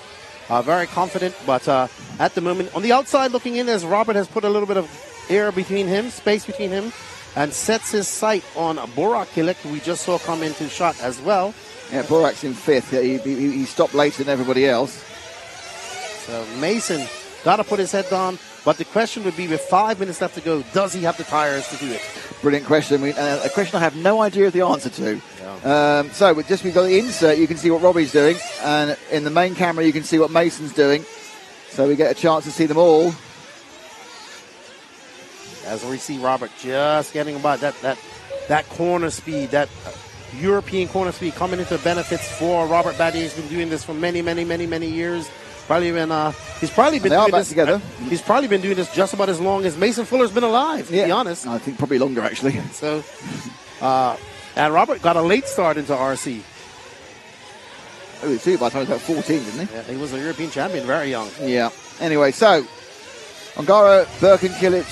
Very confident, but at the moment, on the outside looking in, as Robert has put a little bit of air between him, space between him, and sets his sight on Burak Kilic, who we just saw come into shot as well. Yeah, Burak's in fifth. He stopped later than everybody else. So Mason got to put his head down, but the question would be, with 5 minutes left to go, does he have the tires to do it? Brilliant question. A question I have no idea of the answer to. Yeah. So we've got the insert. You can see what Robbie's doing, and in the main camera you can see what Mason's doing. So we get a chance to see them all. As we see Robert just getting about that corner speed, that European corner speed coming into benefits for Robert Battier. He's been doing this for many years. He's probably been doing this together. He's probably been doing this just about as long as Mason Fuller's been alive, to be honest. I think probably longer, actually. So, and Robert got a late start into RC. Oh, you see, by the time he was about 14, didn't he? Yeah, he was a European champion, very young. Yeah. Anyway, so Ongaro, Birkin Kilic,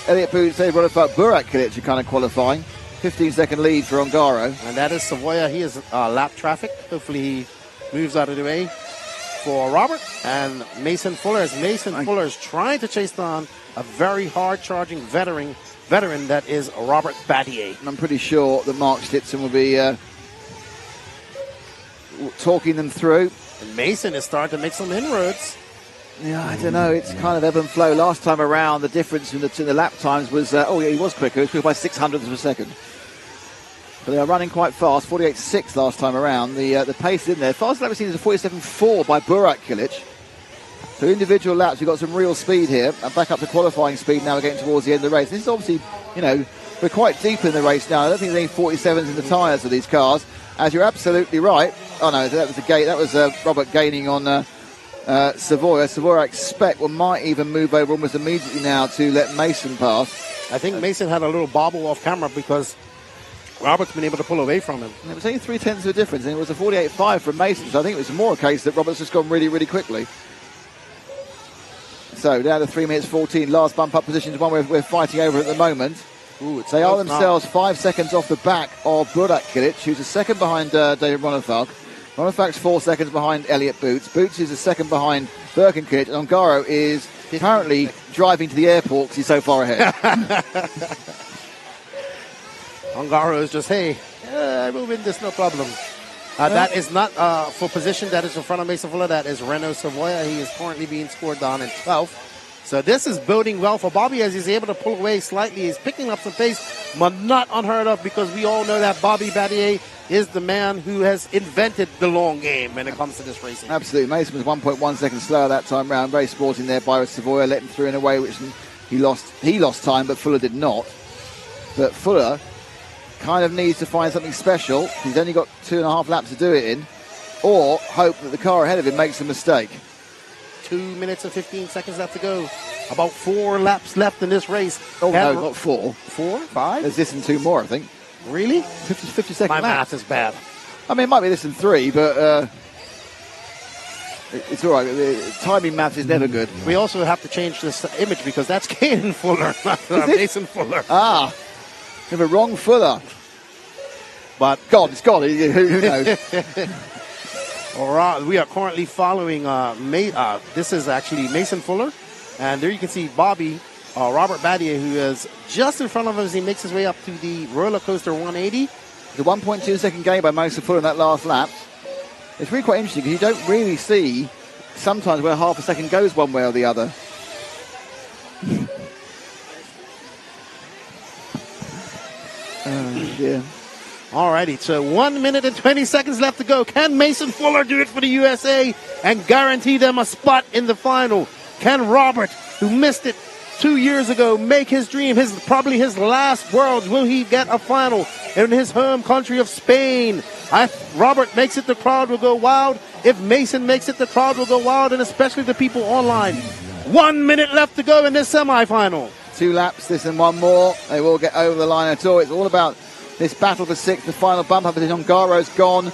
Elliot Boots, Ronefalk, Burak Kilic are kind of qualifying. 15-second lead for Ongaro. And that is Savoia. He is lap traffic. Hopefully he moves out of the way for Robert. And Mason Fuller, as Fuller is trying to chase down a very hard-charging veteran that is Robert Battier. And I'm pretty sure that Mark Stitzen will be talking them through. And Mason is starting to make some inroads. Yeah, I don't know. It's kind of ebb and flow. Last time around, the difference in the lap times was... he was quicker. He was quicker by 600ths of a second. But they are running quite fast. 48.6 last time around. The pace in there. Fastest lap we've seen is a 47.4 by Burak Kilic. So individual laps, we've got some real speed here. And back up to qualifying speed now. We're getting towards the end of the race. This is obviously, we're quite deep in the race now. I don't think there's any 47s in the tyres of these cars. As you're absolutely right. Oh, no, that was the gate. That was Robert gaining on... Savoia. Savoia, I expect, might even move over almost immediately now to let Mason pass. I think Mason had a little bobble off camera because Robert's been able to pull away from him. And it was only 0.3 of a difference, and it was a 48.5 from Mason, so I think it was more a case that Robert's just gone really, really quickly. So down to 3 minutes 14, last bump up position is one we're fighting over at the moment. They are themselves 5 seconds off the back of Burak Kilic, who's a second behind David Ronefalk. Ronefalk's 4 seconds behind Elliot Boots. Boots is a second behind Birkin Kilic. And Ongaro is currently driving to the airport because he's so far ahead. Ongaro is just, I will win this, no problem. That is not for position. That is in front of Mason Fuller. That is Renault Savoia. He is currently being scored down in 12th. So this is boding well for Bobby as he's able to pull away slightly. He's picking up some pace, but not unheard of because we all know that Bobby Battier is the man who has invented the long game when it comes to this racing. Absolutely. Mason was 1.1 seconds slower that time round. Very sporting there by Savoia, let him through in a way which he lost time, but Fuller did not. But Fuller kind of needs to find something special. He's only got 2.5 laps to do it in, or hope that the car ahead of him makes a mistake. 2 minutes and 15 seconds left to go. About 4 laps left in this race. Oh, no, not 4. 4? 5? There's this and 2 more, I think. Really? 50 second My lap. math is bad. I mean, it might be this and 3, but it's all right. The timing math is never good. We also have to change this image because that's Caden Fuller, not Mason Fuller. Ah, we have a wrong Fuller. But God, it's gone. Who knows? All right, we are currently following. This is actually Mason Fuller, and there you can see Bobby, Robert Battier, who is just in front of us as he makes his way up to the roller coaster 180. The 1.2 second gain by Mason Fuller in that last lap. It's really quite interesting because you don't really see sometimes where half a second goes one way or the other. Oh dear. Alrighty, so 1 minute and 20 seconds left to go. Can Mason Fuller do it for the USA and guarantee them a spot in the final? Can Robert, who missed it 2 years ago, make his dream, probably his last Worlds? Will he get a final in his home country of Spain? If Robert makes it, the crowd will go wild. If Mason makes it, the crowd will go wild, and especially the people online. 1 minute left to go in this semifinal. 2 laps, this and 1 more. They will get over the line at all. It's all about this battle for 6th. The final bump up as Ongaro's gone.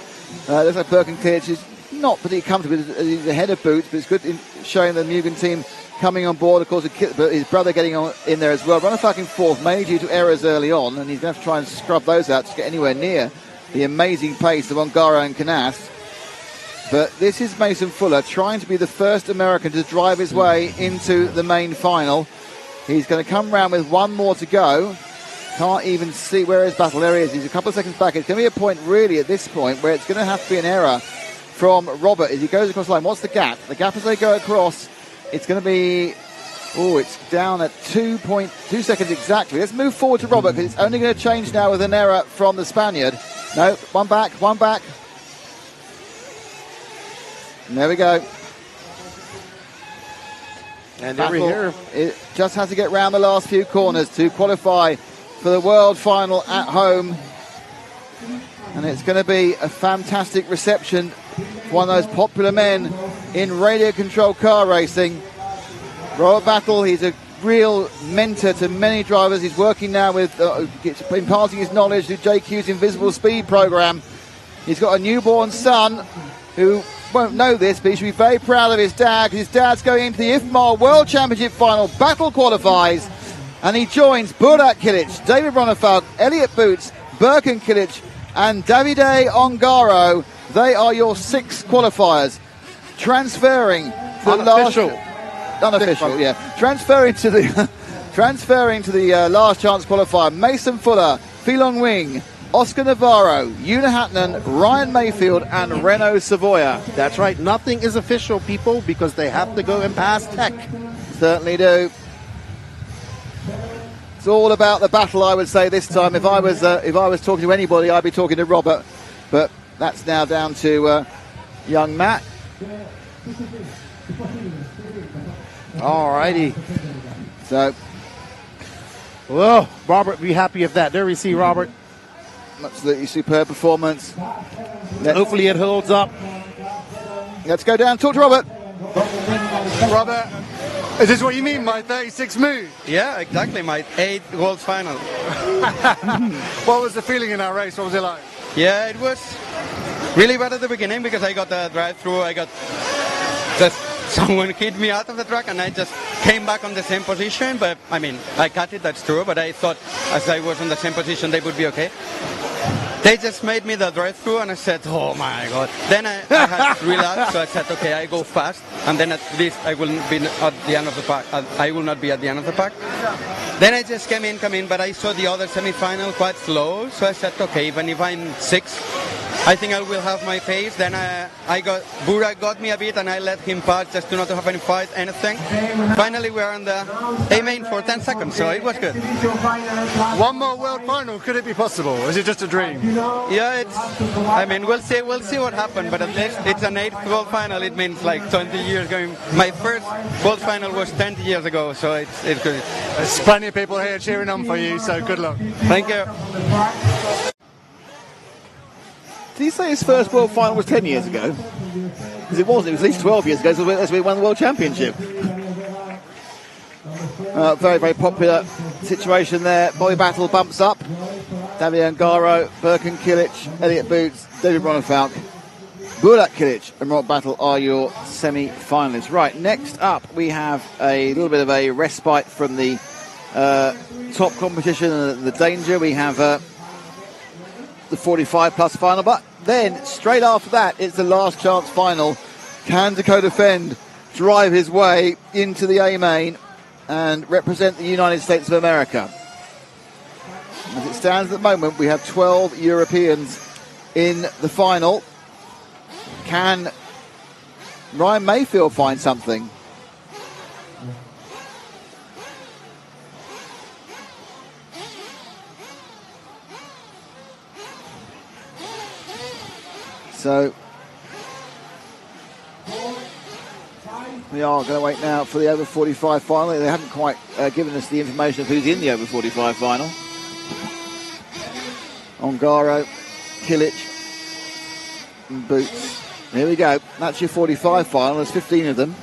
Looks like Birkenkiewicz is not particularly comfortable. He's ahead of Boots, but it's good in showing the Mugen team coming on board. Of course, his brother getting in there as well. Runner in 4th, mainly due to errors early on, and he's going to have to try and scrub those out to get anywhere near the amazing pace of Ongaro and Canast. But this is Mason Fuller trying to be the first American to drive his way into the main final. He's going to come round with 1 more to go. Can't even see where his battle. There he is. He's a couple of seconds back. It's going to be a point really at this point where it's going to have to be an error from Robert as he goes across the line. What's the gap? The gap as they go across, it's going to be... Oh, it's down at 2.2 seconds exactly. Let's move forward to Robert because it's only going to change now with an error from the Spaniard. No, one back. And there we go. And over here, it just has to get round the last few corners to qualify for the world final at home. And it's going to be a fantastic reception for one of those popular men in radio-controlled car racing. Robert Battle, he's a real mentor to many drivers. He's working now with, imparting his knowledge through JQ's Invisible Speed program. He's got a newborn son who won't know this, but he should be very proud of his dad. His dad's going into the IFMAR World Championship final. Battle qualifies, and he joins Burak Kilic, David Ronefalk, Elliot Boots, Birkenkiewicz, and Davide Ongaro. They are your 6 qualifiers. Transferring to the unofficial, yeah. Transferring to the last chance qualifier, Mason Fuller, Phelong Wing, Oscar Navarro, Una Hatton, Ryan Mayfield, and Renault Savoia. That's right. Nothing is official, people, because they have to go and pass tech. Certainly do. It's all about the battle, I would say, this time. If I was talking to anybody, I'd be talking to Robert. But that's now down to young Matt. Alrighty. So, well, Robert, be happy of that. There we see Robert. Absolutely superb performance. Hopefully it holds up. Let's go down and talk to Robert. Robert, is this what you mean by 36 move? Yeah, exactly. My 8th World Final. What was the feeling in that race? What was it like? Yeah, it was really bad at the beginning because I got the drive-through. Someone hit me out of the track and I just came back on the same position. But I mean, I cut it, that's true. But I thought as I was on the same position, they would be okay. They just made me the drive-through and I said, oh my God. Then I had 3 laps, so I said, okay, I go fast. And then at least I will be at the end of the pack. I will not be at the end of the pack. Then I just came in, but I saw the other semi-final quite slow. So I said, okay, even if I'm 6th, I think I will have my pace. Then Burak got me a bit, and I let him pass just to not have any fight, anything. Finally, we are on the A main for 10 seconds, so it was good. One more world final, could it be possible? Or is it just a dream? Yeah, I mean, we'll see what happens, but at least it's an 8th world final. It means like 20 years going. My first world final was 20 years ago, so it's good. There's plenty of people here cheering on for you, so good luck. Thank you. Did he say his first world final was 10 years ago? Because it wasn't. It was at least 12 years ago, as we won the world championship. Very, very popular situation there. Bobby Battle bumps up. David Ongaro, Birkin Kilic, Elliot Boots, David Ronefalk, Burak Kilic and Rob Battle are your semi-finalists. Right, next up we have a little bit of a respite from the top competition and the danger. We have the 45 plus final, but then straight after that it's the last chance final. Can Dakota Fend drive his way into the A main and represent the United States of America? As it stands at the moment, we have 12 Europeans in the final. Can Ryan Mayfield find something? So we are going to wait now for the over 45 final. They haven't quite given us the information of who's in the over 45 final. Ongaro, Kilic, and Boots. Here we go. That's your 45 final. There's 15 of them.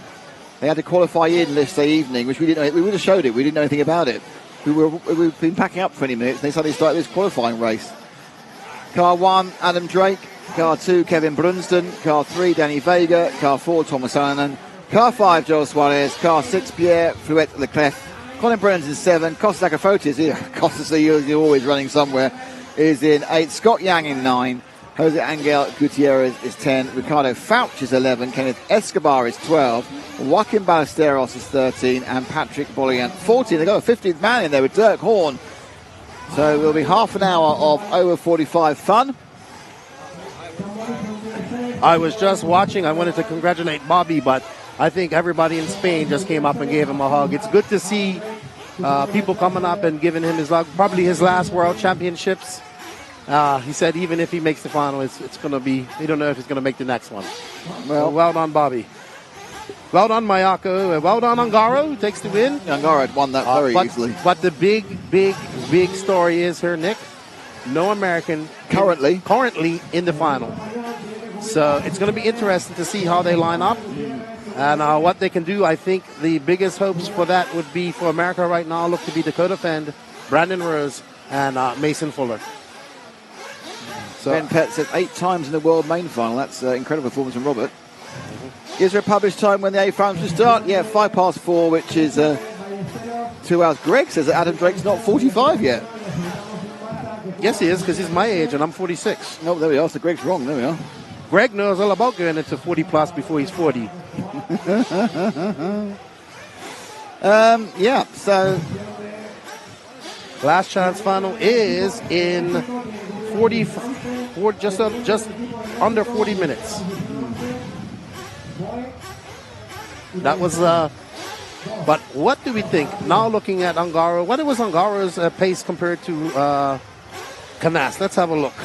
They had to qualify in yesterday evening, which we didn't know. We would have showed it. We didn't know anything about it. We've been packing up 20 minutes, and they suddenly started this qualifying race. Car 1, Adam Drake. Car 2, Kevin Brunston. Car 3, Danny Vega. Car 4, Thomas Annan. Car 5, Joel Suarez. Car 6, Pierre Fluet Leclerc. Colin Burns in 7. Costas Akafotis, Costas, you're always running somewhere, is in 8. Scott Yang in 9. Jose Angel Gutierrez is 10. Ricardo Fauch is 11. Kenneth Escobar is 12. Joaquin Ballesteros is 13. And Patrick Bollian 14. They've got a 15th man in there with Dirk Horn. So there'll be half an hour of over 45 fun. I was just watching. I wanted to congratulate Bobby, but I think everybody in Spain just came up and gave him a hug. It's good to see people coming up and giving him his hug. Probably his last World Championships. He said even if he makes the final, it's going to be, we don't know if he's going to make the next one. Well done, Bobby. Well done, Mayako. Well done, Ongaro, who takes the win. Ongaro had won that very easily. But the big story is here, Nick. No American currently in the final. So it's going to be interesting to see how they line up and what they can do. I think the biggest hopes for that would be for America right now look to be Dakota Fend, Brandon Rose, and Mason Fuller. So Ben Pett said 8 times in the world main final. That's incredible performance from Robert. Is there a published time when the A finals will start? Yeah, 4:05, which is 2 hours. Greg says that Adam Drake's not 45 yet. Yes, he is, because he's my age and I'm 46. Oh, there we are. So Greg's wrong. There we are. Greg knows all about going into 40 plus before he's 40. Yeah, so last chance final is in 44, just under 40 minutes. That was but what do we think now looking at Ongaro? What was Ongaro's pace compared to Canas? Let's have a look.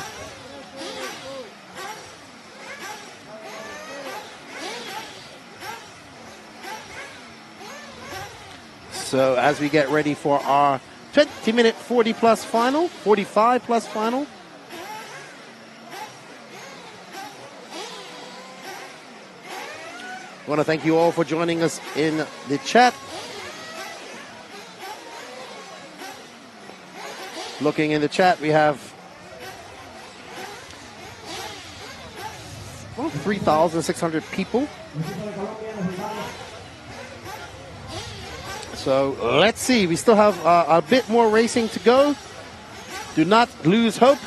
So as we get ready for our 20-minute 40-plus final, 45-plus final. I want to thank you all for joining us in the chat. Looking in the chat, we have 3,600 people. So let's see. We still have a bit more racing to go. Do not lose hope.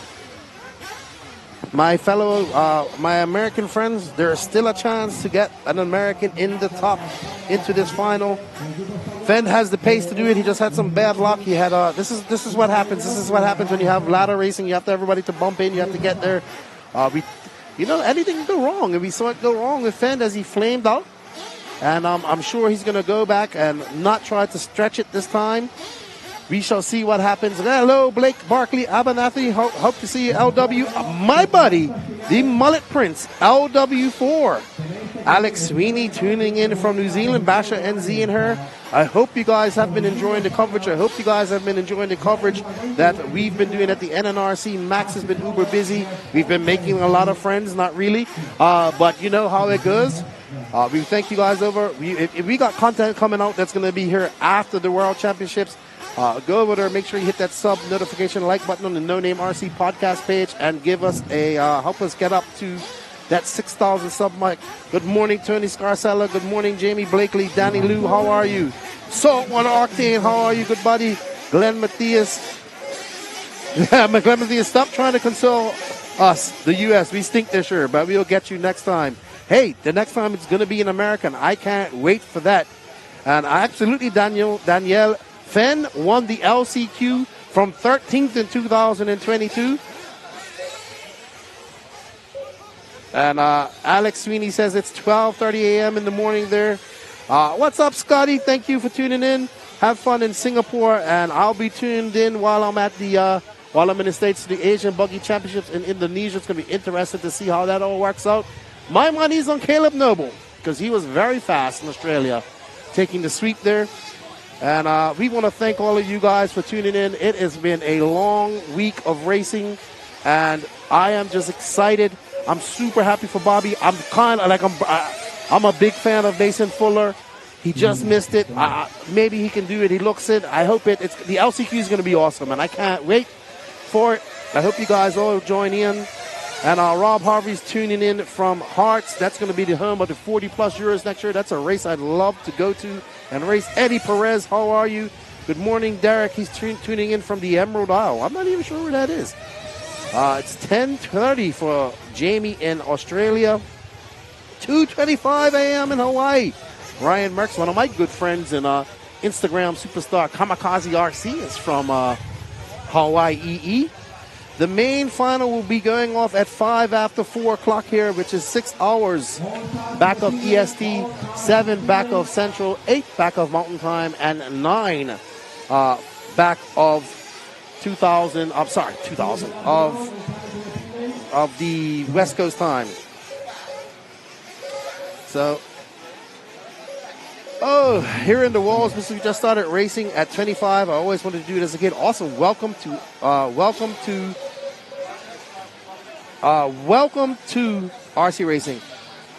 My fellow, my American friends, there is still a chance to get an American in the top into this final. Fend has the pace to do it. He just had some bad luck. He had this is what happens. This is what happens when you have ladder racing. You have to everybody to bump in. You have to get there. Anything can go wrong, and we saw it go wrong with Fenn as he flamed out. And I'm sure he's going to go back and not try to stretch it this time. We shall see what happens. Hello, Blake Barkley, Abernathy. Hope to see you, LW. My buddy, the Mullet Prince, LW4. Alex Sweeney tuning in from New Zealand. Basha NZ and her. I hope you guys have been enjoying the coverage. I hope you guys have been enjoying the coverage that we've been doing at the NNRC. Max has been uber busy. We've been making a lot of friends, not really. But you know how it goes. We thank you guys over. If we got content coming out that's going to be here after the World Championships, go over there, make sure you hit that sub notification like button on the No Name RC podcast page and give us help us get up to that 6,000 sub mic. Good morning, Tony Scarcella. Good morning, Jamie Blakely. Danny Lou, how are you? Saltwater Octane, how are you, good buddy? Glenn Matthias. Glenn Matthias, stop trying to console us, the U.S. We stink this year, but we'll get you next time. Hey, the next time it's going to be an American. I can't wait for that. And absolutely, Danielle Fenn won the LCQ from 13th in 2022. And Alex Sweeney says it's 12:30 a.m. in the morning there. What's up, Scotty? Thank you for tuning in. Have fun in Singapore, and I'll be tuned in while I'm in the States to the Asian Buggy Championships in Indonesia. It's going to be interesting to see how that all works out. My money's on Caleb Noble because he was very fast in Australia, taking the sweep there. And we want to thank all of you guys for tuning in. It has been a long week of racing, and I am just excited. I'm super happy for Bobby. I'm a big fan of Mason Fuller. He just missed it. Maybe he can do it. He looks it. I hope it. The LCQ is going to be awesome, and I can't wait for it. I hope you guys all join in. And Rob Harvey's tuning in from Hearts. That's going to be the home of the 40-plus Euros next year. That's a race I'd love to go to and race. Eddie Perez, how are you? Good morning, Derek. He's tuning in from the Emerald Isle. I'm not even sure where that is. It's 10:30 for Jamie in Australia. 2:25 a.m. in Hawaii. Ryan Merckx, one of my good friends and Instagram superstar Kamikaze RC is from Hawaii. The main final will be going off at 5 after 4 o'clock here, which is 6 hours back of EST, 7 back of Central, 8 back of Mountain Time, and 9 back of 2000 of the West Coast time. So, here in the walls, we just started racing at 25. I always wanted to do it as a kid. Awesome. Welcome to RC Racing.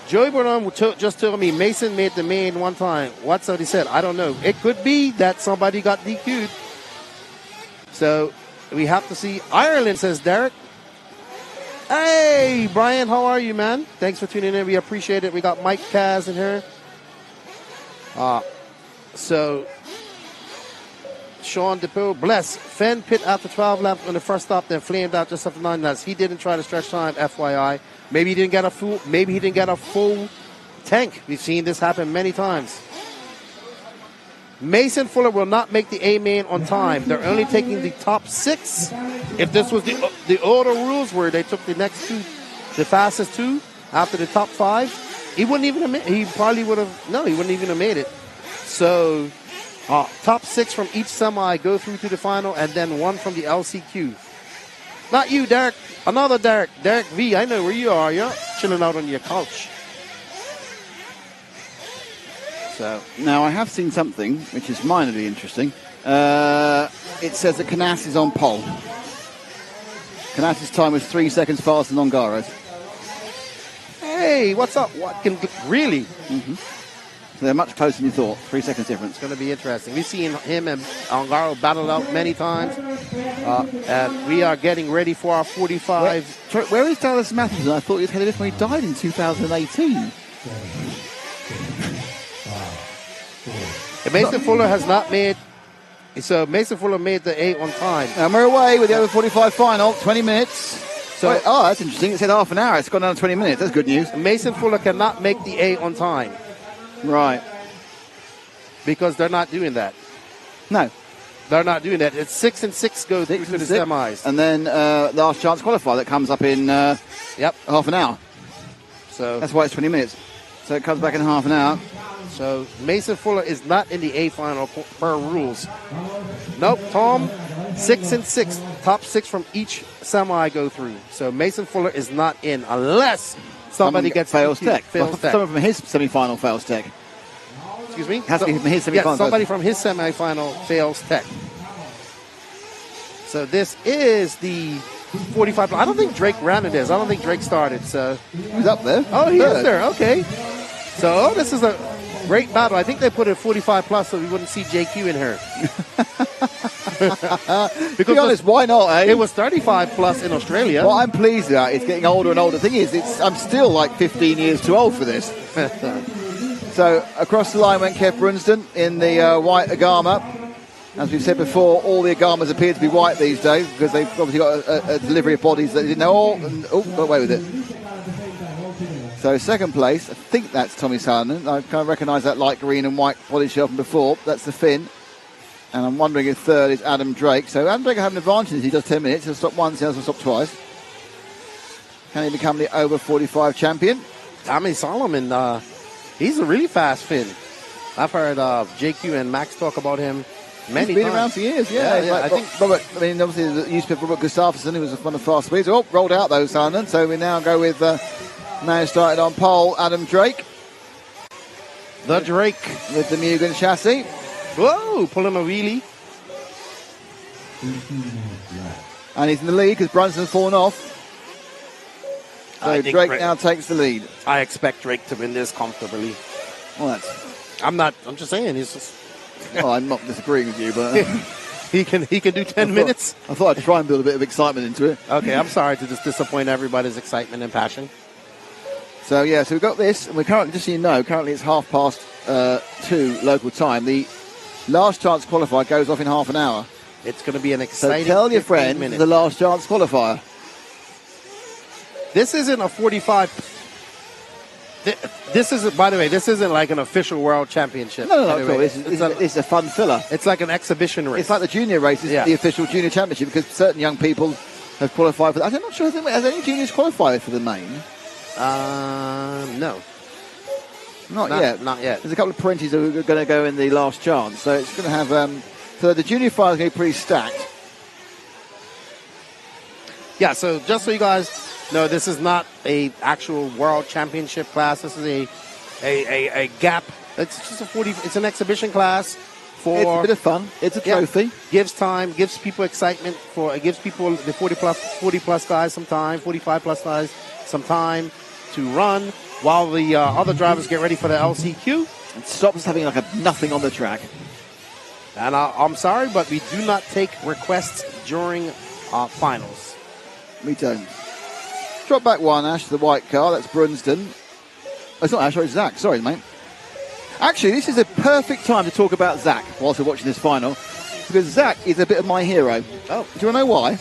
Joey Burnham just told me Mason made the main one time. What's what he said? I don't know. It could be that somebody got DQ'd. So we have to see. Ireland, says Derek. Hey, Brian, how are you, man? Thanks for tuning in. We appreciate it. We got Mike Kaz in here. So Sean DePille, bless. Fenn pit after 12 laps on the first stop, then flamed out just after 9 laps. He didn't try to stretch time, FYI. Maybe he didn't get a full tank. We've seen this happen many times. Mason Fuller will not make the A main on time. They're only taking the top 6. If this was the order rules where they took the next 2, the fastest 2 after the top 5, he wouldn't even have made, he wouldn't even have made it. So top 6 from each semi go through to the final, and then 1 from the LCQ. Not you, Derek. Another Derek. Derek V. I know where you are. You're chilling out on your couch. So now I have seen something which is minorly interesting. It says that Canas is on pole. Canas's time was 3 seconds faster than Ongaro's. Hey, what's up? Really? Mm-hmm. So they're much closer than you thought. 3 seconds difference. It's going to be interesting. We've seen him and Ongaro battle out many times. And we are getting ready for our 45. Where is Dallas Matthews? I thought he was headed this when he died in 2018. Mason Fuller has not made. So Mason Fuller made the 8 on time. And we're away with the over 45 final. 20 minutes. So that's interesting. It said half an hour. It's gone down to 20 minutes. That's good news. Mason Fuller cannot make the 8 on time. Right. Because they're not doing that. No. They're not doing that. It's 6 and 6 go through to the semis. And then last chance qualifier that comes up in half an hour. So that's why it's 20 minutes. So it comes back in half an hour. So Mason Fuller is not in the A final per rules. Nope, Tom, 6 and 6. Top 6 from each semi go through. So Mason Fuller is not in unless somebody gets fails tech. Fails tech. Someone from his semi-final fails tech. Excuse me? Has to be from his semi-final. Yeah, somebody from his semi-final fails tech. So this is the 45. I don't think Drake ran it. I don't think Drake started. So he's up there. Oh, he is there. Okay. So this is a great battle. I think they put it 45 plus so we wouldn't see JQ in her. To be honest, why not? Eh? It was 35 plus in Australia. What I'm pleased about is getting older and older. The thing is, I'm still like 15 years too old for this. So across the line went Kev Brunsden in the white Agama. As we've said before, all the Agamas appear to be white these days because they've obviously got a delivery of bodies that they didn't know. Got away with it. So second place, I think that's Tommy Sutherland. I kind of recognise that light green and white body shell from before. That's the Finn. And I'm wondering if third is Adam Drake. So Adam Drake will have an advantage. He does 10 minutes. He'll stop once, he has to stop twice. Can he become the over 45 champion? Tommy Solomon, he's a really fast Finn. I've heard JQ and Max talk about him many times. He's been around for years, yeah. I think Robert, obviously the used to be Robert Gustafsson, who was one of the fast speeds. Oh, rolled out though, Simon. So we now go with now started on pole, Adam Drake. The Drake. With the Mugen chassis. Whoa, pulling a wheelie. And he's in the lead because Brunson's fallen off. So Drake now takes the lead. I expect Drake to win this comfortably. Well, I'm just saying. He's just. Well, I'm not disagreeing with you, but he can do 10 minutes. I thought I'd try and build a bit of excitement into it. Okay, I'm sorry to just disappoint everybody's excitement and passion. So we've got this, and we're currently, just so you know, currently it's 2:30 local time. The last chance qualifier goes off in half an hour. It's going to be an exciting. So tell your friend the last chance qualifier. This isn't a 45. This isn't, by the way, this isn't like an official world championship. No, anyway, it's a fun filler. It's like an exhibition race. It's like the junior race, the official junior championship, because certain young people have qualified for that. I'm not sure has any juniors qualified for the main. No. Not yet. Not yet. There's a couple of Parenti's who are going to go in the last chance. So it's going to have... so the junior file is going to be pretty stacked. Yeah, so just so you guys know, this is not a actual world championship class. This is a gap. It's just it's an exhibition class for... It's a bit of fun. It's a trophy. Gives time, gives people excitement it gives people the 40 plus guys some time, 45 plus guys some time to run while the other drivers get ready for the LCQ. It stops having like a nothing on the track. And I'm sorry, but we do not take requests during finals. We don't. Drop back one, Ash, the white car. That's Brunsden. Oh, it's not Ash, it's Zach. Sorry, mate. Actually, this is a perfect time to talk about Zach whilst we're watching this final, because Zach is a bit of my hero. Oh. Do you want to know why?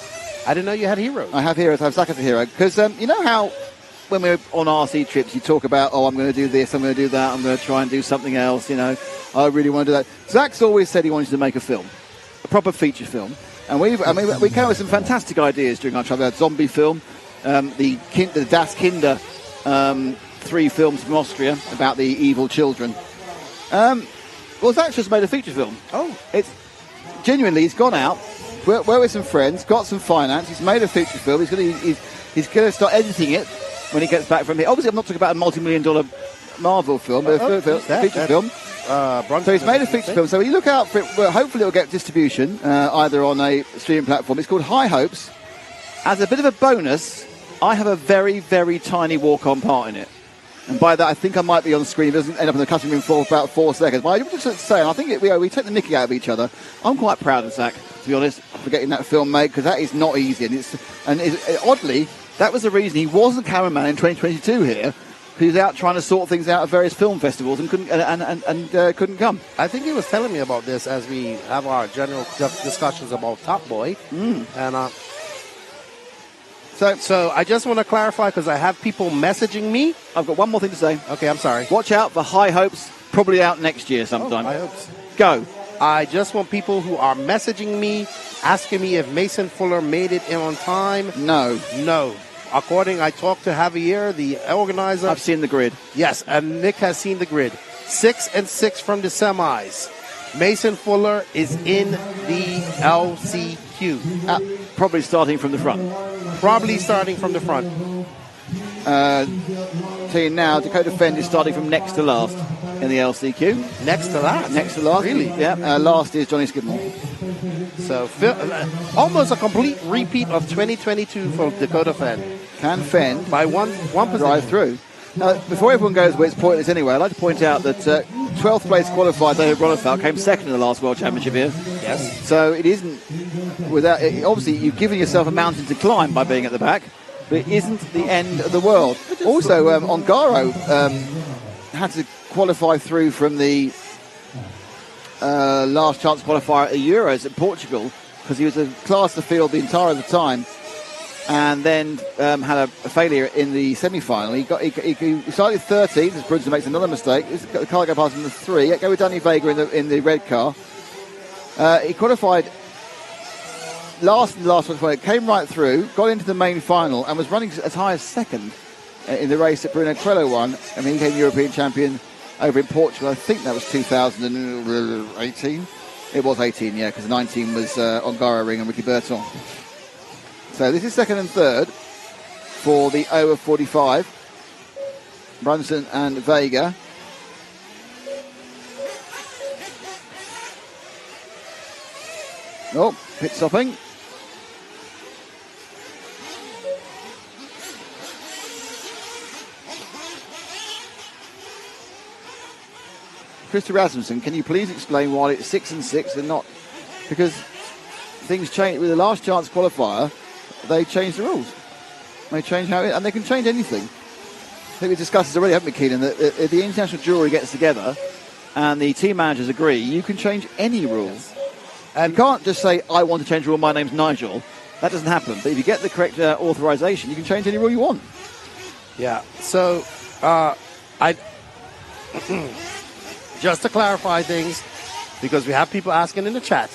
I didn't know you had heroes. I have heroes. I have Zach as a hero. Because you know how when we're on RC trips, you talk about, I'm going to do this, I'm going to do that, I'm going to try and do something else, I really want to do that. Zach's always said he wanted to make a film, a proper feature film. And we came up with some fantastic ideas during our travel. We had zombie film, the Das Kinder 3 films from Austria about the evil children. Well, Zach's just made a feature film. Oh. It's genuinely, he's gone out, worked with some friends, got some finance, he's made a feature film, he's going to start editing it when he gets back from here. Obviously, I'm not talking about a multi-million-dollar Marvel film, but a feature film. So he's made a feature film. So when you look out for it, well, hopefully it'll get distribution either on a streaming platform. It's called High Hopes. As a bit of a bonus, I have a very, very tiny walk-on part in it. And by that, I think I might be on the screen. It doesn't end up in the cutting room for about 4 seconds. But I just say, I think we take the mickey out of each other. I'm quite proud of Zach, to be honest, for getting that film made, because that is not easy. And oddly, that was the reason he wasn't cameraman in 2022 here. He was out trying to sort things out at various film festivals and couldn't come. I think he was telling me about this as we have our general discussions about Top Boy. And so I just want to clarify, because I have people messaging me. I've got one more thing to say. Okay, I'm sorry. Watch out for High Hopes, probably out next year sometime. High Hopes. Go. I just want people who are messaging me, asking me if Mason Fuller made it in on time. No. I talked to Javier, the organizer. I've seen the grid. Yes, and Nick has seen the grid. 6 and 6 from the semis. Mason Fuller is in the LCQ. Probably starting from the front. Tell you now, Dakota Fend is starting from next to last in the LCQ. Next to last? Next to last. Really? Yeah. Last is Johnny Skidmore. So almost a complete repeat of 2022 for Dakota Fend. Can Fend by one position drive through. Now, before everyone goes, well, it's pointless anyway, I'd like to point out that 12th place qualified David Ronefeld came second in the last World Championship here. Yes. So it isn't without. Obviously, you've given yourself a mountain to climb by being at the back, but it isn't the end of the world. Also, Ongaro had to qualify through from the last chance qualifier at the Euros at Portugal because he was a class of the field the entire of the time. And then had a failure in the semi-final. He started 13th as Brunson makes another mistake. The car go past him in the 3. Go with Danny Vega in the red car. He qualified last in the last one. Came right through, got into the main final, and was running as high as second in the race that Bruno Trello won. I mean, he became European champion over in Portugal. I think that was 2018. It was 18, yeah, because 19 was Ongaro Ring and Ricky Berton. So this is second and third for the over 45. Brunson and Vega. Oh, pit stopping. Christer Rasmussen, can you please explain why it's 6 and 6 and not... Because things change with the last chance qualifier. They changed the rules. They change how and they can change anything. I think we discussed this already, haven't we, Keenan? That if the international jury gets together and the team managers agree, you can change any rule. And you can't just say, I want to change a rule, my name's Nigel. That doesn't happen. But if you get the correct authorization, you can change any rule you want. Yeah. So, I just to clarify things, because we have people asking in the chat,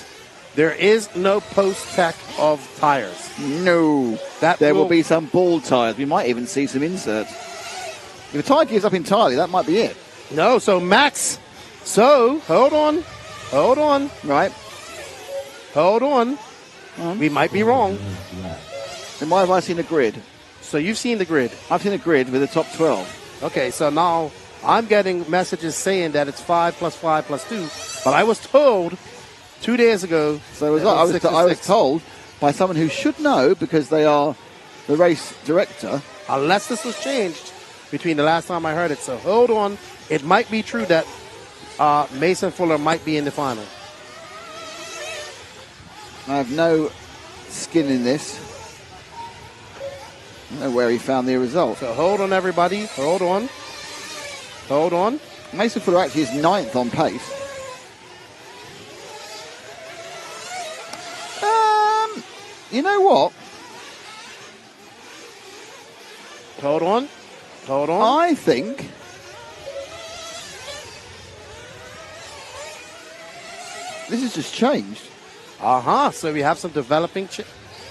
there is no post-tech of tires. No. There will be some ball tires. We might even see some inserts. If a tire gives up entirely, that might be it. No, so Max. So, hold on. Right. Hold on. We might be wrong. Then why have I seen a grid? So you've seen the grid. I've seen a grid with the top 12. Okay, so now I'm getting messages saying that it's 5 plus 5 plus 2. But I was told 2 days ago. So I was told by someone who should know because they are the race director. Unless this was changed between the last time I heard it. So hold on. It might be true that Mason Fuller might be in the final. I have no skin in this. I don't know where he found the result. So hold on, everybody. Hold on. Mason Fuller actually is 9th on pace. You know what? Hold on. I think this has just changed. So we have some developing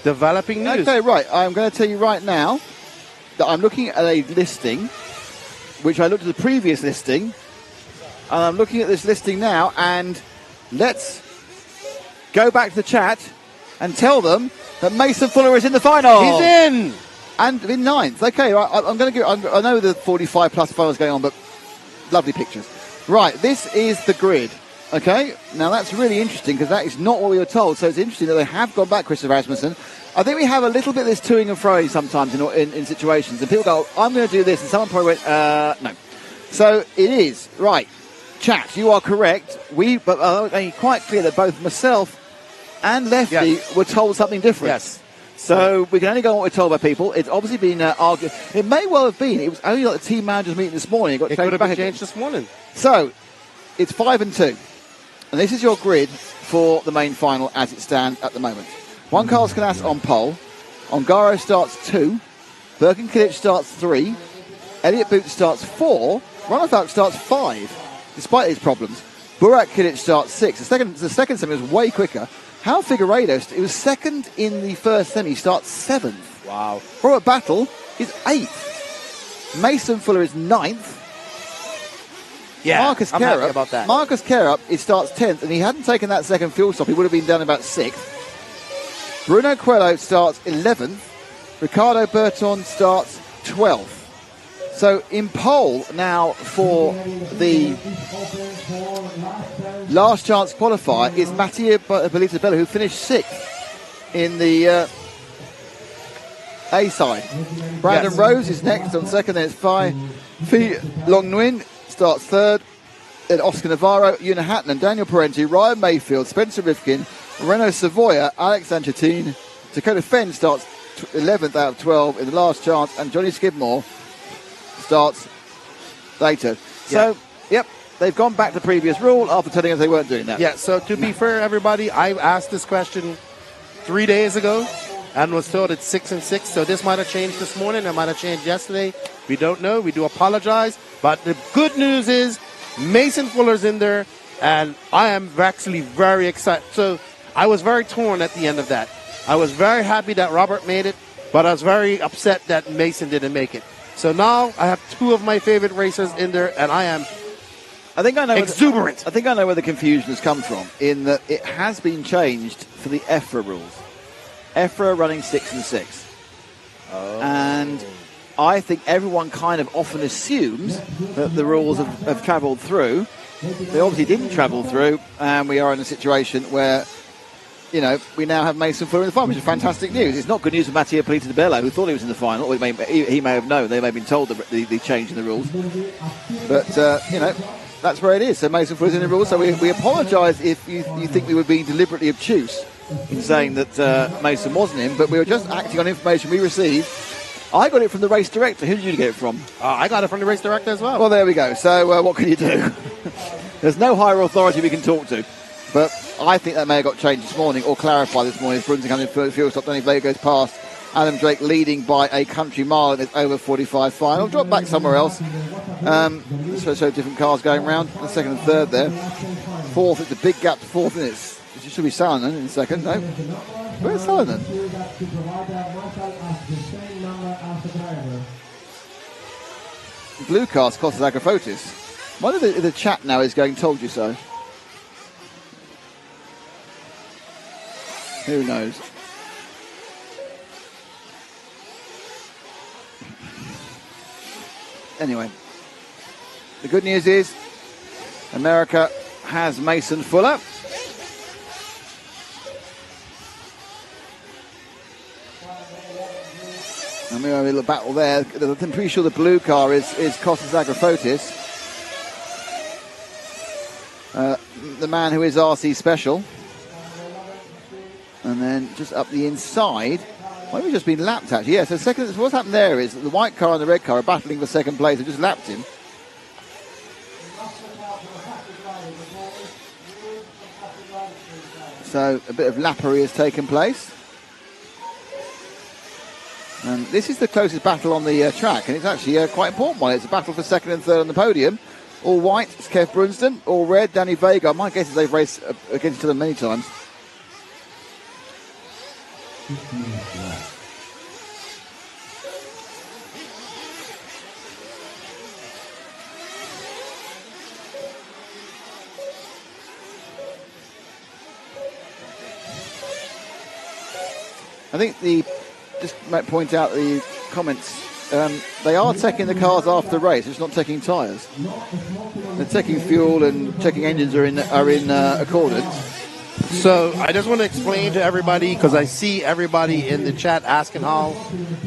news. Okay, right. I'm going to tell you right now that I'm looking at a listing, which I looked at the previous listing, and I'm looking at this listing now, and let's go back to the chat and tell them that Mason Fuller is in the final. He's in! And in 9th. Okay, right, I'm going to go. I know the 45 plus final is going on, but lovely pictures. Right, this is the grid. Okay, now that's really interesting because that is not what we were told. So it's interesting that they have gone back, Christopher Rasmussen. I think we have a little bit of this toing and froing sometimes in situations. And people go, I'm going to do this. And someone probably went, no. So it is. Right. Chat, you are correct. But quite clear that both myself and Lefty were told something different. Yes. So we can only go on what we're told by people. It's obviously been argued. It may well have been. It was only like the team managers meeting this morning. It could have been changed this morning. So it's 5 and 2. And this is your grid for the main final as it stands at the moment. Juan Carlos Canas on pole. Ongaro starts 2. Birkin Kilic starts 3. Elliot Boots starts 4. Ronald Falk starts 5, despite his problems. Burak Kilic starts 6th. The second semi was way quicker. Hal Figueiredo, it was second in the first semi, starts 7th. Wow. Robert Battle is 8th. Mason Fuller is 9th. Yeah, Marcus I'm happy about that. Marcus Kerup, he starts 10th, and he hadn't taken that second fuel stop, he would have been down about 6th. Bruno Coelho starts 11th. Ricardo Berton starts 12th. So in pole now for the last chance qualifier is Mattia Belita-Bella, who finished 6th in the A side. Brandon Rose is next on second, then it's Phi Long Nguyen starts 3rd. Then Oscar Navarro, Una Hatton, Daniel Parenti, Ryan Mayfield, Spencer Rifkin, Renaud Savoya, Alex Anchatin. Dakota Fenn starts 11th out of 12 in the last chance, and Johnny Skidmore starts later. So, yep, they've gone back to the previous rule after telling us they weren't doing that. Yeah, so to be fair, everybody, I asked this question 3 days ago and was told it's 6 and 6. So this might have changed this morning. It might have changed yesterday. We don't know. We do apologize. But the good news is Mason Fuller's in there, and I am actually very excited. So I was very torn at the end of that. I was very happy that Robert made it, but I was very upset that Mason didn't make it. So now I have 2 of my favorite racers in there, and I am exuberant. I think I know where the confusion has come from, in that it has been changed for the EFRA rules. EFRA are running 6 and 6. Oh. And I think everyone kind of often assumes that the rules have travelled through. They obviously didn't travel through, and we are in a situation where, you know, we now have Mason Fuller in the final, which is fantastic news. It's not good news for Mattia Belita-Bella, who thought he was in the final. Or he may have known. They may have been told the change in the rules. But, you know, that's where it is. So Mason Fuller's in the rules. So we apologise if you think we were being deliberately obtuse in saying that Mason wasn't in, but we were just acting on information we received. I got it from the race director. Who did you get it from? I got it from the race director as well. Well, there we go. So what can you do? There's no higher authority we can talk to. But I think that may have got changed this morning or clarified this morning. Brunson comes in for the fuel stop. Danny Vega goes past Adam Drake, leading by a country mile in this over 45 final. Drop back somewhere else. So different cars going round. The second and third there. Fourth, it's a big gap to fourth, isn't it? It should be Salonen in second. No. Where's Salonen? Blue car's Costas Agrafotis. Why the chat now is going, told you so? Who knows? Anyway, the good news is America has Mason Fuller. And we have a little battle there. I'm pretty sure the blue car is Costas Agrafotis. The man who is RC Special. And then just up the inside, why have we just been lapped actually? Yeah, so second, what's happened there is that the white car and the red car are battling for second place. They've just lapped him. So a bit of lappery has taken place. And this is the closest battle on the track, and it's actually a quite important one. It's a battle for second and third on the podium. All white, it's Kev Brunston. All red, Danny Vega. My guess is they've raced against each other many times. I think just might point out the comments. They are checking the cars after the race. It's not checking tyres. They're checking fuel and checking engines are in accordance. So I just want to explain to everybody, because I see everybody in the chat asking how.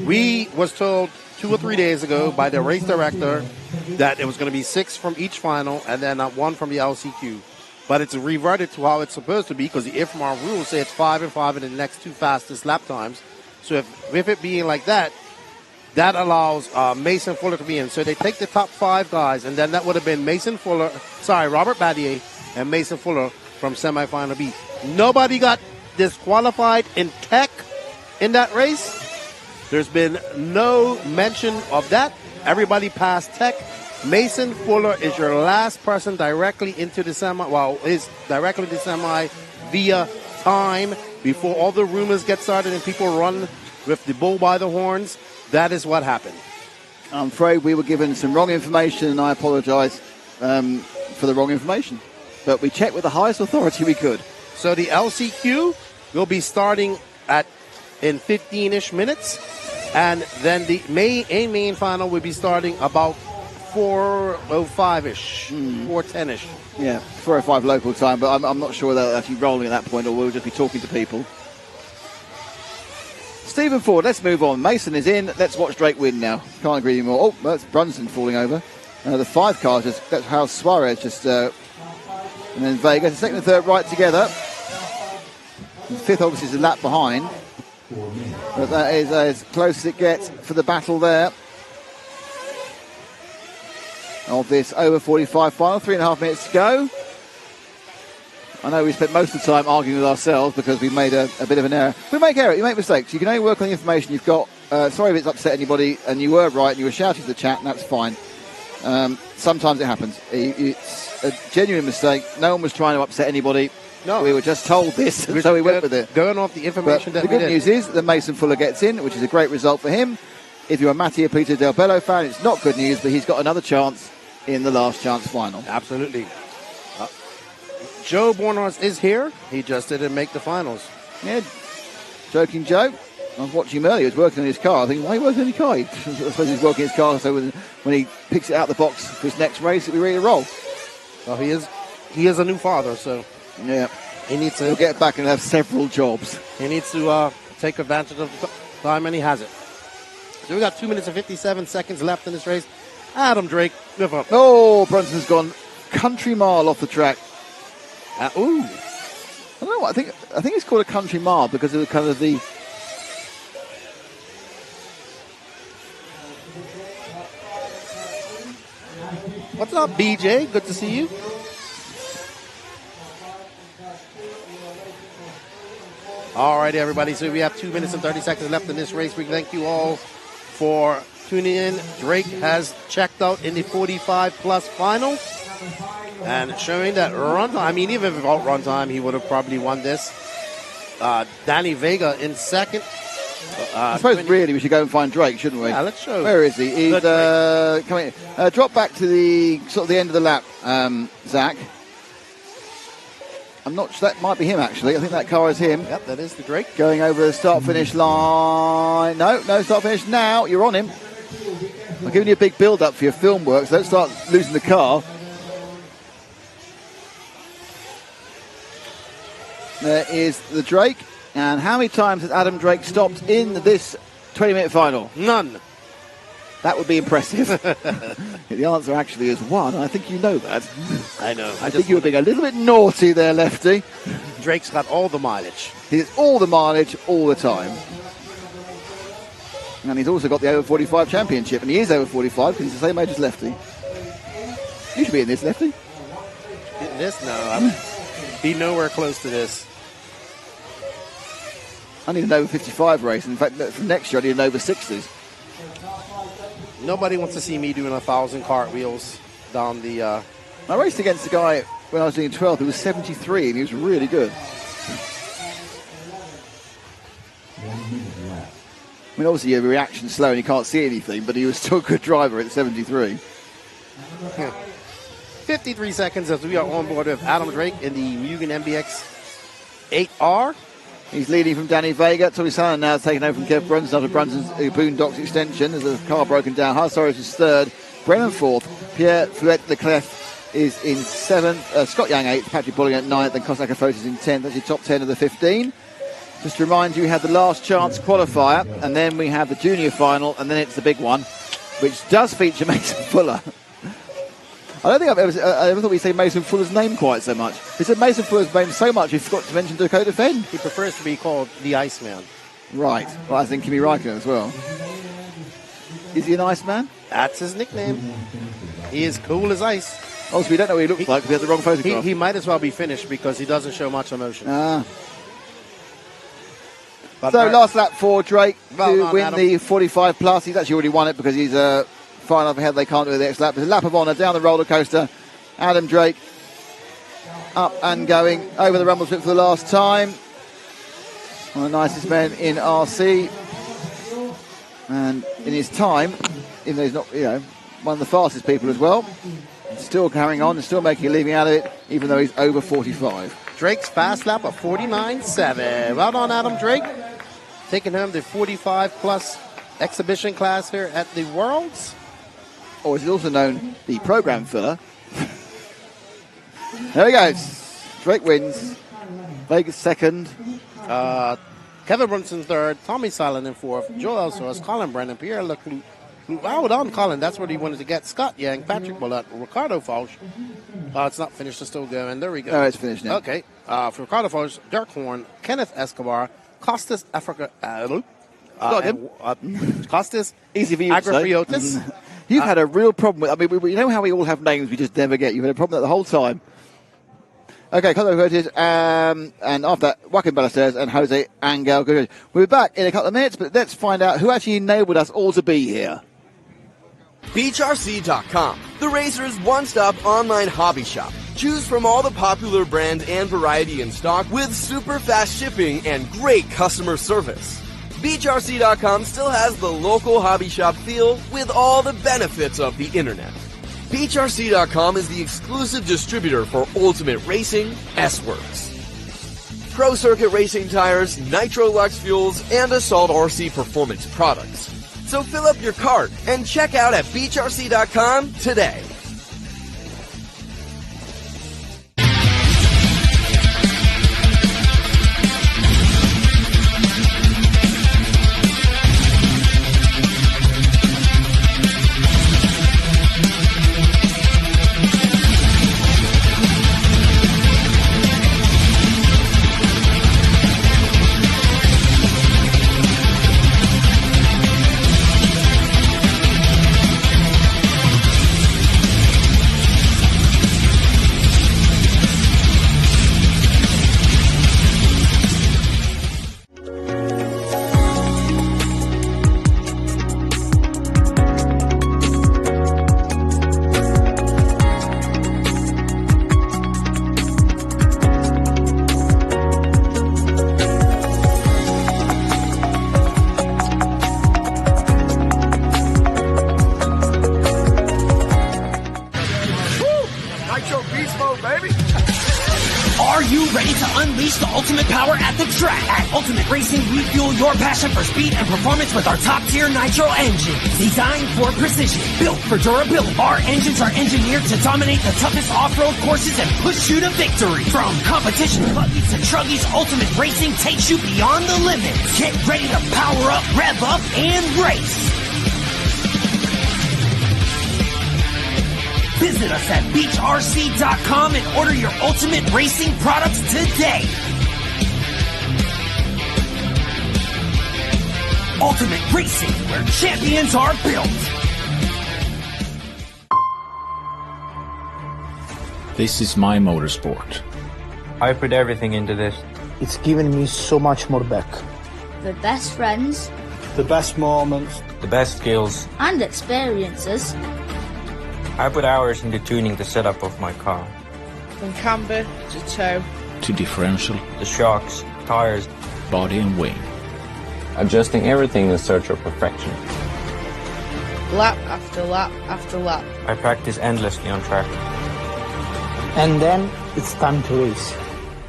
We was told 2 or 3 days ago by the race director that it was going to be 6 from each final and then 1 from the LCQ. But it's reverted to how it's supposed to be, because the IFMAR rules say it's 5 and 5 in the next 2 fastest lap times. So with it being like that, that allows Mason Fuller to be in. So they take the top 5 guys, and then that would have been Robert Battier and Mason Fuller from semifinal B. Nobody got disqualified in tech in that race. There's been no mention of that. Everybody passed tech. Mason Fuller is your last person directly into the semi. Well, is directly into the semi via time before all the rumors get started and people run with the bull by the horns. That is what happened. I'm afraid we were given some wrong information, and I apologise for the wrong information. But we checked with the highest authority we could. So the LCQ will be starting in 15-ish minutes, and then the main final will be starting about 4:05-ish, 4:10-ish. Yeah, 4:05 local time, but I'm not sure they're actually rolling at that point, or we'll just be talking to people. Stephen Ford, let's move on. Mason is in. Let's watch Drake win now. Can't agree anymore. Oh, that's Brunson falling over. The 5 cars, that's how Suarez and then Vega. The second and third right together. The 5th obviously is a lap behind. But that is as close as it gets for the battle there of this over 45 final. 3.5 minutes to go. I know we spent most of the time arguing with ourselves because we made a bit of an error. We make errors, you make mistakes. You can only work on the information you've got. Sorry if it's upset anybody, and you were right and you were shouting to the chat, and that's fine. Sometimes it happens. It's a genuine mistake. No one was trying to upset anybody. No, we were just told this, so we went with it. Going off the information but the good news is that Mason Fuller gets in, which is a great result for him. If you're a Mattia Peter Del Bello fan, it's not good news, but he's got another chance in the last chance final. Absolutely. Joe Bornhorst is here. He just didn't make the finals. Yeah, joking Joe. I was watching him earlier. He was working on his car. I think, why are you working on your car? I suppose he's working his car so when he picks it out of the box for his next race, it'll be ready to roll. Well, he is a new father, so yeah, he needs to he'll get back and have several jobs. He needs to take advantage of the time, and he has it. So we got 2 minutes and 57 seconds left in this race. Adam Drake, live up. Oh, Brunson's gone country mile off the track. Ooh. I don't know what I think it's called a country mile because of the kind of the. What's up, BJ? Good to see you. All right, everybody. So we have 2 minutes and 30 seconds left in this race. We thank you all for tuning in. Drake has checked out in the 45-plus final. And showing that run time, I mean, even without run time, he would have probably won this. Danny Vega in second. I suppose really we should go and find Drake, shouldn't we? Yeah, let's show. Where is he? He's coming. Drop back to the sort of the end of the lap, Zach. I'm not sure, that might be him actually. I think that car is him. Yep, that is the Drake. Going over the start-finish line. No start-finish now. You're on him. I'm giving you a big build-up for your film work, so don't start losing the car. There is the Drake. And how many times has Adam Drake stopped in this 20-minute final? None. That would be impressive. The answer actually is 1. I think you know that. I know. I think you were being a little bit naughty there, Lefty. Drake's got all the mileage. He gets all the mileage all the time. And he's also got the over 45 championship. And he is over 45 because he's the same age as Lefty. You should be in this, Lefty. In this? No. I'd be nowhere close to this. I need an over 55 race. In fact, from next year, I need an over 60s. Nobody wants to see me doing 1,000 cartwheels down the... I raced against a guy when I was doing 12 who was 73, and he was really good. I mean, obviously your reaction's slow and you can't see anything, but he was still a good driver at 73. 53 seconds as we are on board with Adam Drake in the Mugen MBX 8R. He's leading from Danny Vega. Tommy Shannon now taking over from Kev Brunson after Brunson's Boondocks extension as the car broken down. Haas is third, Brennan fourth, Pierre Fouet-Leclerc is in seventh, Scott Young eighth, Patrick Bulling at ninth, and Kosaka Fotis in 10th. That's your top 10 of the 15. Just to remind you, we have the last chance qualifier, and then we have the junior final, and then it's the big one, which does feature Mason Fuller. I don't think I ever thought we'd say Mason Fuller's name quite so much. We said Mason Fuller's name so much we forgot to mention Dakota Fenn. He prefers to be called the Iceman. Right. Well, I think Kimi Räikkönen as well. Is he an Iceman? That's his nickname. He is cool as ice. Also, we don't know what he looks like because we had the wrong photograph. He might as well be finished because he doesn't show much emotion. So last lap for Drake to win the 45 plus. He's actually already won it because he's far enough ahead, they can't do the next lap. There's a lap of honour down the roller coaster. Adam Drake up and going over the rumble strip for the last time. One of the nicest men in RC. And in his time, even though he's not, one of the fastest people as well, still carrying on and still making a living out of it, even though he's over 45. Drake's fast lap of 49.7. Well done, Adam Drake. Taking home the 45-plus exhibition class here at the Worlds. Or as it's also known, the program filler. There he goes. Drake wins. Vegas second. Kevin Brunson third. Tommy Silent in fourth. Joel Soros, Colin Brennan, Pierre Leclerc. Well done, Colin. That's what he wanted to get. Scott Yang, Patrick Bullock, Ricardo Falch. It's not finished. It's still going. There we go. Oh, it's finished now. Okay. For Ricardo Falch, Dirk Horn, Kenneth Escobar, Costas Africa. Costas Easy for you Agrafiotis. You've had a real problem with. I mean, you know how we all have names we just never get. You've had a problem with that the whole time. Okay, Cosmo Curtis, and after that, Joaquin Ballesteros and Jose Angel. We'll be back in a couple of minutes, but let's find out who actually enabled us all to be here. BeachRC.com, the racer's one-stop online hobby shop. Choose from all the popular brand and variety in stock with super fast shipping and great customer service. BeachRC.com still has the local hobby shop feel with all the benefits of the internet. BeachRC.com is the exclusive distributor for Ultimate Racing, S-Works, Pro Circuit Racing tires, Nitro Lux fuels, and Assault RC performance products. So fill up your cart and check out at BeachRC.com today. Your passion for speed and performance with our top-tier Nitro engine. Designed for precision, built for durability. Our engines are engineered to dominate the toughest off-road courses and push you to victory. From competition buggies to truggies, Ultimate Racing takes you beyond the limits. Get ready to power up, rev up, and race. Visit us at BeachRC.com and order your Ultimate Racing products today. Ultimate Racing, where champions are built. This is my motorsport. I put everything into this. It's given me so much more back. The best friends. The best moments. The best skills. And experiences. I put hours into tuning the setup of my car. From camber to tow. To differential. The shocks, tires. Body and wing. Adjusting everything in search of perfection. Lap after lap after lap. I practice endlessly on track. And then it's time to race.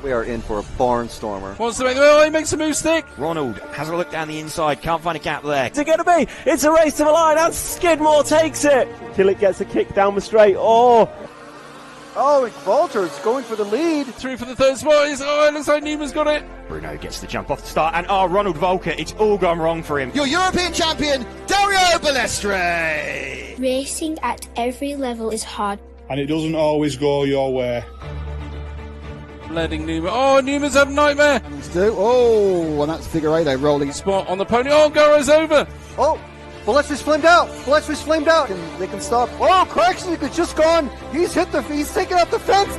We are in for a barnstormer. Wants to make the wheel, he makes a move stick. Ronald has a look down the inside, can't find a gap there. What's it going to be? It's a race to the line, and Skidmore takes it. Till it gets a kick down the straight. Oh, Walters going for the lead. Through for the third spot. It looks like Newman's got it. Bruno gets the jump off the start, and Ronald Volker, it's all gone wrong for him. Your European champion, Dario Balestre. Racing at every level is hard. And it doesn't always go your way. Leading Newman. Newman's had a nightmare. And that's Figueiredo rolling. Spot on the pony. Garro's over. Ballestri's flamed out. They can stop. Correction, it's just gone. He's taken out the fence.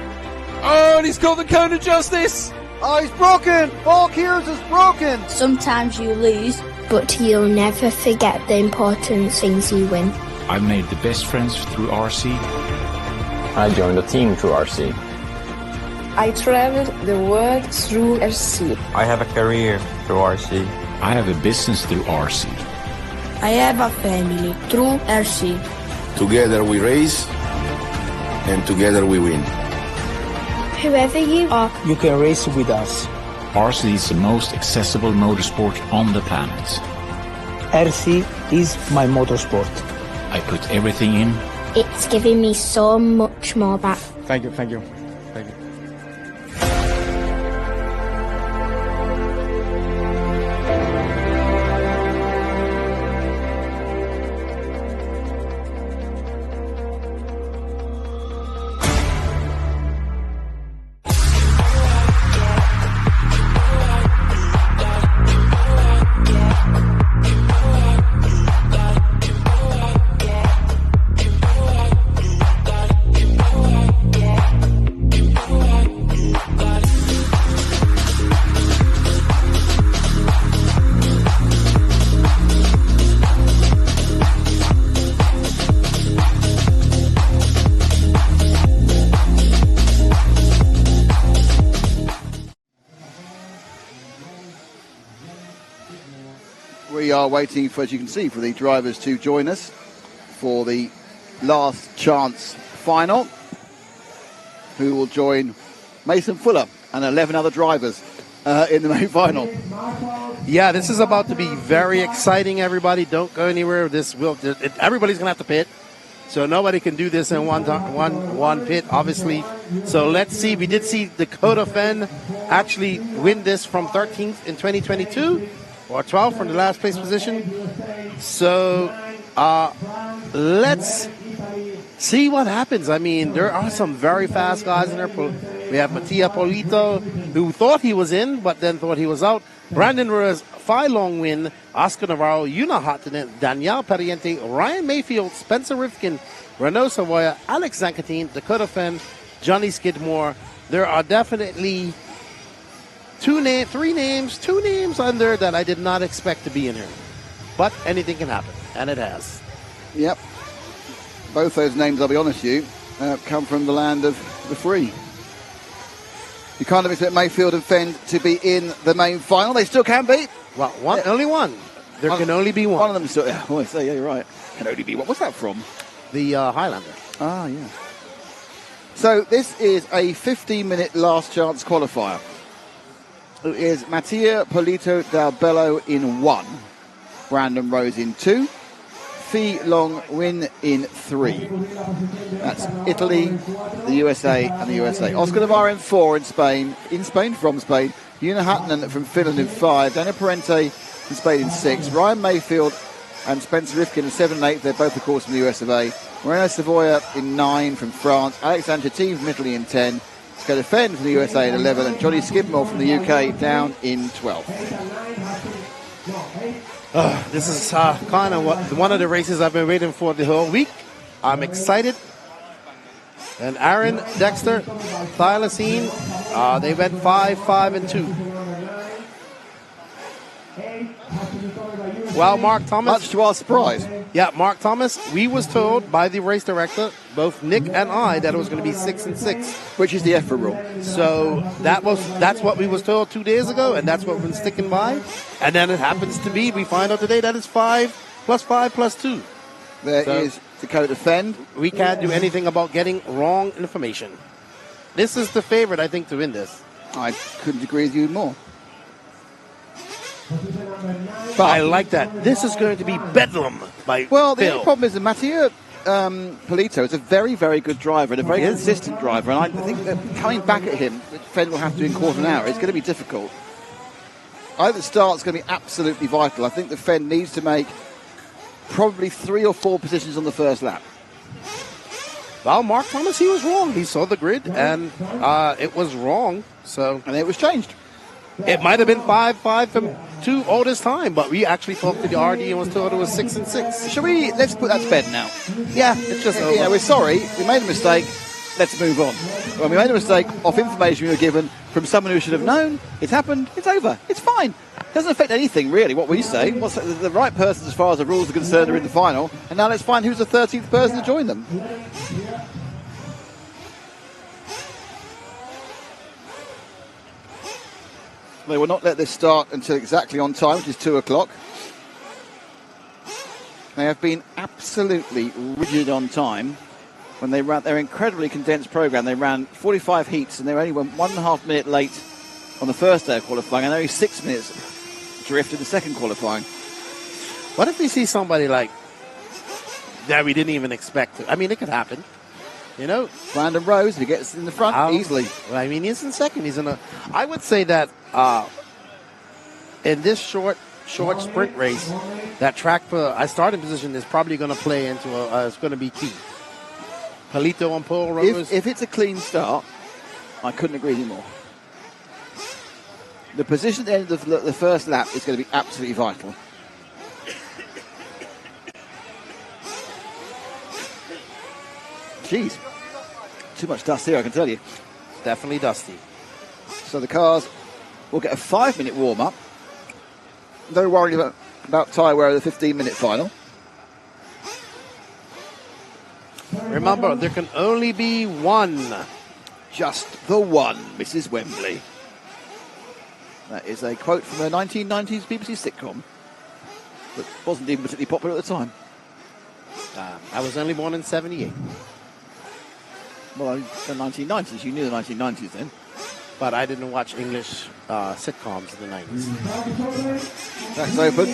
And he's got the cone of justice. He's broken. Valkyries is broken. Sometimes you lose, but you'll never forget the important things you win. I've made the best friends through RC. I joined a team through RC. I traveled the world through RC. I have a career through RC. I have a business through RC. I have a family through RC. Together we race, and together we win. Whoever you are, You can race with us. RC is the most accessible motorsport on the planet. RC is my motorsport. I put everything in. it's giving me so much more back. Thank you, thank you. Thank you. We are waiting for, as you can see, for the drivers to join us for the last chance final, who will join Mason Fuller and 11 other drivers in the main final. Yeah, this is about to be very exciting, everybody. Don't go anywhere. Everybody's going to have to pit. So nobody can do this in one pit, obviously. So let's see. We did see Dakota Fenn actually win this from 13th in 2022. Or 12th from the last place position. So let's see what happens. I mean, there are some very fast guys in there. We have Mattia Polito, who thought he was in, but then thought he was out. Brandon Ruiz, Phi Long Win, Oscar Navarro, Yuna Hottinen, Danielle Pariente, Ryan Mayfield, Spencer Rifkin, Renaud Savoya, Alex Zancatine, Dakota Fenn, Johnny Skidmore. There are definitely two names under that I did not expect to be in here. But anything can happen, and it has. Yep. Both those names, I'll be honest with you, come from the land of the free. You can't expect Mayfield and Fenn to be in the main final. They still can be. Well, only one. There can only be one. One of them still. Yeah, I say, yeah, you're right. Can only be one. What's that from? The Highlander. Ah, yeah. So this is a 15-minute last chance qualifier. It is Mattia Polito Del Bello in 1, Brandon Rose in 2, Phi Long Win in 3. That's Italy, the USA, and the USA. Oscar Navarro in 4 from Spain, Yuna Hattinen from Finland in 5, Daniel Parente from Spain in 6, Ryan Mayfield and Spencer Rifkin in 7 and 8. They're both, of course, from the US of A. Renaud Savoya in 9 from France, Alex Zancatine from Italy in 10, Dakota Fenn from the USA in 11, and Johnny Skidmore from the UK down in 12. This is kind of one of the races I've been waiting for the whole week. I'm excited. And Aaron, Dexter, Thylacine, they went 5, and 2. Well, Mark Thomas. Much to our surprise. Yeah, Mark Thomas, we was told by the race director, both Nick and I, that it was going to be 6 and 6. Which is the effort rule. So that's what we was told 2 days ago, and that's what we've been sticking by. And then it happens to be, we find out today that it's 5 plus 2. There is Dakota Fenn. We can't do anything about getting wrong information. This is the favorite, I think, to win this. I couldn't agree with you more. But I like that. This is going to be bedlam by Well, the Phil. only problem is that Mattia Polito is a very, very good driver and a very consistent driver. And I think that coming back at him, Fenn will have to do in quarter an hour. It's going to be difficult. I think the start's going to be absolutely vital. I think that Fenn needs to make probably 3 or 4 positions on the first lap. Well, Mark Thomas, he was wrong. He saw the grid, and it was wrong. And it was changed. It might have been 5 from 2 all this time, but we actually talked to the RD and was told it was 6 and 6. Let's put that to bed now. Yeah, it's just over. Yeah, we're sorry. We made a mistake. Let's move on. When we made a mistake of information we were given from someone who should have known, it's happened. It's over. It's fine. Doesn't affect anything, really, what we say. What's the right persons, as far as the rules are concerned, are in the final. And now let's find who's the 13th person to join them. They will not let this start until exactly on time, which is 2 o'clock. They have been absolutely rigid on time. When they ran their incredibly condensed program, they ran 45 heats and they were only 1.5 minute late on the first day of qualifying and only 6 minutes drift in the second qualifying. What if we see somebody like that we didn't even expect? I mean, it could happen. You know, Brandon Rose, if he gets in the front easily. I mean, he's in second. He's in a. I would say that in this short sprint race, that track for a starting position is probably going to play into it's going to be key. Palito on pole, Rose. If it's a clean start, I couldn't agree with you more. The position at the end of the first lap is going to be absolutely vital. Jeez. Too much dust here, I can tell you. Definitely dusty. So the cars will get a 5-minute warm-up. Very worried about tyre wear of the 15-minute final. Remember, there can only be one. Just the one, Mrs. Wembley. That is a quote from a 1990s BBC sitcom that wasn't even particularly popular at the time. I was only born in 78. Well, the 1990s. You knew the 1990s then. But I didn't watch English sitcoms in the 90s. Track's open.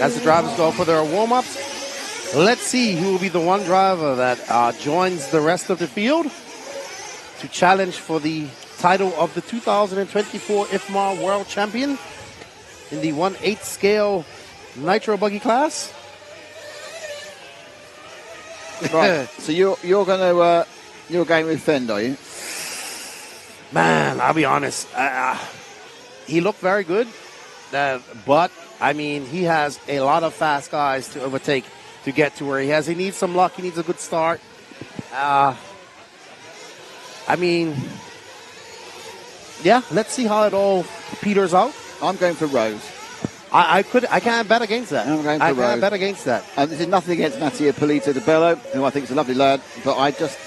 As the drivers go for their warm-ups, let's see who will be the one driver that joins the rest of the field to challenge for the title of the 2024 IFMAR World Champion in the 1/8 scale Nitro Buggy class. Right. So you're going to you're going with Fend, are you? Man, I'll be honest. He looked very good, but I mean, he has a lot of fast guys to overtake to get to where he has. He needs some luck. He needs a good start. I mean, yeah, let's see how it all peters out. I'm going for Rose. I can't bet against that. I'm going for I Rose. can't bet against that. And this is nothing against Mattia Polito de Bello, who I think is a lovely lad, but I just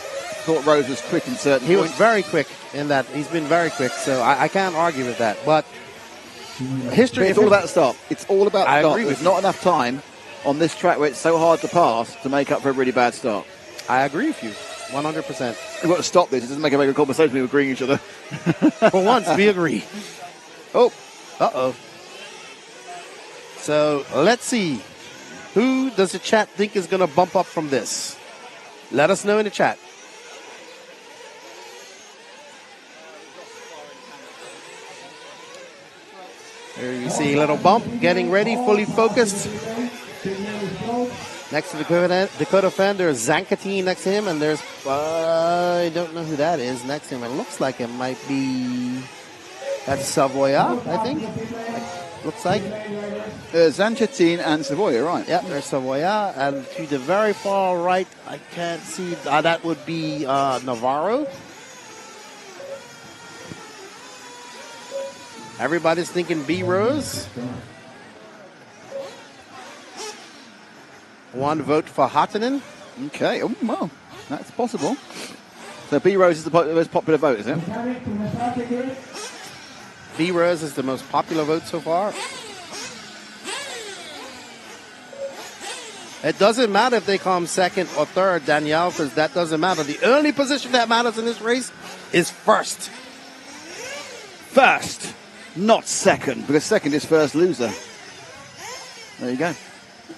thought Rose was quick in certain He points. was very quick in that. He's been very quick, so I can't argue with that. But history... It's all about the start. It's all about the start. Agree with There's not enough time on this track where it's so hard to pass to make up for a really bad start. I agree with you, 100%. We've got to stop this. It doesn't make a very good conversation with agreeing each other. For once, we agree. Oh. Uh-oh. So, let's see. Who does the chat think is going to bump up from this? Let us know in the chat. Here you see a little bump, getting ready, fully focused. Next to Dakota Fender, Zankatine next to him, and there's, I don't know who that is next to him. It looks like it might be, that's Savoia, I think. Looks like. Zankatine and Savoia, right. Yeah, there's Savoia, and to the very far right, I can't see, that would be Navarro. Everybody's thinking B Rose. One vote for Hatanen. Okay, oh, well, that's possible. So B Rose is the most popular vote, is it? B Rose is the most popular vote so far. It doesn't matter if they come second or third, Danielle, because that doesn't matter. The only position that matters in this race is first. First, not second, because second is first loser. There you go.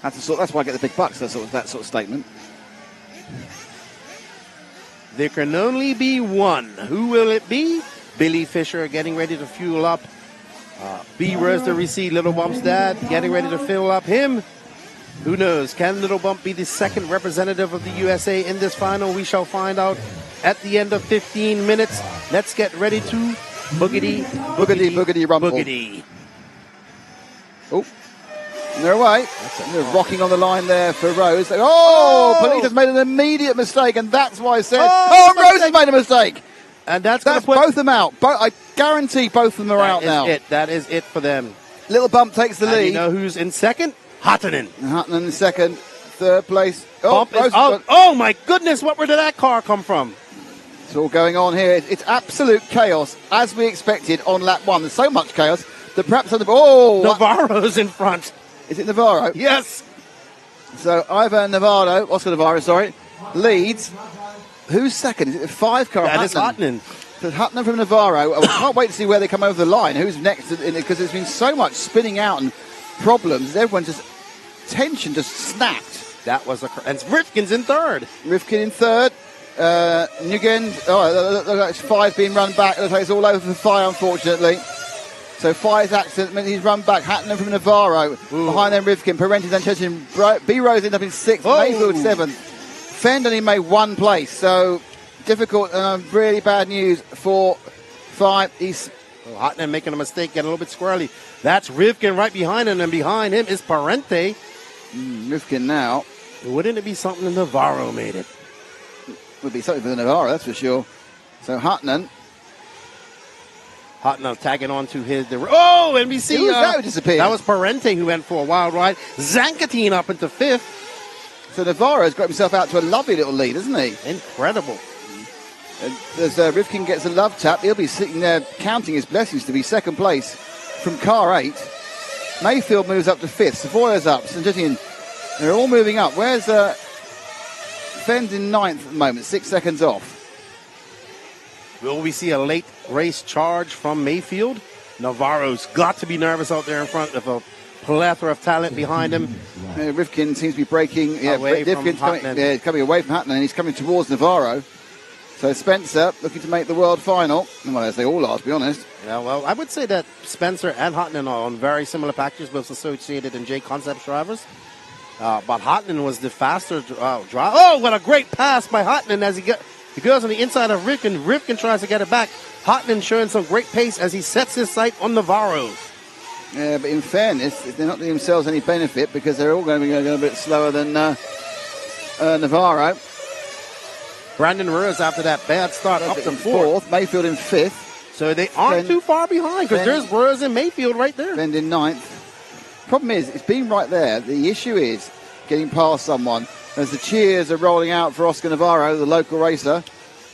That's why I get the big bucks, that sort of statement. There can only be one. Who will it be? Billy Fisher getting ready to fuel up. B Rose to receive Little Bump's dad, getting ready to fill up him. Who knows? Can Little Bump be the second representative of the USA in this final? We shall find out at the end of 15 minutes. Let's get ready to boogity, rumble. Boogity. Oh, they're away. They're rocking on the line there for Rose. Oh, Polito's made an immediate mistake, and that's why I said, Rose has made a mistake. And that's both of them out. I guarantee both of them are out now. That is it for them. Little bump takes the And lead. you know who's in second? Hottonen. Hottonen in second. Third place. Bump is out. Oh, my goodness. Where did that car come from? It's all going on here. It's absolute chaos, as we expected on lap 1. There's so much chaos that perhaps on the... Oh! Navarro's in front. Is it Navarro? Yes. So Oscar Navarro, sorry, leads. Who's second? Is it the 5 car? That is Hottonen. So Hottonen from Navarro. I can't wait to see where they come over the line. Who's next? Because there's been so much spinning out and problems. Everyone just... Tension just snapped. That was and Rivkin's in third. Rivkin in third. Nugent. It's 5 being run back. It looks like it's all over for 5, unfortunately. So 5's accident means he's run back. Hottonen from Navarro. Behind them, Rivkin. Parenti then chasing. B-Rose ended up in 6th. Mayfield 7th. Fend only made 1 place. So difficult and really bad news for 5. Hottonen making a mistake, getting a little bit squirrely. That's Rivkin right behind him, and behind him is Parenti. Rivkin now. Wouldn't it be something if Navarro made it? Would be something for the Navarro, that's for sure. So Hottonen tagging on to his... NBC. Who was that who disappeared? That was Parenti who went for a wild ride. Zankatine up into 5th. So Navarro's got himself out to a lovely little lead, isn't he? Incredible. As Rivkin gets a love tap, he'll be sitting there counting his blessings to be second place from car 8. Mayfield moves up to 5th. Savoya's up. Sanjitian, they're all moving up. Where's Fend in 9th at the moment, 6 seconds off. Will we see a late race charge from Mayfield? Navarro's got to be nervous out there in front of a plethora of talent behind him. Rivkin seems to be breaking. Away from Rivkin's coming away from Hottonen, and he's coming towards Navarro. So Spencer looking to make the world final. Well, as they all are, to be honest. Yeah, well, I would say that Spencer and Hottonen are on very similar packages, both associated in J Concepts drivers. But Hottonen was the faster driver. Oh, what a great pass by Hottonen as he goes on the inside of Rivkin. Rivkin tries to get it back. Hottonen showing some great pace as he sets his sight on Navarro. Yeah, but in fairness, they're not doing themselves any benefit because they're all going to be going a bit slower than Navarro. Brandon Rose after that bad start up to 4th. Mayfield in 5th. So they aren't too far behind because there's Rose and Mayfield right there. Fend in 9th. Problem is, it's been right there. The issue is getting past someone. As the cheers are rolling out for Oscar Navarro, the local racer.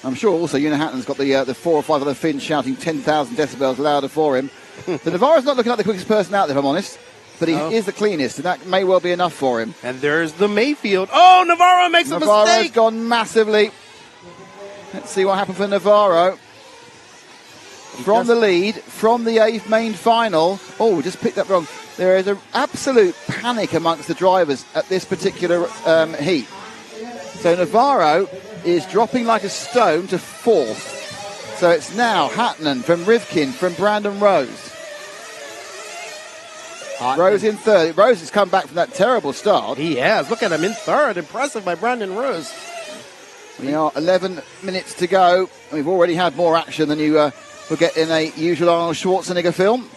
I'm sure also Una Hatton's got the 4 or 5 other Finns shouting 10,000 decibels louder for him. So Navarro's not looking like the quickest person out there, if I'm honest. But he is the cleanest, and that may well be enough for him. And there's the Mayfield. Oh, Navarro makes a mistake. Navarro's gone massively. Let's see what happened for Navarro. From the lead, from the 8th main final. Oh, we just picked up wrong. There is an absolute panic amongst the drivers at this particular heat. So Navarro is dropping like a stone to 4th. So it's now Hottonen from Rivkin from Brandon Rose. Rose in 3rd. Rose has come back from that terrible start. He has. Look at him in 3rd. Impressive by Brandon Rose. We are 11 minutes to go. We've already had more action than you will get in a usual Arnold Schwarzenegger film.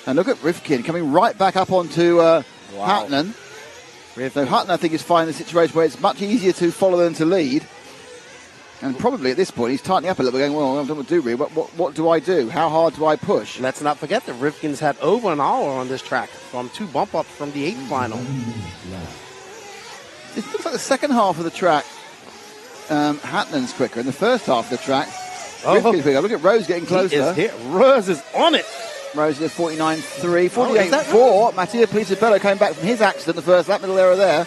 And look at Rivkin coming right back up onto Hottonen. So Hottonen, I think, is finding a situation where it's much easier to follow than to lead. And probably at this point, he's tightening up a little bit, going, well, I don't know what to do, really. What do I do? How hard do I push? Let's not forget that Rivkin's had over an hour on this track from 2 bump-ups from the 8th final. It looks like the second half of the track, Hattonen's quicker. In the first half of the track, Rivkin's quicker. Look at Rose getting closer. Rose is on it. Rose is 49.3, 48.4. Mattia Polito came back from his accident the first lap, little error there.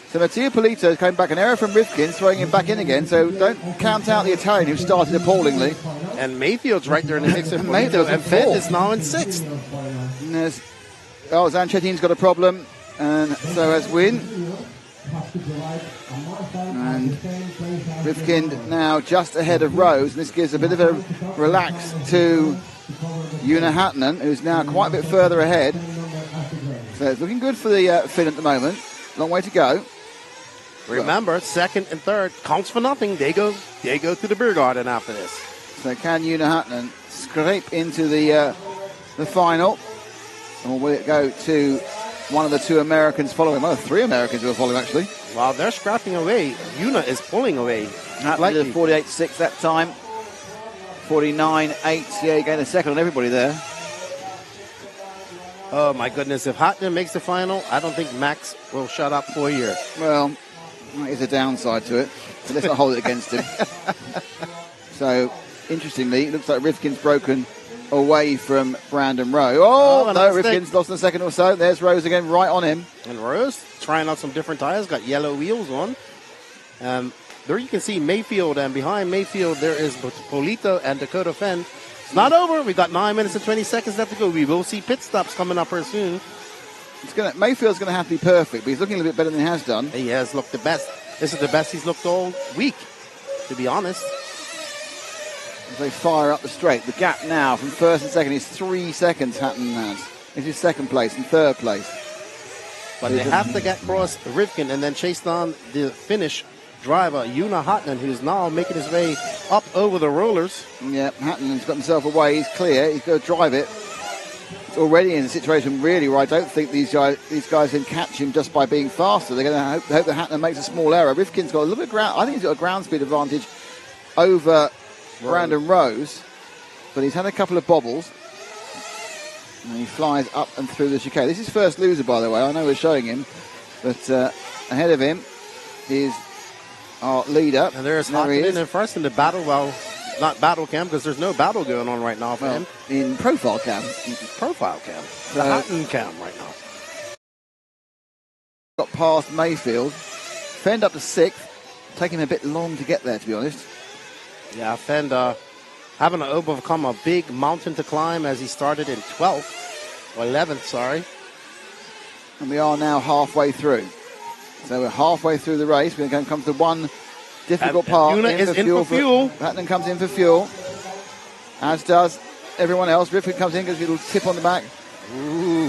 So Mattia Polito came back, an error from Rivkin, throwing him back in again. So don't count out the Italian who started appallingly. And Mayfield's right there in the mix. And Fend is now in 6th. Zanchettine's got a problem, and so has Wynn. And Rivkin now just ahead of Rose, and this gives a bit of a relax to Una Hottonen, who's now quite a bit further ahead. So it's looking good for the Finn at the moment. Long way to go. Remember, 2nd and 3rd counts for nothing. They go to the beer garden after this. So can Una Hottonen scrape into the final, or will it go to one of the 2 Americans following? Well, 3 Americans who are following actually. While they're scrapping away, Una is pulling away. Hottonen 48.6 that time. 49.8. Yeah, he gained a second on everybody there. Oh, my goodness. If Hotman makes the final, I don't think Max will shut up for a year. Well, that is a downside to it. So let's not hold it against him. So, interestingly, it looks like Rifkin's broken away from Brandon Rowe. Oh, no, Rifkin's lost in a second or so. There's Rose again, right on him. And Rose trying out some different tires, got yellow wheels on. There you can see Mayfield, and behind Mayfield there is Polito and Dakota Fenn. It's not over. We've got 9 minutes and 20 seconds left to go. We will see pit stops coming up here soon. Mayfield's going to have to be perfect, but he's looking a little bit better than he has done. He has looked the best. This is the best he's looked all week, to be honest. As they fire up the straight, the gap now from first and second is 3 seconds. Hatton has. This is second place and third place. But they have to get across Rivkin and then chase down the Finnish driver, Una Hatton, who's now making his way up over the rollers. Yeah, Hatton's got himself away. He's clear. He's going to drive it. It's already in a situation really where I don't think these guys can catch him just by being faster. They're going to hope that Hatton makes a small error. Rivkin's got a little bit of ground. I think he's got a ground speed advantage over Brandon Rose, but he's had a couple of bobbles. And he flies up and through the chicane. This is first loser, by the way. I know we're showing him, but ahead of him is our leader. And there's Hatton in first in the battle. Well, not battle cam, because there's no battle going on right now for him. In profile cam. Profile cam. The Hatton cam right now. Got past Mayfield. Fend up to 6th. Taking him a bit long to get there, to be honest. Yeah, Fend having to overcome a big mountain to climb as he started in 12th. Or 11th, sorry. And we are now halfway through. So we're halfway through the race. We're going to come to one difficult part. Una is in for fuel. Hatton comes in for fuel, as does everyone else. Rifkin comes in because it'll tip on the back. Ooh,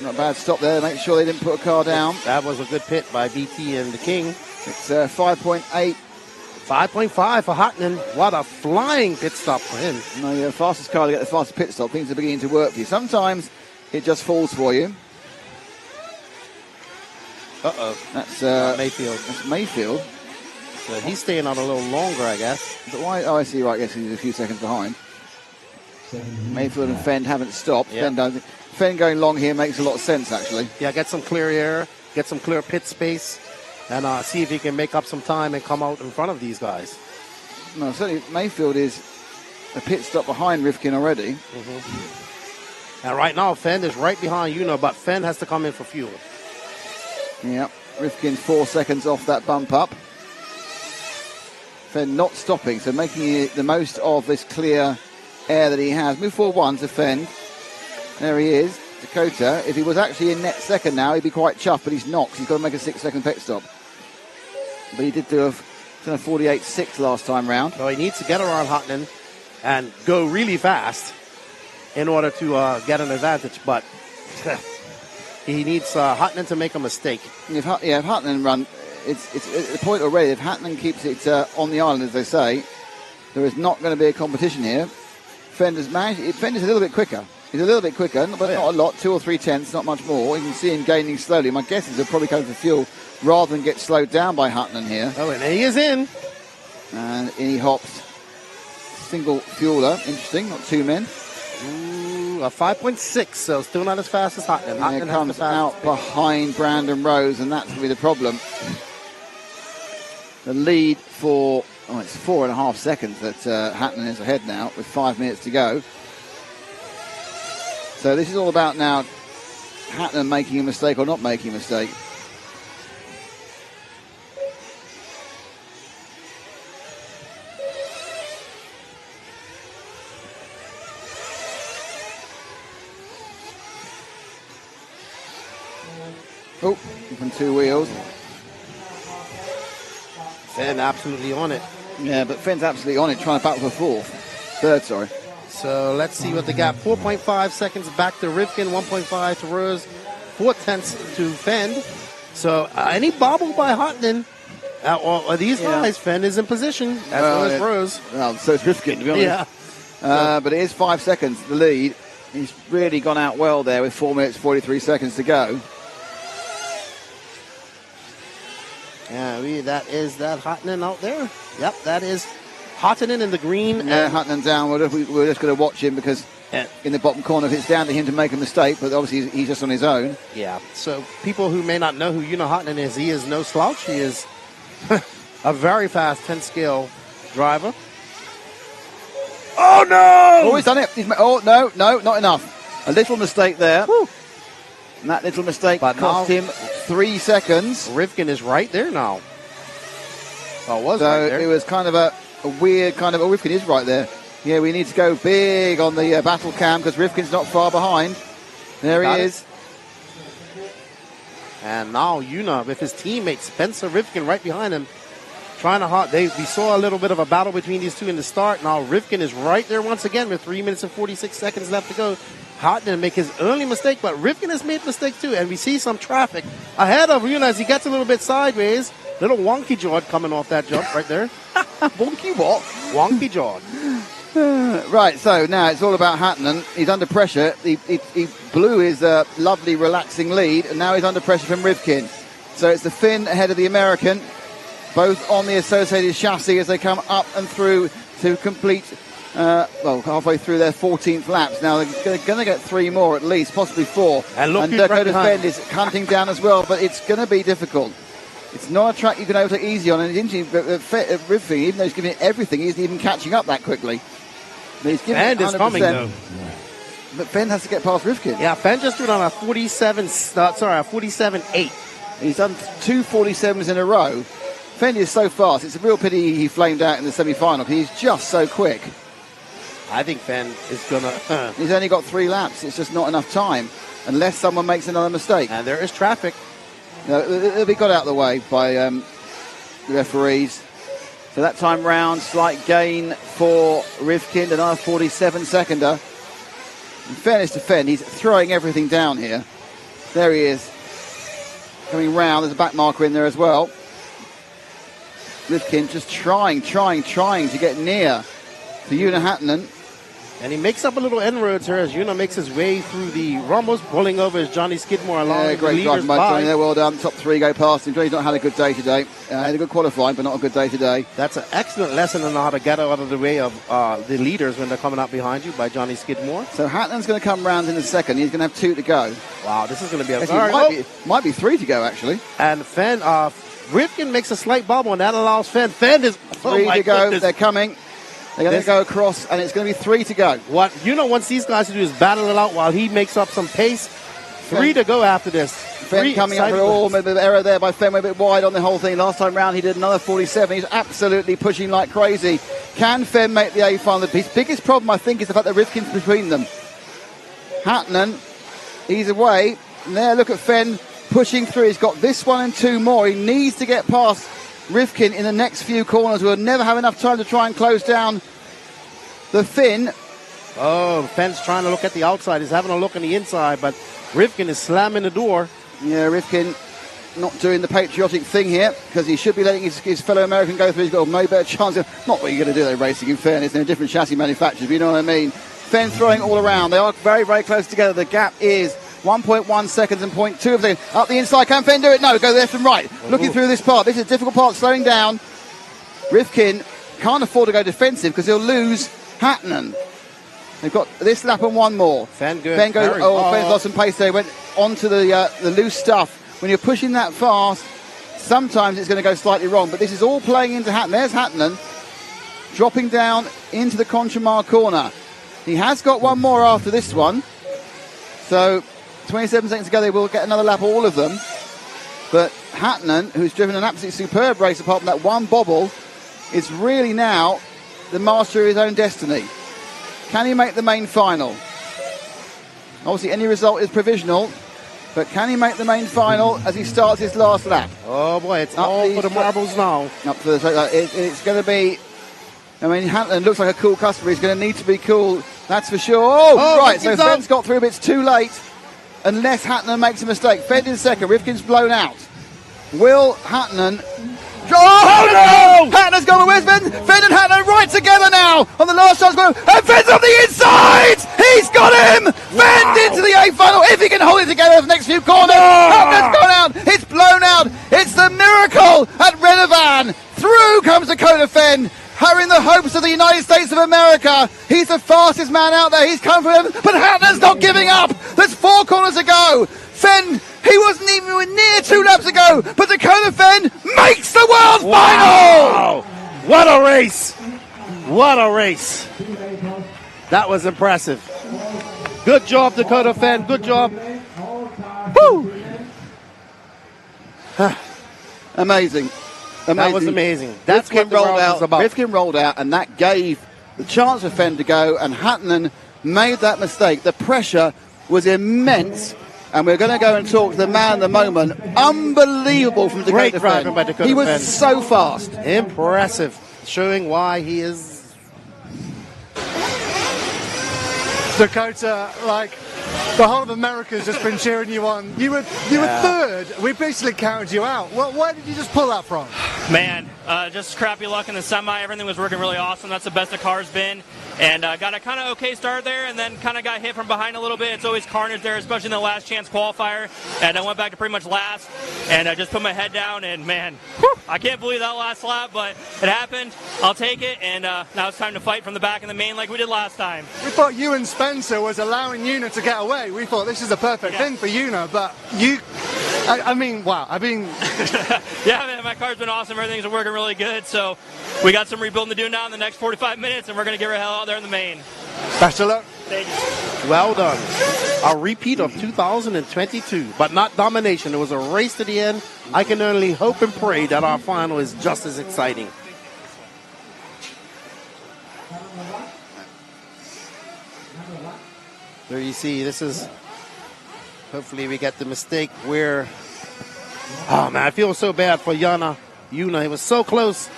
not a bad stop there. Make sure they didn't put a car down. That was a good pit by BT and the King. It's 5.8. 5.5 for Hatton. What a flying pit stop for him. No, you're the fastest car to get the fastest pit stop. Things are beginning to work for you. Sometimes it just falls for you. Uh-oh. That's Mayfield. That's Mayfield. So he's staying on a little longer, I guess. But why? Oh, I see. Right, yes, he's a few seconds behind. Mayfield and Fend haven't stopped. Yep. Fend going long here makes a lot of sense, actually. Yeah, get some clear air, get some clear pit space, and see if he can make up some time and come out in front of these guys. No, certainly Mayfield is a pit stop behind Rifkin already. Mm-hmm. And right now, Fend is right behind Una, but Fend has to come in for fuel. Yeah, Rifkin's 4 seconds off that bump up. Fend not stopping, so making the most of this clear air that he has. Move forward one to Fend. There he is, Dakota. If he was actually in net second now, he'd be quite chuffed, but he's not, because he's got to make a 6-second pit stop. But he did do a 48.6 last time round. So he needs to get around Hatton and go really fast in order to get an advantage, but he needs Hatton to make a mistake. If Hatton run, it's at the point already. If Hatton keeps it on the island, as they say, there is not going to be a competition here. Fender's a little bit quicker. He's a little bit quicker, but not a lot. 2 or 3 tenths, not much more. You can see him gaining slowly. My guess is he'll probably go for fuel rather than get slowed down by Hatton here. Oh, and he is in. And in he hops. Single fueler. Interesting, not 2 men. Ooh, a 5.6, so still not as fast as Hatton. Hatton comes out behind Brandon Rose, and that's going to be the problem. The lead for, it's 4.5 seconds that Hatton is ahead now with 5 minutes to go. So this is all about now Hatton making a mistake or not making a mistake. Oh, from 2 wheels. Fenn absolutely on it. Yeah, but Fenn's absolutely on it, trying to battle for third, sorry. So let's see what they got. 4.5 seconds back to Rivkin, 1.5 to Rose, 4 tenths to Fend. So any bobble by Hatton, or these guys, Fend is in position, as well as Rose. Well, so it's Rivkin, to be honest. Yeah. But it is 5 seconds, the lead. He's really gone out well there with 4 minutes, 43 seconds to go. Yeah, that is that Hatton out there. Yep, that is Hottonen in the green. Yeah, Hottonen down. We're just going to watch him because in the bottom corner, if it's down to him to make a mistake, but obviously he's just on his own. Yeah, so people who may not know who Yuna Hottonen is, he is no slouch. He is a very fast 10-scale driver. Oh, no! Oh, he's done it. No, not enough. A little mistake there. Woo. And that little mistake cost him 3 seconds. Rivkin is right there now. Oh, it was so right there. It was kind of a weird kind of... Oh, Rivkin is right there. Yeah, we need to go big on the battle cam because Rivkin's not far behind. There he is. And now Yuna with his teammate Spencer Rivkin right behind him. Trying to we saw a little bit of a battle between these two in the start. Now Rivkin is right there once again with 3 minutes and 46 seconds left to go. Hottonen make his early mistake, but Rivkin has made mistakes too. And we see some traffic ahead of Yuna as he gets a little bit sideways. Little wonky jawed coming off that jump right there. Wonky what? Wonky jawed. Right, so now it's all about Hottonen. He's under pressure. He blew his lovely relaxing lead, and now he's under pressure from Rivkin. So it's the Finn ahead of the American, both on the associated chassis as they come up and through to complete, halfway through their 14th laps. Now they're going to get 3 more at least, possibly 4. And Dakota Fenn is hunting down as well, but it's going to be difficult. It's not a track you can overtake easy on, and it's interesting, but Rivkin, even though he's giving it everything, he isn't even catching up that quickly. He's giving it 100%. Is coming, though. But Fenn has to get past Rivkin. Yeah, Fenn just threw it on a 47.8. He's done 2 47s in a row. Fenn is so fast. It's a real pity he flamed out in the semi-final because he's just so quick. I think Fenn is going to... He's only got 3 laps. It's just not enough time unless someone makes another mistake. And there is traffic. It'll be got out of the way by the referees. So that time round, slight gain for Rivkin, another 47-seconder. In fairness to Fenn, he's throwing everything down here. There he is. Coming round, there's a back marker in there as well. Rivkin just trying to get near to Yuna Hottonen. And he makes up a little inroads here as Yuna makes his way through the rumbles, pulling over as Johnny Skidmore along with the great leaders driving by Johnny there, well done. Top 3 go past him. Johnny's not had a good day today. Had a good qualifying, but not a good day today. That's an excellent lesson on how to get out of the way of the leaders when they're coming up behind you by Johnny Skidmore. So Hottonen's going to come round in a second. He's going to have 2 to go. Wow, this is going to be a... Might be 3 to go, actually. And Fenn, Rivkin makes a slight bubble, and that allows Fenn. Fenn is... 3 to go. Goodness. They're coming. They're going to go across, and it's going to be 3 to go. What Yuna wants these guys to do is battle it out while he makes up some pace. 3 to go after this. Fenn coming up with a bit of error there by Fenn, a bit wide on the whole thing. Last time round, he did another 47. He's absolutely pushing like crazy. Can Fenn make the A final? His biggest problem, I think, is the fact that Rivkin's between them. Hottonen, he's away. And there, look at Fenn pushing through. He's got this one and 2 more. He needs to get past Rivkin in the next few corners. We'll never have enough time to try and close down the Finn. Oh, Fenn's trying to look at the outside. He's having a look on the inside, but Rivkin is slamming the door. Yeah, Rivkin not doing the patriotic thing here because he should be letting his fellow American go through. He's got no better chance. Not what you're going to do, they're racing in fairness. They're different chassis manufacturers, but you know what I mean. Fenn throwing all around. They are very, very close together. The gap is 1.1 seconds and 0.2 of them. Up the inside, can Fenn do it? No, go left and right. Looking through this part. This is a difficult part, slowing down. Rivkin can't afford to go defensive because he'll lose Hottonen. They've got this lap and 1 more. Fenn goes. Fenn's lost some pace there. Went onto the loose stuff. When you're pushing that fast, sometimes it's going to go slightly wrong. But this is all playing into Hottonen. There's Hottonen dropping down into the Conchemar corner. He has got 1 more after this one. So 27 seconds to go, they will get another lap, all of them. But Hottonen, who's driven an absolutely superb race apart from that 1 bobble, is really now the master of his own destiny. Can he make the main final? Obviously, any result is provisional, but can he make the main final as he starts his last lap? Oh boy, it's all for the marbles now. Up for it's going to be. I mean, Hottonen looks like a cool customer. He's going to need to be cool, that's for sure. Oh right, so Fenn's got through, but it's too late. Unless Hottonen makes a mistake. Fenn in second. Rivkin's blown out. Will Hottonen? Oh no! Hottonen's going with Fenn. Fenn and Hottonen right together now on the last chance. And Fenn's on the inside. He's got him. Fenn into the A final. If he can hold it together for the next few corners. Hottonen's gone out. It's blown out. It's the miracle at Renovan. Through comes Dakota Fenn, having the hopes of Walker. He's the fastest man out there. He's come for him, but Hatton's not giving up. There's 4 corners to go. Fenn, he wasn't even near 2 laps ago, but Dakota Fenn makes the world final! What a race! What a race! That was impressive. Good job, Dakota Fenn. Good job. Woo! Amazing. That was amazing. That's Rivkin what the world was about. Rivkin rolled out, and that gave the chance for Fenn to go, and Hatton made that mistake. The pressure was immense, and we're going to go and talk to the man of the moment. Unbelievable from Dakota Great Fenn. driving by Dakota He was Fenn. so fast. Impressive. Showing why he is... Dakota, like, the whole of America's just been cheering you on. You were third. We basically counted you out. Well, where did you just pull that from? Man, just crappy luck in the semi. Everything was working really awesome. That's the best the car's been. And got a kind of okay start there, and then kind of got hit from behind a little bit. It's always carnage there, especially in the last chance qualifier. And I went back to pretty much last, and I just put my head down, and man, I can't believe that last lap, but it happened. I'll take it, and now it's time to fight from the back in the main like we did last time. We thought you and Spencer was allowing Una to get away. We thought this is a perfect thing for Una, but you... I mean, wow. Yeah, man, my car's been awesome. Everything's working really good, so we got some rebuilding to do now in the next 45 minutes, and we're going to get our hell out there in the main. Best of luck. Thank you. Well done. A repeat of 2022, but not domination. It was a race to the end. I can only hope and pray that our final is just as exciting. There you see, this is... Hopefully we get the mistake where... Oh, man, I feel so bad for Una. It was so close.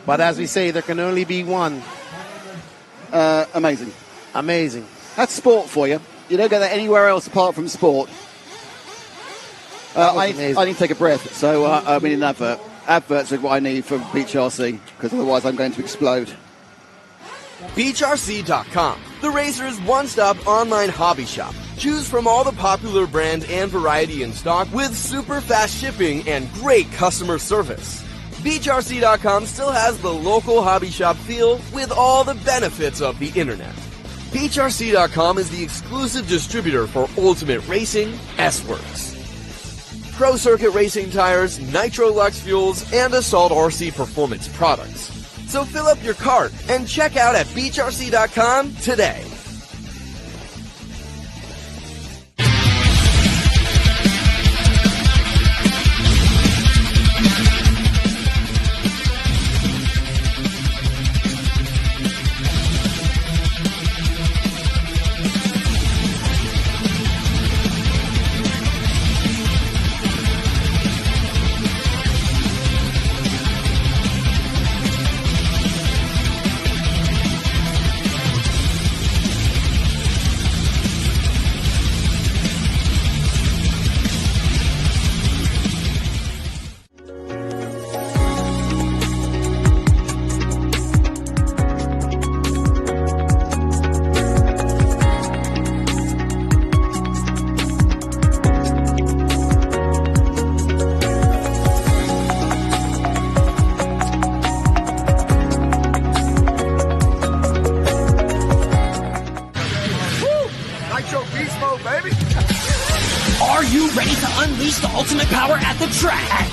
But as we say, there can only be one. Amazing. Amazing. That's sport for you. You don't get that anywhere else apart from sport. I need to take a breath, so we need an advert. Adverts are what I need for Beach RC, because otherwise I'm going to explode. BeachRC.com, the racer's one-stop online hobby shop. Choose from all the popular brand and variety in stock with super fast shipping and great customer service. BeachRC.com still has the local hobby shop feel with all the benefits of the internet. BeachRC.com is the exclusive distributor for Ultimate Racing, S-Works, Pro Circuit Racing tires, Nitro Lux fuels, and Assault RC performance products. So fill up your cart and check out at BeachRC.com today.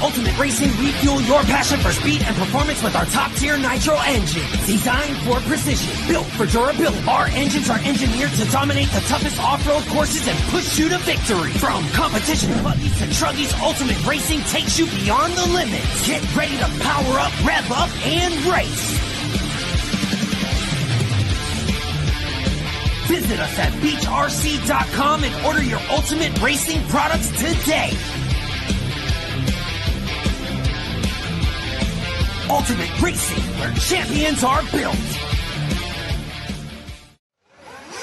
Ultimate Racing, refuel your passion for speed and performance with our top-tier Nitro engine. Designed for precision, built for durability. Our engines are engineered to dominate the toughest off-road courses and push you to victory. From competition buggies to truggies, Ultimate Racing takes you beyond the limits. Get ready to power up, rev up, and race. Visit us at BeachRC.com and order your Ultimate Racing products today. Ultimate Racing, where champions are built.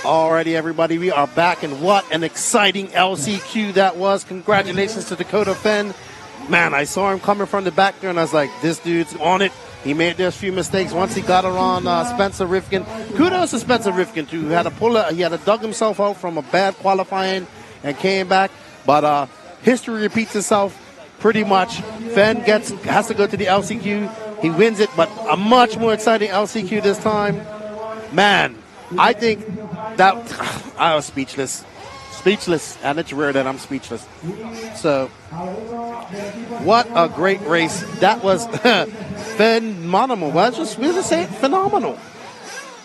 Alrighty, everybody, we are back, and what an exciting LCQ that was. Congratulations to Dakota Fenn. Man, I saw him coming from the back there, and I was like, this dude's on it. He made those few mistakes once he got around Spencer Rivkin. Kudos to Spencer Rivkin, too. He had to dug himself out from a bad qualifying and came back. But history repeats itself pretty much. Fenn has to go to the LCQ. He wins it, but a much more exciting LCQ this time. Man, I think that I was speechless. And it's rare that I'm speechless. So, what a great race. That was phenomenal. Well, we'll just say phenomenal.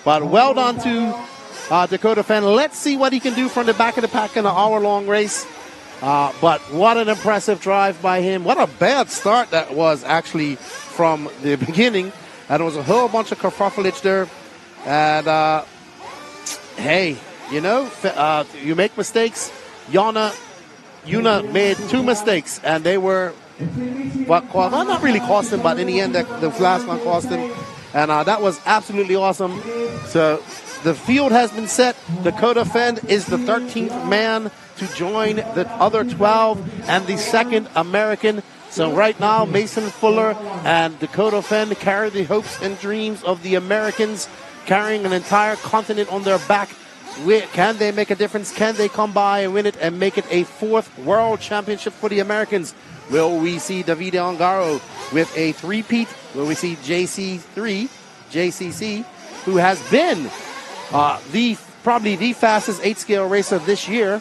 But well done to Dakota Fenn. Let's see what he can do from the back of the pack in an hour-long race. But what an impressive drive by him. What a bad start that was actually from the beginning. And there was a whole bunch of kerfuffleage there. And, hey, you know, you make mistakes. Yuna made 2 mistakes, and they were not really cost him, but in the end, the last one cost him. And that was absolutely awesome. So the field has been set. Dakota Fenn is the 13th man to join the other 12 and the second American. So right now, Mason Fuller and Dakota Fenn carry the hopes and dreams of the Americans, carrying an entire continent on their back. Can they make a difference? Can they come by and win it and make it a 4th world championship for the Americans? Will we see Davide Ongaro with a 3-peat? Will we see JCC, who has been probably the fastest 8-scale racer this year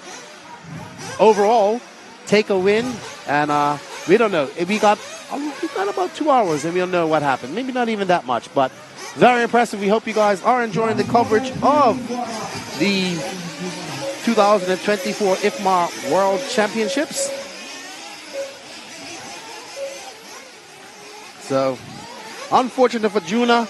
overall, take a win? And we don't know. We got about 2 hours and we'll know what happened. Maybe not even that much, but very impressive. We hope you guys are enjoying the coverage of the 2024 IFMAR World Championships. So, unfortunate for Yuna,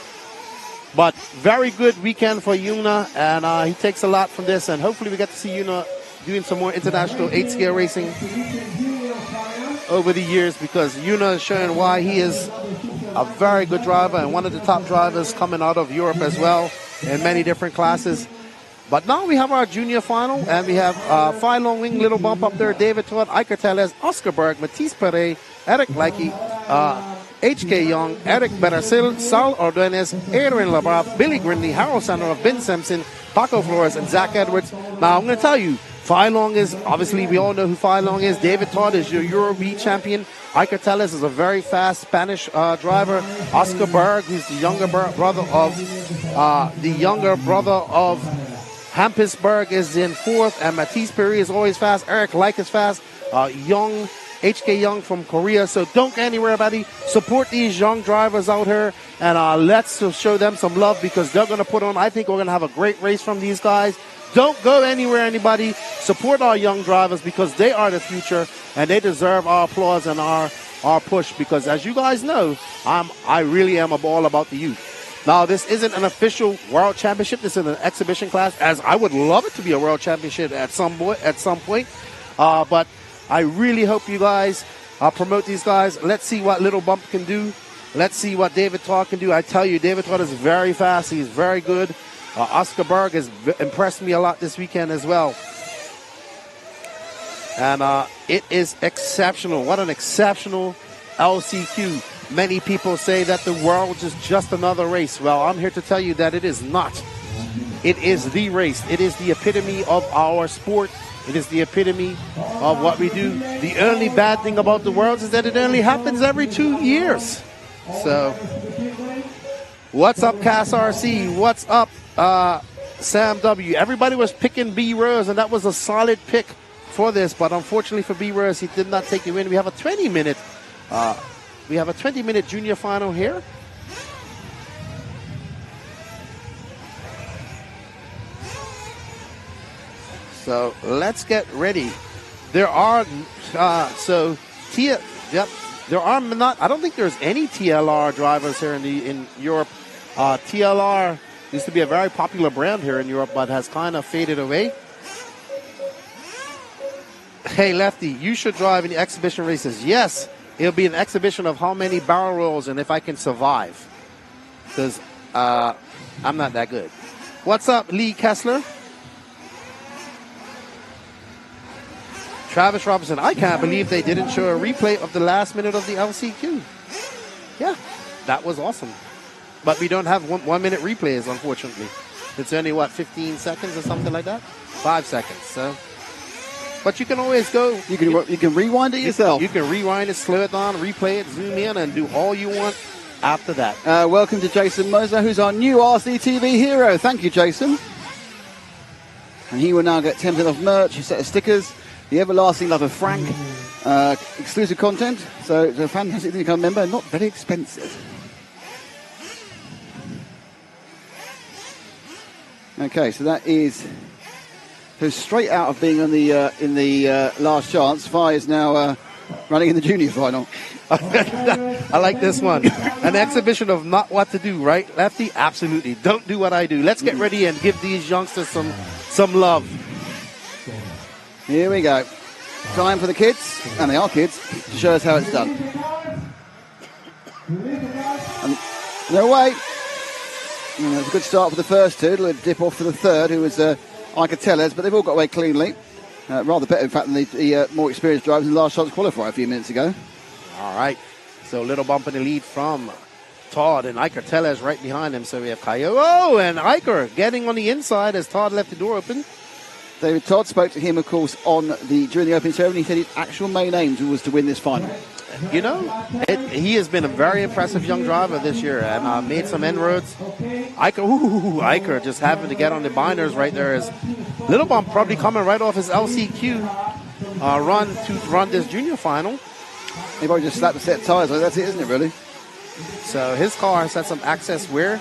but very good weekend for Yuna, and he takes a lot from this, and hopefully we get to see Yuna doing some more international 8-scale racing over the years, because Yuna is showing why he is a very good driver and one of the top drivers coming out of Europe as well in many different classes. But now we have our junior final, and we have 5 long wing, little bump up there. David Todd, Iker Tellez, Oscar Berg, Matisse Perret, Eric Leike, H.K. Young, Eric Bettersil, Sal Ordonez, Adrian Labrave, Billy Grindley, Harold Sandorf, Ben Simpson, Paco Flores, and Zach Edwards. Now, I'm going to tell you, Phi Long is, obviously we all know who Phi Long is. David Todd is your Euro B champion. Iker Tellez is a very fast Spanish driver. Oscar Berg, who's the younger brother of Hampus Berg, is in 4th, and Matisse Perret is always fast. Eric Leike is fast. Young, HK Young from Korea. So don't go anywhere, buddy. Support these young drivers out here, and let's show them some love, because they're going to put on, I think we're going to have a great race from these guys. Don't go anywhere, anybody. Support our young drivers, because they are the future, and they deserve our applause and our push, because as you guys know, I really am all about the youth. Now, this isn't an official world championship. This is an exhibition class, as I would love it to be a world championship at some point. But I really hope you guys promote these guys. Let's see what Little Bump can do. Let's see what David Todd can do. I tell you, David Todd is very fast. He's very good. Oscar Berg has impressed me a lot this weekend as well. And it is exceptional. What an exceptional LCQ. Many people say that the world is just another race. Well, I'm here to tell you that it is not. It is the race. It is the epitome of our sport. It is the epitome of what we do. The only bad thing about the world is that it only happens every 2 years. So, what's up, Cass RC? What's up, Sam W? Everybody was picking B Rose, and that was a solid pick for this. But unfortunately for B Rose, he did not take the win. We have a 20-minute. We have a 20-minute junior final here. So let's get ready. There are there are not. I don't think there's any TLR drivers here in Europe. TLR used to be a very popular brand here in Europe, but has kind of faded away. Hey, Lefty, you should drive in the exhibition races. Yes, it'll be an exhibition of how many barrel rolls and if I can survive. Because I'm not that good. What's up, Lee Kessler? Travis Robinson, I can't believe they didn't show a replay of the last minute of the LCQ. Yeah, that was awesome. But we don't have one minute replays, unfortunately. It's only, 15 seconds or something like that? 5 seconds, so. But you can always go. You can rewind it yourself. You can rewind it, slow it down, replay it, zoom in, and do all you want. after that. Welcome to Jason Moser, who's our new RCTV hero. Thank you, Jason. And he will now get 10% off merch, a set of stickers, the everlasting love of Frank, exclusive content. So it's a fantastic thing to become a member, not very expensive. Okay, so that is straight out of being in the last chance. Fi is now running in the junior final. I like this one. An exhibition of not what to do, right, Lefty? Absolutely. Don't do what I do. Let's get ready and give these youngsters some love. Here we go. Time for the kids, and they are kids, to show us how it's done. And they're away. And it's a good start for the first two. A little dip off for the third, who was Iker Tellez, but they've all got away cleanly. Rather better, in fact, than the more experienced drivers in the last chance qualifier a few minutes ago. All right. So little bump in the lead from Todd, and Iker Tellez right behind him. So we have Kayo and Iker getting on the inside as Todd left the door open. David Todd spoke to him, of course, during the opening ceremony. He said his actual main aim was to win this final. You know, he has been a very impressive young driver this year and made some inroads. Iker just happened to get on the binders right there. As Little Bump probably coming right off his LCQ run to run this junior final. He probably just slapped a set of tyres. That's it, isn't it, really? So his car has had some access wear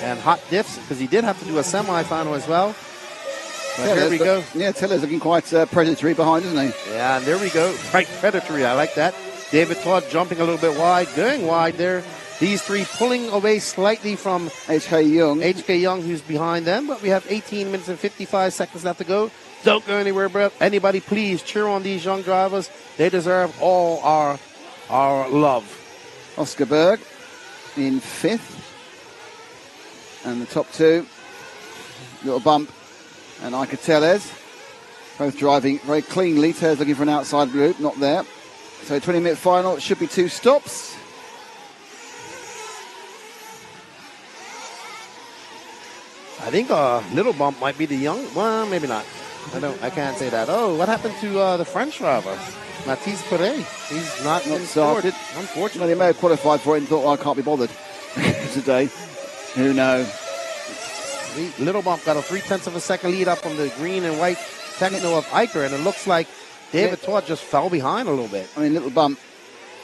and hot diffs because he did have to do a semi-final as well. But here we go. Yeah, Tiller's looking quite predatory behind, isn't he? Yeah, and there we go. Right, predatory. I like that. David Todd jumping a little bit wide, going wide there. These three pulling away slightly from HK Young. HK Young, who's behind them. But we have 18 minutes and 55 seconds left to go. Don't go anywhere, bro. Anybody, please cheer on these young drivers. They deserve all our love. Oscar Berg in fifth. And the top two. Little bump. And Iker Tellez. Both driving very cleanly. Tellez looking for an outside loop. Not there. So 20-minute final. It should be 2 stops. I think Little Bump might be the young. Well, maybe not. I can't say that. Oh, what happened to the French driver, Mathis Perret? He's not started. Unfortunately, they may have qualified for it and thought, "Oh, I can't be bothered today." Who knows? Little Bump got a 0.3 of a second lead up on the green and white techno of Iker, and it looks like David Todd just fell behind a little bit. I mean, Little Bump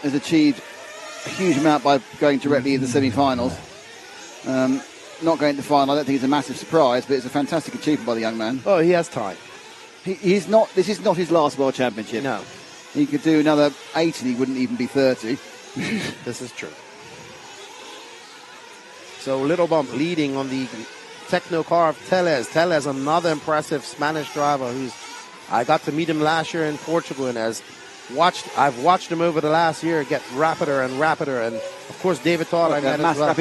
has achieved a huge amount by going directly into the semi-finals. Not going to the final, I don't think it's a massive surprise, but it's a fantastic achievement by the young man. Oh, he has time. He's not. This is not his last World Championship. No. He could do another 8 and he wouldn't even be 30. This is true. So Little Bump leading on the techno car of Tellez. Tellez, another impressive Spanish driver who's I got to meet him last year in Portugal, and I've watched him over the last year get rapider and rapider, and of course David Todd I met as well.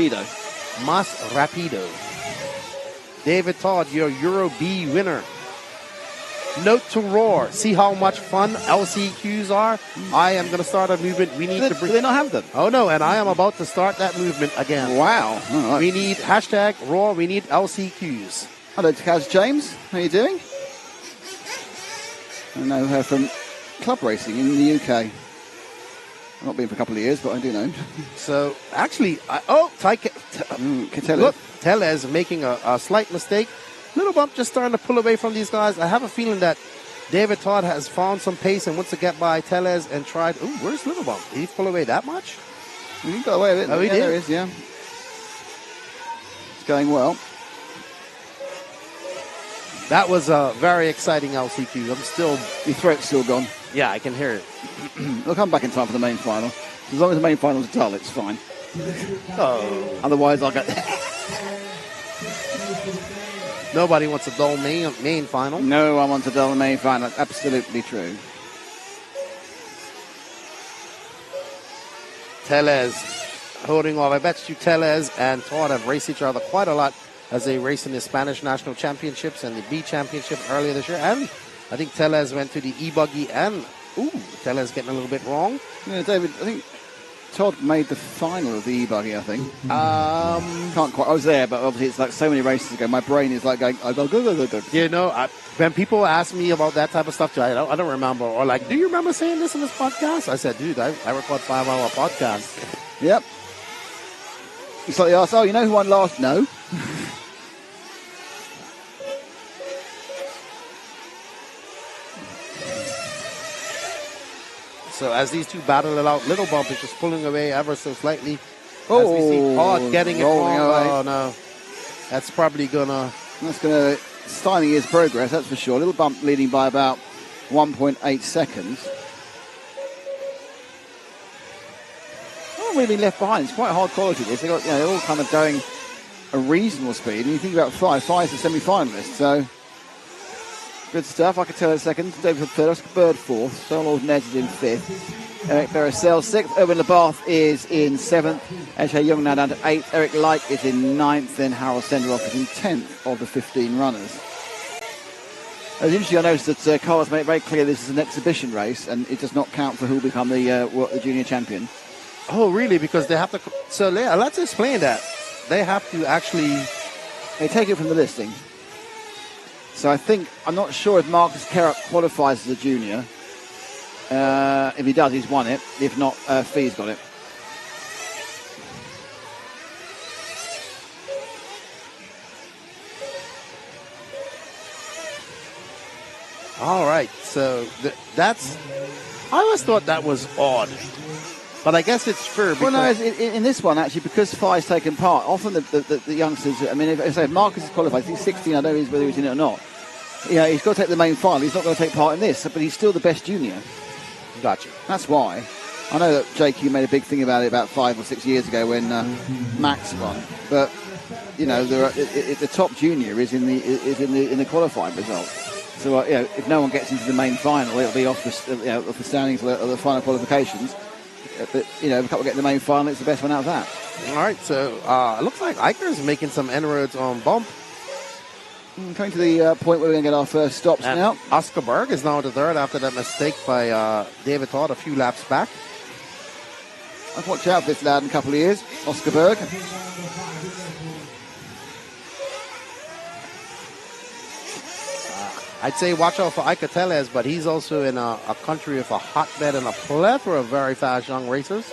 Mas Rapido. David Todd, your Euro B winner. Note to roar. See how much fun LCQs are? I am going to start a movement. We need to bring. Do they not have them? Oh no, and I am about to start that movement again. Wow. Right. We need hashtag roar. We need LCQs. Hello to Kaz James. How are you doing? I know her from club racing in the UK. I've not been for a couple of years, but I do know him. So, actually, look, Tellez making a slight mistake. Little Bump just starting to pull away from these guys. I have a feeling that David Todd has found some pace and wants to get by Tellez and tried. Ooh, where's Little Bump? Did he pull away that much? He got away with it. Oh, he did? There he is, yeah. It's going well. That was a very exciting LCQ. Your throat's still gone. Yeah, I can hear it. We'll come back in time for the main final. As long as the main final's dull, it's fine. Oh. Otherwise, I'll get... Nobody wants a dull main final. No one wants a dull main final. That's absolutely true. Tellez holding off. I bet you Tellez and Todd have raced each other quite a lot as they race in the Spanish National Championships and the B Championship earlier this year. And I think Tellez went to the e-buggy and, Tellez getting a little bit wrong. Yeah, David, I think Todd made the final of the e-buggy, I think. Can't quite. I was there, but obviously it's like so many races ago. My brain is like going, go. You know, when people ask me about that type of stuff, I don't remember. Or like, do you remember saying this in this podcast? I said, dude, I record 5-hour podcasts. Yep. It's like they asked, oh, you know who won last? No. So as these two battle it out, Little Bump is just pulling away ever so slightly. As we see Pod getting it wrong. Oh, no. That's probably going to... That's going to stymie his progress, that's for sure. Little Bump leading by about 1.8 seconds. Not really been left behind. It's quite hard quality, this. They're all kind of going a reasonable speed. And you think about Five's a semi-finalist, so... Good stuff. I could tell in a second. David third, Oscar Bird fourth. Solord Nez is in fifth. Eric Bericel sixth. Erwin Labarth is in seventh. H.A. Young now down to eighth. Eric Lyke is in ninth. Then Harold Senderoff is in 10th of the 15 runners. It was interesting, I noticed that Carlos made it very clear this is an exhibition race and it does not count for who will become the junior champion. Oh, really? Because they have to... So, yeah, let's explain that. They have to actually... They take it from the listing. So I'm not sure if Marcus Kerrup qualifies as a junior. If he does, he's won it. If not, Fee's got it. All right, so that's... I always thought that was odd. But I guess it's fair. Well, no, in this one, actually, because Fi's taken part, often the youngsters, I mean, if Marcus is qualified, he's 16, I don't know whether he's in it or not. Yeah, he's got to take the main final. He's not going to take part in this, but he's still the best junior. Gotcha. That's why. I know that JQ made a big thing about it about 5 or 6 years ago when Max won. But, the top junior is in the qualifying result. So, if no one gets into the main final, it'll be off the standings of the final qualifications. But, if a couple get in the main final, it's the best one out of that. All right, so it looks like Eicher's making some inroads on Bump. Coming to the point where we're going to get our first stops now. Oscar Berg is now the third after that mistake by David Todd a few laps back. I've watched out for this lad in a couple of years, Oscar Berg. I'd say watch out for Iker Tellez, but he's also in a country with a hotbed and a plethora of very fast young racers.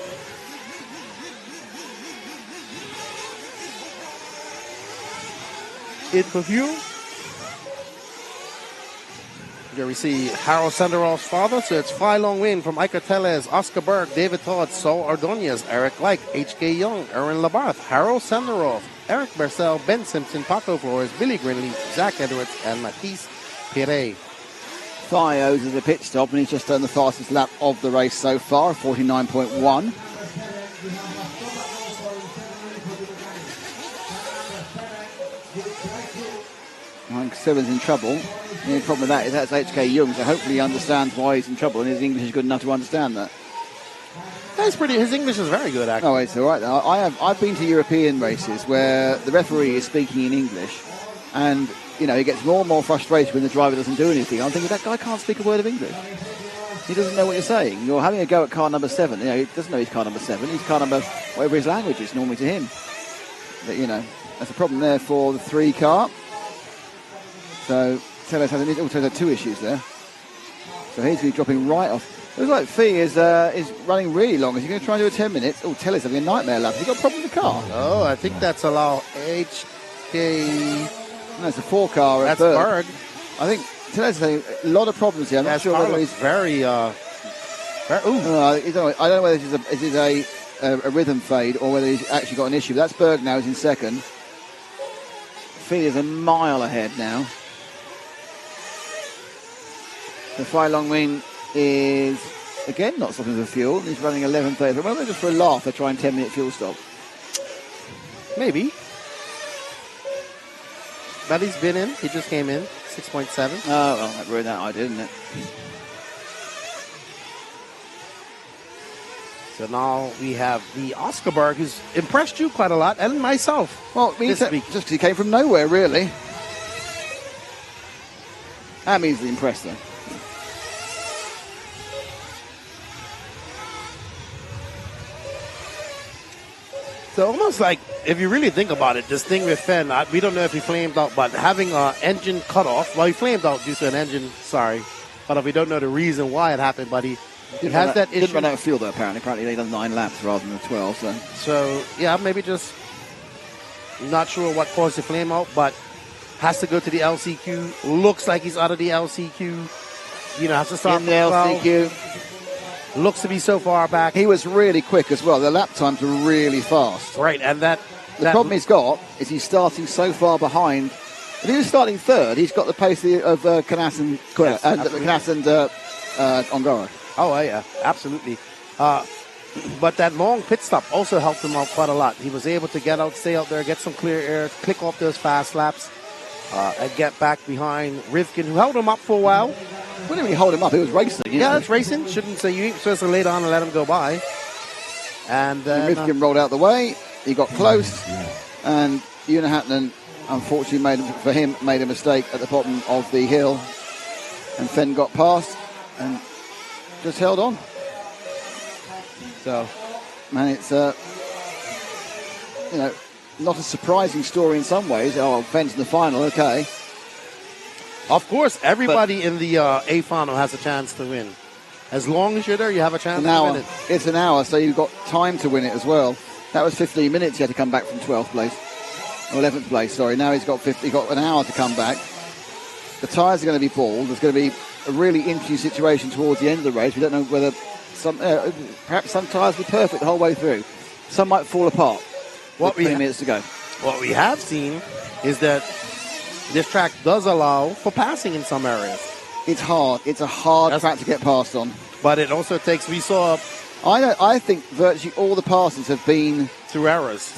In review, here we see Harold Senderoff's father, so it's Fly Long Win from Iker Tellez, Oscar Berg, David Todd, Saul Ordonez, Eric Lyke, H.K. Young, Aaron Labarth, Harold Senderoff, Eric Bercel, Ben Simpson, Paco Flores, Billy Grinley, Zach Edwards, and Matisse Pire. Fly owes us a pit stop, and he's just done the fastest lap of the race so far, 49.1. I think Seven's in trouble. The only problem with that is that's H.K. Young, so hopefully he understands why he's in trouble, and his English is good enough to understand that. His English is very good, actually. Oh, it's all right. I've been to European races where the referee is speaking in English, and he gets more and more frustrated when the driver doesn't do anything. I'm thinking, that guy can't speak a word of English. He doesn't know what you're saying. You're having a go at car number 7. He doesn't know he's car number 7. He's car number whatever his language is normally to him. But, that's a problem there for the 3 car. So Tellez has also had 2 issues there. So he's going to be dropping right off. It looks like Fee is running really long. Is he going to try and do a 10 minutes? Oh, Tellez having a nightmare lap. Has he got a problem with the car? Oh, I think that's allow HK... No, it's a 4 car. That's Berg. I think Tellez is having a lot of problems here. I'm not sure whether he's very. I don't know whether this is a rhythm fade or whether he's actually got an issue. That's Berg now. He's in second. Fee is a mile ahead now. The Fly Long Win is again not stopping for fuel. He's running 11:30. Well, just for a laugh, they're trying 10-minute fuel stop. Maybe. But he's been in. He just came in. 6.7. Oh, well, that ruined that idea, didn't it? So now we have the Oscar Berg, who's impressed you quite a lot, and myself. Well, just because he came from nowhere, really. That means the impressed them. So almost like, if you really think about it, this thing with Fenn, we don't know if he flamed out, but having an engine cut off, well, he flamed out due to an engine, but we don't know the reason why it happened, but he has that issue. Didn't run out of fuel, though, apparently. Apparently, they done 9 laps rather than 12, So, yeah, maybe just Not sure what caused the flame out, but has to go to the LCQ. Looks like he's out of the LCQ. Has to start in the LCQ. Looks to be so far back. He was really quick as well. The lap times were really fast. Right, and the problem he's got is he's starting so far behind. If he was starting third, he's got the pace of Canas and Ongaro. Oh, yeah, absolutely. But that long pit stop also helped him out quite a lot. He was able to get out, stay out there, get some clear air, click off those fast laps, and get back behind Rivkin, who held him up for a while. We didn't really hold him up. He was racing. Yeah, it's racing. Shouldn't say you ain't supposed to lay down and let him go by. And Rivkin rolled out the way. He got close, and Unahatnan, unfortunately, made a mistake at the bottom of the hill, and Fenn got past and just held on. So, man, it's not a surprising story in some ways. Oh, Fenn's in the final, okay. Of course, everybody in the A final has a chance to win. As long as you're there, you have a chance to win it. It's an hour, so you've got time to win it as well. That was 15 minutes. He had to come back from 12th place. Or 11th place, sorry. Now he's got an hour to come back. The tyres are going to be bald. There's going to be a really interesting situation towards the end of the race. We don't know whether perhaps some tyres were perfect the whole way through. Some might fall apart. 20 minutes to go. What we have seen is that this track does allow for passing in some areas. It's hard. It's a hard track to get past on. But it also takes, I think virtually all the passes have been through errors.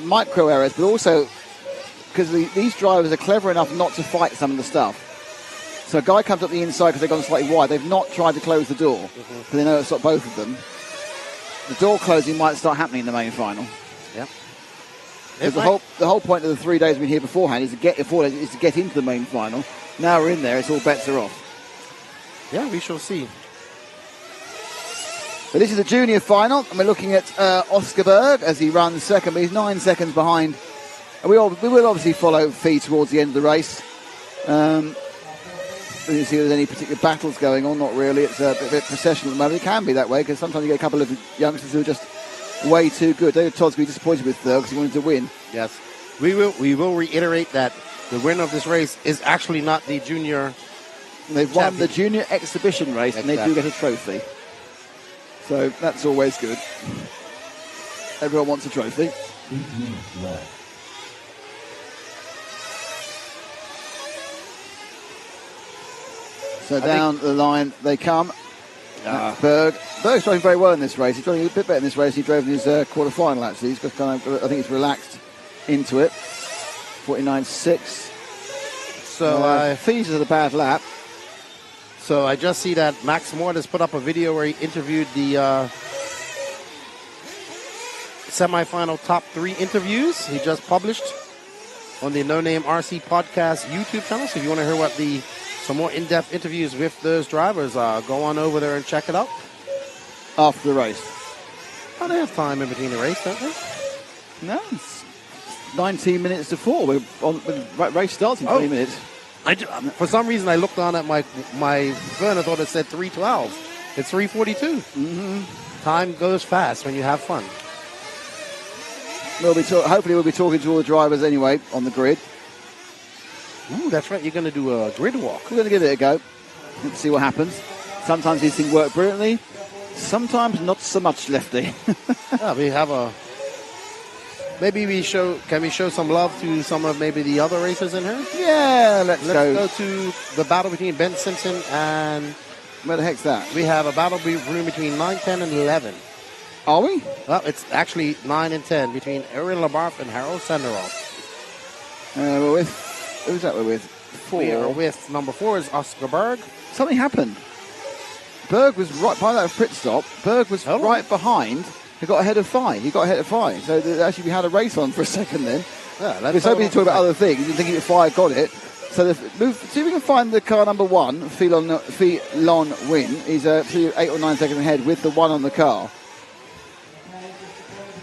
Micro errors, but also because these drivers are clever enough not to fight some of the stuff. So a guy comes up the inside because they've gone slightly wide. They've not tried to close the door because they know it's got both of them. The door closing might start happening in the main final. Yep. The whole point of the 3 days we've been here beforehand is to get into the main final. Now we're in there, it's all bets are off. Yeah, we shall see. But this is the junior final, and we're looking at Oscar Berg as he runs second, but he's 9 seconds behind. And we will obviously follow Fee towards the end of the race. We didn't see if there's any particular battles going on, not really. It's a bit processional at the moment. It can be that way because sometimes you get a couple of youngsters who are just way too good. David Todd's going to be disappointed with third because he wanted to win. Yes. We will reiterate that the winner of this race is actually not the junior. They've won the junior exhibition race and they do get a trophy. So that's always good. Everyone wants a trophy. So down the line they come. Berg's driving very well in this race. He's driving a bit better in this race. He drove in his quarter-final, actually. He's got I think he's relaxed into it. 49.6. So Fees is a bad lap. So I just see that Max Mort has put up a video where he interviewed the semi-final top 3 interviews he just published on the No Name RC Podcast YouTube channel. So if you want to hear some more in-depth interviews with those drivers, go on over there and check it out. After the race. Oh, they have time in between the race, don't they? No, it's 19 minutes to 4. The race starts in 20 minutes. For some reason, I looked on at my phone. I thought it said 3:12. It's 3:42. Mm-hmm. Time goes fast when you have fun. Hopefully, we'll be talking to all the drivers anyway on the grid. Ooh, that's right. You're going to do a grid walk. We're going to give it a go. Let's see what happens. Sometimes these things work brilliantly. Sometimes not so much, Lefty. Yeah, we have a. Maybe can we show some love to some of maybe the other racers in here? Yeah, let's go to the battle between Ben Simpson and... Where the heck's that? We have a battle room between 9, 10, and 11. Are we? Well, it's actually 9 and 10 between Ariel Labarth and Harold Senderoff. We're with... Who's that we're with? 4. We are with number 4 is Oscar Berg. Something happened. Berg was right by that pit stop. Berg was right behind... He got ahead of 5. So actually we had a race on for a second then. Yeah, we're hoping to talk about other things. You didn't think 5 got it. So see if we can find the car number 1, Filon Win. He's 8 or 9 seconds ahead with the 1 on the car.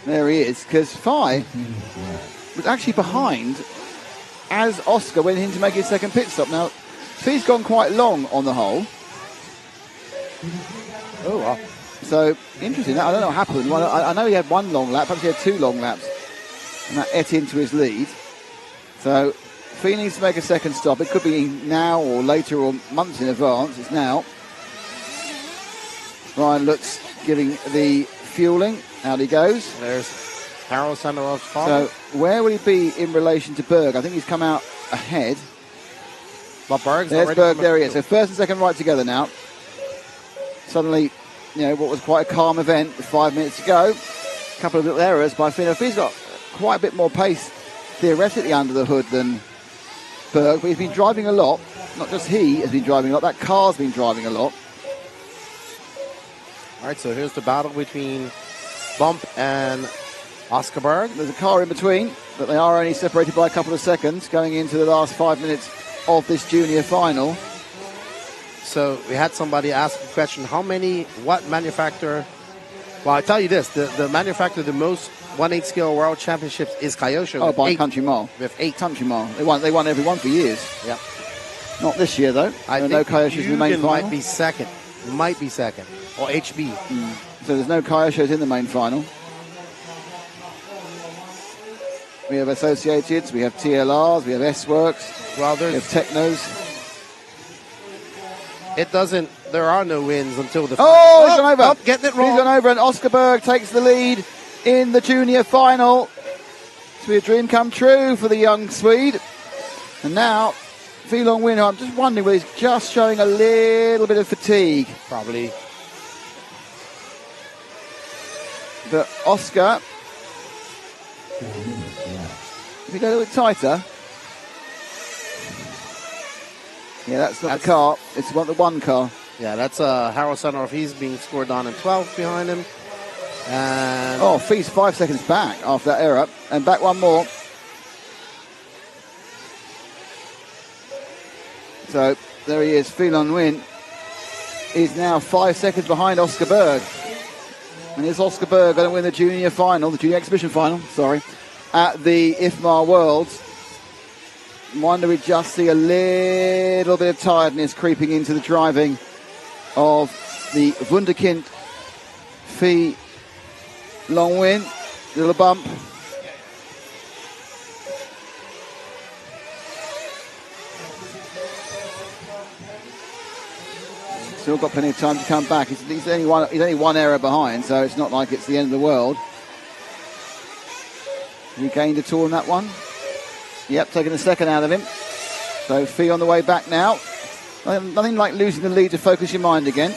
There he is, because 5 was actually behind as Oscar went in to make his second pit stop. Now, Fee's gone quite long on the hole. Oh, wow. So, interesting. I don't know what happened. I know he had 1 long lap. Perhaps he had 2 long laps. And that ate into his lead. So Fee needs to make a second stop. It could be now or later or months in advance. It's now. Ryan Lutz giving the fueling. Out he goes. There's Harold Sandorov's father. So where will he be in relation to Berg? I think he's come out ahead. But Berg's There's Berg, there he is. So first and second right together now. Suddenly, what was quite a calm event with 5 minutes to go. A couple of little errors by Fee. Fee's got quite a bit more pace theoretically under the hood than Berg, but he's been driving a lot. Not just he has been driving a lot, that car's been driving a lot. All right, so here's the battle between Bump and Oscar Berg. There's a car in between, but they are only separated by a couple of seconds going into the last 5 minutes of this junior final. So we had somebody ask a question, what manufacturer? Well, I tell you this, the manufacturer of the most 1/8 scale world championships is Kyosho. Oh, by country mile. With 8. Country mile. They won every one for years. Yep. Not this year, though. I think no Kyoshos in the main final. might be second. Or HB. So there's no Kyoshos in the main final. We have Associateds, we have TLRs, we have S-Works, we have Technos. There are no wins until the final. He's gone over. Oh, getting it wrong. He's gone over, and Oscar Berg takes the lead in the junior final. To be a dream come true for the young Swede. And now, Fee Long Win, I'm just wondering whether he's just showing a little bit of fatigue. Probably. But Oscar, if you go a little bit tighter. Yeah, that's not the car. It's the one car. Yeah, that's Harold Sandoff. He's being scored on in 12th behind him. And Fee's 5 seconds back after that error. And back one more. So there he is. Fee Long Win is now 5 seconds behind Oscar Berg. And is Oscar Berg going to win the junior exhibition final, at the IFMAR Worlds? Wonder we just see a little bit of tiredness creeping into the driving of the Wunderkind Fee Long Win. Little bump. Still got plenty of time to come back. He's only one error behind, so it's not like it's the end of the world. He gained a tour on that one. Yep, taking a second out of him. So Fee on the way back now. Nothing like losing the lead to focus your mind again.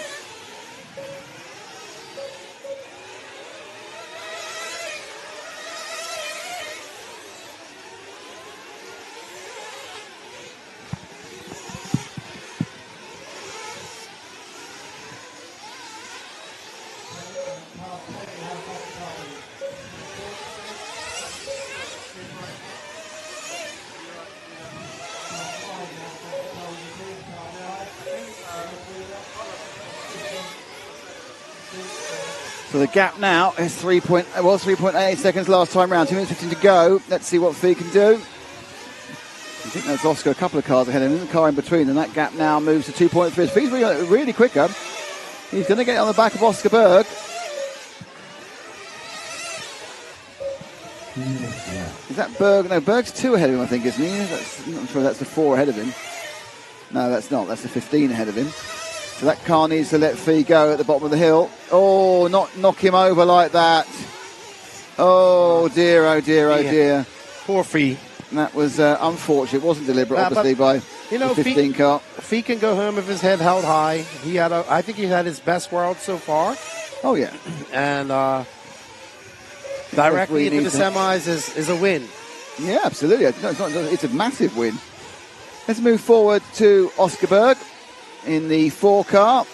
So the gap now is 3.88 seconds last time round. 2 minutes 15 to go. Let's see what Fee can do. I think that's Oscar a couple of cars ahead of him. The car in between, and that gap now moves to 2.3. Fee's really quicker. He's going to get on the back of Oscar Berg. Is that Berg? No, Berg's 2 ahead of him, I think, isn't he? I'm not sure that's the 4 ahead of him. No, that's not. That's the 15 ahead of him. So that car needs to let Fee go at the bottom of the hill. Oh, not knock him over like that. Oh dear, oh dear, oh dear. Poor Fee. That was unfortunate. It wasn't deliberate, obviously, by the 15 car. Fee can go home with his head held high. I think he had his best world so far. Oh, yeah. And directly into the semis is a win. Yeah, absolutely. It's a massive win. Let's move forward to Oscar Berg in the 4 car.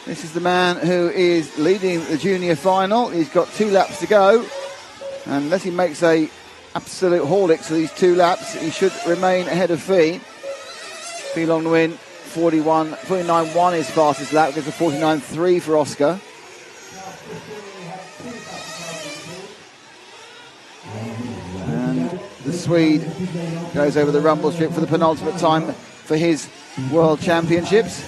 This is the man who is leading the junior final. He's got 2 laps to go. And unless he makes a absolute Horlicks for these 2 laps, he should remain ahead of Fee. Fee Long Win, 49.1 is fastest lap. Gives a 49.3 for Oscar. And the Swede goes over the rumble strip for the penultimate time for his World Championships.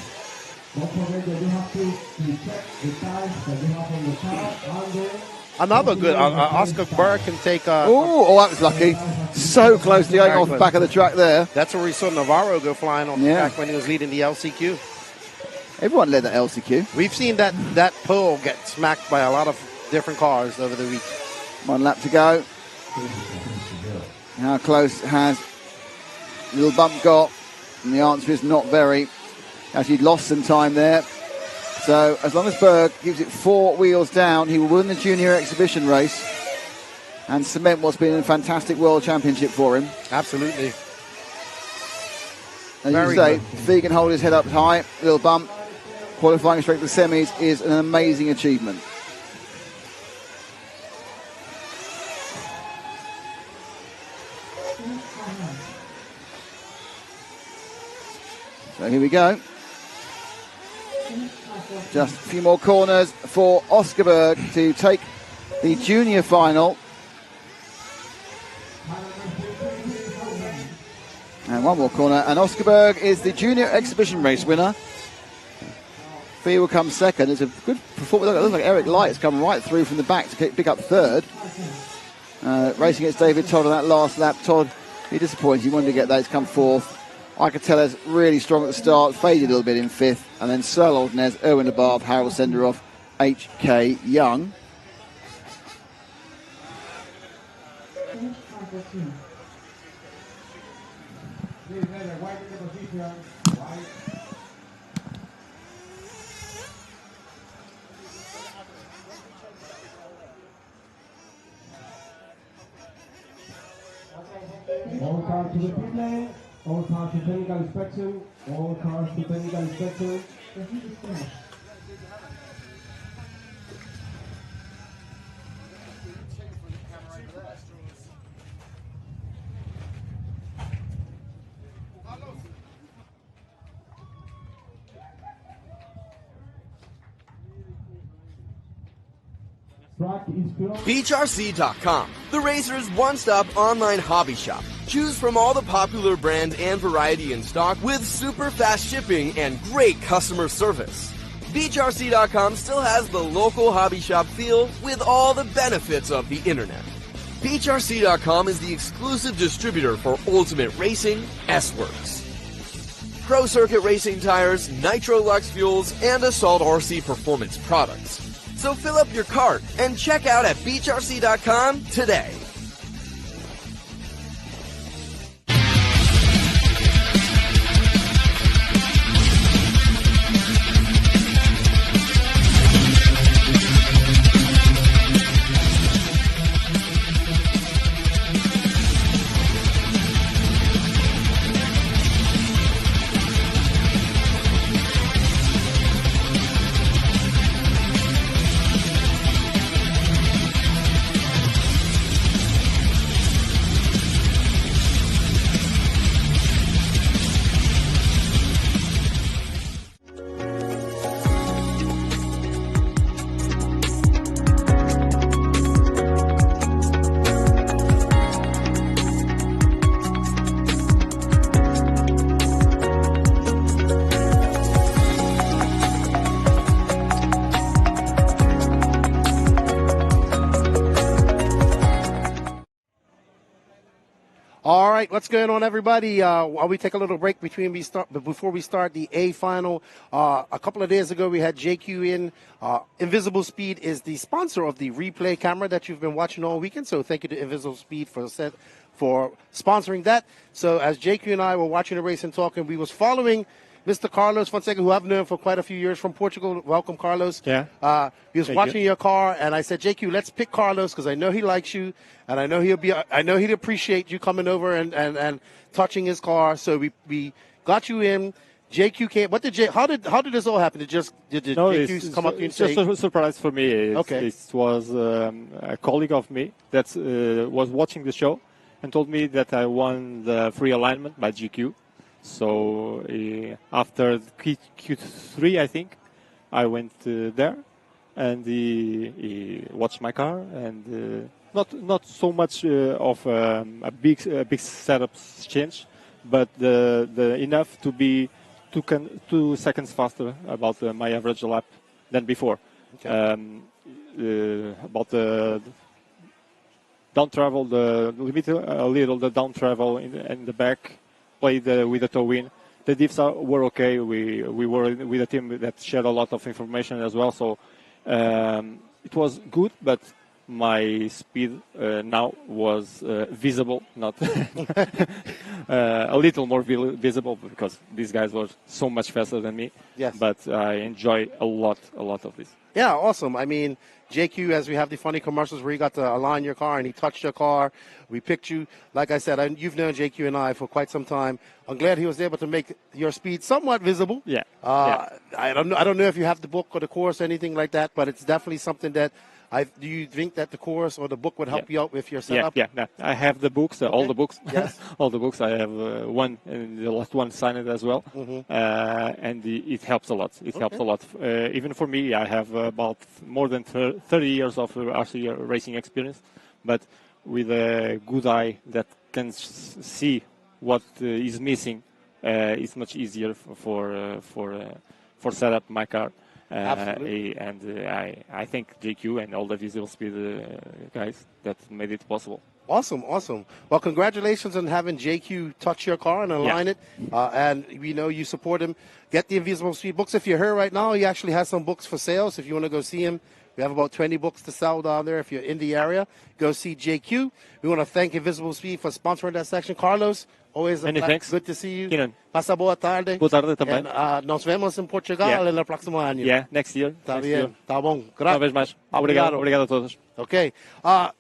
Another good. Oscar Berg can take. Oh, that was lucky. So close to going off the back of the track there. That's where we saw Navarro go flying off the track when he was leading the LCQ. Everyone led that LCQ. We've seen that pole get smacked by a lot of different cars over the week. 1 lap to go. How close has Little Bump got? And the answer is not very. Actually lost some time there. So as long as Berg gives it 4 wheels down, he will win the junior exhibition race and cement what's been a fantastic world championship for him. Absolutely. As you say, if he can hold his head up high, Little Bump, qualifying straight to the semis is an amazing achievement. So here we go. Just a few more corners for Oscar Berg to take the junior final. And one more corner. And Oscar Berg is the junior exhibition race winner. Fee will come second. It's a good performance. It looks like Eric Light has come right through from the back to pick up third. Racing against David Todd on that last lap. Todd, he disappointed. He wanted to get that. He's come fourth. Icatella's really strong at the start, faded a little bit in fifth, and then Searle Oldnez, Erwin Lebarve, Harold Senderoff, H.K. Young. All cars to the pit lane. All cars to technical inspection. All cars to technical inspection. BeachRC.com, the racer's one-stop online hobby shop. Choose from all the popular brand and variety in stock with super fast shipping and great customer service. BeachRC.com still has the local hobby shop feel with all the benefits of the internet. BeachRC.com is the exclusive distributor for Ultimate Racing, S-Works, Pro Circuit Racing tires, Nitro Lux fuels, and Assault RC performance products. So fill up your cart and check out at BeachRC.com today. All right, what's going on, everybody? While we take a little break before we start the A final, a couple of days ago we had JQ in. Invisible Speed is the sponsor of the replay camera that you've been watching all weekend. So thank you to Invisible Speed for sponsoring that. So as JQ and I were watching the race and talking, we was following Mr. Carlos Fonseca, who I've known for quite a few years from Portugal. Welcome, Carlos. Yeah. He was watching your car, and I said, JQ, let's pick Carlos because I know he likes you, and I know he'd appreciate you coming over and touching his car. So we got you in. JQ came. How did this all happen? Did JQ come up to you and say? It's just a surprise for me. It was a colleague of me that was watching the show and told me that I won the free alignment by GQ. So after Q3, I think, I went there, and he watched my car, and not so much of a big setup change, but the enough to be 2 seconds faster about my average lap than before. Okay. about the down travel, limit a little the down travel in the back, played with the toe in. The diffs were okay. We were with a team that shared a lot of information as well, so it was good, but my speed now was visible, not a little more visible, because these guys were so much faster than me. Yes. But I enjoy a lot of this. Yeah, awesome. I mean, JQ, as we have the funny commercials where you got to align your car and he touched your car, we picked you. Like I said, you've known JQ and I for quite some time. I'm glad he was able to make your speed somewhat visible. Yeah. I don't know if you have the book or the course or anything like that, but it's definitely something that do you think that the course or the book would help you out with your setup? Yeah. I have the books, all the books. Yes. All the books. I have one, and the last one signed as well. Mm-hmm. And it helps a lot. It helps a lot. Even for me, I have about more than 30 years of RC racing experience, but with a good eye that can see what is missing, it's much easier for set up my car. Absolutely. And I thank JQ and all the Visible Speed guys that made it possible. Awesome. Well, congratulations on having JQ touch your car and align it. And we know you support him. Get the Invisible Speed books. If you're here right now, he actually has some books for sale. So if you want to go see him, we have about 20 books to sell down there. If you're in the area, go see JQ. We want to thank Invisible Speed for sponsoring that section. Carlos, always good to see you. Keenan. Pasa boa tarde. Boa tarde também. And, nos vemos en Portugal en el próximo año. Yeah, next year. Está bien. Está bom. Uma vez mais. Obrigado a todos. Okay.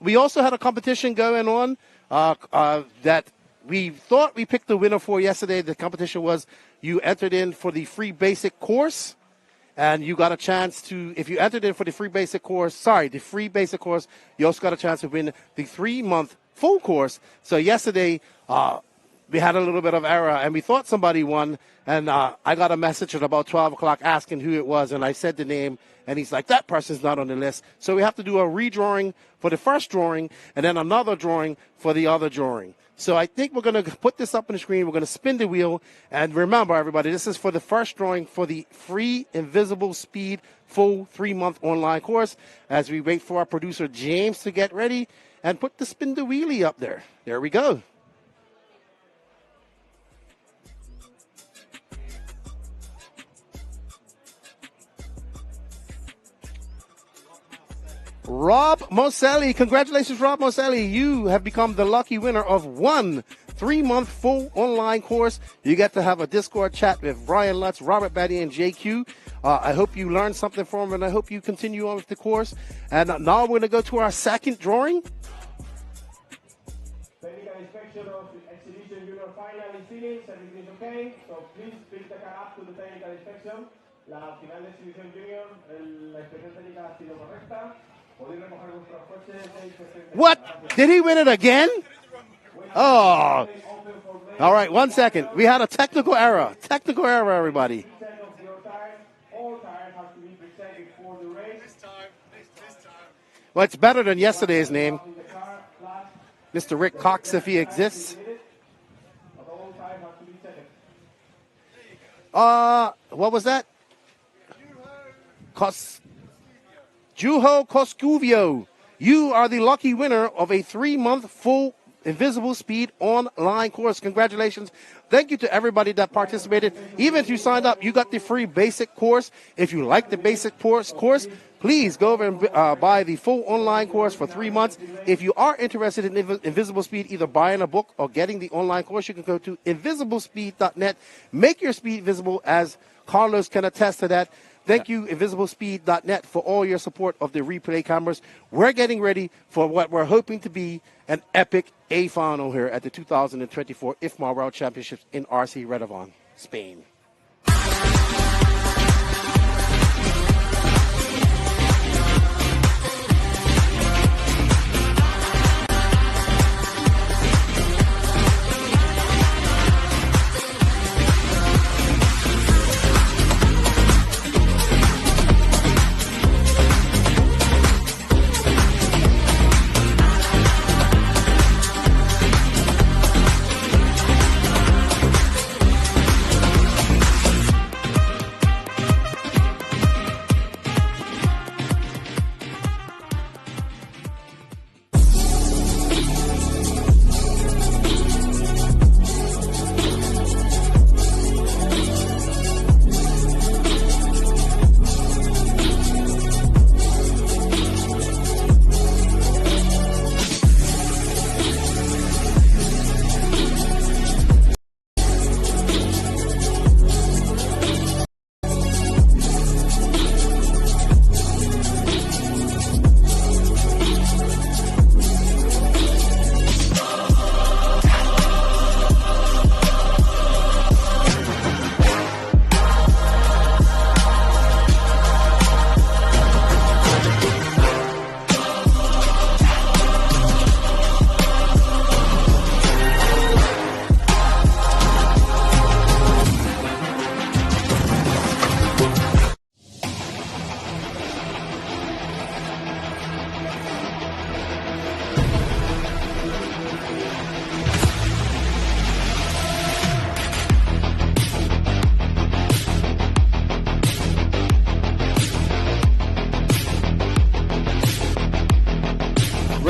We also had a competition going on that we thought we picked the winner for yesterday. The competition was you entered in for the free basic course, and you got a chance to, if you entered in for the free basic course, you also got a chance to win the 3-month full course. So yesterday, we had a little bit of error, and we thought somebody won, and I got a message at about 12 o'clock asking who it was, and I said the name, and he's like, that person's not on the list. So we have to do a redrawing for the first drawing, and then another drawing for the other drawing. So I think we're going to put this up on the screen. We're going to spin the wheel. And remember, everybody, this is for the first drawing for the free Invisible Speed full 3-month online course. As we wait for our producer, James, to get ready and put the spin the wheelie up there. There we go. Rob Moselli. Congratulations, Rob Moselli. You have become the lucky winner of one 3-month full online course. You get to have a Discord chat with Brian Lutz, Robert Batty, and JQ. I hope you learned something from him, and I hope you continue on with the course. And now we're going to go to our second drawing. Technical inspection of the exhibition junior final is finished. Everything is okay. So please pick the car up to the technical inspection. La final de exhibición junior, la inspección técnica ha sido correcta. What? Did he win it again? Oh. All right, 1 second. We had a technical error. Technical error, everybody. Well, it's better than yesterday's name. Mr. Rick Cox, if he exists. What was that? Juho Koskuvio, you are the lucky winner of a 3-month full Invisible Speed online course. Congratulations. Thank you to everybody that participated. Even if you signed up, you got the free basic course. If you like the basic course, please go over and buy the full online course for 3 months. If you are interested in Invisible Speed, either buying a book or getting the online course, you can go to invisiblespeed.net. Make your speed visible, as Carlos can attest to that. Thank you, invisiblespeed.net, for all your support of the replay cameras. We're getting ready for what we're hoping to be an epic A final here at the 2024 IFMAR World Championships in RC Redovan, Spain.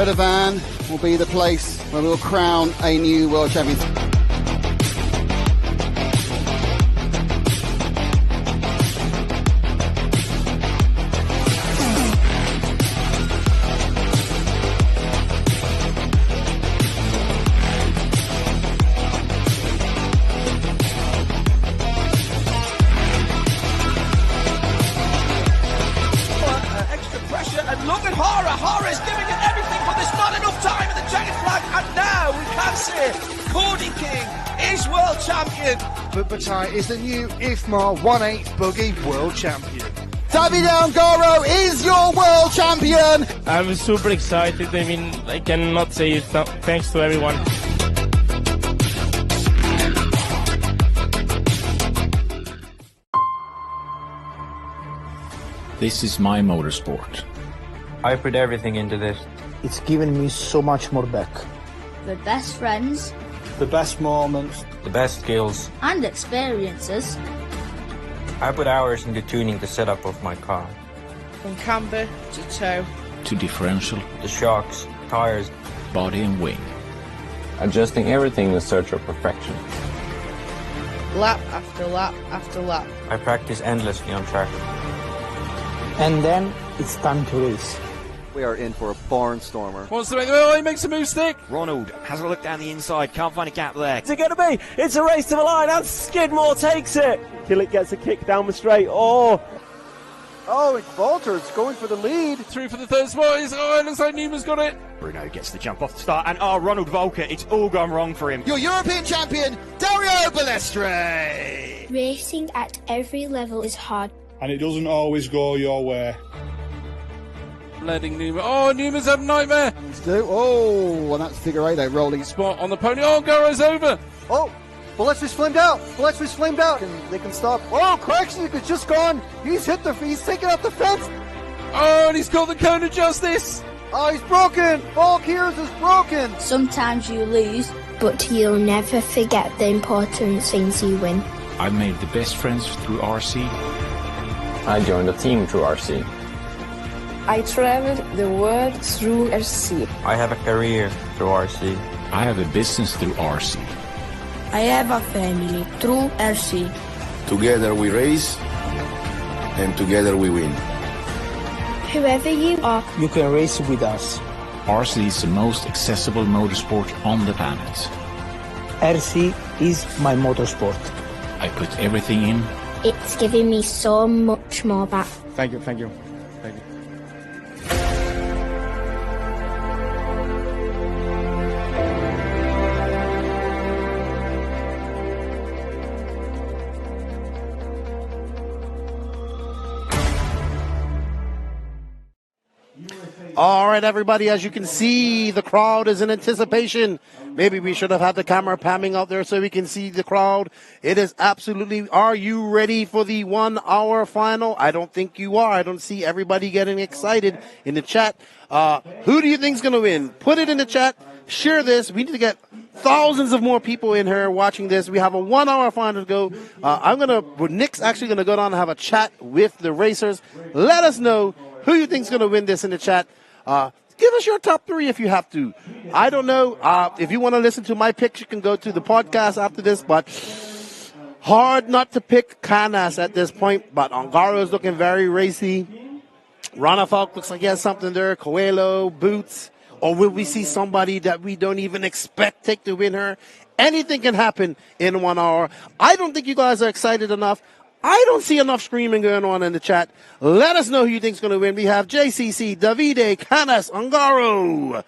Redovan will be the place where we'll crown a new world champion. Extra pressure, and look at Hara. Hara's giving it everything, but there's not enough time in the checkered flag, and now we can say Cody King is world champion. But Bataille is the new IFMAR 1/8 buggy world champion. Davide Ongaro is your world champion. I'm super excited. I mean, I cannot say it. Thanks to everyone. This is my motorsport. I put everything into this. It's given me so much more back. The best friends The best moments. The best skills. and experiences. I put hours into tuning the setup of my car. From camber to toe. To differential, The shocks, tires. body and wing. Adjusting everything in search of perfection. Lap after lap after lap. I practice endlessly on track. And then it's time to race. We are in for a barnstormer. Wants to make he makes a move stick. Ronald has a look down the inside, can't find a gap there. What's it going to be? It's a race to the line, and Skidmore takes it. Killick gets a kick down the straight. Oh, It's Walters going for the lead. Through for the third spot. It looks like Newman's got it. Bruno gets the jump off the start, and Ronald Volker, it's all gone wrong for him. Your European champion, Dario Balestre. Racing at every level is hard. And it doesn't always go your way. Letting Newman. Newman's had a nightmare. And that's Figueiredo rolling. Spot on the pony. Garo's over. Ballestri's flamed out. They can stop. Correction is just gone. He's taken out the fence. And he's got the cone of justice. He's broken. Volkers is broken. Sometimes you lose, but you'll never forget the important things you win. I made the best friends through RC. I joined the team through RC. I traveled the world through RC. I have a career through RC. I have a business through RC. I have a family through RC. Together we race, and together we win. Whoever you are, You can race with us. RC is the most accessible motorsport on the planet. RC is my motorsport. I put everything in. it's giving me so much more back. Thank you. All right, everybody, as you can see, the crowd is in anticipation. Maybe we should have had the camera panning out there so we can see the crowd. It is absolutely, are you ready for the 1 hour final? I don't think you are. I don't see everybody getting excited in the chat. Who do you think is going to win? Put it in the chat. Share this. We need to get thousands of more people in here watching this. We have a 1 hour final to go. Nick's actually going to go down and have a chat with the racers. Let us know who you think is going to win this in the chat. Give us your top 3 if you have to. I don't know. If you want to listen to my picks, you can go to the podcast after this, but hard not to pick Canas at this point, but Ongaro is looking very racy. Ronafalk looks like he has something there. Coelho, Boots. Or will we see somebody that we don't even expect take the winner? Anything can happen in 1 hour. I don't think you guys are excited enough. I don't see enough screaming going on in the chat. Let us know who you think's going to win. We have JCC, Davide, Canas, Ongaro,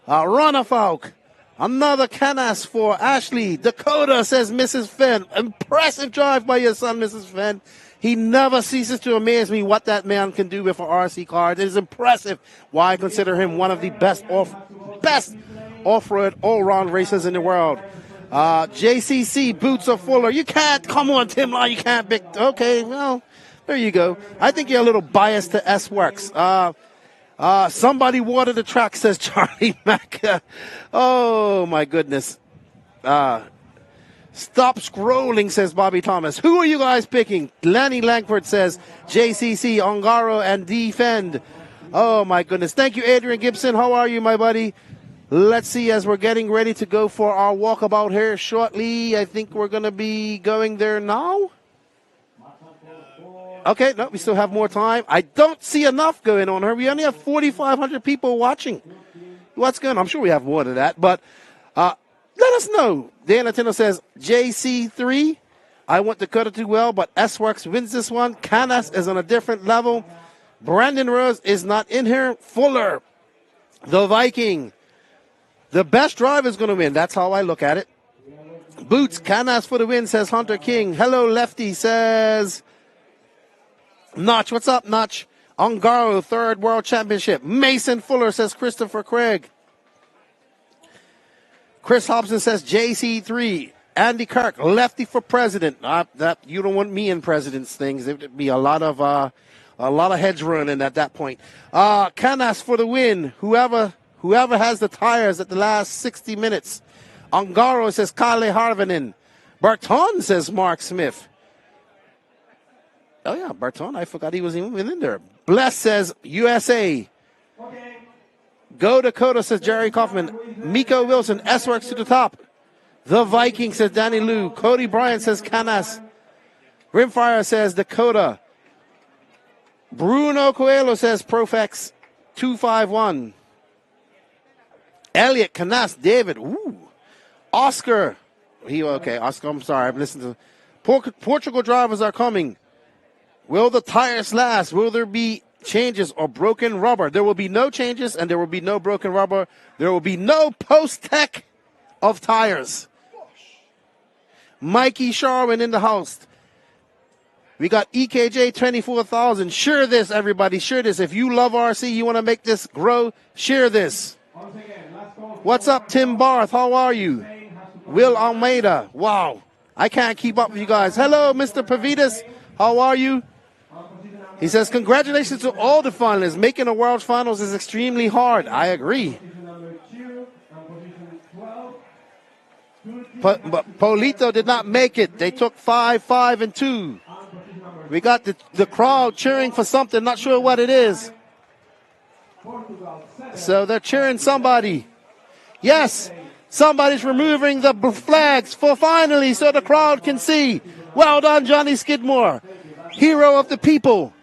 Ronafalk, another Canas for Ashley. Dakota says Mrs. Fenn. Impressive drive by your son, Mrs. Fenn. He never ceases to amaze me what that man can do with an RC car. It is impressive. Why I consider him one of the best off-road all-round racers in the world. JCC, Boots or Fuller. You can't. Come on, Tim Law. You can't pick. Okay, well, there you go. I think you're a little biased to S-Works. Somebody water the track, says Charlie Mack. Oh, my goodness. Stop scrolling, says Bobby Thomas. Who are you guys picking? Lanny Langford says JCC, Ongaro, and Defend. Oh, my goodness. Thank you, Adrian Gibson. How are you, my buddy? Let's see, as we're getting ready to go for our walkabout here shortly. I think we're going to be going there now. Okay, no, we still have more time. I don't see enough going on here. We only have 4,500 people watching. What's going on? I'm sure we have more than that, but let us know. Dan Latino says, JC3, I want Dakota to do well, but S-Works wins this one. Canas is on a different level. Brandon Rose is not in here. Fuller, the Viking. The best driver is going to win. That's how I look at it. Boots, Canas for the win, says Hunter King. Hello, Lefty, says Notch. What's up, Notch? Ongaro, third world championship. Mason Fuller, says Christopher Craig. Chris Hobson says JC3. Andy Kirk, Lefty for president. That you don't want me in president's things. There would be a lot of heads running at that point. Canas for the win. Whoever has the tires at the last 60 minutes. Ongaro says Kale Harvinen. Barton says Mark Smith. Oh, yeah, Barton. I forgot he was even in there. Bless says USA. Okay. Go Dakota, says Jerry Kaufman. Miko Wilson, S-Works to the top. The Viking, says Danny Liu. Cody Bryant says Canas. Rimfire says Dakota. Bruno Coelho says Profex 251. Elliot, Canas, David. Ooh. Oscar. Oscar, I'm sorry. I've listened to. Portugal drivers are coming. Will the tires last? Will there be changes or broken rubber? There will be no changes and there will be no broken rubber. There will be no post-tech of tires. Mikey Sharwin in the house. We got EKJ 24,000. Share this, everybody. Share this. If you love RC, you want to make this grow, share this. What's up, Tim Barth? How are you? Will Almeida. Wow. I can't keep up with you guys. Hello, Mr. Pavitas. How are you? He says, congratulations to all the finalists. Making a World Finals is extremely hard. I agree. But Polito did not make it. They took 5, 5, and 2. We got the crowd cheering for something. Not sure what it is. So they're cheering somebody. Yes, somebody's removing the flags for finally so the crowd can see. Well done, Johnny Skidmore. Hero of the people.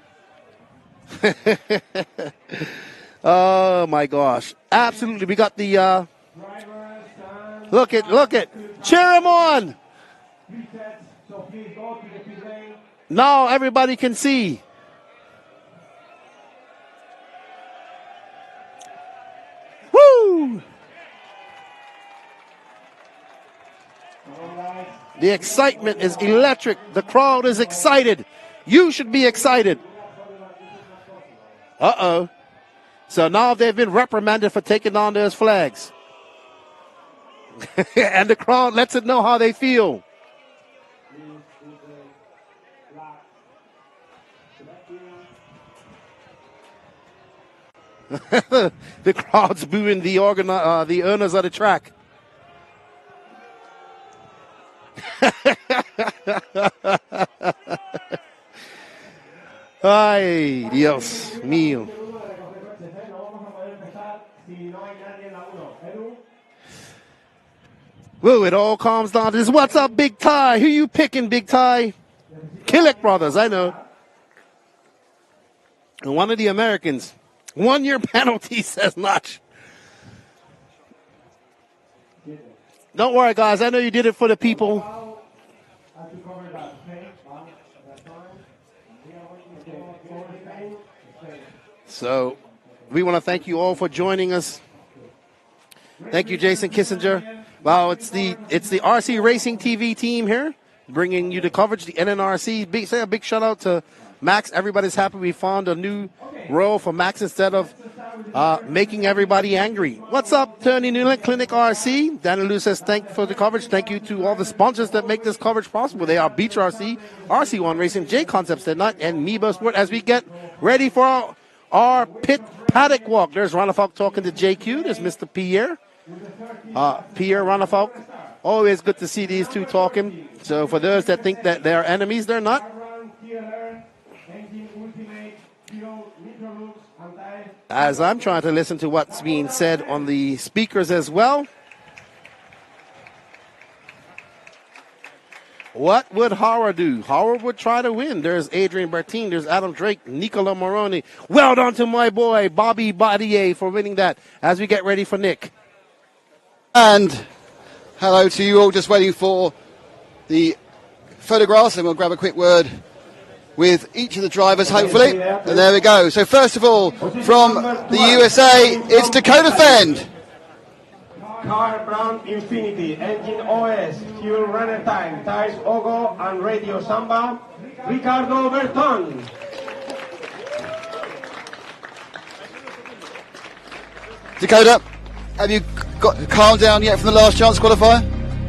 Oh, my gosh. Absolutely. We got the... Look it. Cheer him on. Now everybody can see. Woo! The excitement is electric. The crowd is excited. You should be excited. Uh-oh. So now they've been reprimanded for taking down those flags. And the crowd lets it know how they feel. The crowd's booing the owners of the track. Ay, Dios mío. Whoa, it all calms down to this. What's up, Big Ty? Who you picking, Big Ty? Killick Brothers, I know. And one of the Americans. 1 year penalty, says Notch. Don't worry, guys. I know you did it for the people. So, we want to thank you all for joining us. Thank you, Jason Kissinger. Well, it's the RC Racing TV team here, bringing you the coverage, the NNRC. Say a big shout out to Max. Everybody's happy we found a new role for Max instead of making everybody angry. What's up, Tony Newland, Clinic RC? Daniel Lou says, thank you for the coverage. Thank you to all the sponsors that make this coverage possible. They are Beach RC, RC1 Racing, J Concepts Tonight, and Mebo Sport as we get ready for our pit paddock walk. There's Ronafalk talking to JQ. There's Mr. Pierre. Pierre Ronafalk. Always good to see these two talking. So for those that think that they're enemies, they're not. As I'm trying to listen to what's being said on the speakers as well. What would Howard do? Howard would try to win. There's Adrian Bertin. There's Adam Drake, Nicola Moroni. Well done to my boy, Bobby Badier, for winning that as we get ready for Nick. And hello to you all, just waiting for the photographs, and we'll grab a quick word with each of the drivers, hopefully. And there we go. So first of all, from the USA, it's Dakota Fend. Car Brown Infinity, engine OS, fuel runner time, tires Ogo and radio Samba, Ricardo Berton. Dakota, have you got calmed down yet from the last chance qualifier?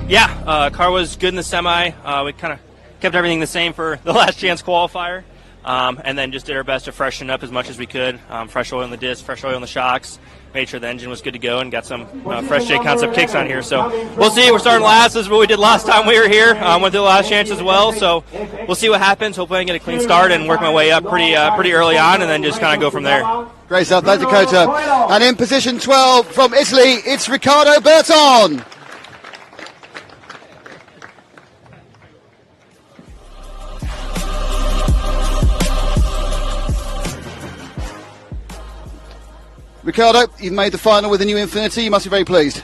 Yeah, car was good in the semi. We kind of kept everything the same for the last chance qualifier, and then just did our best to freshen up as much as we could. Fresh oil in the disc, fresh oil in the shocks. Made sure the engine was good to go and got some fresh J concept kicks on here. So we'll see. We're starting last. This is what we did last time we were here. Went through the last chance as well. So we'll see what happens. Hopefully I can get a clean start and work my way up pretty early on, and then just kind of go from there. Great stuff. Thanks, Dakota. And in position 12 from Italy, it's Ricardo Berton. Ricardo, you've made the final with the new Infinity. You must be very pleased.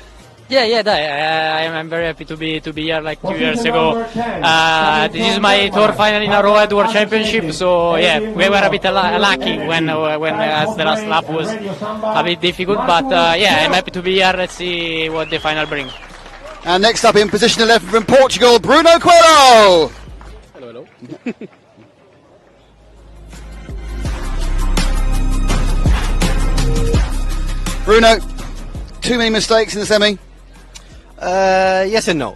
I'm very happy to be here like 2 years ago. This is my third final in a row at World Championship, so yeah, we were a bit lucky when the last lap was a bit difficult, but yeah, I'm happy to be here. Let's see what the final brings. And next up in position 11 from Portugal, Bruno Coelho. Hello. Bruno, too many mistakes in the semi? Yes and no.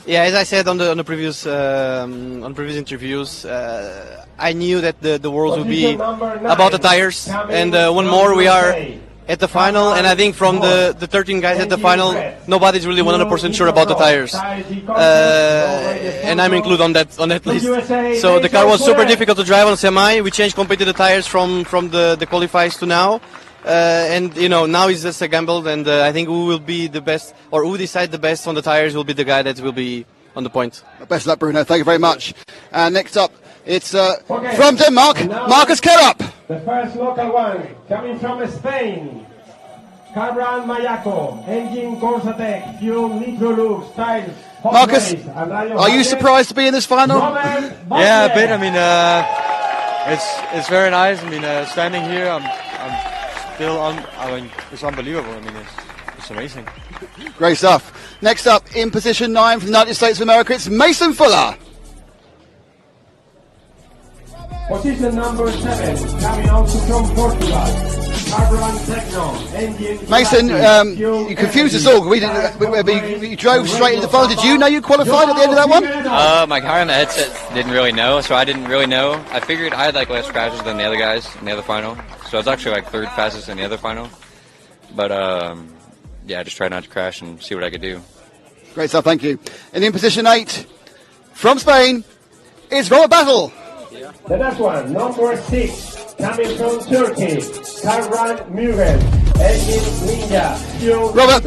Yeah, as I said on the previous interviews, I knew that the world would be about the tires, and one more we are at the final, and I think from the 13 guys at the final, nobody's really 100% sure about the tires, and I'm included on that list. So the car was super difficult to drive on semi. We changed completely the tires from the qualifiers to now. And now it's just a gamble, and I think who will be the best, or who decide the best on the tires will be the guy that will be on the point. Best of luck, Bruno. Thank you very much. And next up, it's from Denmark, Marcus Kerup. The first local one coming from Spain. Cabran Mayaco, engine Corsatec, fuel Nitrolux, tires. Marcus, are you surprised to be in this final? Yeah, a bit. I mean, it's very nice. I mean, standing here, I'm still on. I mean, it's unbelievable. I mean, it's amazing. Great stuff. Next up, in position 9 from the United States of America, it's Mason Fuller. Position number 7, coming out from Portugal. Mason, you confused us all. You drove straight into the final. Did you know you qualified at the end of that one? My car on the headset didn't really know, so I didn't really know. I figured I had like less crashes than the other guys in the other final, so I was actually like third fastest in the other final. But yeah, I just tried not to crash and see what I could do. Great stuff, thank you. And in position 8, from Spain, it's Robert Battle. The next one, number 6, coming from Turkey, Karran Mugen, engine Ninja, Robert,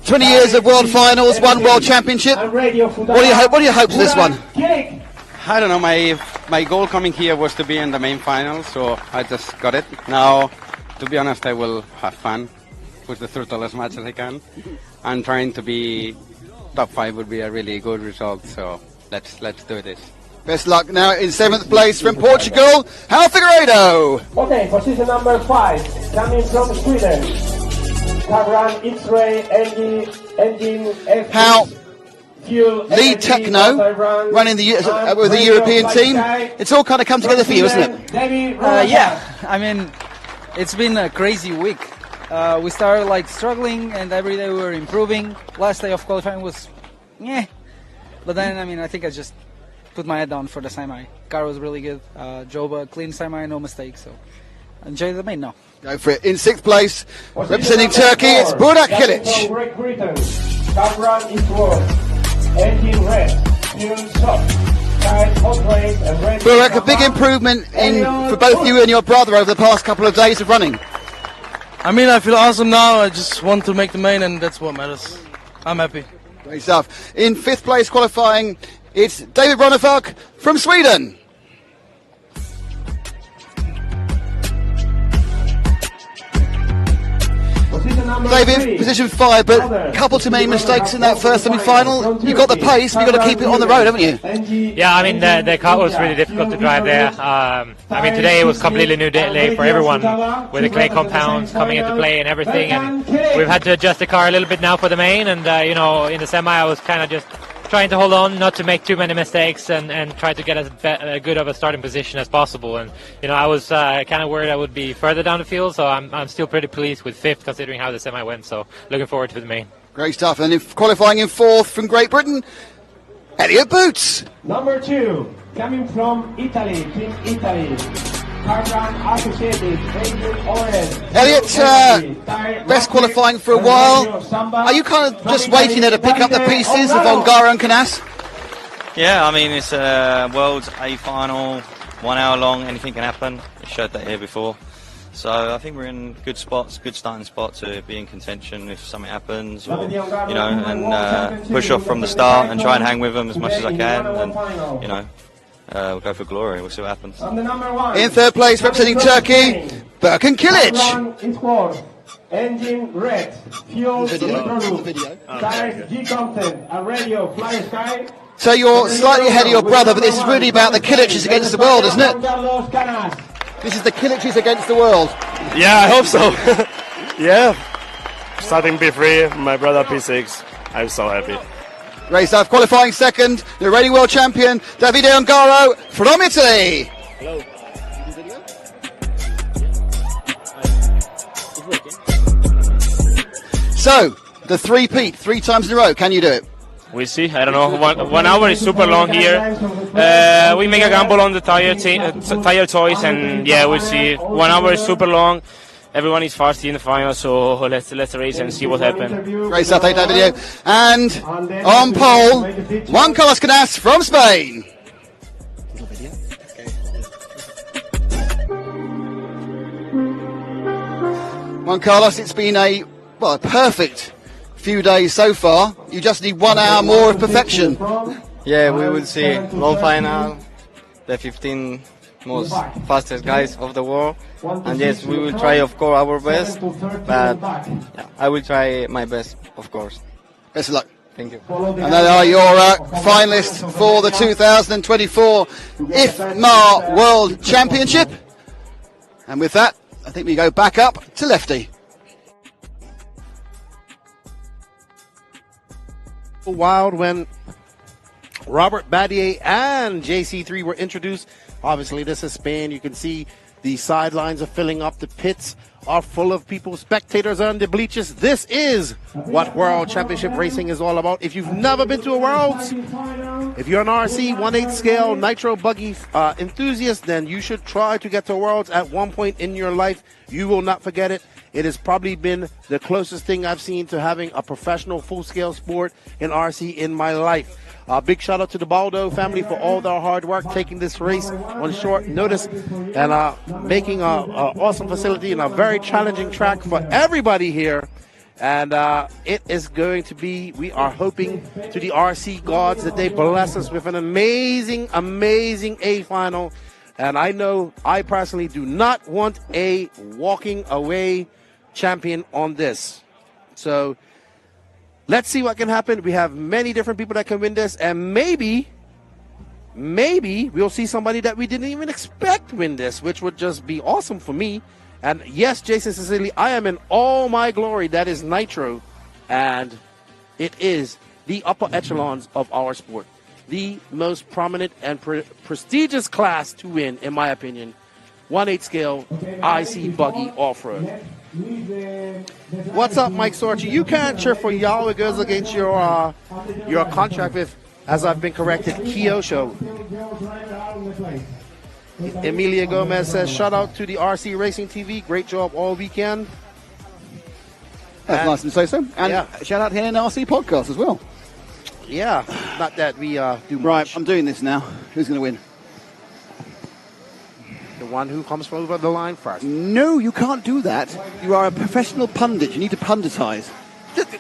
20 years of world finals, one world championship. What do you hope for this one? I don't know, my goal coming here was to be in the main final, so I just got it. Now, to be honest, I will have fun with the throttle as much as I can. I'm trying to be top 5 would be a really good result, so let's do this. Best luck. Now in 7th place from Portugal, Hal Figueiredo. Okay, position number 5, coming from Sweden. Cabran X-Ray engine Hal, lead techno, running with the European team. It's all kind of come together for you, isn't it? Yeah, I mean, it's been a crazy week. We started like struggling, and every day we were improving. Last day of qualifying was, but then I mean, I think I just put my head down for the semi. Car was really good. Drove a clean semi, no mistakes. So enjoy the main now. Go for it. In 6th place, representing Turkey, it's Burak Kilic. Burek, a big improvement for both you and your brother over the past couple of days of running. I mean, I feel awesome now. I just want to make the main, and that's what matters. I'm happy. Great stuff. In 5th place qualifying, it's David Ronefalk from Sweden. David, position 5, but a couple too many mistakes in that first semi-final. You got the pace, but you got to keep it on the road, haven't you? Yeah, I mean the car was really difficult to drive there. I mean today it was completely new day for everyone with the clay compounds coming into play and everything, and we've had to adjust the car a little bit now for the main. And you know, in the semi I was kind of just trying to hold on, not to make too many mistakes, and try to get as good of a starting position as possible. And you know, I was kind of worried I would be further down the field, so I'm still pretty pleased with 5th considering how the semi went. So looking forward to the main. Great stuff. And if qualifying in 4th from Great Britain, Elliot Boots. Number 2, coming from Italy, Team Italy. Elliot, best qualifying for a while. Are you kind of just waiting there to pick up the pieces of Ongaro and Canas? Yeah, I mean, it's a World's A final, 1 hour long, anything can happen. We showed that here before. So I think we're in good spots, good starting spot to be in contention if something happens, or, you know, and push off from the start and try and hang with them as much as I can, and, you know, we'll go for glory. We'll see what happens. In 3rd place, representing Turkey, Berkan Kilic. Engine red, fuel tires G content, a radio, fly sky. So you're slightly ahead of your brother, but this is really about the Kilics against the world, isn't it? This is the Kilics against the world. Yeah, I hope so. Yeah, starting P3, my brother P6. I'm so happy. Great stuff. Qualifying 2nd, the reigning world champion, Davide Ongaro from Italy. Hello. So, the 3-peat, 3 times in a row. Can you do it? We see. I don't know. 1 hour is super long here. We make a gamble on the tire choice, and yeah, we'll see. 1 hour is super long. Everyone is fast in the final, so let's race and see what happens. Great stuff, thank you. And on pole, Juan Carlos Canas from Spain. Juan Carlos, it's been a perfect few days so far. You just need 1 hour more of perfection. Yeah, we will see. Long final, the 15 most fastest guys of the world, and yes, we will try, of course, our best, but yeah, I will try my best, of course. Best of luck. Thank you. And they are your finalists for the 2024 IFMAR World Championship. And with that, I think we go back up to Lefty. Wild when Robert Badier and JC3 were introduced. Obviously, this is Spain. You can see the sidelines are filling up. The pits are full of people. Spectators are on the bleachers. This is what World Championship Racing is all about. If you've never been to a Worlds, if you're an RC 1/8 scale nitro buggy enthusiast, then you should try to get to Worlds at one point in your life. You will not forget it. It has probably been the closest thing I've seen to having a professional full-scale sport in RC in my life. Big shout out to the Baldo family for all their hard work taking this race on short notice and making an awesome facility and a very challenging track for everybody here. And it is going to be, we are hoping to the RC gods that they bless us with an amazing, amazing A final. And I know I personally do not want a walking away champion on this. So let's see what can happen. We have many different people that can win this, and maybe we'll see somebody that we didn't even expect win this, which would just be awesome for me. And yes, Jason Cecily, I am in all my glory. That is Nitro, and it is the upper echelons of our sport. The most prominent and prestigious class to win, in my opinion. 1/8 scale IC buggy off-road. What's up, Mike Sorchi? You can't cheer for y'all. It goes against your contract with, as I've been corrected, Kyosho. Emilia Gomez says, shout out to the RC Racing TV. Great job all weekend. That's nice to say so. And shout out here in the RC podcast as well. Yeah, not that we do much. Right, I'm doing this now. Who's going to win? The one who comes over the line first. No, you can't do that. You are a professional pundit. You need to punditize.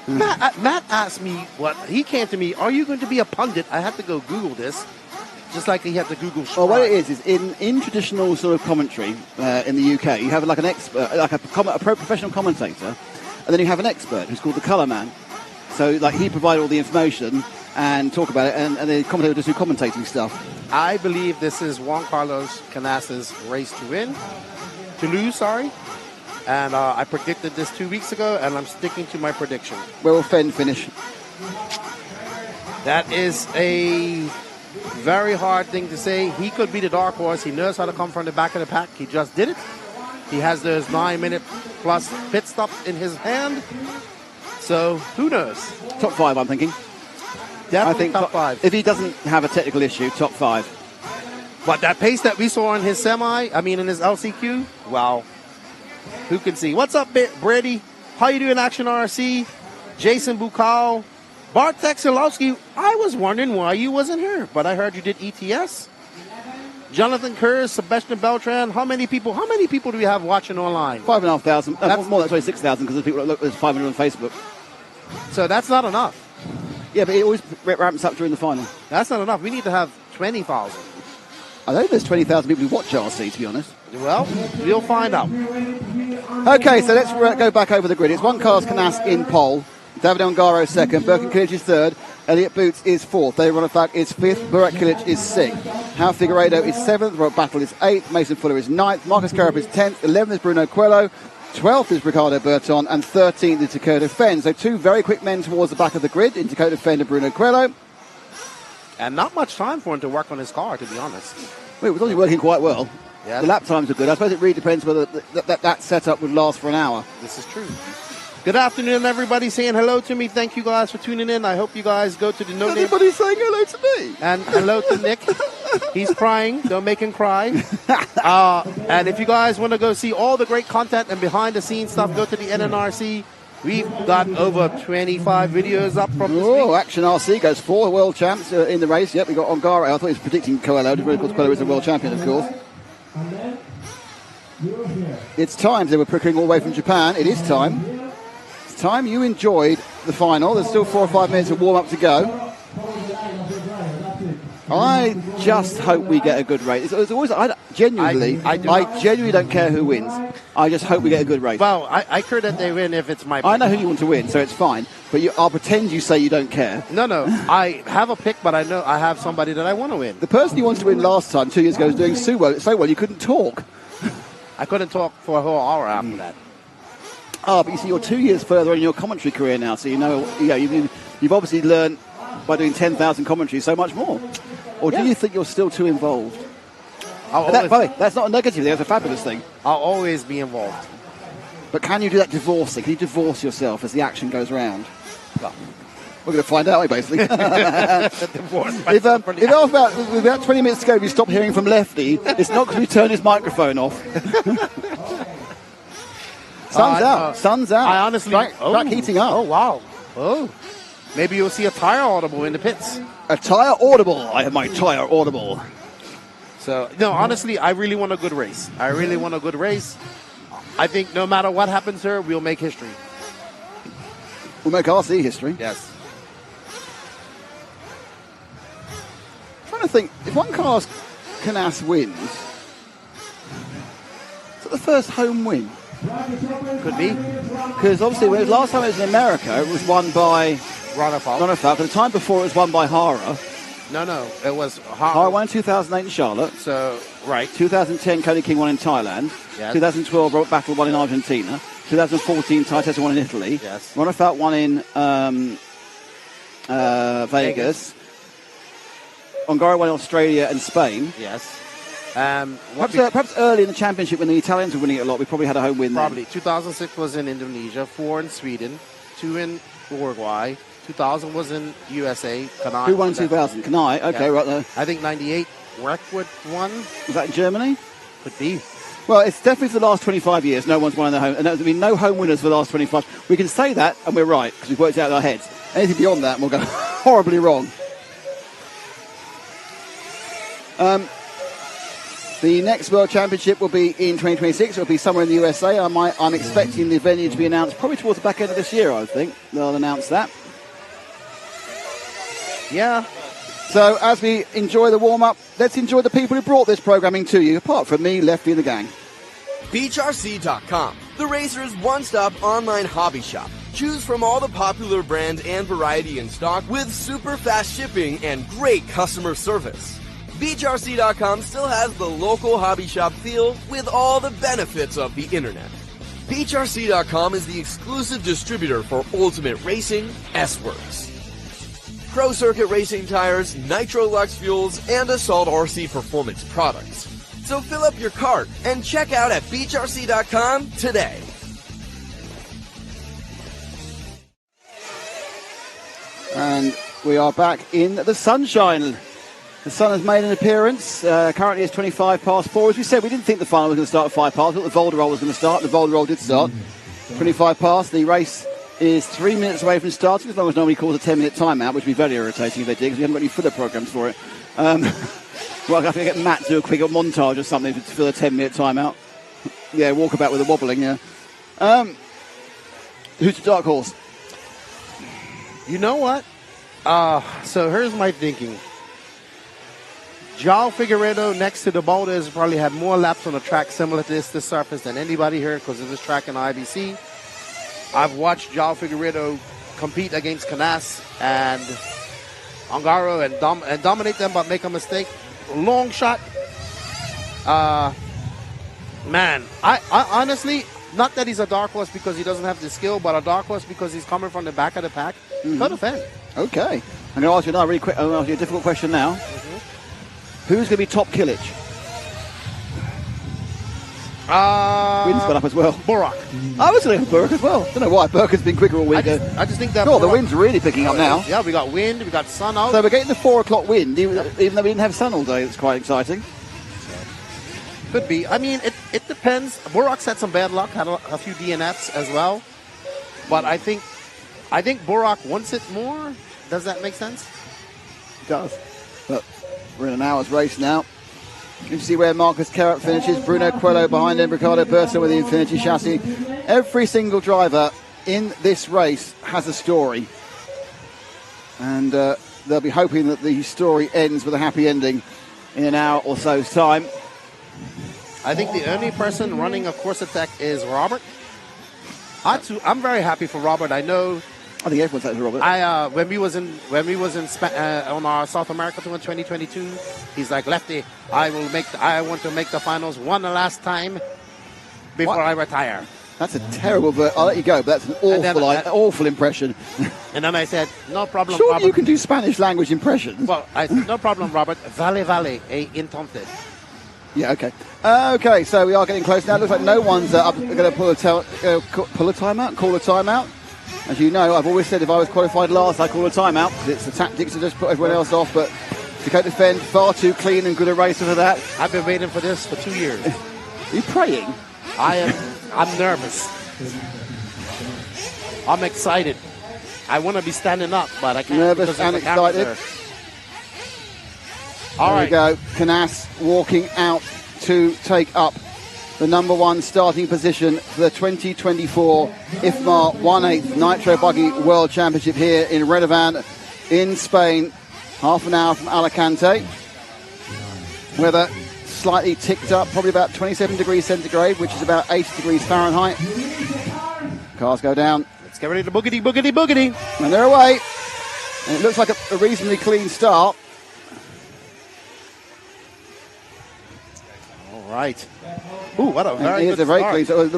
Matt asked me he came to me, are you going to be a pundit? I had to go Google this, just like he had to Google. Well, what it is in traditional sort of commentary in the UK, you have like an expert, like a professional commentator, and then you have an expert who's called the colour man. So, like, he provided all the information and talk about it, and the commentator does do commentating stuff. I believe this is Juan Carlos Canas's race to lose, and I predicted this 2 weeks ago, and I'm sticking to my prediction. Where will Fenn finish? That is a very hard thing to say. He could be the dark horse. He knows how to come from the back of the pack. He just did it. He has those 9-minute plus pit stops in his hand. So, who knows? Top 5, I'm thinking. Definitely I think top 5. If he doesn't have a technical issue, top 5. But that pace that we saw in his in his LCQ, wow. Who can see? What's up, Brady? How you doing, Action RC? Jason Bukal. Bartek Silowski. I was wondering why you wasn't here, but I heard you did ETS. Jonathan Kerr, Sebastian Beltran. How many people do we have watching online? 5,500. That's more than 6,000 because the people that look, there's 500 on Facebook. So that's not enough. Yeah, but it always ramps up during the final. That's not enough. We need to have 20,000. I think there's 20,000 people who watch RC, to be honest. Well, we'll find out. Okay, so let's go back over the grid. It's Juan Carlos Canas in pole. David Ongaro second. Birkin Kilic is third. Elliot Boots is fourth. David Ronafak is fifth. Burak Kilic is sixth. Hal Figueiredo is seventh. Robert Battle is eighth. Mason Fuller is ninth. Marcus Carap is 10th. 11th is Bruno Coelho. 12th is Ricardo Berton. And 13th is Dakota Fenn. So two very quick men towards the back of the grid in Dakota Fenn and Bruno Coelho. And not much time for him to work on his car, to be honest. Well, it was only working quite well. Yeah. The lap times are good. I suppose it really depends whether that setup would last for an hour. This is true. Good afternoon, everybody. Saying hello to me. Thank you guys for tuning in. I hope you guys go to the No Name. Everybody's saying hello to me. And hello to Nick. He's crying. Don't make him cry. And if you guys want to go see all the great content and behind-the-scenes stuff, go to the NNRC. We've got over 25 videos up from this week. Action RC goes 4 world champs in the race. Yep, we got Ongaro. I thought he was predicting Coelho. Of course, Coelho is a world champion, of course. It's time. They were procuring all the way from Japan. It is time. It's time. You enjoyed the final. There's still 4 or 5 minutes of warm-up to go. I just hope we get a good race. It's always, I genuinely don't care who wins. I just hope we get a good race. Well, I care that they win if it's my pick. I know who you want to win, so it's fine. But I'll pretend you say you don't care. No. I have a pick, but I know I have somebody that I want to win. The person you wanted to win last time, 2 years ago, was doing so well you couldn't talk. I couldn't talk for a whole hour after that. Oh, but you see, you're 2 years further in your commentary career now, so you've obviously learned by doing 10,000 commentaries so much more. Or do you think you're still too involved? By the way, that's not a negative thing, that's a fabulous thing. I'll always be involved. But can you do that divorce thing? Can you divorce yourself as the action goes round? Well, we're going to find out, basically. If about 20 minutes ago we stopped hearing from Lefty, it's not because we turned his microphone off. Sun's out. I honestly... Track heating up. Oh, wow. Oh. Maybe you'll see a tire audible in the pits. A tire audible. I have my tire audible. So, no, honestly, I really want a good race. I think no matter what happens here, we'll make history. We'll make RC history? Yes. I'm trying to think, if Juan Carlos Canas wins, is that the first home win? Could be. Because obviously, last time it was in America, it was won by Ronafalk. The time before it was won by Hara. No, it was Hara won in 2008 in Charlotte. So, right. 2010, Cody King won in Thailand. Yes. 2012, Robert Battle won in Argentina. 2014, Tai Tessa won in Italy. Yes. Ronafalk won in Vegas. Ongaro won in Australia and Spain. Yes. Perhaps early in the championship when the Italians were winning it a lot, we probably had a home win then. Probably. 2006 was in Indonesia, 4 in Sweden, 2 in Uruguay. 2000 was in USA. Kanai. Who won in 2000? Kanai? Okay, right there. I think 98, Reckwood won. Was that in Germany? Could be. Well, it's definitely for the last 25 years. No one's won in their home. And there's been no home winners for the last 25. We can say that, and we're right, because we've worked it out in our heads. Anything beyond that, we'll go... horribly wrong. The next World Championship will be in 2026. It will be somewhere in the USA. I'm expecting the venue to be announced probably towards the back end of this year, I think. They'll announce that. Yeah. So as we enjoy the warm-up, let's enjoy the people who brought this programming to you, apart from me, Lefty and the gang. VRC.com, the racer's one-stop online hobby shop. Choose from all the popular brands and variety in stock with super fast shipping and great customer service. VRC.com still has the local hobby shop feel with all the benefits of the internet. VRC.com is the exclusive distributor for Ultimate Racing, S-Works, Pro Circuit Racing tires, Nitro Lux fuels, and Assault RC performance products. So fill up your cart and check out at VRC.com today. And we are back in the sunshine. The sun has made an appearance. Currently it's 25 past 4. As we said, we didn't think the final was going to start at 5 past. We thought the Volderol was going to start. The Volderol did start. 25 past. The race is 3 minutes away from starting, as long as nobody calls a 10-minute timeout, which would be very irritating if they did, because we haven't got any filler programs for it. Well, I have to get Matt to do a quick montage or something to fill a 10-minute timeout. Yeah, walkabout with a wobbling, yeah. Who's the dark horse? You know what? So here's my thinking. João Figueiredo next to the boulders probably had more laps on a track similar to this surface than anybody here because of this track in IBC. I've watched João Figueiredo compete against Canas and Ongaro and dominate them but make a mistake. Long shot. Man, I honestly, not that he's a dark horse because he doesn't have the skill, but a dark horse because he's coming from the back of the pack. Could defend. Okay. I'm going to ask you another really quick, I'm going to ask you a difficult question now. Who's going to be top killage? Wind's gone up as well. Burak. I was going to Burak as well. Don't know why. Burke has been quicker all week. I just think that. The wind's really picking up now. Yeah, we got wind, we got sun out. So we're getting the 4 o'clock wind, even though we didn't have sun all day. It's quite exciting. Could be. I mean, it depends. Burak's had some bad luck, had a few DNFs as well. But I think Burak wants it more. Does that make sense? It does. But we're in an hour's race now. You can see where Marcus Carrot finishes. Bruno Coelho behind him. Ricardo Berto with the Infinity chassis. Every single driver in this race has a story. And they'll be hoping that the story ends with a happy ending in an hour or so's time. I think the only person running a course attack is Robert. I'm very happy for Robert. I think everyone's happy for Robert. When we was in on our South America tour in 2022, he's like, Lefty, I want to make the finals one last time before I retire. That's a terrible. I'll let you go, but that's an awful impression. And then I said, no problem, Surely Robert. You can do Spanish language impressions. Well, no problem, Robert. Vale, intente. Yeah, okay. Okay, so we are getting close now. Looks like no one's going to call a timeout, call a timeout. As you know, I've always said if I was qualified last, I call a timeout because it's the tactics to just put everyone else off. But Dakota Defend, far too clean and good a racer for that. I've been waiting for this for 2 years. Are you praying? I'm nervous. I'm excited. I want to be standing up, but I can't. Nervous and excited. There we go. Canas walking out to take up the number 1 starting position for the 2024 IFMAR 1/8 Nitro Buggy World Championship here in Redovan in Spain. Half an hour from Alicante. Weather slightly ticked up, probably about 27 degrees centigrade, which is about 80 degrees Fahrenheit. Cars go down. Let's get ready to boogity. And they're away. And it looks like a reasonably clean start. All right. Ooh, what a very good very start. clean. So I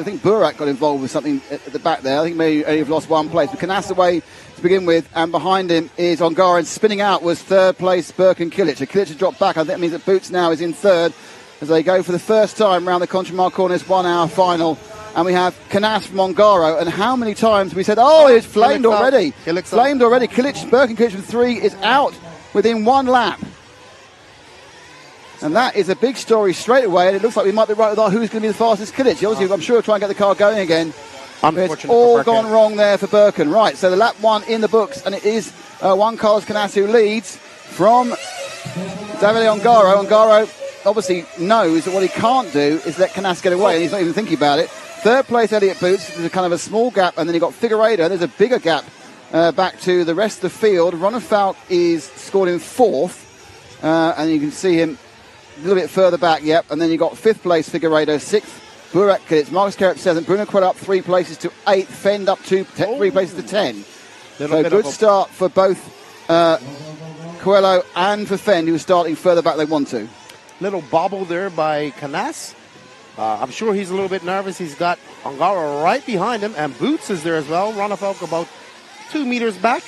think Burak got involved with something at the back there. I think maybe only have lost one place. But Canas away to begin with, and behind him is Ongaro. And spinning out was third place Burke and Kilic. So Kilic has dropped back. I think that means that Boots now is in third as they go for the first time around the Contramar Corners 1 hour final. And we have Canas from Ongaro. And how many times we said, it's flamed already. Flamed already. Kilic, Burke and Kilic from 3 is out within 1 lap. And that is a big story straight away, and it looks like we might be right with who's going to be the fastest Kilic. Obviously, I'm sure we'll try and get the car going again It's all gone wrong there for Birkin. Right, so the lap 1 in the books, and it is Juan Carlos Canas who leads from Davide Ongaro. Ongaro obviously knows that what he can't do is let Canas get away, and he's not even thinking about it. Third place, Elliott Boots. There's a kind of a small gap, and then you've got Figueiredo. There's a bigger gap back to the rest of the field. Ronald Falk is scored in 4th, and you can see him a little bit further back, and then you've got 5th place, Figueiredo, 6th, Burak Kilic, Marcus Carrot 7th, Bruno Coelho up 3 places to 8th, Fend up 3 places to 10. So good start for both Coelho and for Fend, who was starting further back than they want to. Little bobble there by Canas. I'm sure he's a little bit nervous. He's got Ongaro right behind him, and Boots is there as well. Ronafalk about 2 meters back.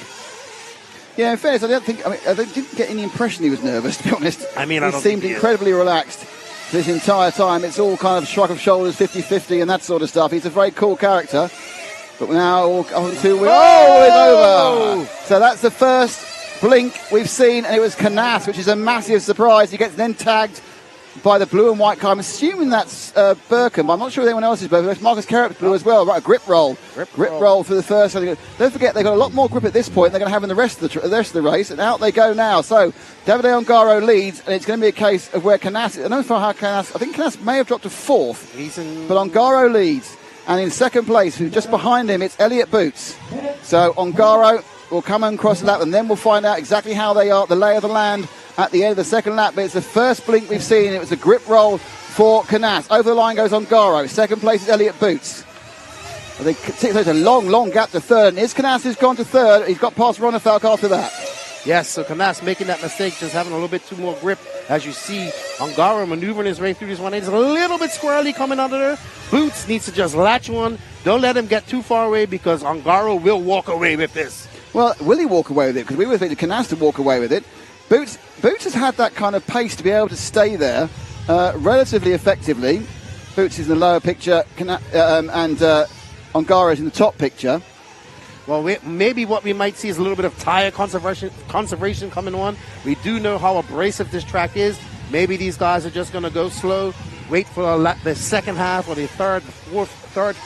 Yeah, in fairness, I didn't get any impression he was nervous, to be honest. He seemed incredibly relaxed this entire time. It's all kind of shrug of shoulders, 50-50 and that sort of stuff. He's a very cool character. But now on to it's over. So that's the first blink we've seen, and it was Canas, which is a massive surprise. He gets then tagged by the blue and white car. I'm assuming that's Birkin, but I'm not sure if anyone else is blue. It's Marcus Carrot's blue as well. Right, a grip roll. Grip roll for the first. Don't forget, they've got a lot more grip at this point they're going to have in the rest of the race, and out they go now. So Davide Ongaro leads, and it's going to be a case of where Canas, I don't know how Canas, I think Canas may have dropped to 4th, but Ongaro leads. And in second place, just behind him, it's Elliott Boots. So Ongaro will come and cross the lap, and then we'll find out exactly how they are, the lay of the land at the end of the second lap. But it's the first blink we've seen. It was a grip roll for Canas. Over the line goes Ongaro. Second place is Elliott Boots. There's a long gap to third. And Canas has gone to third. He's got past Ronald Falk after that. Yes, so Canas making that mistake, just having a little bit too more grip. As you see, Ongaro maneuvering his way through this one. It's a little bit squirrely coming under there. Boots needs to just latch one. Don't let him get too far away, because Ongaro will walk away with this. Well, will he walk away with it? Because we were expecting Canas to walk away with it. Boots has had that kind of pace to be able to stay there relatively effectively. Boots is in the lower picture, and Ongaro is in the top picture. Well, maybe what we might see is a little bit of tire conservation coming on. We do know how abrasive this track is. Maybe these guys are just going to go slow, wait for the second half or the third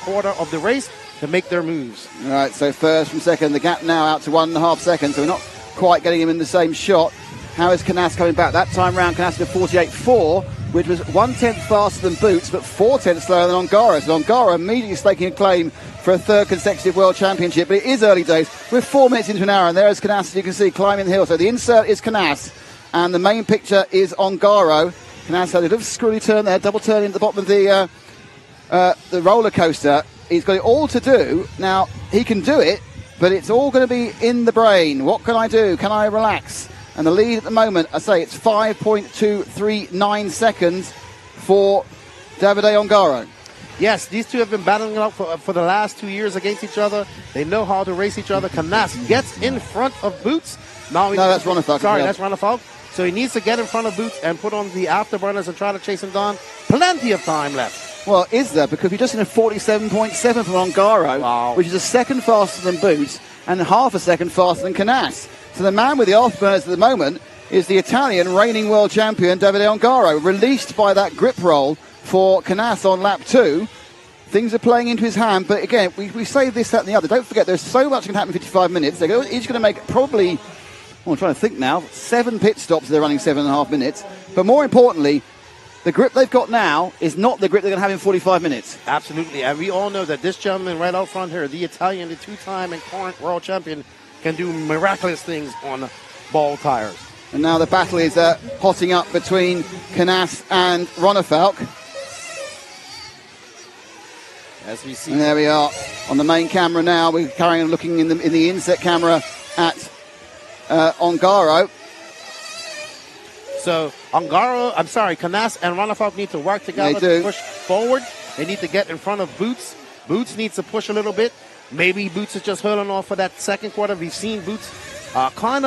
quarter of the race to make their moves. All right, so first from second, the gap now out to 1.5 seconds, so we're not quite getting him in the same shot. How is Canas coming back? That time round, Canas did 48.4, which was 1/10 faster than Boots, but 4/10 slower than Ongaro. So Ongaro immediately staking a claim for a third consecutive World Championship, but it is early days. We're 4 minutes into an hour, and there is Canas, as you can see, climbing the hill. So the insert is Canas, and the main picture is Ongaro. Canas had a little screwy turn there, double turn into the bottom of the roller coaster. He's got it all to do. Now, he can do it, but it's all going to be in the brain. What can I do? Can I relax? And the lead at the moment, I say it's 5.239 seconds for Davide Ongaro. Yes, these two have been battling out for the last 2 years against each other. They know how to race each other. Canas gets in front of Boots. That's Ronafalk. Sorry, that's Ronafalk. So he needs to get in front of Boots and put on the afterburners and try to chase him down. Plenty of time left. Well, is there? Because we just in a 47.7 from Ongaro, which is a second faster than Boots and half a second faster than Canas. So the man with the afterburners at the moment is the Italian reigning world champion, Davide Ongaro, released by that grip roll for Canas on lap 2. Things are playing into his hand, but again, we say this, that, and the other. Don't forget, there's so much can happen in 55 minutes. They're each going to make probably, I'm trying to think now, 7 pit stops. They're running 7.5 minutes. But more importantly, the grip they've got now is not the grip they're going to have in 45 minutes. Absolutely, and we all know that this gentleman right out front here, the Italian, the two-time and current world champion, can do miraculous things on ball tires. And now the battle is hotting up between Canas and Ronafalk. As we see, and there we are on the main camera now. We're carrying on looking in the inset camera at Ongaro. So Canas and Ronafalk need to work together to push forward. They need to get in front of Boots. Boots needs to push a little bit. Maybe Boots is just holding off for that second quarter. We've seen Boots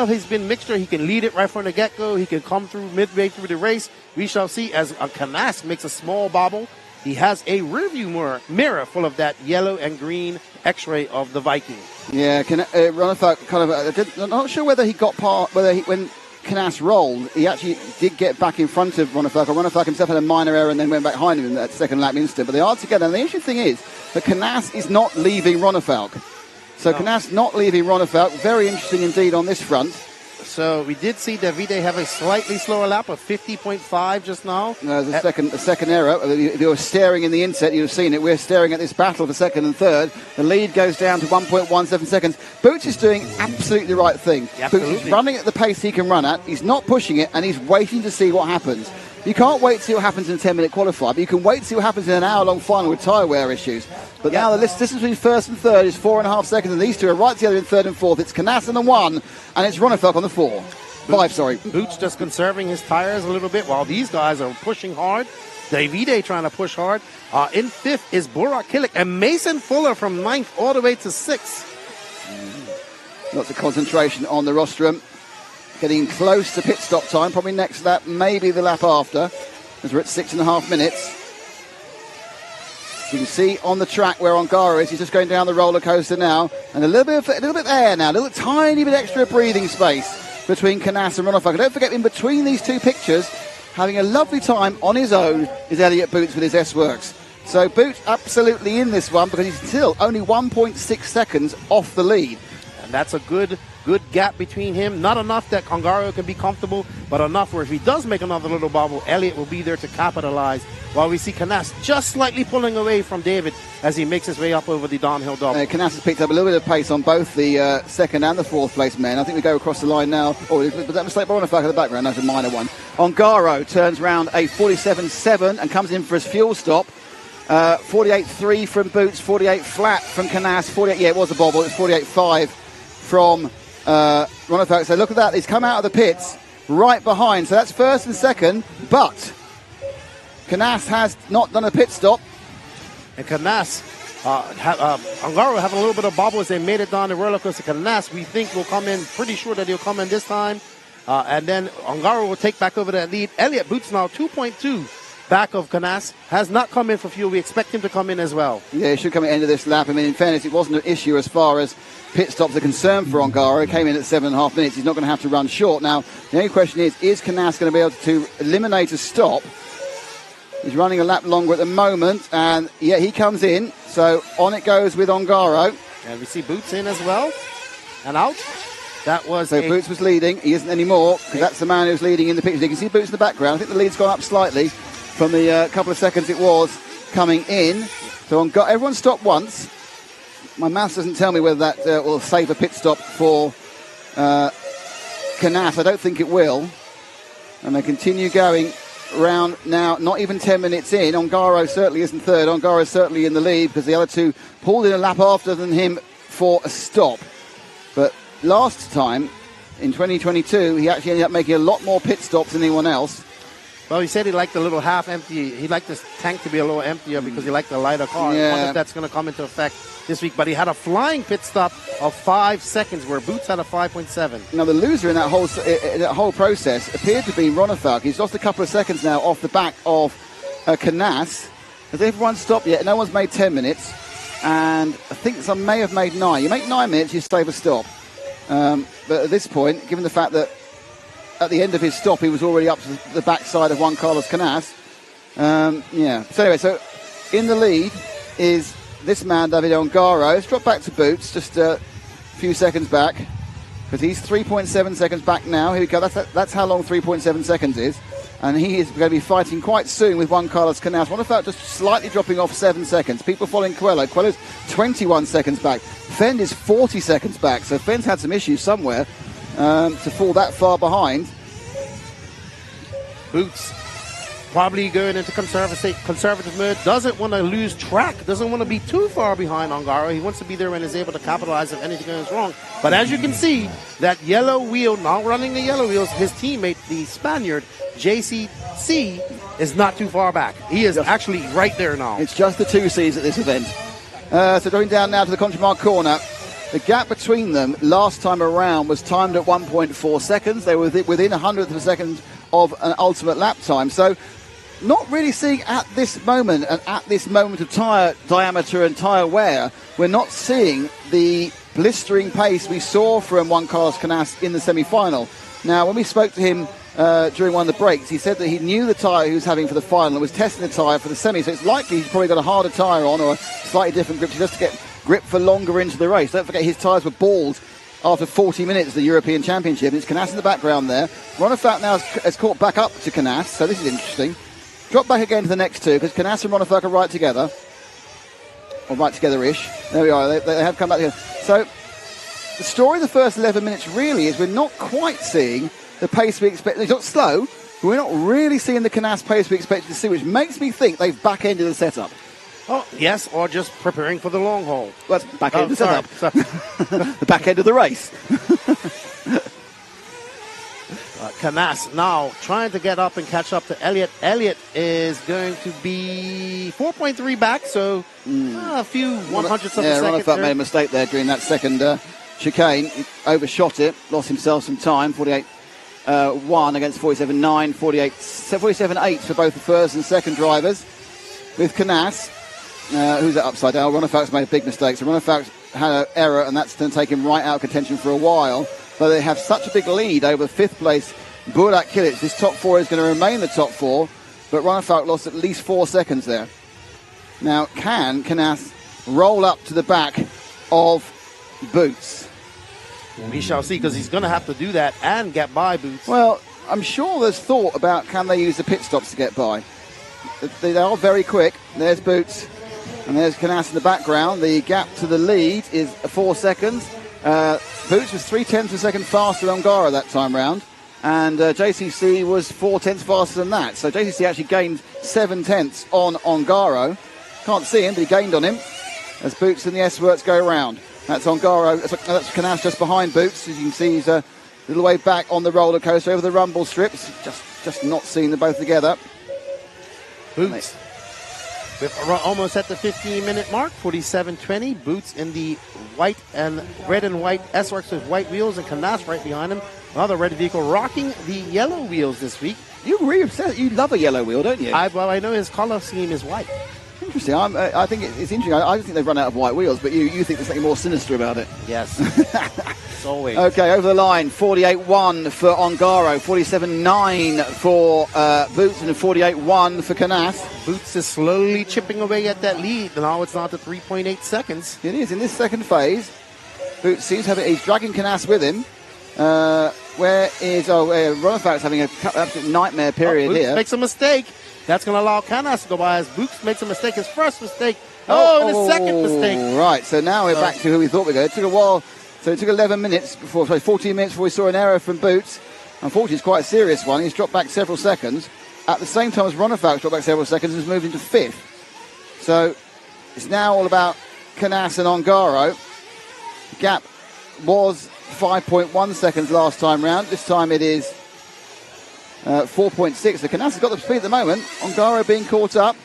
he's been mixture. He can lead it right from the get-go. He can come through midway through the race. We shall see as Canas makes a small bobble. He has a rearview mirror full of that yellow and green X-ray of the Viking. Yeah, Ronafalk kind of. I'm not sure whether he got when Canas rolled, he actually did get back in front of Ronefalk. Ronefalk himself had a minor error and then went back behind him in that second lap instant. But they are together. And the interesting thing is that Canas is not leaving Ronefalk. So Canas not leaving Ronefalk. Very interesting indeed on this front. So we did see Davide have a slightly slower lap of 50.5 just now. There's a second error. If you were staring in the inset, you'd have seen it. We're staring at this battle for second and third. The lead goes down to 1.17 seconds. Boots is doing absolutely the right thing. Absolutely. Boots is running at the pace he can run at. He's not pushing it, and he's waiting to see what happens. You can't wait to see what happens in a 10-minute qualifier, but you can wait to see what happens in an hour-long final with tyre wear issues. But now the distance between first and third is 4.5 seconds, and these two are right together in third and fourth. It's Canas on the 1, and it's Ronefalk on the 4. 5, sorry. Boots just conserving his tires a little bit while these guys are pushing hard. Davide trying to push hard. In fifth is Burak Kilik and Mason Fuller from ninth all the way to sixth. Lots of concentration on the rostrum. Getting close to pit stop time, probably next lap, maybe the lap after, as we're at 6.5 minutes. You can see on the track where Ongaro is. He's just going down the roller coaster now, and a little bit of air now, a little tiny bit extra breathing space between Canas and Ronefalk. Don't forget, in between these two pictures, having a lovely time on his own is Elliot Boots with his S-Works. So Boots absolutely in this one because he's still only 1.6 seconds off the lead. And that's a good gap between him. Not enough that Ongaro can be comfortable, but enough where if he does make another little bobble, Elliott will be there to capitalize. While we see Canas just slightly pulling away from David as he makes his way up over the downhill double. Canas has picked up a little bit of pace on both the second and the fourth place men. I think we go across the line now. Oh, was that a mistake by Ronefalk in the background? That's a minor one. Ongaro turns round a 47.7 and comes in for his fuel stop. 48.3 from Boots, 48 flat from Canas, 48, yeah, it was a bobble, it was 48.5 from Ronefalk. So look at that, he's come out of the pits right behind, so that's first and second, but Canas has not done a pit stop. And Canas, Ongaro having a little bit of bobble as they made it down the roller coaster. Canas, we think, will come in, pretty sure that he'll come in this time, and then Ongaro will take back over that lead. Elliott Boots now 2.2 back of Canas, has not come in for fuel. We expect him to come in as well. Yeah, he should come at the end of this lap. I mean, in fairness, it wasn't an issue as far as pit stops are concerned for Ongaro. He came in at 7.5 minutes. He's not going to have to run short. Now, the only question is Canas going to be able to eliminate a stop? He's running a lap longer at the moment, and yeah, he comes in. So on it goes with Ongaro. And we see Boots in as well, and out. That was so Boots was leading. He isn't anymore because that's the man who's leading in the picture. You can see Boots in the background. I think the lead's gone up slightly from the couple of seconds it was coming in. So everyone stopped once. My maths doesn't tell me whether that will save a pit stop for Canas. I don't think it will. And they continue going round now, not even 10 minutes in. Ongaro certainly isn't third. Ongaro is certainly in the lead because the other two pulled in a lap after than him for a stop. But last time, in 2022, he actually ended up making a lot more pit stops than anyone else. Well, he said he liked the little half empty. He liked this tank to be a little emptier because he liked the lighter car. Yeah. I wonder if that's going to come into effect this week. But he had a flying pit stop of 5 seconds, where Boots had a 5.7. Now, the loser in that whole process appeared to be Ronefalk. He's lost a couple of seconds now off the back of Canas. Has everyone stopped yet? No one's made 10 minutes. And I think some may have made 9. You make 9 minutes, you save a stop. But at this point, given the fact that at the end of his stop, he was already up to the backside of Juan Carlos Canas. Yeah. So anyway, so in the lead is this man, David Ongaro. Let's drop back to Boots, just a few seconds back, because he's 3.7 seconds back now. Here we go. That's how long 3.7 seconds is. And he is going to be fighting quite soon with Juan Carlos Canas. What about just slightly dropping off 7 seconds? People following Coelho. Coelho's 21 seconds back. Fenn is 40 seconds back. So Fenn's had some issues somewhere to fall that far behind. Boots probably going into conservative mode. Doesn't want to lose track. Doesn't want to be too far behind Ongaro. He wants to be there when he's able to capitalize if anything goes wrong. But as you can see, that yellow wheel, now running the yellow wheels, his teammate, the Spaniard, JCC, is not too far back. He is actually right there now. It's just the 2 C's at this event. So going down now to the Conchimar corner. The gap between them last time around was timed at 1.4 seconds. They were within 100th of a second of an ultimate lap time. So not really seeing at this moment and at this moment of tyre diameter and tyre wear, we're not seeing the blistering pace we saw from Juan Carlos Canas in the semi-final. Now, when we spoke to him during one of the breaks, he said that he knew the tyre he was having for the final and was testing the tyre for the semi, so it's likely he's probably got a harder tyre on or a slightly different grip just to get grip for longer into the race. Don't forget his tyres were bald after 40 minutes of the European Championship. And it's Canas in the background there. Ronefalk now has caught back up to Canas, so this is interesting. Drop back again to the next two because Canas and Ronefalk are right together. Or right together-ish. There we are. They have come back together. So the story of the first 11 minutes really is we're not quite seeing the pace we expect. It's not slow, but we're not really seeing the Canas pace we expected to see, which makes me think they've back-ended the setup. Oh, yes, or just preparing for the long haul. Well, that's back end of the setup. The back end of the race. Canas now trying to get up and catch up to Elliott. Elliott is going to be 4.3 back, so a few 100ths of a second. Ronefalk made a mistake there during that second chicane. He overshot it, lost himself some time. 48.1 against 47.9, 47.8 for both the first and second drivers. With Canas, who's that upside down? Ronefalk's made a big mistake, so Ronefalk's had an error, and that's going to take him right out of contention for a while. But they have such a big lead over fifth place Burak Kilic. This top four is going to remain the top four, but Ronefalk lost at least 4 seconds there. Now, can Canas roll up to the back of Boots? We shall see, because he's going to have to do that and get by Boots. Well, I'm sure there's thought about can they use the pit stops to get by. They are very quick. There's Boots, and there's Canas in the background. The gap to the lead is 4 seconds. Boots was 0.3 of a second faster than Ongaro that time round, and JCC was 0.4 faster than that. So JCC actually gained 0.7 on Ongaro. Can't see him, but he gained on him as Boots and the S-Works go around. That's Ongaro. That's Canas just behind Boots. As you can see, he's a little way back on the roller coaster over the rumble strips. Just not seeing them both together. Boots almost at the 15-minute mark, 47.20. Boots in the white and red and white S-Works with white wheels, and Canas right behind him. Another red vehicle rocking the yellow wheels this week. You love a yellow wheel, don't you? I know his color scheme is white. Interesting. I think it's interesting. I think they've run out of white wheels, but you think there's something more sinister about it. Yes. It's always. Okay, over the line, 48.1 for Ongaro, 47.9 for Boots, and 48.1 for Canas. Boots is slowly chipping away at that lead, and now it's down to 3.8 seconds. It is. In this second phase, Boots seems to have it. He's dragging Canas with him. Ronefalk's having an absolute nightmare period Boots here. Makes a mistake. That's going to allow Canas to go by as Boots makes a mistake. His first mistake. And his second mistake. Right, so now we're back to who we thought we were going. It took a while. So it took 14 minutes before we saw an error from Boots. Unfortunately, it's quite a serious one. He's dropped back several seconds. At the same time as Ronefalk's dropped back several seconds and has moved into fifth. So it's now all about Canas and Ongaro. The gap was 5.1 seconds last time round. This time it is 4.6. So Canas has got the speed at the moment. Ongaro being caught up.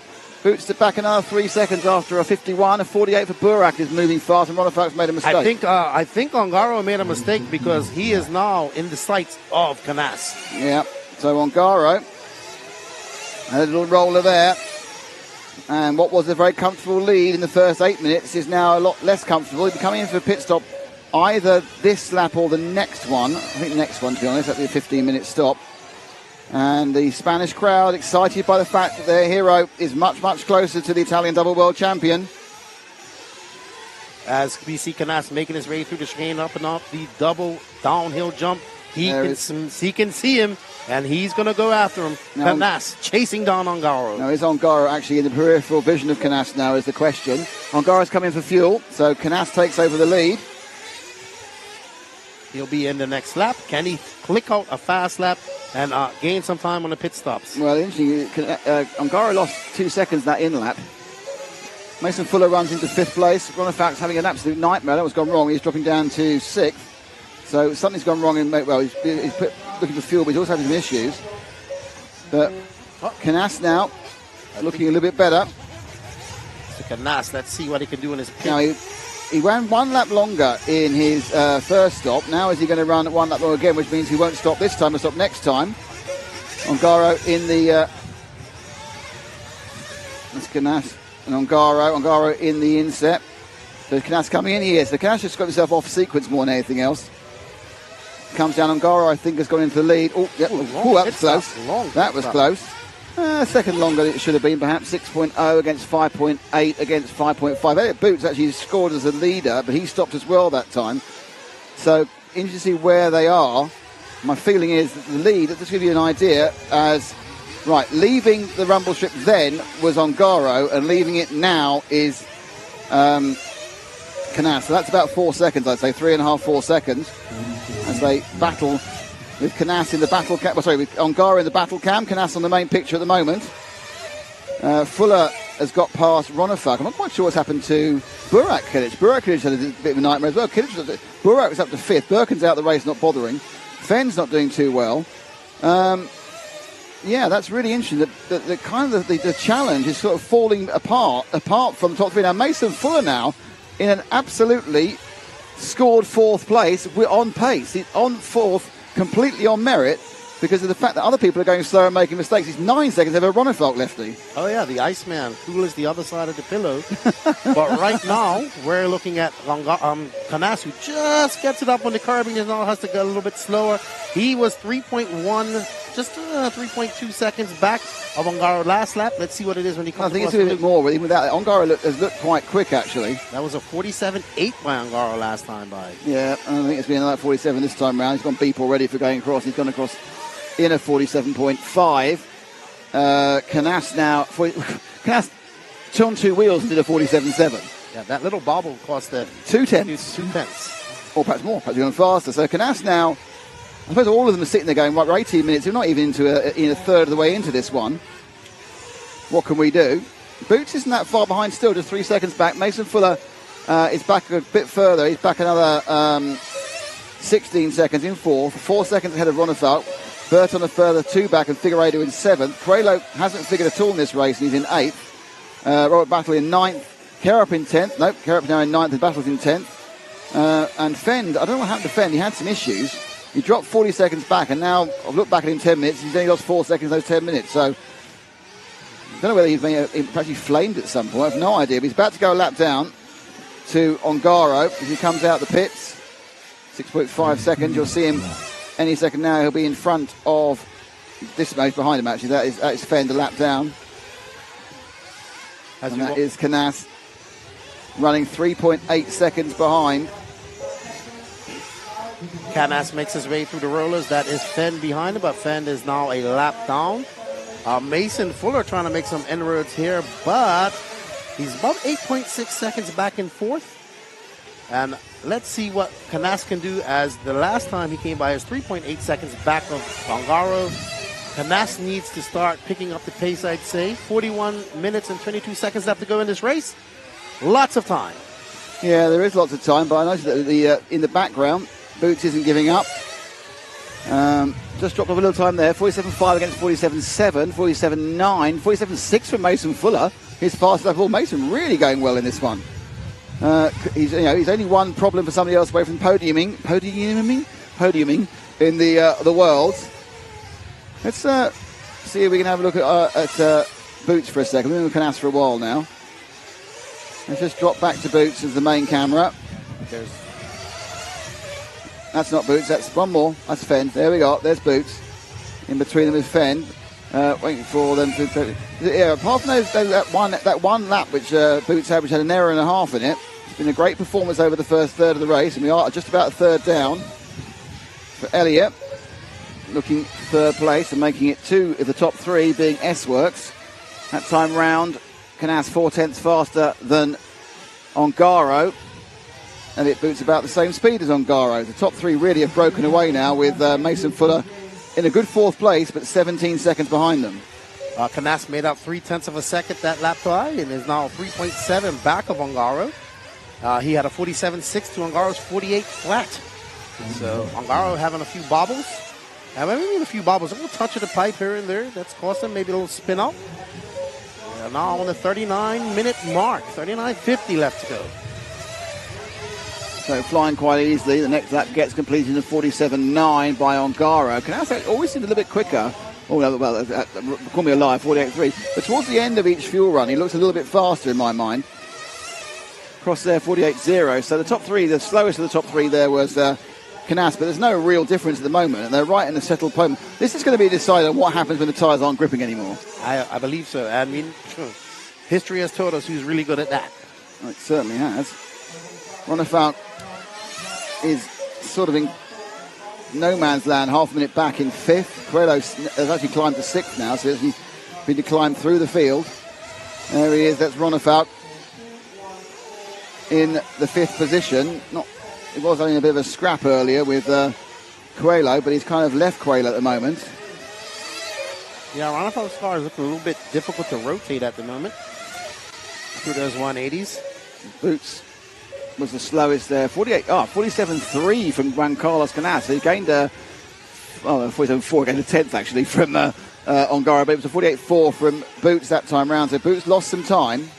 Boots to back another 3 seconds after a 51. A 48 for Burak is moving fast, and Ronefalk's made a mistake. I think Ongaro made a mistake because he is now in the sights of Canas. Yeah. So Ongaro had a little roller there. And what was a very comfortable lead in the first 8 minutes is now a lot less comfortable. He'll be coming in for a pit stop either this lap or the next one. I think the next one, to be honest. That'll be a 15-minute stop. And the Spanish crowd excited by the fact that their hero is much, much closer to the Italian double world champion. As we see Canas making his way through the chicane up and up the double downhill jump. He can see him, and he's going to go after him. Canas chasing down Ongaro. Now, is Ongaro actually in the peripheral vision of Canas now is the question. Ongaro's coming for fuel, so Canas takes over the lead. He'll be in the next lap. Can he click out a fast lap and gain some time on the pit stops? Well, interesting. Ongaro lost 2 seconds that in lap. Mason Fuller runs into fifth place. Ronefalk's having an absolute nightmare. That was gone wrong. He's dropping down to sixth. So something's gone wrong. He's looking for fuel, but he's also having some issues. But Canas now looking a little bit better. So Canas, let's see what he can do in his pit. Now he ran 1 lap longer in his first stop. Now is he going to run 1 lap longer again, which means he won't stop this time, he'll stop next time. Ongaro in the... that's Canas and Ongaro in the inset. So Canas coming in here. So Canas just got himself off sequence more than anything else. comes down. Ongaro, I think, has gone into the lead. Oh, yeah. That was close. That was close. A second longer than it should have been, perhaps. 6.0 against 5.8 against 5.5. Elliot Boots actually scored as a leader, but he stopped as well that time. So, interesting to see where they are. My feeling is that the lead, let's just give you an idea, as, right, leaving the rumble strip then was Ongaro, and leaving it now is Canas. So that's about 4 seconds, I'd say, 3.5, 4 seconds, as they battle with Canas in the battle cam. With Ongaro in the battle cam. Canas on the main picture at the moment. Fuller has got past Ronafak. I'm not quite sure what's happened to Burak Kilic. Burak Kilic had a bit of a nightmare as well. Burak was up to 5th. Birkin's out the race, not bothering. Fenn's not doing too well. Yeah, that's really interesting. The kind of the challenge is sort of falling apart from the top 3. Now, Mason Fuller now in an absolutely scored 4th place. We're on pace. He's on 4th, completely on merit, because of the fact that other people are going slow and making mistakes. He's 9 seconds ahead of Ronefalk lefty. Oh, yeah, the Iceman. Cool is the other side of the pillow. But right now, we're looking at Canas, who just gets it up on the curb and now has to go a little bit slower. He was 3.1, just 3.2 seconds back of Ongaro last lap. Let's see what it is when he comes. I think it's a bit more. Even without Ongaro has looked quite quick, actually. That was a 47.8 by Ongaro last time by. Yeah, I think it's been like 47 this time round. He's gone beep already for going across. He's gone across in a 47.5. Canas now, Canas on 2 wheels and did a 47.7. Yeah, that little bobble cost 2 tenths. 2 tenths. Or perhaps more, perhaps going faster. So Canas now, I suppose all of them are sitting there going, right, we're 18 minutes. We're not even into a third of the way into this one. What can we do? Boots isn't that far behind still, just 3 seconds back. Mason Fuller is back a bit further. He's back another 16 seconds in 4th. 4 seconds ahead of Ronefalk. Burt on a further 2 back, and Figueiredo in 7th. Coelho hasn't figured at all in this race, and he's in 8th. Robert Battle in 9th. Kerup in 10th. Nope, Kerup now in 9th, and Battle's in 10th. And Fend, I don't know what happened to Fend. He had some issues. He dropped 40 seconds back, and now I've looked back at him 10 minutes. He's only lost 4 seconds those 10 minutes. So I don't know whether he's perhaps he flamed at some point. I have no idea. But he's about to go a lap down to Ongaro as he comes out the pits. 6.5 seconds. You'll see him any second now. He'll be in front of this most behind him, actually. That is Fend a lap down. And that is Canas running 3.8 seconds behind. Canas makes his way through the rollers. That is Fend behind him, but Fend is now a lap down. Mason Fuller trying to make some inroads here, but he's about 8.6 seconds back in 4th. And let's see what Canas can do, as the last time he came by is 3.8 seconds back of Ongaro. Canas needs to start picking up the pace, I'd say. 41 minutes and 22 seconds left to go in this race. Lots of time. Yeah, there is lots of time, but I noticed that in the background, Boots isn't giving up. Just dropped off a little time there. 47.5 against 47.7, 47.9, 47.6 from Mason Fuller. His fastest of all. Mason really going well in this one. He's only one problem for somebody else away from podiuming in the world. Let's see if we can have a look at Boots for a second. We've been with Canas for a while now. Let's just drop back to Boots as the main camera. That's not Boots, that's one more. That's Fend. There we go. There's Boots. In between them is Fend. Waiting for them to. Yeah, apart from that one lap which Boots had, which had an error and a half in it. It's been a great performance over the first third of the race, and we are just about a third down for Elliott. Looking third place and making it 2 of the top 3 being S-Works. That time round, Canas 4 tenths faster than Ongaro. Elliott Boots about the same speed as Ongaro. The top 3 really have broken away now, with Mason Fuller in a good 4th place, but 17 seconds behind them. Canas made up 0.3 of a second that lap by, and is now 3.7 back of Ongaro. He had a 47.6 to Ongaro's 48 flat. So Ongaro having a few bobbles. And maybe a few bobbles, a little touch of the pipe here and there. That's cost them maybe a little spin out. Now on the 39-minute mark, 39.50 left to go. So flying quite easily. The next lap gets completed in the 47.9 by Ongaro. Canas always seemed a little bit quicker. Oh, well, call me a liar, 48.3. But towards the end of each fuel run, he looks a little bit faster in my mind. Across there, 48.0. So the top 3, the slowest of the top 3 there was Canas, but there's no real difference at the moment, and they're right in the settled point. This is going to be decided on what happens when the tyres aren't gripping anymore. I believe so. I mean, history has taught us who's really good at that. It certainly has. Ronefalk is sort of in no man's land, half a minute back in 5th. Coelho has actually climbed to 6th now, so he's been to climb through the field. There he is, that's Ronefalk in the 5th position. It was only a bit of a scrap earlier with Coelho, but he's kind of left Coelho at the moment. Yeah, Ronefalk's car is looking a little bit difficult to rotate at the moment through those 180s. Boots was the slowest there. 47.3 from Juan Carlos Canas. So he gained 47.4, gained a 10th actually from Ongaro, but it was a 48.4 from Boots that time round. So Boots lost some time.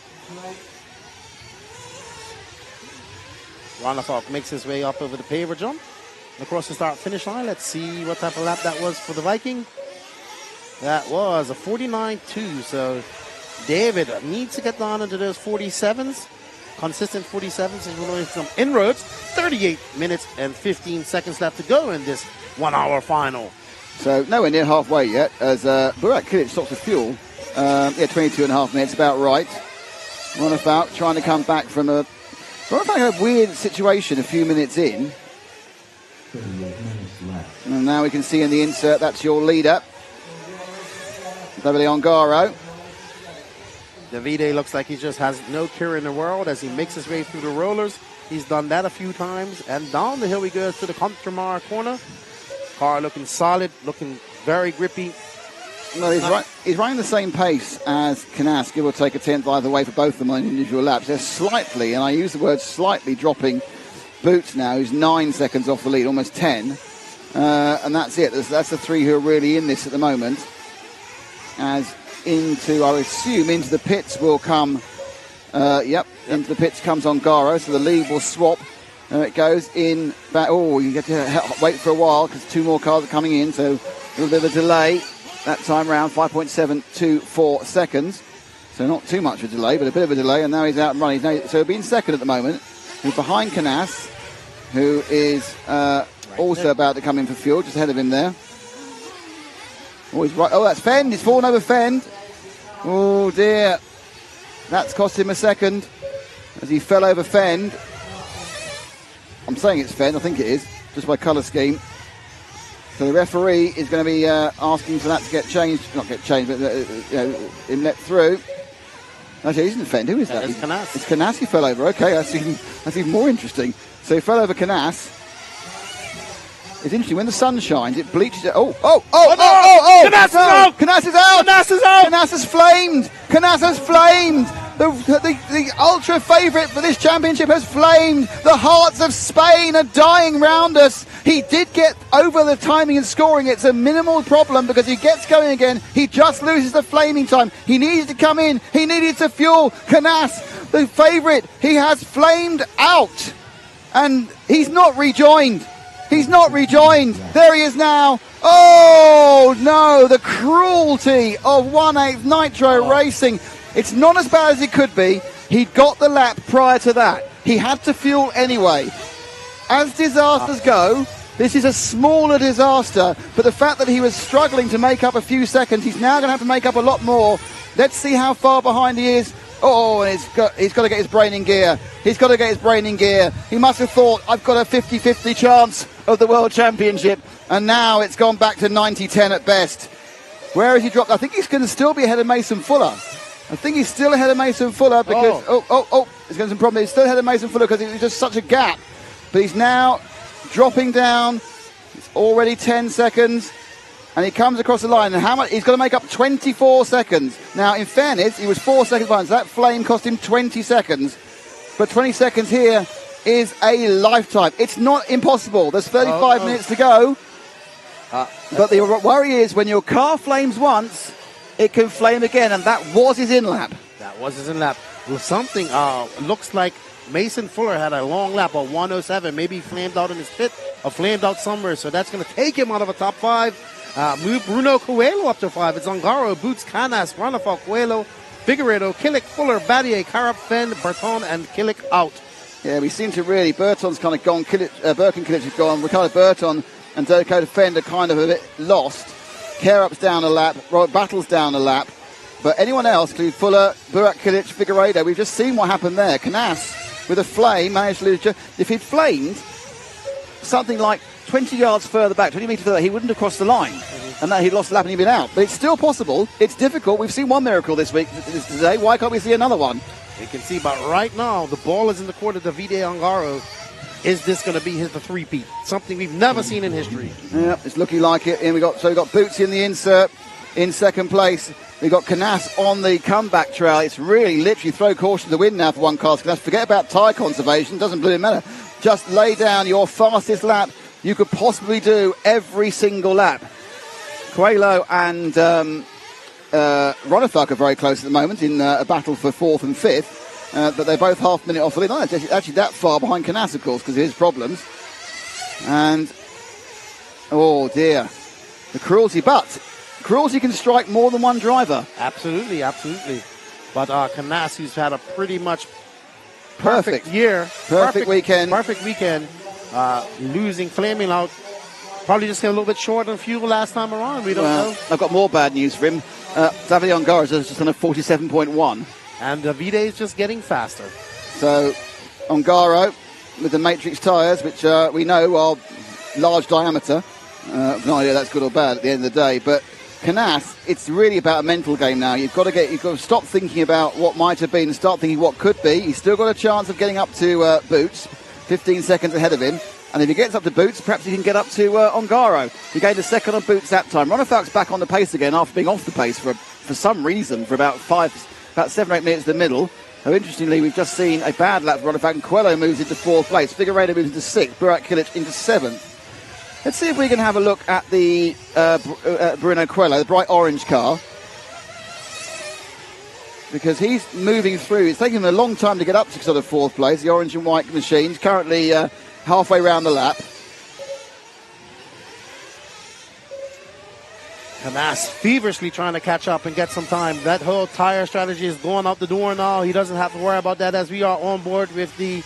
Ronefalk makes his way up over the paver jump across the start-finish line. Let's see what type of lap that was for the Viking. That was a 49.2. So David needs to get down into those 47s. Consistent 47s and going some inroads. 38 minutes and 15 seconds left to go in this 1 hour final. So nowhere near halfway yet as Burak Kilic stops the fuel. 22 and a half minutes, about right. Ronefalk trying to come back from Ronefalk had a weird situation a few minutes in. And now we can see in the insert, that's your leader. Davide Ongaro. Davide looks like he just has no care in the world as he makes his way through the rollers. He's done that a few times. And down the hill he goes to the Contremar corner. Car looking solid, looking very grippy. No, he's running the same pace as Canas, give or take a 10th either way for both of them on individual laps. They're slightly, and I use the word slightly, dropping Boots now, who's 9 seconds off the lead, almost 10. And that's it. That's the three who are really in this at the moment. As into, I would assume, into the pits will come, into the pits comes Ongaro, so the lead will swap. There it goes in back. Oh, you get to wait for a while because 2 more cars are coming in, so a little bit of a delay that time round, 5.724 seconds. So not too much of a delay, but a bit of a delay, and now he's out and running. So he'll be in second at the moment. He's behind Canas, who is also about to come in for fuel, just ahead of him there. Oh, he's right. Oh, that's Fend. He's fallen over Fend. Oh, dear. That's cost him a second as he fell over Fend. I'm saying it's Fend. I think it is, just by colour scheme. So the referee is going to be asking for that to get changed. Not get changed, but him let through. Actually, it isn't Fend. Who is that? It's Canas. It's Canas he fell over. Okay, that's even more interesting. So he fell over Canas. It's interesting, when the sun shines, it bleaches it. Oh! Canas is out! Canas is out! Canas is out! Canas has flamed! Canas has flamed! The ultra favourite for this championship has flamed! The hearts of Spain are dying round us! He did get over the timing and scoring. It's a minimal problem because he gets going again. He just loses the flaming time. He needed to come in. He needed to fuel. Canas, the favourite, he has flamed out. And he's not rejoined. He's not rejoined. There he is now. Oh, no. The cruelty of 1/8 Nitro Racing. It's not as bad as it could be. He'd got the lap prior to that. He had to fuel anyway. As disasters go, this is a smaller disaster. But the fact that he was struggling to make up a few seconds, he's now going to have to make up a lot more. Let's see how far behind he is. Oh, and he's got to get his brain in gear. He's got to get his brain in gear. He must have thought, I've got a 50-50 chance of the World Championship. And now it's gone back to 90-10 at best. Where has he dropped? I think he's going to still be ahead of Mason Fuller. I think he's still ahead of Mason Fuller because... He's got some problems. He's still ahead of Mason Fuller because it was just such a gap. But he's now dropping down. It's already 10 seconds. And he comes across the line, and how much? He's got to make up 24 seconds. Now, in fairness, he was 4 seconds behind, so that flame cost him 20 seconds. But 20 seconds here is a lifetime. It's not impossible. There's 35 minutes to go. But the worry is, when your car flames once, it can flame again, and that was his in-lap. That was his in-lap. Well, something looks like Mason Fuller had a long lap, a 107. Maybe he flamed out in his pit or flamed out somewhere, so that's going to take him out of the top 5. Move Bruno Coelho up to 5. It's Ongaro, Boots, Canas, Ronefalk, Coelho, Figueredo, Kilic, Fuller, Battier, Carap, Fenn, Berton, and Kilic out. Yeah, we seem to really. Burton's kind of gone. Birkin Kilic has gone. Ricardo Burton and Dakota Fend are kind of a bit lost. Carup's down a lap. Robert Battle's down a lap. But anyone else, including Fuller, Burak Kilic, Figueiredo, we've just seen what happened there. Canas, with a flame, managed to lose. If he'd flamed something like 20 yards further back, 20 metres further, he wouldn't have crossed the line. And that he'd lost a lap and he'd been out. But it's still possible. It's difficult. We've seen one miracle this week, today. Why can't we see another one? You can see, but right now, the ball is in the court of Davide Ongaro. Is this going to be the three-peat? Something we've never seen in history. Yeah, it's looking like it. And we've got Bootsy in the insert in second place. We've got Canas on the comeback trail. It's really literally throw caution to the wind now for one car. Canas, forget about tyre conservation. Doesn't really matter. Just lay down your fastest lap you could possibly do every single lap. Coelho and Ronefalk are very close at the moment in a battle for 4th and 5th, but they're both half a minute off the lead. Not actually that far behind Canas, of course, because of his problems. And, oh dear, the cruelty. But cruelty can strike more than one driver. Absolutely, absolutely. But Canas, who's had a pretty much perfect year. Perfect weekend. Perfect weekend. Losing, flaming out. Probably just got a little bit short on fuel last time around. We don't know. I've got more bad news for him. Davide Ongaro is just on a 47.1. And Davide is just getting faster. So, Ongaro with the Matrix tyres, which we know are large diameter. No idea that's good or bad at the end of the day. But Canas, it's really about a mental game now. You've got to stop thinking about what might have been and start thinking what could be. He's still got a chance of getting up to Boots, 15 seconds ahead of him. And if he gets up to Boots, perhaps he can get up to Ongaro. He gained a second on Boots that time. Ronefalk's back on the pace again after being off the pace for some reason for about 7 or 8 minutes in the middle. So interestingly, we've just seen a bad lap for Ronefalk, and Coelho moves into 4th place. Figueiredo moves into 6th. Burak Kilic into 7th. Let's see if we can have a look at the Bruno Coelho, the bright orange car. Because he's moving through. It's taking him a long time to get up to sort of 4th place. The orange and white machines currently halfway round the lap. Canas feverishly trying to catch up and get some time. That whole tire strategy is going out the door now. He doesn't have to worry about that as we are on board with the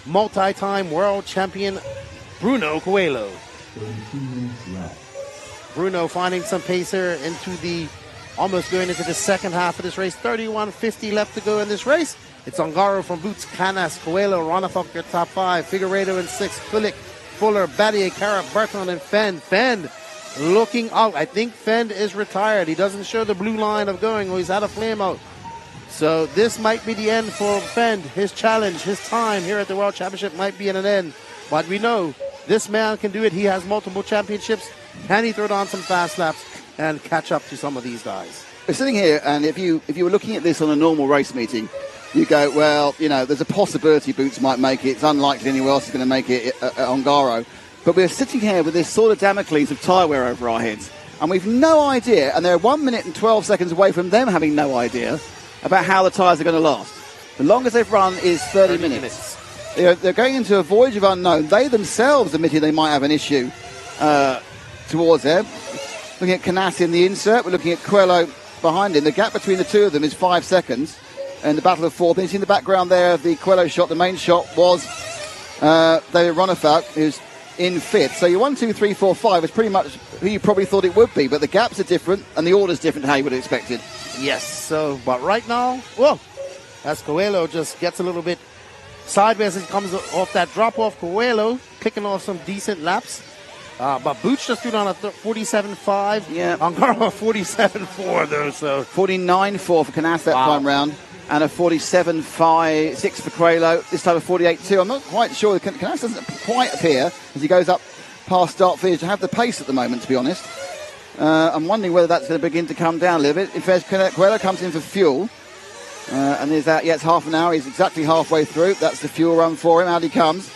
multi-time world champion Bruno Coelho. Bruno finding some pace here into the almost going into the second half of this race. 31.50 left to go in this race. It's Ongaro from Boots, Canas, Coelho, Ronefalk, your top 5. Figueiredo in 6th, Kulik, Fuller, Battier, Carup, Bertrand, and Fend. Fend looking out. I think Fend is retired. He doesn't show the blue line of going, or he's had a flame out. So this might be the end for Fend. His challenge, his time here at the World Championship might be at an end. But we know this man can do it. He has multiple championships. Can he throw down some fast laps and catch up to some of these guys? We're sitting here, and if you were looking at this on a normal race meeting, you go, well, there's a possibility Boots might make it. It's unlikely anyone else is going to make it at Ongaro. But we're sitting here with this sort of Damocles of tyre wear over our heads. And we've no idea, and they're 1 minute and 12 seconds away from them having no idea about how the tyres are going to last. The longest they've run is 30 minutes. They're going into a voyage of unknown. They themselves admitted they might have an issue towards there. Looking at Canas in the insert, we're looking at Coelho behind him. The gap between the two of them is 5 seconds. And the battle of 4th. And you see in the background there of the Coelho shot, the main shot was David Ronefalk, who's in 5th. So your 1, 2, 3, 4, 5 is pretty much who you probably thought it would be. But the gaps are different and the order's different how you would have expected. Yes, so, but right now, whoa, as Coelho just gets a little bit sideways and comes off that drop-off, Coelho kicking off some decent laps. But Boots just threw down a 47.5. Yeah. Ongaro 47.4 though, so. 49.4 for Canas that time round. And a 47.6 for Coelho. This time a 48.2. I'm not quite sure. Canas doesn't quite appear as he goes up past start finish to have the pace at the moment, to be honest. I'm wondering whether that's going to begin to come down a little bit. If Coelho comes in for fuel, and there's that, it's half an hour. He's exactly halfway through. That's the fuel run for him. Out he comes.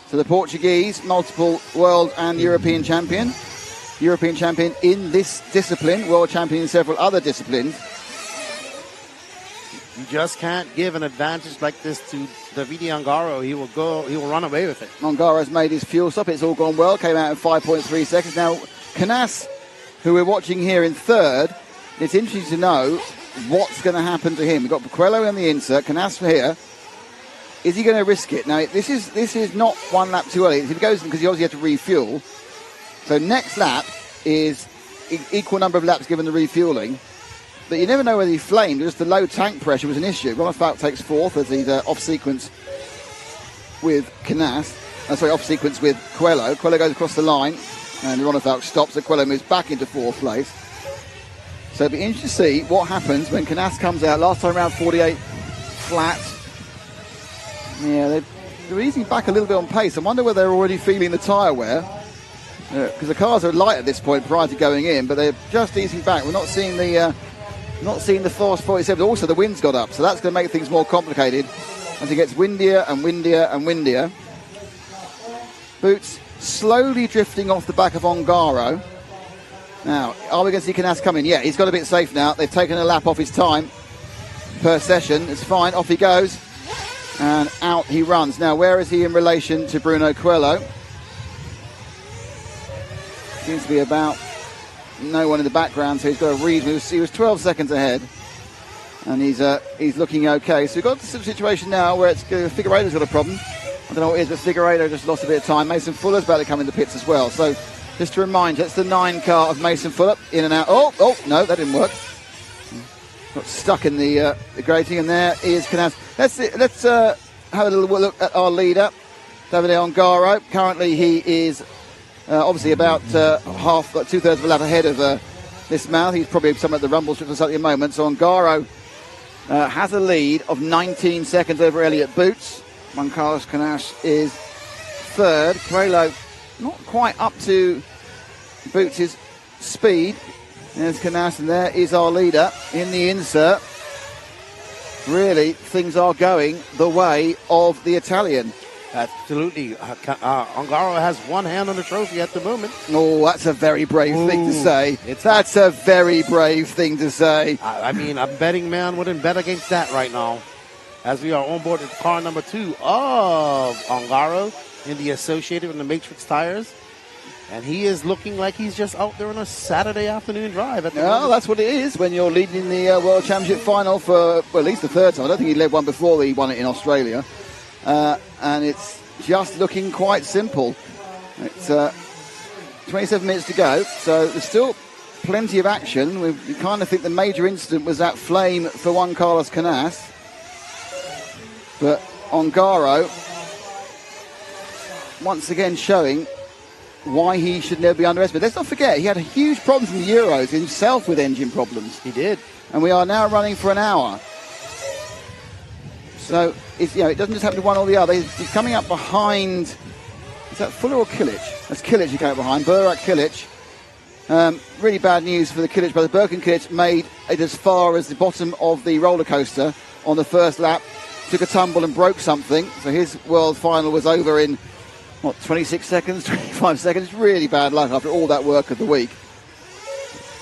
So the Portuguese, multiple world and European champion. European champion in this discipline, world champion in several other disciplines. You just can't give an advantage like this to Davide Ongaro. He will run away with it. Ongaro's made his fuel stop. It's all gone well. Came out in 5.3 seconds. Now, Canas, who we're watching here in 3rd, it's interesting to know what's going to happen to him. We've got Coelho in the insert, Canas here. is he going to risk it? Now, this is not 1 lap too early. If he goes, because he obviously had to refuel. So next lap is equal number of laps given the refueling. But you never know whether he flamed. Just the low tank pressure was an issue. Ron Falk takes 4th as he's off sequence with Canas. Off sequence with Coelho. Coelho goes across the line, and Ron Falk stops, and Coelho moves back into 4th place. So it'll be interesting to see what happens when Canas comes out. Last time around 48 flat. Yeah, they're easing back a little bit on pace. I wonder whether they're already feeling the tyre wear. Because the cars are light at this point prior to going in, but they're just easing back. We're not seeing the fast 47. Also, the wind's got up, so that's going to make things more complicated as it gets windier and windier and windier. Boots slowly drifting off the back of Ongaro. Now, are we going to see Canas come in? Yeah, he's got a bit safe now. They've taken a lap off his time per session. It's fine. Off he goes. And out he runs. Now, where is he in relation to Bruno Coelho? Seems to be about no one in the background, so he's got a read. He was 12 seconds ahead. And he's looking okay. So we've got the situation now where it's Figueiredo's got a problem. I don't know what it is, but Figueiredo just lost a bit of time. Mason Fuller's about to come in the pits as well. So just to remind you, that's the 9 car of Mason Fuller. In and out. Oh, no, that didn't work. Got stuck in the grating, and there is Canas. Let's have a little look at our leader, Davide Ongaro. Currently, he is obviously about 2/3 of a lap ahead of this Mal. He's probably somewhere at the rumble strip at the moment. So Ongaro has a lead of 19 seconds over Elliott Boots. Juan Carlos Canas is 3rd. Coelho not quite up to Boots' speed. There's Canas, and there is our leader in the insert. Really, things are going the way of the Italian. Absolutely. Ongaro has one hand on the trophy at the moment. Oh, that's a very brave thing to say. That's a very brave thing to say. I mean, a betting man wouldn't bet against that right now. As we are on board with car number 2 of Ongaro in the Associated and the Matrix tires. And he is looking like he's just out there on a Saturday afternoon drive. That's what it is when you're leading the World Championship final for at least the 3rd time. I don't think he led one before he won it in Australia. And it's just looking quite simple. It's 27 minutes to go, so there's still plenty of action. We kind of think the major incident was that flame for Juan Carlos Canas. But Ongaro, once again, showing why he should never be underestimated. Let's not forget, he had a huge problems in the Euros himself with engine problems. He did. And we are now running for an hour. So, it doesn't just happen to one or the other. He's coming up behind, is that Fuller or Kilic? That's Kilic he came up behind, Burak Kilic. Really bad news for the Kilic brothers. Birkin Kilic made it as far as the bottom of the roller coaster on the first lap, took a tumble and broke something. So his world final was over in, 26 seconds, 25 seconds. It's really bad luck after all that work of the week.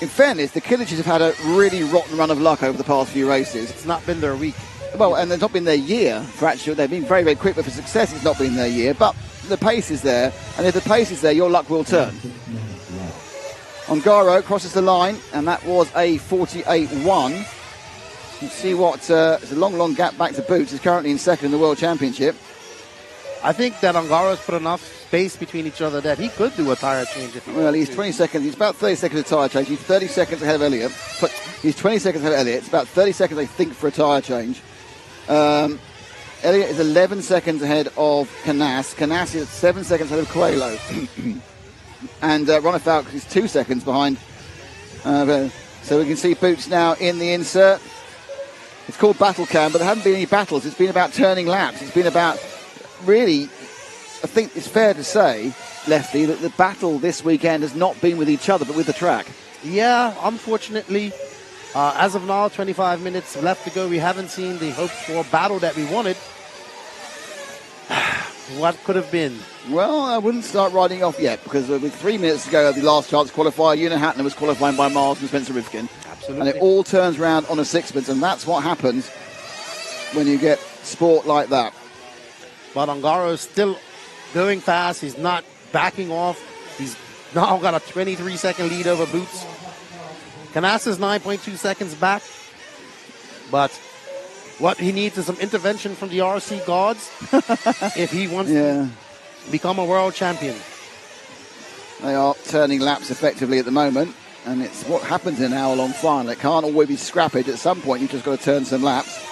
In fairness, the Kilics have had a really rotten run of luck over the past few races. It's not been their week. Well, and it's not been their year for actually. They've been very, very quick, but for success, it's not been their year. But the pace is there, and if the pace is there, your luck will turn. Ongaro crosses the line, and that was a 48.1. You see what? It's a long gap back to Boots. Is currently in 2nd in the World Championship. I think that Ongaro's put enough space between each other that he could do a tyre change. Well, he's 20 seconds. He's about 30 seconds of tyre change. He's 30 seconds ahead of Elliott. He's 20 seconds ahead of Elliott. It's about 30 seconds, I think, for a tyre change. Elliott is 11 seconds ahead of Canas. Canas is 7 seconds ahead of Coelho. And Ron Falk is 2 seconds behind. So we can see Boots now in the insert. It's called Battle Cam, but there haven't been any battles. It's been about turning laps. It's been about, really, I think it's fair to say, Lefty, that the battle this weekend has not been with each other, but with the track. Yeah, unfortunately, as of now, 25 minutes left to go. We haven't seen the hoped-for battle that we wanted. What could have been? Well, I wouldn't start riding off yet, because with 3 minutes to go, the last chance qualifier, Una Hattner was qualifying by miles from Spencer Rivkin. Absolutely. And it all turns around on a sixpence, and that's what happens when you get sport like that. But Ongaro is still going fast. He's not backing off. He's now got a 23-second lead over Boots. Canas is 9.2 seconds back. But What he needs is some intervention from the RC gods if he wants to become a world champion. They are turning laps effectively at the moment, and it's what happens in an hour-long final. It can't always be scrappage. At some point, you've just got to turn some laps.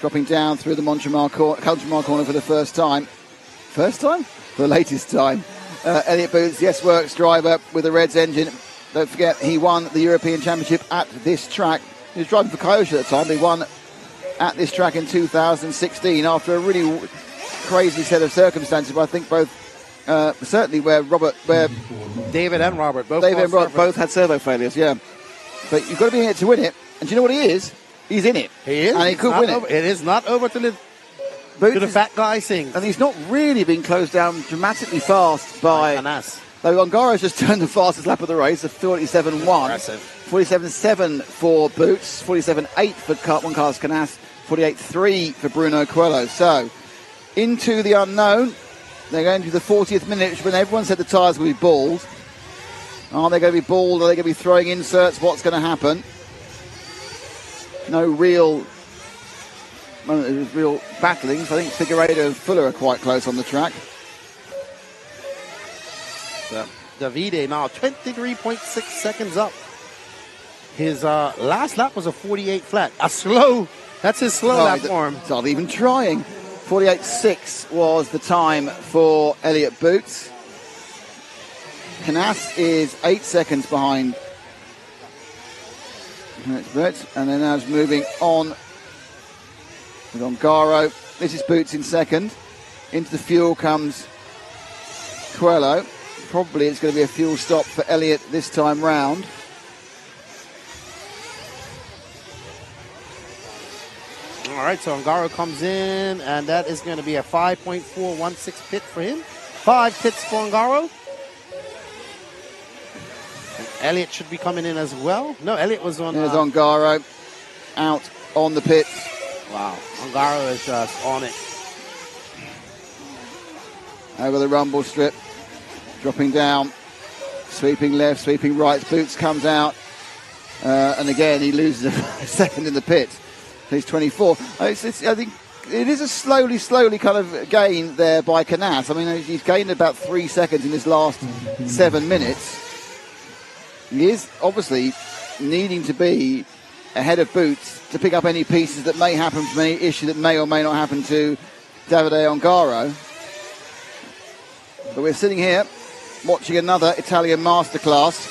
Dropping down through the Montremal corner for the first time. First time? For the latest time. Elliott Boots, Yes Works driver with the Reds engine. Don't forget, he won the European Championship at this track. He was driving for Kyosho at the time. He won at this track in 2016 after a really crazy set of circumstances. But I think both, certainly where David and Robert both had servo failures, yeah. But you've got to be in it to win it. And do you know what he is? He's in it. He is. And he could win it. It is not over till the fat guy sings. And he's not really been closed down dramatically fast by Canas. Though Ongaro's just turned the fastest lap of the race, a 47.1. 47.7 for Boots, 47.8 for Juan Carlos Canas, 48.3 for Bruno Coelho. So, into the unknown. They're going to the 40th minute when everyone said the tyres will be bald. Are they going to be bald? Are they going to be throwing inserts? What's going to happen? No real battling. So I think Figueiredo and Fuller are quite close on the track. Davide now 23.6 seconds up. His last lap was a 48 flat. That's his slow lap form. He's not even trying. 48.6 was the time for Elliott Boots. Canas is 8 seconds behind Boots, and then now it's moving on with Ongaro. This is Boots in second. Into the fuel comes Coelho. Probably it's going to be a fuel stop for Elliott this time round. All right, so Ongaro comes in, and that is going to be a 5.416 pit for him. 5 pits for Ongaro. And Elliott should be coming in as well. No, Elliott was on... There's Ongaro out on the pit. Wow, Ongaro is just on it. Over the rumble strip. Dropping down, sweeping left, sweeping right. Boots comes out, and again he loses a second in the pit. So he's 24. I think it is a slowly kind of gain there by Canas. I mean, he's gained about 3 seconds in his last 7 minutes. He is obviously needing to be ahead of Boots to pick up any pieces that may happen from any issue that may or may not happen to Davide Ongaro. But we're sitting here watching another Italian masterclass.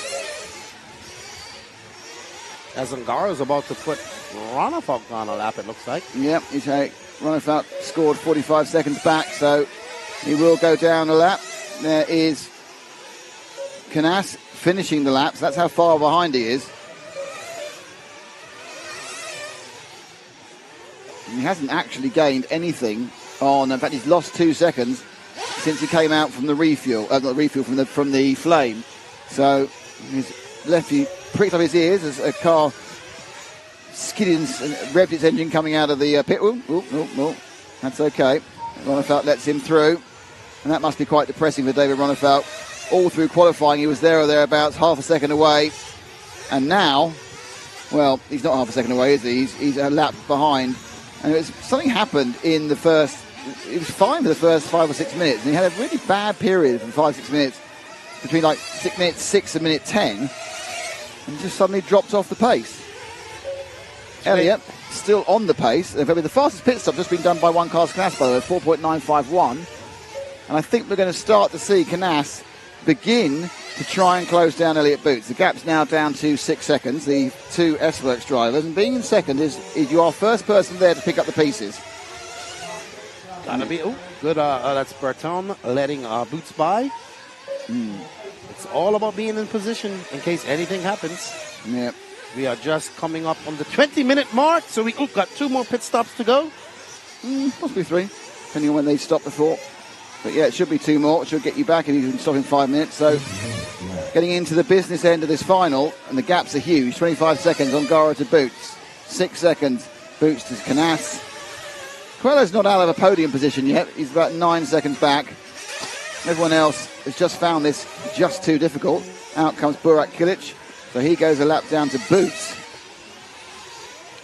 As Ongaro's about to put Ronafalk on a lap, it looks like. Yep, Ronafalk scored 45 seconds back, so he will go down a lap. There is Canas finishing the laps. That's how far behind he is. And he hasn't actually gained anything on. In fact, he's lost 2 seconds since he came out from the refuel, from the flame. So his lefty pricked up his ears as a car skidded and revved its engine coming out of the pit. That's okay. Ronafalk lets him through, and that must be quite depressing for David Ronafalk. All through qualifying, he was there or thereabouts, half a second away, and now, well, he's not half a second away, is he? He's a lap behind, and something happened in the first. It was fine for the first 5 or 6 minutes, and he had a really bad period for 5-6 minutes, between like minute 6 and minute 10, and just suddenly dropped off the pace. Elliott still on the pace. The fastest pit stop just been done by Juan Carlos Canas, by the way, 4.951, and I think we're going to start to see Canas begin to try and close down Elliott Boots. The gap's now down to 6 seconds, the two S-Works drivers, and being in second is you are first person there to pick up the pieces. Gotta be good. That's Berton letting Boots by. It's all about being in position in case anything happens. Yep. We are just coming up on the 20-minute mark, so we got 2 more pit stops to go. Possibly 3, depending on when they stopped before. But yeah, it should be 2 more. It should get you back if you can stop in 5 minutes. So getting into the business end of this final, and the gaps are huge. 25 seconds Ongaro to Boots. 6 seconds Boots to Canas. Coelho's not out of a podium position yet. He's about 9 seconds back. Everyone else has just found this just too difficult. Out comes Burak Kilic. So he goes a lap down to Boots.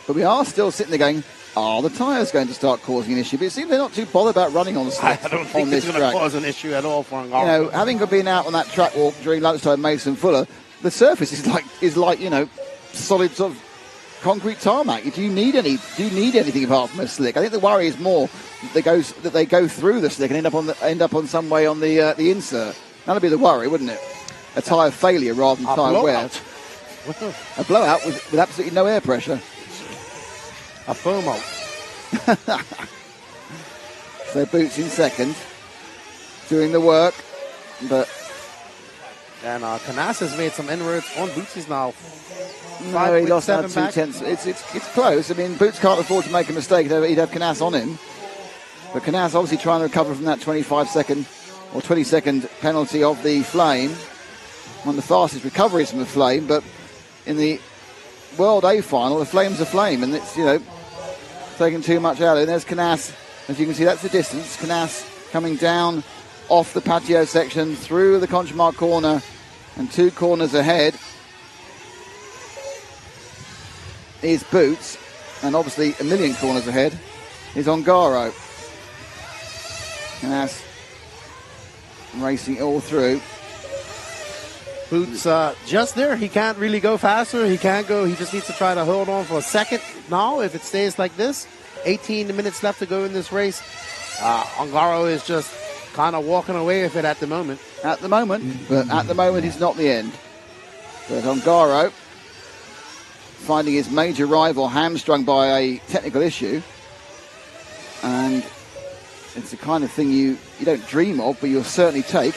But we are still sitting there going, are the tyres going to start causing an issue? But it seems they're not too bothered about running on the slicks. I don't think on this it's going to track. cause an issue at all for Ongaro. You know, having been out on that track walk during lunchtime, Mason Fuller, the surface is like solid sort of concrete tarmac. Do you need anything apart from a slick? I think the worry is more that they go through the slick and end up on some way on the insert. That'd be the worry, wouldn't it? A tyre failure rather than tyre wear. A blowout with absolutely no air pressure. A foam out. So Boots in second, doing the work, but. And Canas has made some inroads on Boots. He's now No, he lost now 2/10. It's close. I mean, Boots can't afford to make a mistake. He'd have Canas on him. But Canas obviously trying to recover from that 25-second or 20-second penalty of the flame. One of the fastest recoveries from the flame, but in the World A final, the flame's a flame, and it's, taking too much out. And there's Canas. As you can see, that's the distance. Canas coming down off the patio section through the Conchmark corner and 2 corners ahead is Boots, and obviously a million corners ahead is Ongaro. Canas racing all through. Boots just there. He can't really go faster. He can't go. He just needs to try to hold on for a second now if it stays like this. 18 minutes left to go in this race. Ongaro is just kind of walking away with it at the moment. But at the moment it's not the end. But Ongaro finding his major rival hamstrung by a technical issue. And it's the kind of thing you don't dream of, but you'll certainly take.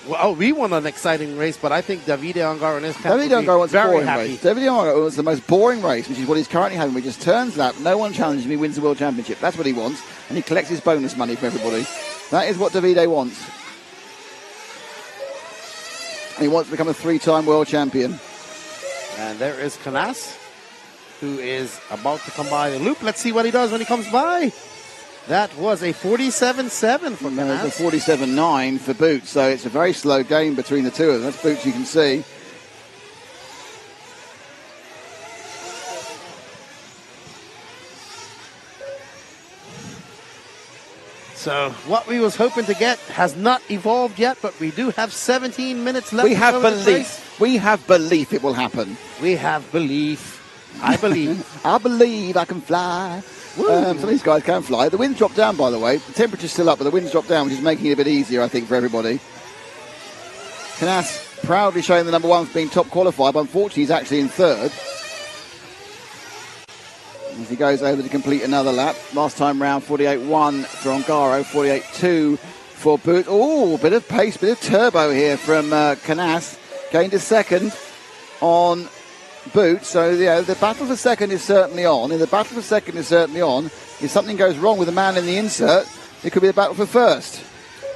Well, we won an exciting race, but I think Davide Ongaro in this camp Davide Ongaro wants a very boring happy. race. Davide Ongaro wants the most boring race, which is what he's currently having. He just turns lap, no one challenges him, he wins the World Championship. That's what he wants, and he collects his bonus money from everybody. That is what Davide wants. And he wants to become a 3-time World Champion. And there is Canas, who is about to come by the loop. Let's see what he does when he comes by. That was a 47.7 for Canas. It's a 47.9 for Boots, so it's a very slow game between the two of them. That's Boots, you can see. So what we was hoping to get has not evolved yet, but we do have 17 minutes left. We have belief. We have belief it will happen. We have belief. I believe. I believe I can fly. Some of these guys can fly. The wind's dropped down, by the way. The temperature's still up, but the wind's dropped down, which is making it a bit easier, I think, for everybody. Canas proudly showing the number one for being top qualified, but unfortunately he's actually in third. As he goes over to complete another lap. Last time round, 48.1 for Ongaro, 48.2 for Boots. Oh, bit of pace, bit of turbo here from Canas. Gained a second on Boots. So, the battle for second is certainly on. If something goes wrong with the man in the insert, it could be a battle for first.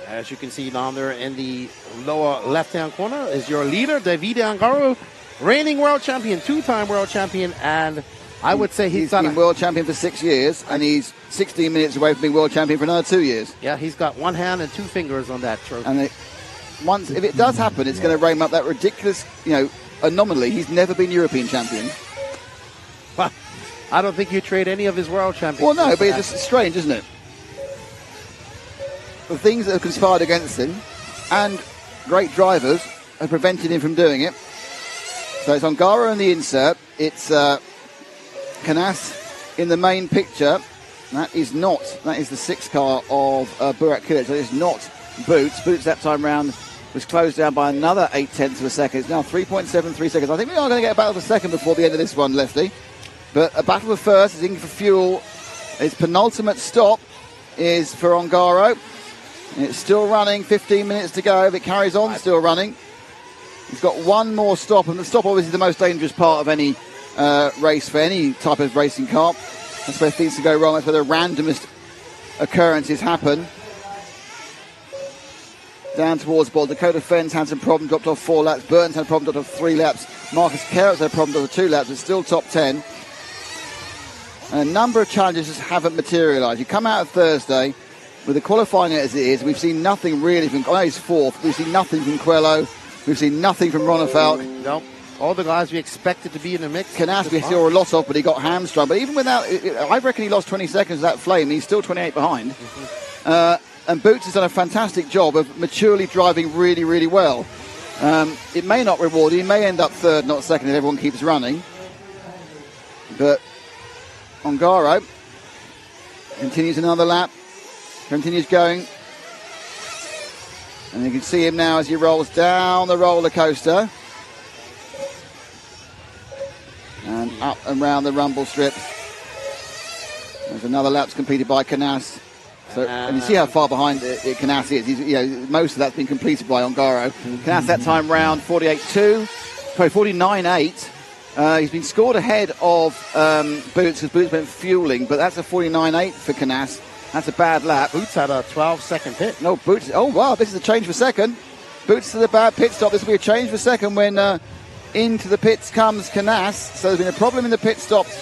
As you can see down there in the lower left-hand corner is your leader, Davide Ongaro, reigning world champion, 2-time world champion, and I would say he's been world champion for 6 years, and he's 16 minutes away from being world champion for another 2 years. Yeah, he's got 1 hand and 2 fingers on that trophy. And if it does happen, it's going to rein up that ridiculous, anomaly. He's never been European champion. Well, I don't think you trade any of his world champions. Well, no, but it's just strange, isn't it? The things that have conspired against him and great drivers have prevented him from doing it. So it's Ongaro in the insert. It's Canas in the main picture. That is the 6 car of Burak Kilic. That is not Boots. Boots that time round was closed down by another 0.8 of a second. It's now 3.73 seconds. I think we are going to get a battle for second before the end of this one, Leslie. But a battle for first is in for fuel. Its penultimate stop is for Ongaro. It's still running, 15 minutes to go. If it carries on, still running. He's got one more stop, and the stop obviously is the most dangerous part of any race for any type of racing car. That's where things can go wrong. That's where the randomest occurrences happen. Down towards Ball. Dakota Fens had some problem, dropped off 4 laps. Burns had a problem, dropped off 3 laps. Marcus Carrots had a problem, dropped off 2 laps. It's still top 10. And a number of challenges just haven't materialised. You come out of Thursday with the qualifying as it is. We've seen nothing really from. I know he's 4th. We've seen nothing from Coelho. We've seen nothing from Ronafalk. Nope. all the guys we expected to be in the mix. Canas we saw a lot of, but he got hamstrung. But even without, I reckon he lost 20 seconds of that flame. He's still 28 behind. And Boots has done a fantastic job of maturely driving really, really well. It may not reward him. He may end up third, not second, if everyone keeps running. But Ongaro continues another lap. Continues going. And you can see him now as he rolls down the roller coaster. And up and round the rumble strip. There's another lap's completed by Canas. So, and you see how far behind Canas is. Most of that's been completed by Ongaro. Canas that time round 49.8. He's been scored ahead of Boots because Boots went fueling, but that's a 49.8 for Canas. That's a bad lap. Boots had a 12-second pit. No, Boots. Oh, wow, this is a change for second. Boots to the bad pit stop. This will be a change for second when into the pits comes Canas. So there's been a problem in the pit stops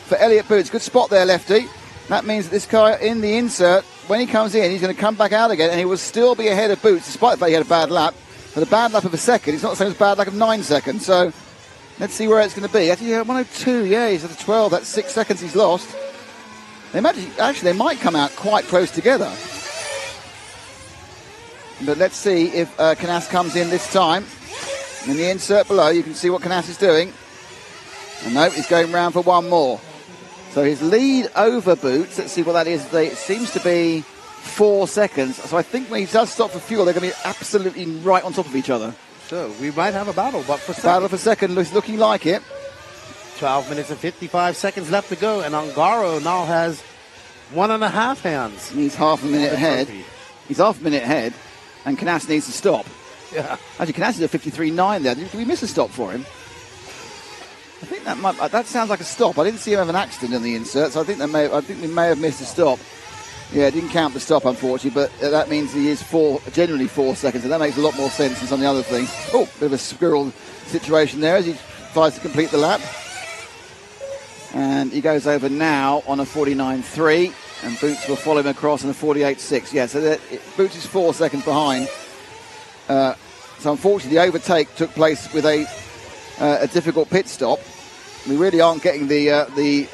for Elliot Boots. Good spot there, Lefty. That means that this car in the insert, when he comes in, he's going to come back out again, and he will still be ahead of Boots, despite the fact he had a bad lap. But a bad lap of a second, it's not the same as a bad lap of 9 seconds. So let's see where it's going to be. Actually, 102, yeah, he's at a 12. That's 6 seconds he's lost. They might come out quite close together. But let's see if Canas comes in this time. In the insert below, you can see what Canas is doing. And no, he's going round for one more. So his lead over Boots, let's see what that is. It seems to be 4 seconds. So I think when he does stop for fuel, they're going to be absolutely right on top of each other. So we might have a battle, but for second. Battle for second, looking like it. 12 minutes and 55 seconds left to go, and Ongaro now has 1.5 hands. He's half a minute ahead. He's half a minute ahead, and Canas needs to stop. Yeah. Actually, Canas is a 53.9 there. Did we miss a stop for him? I think that sounds like a stop. I didn't see him have an accident in the insert, so I think we may have missed a stop. Yeah, it didn't count the stop, unfortunately, but that means he is generally 4 seconds, and that makes a lot more sense than some of the other things. Oh, bit of a squirrel situation there as he tries to complete the lap. And he goes over now on a 49.3, and Boots will follow him across on a 48.6. Yeah, so Boots is 4 seconds behind. So unfortunately, the overtake took place with a difficult pit stop. We really aren't getting the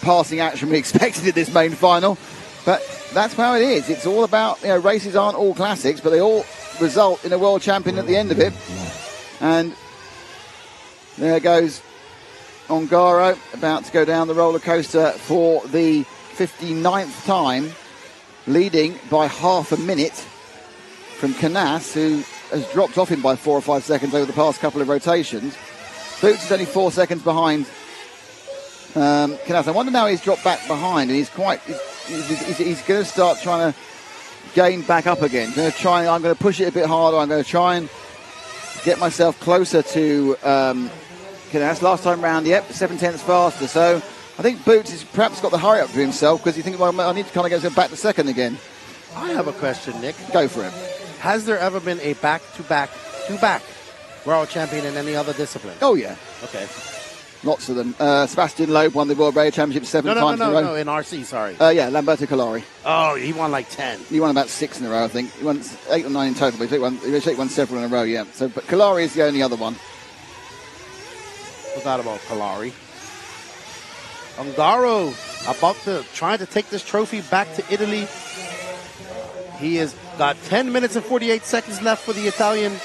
passing action we expected in this main final, but that's how it is. It's all about, races aren't all classics, but they all result in a world champion at the end of it. And there goes Ongaro, about to go down the roller coaster for the 59th time, leading by half a minute from Canas, who has dropped off him by 4 or 5 seconds over the past couple of rotations. Boots is only 4 seconds behind Canas. I wonder now he's dropped back behind, and he's going to start trying to gain back up again. I'm going to push it a bit harder. I'm going to try and get myself closer to Canas. Last time round, 7/10 faster. So I think Boots has perhaps got the hurry up for himself because he thinks, well, I need to kind of get back to second again. I have a question, Nick. Go for it. Has there ever been a back-to-back world champion in any other discipline? Oh, yeah. Okay. Lots of them. Sebastian Loeb won the World Radio Championship 7 times in a row. No, in RC, sorry. Yeah, Lamberto Collari. Oh, he won like 10. He won about 6 in a row, I think. He won 8 or 9 in total, but he won several in a row, yeah. But Collari is the only other one. Forgot about Collari. Ongaro trying to take this trophy back to Italy. He has got 10 minutes and 48 seconds left for the Italian.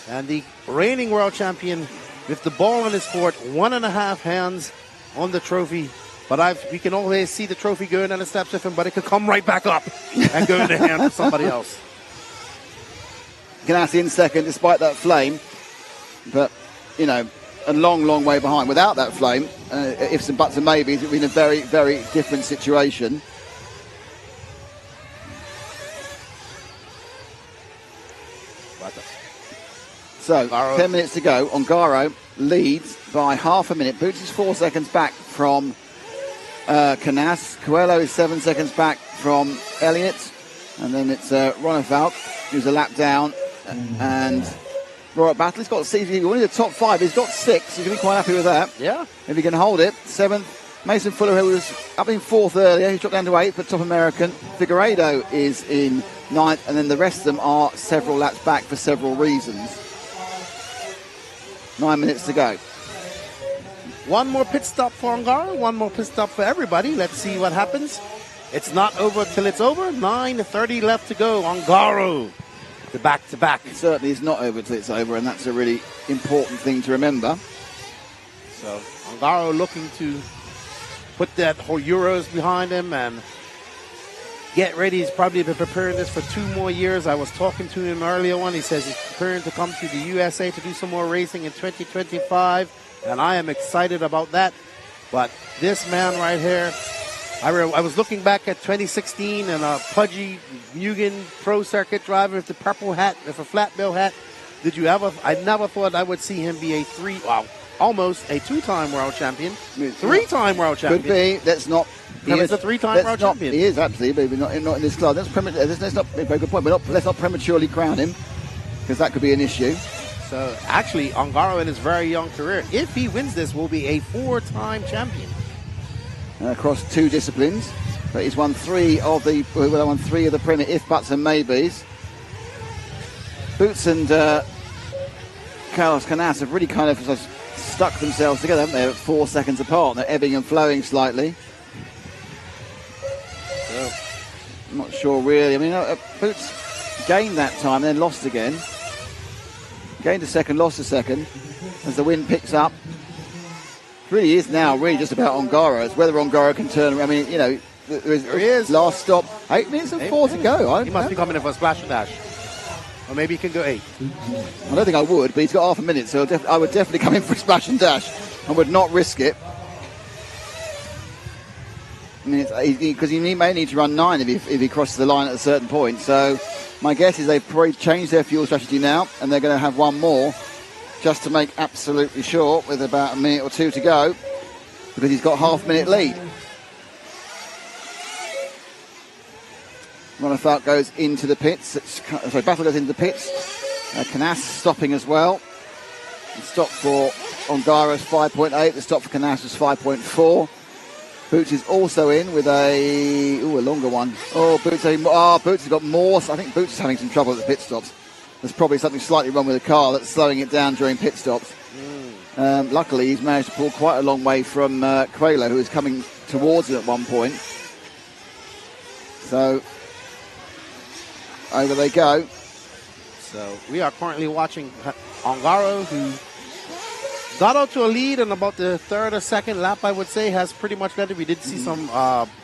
And the reigning world champion with the ball in his court, 1.5 hands on the trophy. But we can always see the trophy going down the steps with him, but it could come right back up and go in the hand of somebody else. Ganassi in second despite that flame. But, a long, long way behind. Without that flame, ifs and buts and maybes, it would be in a very, very different situation. So, 10 minutes to go. Ongaro leads by half a minute. Boots is 4 seconds back from Canas. Coelho is 7 seconds back from Elliott. And then it's Ronefalk, who's a lap down. And Robert Battle, he wanted the top 5. He's got 6. He's going to be quite happy with that. Yeah. If he can hold it. 7th, Mason Fuller, who was up in 4th earlier. He's dropped down to 8th, but top American. Figueiredo is in 9th. And then the rest of them are several laps back for several reasons. 9 minutes to go. One more pit stop for Ongaro, one more pit stop for everybody. Let's see what happens. It's not over till it's over. 9:30 left to go. Ongaro, the back-to-back. It certainly is not over till it's over, and that's a really important thing to remember. So Ongaro looking to put that whole Euros behind him and get ready. He's probably been preparing this for 2 more years. I was talking to him earlier on. He says he's preparing to come to the USA to do some more racing in 2025, and I am excited about that. But this man right here, I was looking back at 2016 and a pudgy Mugen Pro Circuit driver with the purple hat, with a flat bill hat. I never thought I would see him be almost a 2-time world champion, 3-time world champion. Could be. That's not. He is a 3-time world champion. He is, absolutely, but not in this class. That's not a very good point. Let's not prematurely crown him, because that could be an issue. So, actually, Ongaro in his very young career, if he wins this, will be a 4-time champion. Across 2 disciplines. But he's won 3 of the Premier if, buts and maybes. Boots and Carlos Canas have really kind of stuck themselves together, haven't they, at 4 seconds apart. They're ebbing and flowing slightly. So, I'm not sure really. I mean, Boots gained that time, then lost again. Gained a second, lost a second. As the wind picks up, it really is now just about Ongaro. It's whether Ongaro can turn. I mean, there is last stop. 8 minutes and 4 to go. He must be coming in for a splash and dash. Or maybe he can go 8. I don't think I would, but he's got half a minute, so I would definitely come in for a splash and dash. I would not risk it. I mean, because he may need to run 9 if he crosses the line at a certain point. So my guess is they've probably changed their fuel strategy now, and they're going to have one more just to make absolutely sure, with about a minute or 2 to go, because he's got half-minute lead. Monafart goes into the pits. Battle goes into the pits. Canas stopping as well. The stop for Ongaro's 5.8. The stop for Canas was 5.4. Boots is also in with a longer one. Boots has got more. I think Boots is having some trouble at the pit stops. There's probably something slightly wrong with the car that's slowing it down during pit stops. Luckily, he's managed to pull quite a long way from Quayler, who is coming towards it at one point. So, over they go. So, we are currently watching Ongaro, who got out to a lead in about the 3rd or 2nd lap, I would say, has pretty much led it. We did see some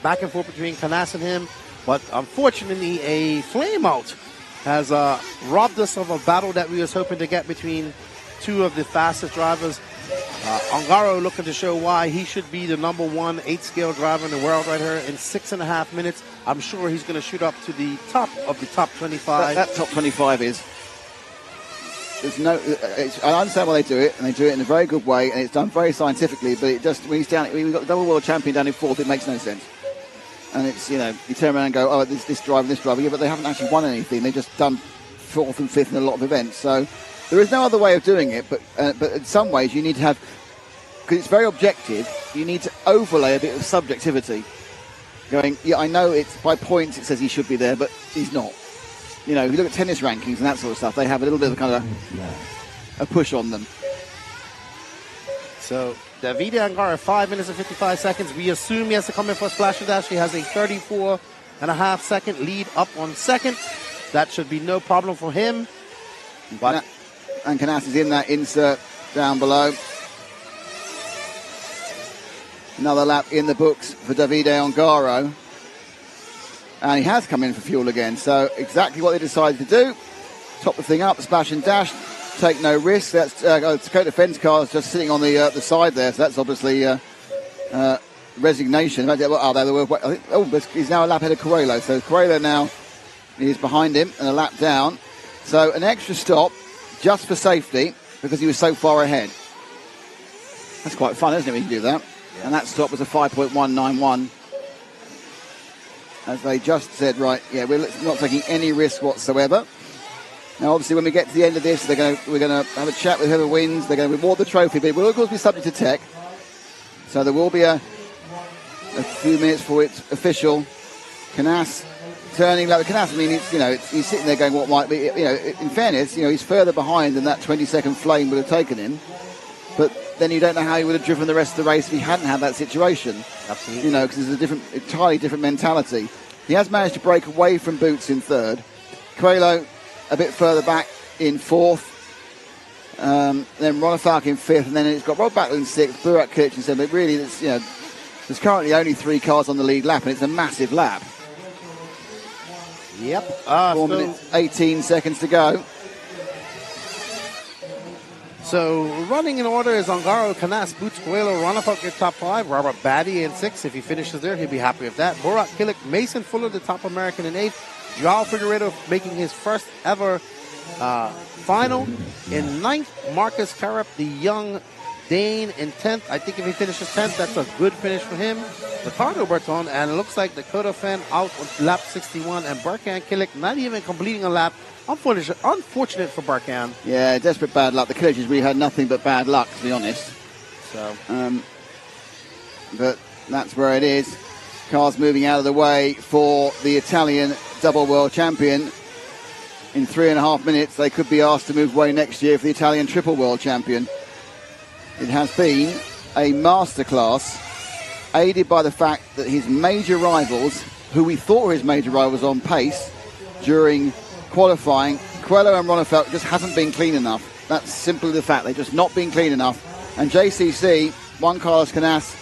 back and forth between Canas and him, but unfortunately, a flame out has robbed us of a battle that we was hoping to get between 2 of the fastest drivers. Ongaro looking to show why he should be the number 1 8-scale driver in the world right here in 6.5 minutes. I'm sure he's going to shoot up to the top of the top 25. That top 25 is. I understand why they do it, and they do it in a very good way, and it's done very scientifically. But it just when we've got the double world champion down in 4th, it makes no sense. And it's you turn around and go, this driver, yeah, but they haven't actually won anything. They've just done 4th and 5th in a lot of events. So there is no other way of doing it. But in some ways, you need to have, because it's very objective. You need to overlay a bit of subjectivity. Going, yeah, I know it's by points. It says he should be there, but he's not. If you look at tennis rankings and that sort of stuff, they have a little bit of kind of a push on them. So Davide Ongaro, 5 minutes and 55 seconds. We assume he has to come in for a splash and dash. He has a 34.5 second lead up on 2nd. That should be no problem for him. And Canas is in that insert down below. Another lap in the books for Davide Ongaro. And he has come in for fuel again. So exactly what they decided to do. Top the thing up, splash and dash. Take no risk. That's Dakota Fenn's car is just sitting on the side there. So that's obviously resignation. He's now a lap ahead of Coelho. So Coelho now is behind him and a lap down. So an extra stop just for safety because he was so far ahead. That's quite fun, isn't it, when you can do that? Yeah. And that stop was a 5.191. As they just said, right, yeah, we're not taking any risk whatsoever. Now, obviously, when we get to the end of this, we're going to have a chat with whoever wins. They're going to reward the trophy, but it will, of course, be subject to tech. So there will be a few minutes for it's official. Canas turning like Canas. I mean, he's sitting there going, what might be? In fairness, he's further behind than that 20-second flame would have taken him. but then you don't know how he would have driven the rest of the race if he hadn't had that situation. Absolutely. Because there's entirely different mentality. He has managed to break away from Boots in third. Coelho a bit further back in fourth. Then Ronafalk in fifth, and then it's got Rob Battle in sixth, Burak Kilic in seventh. But really, there's currently only 3 cars on the lead lap, and it's a massive lap. Yep. 4 minutes, 18 seconds to go. So running in order is Ongaro, Canas, Boots, Coelho, Ronafalk in top 5. Robert Batty in 6. If he finishes there, he'll be happy with that. Burak Kilic, Mason Fuller, the top American in 8th. Joao Figueiredo making his first ever final in 9th. Marcus Carap, the young Dane, in 10th. I think if he finishes 10th, that's a good finish for him. Ricardo Berton, and it looks like Dakota Fenn out on lap 61, and Barkan Kilic not even completing a lap. Unfortunate for Barkan. Yeah, desperate bad luck. The Kilic really had nothing but bad luck, to be honest. So, but that's where it is. Cars moving out of the way for the Italian double world champion. In 3.5 minutes, they could be asked to move away next year for the Italian triple world champion. It has been a masterclass, aided by the fact that his major rivals, who we thought were his major rivals on pace during qualifying, Coelho and Ronafalk, just hasn't been clean enough. That's simply the fact. They've just not been clean enough. And JCC, Juan Carlos Canas,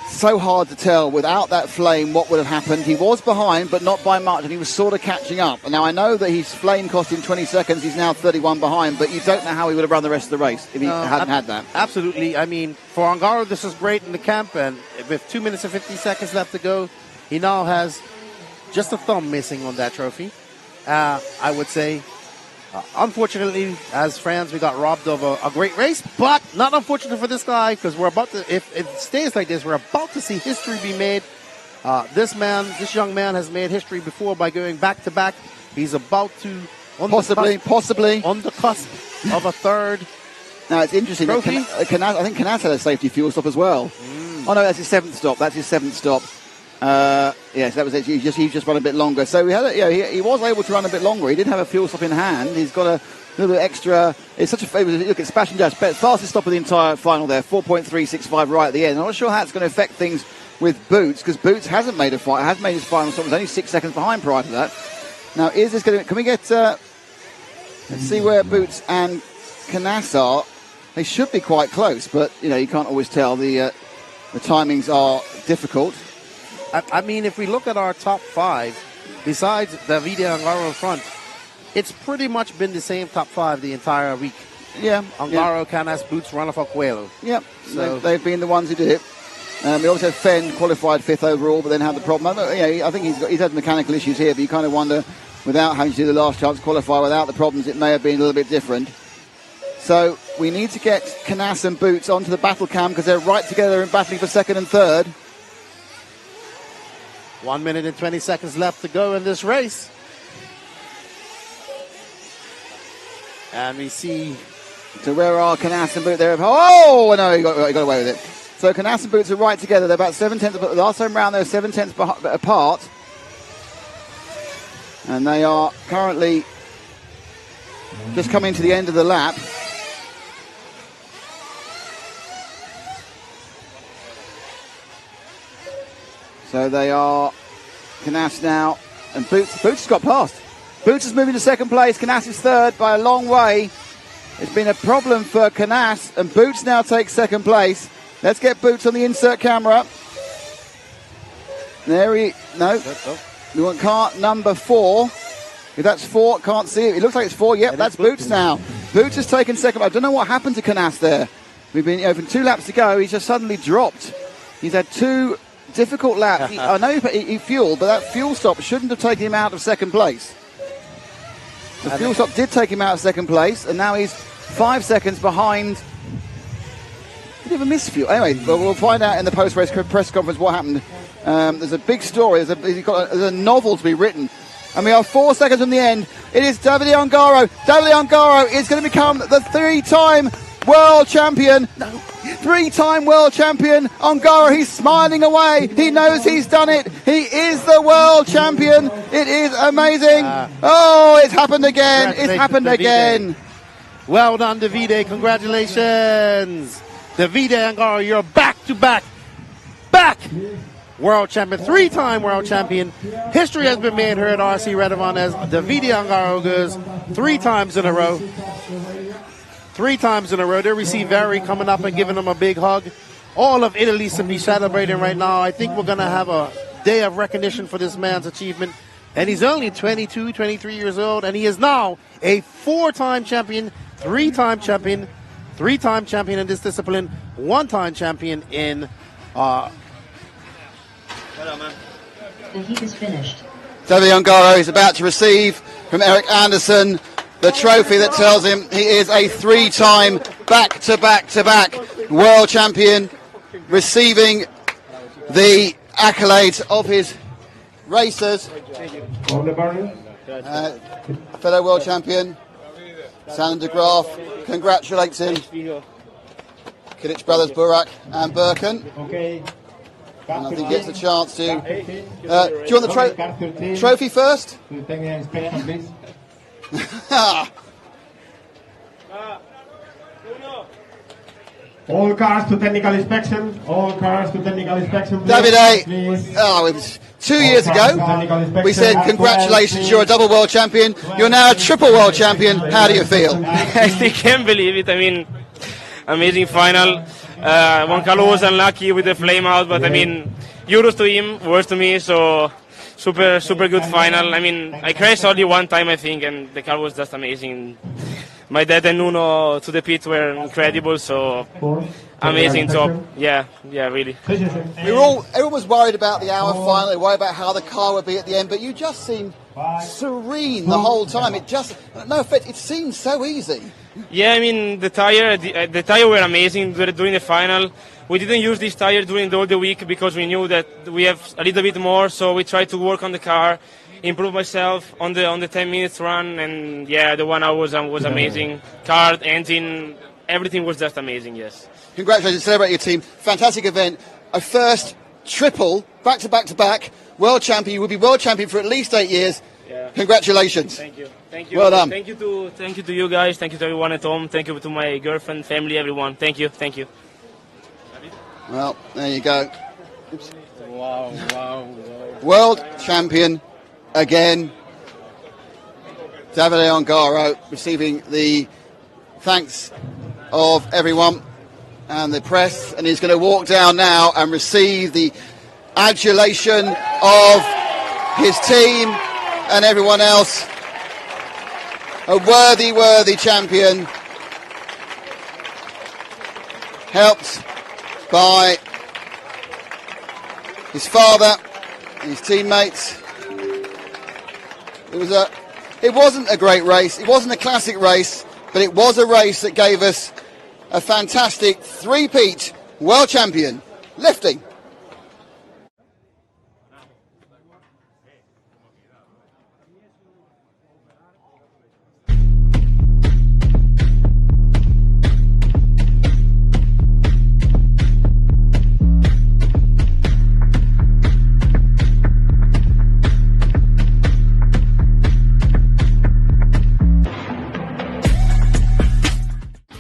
so hard to tell without that flame what would have happened. He was behind, but not by much, and he was sort of catching up. And now I know that his flame cost him 20 seconds. He's now 31 behind, but you don't know how he would have run the rest of the race if he hadn't had that. Absolutely. I mean, for Ongaro, this is great in the camp, and with 2 minutes and 50 seconds left to go, he now has just a thumb missing on that trophy. I would say, unfortunately, as fans, we got robbed of a great race, but not unfortunate for this guy, because we're about to, if it stays like this, we're about to see history be made. This young man has made history before by going back to back. He's about to possibly on the cusp of a third. Now it's interesting. I think Canas had a safety fuel stop as well. Oh no, that's his 7th stop. Yes, that was it. He just run a bit longer. So we had he was able to run a bit longer. He did have a fuel stop in hand. He's got a little bit extra. It's such a favour. Look at Sebastian Judge, fastest stop of the entire final there, 4.365 right at the end. I'm not sure how it's going to affect things with Boots, because Boots hasn't made his final stop. It was only 6 seconds behind prior to that. Now, is this going to? Can we get? Let's see where Boots and Canas are. They should be quite close, but you can't always tell. The timings are difficult. I mean, if we look at our top 5, besides Davide Ongaro in front, it's pretty much been the same top 5 the entire week. Yeah. Ongaro, Canas, Boots, Ronafalk, Coelho. Yep. So they've been the ones who did it. We also had Fenn qualified 5th overall, but then had the problem. I think he's had mechanical issues here, but you kind of wonder, without having to do the last chance qualify, without the problems, it may have been a little bit different. So we need to get Canas and Boots onto the battle cam, because they're right together in battling for 2nd and 3rd. 1 minute and 20 seconds left to go in this race. And we see... So where are Canas and Boots? Oh, no, he got away with it. So Canas and Boots are right together. They're about 7 tenths. But last time round, they were 7 tenths apart. And they are currently just coming to the end of the lap. So they are Canas now, and Boots has got past. Boots is moving to 2nd place. Canas is 3rd by a long way. It's been a problem for Canas, and Boots now takes 2nd place. Let's get Boots on the insert camera. We want car number 4. If that's 4, can't see it. It looks like it's 4. Yep, that's Boots now. Boots has taken 2nd. I don't know what happened to Canas there. We've been from 2 laps to go. He's just suddenly dropped. He's had 2 difficult lap. I know he fueled, but that fuel stop shouldn't have taken him out of 2nd place. The fuel stop did take him out of 2nd place, and now he's 5 seconds behind. Did he have a misfuel? Anyway, we'll find out in the post-race press conference what happened. There's a big story. There's a novel to be written. And we are 4 seconds from the end. It is Davide Ongaro. Davide Ongaro is going to become the 3-time world champion. 3-time world champion. Ongaro, he's smiling away. He knows he's done it. He is the world champion. It is amazing. It's happened again. It's happened again. Well done, Davide. Congratulations. Davide Angaro, you're back world champion, 3-time world champion. History has been made here at RC Redovan as Davide Angaro goes 3 times in a row. 3 times in a row. There we see Very coming up and giving him a big hug. All of Italy should be celebrating right now. I think we're going to have a day of recognition for this man's achievement. And he's only 22, 23 years old, and he is now a 4-time champion, 3-time champion, 3-time champion in this discipline, 1-time champion in... The heat is finished. Davide Angaro is about to receive from Eric Anderson the trophy that tells him he is a 3-time back-to-back-to-back world champion, receiving the accolades of his racers. Fellow world champion Sander de Graaf congratulates him. Kilic brothers Burak and Birken. And I think he gets a chance to... do you want the trophy first? All cars to technical inspection. All cars to technical inspection. Davide, it was 2 years ago. We said, congratulations, you're a double world champion. You're now a triple world champion. How do you feel? I still can't believe it. I mean, amazing final. Juan Carlos was unlucky with the flame out, but I mean, euros to him, worse to me, so super good final. I mean, I crashed only one time, I think, and the car was just amazing. My dad and Nuno to the pit were incredible, so amazing job. Yeah, really. Everyone was worried about the hour final, they were worried about how the car would be at the end, but you just seemed serene the whole time. It just, no offense, it seemed so easy. Yeah, I mean, the tire were amazing during the final. We didn't use this tire during all the week because we knew that we have a little bit more, so we tried to work on the car, improve myself on the 10 minutes run, and yeah, the 1 hour was amazing. Car, engine, everything was just amazing, yes. Congratulations, celebrate your team. Fantastic event. A first triple, back-to-back-to-back, world champion. You will be world champion for at least 8 years. Yeah. Congratulations. Thank you. Well done. Thank you to you guys. Thank you to everyone at home. Thank you to my girlfriend, family, everyone. Thank you. Well, there you go. Oops. Wow. World champion again. Davide Angaro receiving the thanks of everyone and the press, and he's going to walk down now and receive the adulation of his team and everyone else. A worthy champion, helped by his father and his teammates. It wasn't a great race, it wasn't a classic race, but it was a race that gave us a fantastic 3-peat world champion lifting.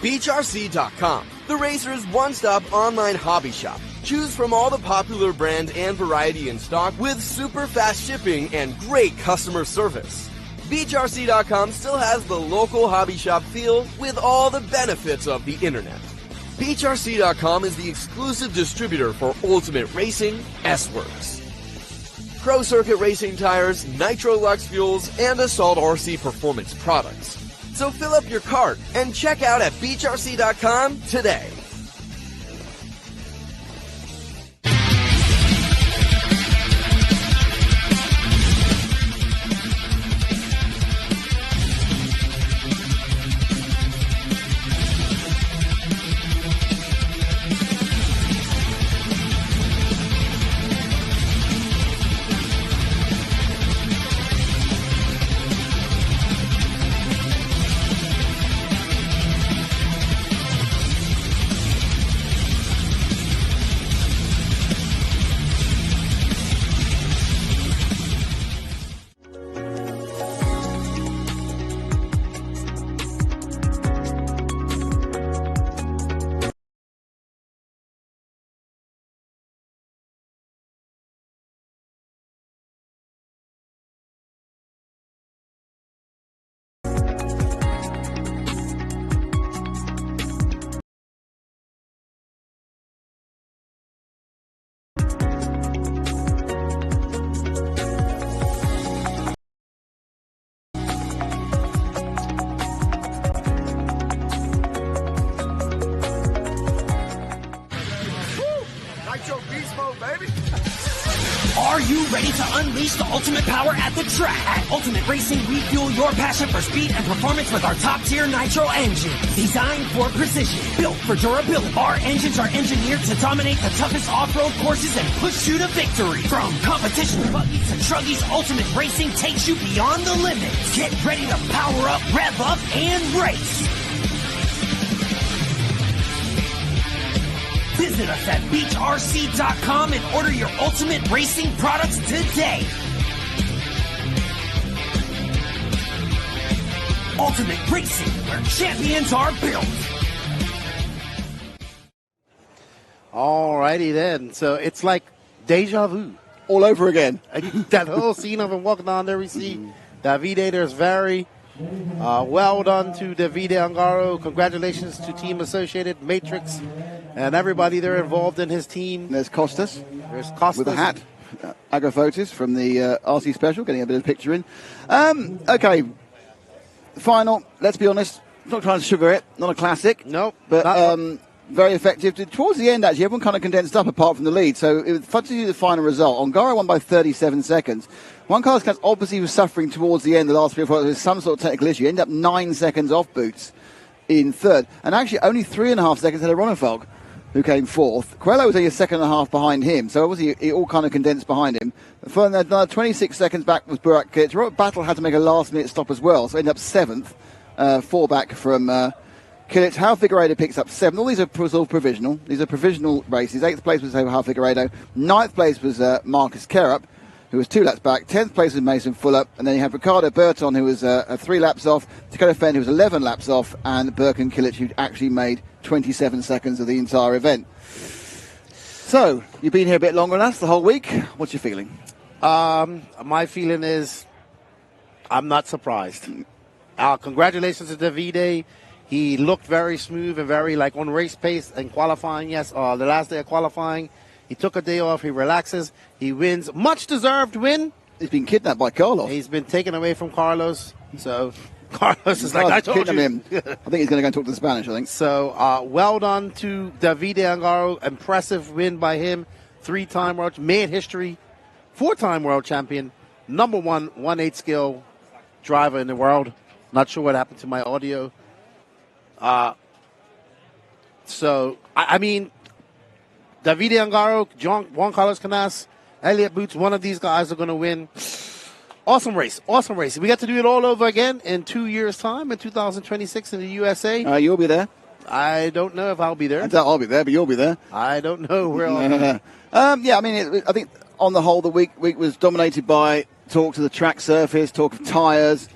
VRC.com, the racer's one-stop online hobby shop. Choose from all the popular brand and variety in stock with super fast shipping and great customer service. VRC.com still has the local hobby shop feel with all the benefits of the internet. VRC.com is the exclusive distributor for Ultimate Racing, S-Works, Pro Circuit Racing tires, Nitro Lux fuels, and Assault RC performance products. So fill up your cart and check out at beachrc.com today. Are you ready to unleash the ultimate power at the track? At Ultimate Racing, we fuel your passion for speed and performance with our top-tier nitro engine. Designed for precision, built for durability. Our engines are engineered to dominate the toughest off-road courses and push you to victory. From competition buggies to truggies, Ultimate Racing takes you beyond the limits. Get ready to power up, rev up, and race. Visit us at beachrc.com and order your Ultimate Racing products today. Ultimate Racing, where champions are built. Alrighty then. So it's like deja vu. All over again. That whole scene of him walking down there, we see Davide. There's very well done to Davide Ongaro. Congratulations to Team Associated, Matrix, and everybody there involved in his team. There's Costas. There's Costas. With a hat. Agrofotis from the RC Special, getting a bit of picture in. Okay. Final, let's be honest, not trying to sugar it, not a classic. Nope. But very effective. Towards the end, actually, everyone kind of condensed up apart from the lead. So it was fun to see the final result. Ongaro won by 37 seconds. Juan Carlos Canas obviously was suffering towards the end, the last 3 or 4. There was some sort of technical issue. He ended up 9 seconds off Boots in third. And actually, only 3.5 seconds had a Ronenfelg, who came fourth. Coelho was only a second and a half behind him. So obviously, it all kind of condensed behind him. For another 26 seconds back was Burak Kilic. Robert Battle had to make a last-minute stop as well. So ended up 7th, 4 back from Kilic. Hal Figueiredo picks up 7th. All these are all provisional. These are provisional races. 8th place was Hal Figueiredo. 9th place was Marcus Kerup, who was 2 laps back. 10th place was Mason Fuller. And then you have Ricardo Burton, who was 3 laps off. Dakota Fenn, who was 11 laps off. And Birkin Kilic, who actually made 27 seconds of the entire event. So, you've been here a bit longer than us the whole week. What's your feeling? My feeling is I'm not surprised. Congratulations to Davide. He looked very smooth and very on race pace and qualifying. Yes, the last day of qualifying, he took a day off. He relaxes. He wins. Much deserved win. He's been kidnapped by Carlos. He's been taken away from Carlos. So Carlos is I told you. Him. I think he's going to go and talk to the Spanish, I think. So well done to Davide Ongaro. Impressive win by him. 3-time world, made history. 4-time world champion. Number 1 1/8 skill driver in the world. Not sure what happened to my audio. I mean, Davide Ongaro, Juan Carlos Canas, Elliott Boots, one of these guys are going to win. Awesome race. Awesome race. We got to do it all over again in 2 years' time in 2026 in the USA. You'll be there. I don't know if I'll be there. I doubt I'll be there, but you'll be there. I don't know where I'll be. Yeah, I mean, I think on the whole, the week was dominated by talk to the track surface, talk of tyres.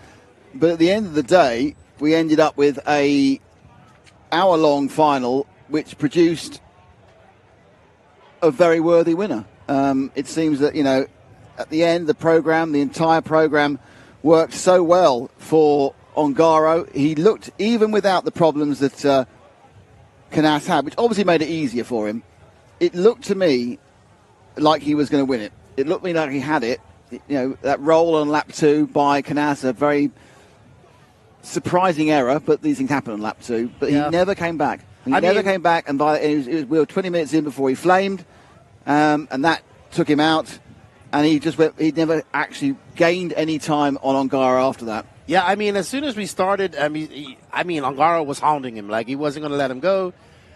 But at the end of the day, we ended up with a hour-long final, which produced a very worthy winner. It seems that, at the end, the entire program worked so well for Ongaro. He looked, even without the problems that Canas had, which obviously made it easier for him, it looked to me like he was going to win it. It looked to me like he had it. That roll on lap 2 by Canas, a very surprising error, but these things happen on lap 2. But he never came back. He never came back, and we were 20 minutes in before he flamed, and that took him out. And he never actually gained any time on Ongaro after that. Yeah, I mean, as soon as we started, Ongaro was hounding him. He wasn't going to let him go.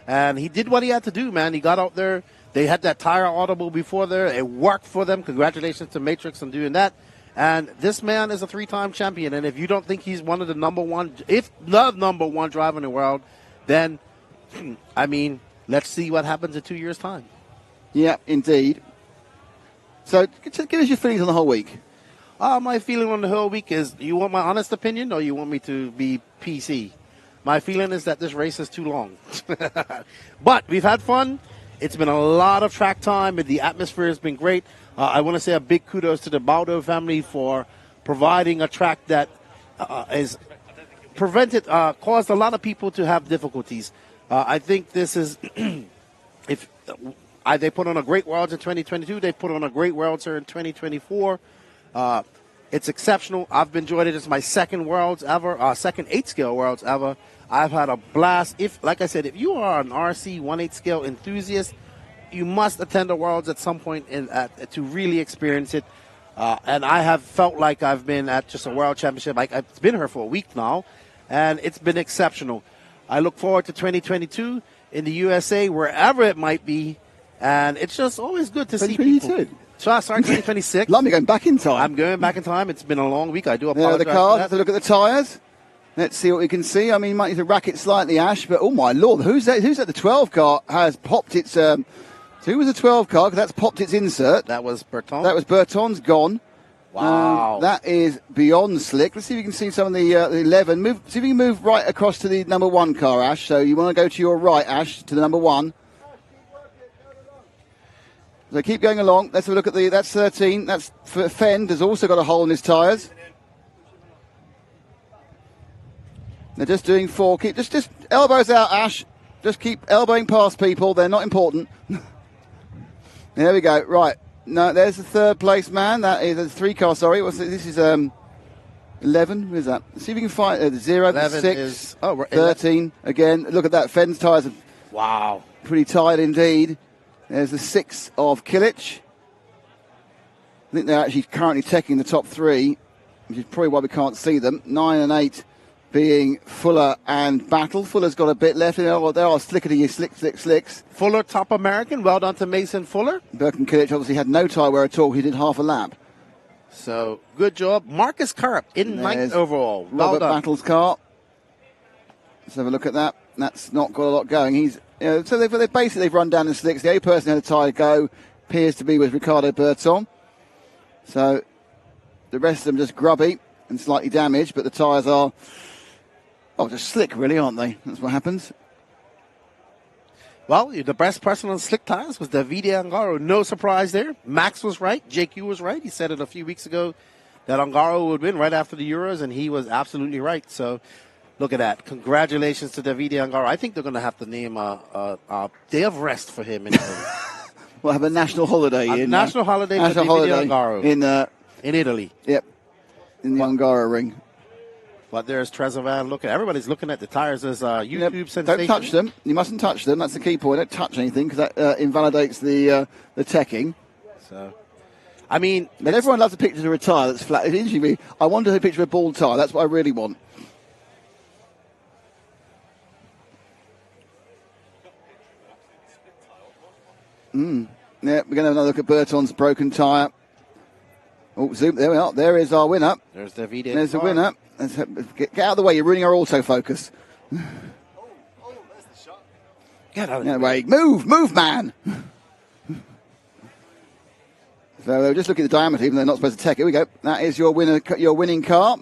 And he did what he had to do, man. He got out there. They had that tire audible before there. It worked for them. Congratulations to Matrix on doing that. And this man is a 3-time champion. And if you don't think he's one of the number 1, if the number 1 driver in the world, then, let's see what happens in 2 years' time. Yeah, indeed. So, just give us your feelings on the whole week. My feeling on the whole week is, you want my honest opinion or you want me to be PC? My feeling is that this race is too long. But we've had fun. It's been a lot of track time, and the atmosphere has been great. I want to say a big kudos to the Baldo family for providing a track that caused a lot of people to have difficulties. I think this is, they put on a great Worlds in 2022. They put on a great Worlds here in 2024. It's exceptional. I've enjoyed it. It's my second Worlds ever, second 8-scale Worlds ever. I've had a blast. Like I said, if you are an RC 1/8 scale enthusiast, you must attend the Worlds at some point to really experience it. And I have felt like I've been at just a World Championship. It's been here for a week now, and it's been exceptional. I look forward to 2022 in the USA, wherever it might be, and it's just always good to see people. Sorry, 2026. Lumley going back in time. I'm going back in time. It's been a long week. I do apologize. There are the cars. Let's look at the tyres. Let's see what we can see. I mean, might need to rack it slightly, Ash, but oh my lord, who's that? Who's at the 12 car has popped its. So who was the 12 car? Because that's popped its insert. That was Berton. That was Berton's gone. Wow. That is beyond slick. Let's see if we can see some of the 11. See if we can move right across to the number 1 car, Ash. So you want to go to your right, Ash, to the number 1. So keep going along. Let's have a look at that's 13. That's Fend has also got a hole in his tyres. They're just doing 4. Keep just elbows out, Ash. Just keep elbowing past people. They're not important. There we go. Right. No, there's the 3rd place man. That is a 3 car. Sorry, this is 11. Where's that? Let's see if we can find 0, 6, is 13. Again, look at that. Fenn's tyres are pretty tired indeed. There's the 6 of Kilic. I think they're actually currently teching the top 3, which is probably why we can't see them. 9 and 8 being Fuller and Battle. Fuller's got a bit left. There are slicks. Fuller, top American. Well done to Mason Fuller. Birkin Kilic obviously had no tyre wear at all. He did half a lap. So, good job. Marcus Karp in 9th overall. Well Robert done. Battle's car. Let's have a look at that. That's not got a lot going. So they've run down the slicks. The only person who had a tyre go appears to be with Ricardo Berton. So the rest of them just grubby and slightly damaged, but the tyres are just slick, really, aren't they? That's what happens. Well, the best person on slick tyres was Davide Angaro. No surprise there. Max was right. JQ was right. He said it a few weeks ago that Angaro would win right after the Euros, and he was absolutely right. So look at that. Congratulations to Davide Angaro. I think they're going to have to name a day of rest for him. We'll have a national holiday. National holiday for Davide Angaro. In Italy. Yep. In the Angaro ring. But there's Trezevan. Everybody's looking at the tyres as YouTube sensation. Don't touch them. You mustn't touch them. That's the key point. Don't touch anything because that invalidates the teching. So, I mean, but everyone loves a picture of a tyre that's flat. It's interesting. I wanted a picture of a bald tyre. That's what I really want. Yeah, we're going to have another look at Berton's broken tyre. Oh, zoom. There we are. There is our winner. There's Davide. There's the winner. Get out of the way. You're ruining our autofocus. Get out of the way. Move, man. So they're just looking at the diameter, even though they're not supposed to tech. Here we go. That is your winner, your winning car.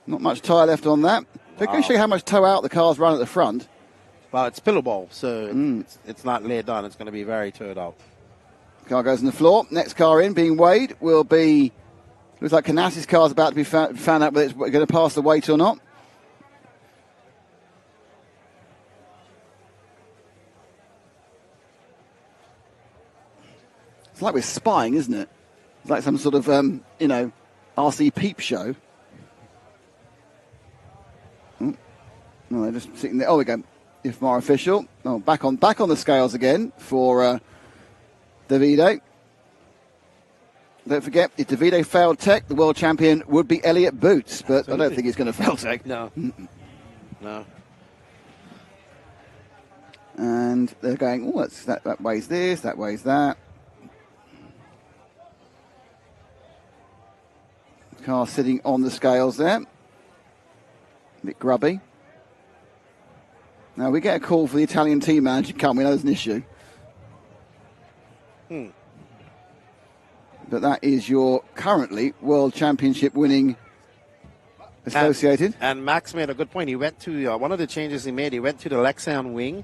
Not much tyre left on that. They're going to show you how much toe out the cars run at the front. Well, it's pillowball, so it's not laid down. It's going to be very towed out. Car goes on the floor. Next car in, being weighed, will be... Looks like Canassis' car's about to be found out whether it's going to pass the weight or not. It's like we're spying, isn't it? It's like some sort of, RC peep show. No, they're just sitting there. Oh, we go. IFMAR official. Oh, back on the scales again for Davide. Don't forget, if Davide failed tech, the world champion would be Elliott Boots, but absolutely. I don't think he's going to fail tech. No. No. And they're going, oh, that weighs this, that weighs that. Car sitting on the scales there. A bit grubby. Now, we get a call for the Italian team manager, can't we? Know there's an issue. But that is your currently World Championship winning Associated. And Max made a good point. He went to, one of the changes he made, he went to the Lexion wing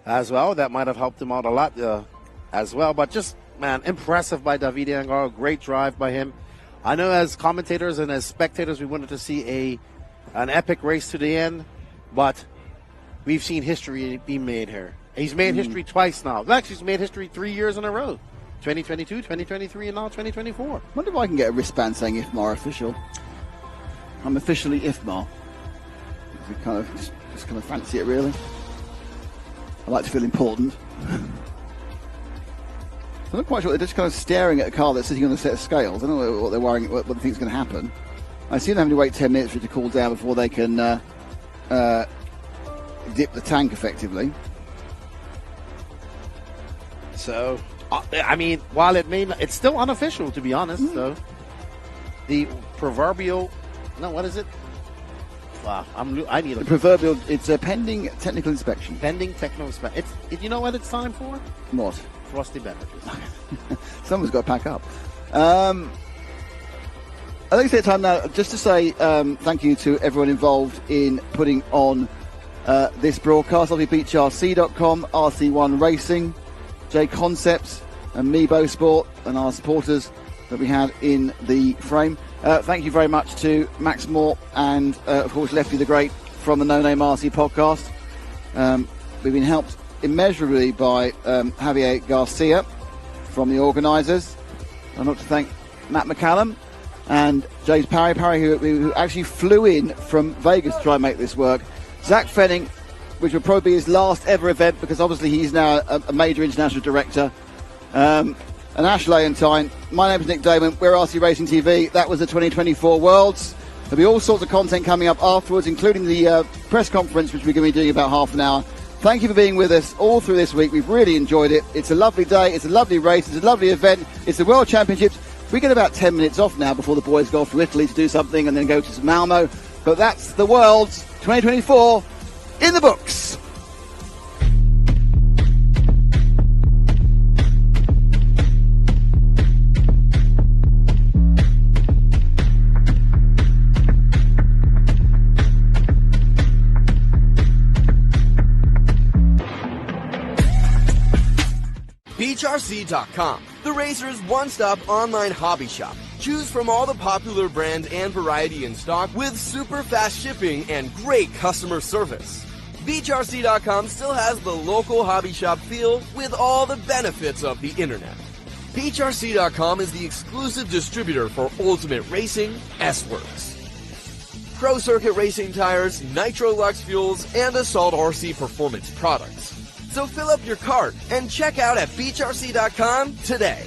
as well. That might have helped him out a lot as well. But just, man, impressive by Davide Angaro. Great drive by him. I know as commentators and as spectators, we wanted to see an epic race to the end. But we've seen history be made here. He's made history twice now. Actually, he's made history 3 years in a row. 2022, 2023, and now 2024. I wonder if I can get a wristband saying IFMAR official. I'm officially IFMAR. I kind of just kind of fancy it, really. I like to feel important. I'm not quite sure. They're just kind of staring at a car that's sitting on a set of scales. I don't know what they're worrying, what they think is going to happen. I assume they have to wait 10 minutes for it to cool down before they can dip the tank effectively. So, I mean, while it may not, it's still unofficial, to be honest. So, the proverbial, no, what is it? Wow, I need the proverbial. It's a pending technical inspection. Pending technical inspection. You know what it's time for? What? Frosty beverages. Someone's got to pack up. I think it's time now just to say thank you to everyone involved in putting on this broadcast. Obviously, BeachRC.com, RC1 Racing, J Concepts, and Mebo Sport, and our supporters that we had in the frame. Thank you very much to Max Moore and, of course, Lefty the Great from the No Name RC podcast. We've been helped immeasurably by Javier Garcia from the organisers. I'd like to thank Matt McCallum and James Parry, who actually flew in from Vegas to try and make this work. Zach Fenning, which will probably be his last ever event because obviously he's now a major international director. And Ash Leontine. My name is Nick Damon. We're RC Racing TV. That was the 2024 Worlds. There'll be all sorts of content coming up afterwards, including the press conference, which we're going to be doing about half an hour. Thank you for being with us all through this week. We've really enjoyed it. It's a lovely day. It's a lovely race. It's a lovely event. It's the World Championships. We get about 10 minutes off now before the boys go off to Italy to do something and then go to Malmo. But that's the Worlds 2024 in the books. VRC.com, the racer's one-stop online hobby shop. Choose from all the popular brands and variety in stock with super fast shipping and great customer service. VRC.com still has the local hobby shop feel with all the benefits of the internet. VRC.com is the exclusive distributor for Ultimate Racing, S-Works, Pro Circuit Racing tires, Nitro Lux fuels, and Assault RC performance products. So fill up your cart and check out at BeachRC.com today.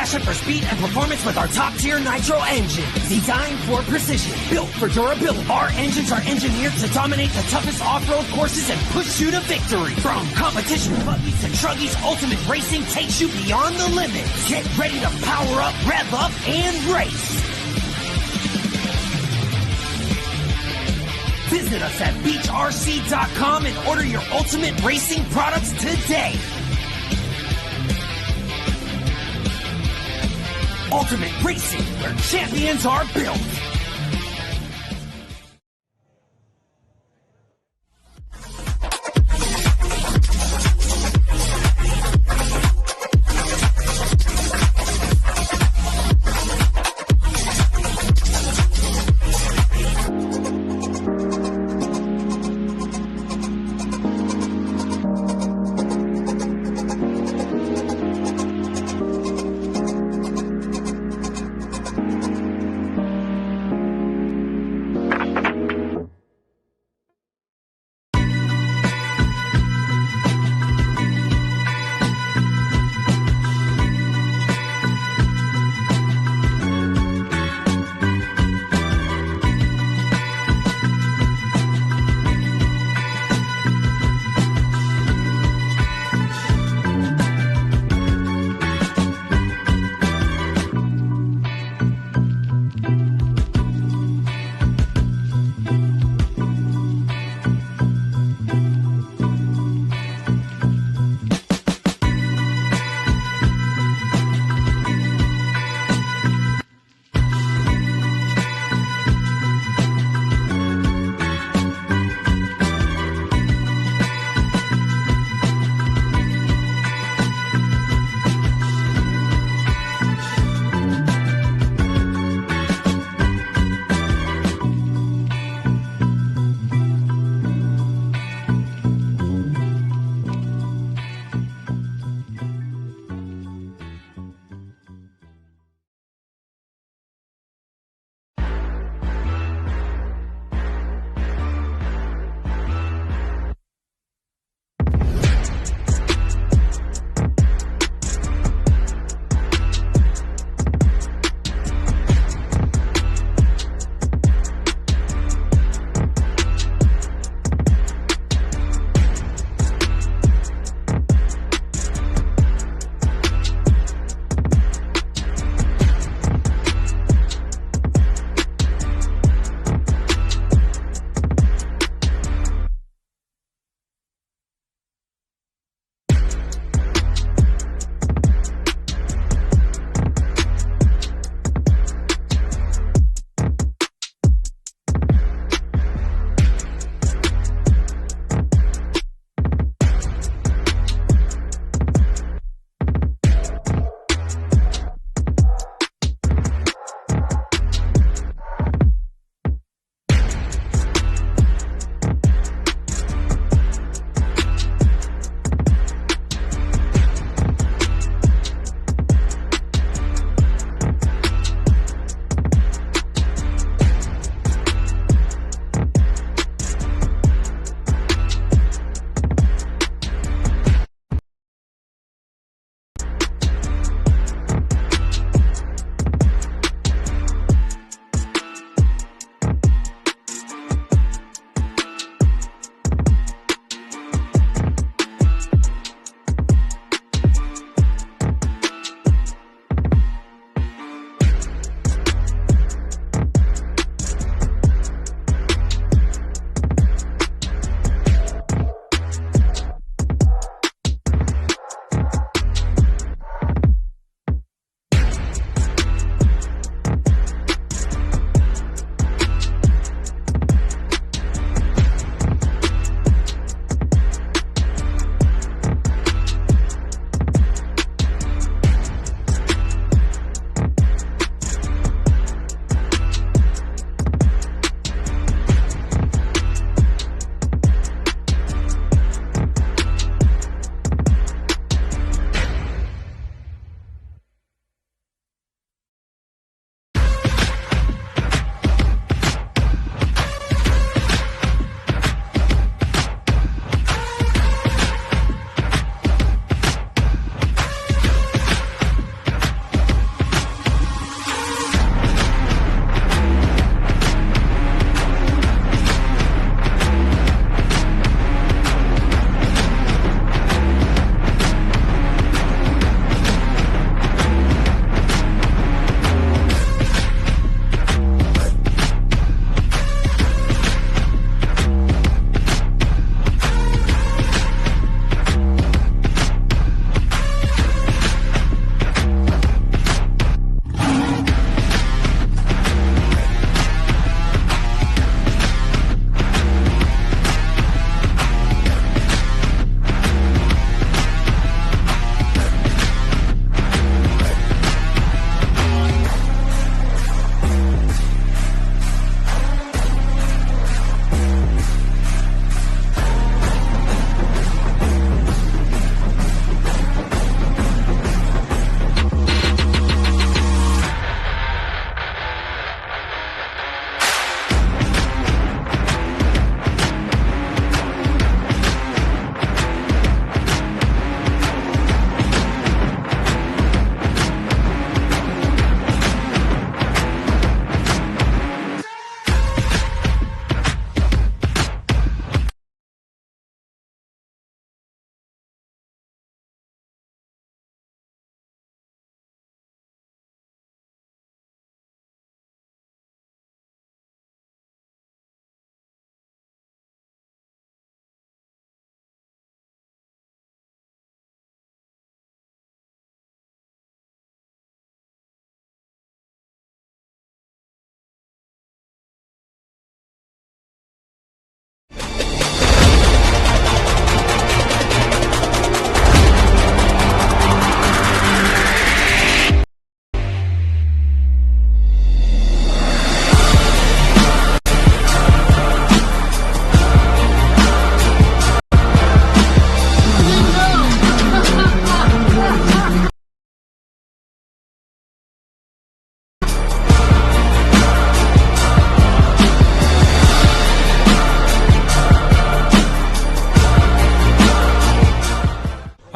For speed and performance with our top-tier Nitro engine. Designed for precision, built for durability. Our engines are engineered to dominate the toughest off-road courses and push you to victory. From competition buggies to truggies, Ultimate Racing takes you beyond the limits. Get ready to power up, rev up, and race. Visit us at BeachRC.com and order your Ultimate Racing products today. Ultimate Racing, where champions are built.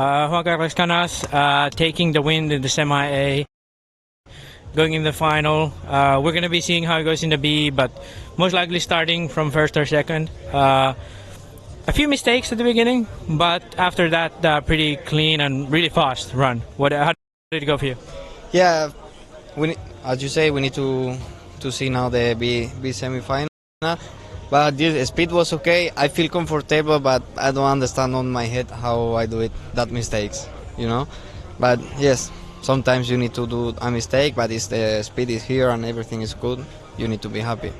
Juan Carlos Canas taking the win in the semi-A, going in the final. We're going to be seeing how it goes in the B, but most likely starting from first or second. A few mistakes at the beginning, but after that, pretty clean and really fast run. How did it go for you? Yeah, as you say, we need to see now the B semi-final. But the speed was okay. I feel comfortable, but I don't understand on my head how I do it, that mistakes, you know. But yes, sometimes you need to do a mistake, but if the speed is here and everything is good, you need to be happy.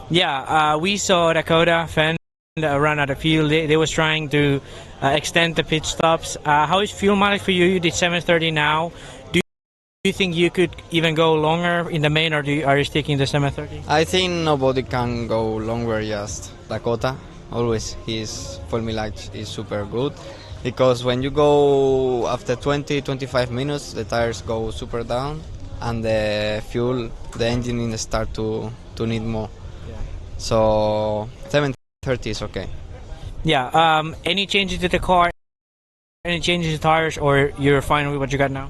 Yeah, we saw Dakota Fenn run out of field. They was trying to extend the pit stops. How is fuel mileage for you? You did 730 now. Do you think you could even go longer in the main, or are you sticking to 730? I think nobody can go longer, just Dakota. Always his fuel mileage is super good, because when you go after 20-25 minutes, the tires go super down, and the fuel, the engine start to need more. Yeah. So 730 is okay. Yeah. Any changes to the car? Any changes to tires, or you're fine with what you got now?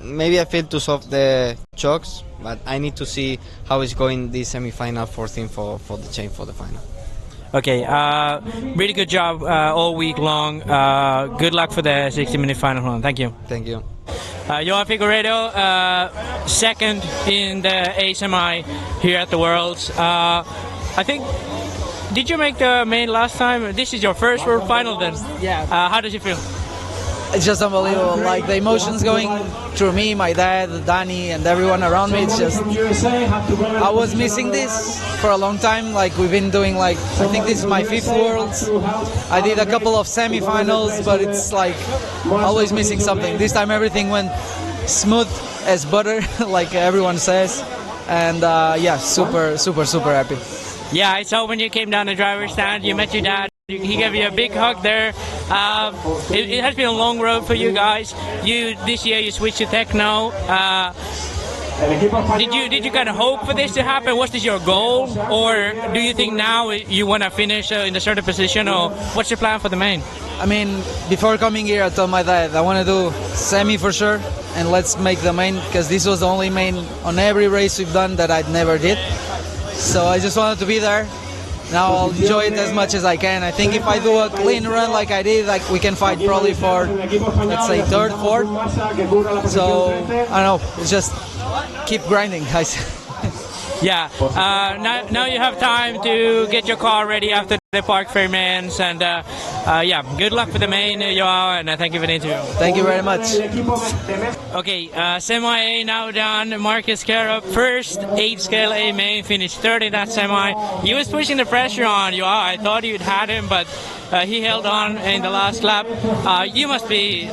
Maybe I feel too soft the chokes, but I need to see how it's going this semi-final, 14 for the change for the final. Okay, really good job all week long. Good luck for the 60-minute final. Thank you. Thank you. Johan Figueiredo, second in the A semi here at the Worlds. I think, did you make the main last time? This is your first World Final then? Yeah. How does it feel? It's just unbelievable. Like the emotions going through me, my dad, Danny, and everyone around me. It's just, I was missing this for a long time. Like we've been doing, like, I think this is my 5th Worlds. I did a couple of semi-finals, but it's like always missing something. This time everything went smooth as butter, like everyone says. And yeah, super happy. Yeah, I saw when you came down the driver's stand, you met your dad. He gave you a big hug there. It has been a long road for you guys. This year you switched to techno. Did you kind of hope for this to happen? Was this your goal, or do you think now you want to finish in a certain position, or what's your plan for the main? I mean, before coming here, I told my dad I want to do semi for sure, and let's make the main, because this was the only main on every race we've done that I never did. So I just wanted to be there. Now I'll enjoy it as much as I can. I think if I do a clean run like I did, like we can fight probably for, let's say, 3rd, 4th. So I don't know. It's just keep grinding, guys. Yeah. Now you have time to get your car ready after the Park Fair Men's, and yeah, good luck for the main, Joao, and thank you for the interview. Thank you very much. Okay, semi-A now done. Marcus Carup, first 8-scale A main, finished 3rd in that semi. He was pushing the pressure on Joao. I thought you'd had him, but he held on in the last lap. You must be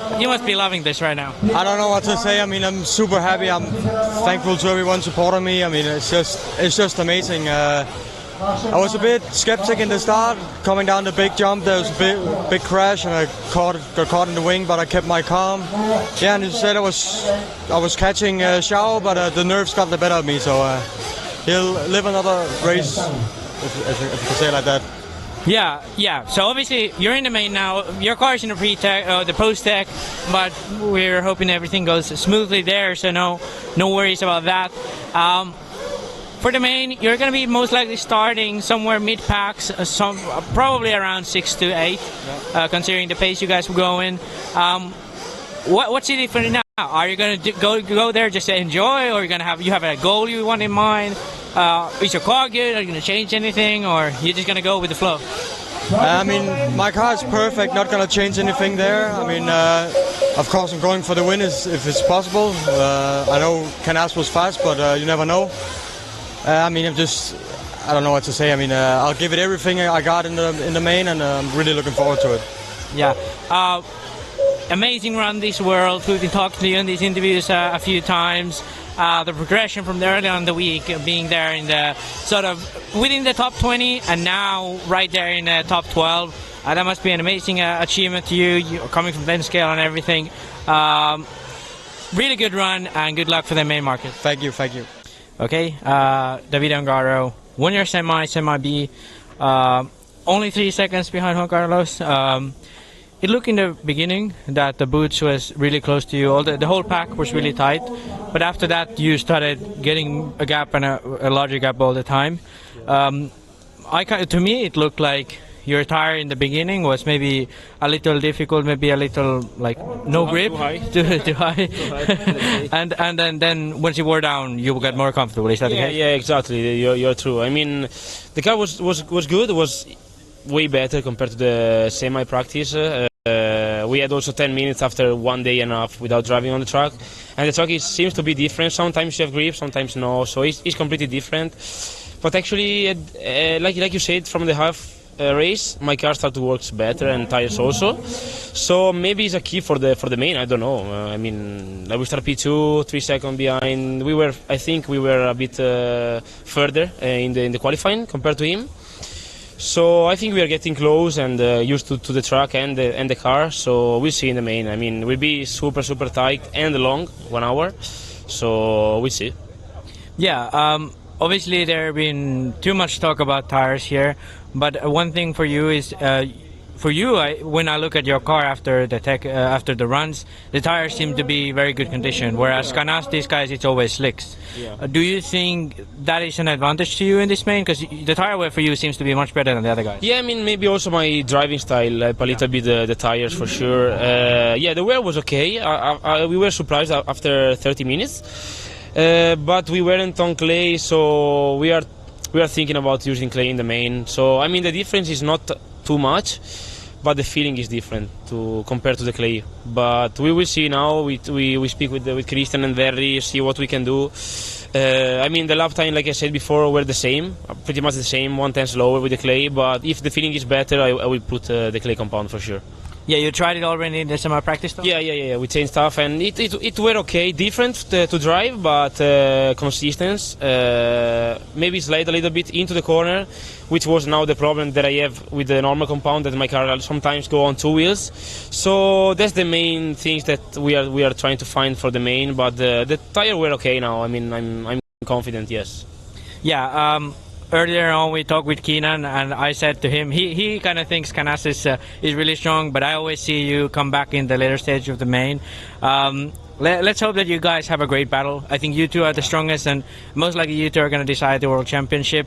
loving this right now. I don't know what to say. I mean, I'm super happy. I'm thankful to everyone supporting me. I mean, it's just amazing. I was a bit skeptic in the start, coming down the big jump. There was a big crash, and I got caught in the wing, but I kept my calm. Yeah, and instead I was catching Xiao, but the nerves got the better of me. So he'll live another race, if you can say it like that. Yeah. So obviously you're in the main now. Your car's in the pre-tech, the post-tech, but we're hoping everything goes smoothly there. So no worries about that. For the main, you're going to be most likely starting somewhere mid-packs, probably around 6 to 8, considering the pace you guys were going. What's it for now? Are you going to go there just to enjoy, or you have a goal you want in mind? Is your car good? Are you going to change anything, or you're just going to go with the flow? I mean, my car is perfect, not going to change anything there. I mean, of course, I'm going for the win if it's possible. I know Canas was fast, but you never know. I mean, I don't know what to say. I mean, I'll give it everything I got in the main, and I'm really looking forward to it. Yeah. Amazing run this World. We've been talking to you in these interviews a few times. The progression from early on in the week, being there in the sort of within the top 20, and now right there in the top 12. That must be an amazing achievement to you. You're coming from 10 scale and everything. Really good run, and good luck for the main market. Thank you. Okay, David Ongaro won your semi B, only 3 seconds behind Juan Carlos. it looked in the beginning that the boots was really close to you. All the whole pack was really tight, but after that you started getting a gap and a larger gap all the time. To me, it looked like your tire in the beginning was maybe a little difficult, maybe a little like no grip, too high. and then once you wore down, you got more comfortable. Is that the case? Yeah, exactly. You're true. I mean, the car was good. It was way better compared to the semi practice. We had also 10 minutes after 1 day and a half without driving on the track, and the track seems to be different. Sometimes you have grip, sometimes no. So it's completely different. But actually, like you said, from the half race, my car started to work better and tires also. So maybe it's a key for the main. I don't know. I mean, we started P2, 3 seconds behind. I think we were a bit further in the qualifying compared to him. So I think we are getting close and used to the track and the car. So we'll see in the main. I mean, we'll be super tight and long, 1 hour. So we'll see. Yeah. Obviously, there have been too much talk about tires here, but one thing for you is, when I look at your car after the runs, the tires seem to be very good condition. Whereas Canas, these guys, it's always slicks. Yeah. Do you think that is an advantage to you in this main? Because the tire wear for you seems to be much better than the other guys. Yeah, I mean, maybe also my driving style helped a little bit the tires for sure. Yeah, the wear was okay. We were surprised after 30 minutes. But we weren't on clay, so we are thinking about using clay in the main. So I mean, the difference is not too much, but the feeling is different compared to the clay. But we will see now. We speak with Christian and Verri, see what we can do. I mean, the lap time, like I said before, were the same, pretty much the same, 1/10 slower with the clay. But if the feeling is better, I will put the clay compound for sure. Yeah, you tried it already in the summer practice though? Yeah. We changed stuff and it were okay, different to drive, but consistent. Maybe slide a little bit into the corner, which was now the problem that I have with the normal compound, that my car sometimes go on 2 wheels. So that's the main things that we are trying to find for the main, but the tire were okay now. I mean, I'm confident, yes. Yeah. Earlier on, we talked with Keenan, and I said to him, he kind of thinks Canas is really strong, but I always see you come back in the later stage of the main. Let's hope that you guys have a great battle. I think you two are the strongest, and most likely you two are going to decide the World Championship.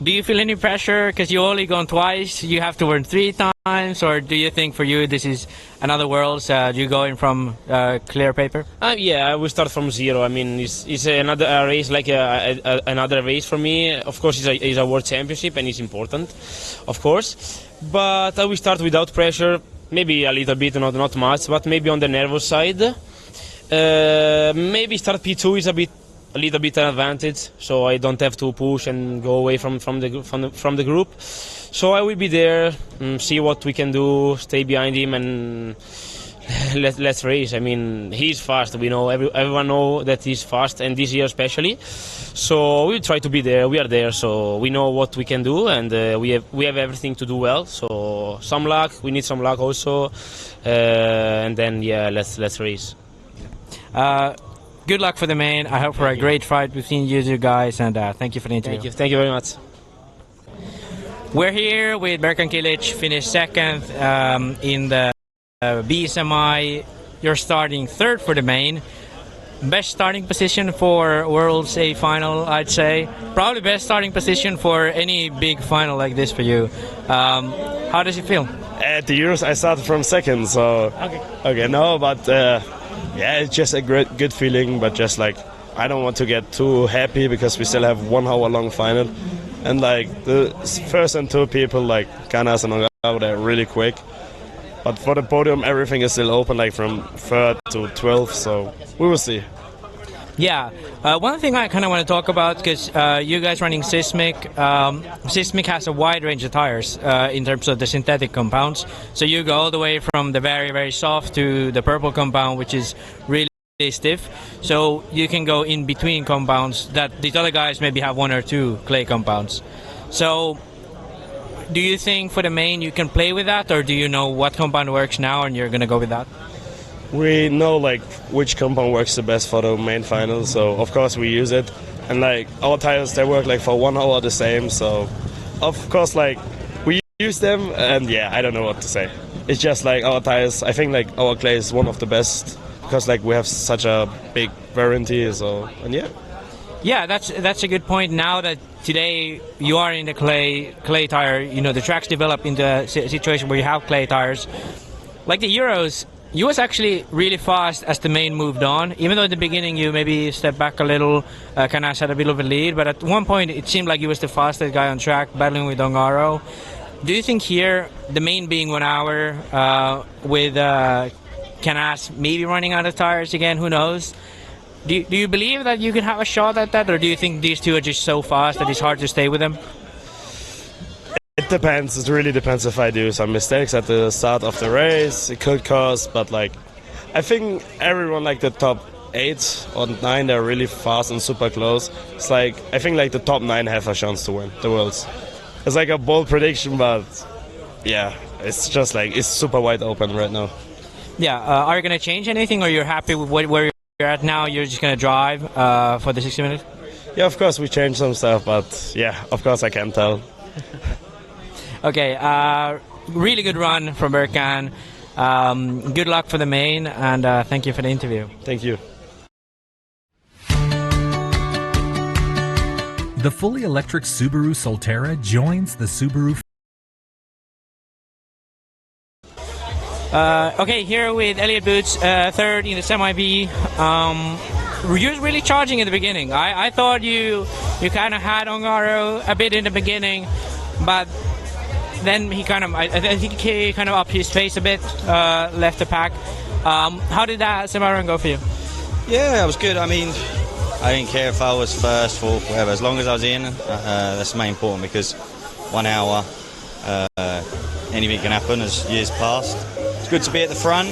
Do you feel any pressure because you only gone twice? You have to win 3 times, or do you think for you this is another Worlds? You going from clear paper? Yeah, I will start from zero. I mean, it's another race, like another race for me. Of course, it's a World Championship and it's important, of course. But I will start without pressure. Maybe a little bit, not much, but maybe on the nervous side. Maybe start P2 is a little bit an advantage, so I don't have to push and go away from the group. So I will be there, see what we can do, stay behind him, and let's race. I mean, he's fast. We know everyone know that he's fast, and this year especially. So we'll try to be there. We are there, so we know what we can do, and we have everything to do well. So some luck. We need some luck also, and then let's race. Good luck for the main. I hope for a great fight between you two guys, and thank you for the interview. Thank you very much. We're here with Berkan Kilic, finished second in the B semi. You're starting third for the main. Best starting position for Worlds A final, I'd say. Probably best starting position for any big final like this for you. How does it feel? At the Euros, I started from second, so okay, no, but yeah, it's just a good feeling. But just like, I don't want to get too happy because we still have 1 hour long final, and like the first and 2 people like Canas and Ongaro, they're really quick. But for the podium, everything is still open, like from 3rd to 12th, so we will see. Yeah, one thing I kind of want to talk about, because you guys running Sismic, Sismic has a wide range of tires in terms of the synthetic compounds. So you go all the way from the very, very soft to the purple compound, which is really stiff. So you can go in between compounds that these other guys maybe have 1 or 2 clay compounds. So do you think for the main you can play with that, or do you know what compound works now and you're going to go with that? We know like which compound works the best for the main final, so of course we use it. And like our tires, they work like for 1 hour the same, so of course like we use them, and yeah, I don't know what to say. it's just like our tires. I think like our clay is one of the best because like we have such a big variety. So and yeah. Yeah, that's a good point. Now that today you are in the clay tire, you know the track's developed into a situation where you have clay tires. Like the Euros, you was actually really fast as the main moved on. Even though in the beginning you maybe stepped back a little, kind of had a bit of a lead, but at one point it seemed like you was the fastest guy on track, battling with Ongaro. Do you think here, the main being 1 hour, with Canas maybe running out of tires again, who knows? Do you believe that you can have a shot at that, or do you think these two are just so fast that it's hard to stay with them? It depends. It really depends if I do some mistakes at the start of the race. It could cost, but like, I think everyone like the top 8 or 9, they're really fast and super close. It's like I think like the top 9 have a chance to win the Worlds. It's like a bold prediction, but yeah, it's just like it's super wide open right now. Yeah, are you going to change anything, or you're happy with where you're at now? You're just going to drive for the 60 minutes? Yeah, of course we changed some stuff, but yeah, of course I can tell. Okay, really good run from Berkan. Good luck for the main, and thank you for the interview. Thank you. The fully electric Subaru Solterra joins the Subaru. Okay, here with Elliott Boots, third in the semi-B. You're really charging in the beginning. I thought you kind of had Ongaro a bit in the beginning, but then he kind of, I think he kind of upped his pace a bit, left the pack. How did that semi-run go for you? Yeah, it was good. I mean, I didn't care if I was first, fourth, whatever. As long as I was in, that's the main important, because 1 hour, anything can happen as years passed. It's good to be at the front.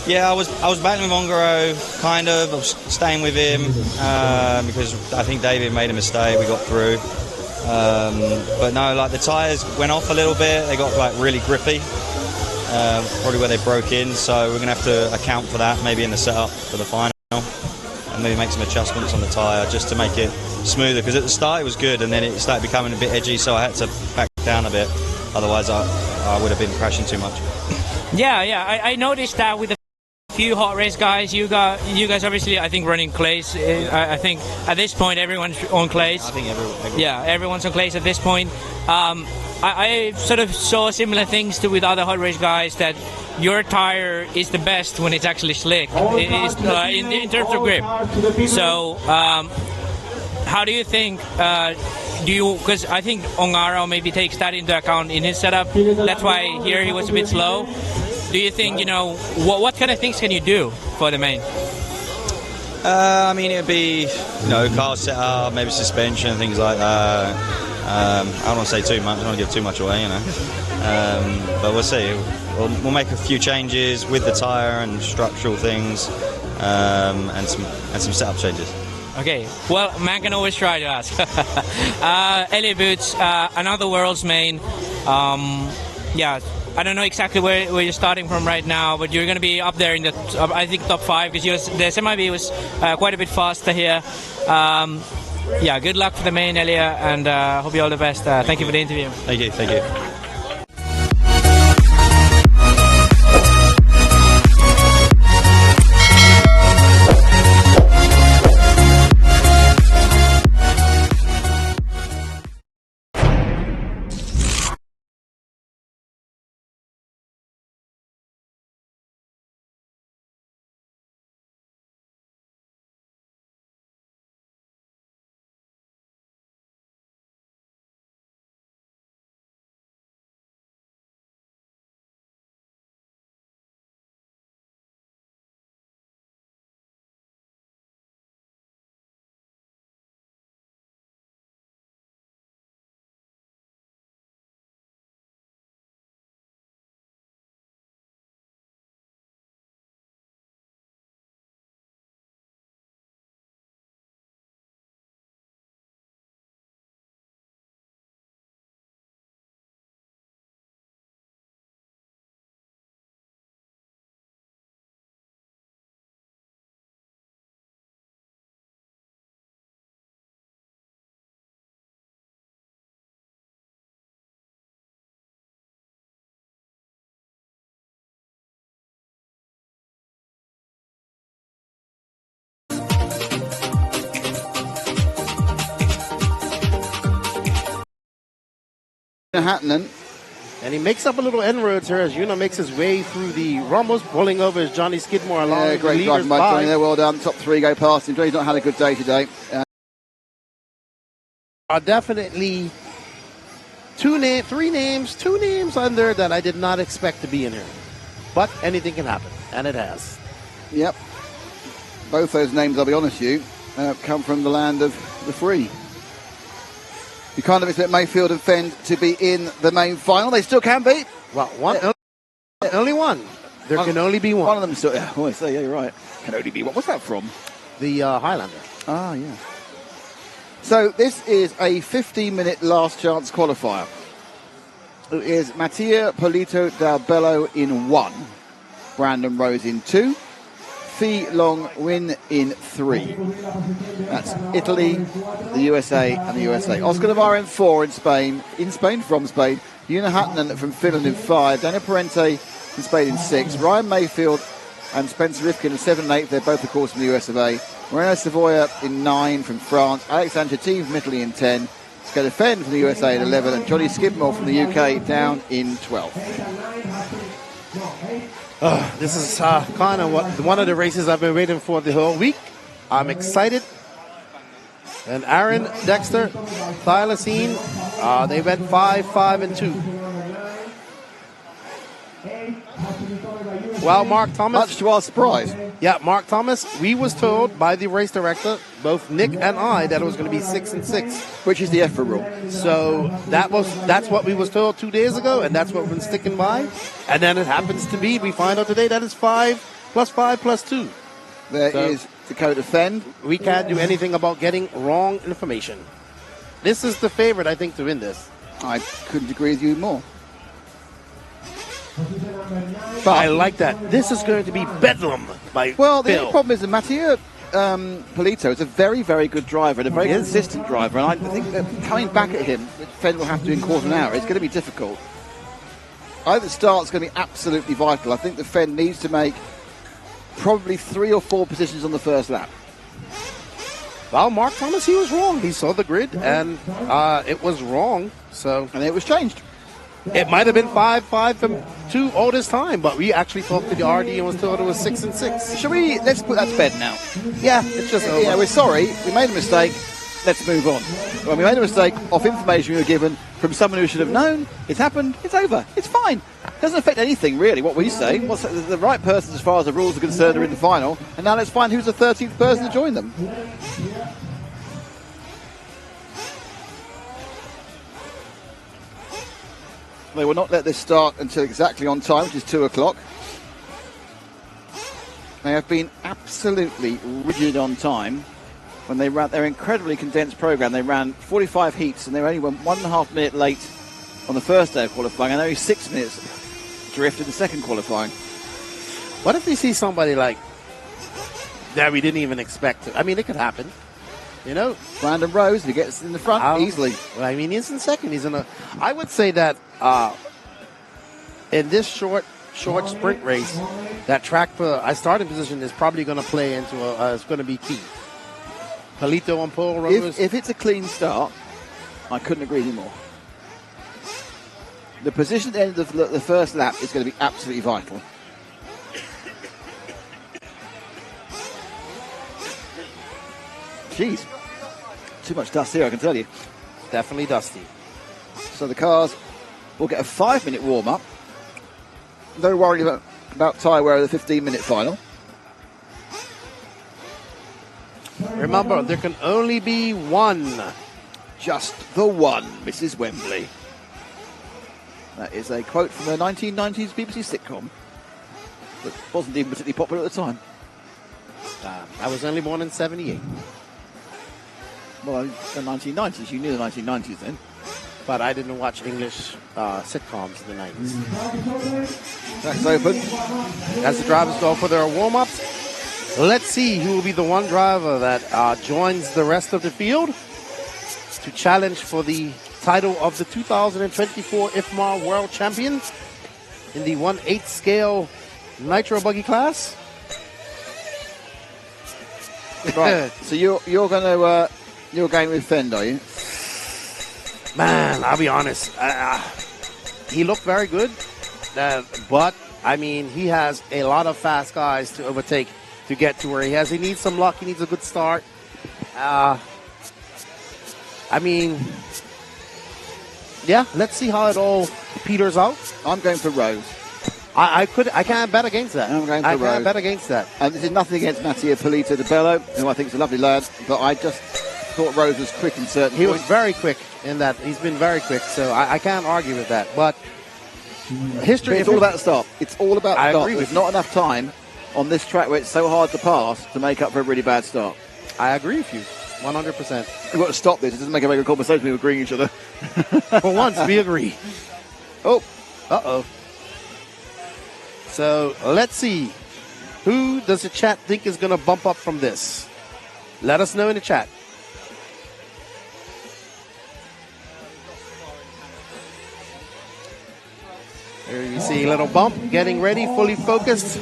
Yeah, I was battling with Ongaro, kind of. I was staying with him because I think David made a mistake. We got through. But no, like the tyres went off a little bit. They got like really grippy, probably where they broke in. So we're going to have to account for that maybe in the setup for the final, and maybe make some adjustments on the tyre just to make it smoother. Because at the start it was good, and then it started becoming a bit edgy. So I had to back down a bit. Otherwise, I would have been crashing too much. Yeah. I noticed that with the few hot race guys, you guys obviously, I think, running clays. I think at this point everyone's on clays. I think everyone. Yeah, everyone's on clays at this point. I sort of saw similar things with other hot race guys, that your tire is the best when it's actually slick. It's, in terms of grip. So how do you think? Because I think Ongaro maybe takes that into account in his setup. That's why here he was a bit slow. Do you think, what kind of things can you do for the main? I mean, it'd be, car setup, maybe suspension, things like that. I don't want to say too much. I don't want to give too much away, But we'll see. We'll make a few changes with the tyre and structural things, and some setup changes. Okay, well, man can always try to ask. Elliott Boots, another world's main. Yeah, I don't know exactly where you're starting from right now, but you're going to be up there in the, I think, top 5, because the semi-B was quite a bit faster here. Yeah, good luck for the main, Elliott, and hope you all the best. Thank you for the interview. Thank you. Hatton. And he makes up a little inroads here as Yuna makes his way through the rumbles, pulling over as Johnny Skidmore along Yeah, the great leaders driving by by. Johnny there. Well done. Top three go past him. Johnny's not had a good day today. Are definitely two names under that I did not expect to be in here. But anything can happen, and it has. Yep. Both those names, I'll be honest with you, come from the land of the free. You can't expect Mayfield and Fend to be in the main final. They still can be. Well, only one. There can only be one. One of them still. Yeah, you're right. Can only be one. What's that from? The Highlander. Ah, yeah. So this is a 15-minute last chance qualifier. It is Mattia Polito Del Bello in 1, Brandon Rose in 2, Phi Long Win in 3. That's Italy, the USA, and the USA. Oscar Navarro in 4 from Spain. Yuna Hatton from Finland in 5. Daniel Parente from Spain in 6. Ryan Mayfield and Spencer Rifkin in 7 and 8. They're both, of course, from the US of A. Moreno Savoya in 9 from France. Alex Ancettini from Italy in 10. Scott Fenn from the USA in 11. And Johnny Skidmore from the UK down in 12. This is kind of one of the races I've been waiting for the whole week. I'm excited. And Aaron, Dexter, Thylacine, they went 5, 5, and 2. Well, Mark Thomas. Much to our surprise. Yeah, Mark Thomas. We was told by the race director, both Nick and I, that it was going to be 6 and 6, which is the EFRA rule. So that's what we was told 2 days ago, and that's what we've been sticking by. And then it happens to be, we find out today that it's 5 plus 2. There is Dakota Fend. We can't do anything about getting wrong information. This is the favorite, I think, to win this. I couldn't agree with you more. But I like that. This is going to be bedlam by Well, the Phil. only problem is that Mattia Polito is a very, very good driver and a very consistent driver. And I think that coming back at him, Fend will have to do in quarter of an hour. It's going to be difficult. I think the start's going to be absolutely vital. I think the Fend needs to make probably 3 or 4 positions on the first lap. Well, Mark Thomas, he was wrong. He saw the grid, and it was wrong. And it was changed. It might have been 5, 5, and 2 all this time, but we actually talked to the RD and was told it was 6 and 6. Let's put that to bed now. Yeah, it's just over. Yeah, we're sorry. We made a mistake. Let's move on. Well, we made a mistake of information we were given from someone who should have known. It's happened. It's over. It's fine. It doesn't affect anything, really, what we say. The right person, as far as the rules are concerned, are in the final. And now let's find who's the 13th person to join them. They will not let this start until exactly on time, which is 2 o'clock. They have been absolutely rigid on time when they ran their incredibly condensed program. They ran 45 heats and they were only 1.5 minute late on the first day of qualifying and only 6 minutes drift in the second qualifying. What if we see somebody like that we didn't even expect to? I mean, it could happen. You know, Brandon Rose, he gets in the front easily. Well, I mean, he's in second. He's in a. I would say that in this short sprint race, that track for a starting position is probably going to play into it's going to be key. Polito on pole. Rose. If it's a clean start, I couldn't agree with you more. The position at the end of the first lap is going to be absolutely vital. Jeez, too much dust here, I can tell you. Definitely dusty. So the cars will get a 5-minute warm-up. No worry about tyre wear of the 15-minute final. Remember, there can only be one. Just the one, Mrs. Wembley. That is a quote from a 1990s BBC sitcom that wasn't even particularly popular at the time. I was only born in 78. Well, the 1990s. You knew the 1990s then. But I didn't watch English sitcoms in the 90s. Track's open. As the drivers go for their warm-ups, let's see who will be the one driver that joins the rest of the field to challenge for the title of the 2024 IFMAR World Champion in the 1/8 scale Nitro Buggy class. Right. So you're going with Fend, are you? Man, I'll be honest. He looked very good, but I mean, he has a lot of fast guys to overtake to get to where he has. He needs some luck. He needs a good start. I mean, yeah, let's see how it all peters out. I'm going for Rose. I can't bet against that. I'm going for I Rose. can't bet against that. And this is nothing against Mattia Polito de Bello, who I think is a lovely lad, but I just thought Rose was quick in certain He points. was very quick in that. He's been very quick, so I can't argue with that. But history... But it's all about the start. It's all about the I start. agree with There's not enough time on this track where it's so hard to pass to make up for a really bad start. I agree with you, 100%. We've got to stop this. It doesn't make a very good conversation. We're agreeing each other. For once, we agree. Oh. Uh-oh. So, let's see. Who does the chat think is going to bump up from this? Let us know in the chat. Here you see a little bump, getting ready, fully focused.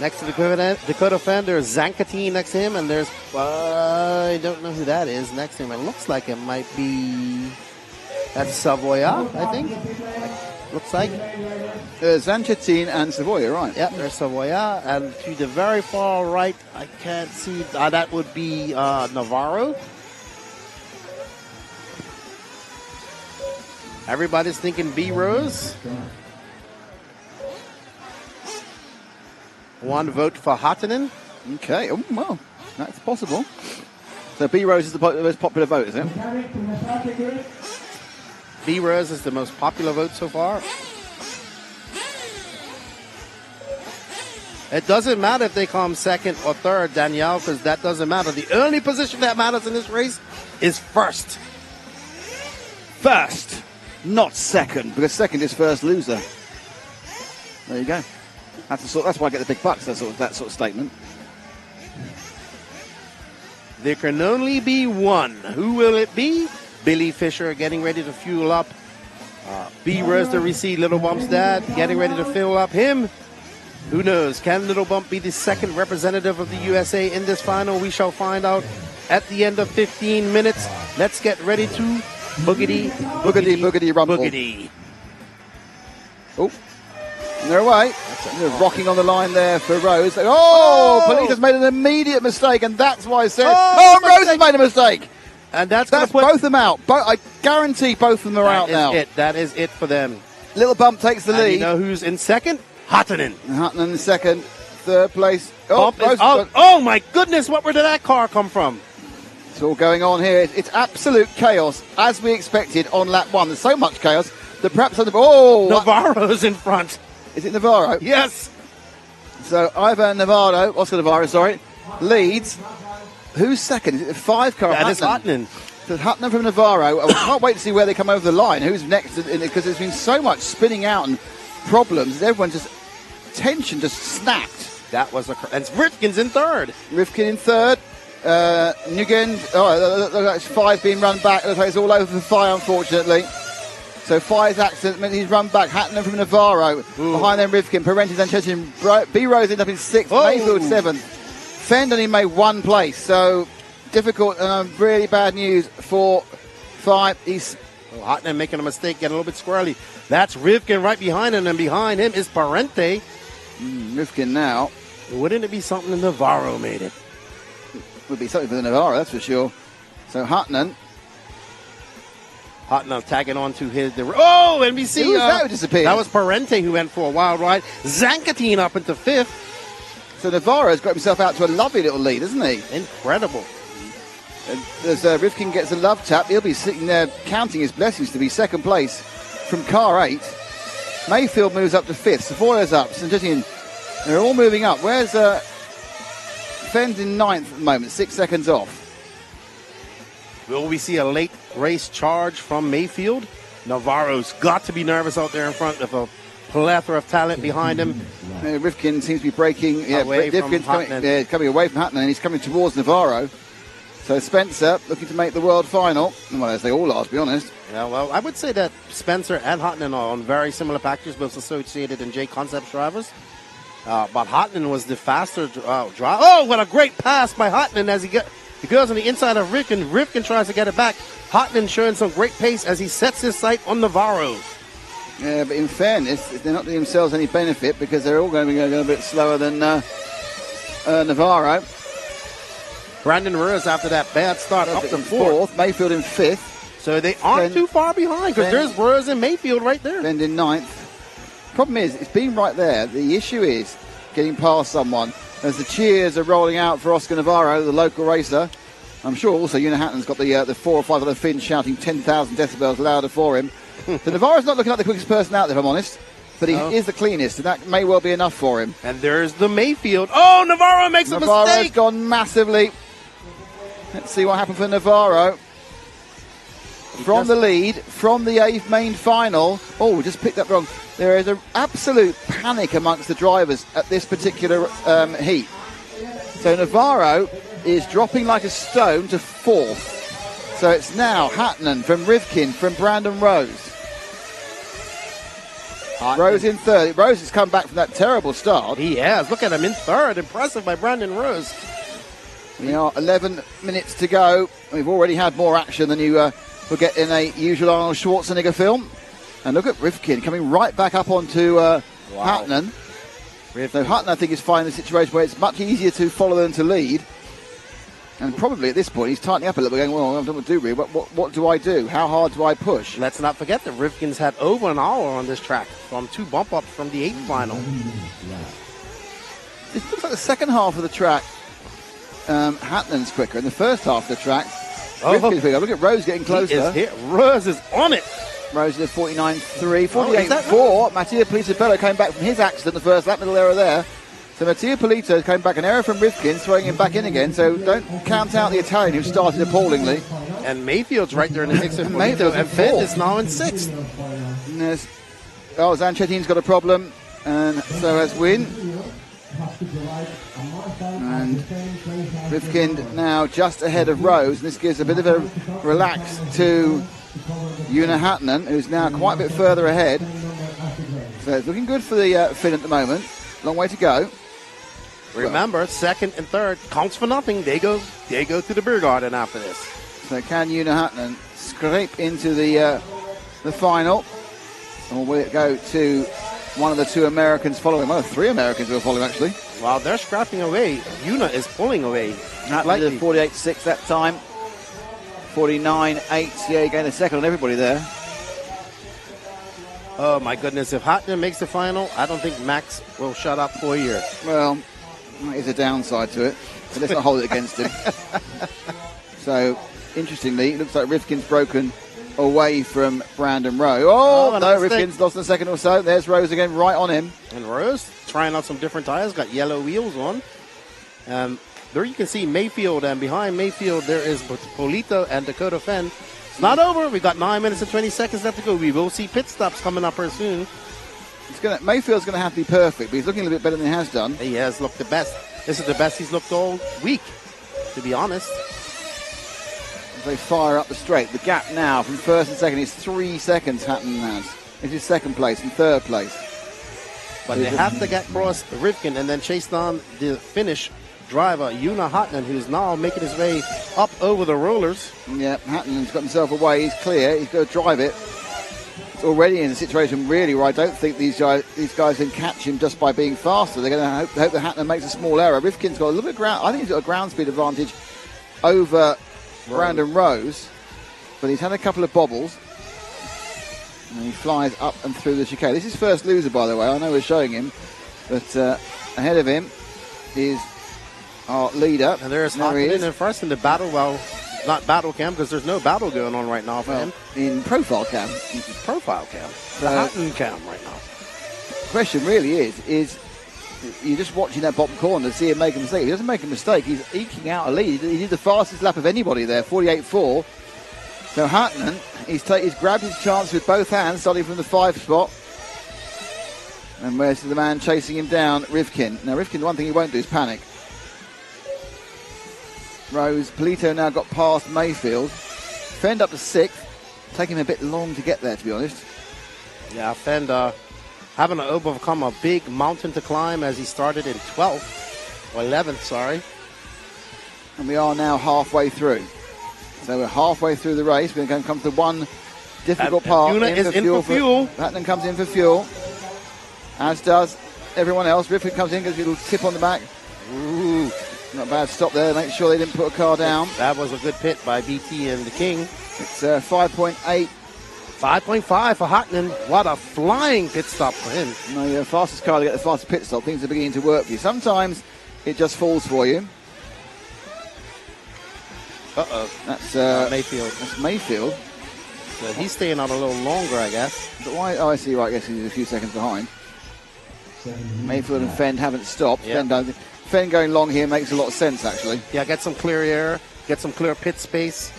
Next to Dakota Fender, Zankatine next to him, and there's, I don't know who that is next to him. It looks like it might be, that's Savoya, I think. Looks like. Zankatine and Savoya, right. Yep, there's Savoya, and to the very far right, I can't see, that would be Navarro. Everybody's thinking B Rose. One vote for Hatanen. Okay, oh, well, that's possible. So B Rose is the most popular vote, is it? B Rose is the most popular vote so far. It doesn't matter if they come second or third, Danielle, because that doesn't matter. The only position that matters in this race is first. First, not second, because second is first loser. There you go. That's why I get the big bucks. That sort of statement. There can only be one. Who will it be? Billy Fisher getting ready to fuel up. B Rose to receive Little Bump's dad getting ready to fuel up him. Who knows? Can Little Bump be the second representative of the USA in this final? We shall find out at the end of 15 minutes. Let's get ready to boogity, boogity, boogity, rumble. Boogity. Oh, they're away. They're rocking on the line there for Rose. Oh, Polito's made an immediate mistake, and that's why I said, Rose has made a mistake. And that's both of them out. I guarantee both of them are out now. That is it for them. Little Bump takes the lead. You know who's in second? Hatanen. Hatanen in second. Third place. Oh my goodness, where did that car come from? It's all going on here. It's absolute chaos, as we expected on lap one. There's so much chaos that perhaps... Navarro's in front. Is it Navarro? Yes. So Oscar Navarro, leads. Who's second? Is it the 5 car? That is Hatanen. So Hatanen from Navarro. I can't wait to see where they come over the line. Who's next? Because there's been so much spinning out and problems. Everyone tension just snapped. That was and Rivkin's in third. Rivkin in third. Nugent. That's 5 being run back. Looks like it's all over for 5, unfortunately. So 5's accident meant he's run back. Hatanen from Navarro. Behind them Rivkin. Parenti and Chetin. B Rose ended up in 6th. Mayfield 7th. Fend only made 1 place. So difficult and really bad news for 5. Hatanen making a mistake, getting a little bit squirrely. That's Rivkin right behind him, and behind him is Parenti. Rivkin now. Wouldn't it be something if Navarro made it? Would be something for the Navarro, that's for sure. So Hatanen tagging on to his... and we see... that disappeared? That was Parenti who went for a wild ride. Zankatine up into 5th. So Navarro's got himself out to a lovely little lead, isn't he? Incredible. As Rivkin gets a love tap, he'll be sitting there counting his blessings to be second place from car 8. Mayfield moves up to 5th. Savoya's up. Sanjitian, they're all moving up. Where's Fenn's in 9th at the moment, 6 seconds off. Will we see a late race charge from Mayfield? Navarro's got to be nervous out there in front of a plethora of talent behind him. Rivkin seems to be breaking. Rivkin's coming away from Hatanen, and he's coming towards Navarro. So Spencer looking to make the world final. Well, as they all are, to be honest. Yeah, well, I would say that Spencer and Hatanen are on very similar packages, both associated in J Concepts drivers. But Hatanen was the faster driver. Oh, what a great pass by Hatanen as he He goes on the inside of Rivkin. Rivkin tries to get it back. Hartman showing some great pace as he sets his sight on Navarro. Yeah, but in fairness, they're not doing themselves any benefit because they're all going to be going a bit slower than Navarro. Brandon Rose after that bad start up to fourth. Mayfield in fifth. So they aren't too far behind because there's Rose and Mayfield right there. Bend in ninth. Problem is, it's been right there. The issue is getting past someone. As the cheers are rolling out for Oscar Navarro, the local racer. I'm sure also Una Hatton's got the 4 or 5 other Finns shouting 10,000 decibels louder for him. So Navarro's not looking like the quickest person out there, if I'm honest. But he is the cleanest, and that may well be enough for him. And there's the Mayfield. Oh, Navarro makes a mistake. Navarro's gone massively. Let's see what happened for Navarro. From the lead, from the 8th main final. Oh, just picked up wrong. There is an absolute panic amongst the drivers at this particular heat. So Navarro is dropping like a stone to 4th. So it's now Hatton from Rivkin, from Brandon Rose. Rose in 3rd. Rose has come back from that terrible start. He has. Look at him in 3rd. Impressive by Brandon Rose. We are 11 minutes to go. We've already had more action than you will get in a usual Arnold Schwarzenegger film. And look at Rivkin coming right back up onto Hatton. So Hatton, I think, is finding a situation where it's much easier to follow than to lead. And probably at this point, he's tightening up a little bit, going, well, I don't know what to do, really. What do I do? How hard do I push? Let's not forget that Rivkin's had over an hour on this track from 2 bump-ups from the 8th final. It looks like the second half of the track, Hatton's quicker. In the first half of the track, Rivkin's quicker. Look at Rose getting closer. Rose is on it. Rose is at 49.3, 48.4. Mattia Polito came back from his accident the first lap, little error there. So Mattia Polito came back, an error from Rivkin, throwing him back in again. So don't count out the Italian who started appallingly. And Mayfield's right there in the mix. And Fenn is now in 6th. Zanchettine's got a problem, and so has Wynn. And Rivkin now just ahead of Rose, and this gives a bit of a relax to Una Hatton, who's now quite a bit further ahead. So it's looking good for the Finn at the moment. Long way to go. Remember, 2nd and 3rd counts for nothing. They go to the beer garden after this. So can Una Hatton scrape into the final, or will it go to one of the 2 Americans following? Well, 3 Americans will follow him, actually. Well, they're scrapping away. Una is pulling away. Hatton did 48.6 that time. 49.8. Yeah, he gained a second on everybody there. Oh, my goodness. If Hatton makes the final, I don't think Max will shut up for a year. Well, that is a downside to it. So let's not hold it against him. So, interestingly, it looks like Rivkin's broken away from Brandon Rowe. Oh, no, Rivkin's lost a second or so. There's Rose again, right on him. And Rose trying out some different tires, got yellow wheels on. There you can see Mayfield, and behind Mayfield there is Polito and Dakota Fenn. It's not over. We've got 9 minutes and 20 seconds left to go. We will see pit stops coming up here soon. Mayfield's going to have to be perfect, but he's looking a little bit better than he has done. He has looked the best. This is the best he's looked all week, to be honest. As they fire up the straight, the gap now from 1st and 2nd is 3 seconds Hatton has. This is 2nd place and 3rd place. But they have to get across Rivkin and then chase down the Finnish driver, Una Hatton, who's now making his way up over the rollers. Yeah, Hatton's got himself away. He's clear. He's going to drive it. It's already in a situation really where I don't think these guys can catch him just by being faster. They're going to hope that Hatton makes a small error. Rivkin's got a little bit of ground. I think he's got a ground speed advantage over Brandon Rose, but he's had a couple of bobbles. And he flies up and through the chicane. This is first loser, by the way. I know we're showing him, but ahead of him is our leader. And there's Hatton in first in the battle. Well, not battle cam because there's no battle going on right now for him. In profile cam. Profile cam. The Hatton cam right now. Question really is you're just watching that bottom corner to see him make a mistake. If he doesn't make a mistake, he's eking out a lead. He did the fastest lap of anybody there, 48.4. So Hatton, he's grabbed his chance with both hands, starting from the 5 spot. And where's the man chasing him down? Rivkin. Now, Rivkin, the one thing he won't do is panic. Rose, Polito now got past Mayfield. Fend up to 6th. Taking him a bit long to get there, to be honest. Yeah, Fend having to overcome a big mountain to climb as he started in 12th. Or 11th, sorry. And we are now halfway through. So we're halfway through the race. We're going to come to the one difficult part. Yuna is in for fuel. Hatton comes in for fuel, as does everyone else. Rifkin comes in, gives a little tip on the back. Ooh, not a bad stop there. Make sure they didn't put a car down. That was a good pit by BT and the King. It's 5.8. 5.5 for Hartman. What a flying pit stop for him. No, you're the fastest car to get the fastest pit stop. Things are beginning to work for you. Sometimes it just falls for you. Uh-oh. That's Mayfield. That's Mayfield. So he's staying out a little longer, I guess. But why? Oh, I see. Right, I guess he's a few seconds behind. Mayfield and Fenn haven't stopped. Yeah. Fenn going long here makes a lot of sense, actually. Yeah, get some clear air, get some clear pit space,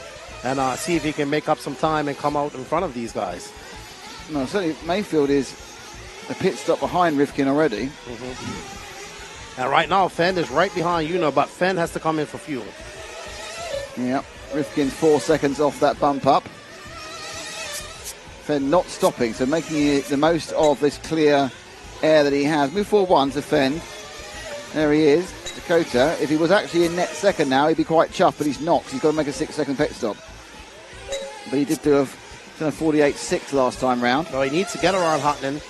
and see if he can make up some time and come out in front of these guys. No, certainly Mayfield is a pit stop behind Rifkin already. And right now, Fenn is right behind Yuna, but Fenn has to come in for fuel. Yeah, Rifkin's 4 seconds off that bump up. Fenn not stopping, so making the most of this clear air that he has. Move forward one to Fenn. There he is, Dakota. If he was actually in net second now, he'd be quite chuffed, but he's not, 'cause he's got to make a 6-second pit stop. But he did do a 48.6 last time round. So he needs to get around Hartman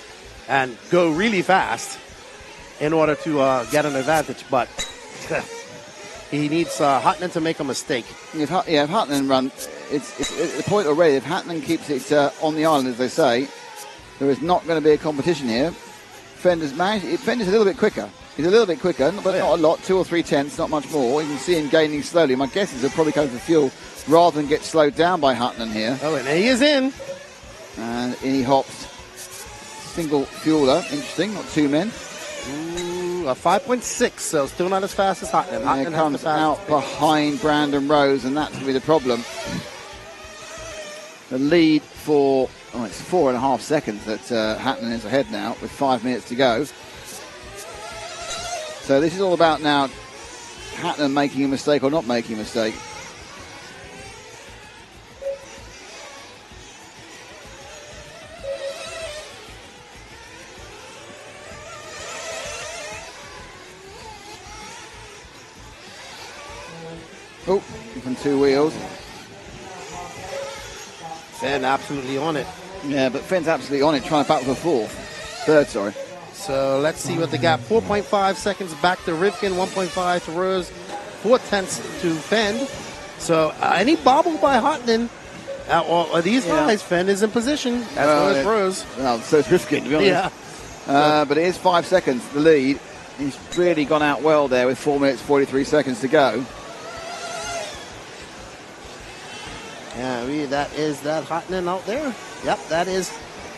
and go really fast in order to get an advantage, but he needs Hartman to make a mistake. If Hartman run, it's at the point already. If Hartman keeps it on the island, as they say, there is not going to be a competition here. Fender's a little bit quicker. He's a little bit quicker, but not a lot. 2 or 3 tenths, not much more. You can see him gaining slowly. My guess is he'll probably come for fuel rather than get slowed down by Hartman here. Oh, and he is in. And in he hops. Single fueler. Interesting. Not 2 men. Ooh, a 5.6, so still not as fast as Hartman. Here comes out behind Brandon Rose, and that's going to be the problem. The lead for, it's 4.5 seconds that Hartman is ahead now with 5 minutes to go. So this is all about now Hartman making a mistake or not making a mistake. Oh, from 2 wheels. Fenn absolutely on it. Yeah, but Fenn's absolutely on it, trying to battle for third, sorry. So let's see what they got. 4.5 seconds back to Rifkin, 1.5 to Rose, 4 tenths to Fenn. So any bobble by Hartman or these guys, Fenn is in position, as well as Rose. Well, so it's Rifkin, to be honest. Yeah. But it is 5 seconds, the lead. He's really gone out well there with 4 minutes, 43 seconds to go. Yeah, that is that Hartman out there. Yep, that is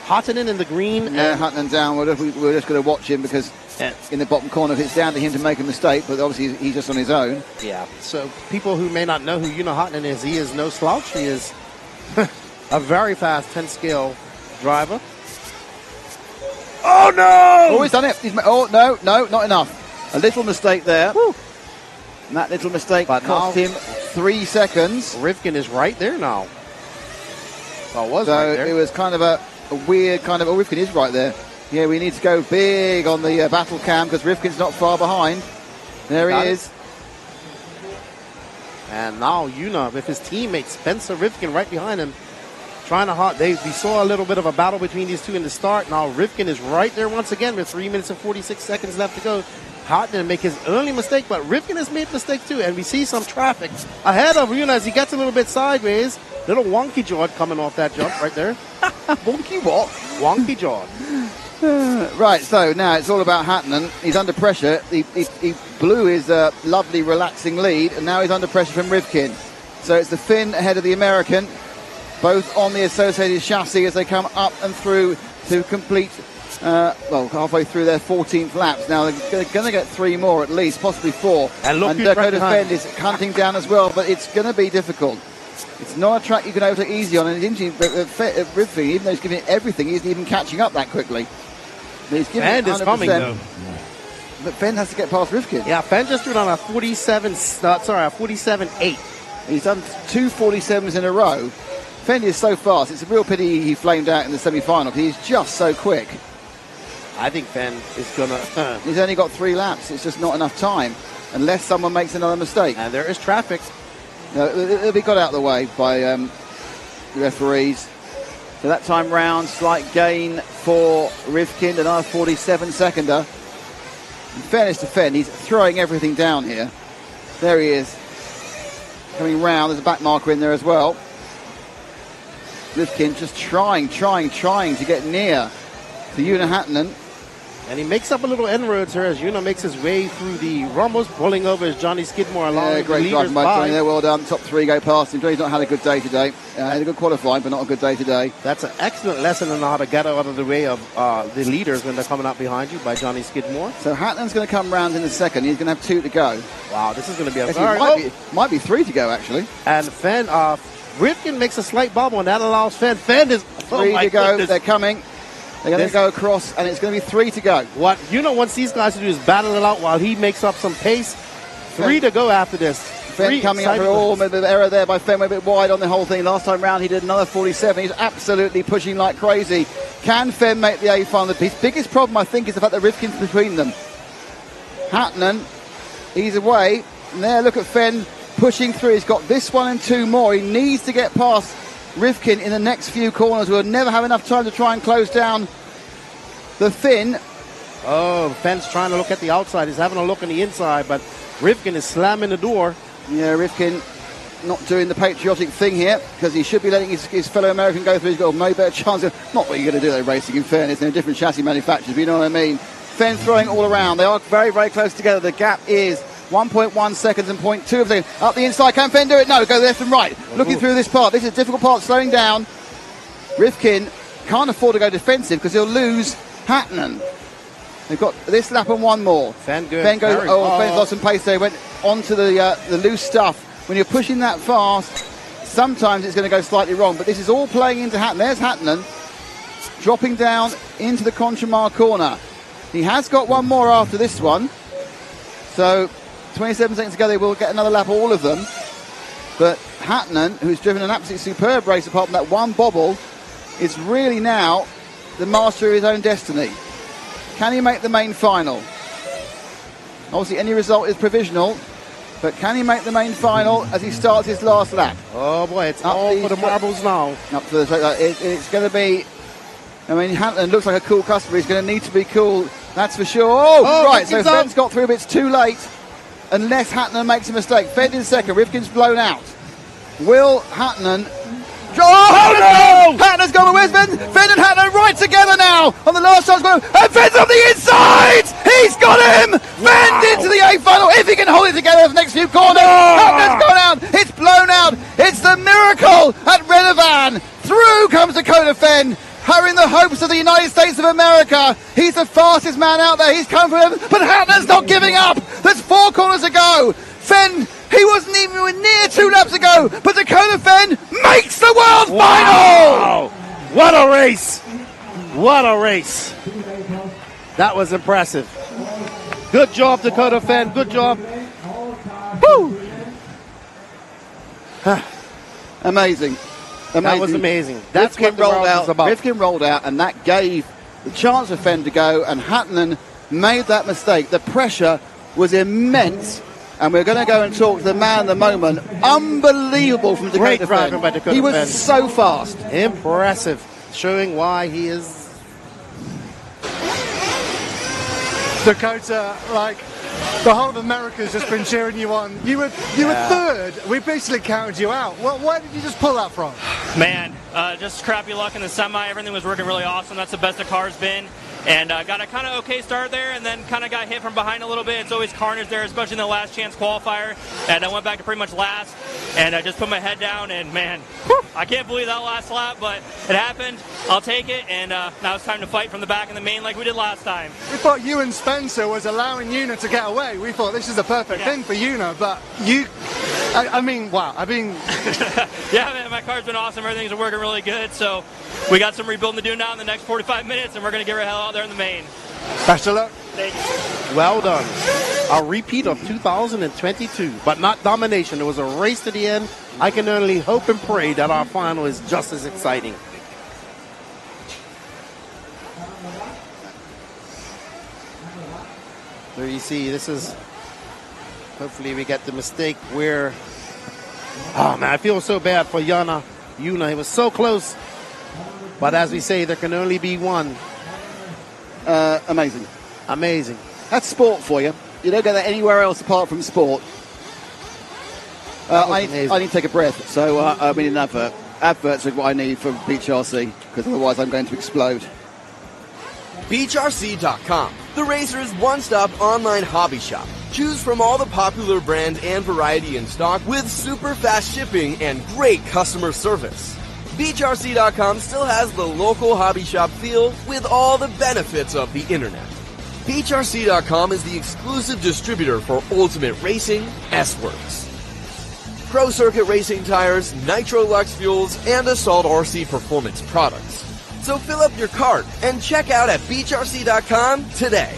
Hartman in the green. Yeah, Hartman down. We're just going to watch him because in the bottom corner, if it's down to him to make a mistake, but obviously he's just on his own. Yeah. So people who may not know who Yuna Hartman is, he is no slouch. He is a very fast 10-scale driver. Oh, no! Oh, he's done it. Oh, no, not enough. A little mistake there. Woo. And that little mistake cost him 3 seconds. Rifkin is right there now. Well, right there. It was kind of a weird kind of... Oh, Rifkin is right there. Yeah, we need to go big on the battle cam because Rifkin's not far behind. There he is. And now Yuna with his teammate Spencer Rifkin right behind him. Trying to we saw a little bit of a battle between these two in the start. Now Rifkin is right there once again with 3 minutes and 46 seconds left to go. Hartman make his early mistake, but Rifkin has made mistakes too, and we see some traffic ahead of Yuna as he gets a little bit sideways. Little wonky jawed coming off that jump right there. Wonky what? Wonky jawed. Right, so now it's all about Hartman. He's under pressure. He blew his lovely relaxing lead, and now he's under pressure from Rifkin. So it's the Finn ahead of the American, both on the associated chassis as they come up and through to complete halfway through their 14th laps. Now they're going to get 3 more at least, possibly 4. And Dakota Fenn is hunting down as well, but it's going to be difficult. It's not a track you can overtake easy on, and it's interesting. Rifkin, even though he's giving it everything, he isn't even catching up that quickly. He's giving Fenn is coming though. But Fenn has to get past Rifkin. Yeah, Fenn just threw on a 47.8. He's done 2 47s in a row. Fenn is so fast. It's a real pity he flamed out in the semi-final because he's just so quick. I think Fenn is going to... He's only got 3 laps. It's just not enough time. unless someone makes another mistake. And there is traffic. No, it'll be got out of the way by the referees. So that time round, slight gain for Rivkin, another 47-seconder. In fairness to Fenn, he's throwing everything down here. There he is. Coming round, there's a back marker in there as well. Rivkin just trying to get near to Una Hattonen. And he makes up a little inroads here as Una makes his way through the rumbles, pulling over as Johnny Skidmore along with the great leaders drive by Johnny there, well done. Top three go past him. Johnny's not had a good day today. Had a good qualifying, but not a good day today. That's an excellent lesson on how to get out of the way of the leaders when they're coming up behind you by Johnny Skidmore. So Hattonen's going to come round in a second. He's going to have 2 to go. Wow, this is going to be might be 3 to go, actually. And Fenn, Rivkin makes a slight bobble, and that allows Fenn. Fenn is 3 to go. Goodness. They're coming. They're going to go across, and it's going to be 3 to go. What wants these guys to do is battle it out while he makes up some pace. 3 to go after this. Fenn coming up for a bit of error there by Fenn. We're a bit wide on the whole thing. Last time round, he did another 47. He's absolutely pushing like crazy. Can Fenn make the A final? His biggest problem, I think, is the fact that Rivkin's between them. Hattonen, he's away. And there, look at Fenn pushing through. He's got this one and 2 more. He needs to get past Rivkin in the next few corners. We'll never have enough time to try and close down the Finn. Oh, Fenn's trying to look at the outside. He's having a look on the inside, but Rivkin is slamming the door. Yeah, Rivkin not doing the patriotic thing here because he should be letting his fellow American go through. He's got a no better chance. Not what you're going to do, though, racing, in fairness. They're different chassis manufacturers, but you know what I mean. Fenn throwing all around. They are very, very close together. The gap is 1.1 seconds and 0.2 of a second. Up the inside, can Fenn do it? No, go left and right. Looking through this part. This is a difficult part, slowing down. Rivkin can't afford to go defensive because he'll lose Hattonen. They've got this lap and 1 more. Fenn goes. Fenn's lost some pace there. Went onto the loose stuff. When you're pushing that fast, sometimes it's going to go slightly wrong. But this is all playing into Hattonen. There's Hattonen dropping down into the Conchemar corner. He has got 1 more after this one. So 27 seconds to go, they will get another lap, all of them. But Hattonen, who's driven an absolutely superb race apart from that 1 bobble, is really now the master of his own destiny. Can he make the main final? Obviously, any result is provisional, but can he make the main final as he starts his last lap? Oh boy, it's all for the marbles now. Up for the it's going to be. I mean, Hattonen looks like a cool customer. He's going to need to be cool, that's for sure. Oh right, so Fenn's got through, but it's too late. Unless Hattonen makes a mistake. Fenn in second, Rivkin's blown out. Will Hattonen... Oh no! Hattonen's gone. Where's Fenn? Fenn and Hattonen right together now on the last chance. And Fenn's on the inside! He's got him! Fenn into the A final if he can hold it together for the next few corners. Hattonen's gone out. It's blown out. It's the miracle at Renevan. Through comes Dakota Fenn. Her in the hopes of the United States of America. He's the fastest man out there. He's come for him, but Hattonen's not giving up. There's 4 corners to go. Fenn, he wasn't even near 2 laps ago, but Dakota Fenn makes the world final. What a race! What a race! That was impressive. Good job, Dakota Fenn. Good job. Woo! Amazing. That was amazing. That's what the rolled round out. was about. Rivkin rolled out, and that gave the chance for Fenn to go, and Hattonen made that mistake. The pressure was immense, and we're going to go and talk to the man of the moment. Unbelievable from Dakota Great Fenn. driving by Dakota He was Fenn. so fast. Impressive. Showing why he is... Dakota, like, the whole of America's just been cheering you on. You were third. We basically counted you out. Where did you just pull that from? Man, just crappy luck in the semi. Everything was working really awesome. That's the best the car's been. And got a kind of okay start there, and then kind of got hit from behind a little bit. It's always carnage there, especially in the last chance qualifier. And I went back to pretty much last, and I just put my head down, and man, I can't believe that last lap, but it happened. I'll take it, and now it's time to fight from the back in the main like we did last time. We thought you and Spencer was allowing Una to get away. We thought this is the perfect thing for Una, but you... I mean, wow. Yeah, man, my car's been awesome. Everything's working really good, so we got some rebuilding to do now in the next 45 minutes, and we're going to get right hell out there in the main. Best of luck. Thank you. Well done. A repeat of 2022, but not domination. It was a race to the end. I can only hope and pray that our final is just as exciting. There you see, this is Hopefully we get the mistake where... Oh, man, I feel so bad for Yuna. He was so close. But as we say, there can only be one. Amazing. Amazing. That's sport for you. You don't get that anywhere else apart from sport. I need to take a breath, so I'm in an advert. Adverts are what I need for BeachRC, because otherwise I'm going to explode. BeachRC.com, the racer's one-stop online hobby shop. Choose from all the popular brand and variety in stock with super fast shipping and great customer service. BeachRC.com still has the local hobby shop feel with all the benefits of the internet. BeachRC.com is the exclusive distributor for Ultimate Racing, S-Works, Pro Circuit Racing tires, Nitro Lux fuels, and Assault RC performance products. So fill up your cart and check out at BeachRC.com today.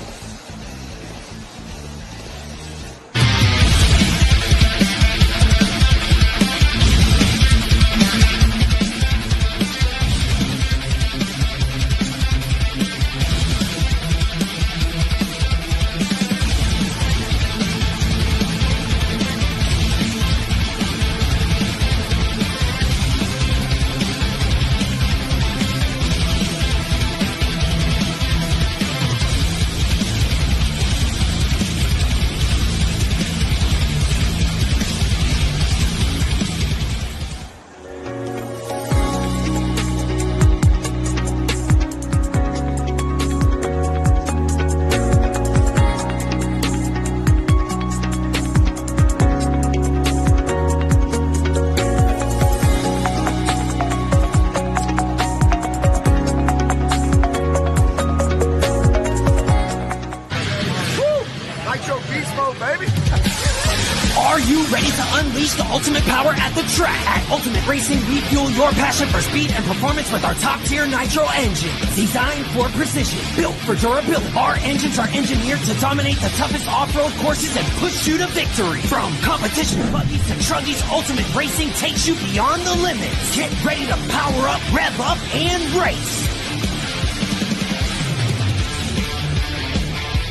Ultimate power at the track. At Ultimate Racing, we fuel your passion for speed and performance with our top-tier nitro engines. Designed for precision, built for durability. Our engines are engineered to dominate the toughest off-road courses and push you to victory. From competition buggies to truggies, Ultimate Racing takes you beyond the limits. Get ready to power up, rev up, and race.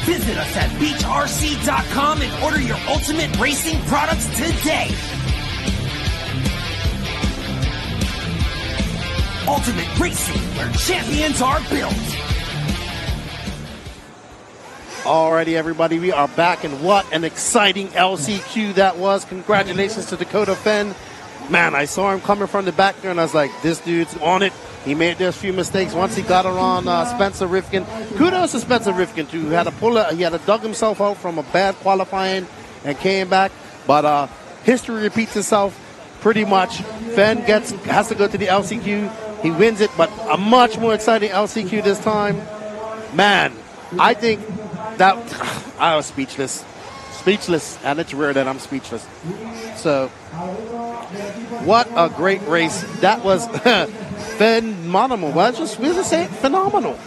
Visit us at BeachRC.com and order your Ultimate Racing products today. Ultimate Racing, where champions are built. Alrighty, everybody, we are back, and what an exciting LCQ that was. Congratulations to Dakota Fenn. Man, I saw him coming from the back there, and I was like, this dude's on it. He made those few mistakes once he got around Spencer Rifkin. Kudos to Spencer Rifkin, too. He had to dug himself out from a bad qualifying and came back. But history repeats itself pretty much. Fenn has to go to the LCQ. He wins it, but a much more exciting LCQ this time. Man, I think that I was speechless. Speechless, and it's rare that I'm speechless. So, what a great race. That was phenomenal. Well, we'll just say phenomenal.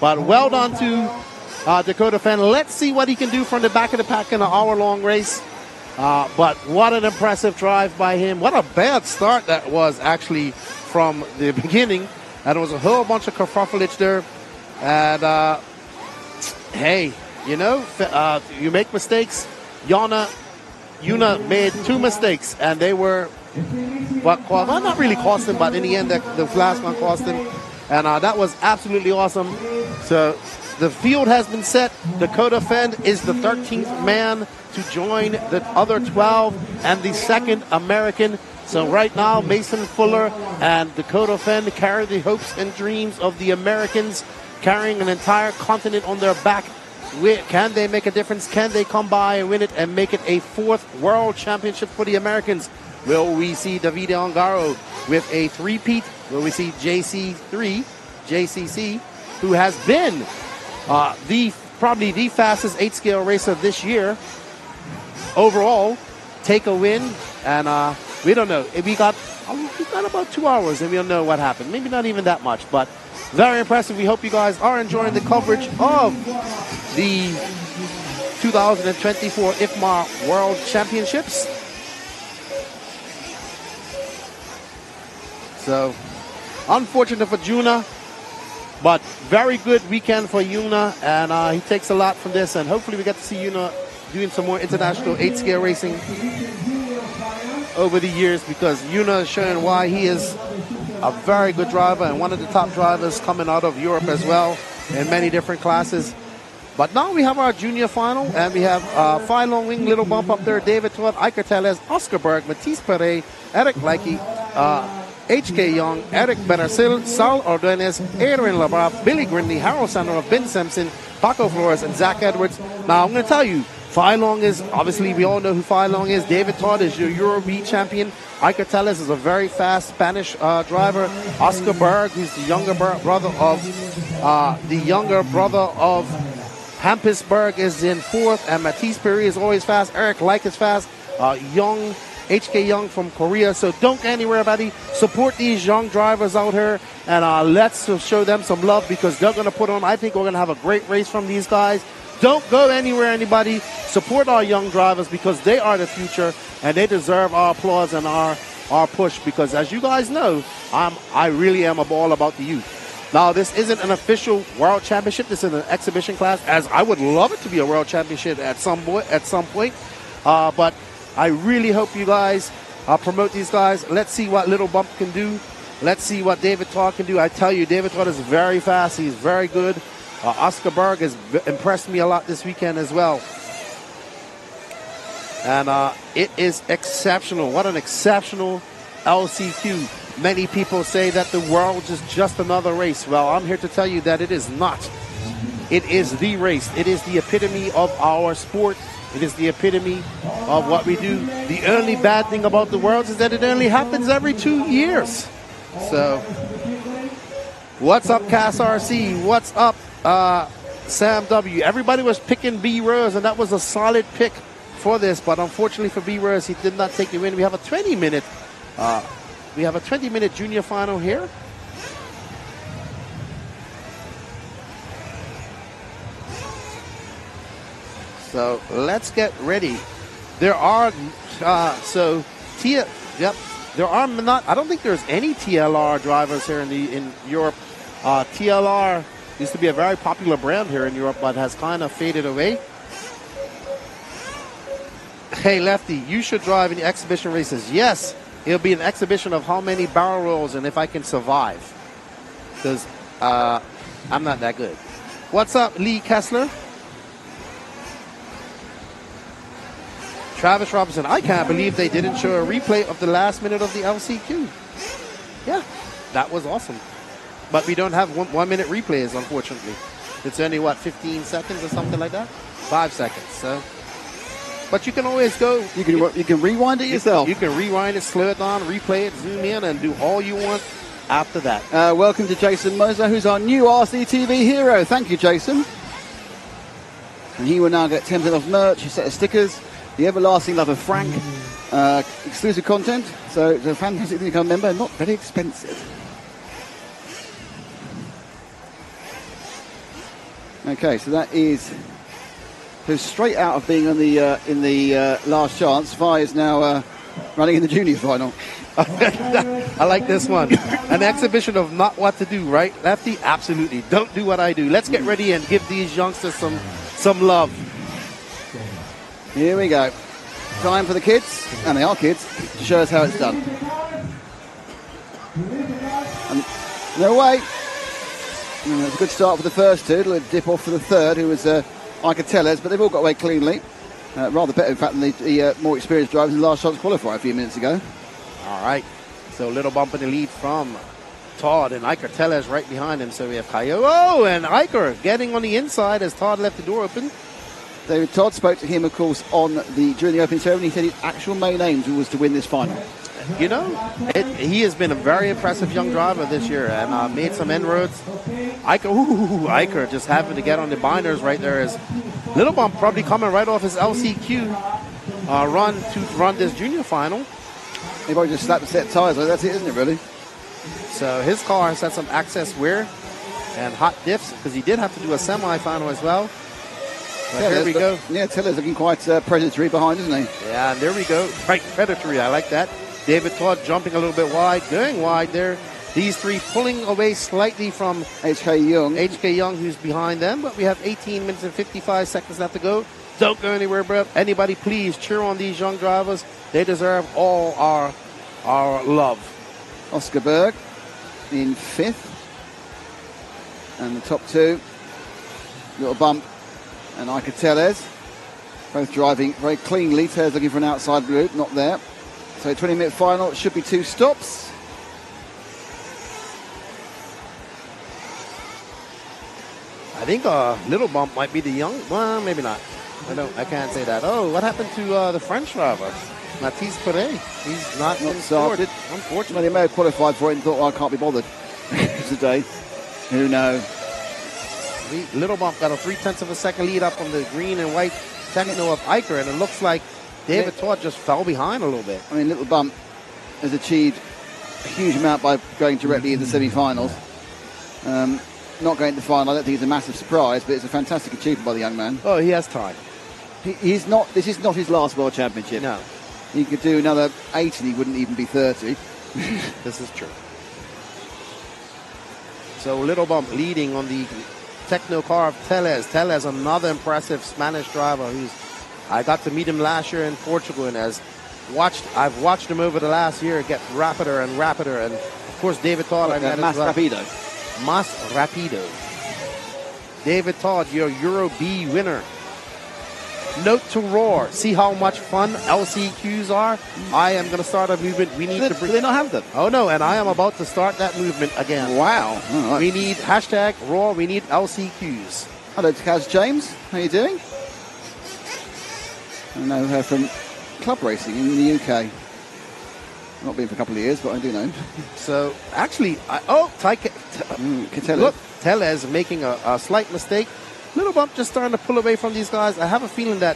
But well done to Dakota Fenn. Let's see what he can do from the back of the pack in an hour-long race. But what an impressive drive by him. What a bad start that was, actually, from the beginning. And there was a whole bunch of kerfuffleage there. And, hey, you make mistakes. Yuna made two mistakes, and they were, well, not really cost him, but in the end, the last one cost him. And that was absolutely awesome. So the field has been set. Dakota Fenn is the 13th man to join the other 12 and the second American. So right now, Mason Fuller and Dakota Fenn carry the hopes and dreams of the Americans, carrying an entire continent on their back. Can they make a difference? Can they come by and win it and make it a fourth world championship for the Americans? Will we see Davide Ongaro with a three-peat? Will we see JCC, who has been probably the fastest 8-scale racer this year overall, take a win? And we don't know. We got about 2 hours, and we don't know what happened. Maybe not even that much, but very impressive. We hope you guys are enjoying the coverage of the 2024 IFMAR World Championships. So, unfortunate for Juna, but very good weekend for Yuna, and he takes a lot from this, and hopefully we get to see Yuna doing some more international 8-scale racing over the years, because Yuna is showing why he is a very good driver and one of the top drivers coming out of Europe as well in many different classes. But now we have our junior final, and we have Phi Long Wing, Little Bump up there, David Todd, Iker Tellez, Oscar Berg, Matisse Perret, Eric Leike, H.K. Young, Eric Benasil, Sal Ordonez, Adrian Labrab, Billy Grindy, Harold Sandorf, Ben Simpson, Paco Flores, and Zach Edwards. Now, I'm going to tell you, Phi Long is, obviously, we all know who Phi Long is. David Todd is your Euro B champion. Iker Tellez is a very fast Spanish driver. Oscar Berg, who's the younger brother of Hampus Berg, is in fourth, and Matisse Perret is always fast. Eric Leike is fast. Young, HK Young from Korea. So don't go anywhere, buddy. Support these young drivers out here, and let's show them some love, because they're going to put on, I think we're going to have a great race from these guys. Don't go anywhere, anybody. Support our young drivers, because they are the future, and they deserve our applause and our push, because as you guys know, I really am all about the youth. Now, this isn't an official world championship. This is an exhibition class, as I would love it to be a world championship at some point. But I really hope you guys promote these guys. Let's see what Little Bump can do. Let's see what David Todd can do. I tell you, David Todd is very fast. He's very good. Oscar Berg has impressed me a lot this weekend as well. And it is exceptional. What an exceptional LCQ. Many people say that the world is just another race. Well, I'm here to tell you that it is not. It is the race. It is the epitome of our sport. It is the epitome of what we do. The only bad thing about the world is that it only happens every 2 years. So, what's up, Cass RC? What's up, Sam W? Everybody was picking B Rose, and that was a solid pick for this. But unfortunately for B Rose, he did not take the win. We have a 20-minute. We have a 20-minute junior final here. So let's get ready. There are there are not. I don't think there's any TLR drivers here in Europe. TLR used to be a very popular brand here in Europe, but has kind of faded away. Hey, Lefty, you should drive in the exhibition races. Yes. It'll be an exhibition of how many barrel rolls and if I can survive. Because I'm not that good. What's up, Lee Kessler? Travis Robinson, I can't believe they didn't show a replay of the last minute of the LCQ. Yeah, that was awesome. But we don't have one minute replays, unfortunately. It's only, 15 seconds or something like that? 5 seconds, so... But you can always go. You can rewind it yourself. You can rewind it, slow it down, replay it, zoom in, and do all you want after that. Welcome to Jason Moser, who's our new RCTV hero. Thank you, Jason. And he will now get 10% off merch, a set of stickers, the everlasting love of Frank, exclusive content. So it's a fantastic thing to become a member, not very expensive. Okay, so that is... So straight out of being on the in the last chance, Vi is now running in the junior final. I like this one. An exhibition of not what to do, right, Lefty? Absolutely. Don't do what I do. Let's get ready and give these youngsters some love. Here we go. Time for the kids, and they are kids, to show us how it's done. And they're away. It's a good start for the first two. It'll dip off for the third, who was... Iker Tellez, but they've all got away cleanly. Rather better, in fact, than the more experienced drivers in the last chance qualifier a few minutes ago. All right. So Little Bump in the lead from Todd, and Iker Tellez right behind him. So we have Kayo and Iker getting on the inside as Todd left the door open. David Todd spoke to him, of course, during the opening ceremony. He said his actual main aim was to win this final. You know, he has been a very impressive young driver this year and made some inroads. Iker just having to get on the binders right there. Is Little Bump probably coming right off his LCQ run to run this junior final. He probably just slapped the set tires. That's it, isn't it, really? So his car has had some access wear and hot diffs, because he did have to do a semi-final as well. But here we go. Yeah, Tiller's looking quite predatory behind, isn't he? Yeah, and there we go. Right, predatory. I like that. David Todd jumping a little bit wide, going wide there. These three pulling away slightly from HK Young, who's behind them, but we have 18 minutes and 55 seconds left to go. Don't go anywhere, bro. Anybody, please cheer on these young drivers. They deserve all our love. Oscar Berg in 5th. And the top two, little bump, and Ike Tellez, both driving very cleanly. Tellez looking for an outside loop, not there. So 20-minute final, should be 2 stops. I think Little Bump might be the young. Well, maybe not. I can't say that. Oh, what happened to the French driver, Mathis Perret? He's not started. Unfortunately, he may have qualified for it and thought, I can't be bothered today. Who knows? Little Bump got a 0.3 of a second lead up on the green and white techno of Iker, and it looks like David Todd just fell behind a little bit. I mean, Little Bump has achieved a huge amount by going directly in the semi-finals. Not going to the final, I don't think it's a massive surprise, but it's a fantastic achievement by the young man. Oh, he has time. He's not. This is not his last World Championship. No. He could do another 8 and he wouldn't even be 30. This is true. So Little Bump leading on the techno car of Tellez. Tellez, another impressive Spanish driver I got to meet him last year in Portugal, and I've watched him over the last year get rapider and rapider, and of course David Todd. Mas Rapido. David Todd, your Euro B winner. Note to roar. See how much fun LCQs are? I am going to start a movement. We need to bring. Do they not have them? Oh no, and I am about to start that movement again. Wow. Right. We need hashtag roar. We need LCQs. Hello to Kaz James. How are you doing? I know her from club racing in the UK. Not been for a couple of years, but I do know. So, actually, look, Tellez making a slight mistake. Little Bump just starting to pull away from these guys. I have a feeling that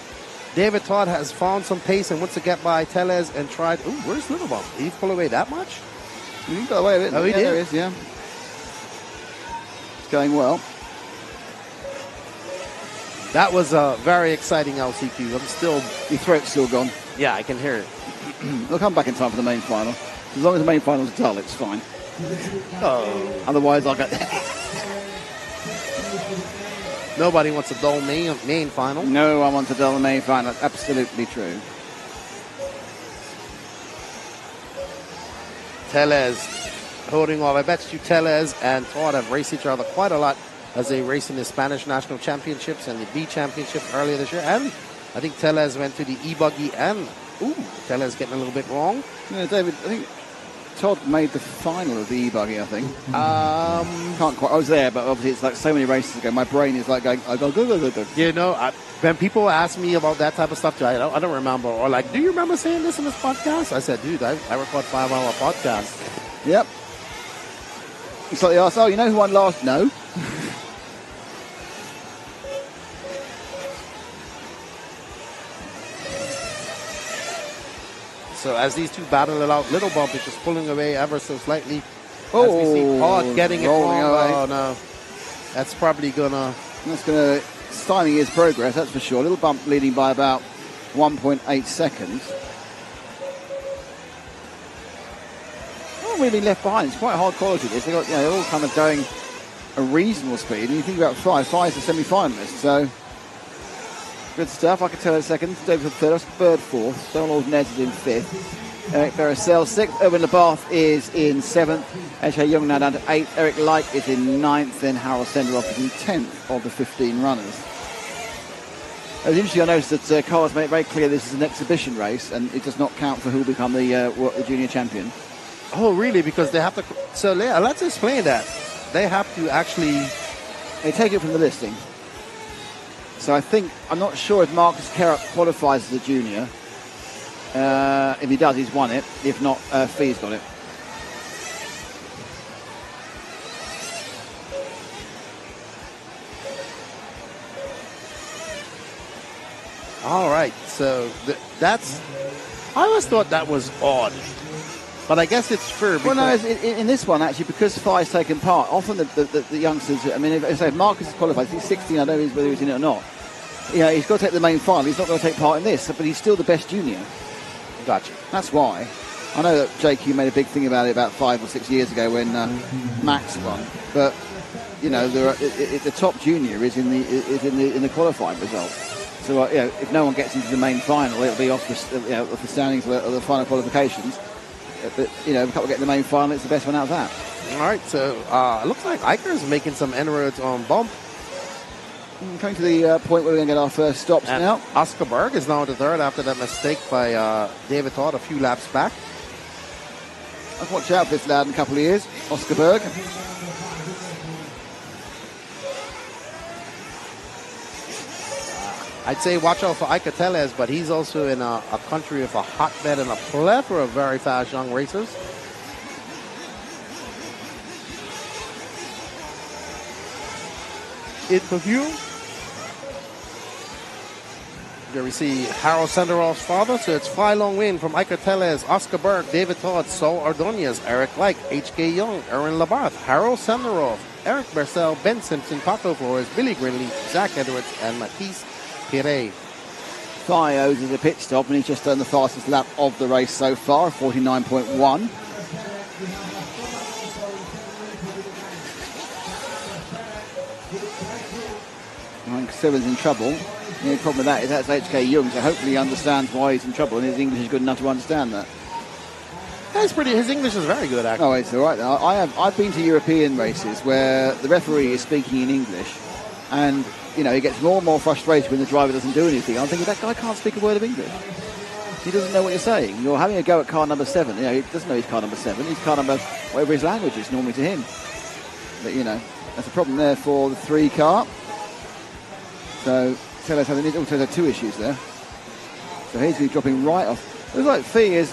David Todd has found some pace and wants to get by Tellez and tried. Ooh, where's Little Bump? Did he pull away that much? He got away with it. Oh, he did? There he is, yeah. It's going well. That was a very exciting LCQ. Your throat's still gone. Yeah, I can hear it. They'll come back in time for the main final. As long as the main final's dull, it's fine. Oh. Otherwise, I'll get. Nobody wants a dull main final. No one wants a dull main final. That's absolutely true. Tellez holding off. I bet you Tellez and Todd have raced each other quite a lot as they race in the Spanish National Championships and the B Championship earlier this year. And I think Tellez went to the E-Buggy and Tellez getting a little bit wrong. Yeah, David, I think Todd made the final of the E-Buggy, I think. Can't quite. I was there, but obviously it's like so many races ago. My brain is like going, go. You know, when people ask me about that type of stuff, I don't remember. Or like, do you remember saying this in this podcast? I said, dude, I record 5-hour podcasts. Yep. It's like they asked, you know who won last? No. So as these two battle it out, Little Bump is just pulling away ever so slightly. As we see Todd getting it wrong. Oh no, that's probably gonna stymie his progress. That's for sure. Little Bump leading by about 1.8 seconds. Not really left behind. It's quite hard quality. This they got they're all kind of going a reasonable speed. And you think about Five's a semi-finalist, so. Good stuff. I can tell in a second. David third, Oscar Bird fourth. Donald Nez is in 5th. Eric Vericel 6th. Erwin Labath is in 7th. HK Young now down to 8th. Eric Light is in 9th. Then Harold Senderoff is in 10th of the 15 runners. It was interesting. I noticed that Carlos made it very clear this is an exhibition race and it does not count for who will become the junior champion. Oh, really? Because they have to. So let's explain that. They have to actually. They take it from the listing. So I'm not sure if Marcus Kerrup qualifies as a junior. If he does, he's won it. If not, Fee's got it. All right, so that's. I always thought that was odd, but I guess it's fair. Well, no, in this one actually, because Fee's taken part. Often the youngsters. I mean, if Marcus is qualified, he's 16. I don't know whether he's in it or not. Yeah, he's got to take the main final. He's not going to take part in this, but he's still the best junior. Gotcha. That's why. I know that JQ made a big thing about it about 5 or 6 years ago when Max won, but you know, the top junior is in the qualifying result. So you know, if no one gets into the main final, it'll be off the standings of the final qualifications. But you know, if a couple get in the main final, it's the best one out of that. All right, so it looks like Iker's making some inroads on bump. Coming to the point where we're going to get our first stops and now. Oscar Berg is now the third after that mistake by David Todd a few laps back. I've watched out for this lad in a couple of years, Oscar Berg. I'd say watch out for Iker Tellez, but he's also in a country with a hotbed and a plethora of very fast young racers. In review, there we see Harold Senderoff's father, so it's Fly Long Win from Iker Tellez, Oscar Berg, David Todd, Saul Ordonez, Eric Like, H.K. Young, Aaron Labarth, Harold Senderoff, Eric Bercel, Ben Simpson, Paco Flores, Billy Grinley, Zach Edwards, and Matisse Pire. Thios is a pit stop, and he's just done the fastest lap of the race so far, 49.1. I think Seven's in trouble. The only problem with that is that's H.K. Young, so hopefully he understands why he's in trouble, and his English is good enough to understand that. His English is very good, actually. Oh, it's all right. I've been to European races where the referee is speaking in English, and you know, he gets more and more frustrated when the driver doesn't do anything. I'm thinking, that guy can't speak a word of English. He doesn't know what you're saying. You're having a go at car number 7. You know, he doesn't know he's car number 7. He's car number, whatever his language is normally to him. But, you know, that's a problem there for the 3 car. So, Tellez also had 2 issues there. So he's going to be dropping right off. Looks like Fee is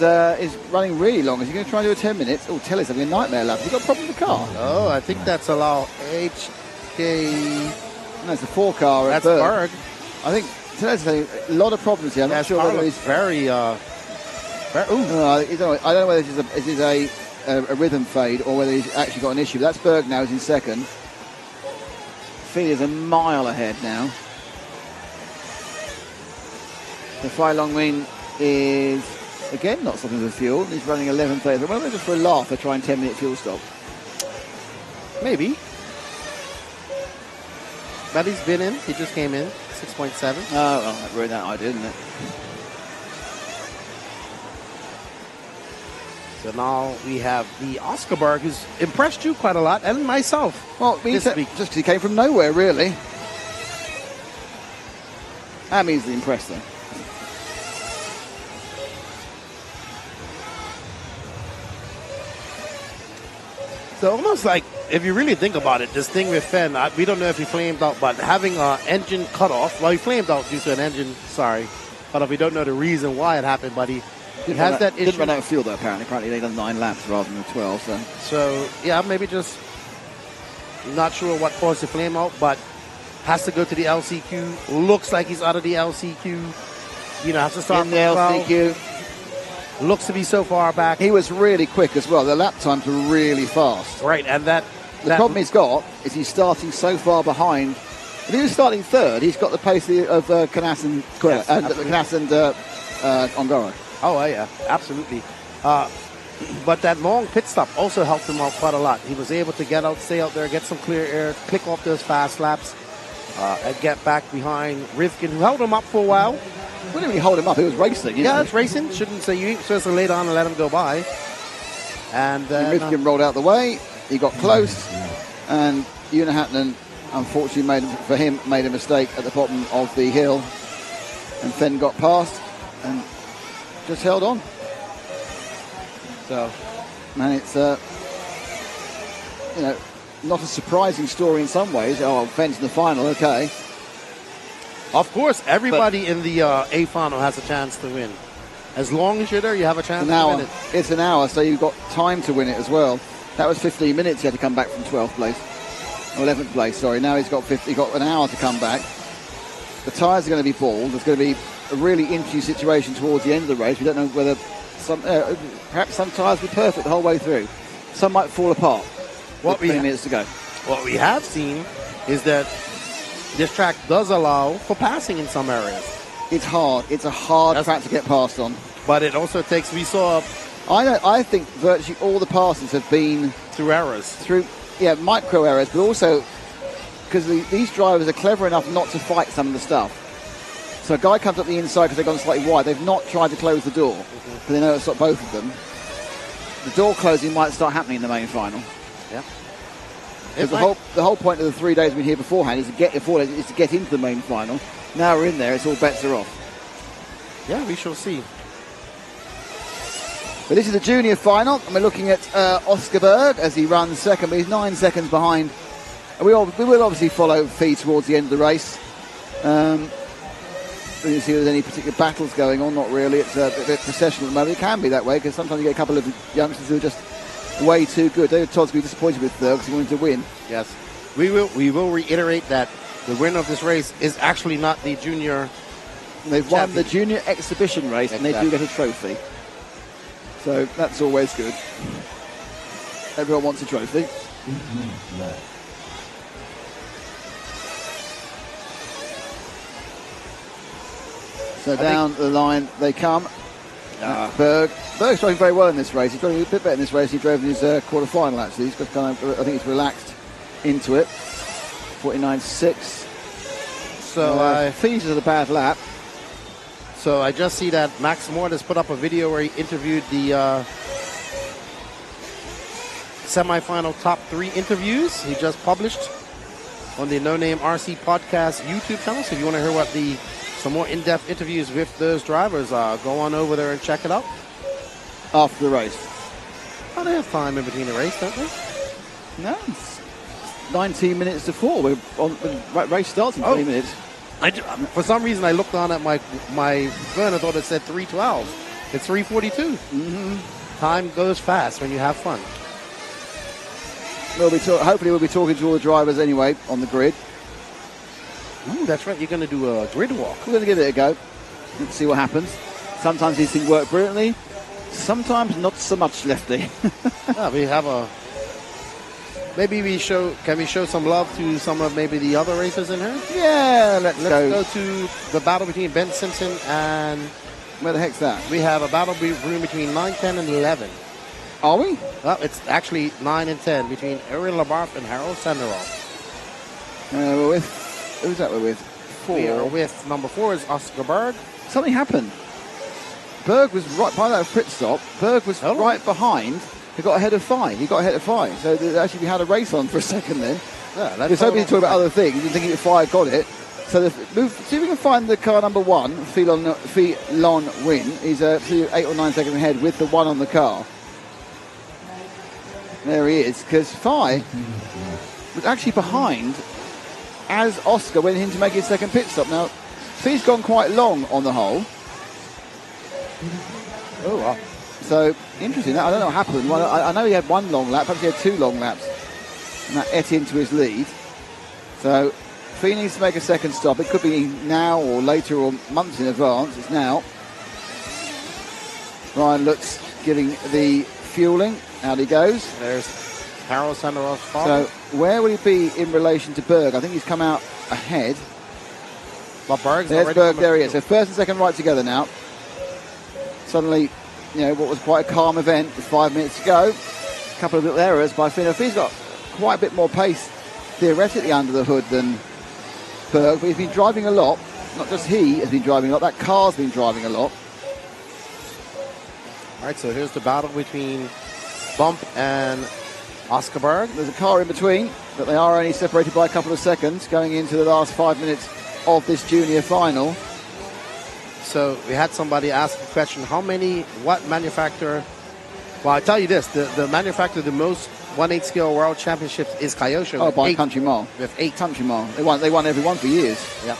running really long. Is he going to try and do a 10 minutes? Oh, Tellez having a nightmare lap. Has he got a problem with the car? Oh, I think that's allowed HK... No, it's a 4 car. That's Berg. I think Tellez has a lot of problems here. I'm not sure whether he's very. I don't know whether this is a rhythm fade or whether he's actually got an issue. That's Berg now. He's in second. Fee is a mile ahead now. The Fly Long Win is again not stopping for fuel. He's running 11:30. Well, just for a laugh, they're trying 10-minute fuel stop. Maybe. But he's been in. He just came in. 6.7. Oh, well, that ruined that idea, didn't it? So now we have the Oscar Berg, who's impressed you quite a lot, and myself. Well, just because he came from nowhere, really. I'm easily impressed, though. So almost like, if you really think about it, this thing with Fenn, we don't know if he flamed out, but having an engine cut off, well, he flamed out due to an engine, cut off. We don't know the reason why it happened, but he has that issue. Didn't run out of fuel, though, apparently. Apparently they done 9 laps rather than 12. So, yeah, maybe just not sure what caused the flame out, but has to go to the LCQ. Looks like he's out of the LCQ. You know, has to start in the LCQ. Looks to be so far back. He was really quick as well. The lap times were really fast. Right, and the problem he's got is he's starting so far behind. If he was starting third, he's got the pace of Canas and Ongaro. Oh, yeah, absolutely. But that long pit stop also helped him out quite a lot. He was able to get out, stay out there, get some clear air, click off those fast laps, and get back behind Rivkin, who held him up for a while. We didn't really hold him up. He was racing. Yeah, it's racing. Shouldn't say you ain't supposed to lay down and let him go by. And Rivkin rolled out the way. He got close, and Unahatnan, unfortunately, made a mistake at the bottom of the hill, and Fenn got past and just held on. So, man, it's not a surprising story in some ways. Oh, Fenn's in the final, okay. Of course, everybody in the A final has a chance to win. As long as you're there, you have a chance to win it. It's an hour, so you've got time to win it as well. That was 15 minutes. He had to come back from 12th place, or 11th place. Sorry. Now he's got an hour to come back. The tyres are going to be bald. There's going to be a really interesting situation towards the end of the race. We don't know whether perhaps some tyres will be perfect the whole way through. Some might fall apart. 20 minutes to go. What we have seen is that this track does allow for passing in some areas. It's hard. It's a hard track to get past on. But it also takes, we saw I think virtually all the passes have been through errors. Micro errors, but also because these drivers are clever enough not to fight some of the stuff. So a guy comes up the inside because they've gone slightly wide. They've not tried to close the door, but they know it's not both of them. The door closing might start happening in the main final. Yeah. Because the whole point of the 3 days we've been here beforehand is to get into the main final. Now we're in there, it's all bets are off. Yeah, we shall see. But this is the junior final, and we're looking at Oscar Berg as he runs second, but he's 9 seconds behind. And we will obviously follow Fee towards the end of the race. We didn't see if there's any particular battles going on, not really. It's a bit processional at the moment. It can be that way, because sometimes you get a couple of youngsters who are just way too good. David Todd's going to be disappointed with Berg because he wanted to win. Yes. We will reiterate that the winner of this race is actually not the junior. They've won the junior exhibition race, and they do get a trophy. So that's always good. Everyone wants a trophy. So down the line they come. Berg's driving very well in this race. He's driving a bit better in this race. He drove in his quarter-final, actually. He's got I think he's relaxed into it. 49.6. So finishes a bad lap. So I just see that Max Moore has put up a video where he interviewed the semi-final top 3 interviews he just published on the No Name RC Podcast YouTube channel. So if you want to hear what some more in-depth interviews with those drivers are, go on over there and check it out. After the race. Oh, they have time in between the race, don't they? No, it's 19 minutes to 4. The race starts in 20 minutes. For some reason, I looked on at my phone. I thought it said 3:12. It's 3:42. Time goes fast when you have fun. Hopefully, we'll be talking to all the drivers anyway on the grid. Ooh, that's right. You're going to do a grid walk. We're going to give it a go. Let's see what happens. Sometimes these things work brilliantly. Sometimes not so much, Lefty. We have a. Maybe can we show some love to some of maybe the other racers in here? Yeah, let's go to the battle between Ben Simpson and... Where the heck's that? We have a battle room between 9, 10, and 11. Are we? Well, it's actually 9 and 10 between Ariel Labarth and Harold Sanderov. We're with... Who's that we're with? 4. We are with number 4 is Oscar Berg. Something happened. Berg was right by that pit stop. Berg was right behind. He got ahead of 5. So actually we had a race on for a second then. Yeah, we were hoping to talk about other things. You're thinking that 5 got it. So see if we can find the car number 1, Filon Win. He's 8 or 9 seconds ahead with the 1 on the car. There he is, because 5 was actually behind as Oscar went in to make his second pit stop. Now, Fee's gone quite long on the hole. Oh, wow. So, interesting. I don't know what happened. Well, I know he had 1 long lap. Perhaps he had 2 long laps. And that ate into his lead. So, Fee needs to make a second stop. It could be now or later or months in advance. It's now. Ryan Lutz giving the fueling. Out he goes. There's Harold Sanderov's father. So, where will he be in relation to Berg? I think he's come out ahead. But Berg's There's Berg. There he is. So, first and second right together now. Suddenly, what was quite a calm event with 5 minutes to go. A couple of little errors by Fee. Fee's got quite a bit more pace theoretically under the hood than Berg, but he's been driving a lot. Not just he has been driving a lot, that car's been driving a lot. All right, so here's the battle between Bump and Oscar Berg. There's a car in between, but they are only separated by a couple of seconds going into the last 5 minutes of this junior final. So we had somebody ask the question, what manufacturer? Well, I tell you this, the manufacturer of the most 1/8 scale world championships is Kyosho. Oh, by country mile. With 8 country mile. They won every one for years. Yeah.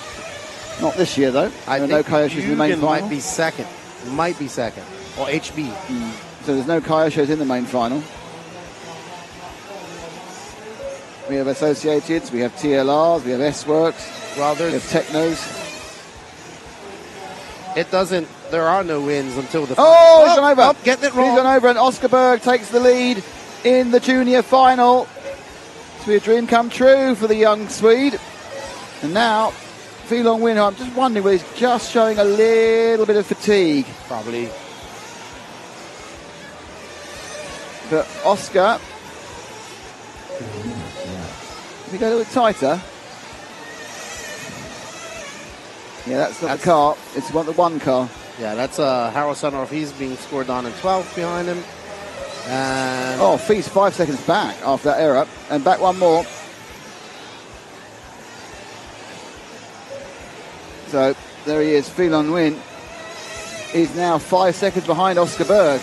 Not this year though. I think no Kyoshos in the main final. Might be second. Or HB. So there's no Kyoshos in the main final. We have Associateds, we have TLRs, we have S-Works, we have Technos. There are no wins until the final. He's gone over. Oh, getting it wrong. He's gone over, and Oscar Berg takes the lead in the junior final. It's be a dream come true for the young Swede. And now, Filon Win, I'm just wondering whether he's just showing a little bit of fatigue. Probably. But Oscar, if we go a little bit tighter. Yeah, that's not the car. It's the one car. Yeah, that's Harold Sundorf. He's being scored on in 12th behind him. And Fee's 5 seconds back after that error. And back one more. So there he is. Fee Long Win is now 5 seconds behind Oscar Berg.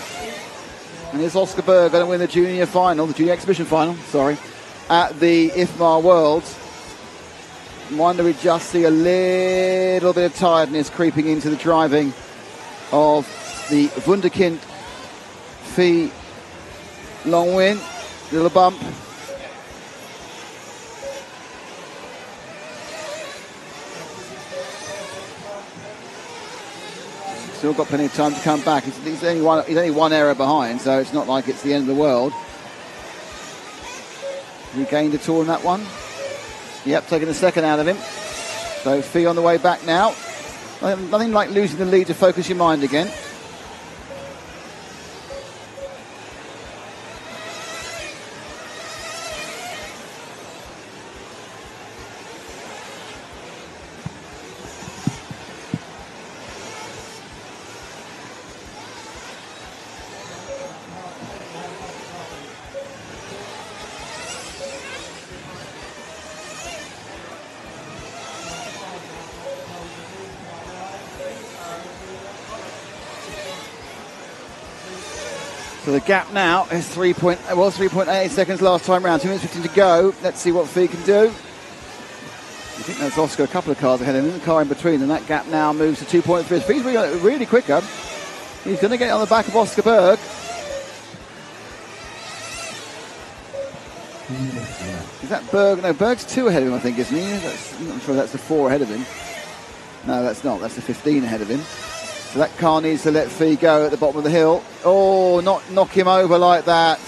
And is Oscar Berg going to win the junior exhibition final, at the IFMAR Worlds? Wonder we just see a little bit of tiredness creeping into the driving of the Wunderkind Fee Long Win. Little bump. Still got plenty of time to come back. He's only one error behind, so it's not like it's the end of the world. He gained a tour in that one. Yep, taking a second out of him. So Fee on the way back now. Nothing like losing the lead to focus your mind again. So the gap now is 3.88 seconds last time round. 2 minutes 15 to go. Let's see what Fee can do. I think that's Oscar a couple of cars ahead of him. The car in between, and that gap now moves to 2.3. Fee's really quicker. He's going to get on the back of Oscar Berg. Is that Berg? No, Berg's 2 ahead of him, I think, isn't he? I'm not sure that's the 4 ahead of him. No, that's not. That's the 15 ahead of him. So that car needs to let Fee go at the bottom of the hill. Oh, not knock him over like that.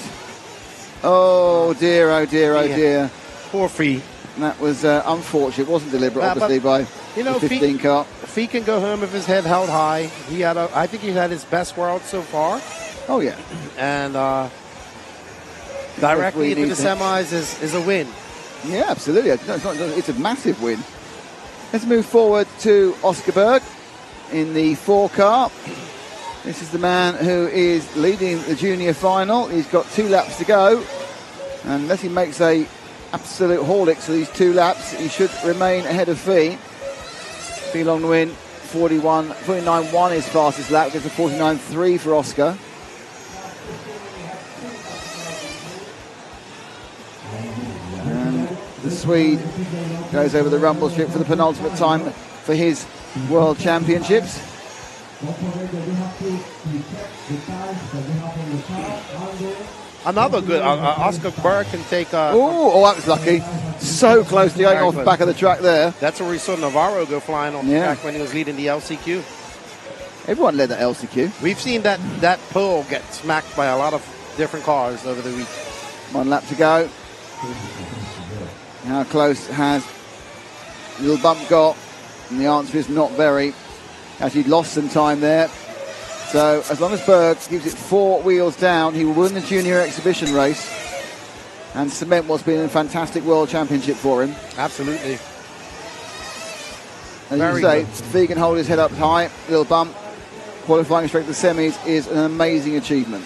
Oh dear, oh dear, oh dear. Poor Fee. And that was unfortunate. It wasn't deliberate, obviously, by the 15 car. Fee can go home with his head held high. I think he had his best world so far. Oh, yeah. And directly into the semis is a win. Yeah, absolutely. It's a massive win. Let's move forward to Oscar Berg in the 4 car. This is the man who is leading the junior final. He's got 2 laps to go. And unless he makes a absolute haulix for these 2 laps, he should remain ahead of Fee. Fee Long Win, 49.1 is fastest lap. Gets a 49.3 for Oscar. And the Swede goes over the rumble strip for the penultimate time for his World Championships. Another good Oscar Berg can take that was lucky. So close to going off the back of the track there. That's where we saw Navarro go flying off the track when he was leading the LCQ. Everyone led the LCQ. We've seen that pole get smacked by a lot of different cars over the week. 1 lap to go. How close has Little Bump got? And the answer is not very. Actually lost some time there. So as long as Berg gives it 4 wheels down, he will win the junior exhibition race and cement what's been a fantastic World Championship for him. Absolutely. As you say, Fee can hold his head up high. Little Bump qualifying straight to the semis is an amazing achievement.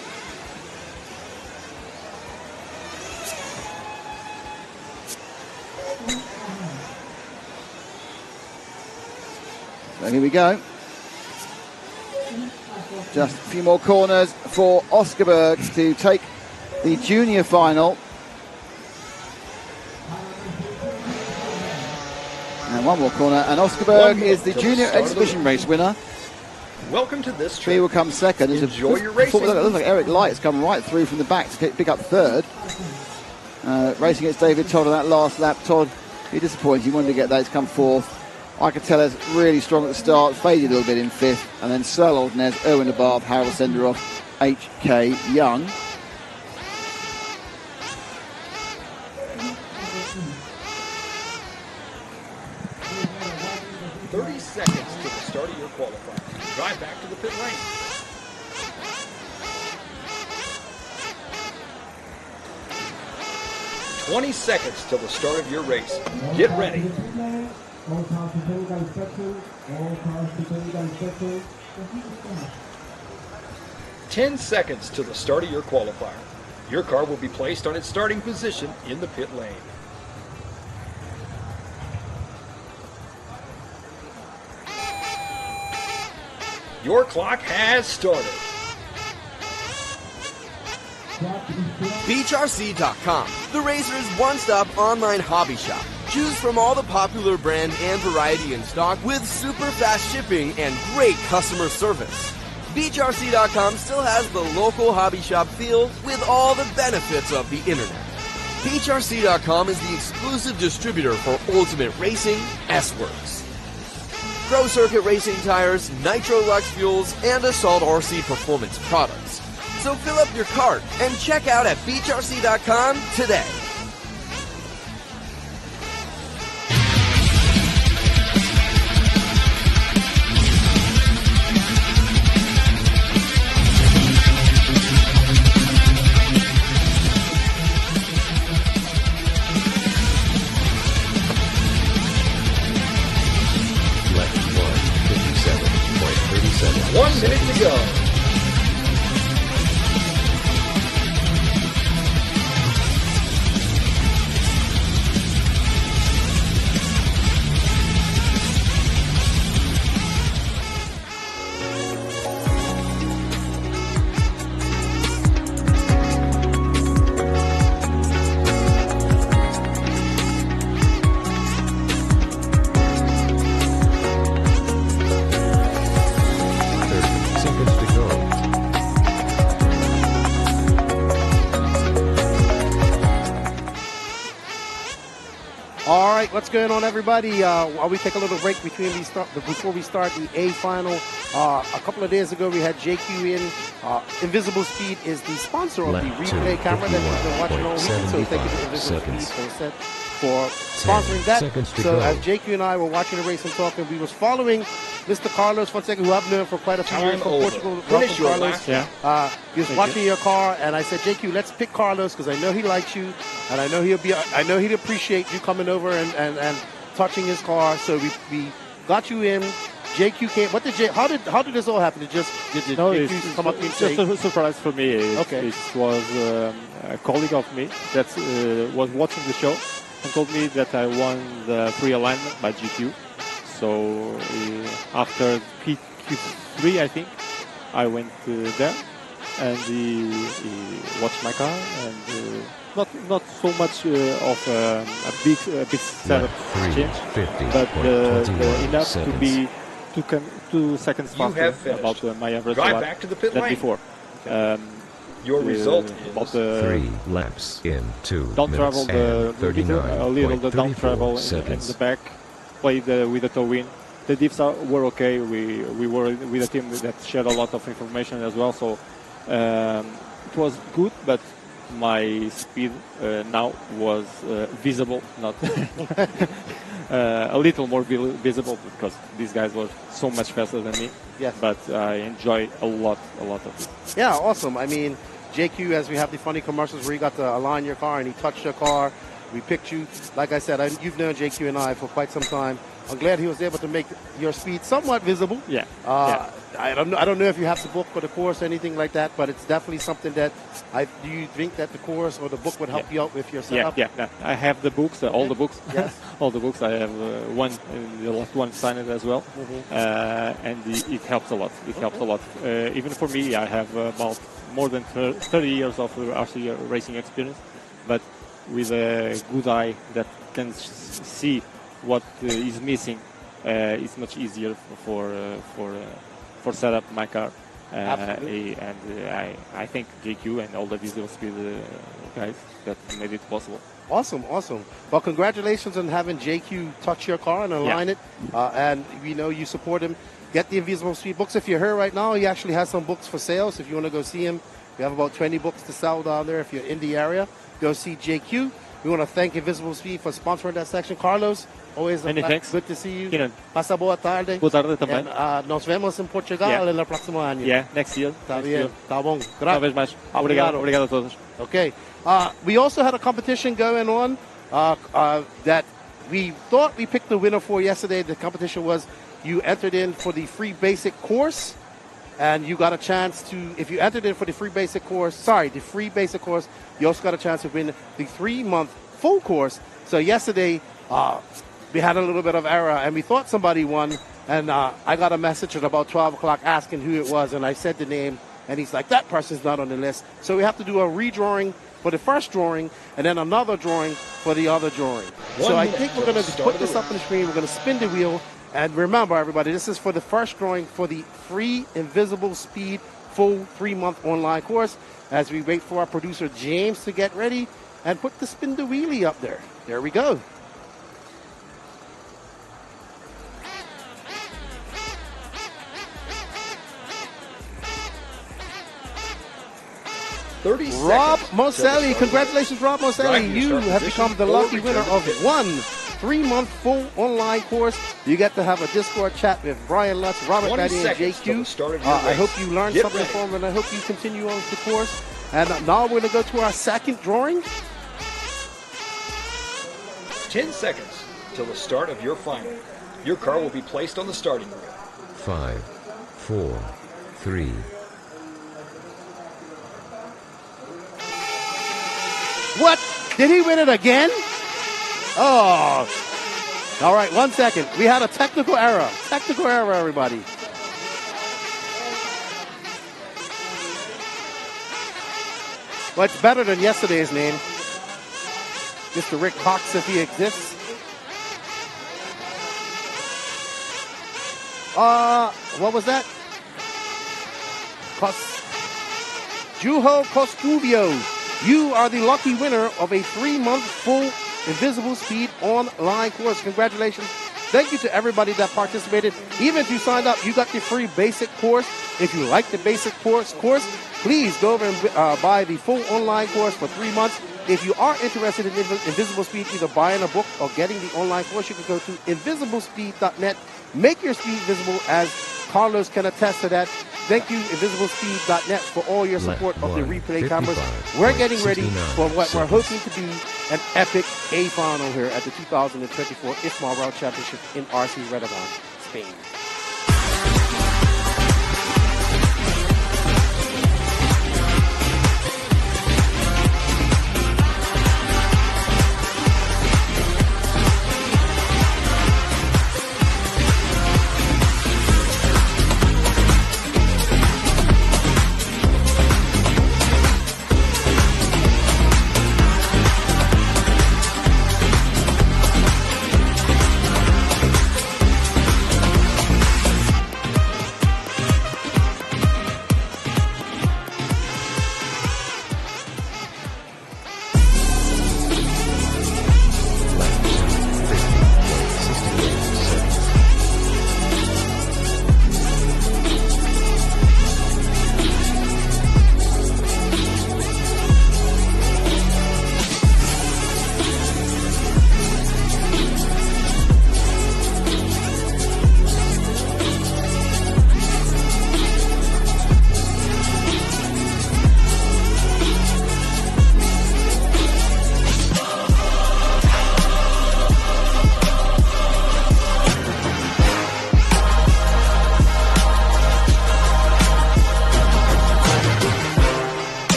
So here we go. Just a few more corners for Oscar Berg to take the junior final. And one more corner, and Oscar Berg is the junior exhibition race winner. Welcome to this trip. Fee will come second. Enjoy your racing. It looks like Eric Light has come right through from the back to pick up 3rd. Racing against David Todd on that last lap. Todd, you're disappointed. You wanted to get that. He's come 4th. Icatella's really strong at the start, faded a little bit in 5th, and then Searle Oldnez, Erwin Lebarth, Harold Senderoff, H.K. Young. Seconds to the start of your qualifying. Drive back to the pit lane. 20 seconds till the start of your race. Get ready. All cars to technical inspection. All cars to technical inspection. 10 seconds till the start of your qualifier. Your car will be placed on its starting position in the pit lane. Your clock has started. VRC.com, the racer's one-stop online hobby shop. Choose from all the popular brand and variety in stock with super fast shipping and great customer service. VRC.com still has the local hobby shop feel with all the benefits of the internet. VRC.com is the exclusive distributor for Ultimate Racing, S-Works, Pro Circuit Racing tires, Nitro Lux fuels, and Assault RC performance products. So fill up your cart and check out at VRC.com today. Left 1:57.37. 1 minute to go. Seconds to go. All right, what's going on, everybody? While we take a little break before we start the A final, a couple of days ago we had JQ in. Invisible Speed is the sponsor of the replay camera that we've been watching all weekend. So thank you to Invisible Speed for sponsoring that. So as JQ and I were watching the race and talking, we was following Mr. Carlos Fonseca, who I've known for quite a few years from Portugal. Finish your Carlos. lap. He was watching your car, and I said, JQ, let's pick Carlos because I know he likes you, and I know he'd appreciate you coming over and touching his car. So we got you in. JQ came. How did this all happen? Did JQ come up and say? Just a surprise for me. It was a colleague of me that was watching the show and told me that I won the free alignment by GQ. So after Q3, I think, I went there and he watched my car and not so much of a big setup change, but enough to be 2 seconds faster about my average lap than before. Your result is 3 laps in 2 down minutes travel and 39.34 the down travel in the back, played with the toe in. The diffs were okay. We were with a team that shared a lot of information as well, so it was good, but my speed now was visible, not a little more visible because these guys were so much faster than me. Yes. But I enjoy a lot of it. Yeah, awesome. I mean, JQ, as we have the funny commercials where you got to align your car and he touched your car. We picked you. Like I said, you've known JQ and I for quite some time. I'm glad he was able to make your speed somewhat visible. Yeah. I don't know if you have the book for the course or anything like that, but it's definitely something that do you think that the course or the book would help you out with your setup? Yeah. I have the books, all the books. Yes. All the books. I have one, the last one signed as well, and it helps a lot. It helps a lot. Even for me, I have about more than 30 years of RC racing experience, but with a good eye that can see what is missing, it's much easier for set up my car. And I thank JQ and all the Visual Speed guys that made it possible. Awesome. Well, congratulations on having JQ touch your car and align it. And we know you support him. Get the Invisible Speed books. If you're here right now, he actually has some books for sale. So if you want to go see him, we have about 20 books to sell down there. If you're in the area, go see JQ. We want to thank Invisible Speed for sponsoring that section. Carlos, always Many thanks. good to see you. Keenan. Pasa boa tarde. Boa tarde também. And, nos vemos em Portugal Yeah. no próximo ano. Yeah, next year. Tá Next bien. year. Tá bom. Uma vez mais. Obrigado. Obrigado a todos. Okay. We also had a competition going on that we thought we picked the winner for yesterday. The competition was you entered in for the free basic course, and you got a chance to, if you entered in for the free basic course, you also got a chance to win the 3-month full course. So yesterday, we had a little bit of error, and we thought somebody won, and I got a message at about 12 o'clock asking who it was, and I said the name, and he's like, that person's not on the list. So we have to do a redrawing for the first drawing, and then another drawing for the other drawing. So I think we're going to put this up on the screen. We're going to spin the wheel. And remember, everybody, this is for the first drawing for the free Invisible Speed full 3-month online course. As we wait for our producer, James, to get ready and put the spin the wheelie up there. There we go. Rob Moselli, congratulations, Rob Moselli. You have become the lucky winner of one 3-month full online course. You get to have a Discord chat with Brian Lutz, Robert Betty, and JQ. I hope you learned something from it, and I hope you continue on with the course. And now we're going to go to our second drawing. 10 seconds till the start of your final. Your car will be placed on the starting wheel. 5, 4, 3. What? Did he win it again? Oh. All right, 1 second. We had a technical error. Technical error, everybody. Well, it's better than yesterday's name. Mr. Rick Cox, if he exists. What was that? Juho Costuvio. You are the lucky winner of a 3-month full Invisible Speed online course. Congratulations. Thank you to everybody that participated. Even if you signed up, you got the free basic course. If you like the basic course, please go over and buy the full online course for 3 months. If you are interested in Invisible Speed, either buying a book or getting the online course, you can go to invisiblespeed.net. Make your speed visible, as Carlos can attest to that. Thank you, invisiblespeed.net, for all your support of the replay cameras. We're getting ready for what we're hoping to be an epic A final here at the 2024 IFMAR World Championship in RC Redovan, Spain.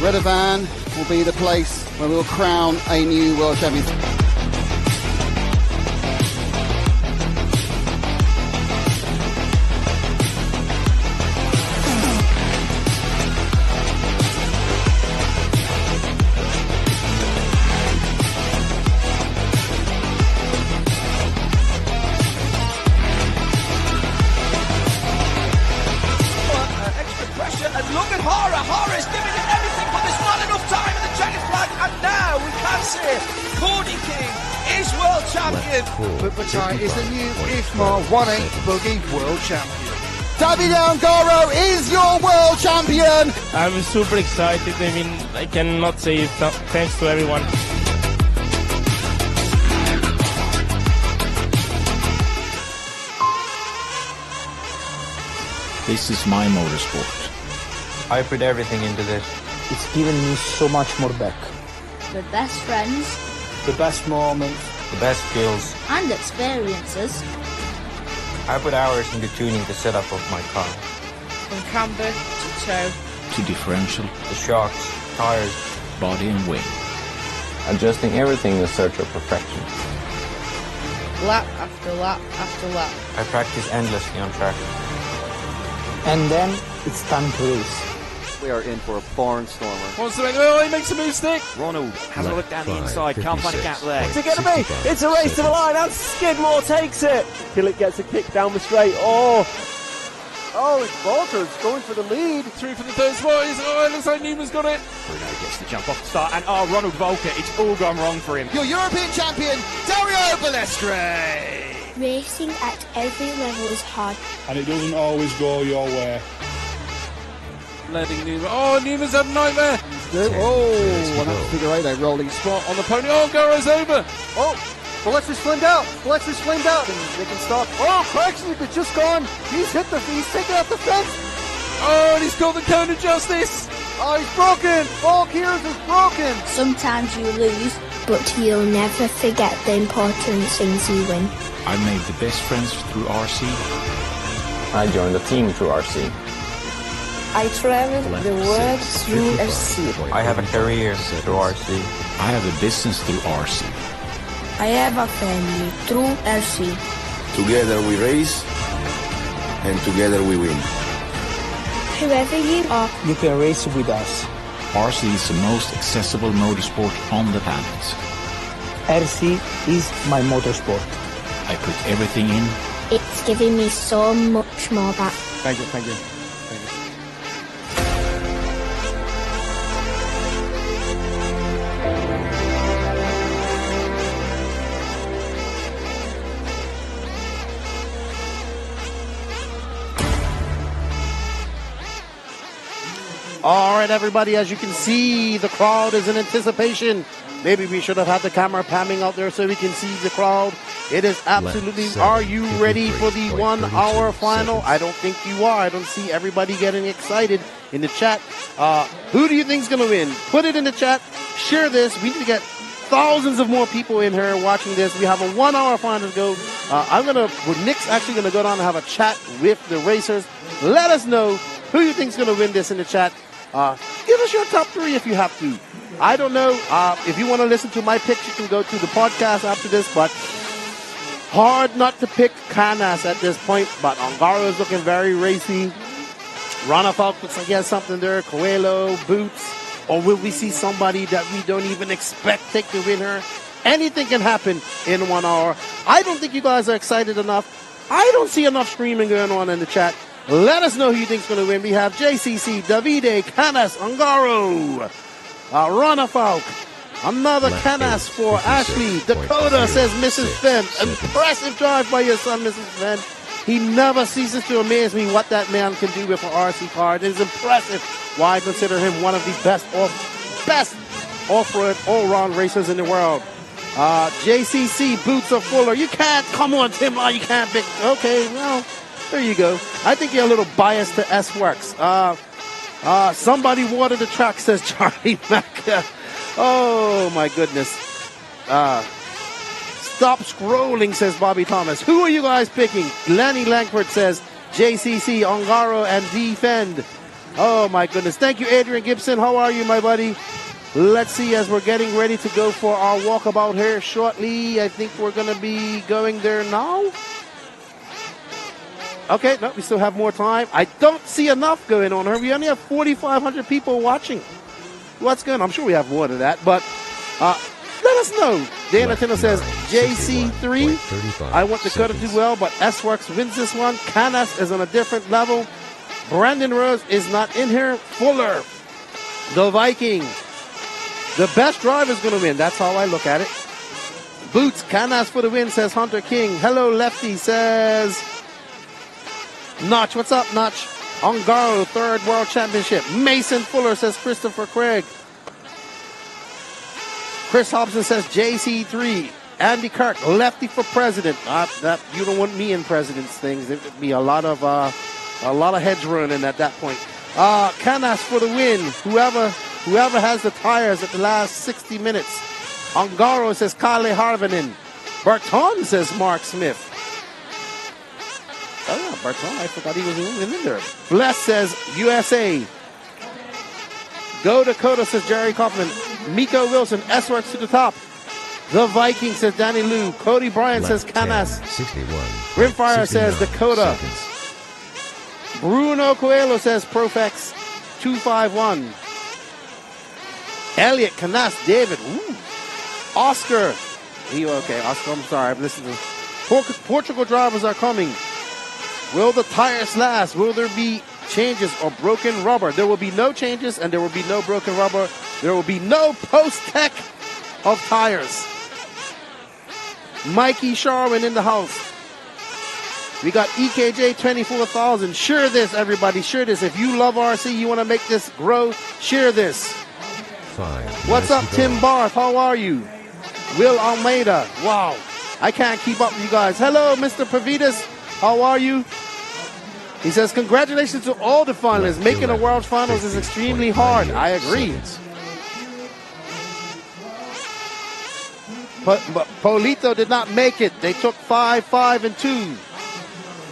Redovan will be the place where we'll crown a new world champion. champion. But Bataille is the new IFMAR 1/8 boogie world champion. Davide Ongaro is your world champion. I'm super excited. I mean, I cannot say thanks to everyone. This is my motorsport. I put everything into this. It's given me so much more back. The best friends, The best moments. The best skills. and experiences. I put hours into tuning the setup of my car. From camber to toe. To differential, The shocks, tires, body and wing. adjusting everything in search of perfection. Lap after lap after lap. I practice endlessly on track. And then it's time to race. We are in for a barnstormer. Wants to make, oh, he makes a move stick. Ronald has a look down the 5, inside, can't find a gap there. What's it going to be? It's a race to the line, and Skidmore takes it. Killick gets a kick down the straight. Oh, it's Walters going for the lead. Through for the third spot. Oh, it looks like Newman's got it. Bruno gets the jump off the start, and Ronald Volker, it's all gone wrong for him. Your European champion, Dario Balestre. Racing at every level is hard. And it doesn't always go your way. Letting Newman. Oh, Newman's had a nightmare. Oh, that's figure eight, a rolling spot On the pony. Oh, Garo's over. Oh, Balestre flamed out. Balestre flamed out. They can stop. Oh, Craigslip has just gone. He's taken out the fence. Oh, and he's got the cone of justice. Oh, he's broken. All gears is broken. Sometimes you lose, but you'll never forget the important things you win. I made the best friends through RC. I joined the team through RC. I travel the world through RC. I have a career through RC. I have a business through RC. I have a family through RC. Together we race, and together we win. Whoever you are, You can race with us. RC is the most accessible motorsport on the planet. RC is my motorsport. I put everything in. it's giving me so much more back. Thank you. All right, everybody, as you can see, the crowd is in anticipation. Maybe we should have had the camera panning out there so we can see the crowd. It is absolutely, are you ready for the 1 hour final? I don't think you are. I don't see everybody getting excited in the chat. Who do you think is going to win? Put it in the chat. Share this. We need to get thousands of more people in here watching this. We have a 1 hour final to go. Nick's actually going to go down and have a chat with the racers. Let us know who you think is going to win this in the chat. Give us your top 3 if you have to. I don't know. If you want to listen to my picks, you can go to the podcast after this, but hard not to pick Canas at this point. But Ongaro is looking very racy. Ronafalk looks like he has something there. Coelho, Boots. Or will we see somebody that we don't even expect take the winner? Anything can happen in 1 hour. I don't think you guys are excited enough. I don't see enough screaming going on in the chat. Let us know who you think is going to win. We have JCC, Davide, Canas, Ongaro, Ronafalk, another Canas for Ashley. Dakota says Mrs. Fenn. Impressive drive by your son, Mrs. Fenn. He never ceases to amaze me what that man can do with an RC car. It is impressive why I consider him one of the best off-road all-round racers in the world. JCC, Boots of Fuller. You can't, come on, Tim, you can't pick. Okay, well, there you go. I think you're a little biased to S-Works. Somebody water the track, says Charlie Mack. Oh, my goodness. Stop scrolling, says Bobby Thomas. Who are you guys picking? Lenny Langford says JCC, Ongaro, and Defend. Oh, my goodness. Thank you, Adrian Gibson. How are you, my buddy? Let's see, as we're getting ready to go for our walkabout here shortly. I think we're going to be going there now. Okay, no, we still have more time. I don't see enough going on here. We only have 4,500 people watching. What's going on? I'm sure we have more than that, but let us know. Dan Attila says, JC3, I want Dakota to do well, but S-Works wins this one. Canas is on a different level. Brandon Rose is not in here. Fuller, the Viking. The best driver is going to win. That's how I look at it. Boots, Canas for the win, says Hunter King. Hello, Lefty, says Notch. What's up, Notch? Ongaro, third world championship. Mason Fuller, says Christopher Craig. Chris Hobson says JC3. Andy Kirk, Lefty for president. That you don't want me in president's things. There would be a lot of heads running at that point. Canas for the win. Whoever has the tires at the last 60 minutes. Ongaro says Kale Harvinen. Berton says Mark Smith. Oh yeah, Berton. I forgot he was in there. Bless says USA. Go Dakota says Jerry Kaufman. Miko Wilson. S-Works to the top. The Viking says Danny Lou. Cody Bryant says Canas. 61. Rimfire says Dakota. Seconds. Bruno Coelho says Profex 251. Elliot Canas David. Ooh. Oscar. Oscar, I'm sorry. I've listened to Portugal drivers are coming. Will the tires last? Will there be changes or broken rubber? There will be no changes and there will be no broken rubber. There will be no post-tech of tires. Mikey Sharwin in the house. We got EKJ 24,000. Share this, everybody. Share this. If you love RC, you want to make this grow, share this. 5. What's up, Tim Barth? How are you? Will Almeida. Wow. I can't keep up with you guys. Hello, Mr. Pavitas. How are you? He says, congratulations to all the finalists. Making the World Finals is extremely hard. I agree. But Polito did not make it. They took 5, 5, and 2.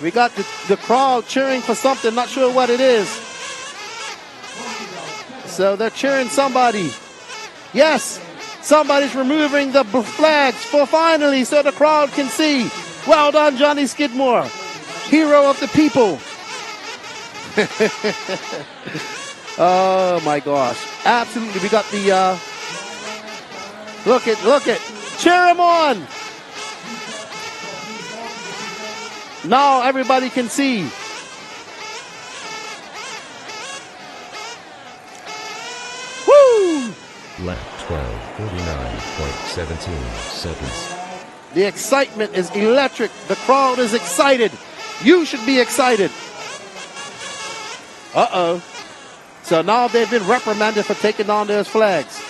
We got the crowd cheering for something. Not sure what it is. So they're cheering somebody. Yes, somebody's removing the flags for finally so the crowd can see. Well done, Johnny Skidmore. Hero of the people. Oh my gosh. Absolutely. We got the look it. Cheer him on. Now everybody can see. Woo! Lap 12, 49.17 seconds. The excitement is electric. The crowd is excited. You should be excited. Uh-oh. So now they've been reprimanded for taking down those flags.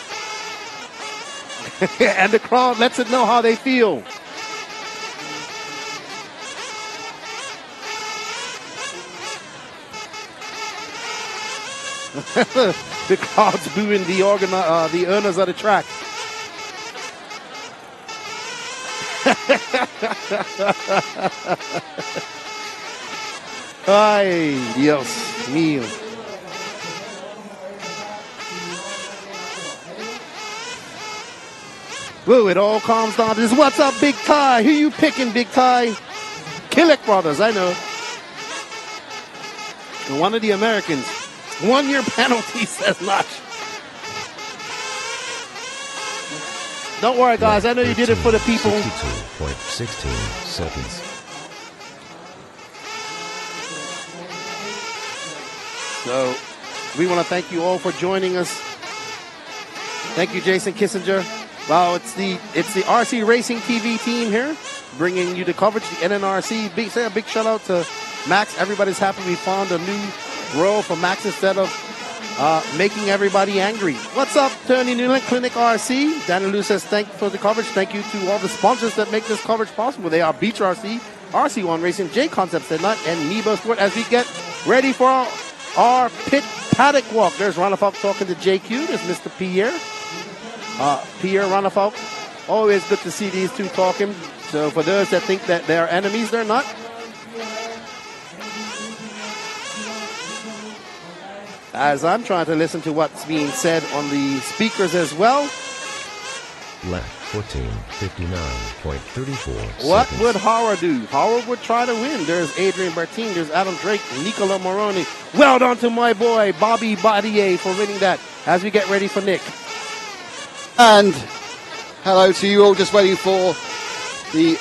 And the crowd lets it know how they feel. The crowd's booing the owners of the track. Ay, Dios mío. Whoa, it all calms down to this. What's up, Big Ty? Who you picking, Big Ty? Killick Brothers, I know. And one of the Americans. 1 year penalty, says Notch. Don't worry, guys. I know you did it for the people. 62.16 seconds. So, we want to thank you all for joining us. Thank you, Jason Kissinger. Well, it's the RC Racing TV team here, bringing you the coverage, the NNRC. Say a big shout out to Max. Everybody's happy we found a new role for Max instead of making everybody angry. What's up, Tony Newland, Clinic RC? Daniel Lou says thank you for the coverage. Thank you to all the sponsors that make this coverage possible. They are Beach RC, RC1 Racing, J Concepts at night, and Nebo Sport as we get ready for our pit paddock walk. There's Ranafolk talking to JQ. There's Mr. Pierre. Pierre Ranafolk. Always good to see these two talking. So for those that think that they're enemies, they're not. As I'm trying to listen to what's being said on the speakers as well. Lap 14, 59.34 What seconds. would Howard do? Howard would try to win. There's Adrian Bertine. There's Adam Drake. Nicola Moroni. Well done to my boy, Bobby Badier, for winning that as we get ready for Nick. And hello to you all, just waiting for the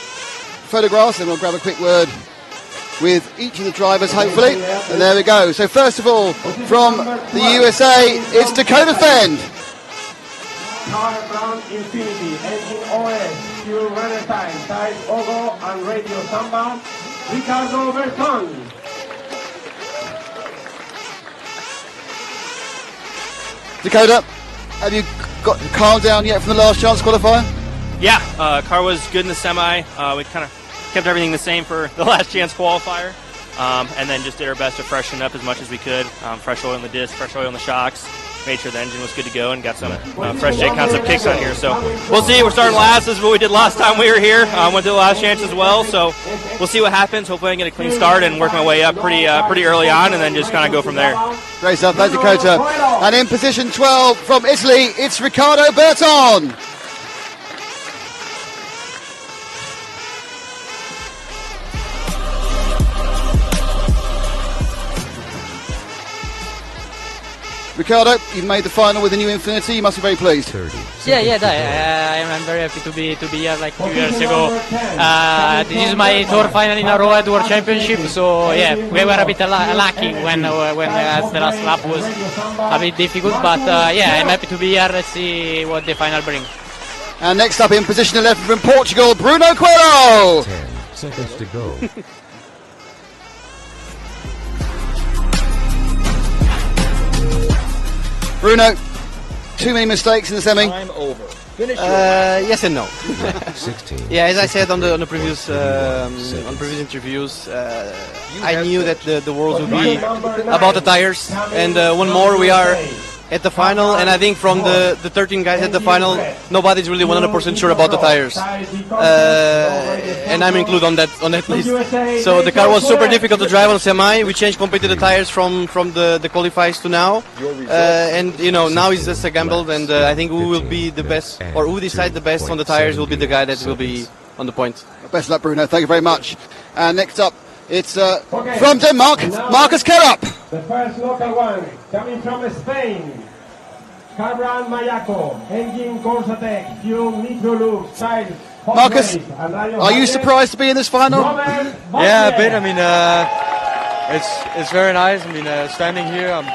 photographs, and we'll grab a quick word with each of the drivers, hopefully. And there we go. So first of all, from the USA, it's Dakota Fend. Car Brown Infinity, engine OS, Fuel runner time. Type Ogo and Radio Samba. Ricardo Berton. Dakota, have you got the car down yet from the last chance qualifier? Yeah, car was good in the semi. We kind of kept everything the same for the last chance qualifier, and then just did our best to freshen up as much as we could. Fresh oil in the disc, fresh oil in the shocks, made sure the engine was good to go, and got some fresh J-concept kicks on here. So we'll see. We're starting last. This is what we did last time we were here. Went to the last chance as well, so we'll see what happens. Hopefully I can get a clean start and work my way up pretty early on, and then just kind of go from there. Great stuff, thanks Dakota. And in position 12 from Italy, it's Ricardo Berton. Ricardo, you've made the final with the new Infinity. You must be very pleased. I'm very happy to be here like 2 years ago. This is my third final in a row at World Championship, so yeah, we were a bit lucky when the last lap was a bit difficult, but yeah, I'm happy to be here. Let's see what the final brings. And next up in position 11 from Portugal, Bruno Coelho. 10 seconds to go. Bruno, too many mistakes in the semi. Time over. Finish Yes and no. 16. Yeah, as I said on the previous interviews, I knew that the world would be about the tires, and one more we are at the final, and I think from the 13 guys at the final, nobody's really 100% sure about the tires, and I'm included on that list. So the car was super difficult to drive on semi. We changed completely the tires from the qualifiers to now, and you know, now it's just a gamble, and I think who will be the best, or who decide the best on the tires will be the guy that will be on the point. Best of luck, Bruno. Thank you very much. And next up, it's from Denmark, Marcus Kellup. The first local one, coming from Spain. Cabran Mayaco, engine Corsatec, fuel Nitrolux, tires. Marcus, are you surprised to be in this final? Yeah, a bit. I mean, it's very nice. I mean, standing here, I'm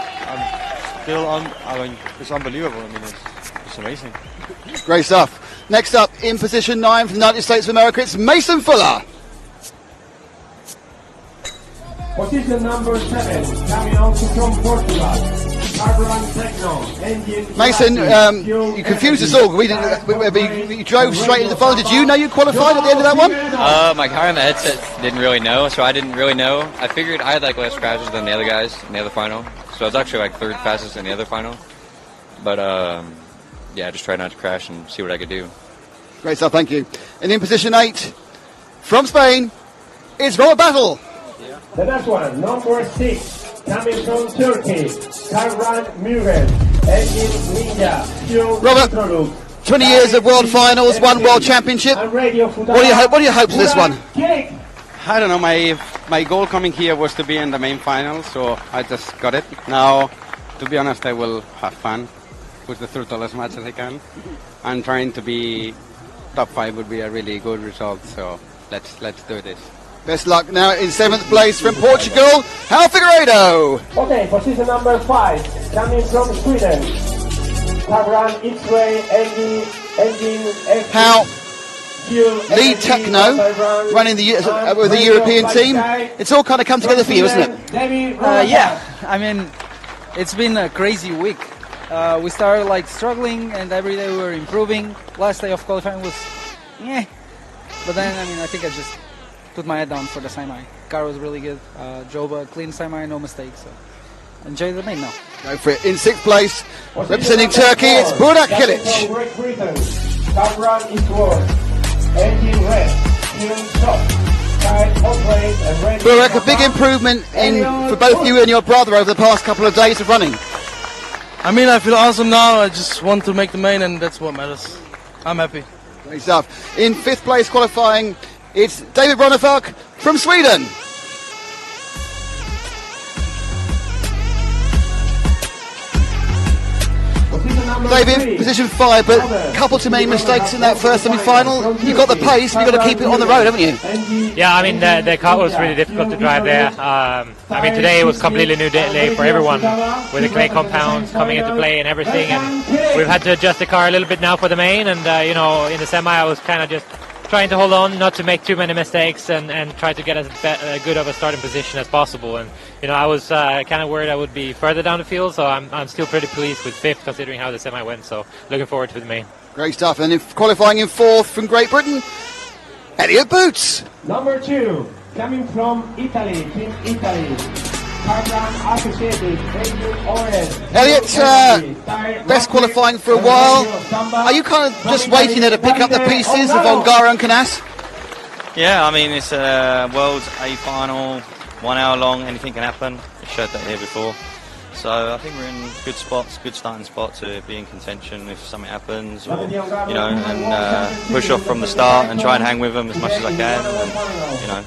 still on. I mean, it's unbelievable. I mean, it's amazing. Great stuff. Next up, in position 9 from the United States of America, it's Mason Fuller. Position number 7, coming also from Portugal. Cabran Techno, engine. Mason, you confused us all. You drove straight into the final. Did you know you qualified at the end of that one? My car and the headset didn't really know, so I didn't really know. I figured I had like less crashes than the other guys in the other final, so I was actually like third fastest in the other final. But yeah, I just tried not to crash and see what I could do. Great stuff, thank you. And in position 8, from Spain, it's Robert Battle. The next one, number 6, coming from Turkey, Karvan Mugen, engine Ninja, fuel Robert, 20 years of world finals, one world championship. What are your hopes for this one? I don't know, my goal coming here was to be in the main final, so I just got it. Now, to be honest, I will have fun, push the throttle as much as I can. I'm trying to be top 5 would be a really good result, so let's do this. Best luck. Now in 7th place from Portugal, Hal Figueiredo. Okay, position number 5, coming from Sweden. Cabran X-Ray engine Hal, lead techno, running with the European team. It's all kind of come together for you, isn't it? Yeah, I mean, it's been a crazy week. We started like struggling, and every day we were improving. Last day of qualifying was, but then I mean, I think I just put my head down for the semi. Car was really good. Drove a clean semi, no mistakes. So enjoy the main now. Go for it. In 6th place, representing Turkey, it's Burak Kilic. Burak, a big improvement for both you and your brother over the past couple of days of running. I mean, I feel awesome now. I just want to make the main, and that's what matters. I'm happy. Great stuff. In 5th place qualifying, it's David Bronefalk from Sweden. David, position 5, but a couple too many mistakes in that first semi-final. You've got the pace, but you've got to keep it on the road, haven't you? Yeah, I mean, the car was really difficult to drive there. I mean, today it was completely new day for everyone, with the clay compounds coming into play and everything, and we've had to adjust the car a little bit now for the main, and, you know, in the semi I was kind of just trying to hold on, not to make too many mistakes, and try to get as good of a starting position as possible. And I was kind of worried I would be further down the field, so I'm still pretty pleased with 5th considering how the semi went. So looking forward to the main. Great stuff. And qualifying in 4th from Great Britain, Elliot Boots. Number 2, coming from Italy, Team Italy. Elliot, best qualifying for a while. Are you kind of just waiting there to pick up the pieces of Ongaro and Canas? Yeah, I mean, it's a World's A final, 1 hour long, anything can happen. I showed that here before. So I think we're in good spots, good starting spot to be in contention if something happens, or, and push off from the start and try and hang with them as much as I can. And,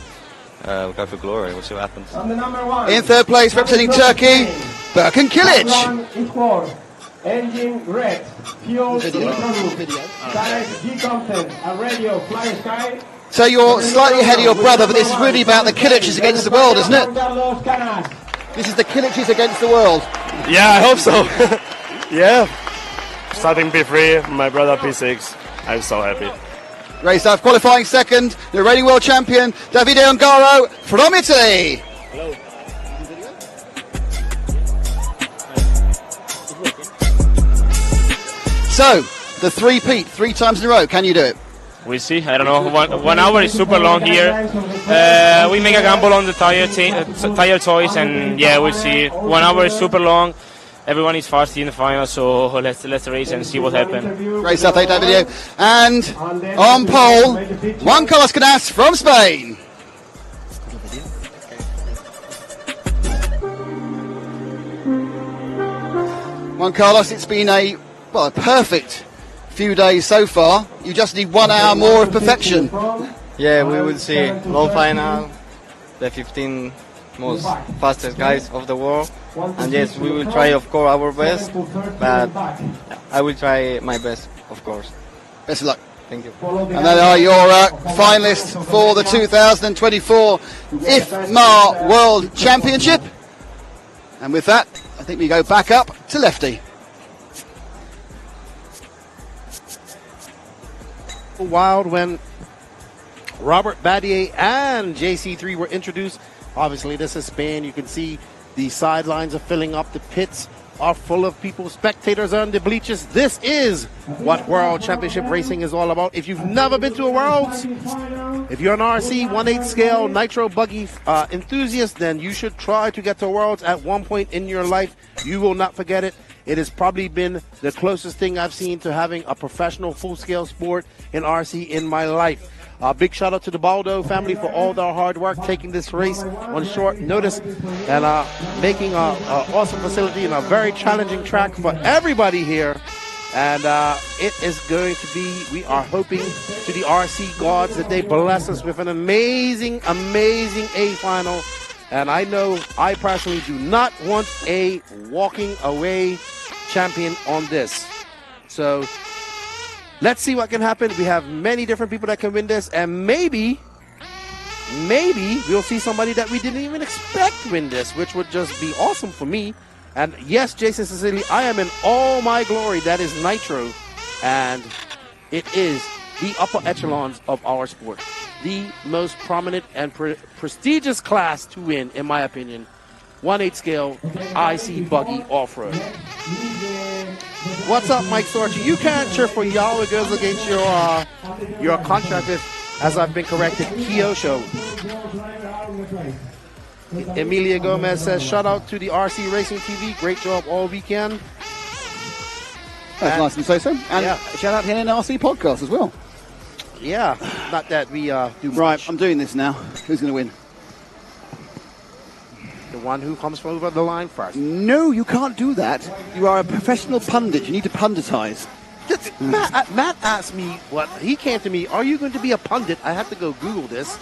we'll go for glory. We'll see what happens. In 3rd place, representing Turkey, Berkan Kilic. Engine red, fuel So you're slightly ahead of your brother, but this is really about the Kilics against the world, isn't it? This is the Kilics against the world. Yeah, I hope so. Yeah. Starting P3, my brother P6. I'm so happy. Great stuff. Qualifying 2nd, the reigning world champion, Davide Ongaro from Italy. Hello. So, the 3-peat, 3 times in a row. Can you do it? We'll see. I don't know. 1 hour is super long here. We make a gamble on the tire choice, and yeah, we'll see. 1 hour is super long. Everyone is fast in the final, so let's race and see what happens. Great stuff, thank you, video. And on pole, Juan Carlos Canas from Spain. Juan Carlos, it's been a perfect few days so far. You just need 1 hour more of perfection. Yeah, we will see. Long final, the 15 most fastest guys of the world. And yes, we will try, of course, our best, but I will try my best, of course. Best of luck. Thank you. And they are your finalists for the 2024 IFMAR World Championship. And with that, I think we go back up to Lefty. Wild when Robert Badier and JC3 were introduced. Obviously, this is Spain. You can see the sidelines are filling up. The pits are full of people. Spectators are on the bleachers. This is what World Championship Racing is all about. If you've never been to a Worlds, if you're an RC 1/8 scale nitro buggy enthusiast, then you should try to get to Worlds at one point in your life. You will not forget it. It has probably been the closest thing I've seen to having a professional full-scale sport in RC in my life. Big shout out to the Baldo family for all their hard work taking this race on short notice and making an awesome facility and a very challenging track for everybody here. And it is going to be, we are hoping to the RC gods that they bless us with an amazing, amazing A final. And I know I personally do not want a walking away champion on this. So let's see what can happen. We have many different people that can win this, and maybe we'll see somebody that we didn't even expect win this, which would just be awesome for me. And yes, Jason Cecily, I am in all my glory. That is Nitro, and it is the upper echelons of our sport. The most prominent and prestigious class to win, in my opinion. 1/8 scale IC buggy off-road. What's up, Mike Sorchi? You can't cheer for Yahweh Girls against your contract with, as I've been corrected, Kyosho. Emilia Gomez says, shout out to the RC Racing TV. Great job all weekend. That's nice to say so. And yeah, shout out here in RC podcast as well. Yeah, not that we do much. Right, I'm doing this now. Who's going to win? The one who comes over the line first. No, you can't do that. You are a professional pundit. You need to punditize. Matt asked me, he came to me, are you going to be a pundit? I had to go Google this,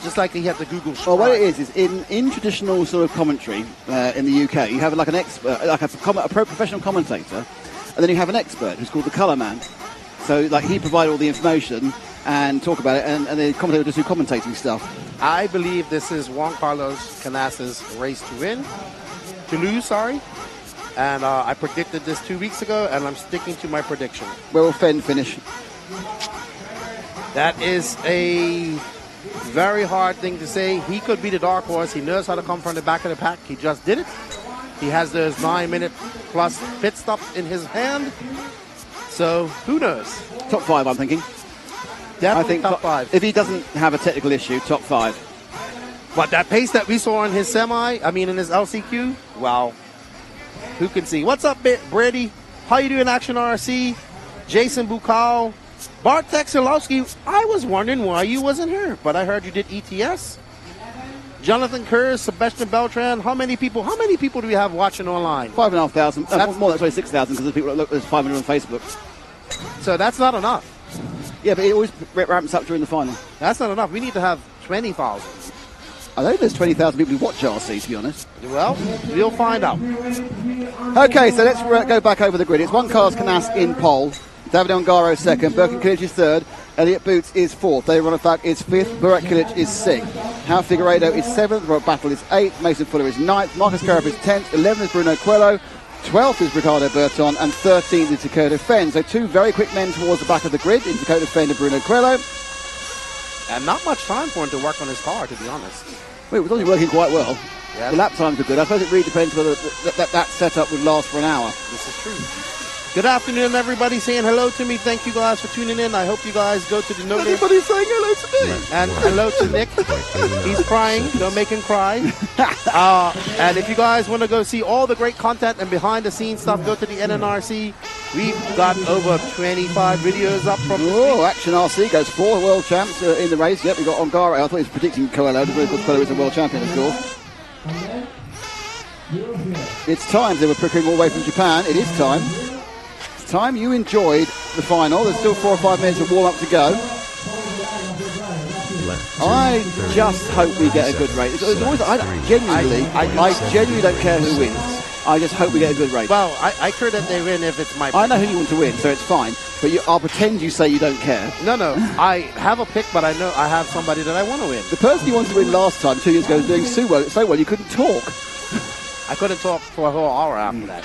just like he had to Google. Well, what it is in traditional sort of commentary in the UK, you have like an expert, like a professional commentator, and then you have an expert who's called the colour man. So, like, he provided all the information and talk about it, and the commentator just do commentating stuff. I believe this is Juan Carlos Canas's race to lose, and I predicted this 2 weeks ago, and I'm sticking to my prediction. Where will Fenn finish? That is a very hard thing to say. He could be the dark horse. He knows how to come from the back of the pack. He just did it. He has those 9-minute plus pit stops in his hand. So who knows? Top 5, I'm thinking. Definitely I think top 5. If he doesn't have a technical issue, top 5. But that pace that we saw in his in his LCQ, wow. Who can see? What's up, Brady? How you doing, Action RC? Jason Bukal. Bartek Silowski, I was wondering why you wasn't here, but I heard you did ETS. Jonathan Kerr, Sebastian Beltran. How many people do we have watching online? 5,500. More than 6,000 because the people that look, there's 500 on Facebook. So that's not enough. Yeah, but it always ramps up during the final. That's not enough. We need to have 20,000. I think there's 20,000 people who watch RC, to be honest. Well, we'll find out. Okay, so let's go back over the grid. It's one Carlos Canas in pole. David Ongaro second. Birkin Kilic is third. Elliot Boots is fourth. David Ronafak is fifth. Burak Kilic is sixth. Hal Figueiredo is seventh. Robert Battle is eighth. Mason Fuller is ninth. Marcus Carab is 10th. 11th is Bruno Coelho. 12th is Ricardo Berton. And 13th is Dakota Fenn. So two very quick men towards the back of the grid in Dakota Fenn and Bruno Coelho. And not much time for him to work on his car, to be honest. Well, it was only working quite well. Yes. The lap times are good. I suppose it really depends whether that setup would last for an hour. This is true. Good afternoon, everybody. Saying hello to me. Thank you guys for tuning in. I hope you guys go to the No Name. Everybody's saying hello to me. And hello to Nick. He's crying. Don't make him cry. And if you guys want to go see all the great content and behind the scenes stuff, go to the NNRC. We've got over 25 videos up from Action RC goes 4 world champs in the race. Yep, we got Ongaro. I thought he was predicting Coelho. But of course, Coelho is a world champion, of course. It's time. They were prickling all the way from Japan. It is time. Time. You enjoyed the final. There's still 4 or 5 minutes of warm-up to go. I just hope we get a good race. I genuinely don't care who wins. I just hope we get a good race. Well, I care that they win if it's my pick. I know who you want to win, so it's fine. But I'll pretend you say you don't care. No. I have a pick, but I know I have somebody that I want to win. The person you wanted to win last time, 2 years ago, was doing so well you couldn't talk. I couldn't talk for a whole hour after that.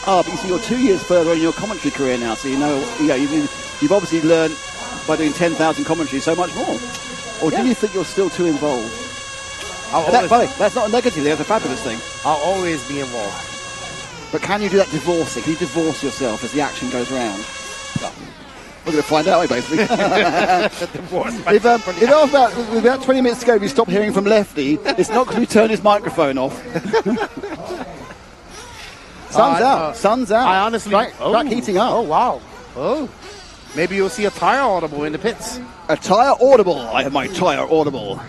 Oh, but you see, you're 2 years further in your commentary career now, so you've obviously learned by doing 10,000 commentaries so much more. Or do you think you're still too involved? That's not a negative thing, that's a fabulous thing. I'll always be involved. But can you do that divorcing? Can you divorce yourself as the action goes round? Well, we're going to find out, basically. If about 20 minutes ago we stopped hearing from Lefty, it's not because we turned his microphone off. Sun's out. I honestly... Track heating up. Oh, wow. Oh. Maybe you'll see a tire audible in the pits. A tire audible. I have my tire audible.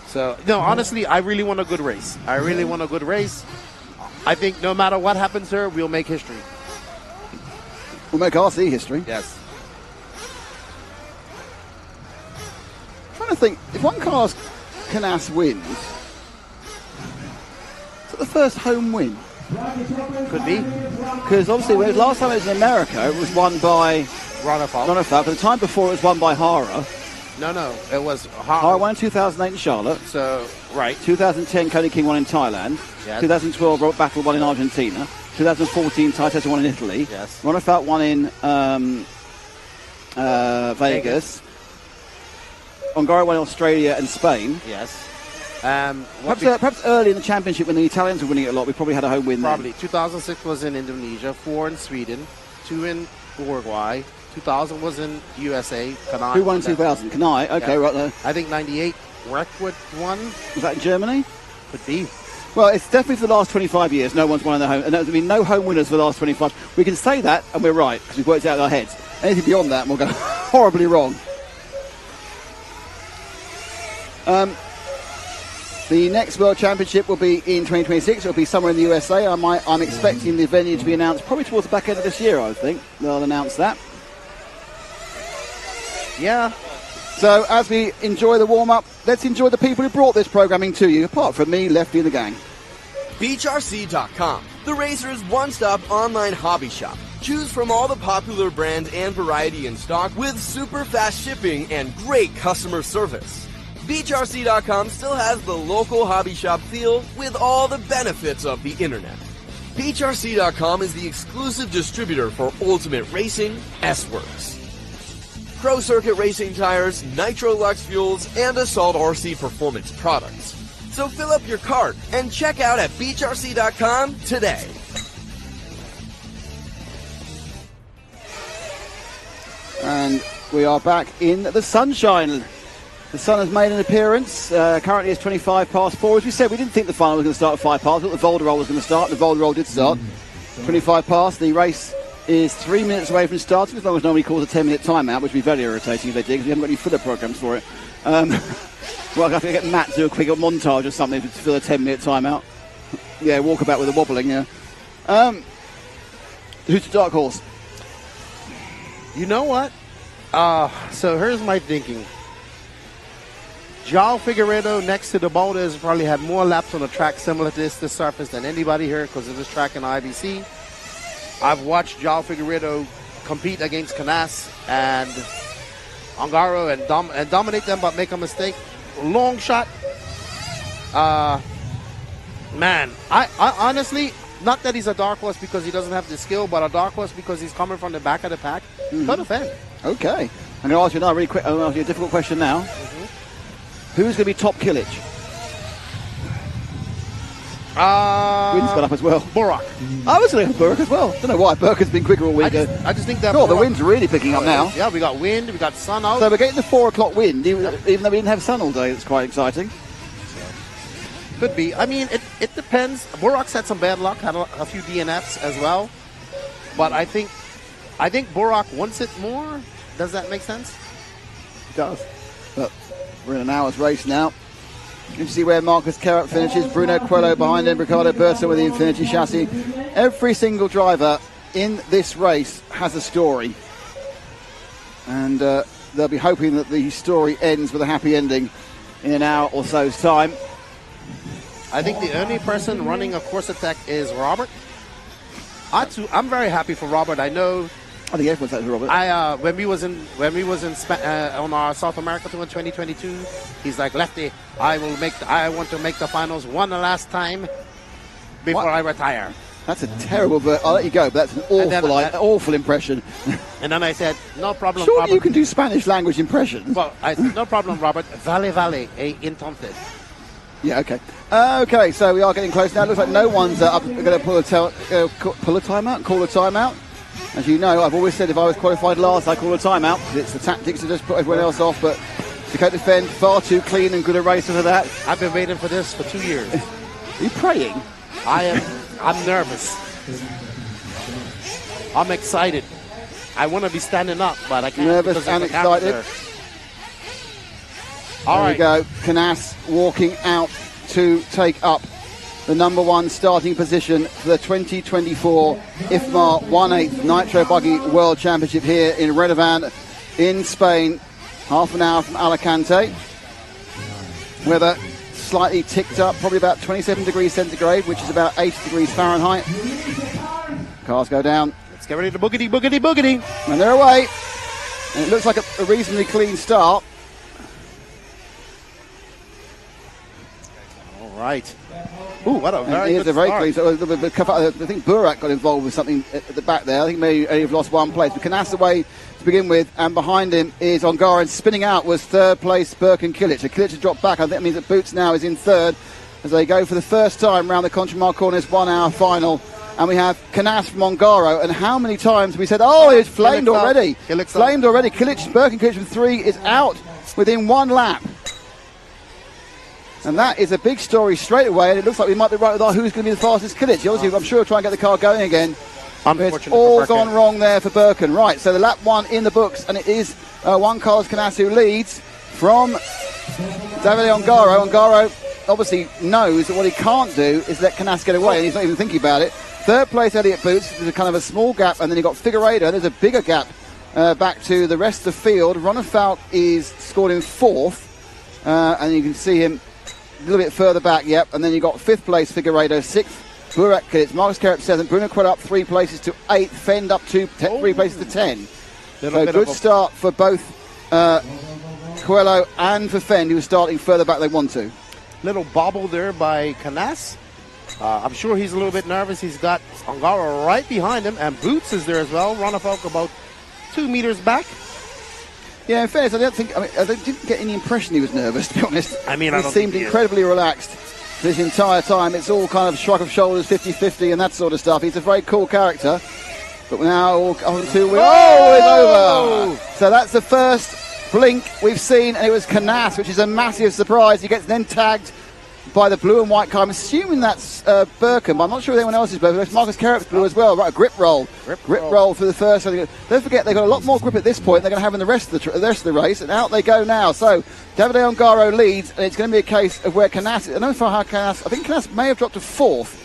So, no, honestly, I really want a good race. I think no matter what happens here, we'll make history. We'll make RC history. Yes. I'm trying to think, if one Carlos Canas wins, is that the first home win? Could be. Because obviously, last time it was in America, it was won by Ronafal. The time before, it was won by Hara. No, it was Hara won in 2008 in Charlotte. So, right. 2010, Cody King won in Thailand. Yes. 2012, Robert Battle won in Argentina. 2014, Tai Tessa won in Italy. Yes. Ronafal won in Vegas. Ongaro won in Australia and Spain. Yes. Perhaps early in the championship when the Italians were winning it a lot, we probably had a home win there. Probably. 2006 was in Indonesia, 4 in Sweden, 2 in Uruguay, 2000 was in USA. Kanai. Who won in 2000? Kanai? Okay, right there. I think 98, Reckwood won. Was that in Germany? Could be. Well, it's definitely for the last 25 years, no one's won in their home. And there's been no home winners for the last 25. We can say that, and we're right, because we've worked it out in our heads. Anything beyond that, we'll go horribly wrong. The next World Championship will be in 2026. It'll be somewhere in the USA. I'm expecting the venue to be announced probably towards the back end of this year, I think. They'll announce that. Yeah. So as we enjoy the warm-up, let's enjoy the people who brought this programming to you, apart from me, Lefty, and the gang. BeachRC.com, the racer's one-stop online hobby shop. Choose from all the popular brands and variety in stock with super fast shipping and great customer service. BeachRC.com still has the local hobby shop feel with all the benefits of the internet. BeachRC.com is the exclusive distributor for Ultimate Racing, S-Works. Pro Circuit Racing tires, Nitro Lux fuels, and Assault RC performance products. So fill up your cart and check out at beachrc.com today. And we are back in the sunshine. The sun has made an appearance. Currently it's 25 past 4. As we said, we didn't think the final was going to start at 5 past. We thought the Volderol was going to start. The Volderol did start. 25 past. The race is 3 minutes away from starting, as long as nobody calls a 10-minute timeout, which would be very irritating if they did, because we haven't got any filler programs for it. Well, I have to get Matt to do a quick montage or something to fill a 10-minute timeout. Yeah, walkabout with a wobbling, yeah. Who's the dark horse? You know what? So here's my thinking. João Figueiredo next to the boulders probably had more laps on a track similar to this surface than anybody here because of this track in IBC. I've watched João Figueiredo compete against Canas and Ongaro and dominate them but make a mistake. Long shot. Man, I honestly, not that he's a dark horse because he doesn't have the skill, but a dark horse because he's coming from the back of the pack. Could offend. Okay. I'm going to ask you another really quick, I'm going to ask you a difficult question now. Who's going to be top killage? Wind's got up as well. Burak. I was going to have Burak as well. Don't know why. Burke has been quicker all week. I just think that. Oh, the wind's really picking up now. Yeah, we got wind, we got sun out. So we're getting the 4 o'clock wind, even though we didn't have sun all day. It's quite exciting. Could be. I mean, it depends. Burak's had some bad luck, had a few DNFs as well. But I think Burak wants it more. Does that make sense? It does. But we're in an hour's race now. You can see where Marcus Carrot finishes. Bruno Coelho behind him. Ricardo Berto with the Infinity chassis. Every single driver in this race has a story. And they'll be hoping that the story ends with a happy ending in an hour or so's time. I think the only person running a course attack is Robert. I'm very happy for Robert. I know. I think everyone's happy for Robert. When we was in on our South America tour in 2022, he's like, Lefty, I want to make the finals one last time before I retire. That's a terrible. I'll let you go. But that's an awful impression. And then I said, no problem. Surely Robert. You can do Spanish language impressions. Well, I said, no problem, Robert. Vale, entonces. Yeah, okay. Okay, so we are getting close now. It looks like no one's going to pull a timeout, call a timeout. As you know, I've always said if I was qualified last, I call a timeout. It's the tactics to just put everyone else off, but Dakota Defend, far too clean and good a racer for that. I've been waiting for this for 2 years. Are you praying? I'm nervous. I'm excited. I want to be standing up, but I can't. Nervous and excited. There we go. Canas walking out to take up the number 1 starting position for the 2024 IFMAR 1/8 Nitro Buggy World Championship here in Redovan in Spain. Half an hour from Alicante. Weather slightly ticked up, probably about 27 degrees centigrade, which is about 80 degrees Fahrenheit. Cars go down. Let's get ready to boogity. And they're away. And it looks like a reasonably clean start. All right. Ooh, what a very good very start. clean. So, I think Burak got involved with something at the back there. I think maybe he's lost one place. But Canas away to begin with, and behind him is Ongaro. And spinning out was third place Burke and Kilic. So Kilic has dropped back. I think that means that Boots now is in third as they go for the first time round the Contramar Corners 1 hour final. And we have Canas from Ongaro. And how many times we said, it's flamed already. Flamed already. Kilic, Burke and Kilic from 3 is out within 1 lap. And that is a big story straight away, and it looks like we might be right with our who's going to be the fastest Kilic. Obviously, I'm sure we'll try and get the car going again. It's all gone wrong there for Birkin. Right, so the lap 1 in the books, and it is Juan Carlos Canas who leads from Davide Ongaro. Ongaro obviously knows that what he can't do is let Canas get away, and he's not even thinking about it. Third place, Elliott Boots. There's a kind of a small gap, and then you've got Figueiredo. There's a bigger gap back to the rest of the field. Ronald Falk is scored in 4th, and you can see him a little bit further back, and then you got 5th place Figueiredo, 6th Burak Kilic, Marcus Carrot 7th, Bruno Coelho up 3 places to 8th, Fend up 3 places to 10. So good start for both Coelho and for Fend, who was starting further back than they want to. Little bobble there by Canas. I'm sure he's a little bit nervous. He's got Ongaro right behind him, and Boots is there as well. Ronald Falk about 2 meters back. Yeah, in fairness, I didn't get any impression he was nervous, to be honest. I mean, he seemed incredibly relaxed this entire time. It's all kind of shrug of shoulders, 50-50 and that sort of stuff. He's a very cool character. But now on to it's over. So that's the first blink we've seen, and it was Canas, which is a massive surprise. He gets then tagged by the blue and white car. I'm assuming that's Burkham, but I'm not sure if anyone else is blue. It's Marcus Carrick's blue as well. Right, a grip roll. Grip roll through the first. Don't forget, they've got a lot more grip at this point they're going to have in the rest of the race, and out they go now. So Davide Ongaro leads, and it's going to be a case of where Canas, I don't know how Canas, I think Canas may have dropped to fourth,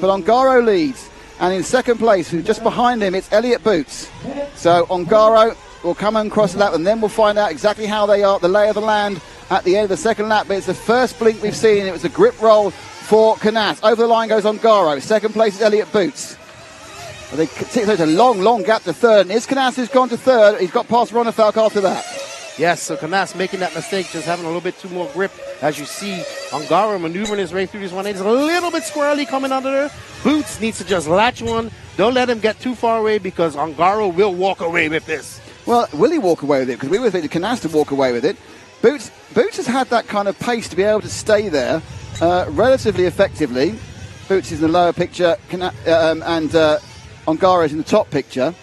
but Ongaro leads. And in second place, just behind him, it's Elliott Boots. So Ongaro will come and cross the lap, and then we'll find out exactly how they are, the lay of the land at the end of the second lap. But it's the first blink we've seen. It was a grip roll for Canas. Over the line goes Ongaro. Second place is Elliott Boots. There's a long gap to third. And is Canas who's gone to third? He's got past Ronefalk after that. Yes, so Canas making that mistake, just having a little bit too more grip. As you see, Ongaro maneuvering his way through this 180. It's a little bit squirrely coming under there. Boots needs to just latch one. Don't let him get too far away, because Ongaro will walk away with this. Well, will he walk away with it? Because we were thinking Canas to walk away with it. Boots has had that kind of pace to be able to stay there relatively effectively. Boots is in the lower picture, and Ongaro is in the top picture.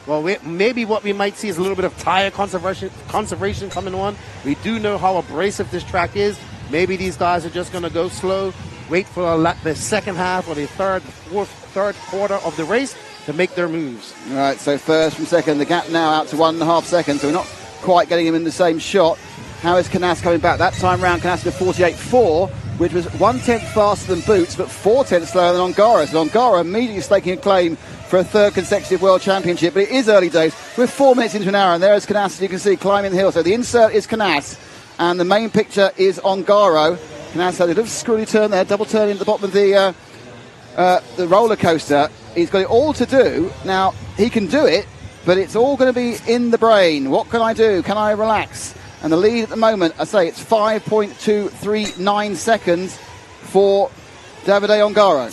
Well, maybe what we might see is a little bit of tire conservation coming on. We do know how abrasive this track is. Maybe these guys are just going to go slow, wait for the second half or the third quarter of the race to make their moves. All right, so first from second, the gap now out to 1.5 seconds, so we're not quite getting him in the same shot. How is Canas coming back? That time round, Canas did 48.4, which was 1/10 faster than Boots, but 4/10 slower than Ongaro. So Ongaro immediately staking a claim for a third consecutive World Championship, but it is early days. We're 4 minutes into an hour, and there is Canas, as you can see, climbing the hill. So the insert is Canas, and the main picture is Ongaro. Canas had a little screwy turn there, double turn into the bottom of the roller coaster. He's got it all to do. Now, he can do it, but it's all going to be in the brain. What can I do? Can I relax? And the lead at the moment, I say it's 5.239 seconds for Davide Ongaro.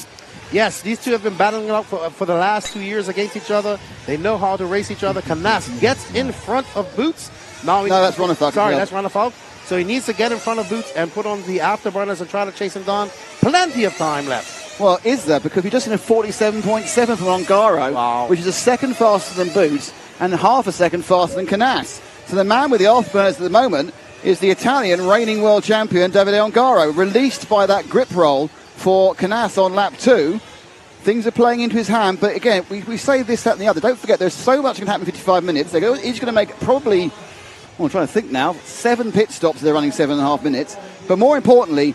Yes, these two have been battling it out for the last 2 years against each other. They know how to race each other. Canas gets in front of Boots. No, that's Ronefalk. Sorry, that's Ronefalk. So he needs to get in front of Boots and put on the afterburners and try to chase him down. Plenty of time left. Well, is there? Because we just in a 47.7 from Ongaro, which is a second faster than Boots and half a second faster than Canas. So the man with the afterburners at the moment is the Italian reigning world champion, Davide Ongaro, released by that grip roll for Canas on lap 2. Things are playing into his hand, but again, we say this, that, and the other. Don't forget, there's so much can happen in 55 minutes. They're each going to make probably, I'm trying to think now, 7 pit stops. They're running 7.5 minutes. But more importantly,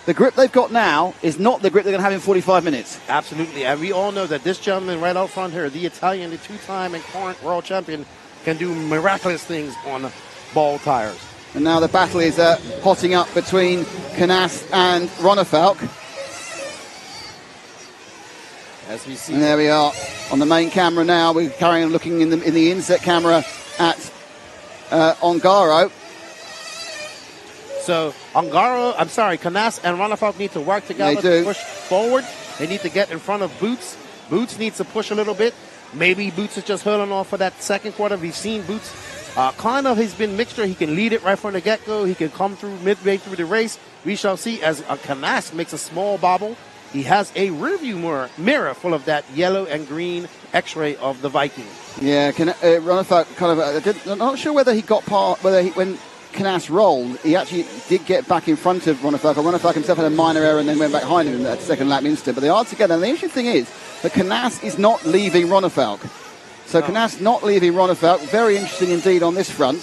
the grip they've got now is not the grip they're going to have in 45 minutes. Absolutely, and we all know that this gentleman right out front here, the Italian, the two-time and current world champion, can do miraculous things on ball tires. And now the battle is hotting up between Canas and Ronefalk. As we see, and there we are on the main camera now. We're carrying on looking in the inset camera at Ongaro. So Canas and Ronefalk need to work together to push forward. They need to get in front of Boots. Boots needs to push a little bit. Maybe Boots is just holding off for that second quarter. We've seen Boots he's been mixture. He can lead it right from the get-go. He can come through midway through the race. We shall see as Canas makes a small bobble. He has a rearview mirror full of that yellow and green X-ray of the Viking. Yeah, Ronefalk kind of. I'm not sure whether he got when Canas rolled, he actually did get back in front of Ronefalk. Ronefalk himself had a minor error and then went back behind him in that second lap instant. But they are together. And the interesting thing is that Canas is not leaving Ronefalk. So Canas not leaving Ronefalk. Very interesting indeed on this front.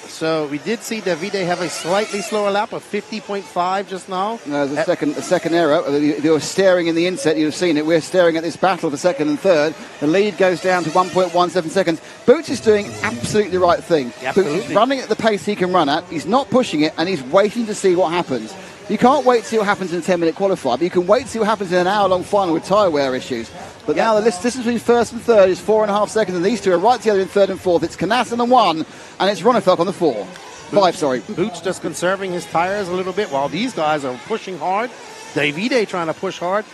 So we did see Davide have a slightly slower lap of 50.5 just now. No, there's a second error. If you were staring in the inset, you'd have seen it. We're staring at this battle for second and third. The lead goes down to 1.17 seconds. Boots is doing absolutely the right thing. Absolutely. Boots is running at the pace he can run at. He's not pushing it, and he's waiting to see what happens. You can't wait to see what happens in a 10-minute qualifier, but you can wait to see what happens in an hour-long final with tyre wear issues. But now the distance between first and third is 4.5 seconds, and these two are right together in third and fourth. It's Canas on the 1, and it's Ronefalk on the 5. Boots just conserving his tires a little bit while these guys are pushing hard. Davide trying to push hard.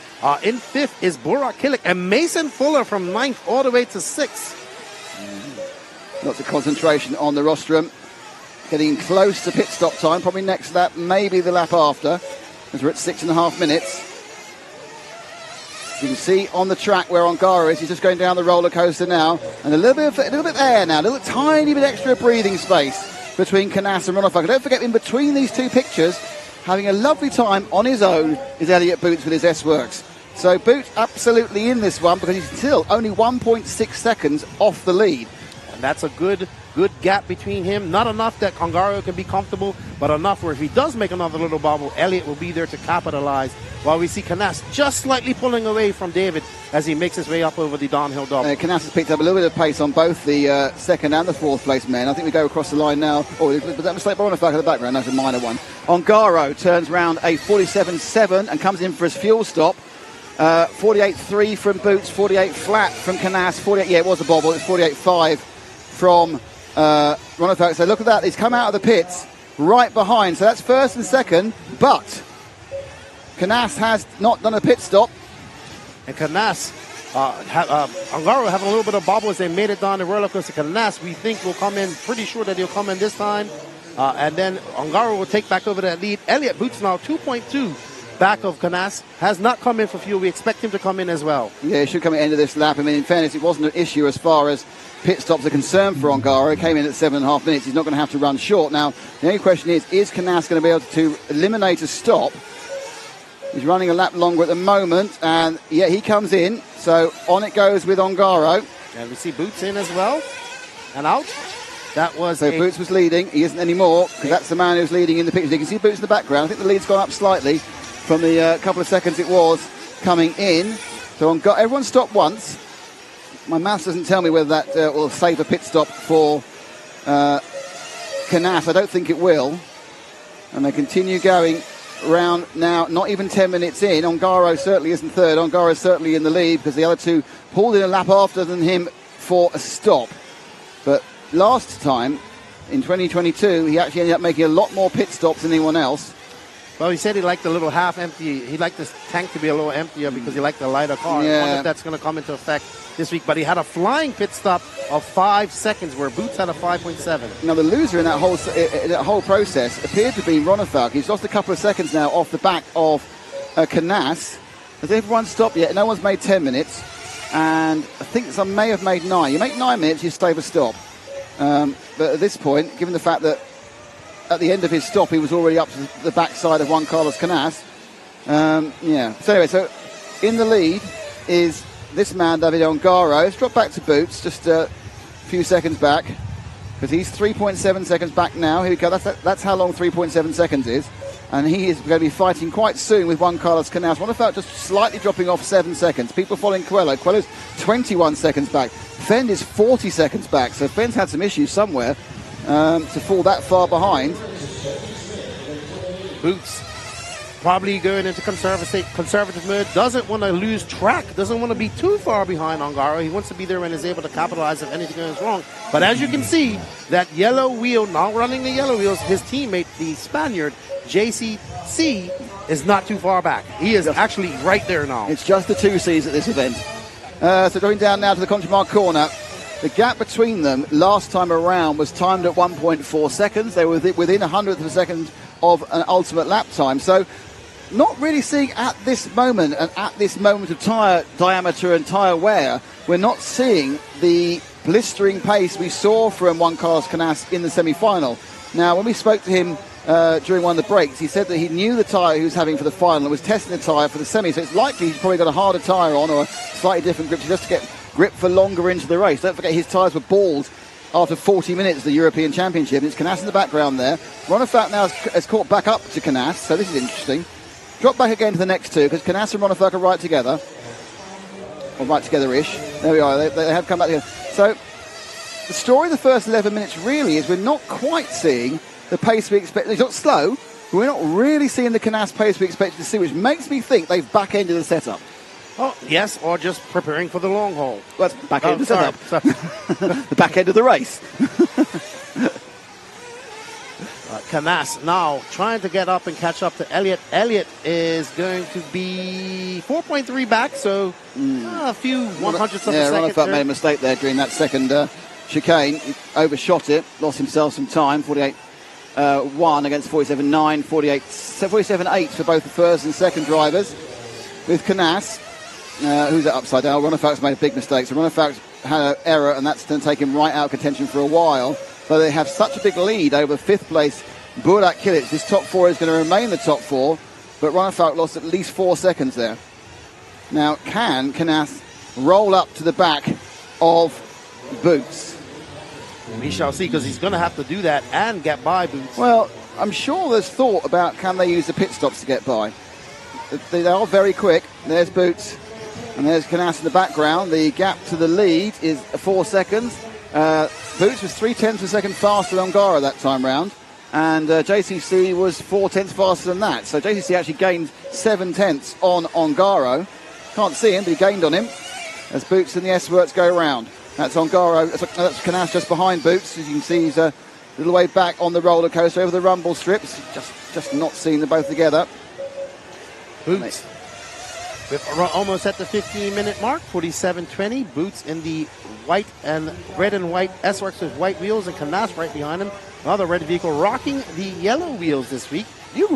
In fifth is Burak Kilik and Mason Fuller from ninth all the way to sixth. Lots of concentration on the rostrum. Getting close to pit stop time, probably next lap, maybe the lap after, as we're at 6.5 minutes. You can see on the track where Ongaro is. He's just going down the roller coaster now, and a little bit of air now, a little tiny bit extra breathing space between Canas and Ronnefager. Don't forget, in between these two pictures, having a lovely time on his own is Elliot Boots with his S-Works. So Boots absolutely in this one because he's still only 1.6 seconds off the lead. And that's a good gap between him. Not enough that Ongaro can be comfortable, but enough where if he does make another little bobble, Elliott will be there to capitalize, while we see Canas just slightly pulling away from David as he makes his way up over the downhill double. Canas has picked up a little bit of pace on both the second and the fourth place men. I think we go across the line now. Oh, was that mistake by Ronnefager in the background? That's a minor one. Ongaro turns round a 47.7 and comes in for his fuel stop. 48.3 from Boots, 48 flat from Canas, 48, yeah, it was a bobble, it's 48.5 from Ronnefager. So look at that, he's come out of the pits right behind, so that's first and second, but Canas has not done a pit stop. And Canas, Ongaro having a little bit of bobble as they made it down the roller coaster. Canas, we think, will come in, pretty sure that he'll come in this time, and then Ongaro will take back over that lead. Elliot Boots now 2.2 back of Canas, has not come in for fuel. We expect him to come in as well. Yeah, he should come at the end of this lap. I mean, in fairness, it wasn't an issue as far as pit stops are concerned for Ongaro. He came in at 7.5 minutes. He's not going to have to run short. Now, the only question is Canas going to be able to eliminate a stop? He's running a lap longer at the moment, and yeah, he comes in. So on it goes with Ongaro. And we see Boots in as well, and out. That was so Boots was leading. He isn't anymore, because that's the man who's leading in the pictures. You can see Boots in the background. I think the lead's gone up slightly from the couple of seconds it was coming in. So everyone stopped once. My maths doesn't tell me whether that will save a pit stop for Canas. I don't think it will. And they continue going round now, not even 10 minutes in. Ongaro certainly isn't third. Ongaro is certainly in the lead because the other two pulled in a lap after than him for a stop. But last time, in 2022, he actually ended up making a lot more pit stops than anyone else. Well, he said he liked the little half empty. He liked this tank to be a little emptier because he liked the lighter car. Yeah. I wonder if that's going to come into effect this week. But he had a flying pit stop of 5 seconds, where Boots had a 5.7. Now, the loser in that whole process appeared to be Ronnefager. He's lost a couple of seconds now off the back of Canas. Has everyone stopped yet? No one's made 10 minutes. And I think some may have made 9. You make 9 minutes, you stay for stop. But at this point, given the fact that at the end of his stop, he was already up to the backside of Juan Carlos Canas. Yeah. So anyway, so in the lead is this man, David Ongaro. Let's drop back to Boots, just a few seconds back, because he's 3.7 seconds back now. Here we go. That's how long 3.7 seconds is. And he is going to be fighting quite soon with Juan Carlos Canas. Ronnefager just slightly dropping off 7 seconds. People following Coelho. Coelho's 21 seconds back. Fenn is 40 seconds back. So Fenn's had some issues somewhere to fall that far behind. Boots probably going into conservative mode. Doesn't want to lose track. Doesn't want to be too far behind Ongaro. He wants to be there when he's able to capitalize if anything goes wrong. But as you can see, that yellow wheel, now running the yellow wheels, his teammate, the Spaniard, JCC, is not too far back. He is actually right there now. It's just the 2 C's at this event. So going down now to the Conchimar corner. The gap between them last time around was timed at 1.4 seconds. They were within 100th of a second of an ultimate lap time. So not really seeing at this moment and at this moment of tyre diameter and tyre wear, we're not seeing the blistering pace we saw from Juan Carlos Canas in the semi-final. Now, when we spoke to him during one of the breaks, he said that he knew the tyre he was having for the final and was testing the tyre for the semi, so it's likely he's probably got a harder tyre on or a slightly different grip just to get grip for longer into the race. Don't forget his tyres were bald after 40 minutes of the European Championship. And it's Canas in the background there. Ronnefager now has caught back up to Canas, so this is interesting. Drop back again to the next two, because Canas and Ronnefager are right together. Or right together-ish. There we are, they have come back together. So the story of the first 11 minutes really is we're not quite seeing the pace we expect. It's not slow, but we're not really seeing the Canas pace we expected to see, which makes me think they've back-ended the setup. Oh, yes, or just preparing for the long haul. Well, that's back end of the setup. The back end of the race. Canas now trying to get up and catch up to Elliott. Elliott is going to be 4.3 back, so a few 100ths of a second. Ronnefager made a mistake there during that second chicane. He overshot it, lost himself some time. 48.1 against 47.9, 47.8 for both the first and second drivers. With Canas, who's upside down. Ronefalk's made a big mistake. So Ronefalk's had an error, and that's going to take him right out of contention for a while. But they have such a big lead over fifth place Burak Kilic. This top four is going to remain the top four, but Ronefalk lost at least 4 seconds there. Now, can Canas roll up to the back of Boots? We shall see, because he's going to have to do that and get by Boots. Well, I'm sure there's thought about can they use the pit stops to get by. They are very quick. There's Boots, and there's Canas in the background. The gap to the lead is 4 seconds. Boots was 0.3 of a second faster than Ongaro that time round, and JCC was 0.4 faster than that. So JCC actually gained 0.7 on Ongaro. Can't see him, but he gained on him as Boots and the S-Works go around. That's Ongaro. That's Canas just behind Boots. As you can see, he's a little way back on the roller coaster over the rumble strips. Just not seeing them both together. Boots almost at the 15-minute mark, 47.20. Boots in the white and red and white S-Works with white wheels, and Canas right behind him. Another red vehicle rocking the yellow wheels this week. You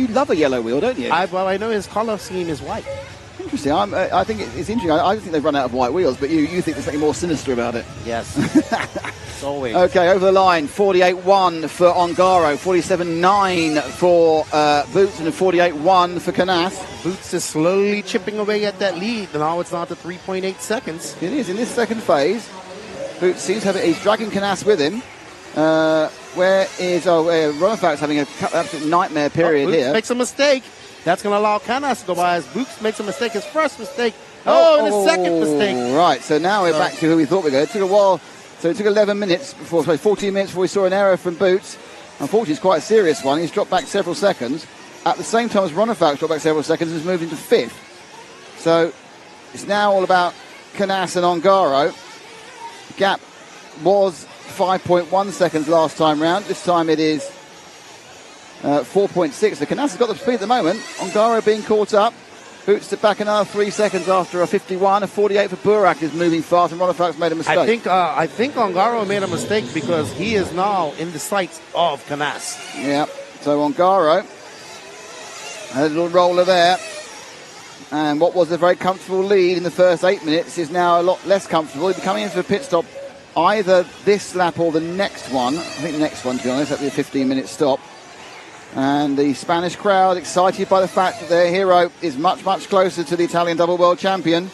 love a yellow wheel, don't you? I know his color scheme is white. Interesting. I think it's interesting. I think they've run out of white wheels, but you think there's something more sinister about it. Yes. It's always. Okay, over the line, 48.1 for Ongaro, 47.9 for Boots, and 48.1 for Canas. Boots is slowly chipping away at that lead, and now it's down to 3.8 seconds. It is in this second phase. Boots seems to have it. He's dragging Canas with him. Ronefalk's having an absolute nightmare period Boots here. Makes a mistake. That's going to allow Canas to go by as Boots makes a mistake. His first mistake. And his second mistake. Right, so now we're back to who we thought we were going. It took a while. So it took 14 minutes before we saw an error from Boots. Unfortunately, it's quite a serious one. He's dropped back several seconds. At the same time as Ronefalk's dropped back several seconds and has moved into fifth. So it's now all about Canas and Ongaro. The gap was 5.1 seconds last time round. This time it is 4.6. So Canas has got the speed at the moment. Ongaro being caught up. Boots to back another 3 seconds after a 51. A 48 for Burak is moving fast, and Ronefalk's made a mistake. I think Ongaro made a mistake because he is now in the sights of Canas. Yeah, so Ongaro had a little roller there. And what was a very comfortable lead in the first 8 minutes is now a lot less comfortable. He'll be coming in for a pit stop either this lap or the next one. I think the next one, to be honest. That'll be a 15-minute stop. And the Spanish crowd excited by the fact that their hero is much, much closer to the Italian double world champion.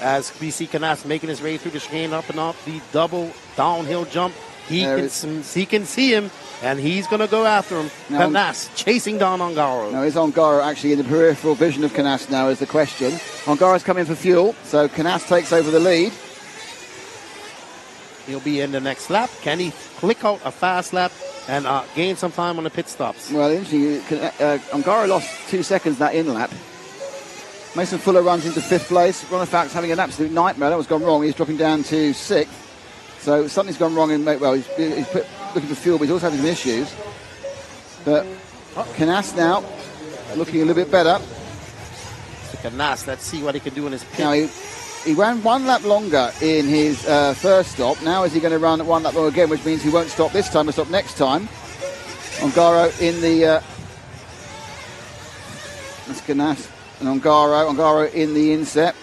As we see Canas making his way through the chicane up and up the double downhill jump. He can see him, and he's going to go after him. Now, Canas chasing down Ongaro. Now, is Ongaro actually in the peripheral vision of Canas now is the question. Ongaro's coming for fuel, so Canas takes over the lead. He'll be in the next lap. Can he click out a fast lap and gain some time on the pit stops? Well, interesting. Ongaro lost 2 seconds that in lap. Mason Fuller runs into fifth place. Ronefalk's having an absolute nightmare. That was gone wrong. He's dropping down to sixth. So something's gone wrong. He's looking for fuel, but he's also having some issues. But Canas now looking a little bit better. So Canas, let's see what he can do in his pit. Now he ran 1 lap longer in his first stop. Now is he going to run 1 lap longer again, which means he won't stop this time, he'll stop next time. Ongaro in the... that's Canas and Ongaro in the inset.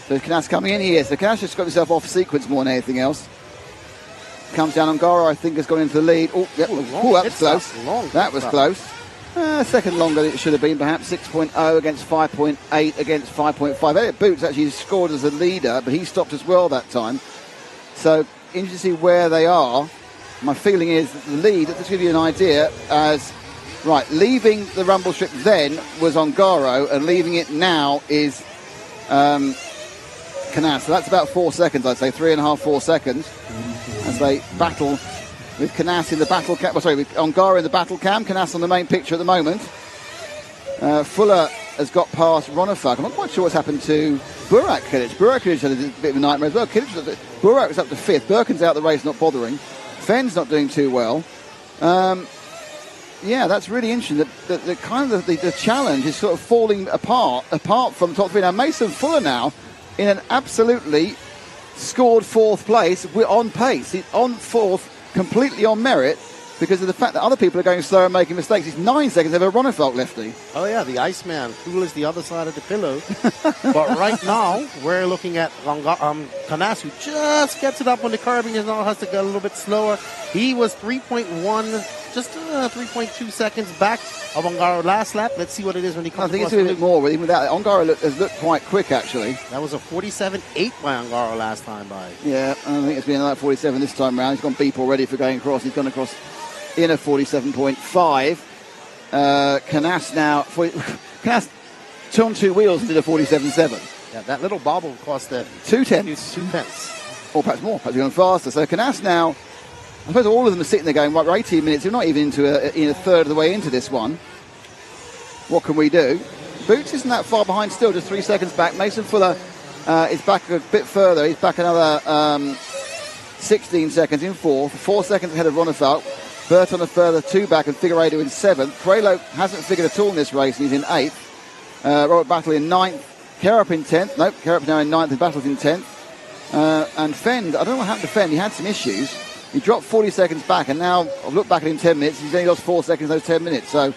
So Canas coming in here. So Canas just got himself off sequence more than anything else. Comes down. Ongaro, I think, has gone into the lead. Oh, yep. That was close. That was close. A second longer than it should have been, perhaps. 6.0 against 5.8 against 5.5. Elliot Boots actually scored as a leader, but he stopped as well that time. So, interesting to see where they are. My feeling is that the lead, let's give you an idea, as, right, leaving the rumble strip then was Ongaro, and leaving it now is Canas. So that's about 4 seconds, I'd say, 3.5, 4 seconds, as they battle with Canas in the battle cam. With Ongaro in the battle cam. Canas on the main picture at the moment. Fuller has got past Ronefalk. I'm not quite sure what's happened to Burak Kilic. Burak Kilic had a bit of a nightmare as well. Burak was up to fifth. Birkin's out the race, not bothering. Fenn's not doing too well. Yeah, that's really interesting. The kind of the challenge is sort of falling apart from the top three. Now Mason Fuller now in an absolutely scored fourth place. We're on pace. He's on fourth, completely on merit, because of the fact that other people are going slow and making mistakes. He's 9 seconds over Ronefalk lefty. Oh, yeah, the Iceman. Cool is the other side of the pillow. But right now, we're looking at Canas, who just gets it up on the curbing and now has to go a little bit slower. He was 3.1, just 3.2 seconds back of Ongaro last lap. Let's see what it is when he comes. I think it's a bit more. Even with that, Ongaro has looked quite quick, actually. That was a 47.8 by Ongaro last time by. Yeah, I think it's been like 47 this time round. He's gone beep already for going across. He's gone across in a 47.5. Canas now, Canas turned two wheels and did a 47.7. Yeah, that little bobble cost that 2 tenths. 2 tenths. Or perhaps more, perhaps going faster. So Canas now, I suppose all of them are sitting there going, right, we're 18 minutes. We're not even into a third of the way into this one. What can we do? Boots isn't that far behind still, just 3 seconds back. Mason Fuller is back a bit further. He's back another 16 seconds in fourth. 4 seconds ahead of Ronefalk. Burton a further 2 back and Figueiredo in 7th. Coelho hasn't figured at all in this race and he's in 8th. Robert Battle in 9th. Kerup in 10th. Nope, Kerup's now in 9th and Battle's in 10th. And Fend, I don't know what happened to Fend. He had some issues. He dropped 40 seconds back and now I've looked back at him 10 minutes. He's only lost 4 seconds those 10 minutes. So I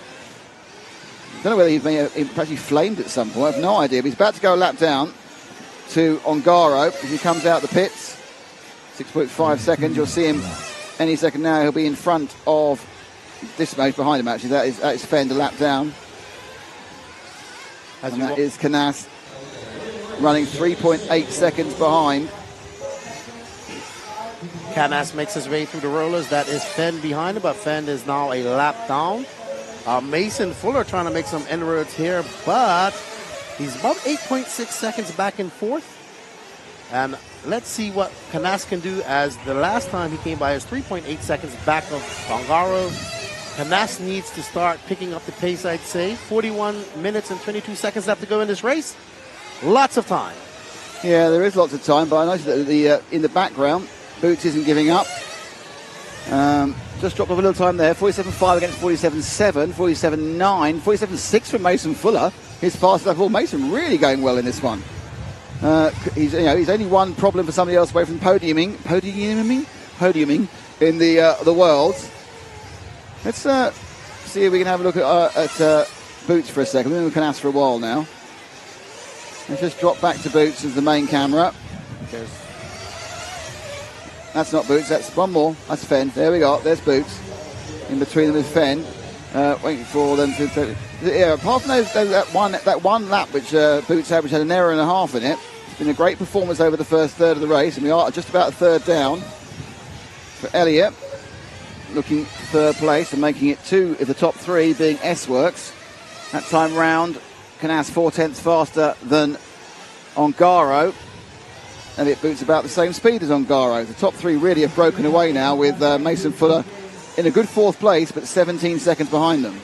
don't know whether he perhaps he flamed at some point. I have no idea. But he's about to go a lap down to Ongaro as he comes out the pits. 6.5 seconds. You'll see him any second now. He'll be in front of this mate behind him, actually. That is Fend a lap down. And that is Canas running 3.8 seconds behind. Canas makes his way through the rollers. That is Fend behind him, but Fend is now a lap down. Mason Fuller trying to make some inroads here, but he's about 8.6 seconds back and forth. And let's see what Canas can do, as the last time he came by is 3.8 seconds back of Ongaro. Canas needs to start picking up the pace, I'd say. 41 minutes and 22 seconds left to go in this race. Lots of time. Yeah, there is lots of time, but I noticed that in the background, Boots isn't giving up. Just dropped off a little time there. 47.5 against 47.7, 47.9, 47.6 from Mason Fuller. His fastest of all. Mason really going well in this one. He's only one problem for somebody else away from podiuming in the Worlds. Let's see if we can have a look at Boots for a second. We've been with Canas for a while now. Let's just drop back to Boots as the main camera. That's not Boots, that's one more. That's Fend. There we go. There's Boots. In between them is Fend. Waiting for them to yeah, apart from that one lap which Boots had, which had an error and a half in it. It's been a great performance over the first third of the race, and we are just about a third down for Elliott, looking third place and making it 2 of the top 3 being S-Works. That time round, Canas 4 tenths faster than Ongaro. Elliott Boots about the same speed as Ongaro. The top 3 really have broken away now, with Mason Fuller in a good 4th place, but 17 seconds behind them.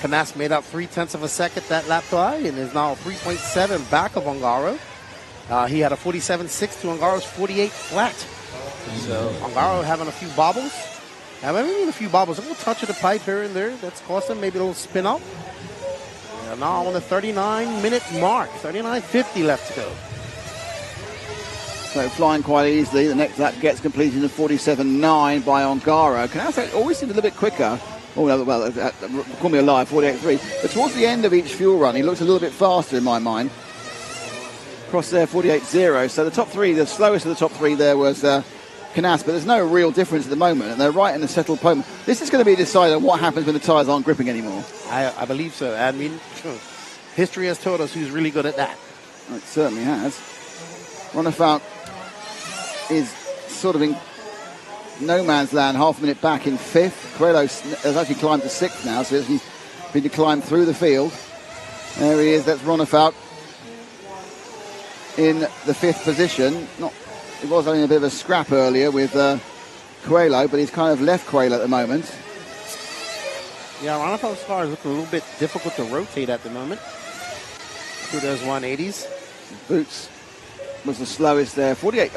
Canas made up 0.3 of a second that lap by and is now 3.7 back of Ongaro. He had a 47.6 to Ongaro's 48 flat. So Ongaro having a few bobbles. A few bobbles. A little touch of the pipe here and there. That's cost him maybe a little spin up. Now on the 39-minute mark. 39.50 left to go. So flying quite easily. The next lap gets completed in the 47.9 by Ongaro. Canas always seemed a little bit quicker. Oh, well, call me a liar, 48.3. But towards the end of each fuel run, he looks a little bit faster in my mind. Across there, 48.0. So the top 3, the slowest of the top 3 there was Canas, but there's no real difference at the moment, and they're right in the settled point. This is going to be decided on what happens when the tyres aren't gripping anymore. I believe so. I mean, history has told us who's really good at that. It certainly has. Ronefalk is sort of in no man's land, half a minute back in 5th. Coelho has actually climbed to 6th now, so he's been to climb through the field. There he is, that's Ronefalk in the 5th position. It was only a bit of a scrap earlier with Coelho, but he's kind of left Coelho at the moment. Yeah, Ronefalk's car is looking a little bit difficult to rotate at the moment through those 180s. Boots was the slowest there, 48.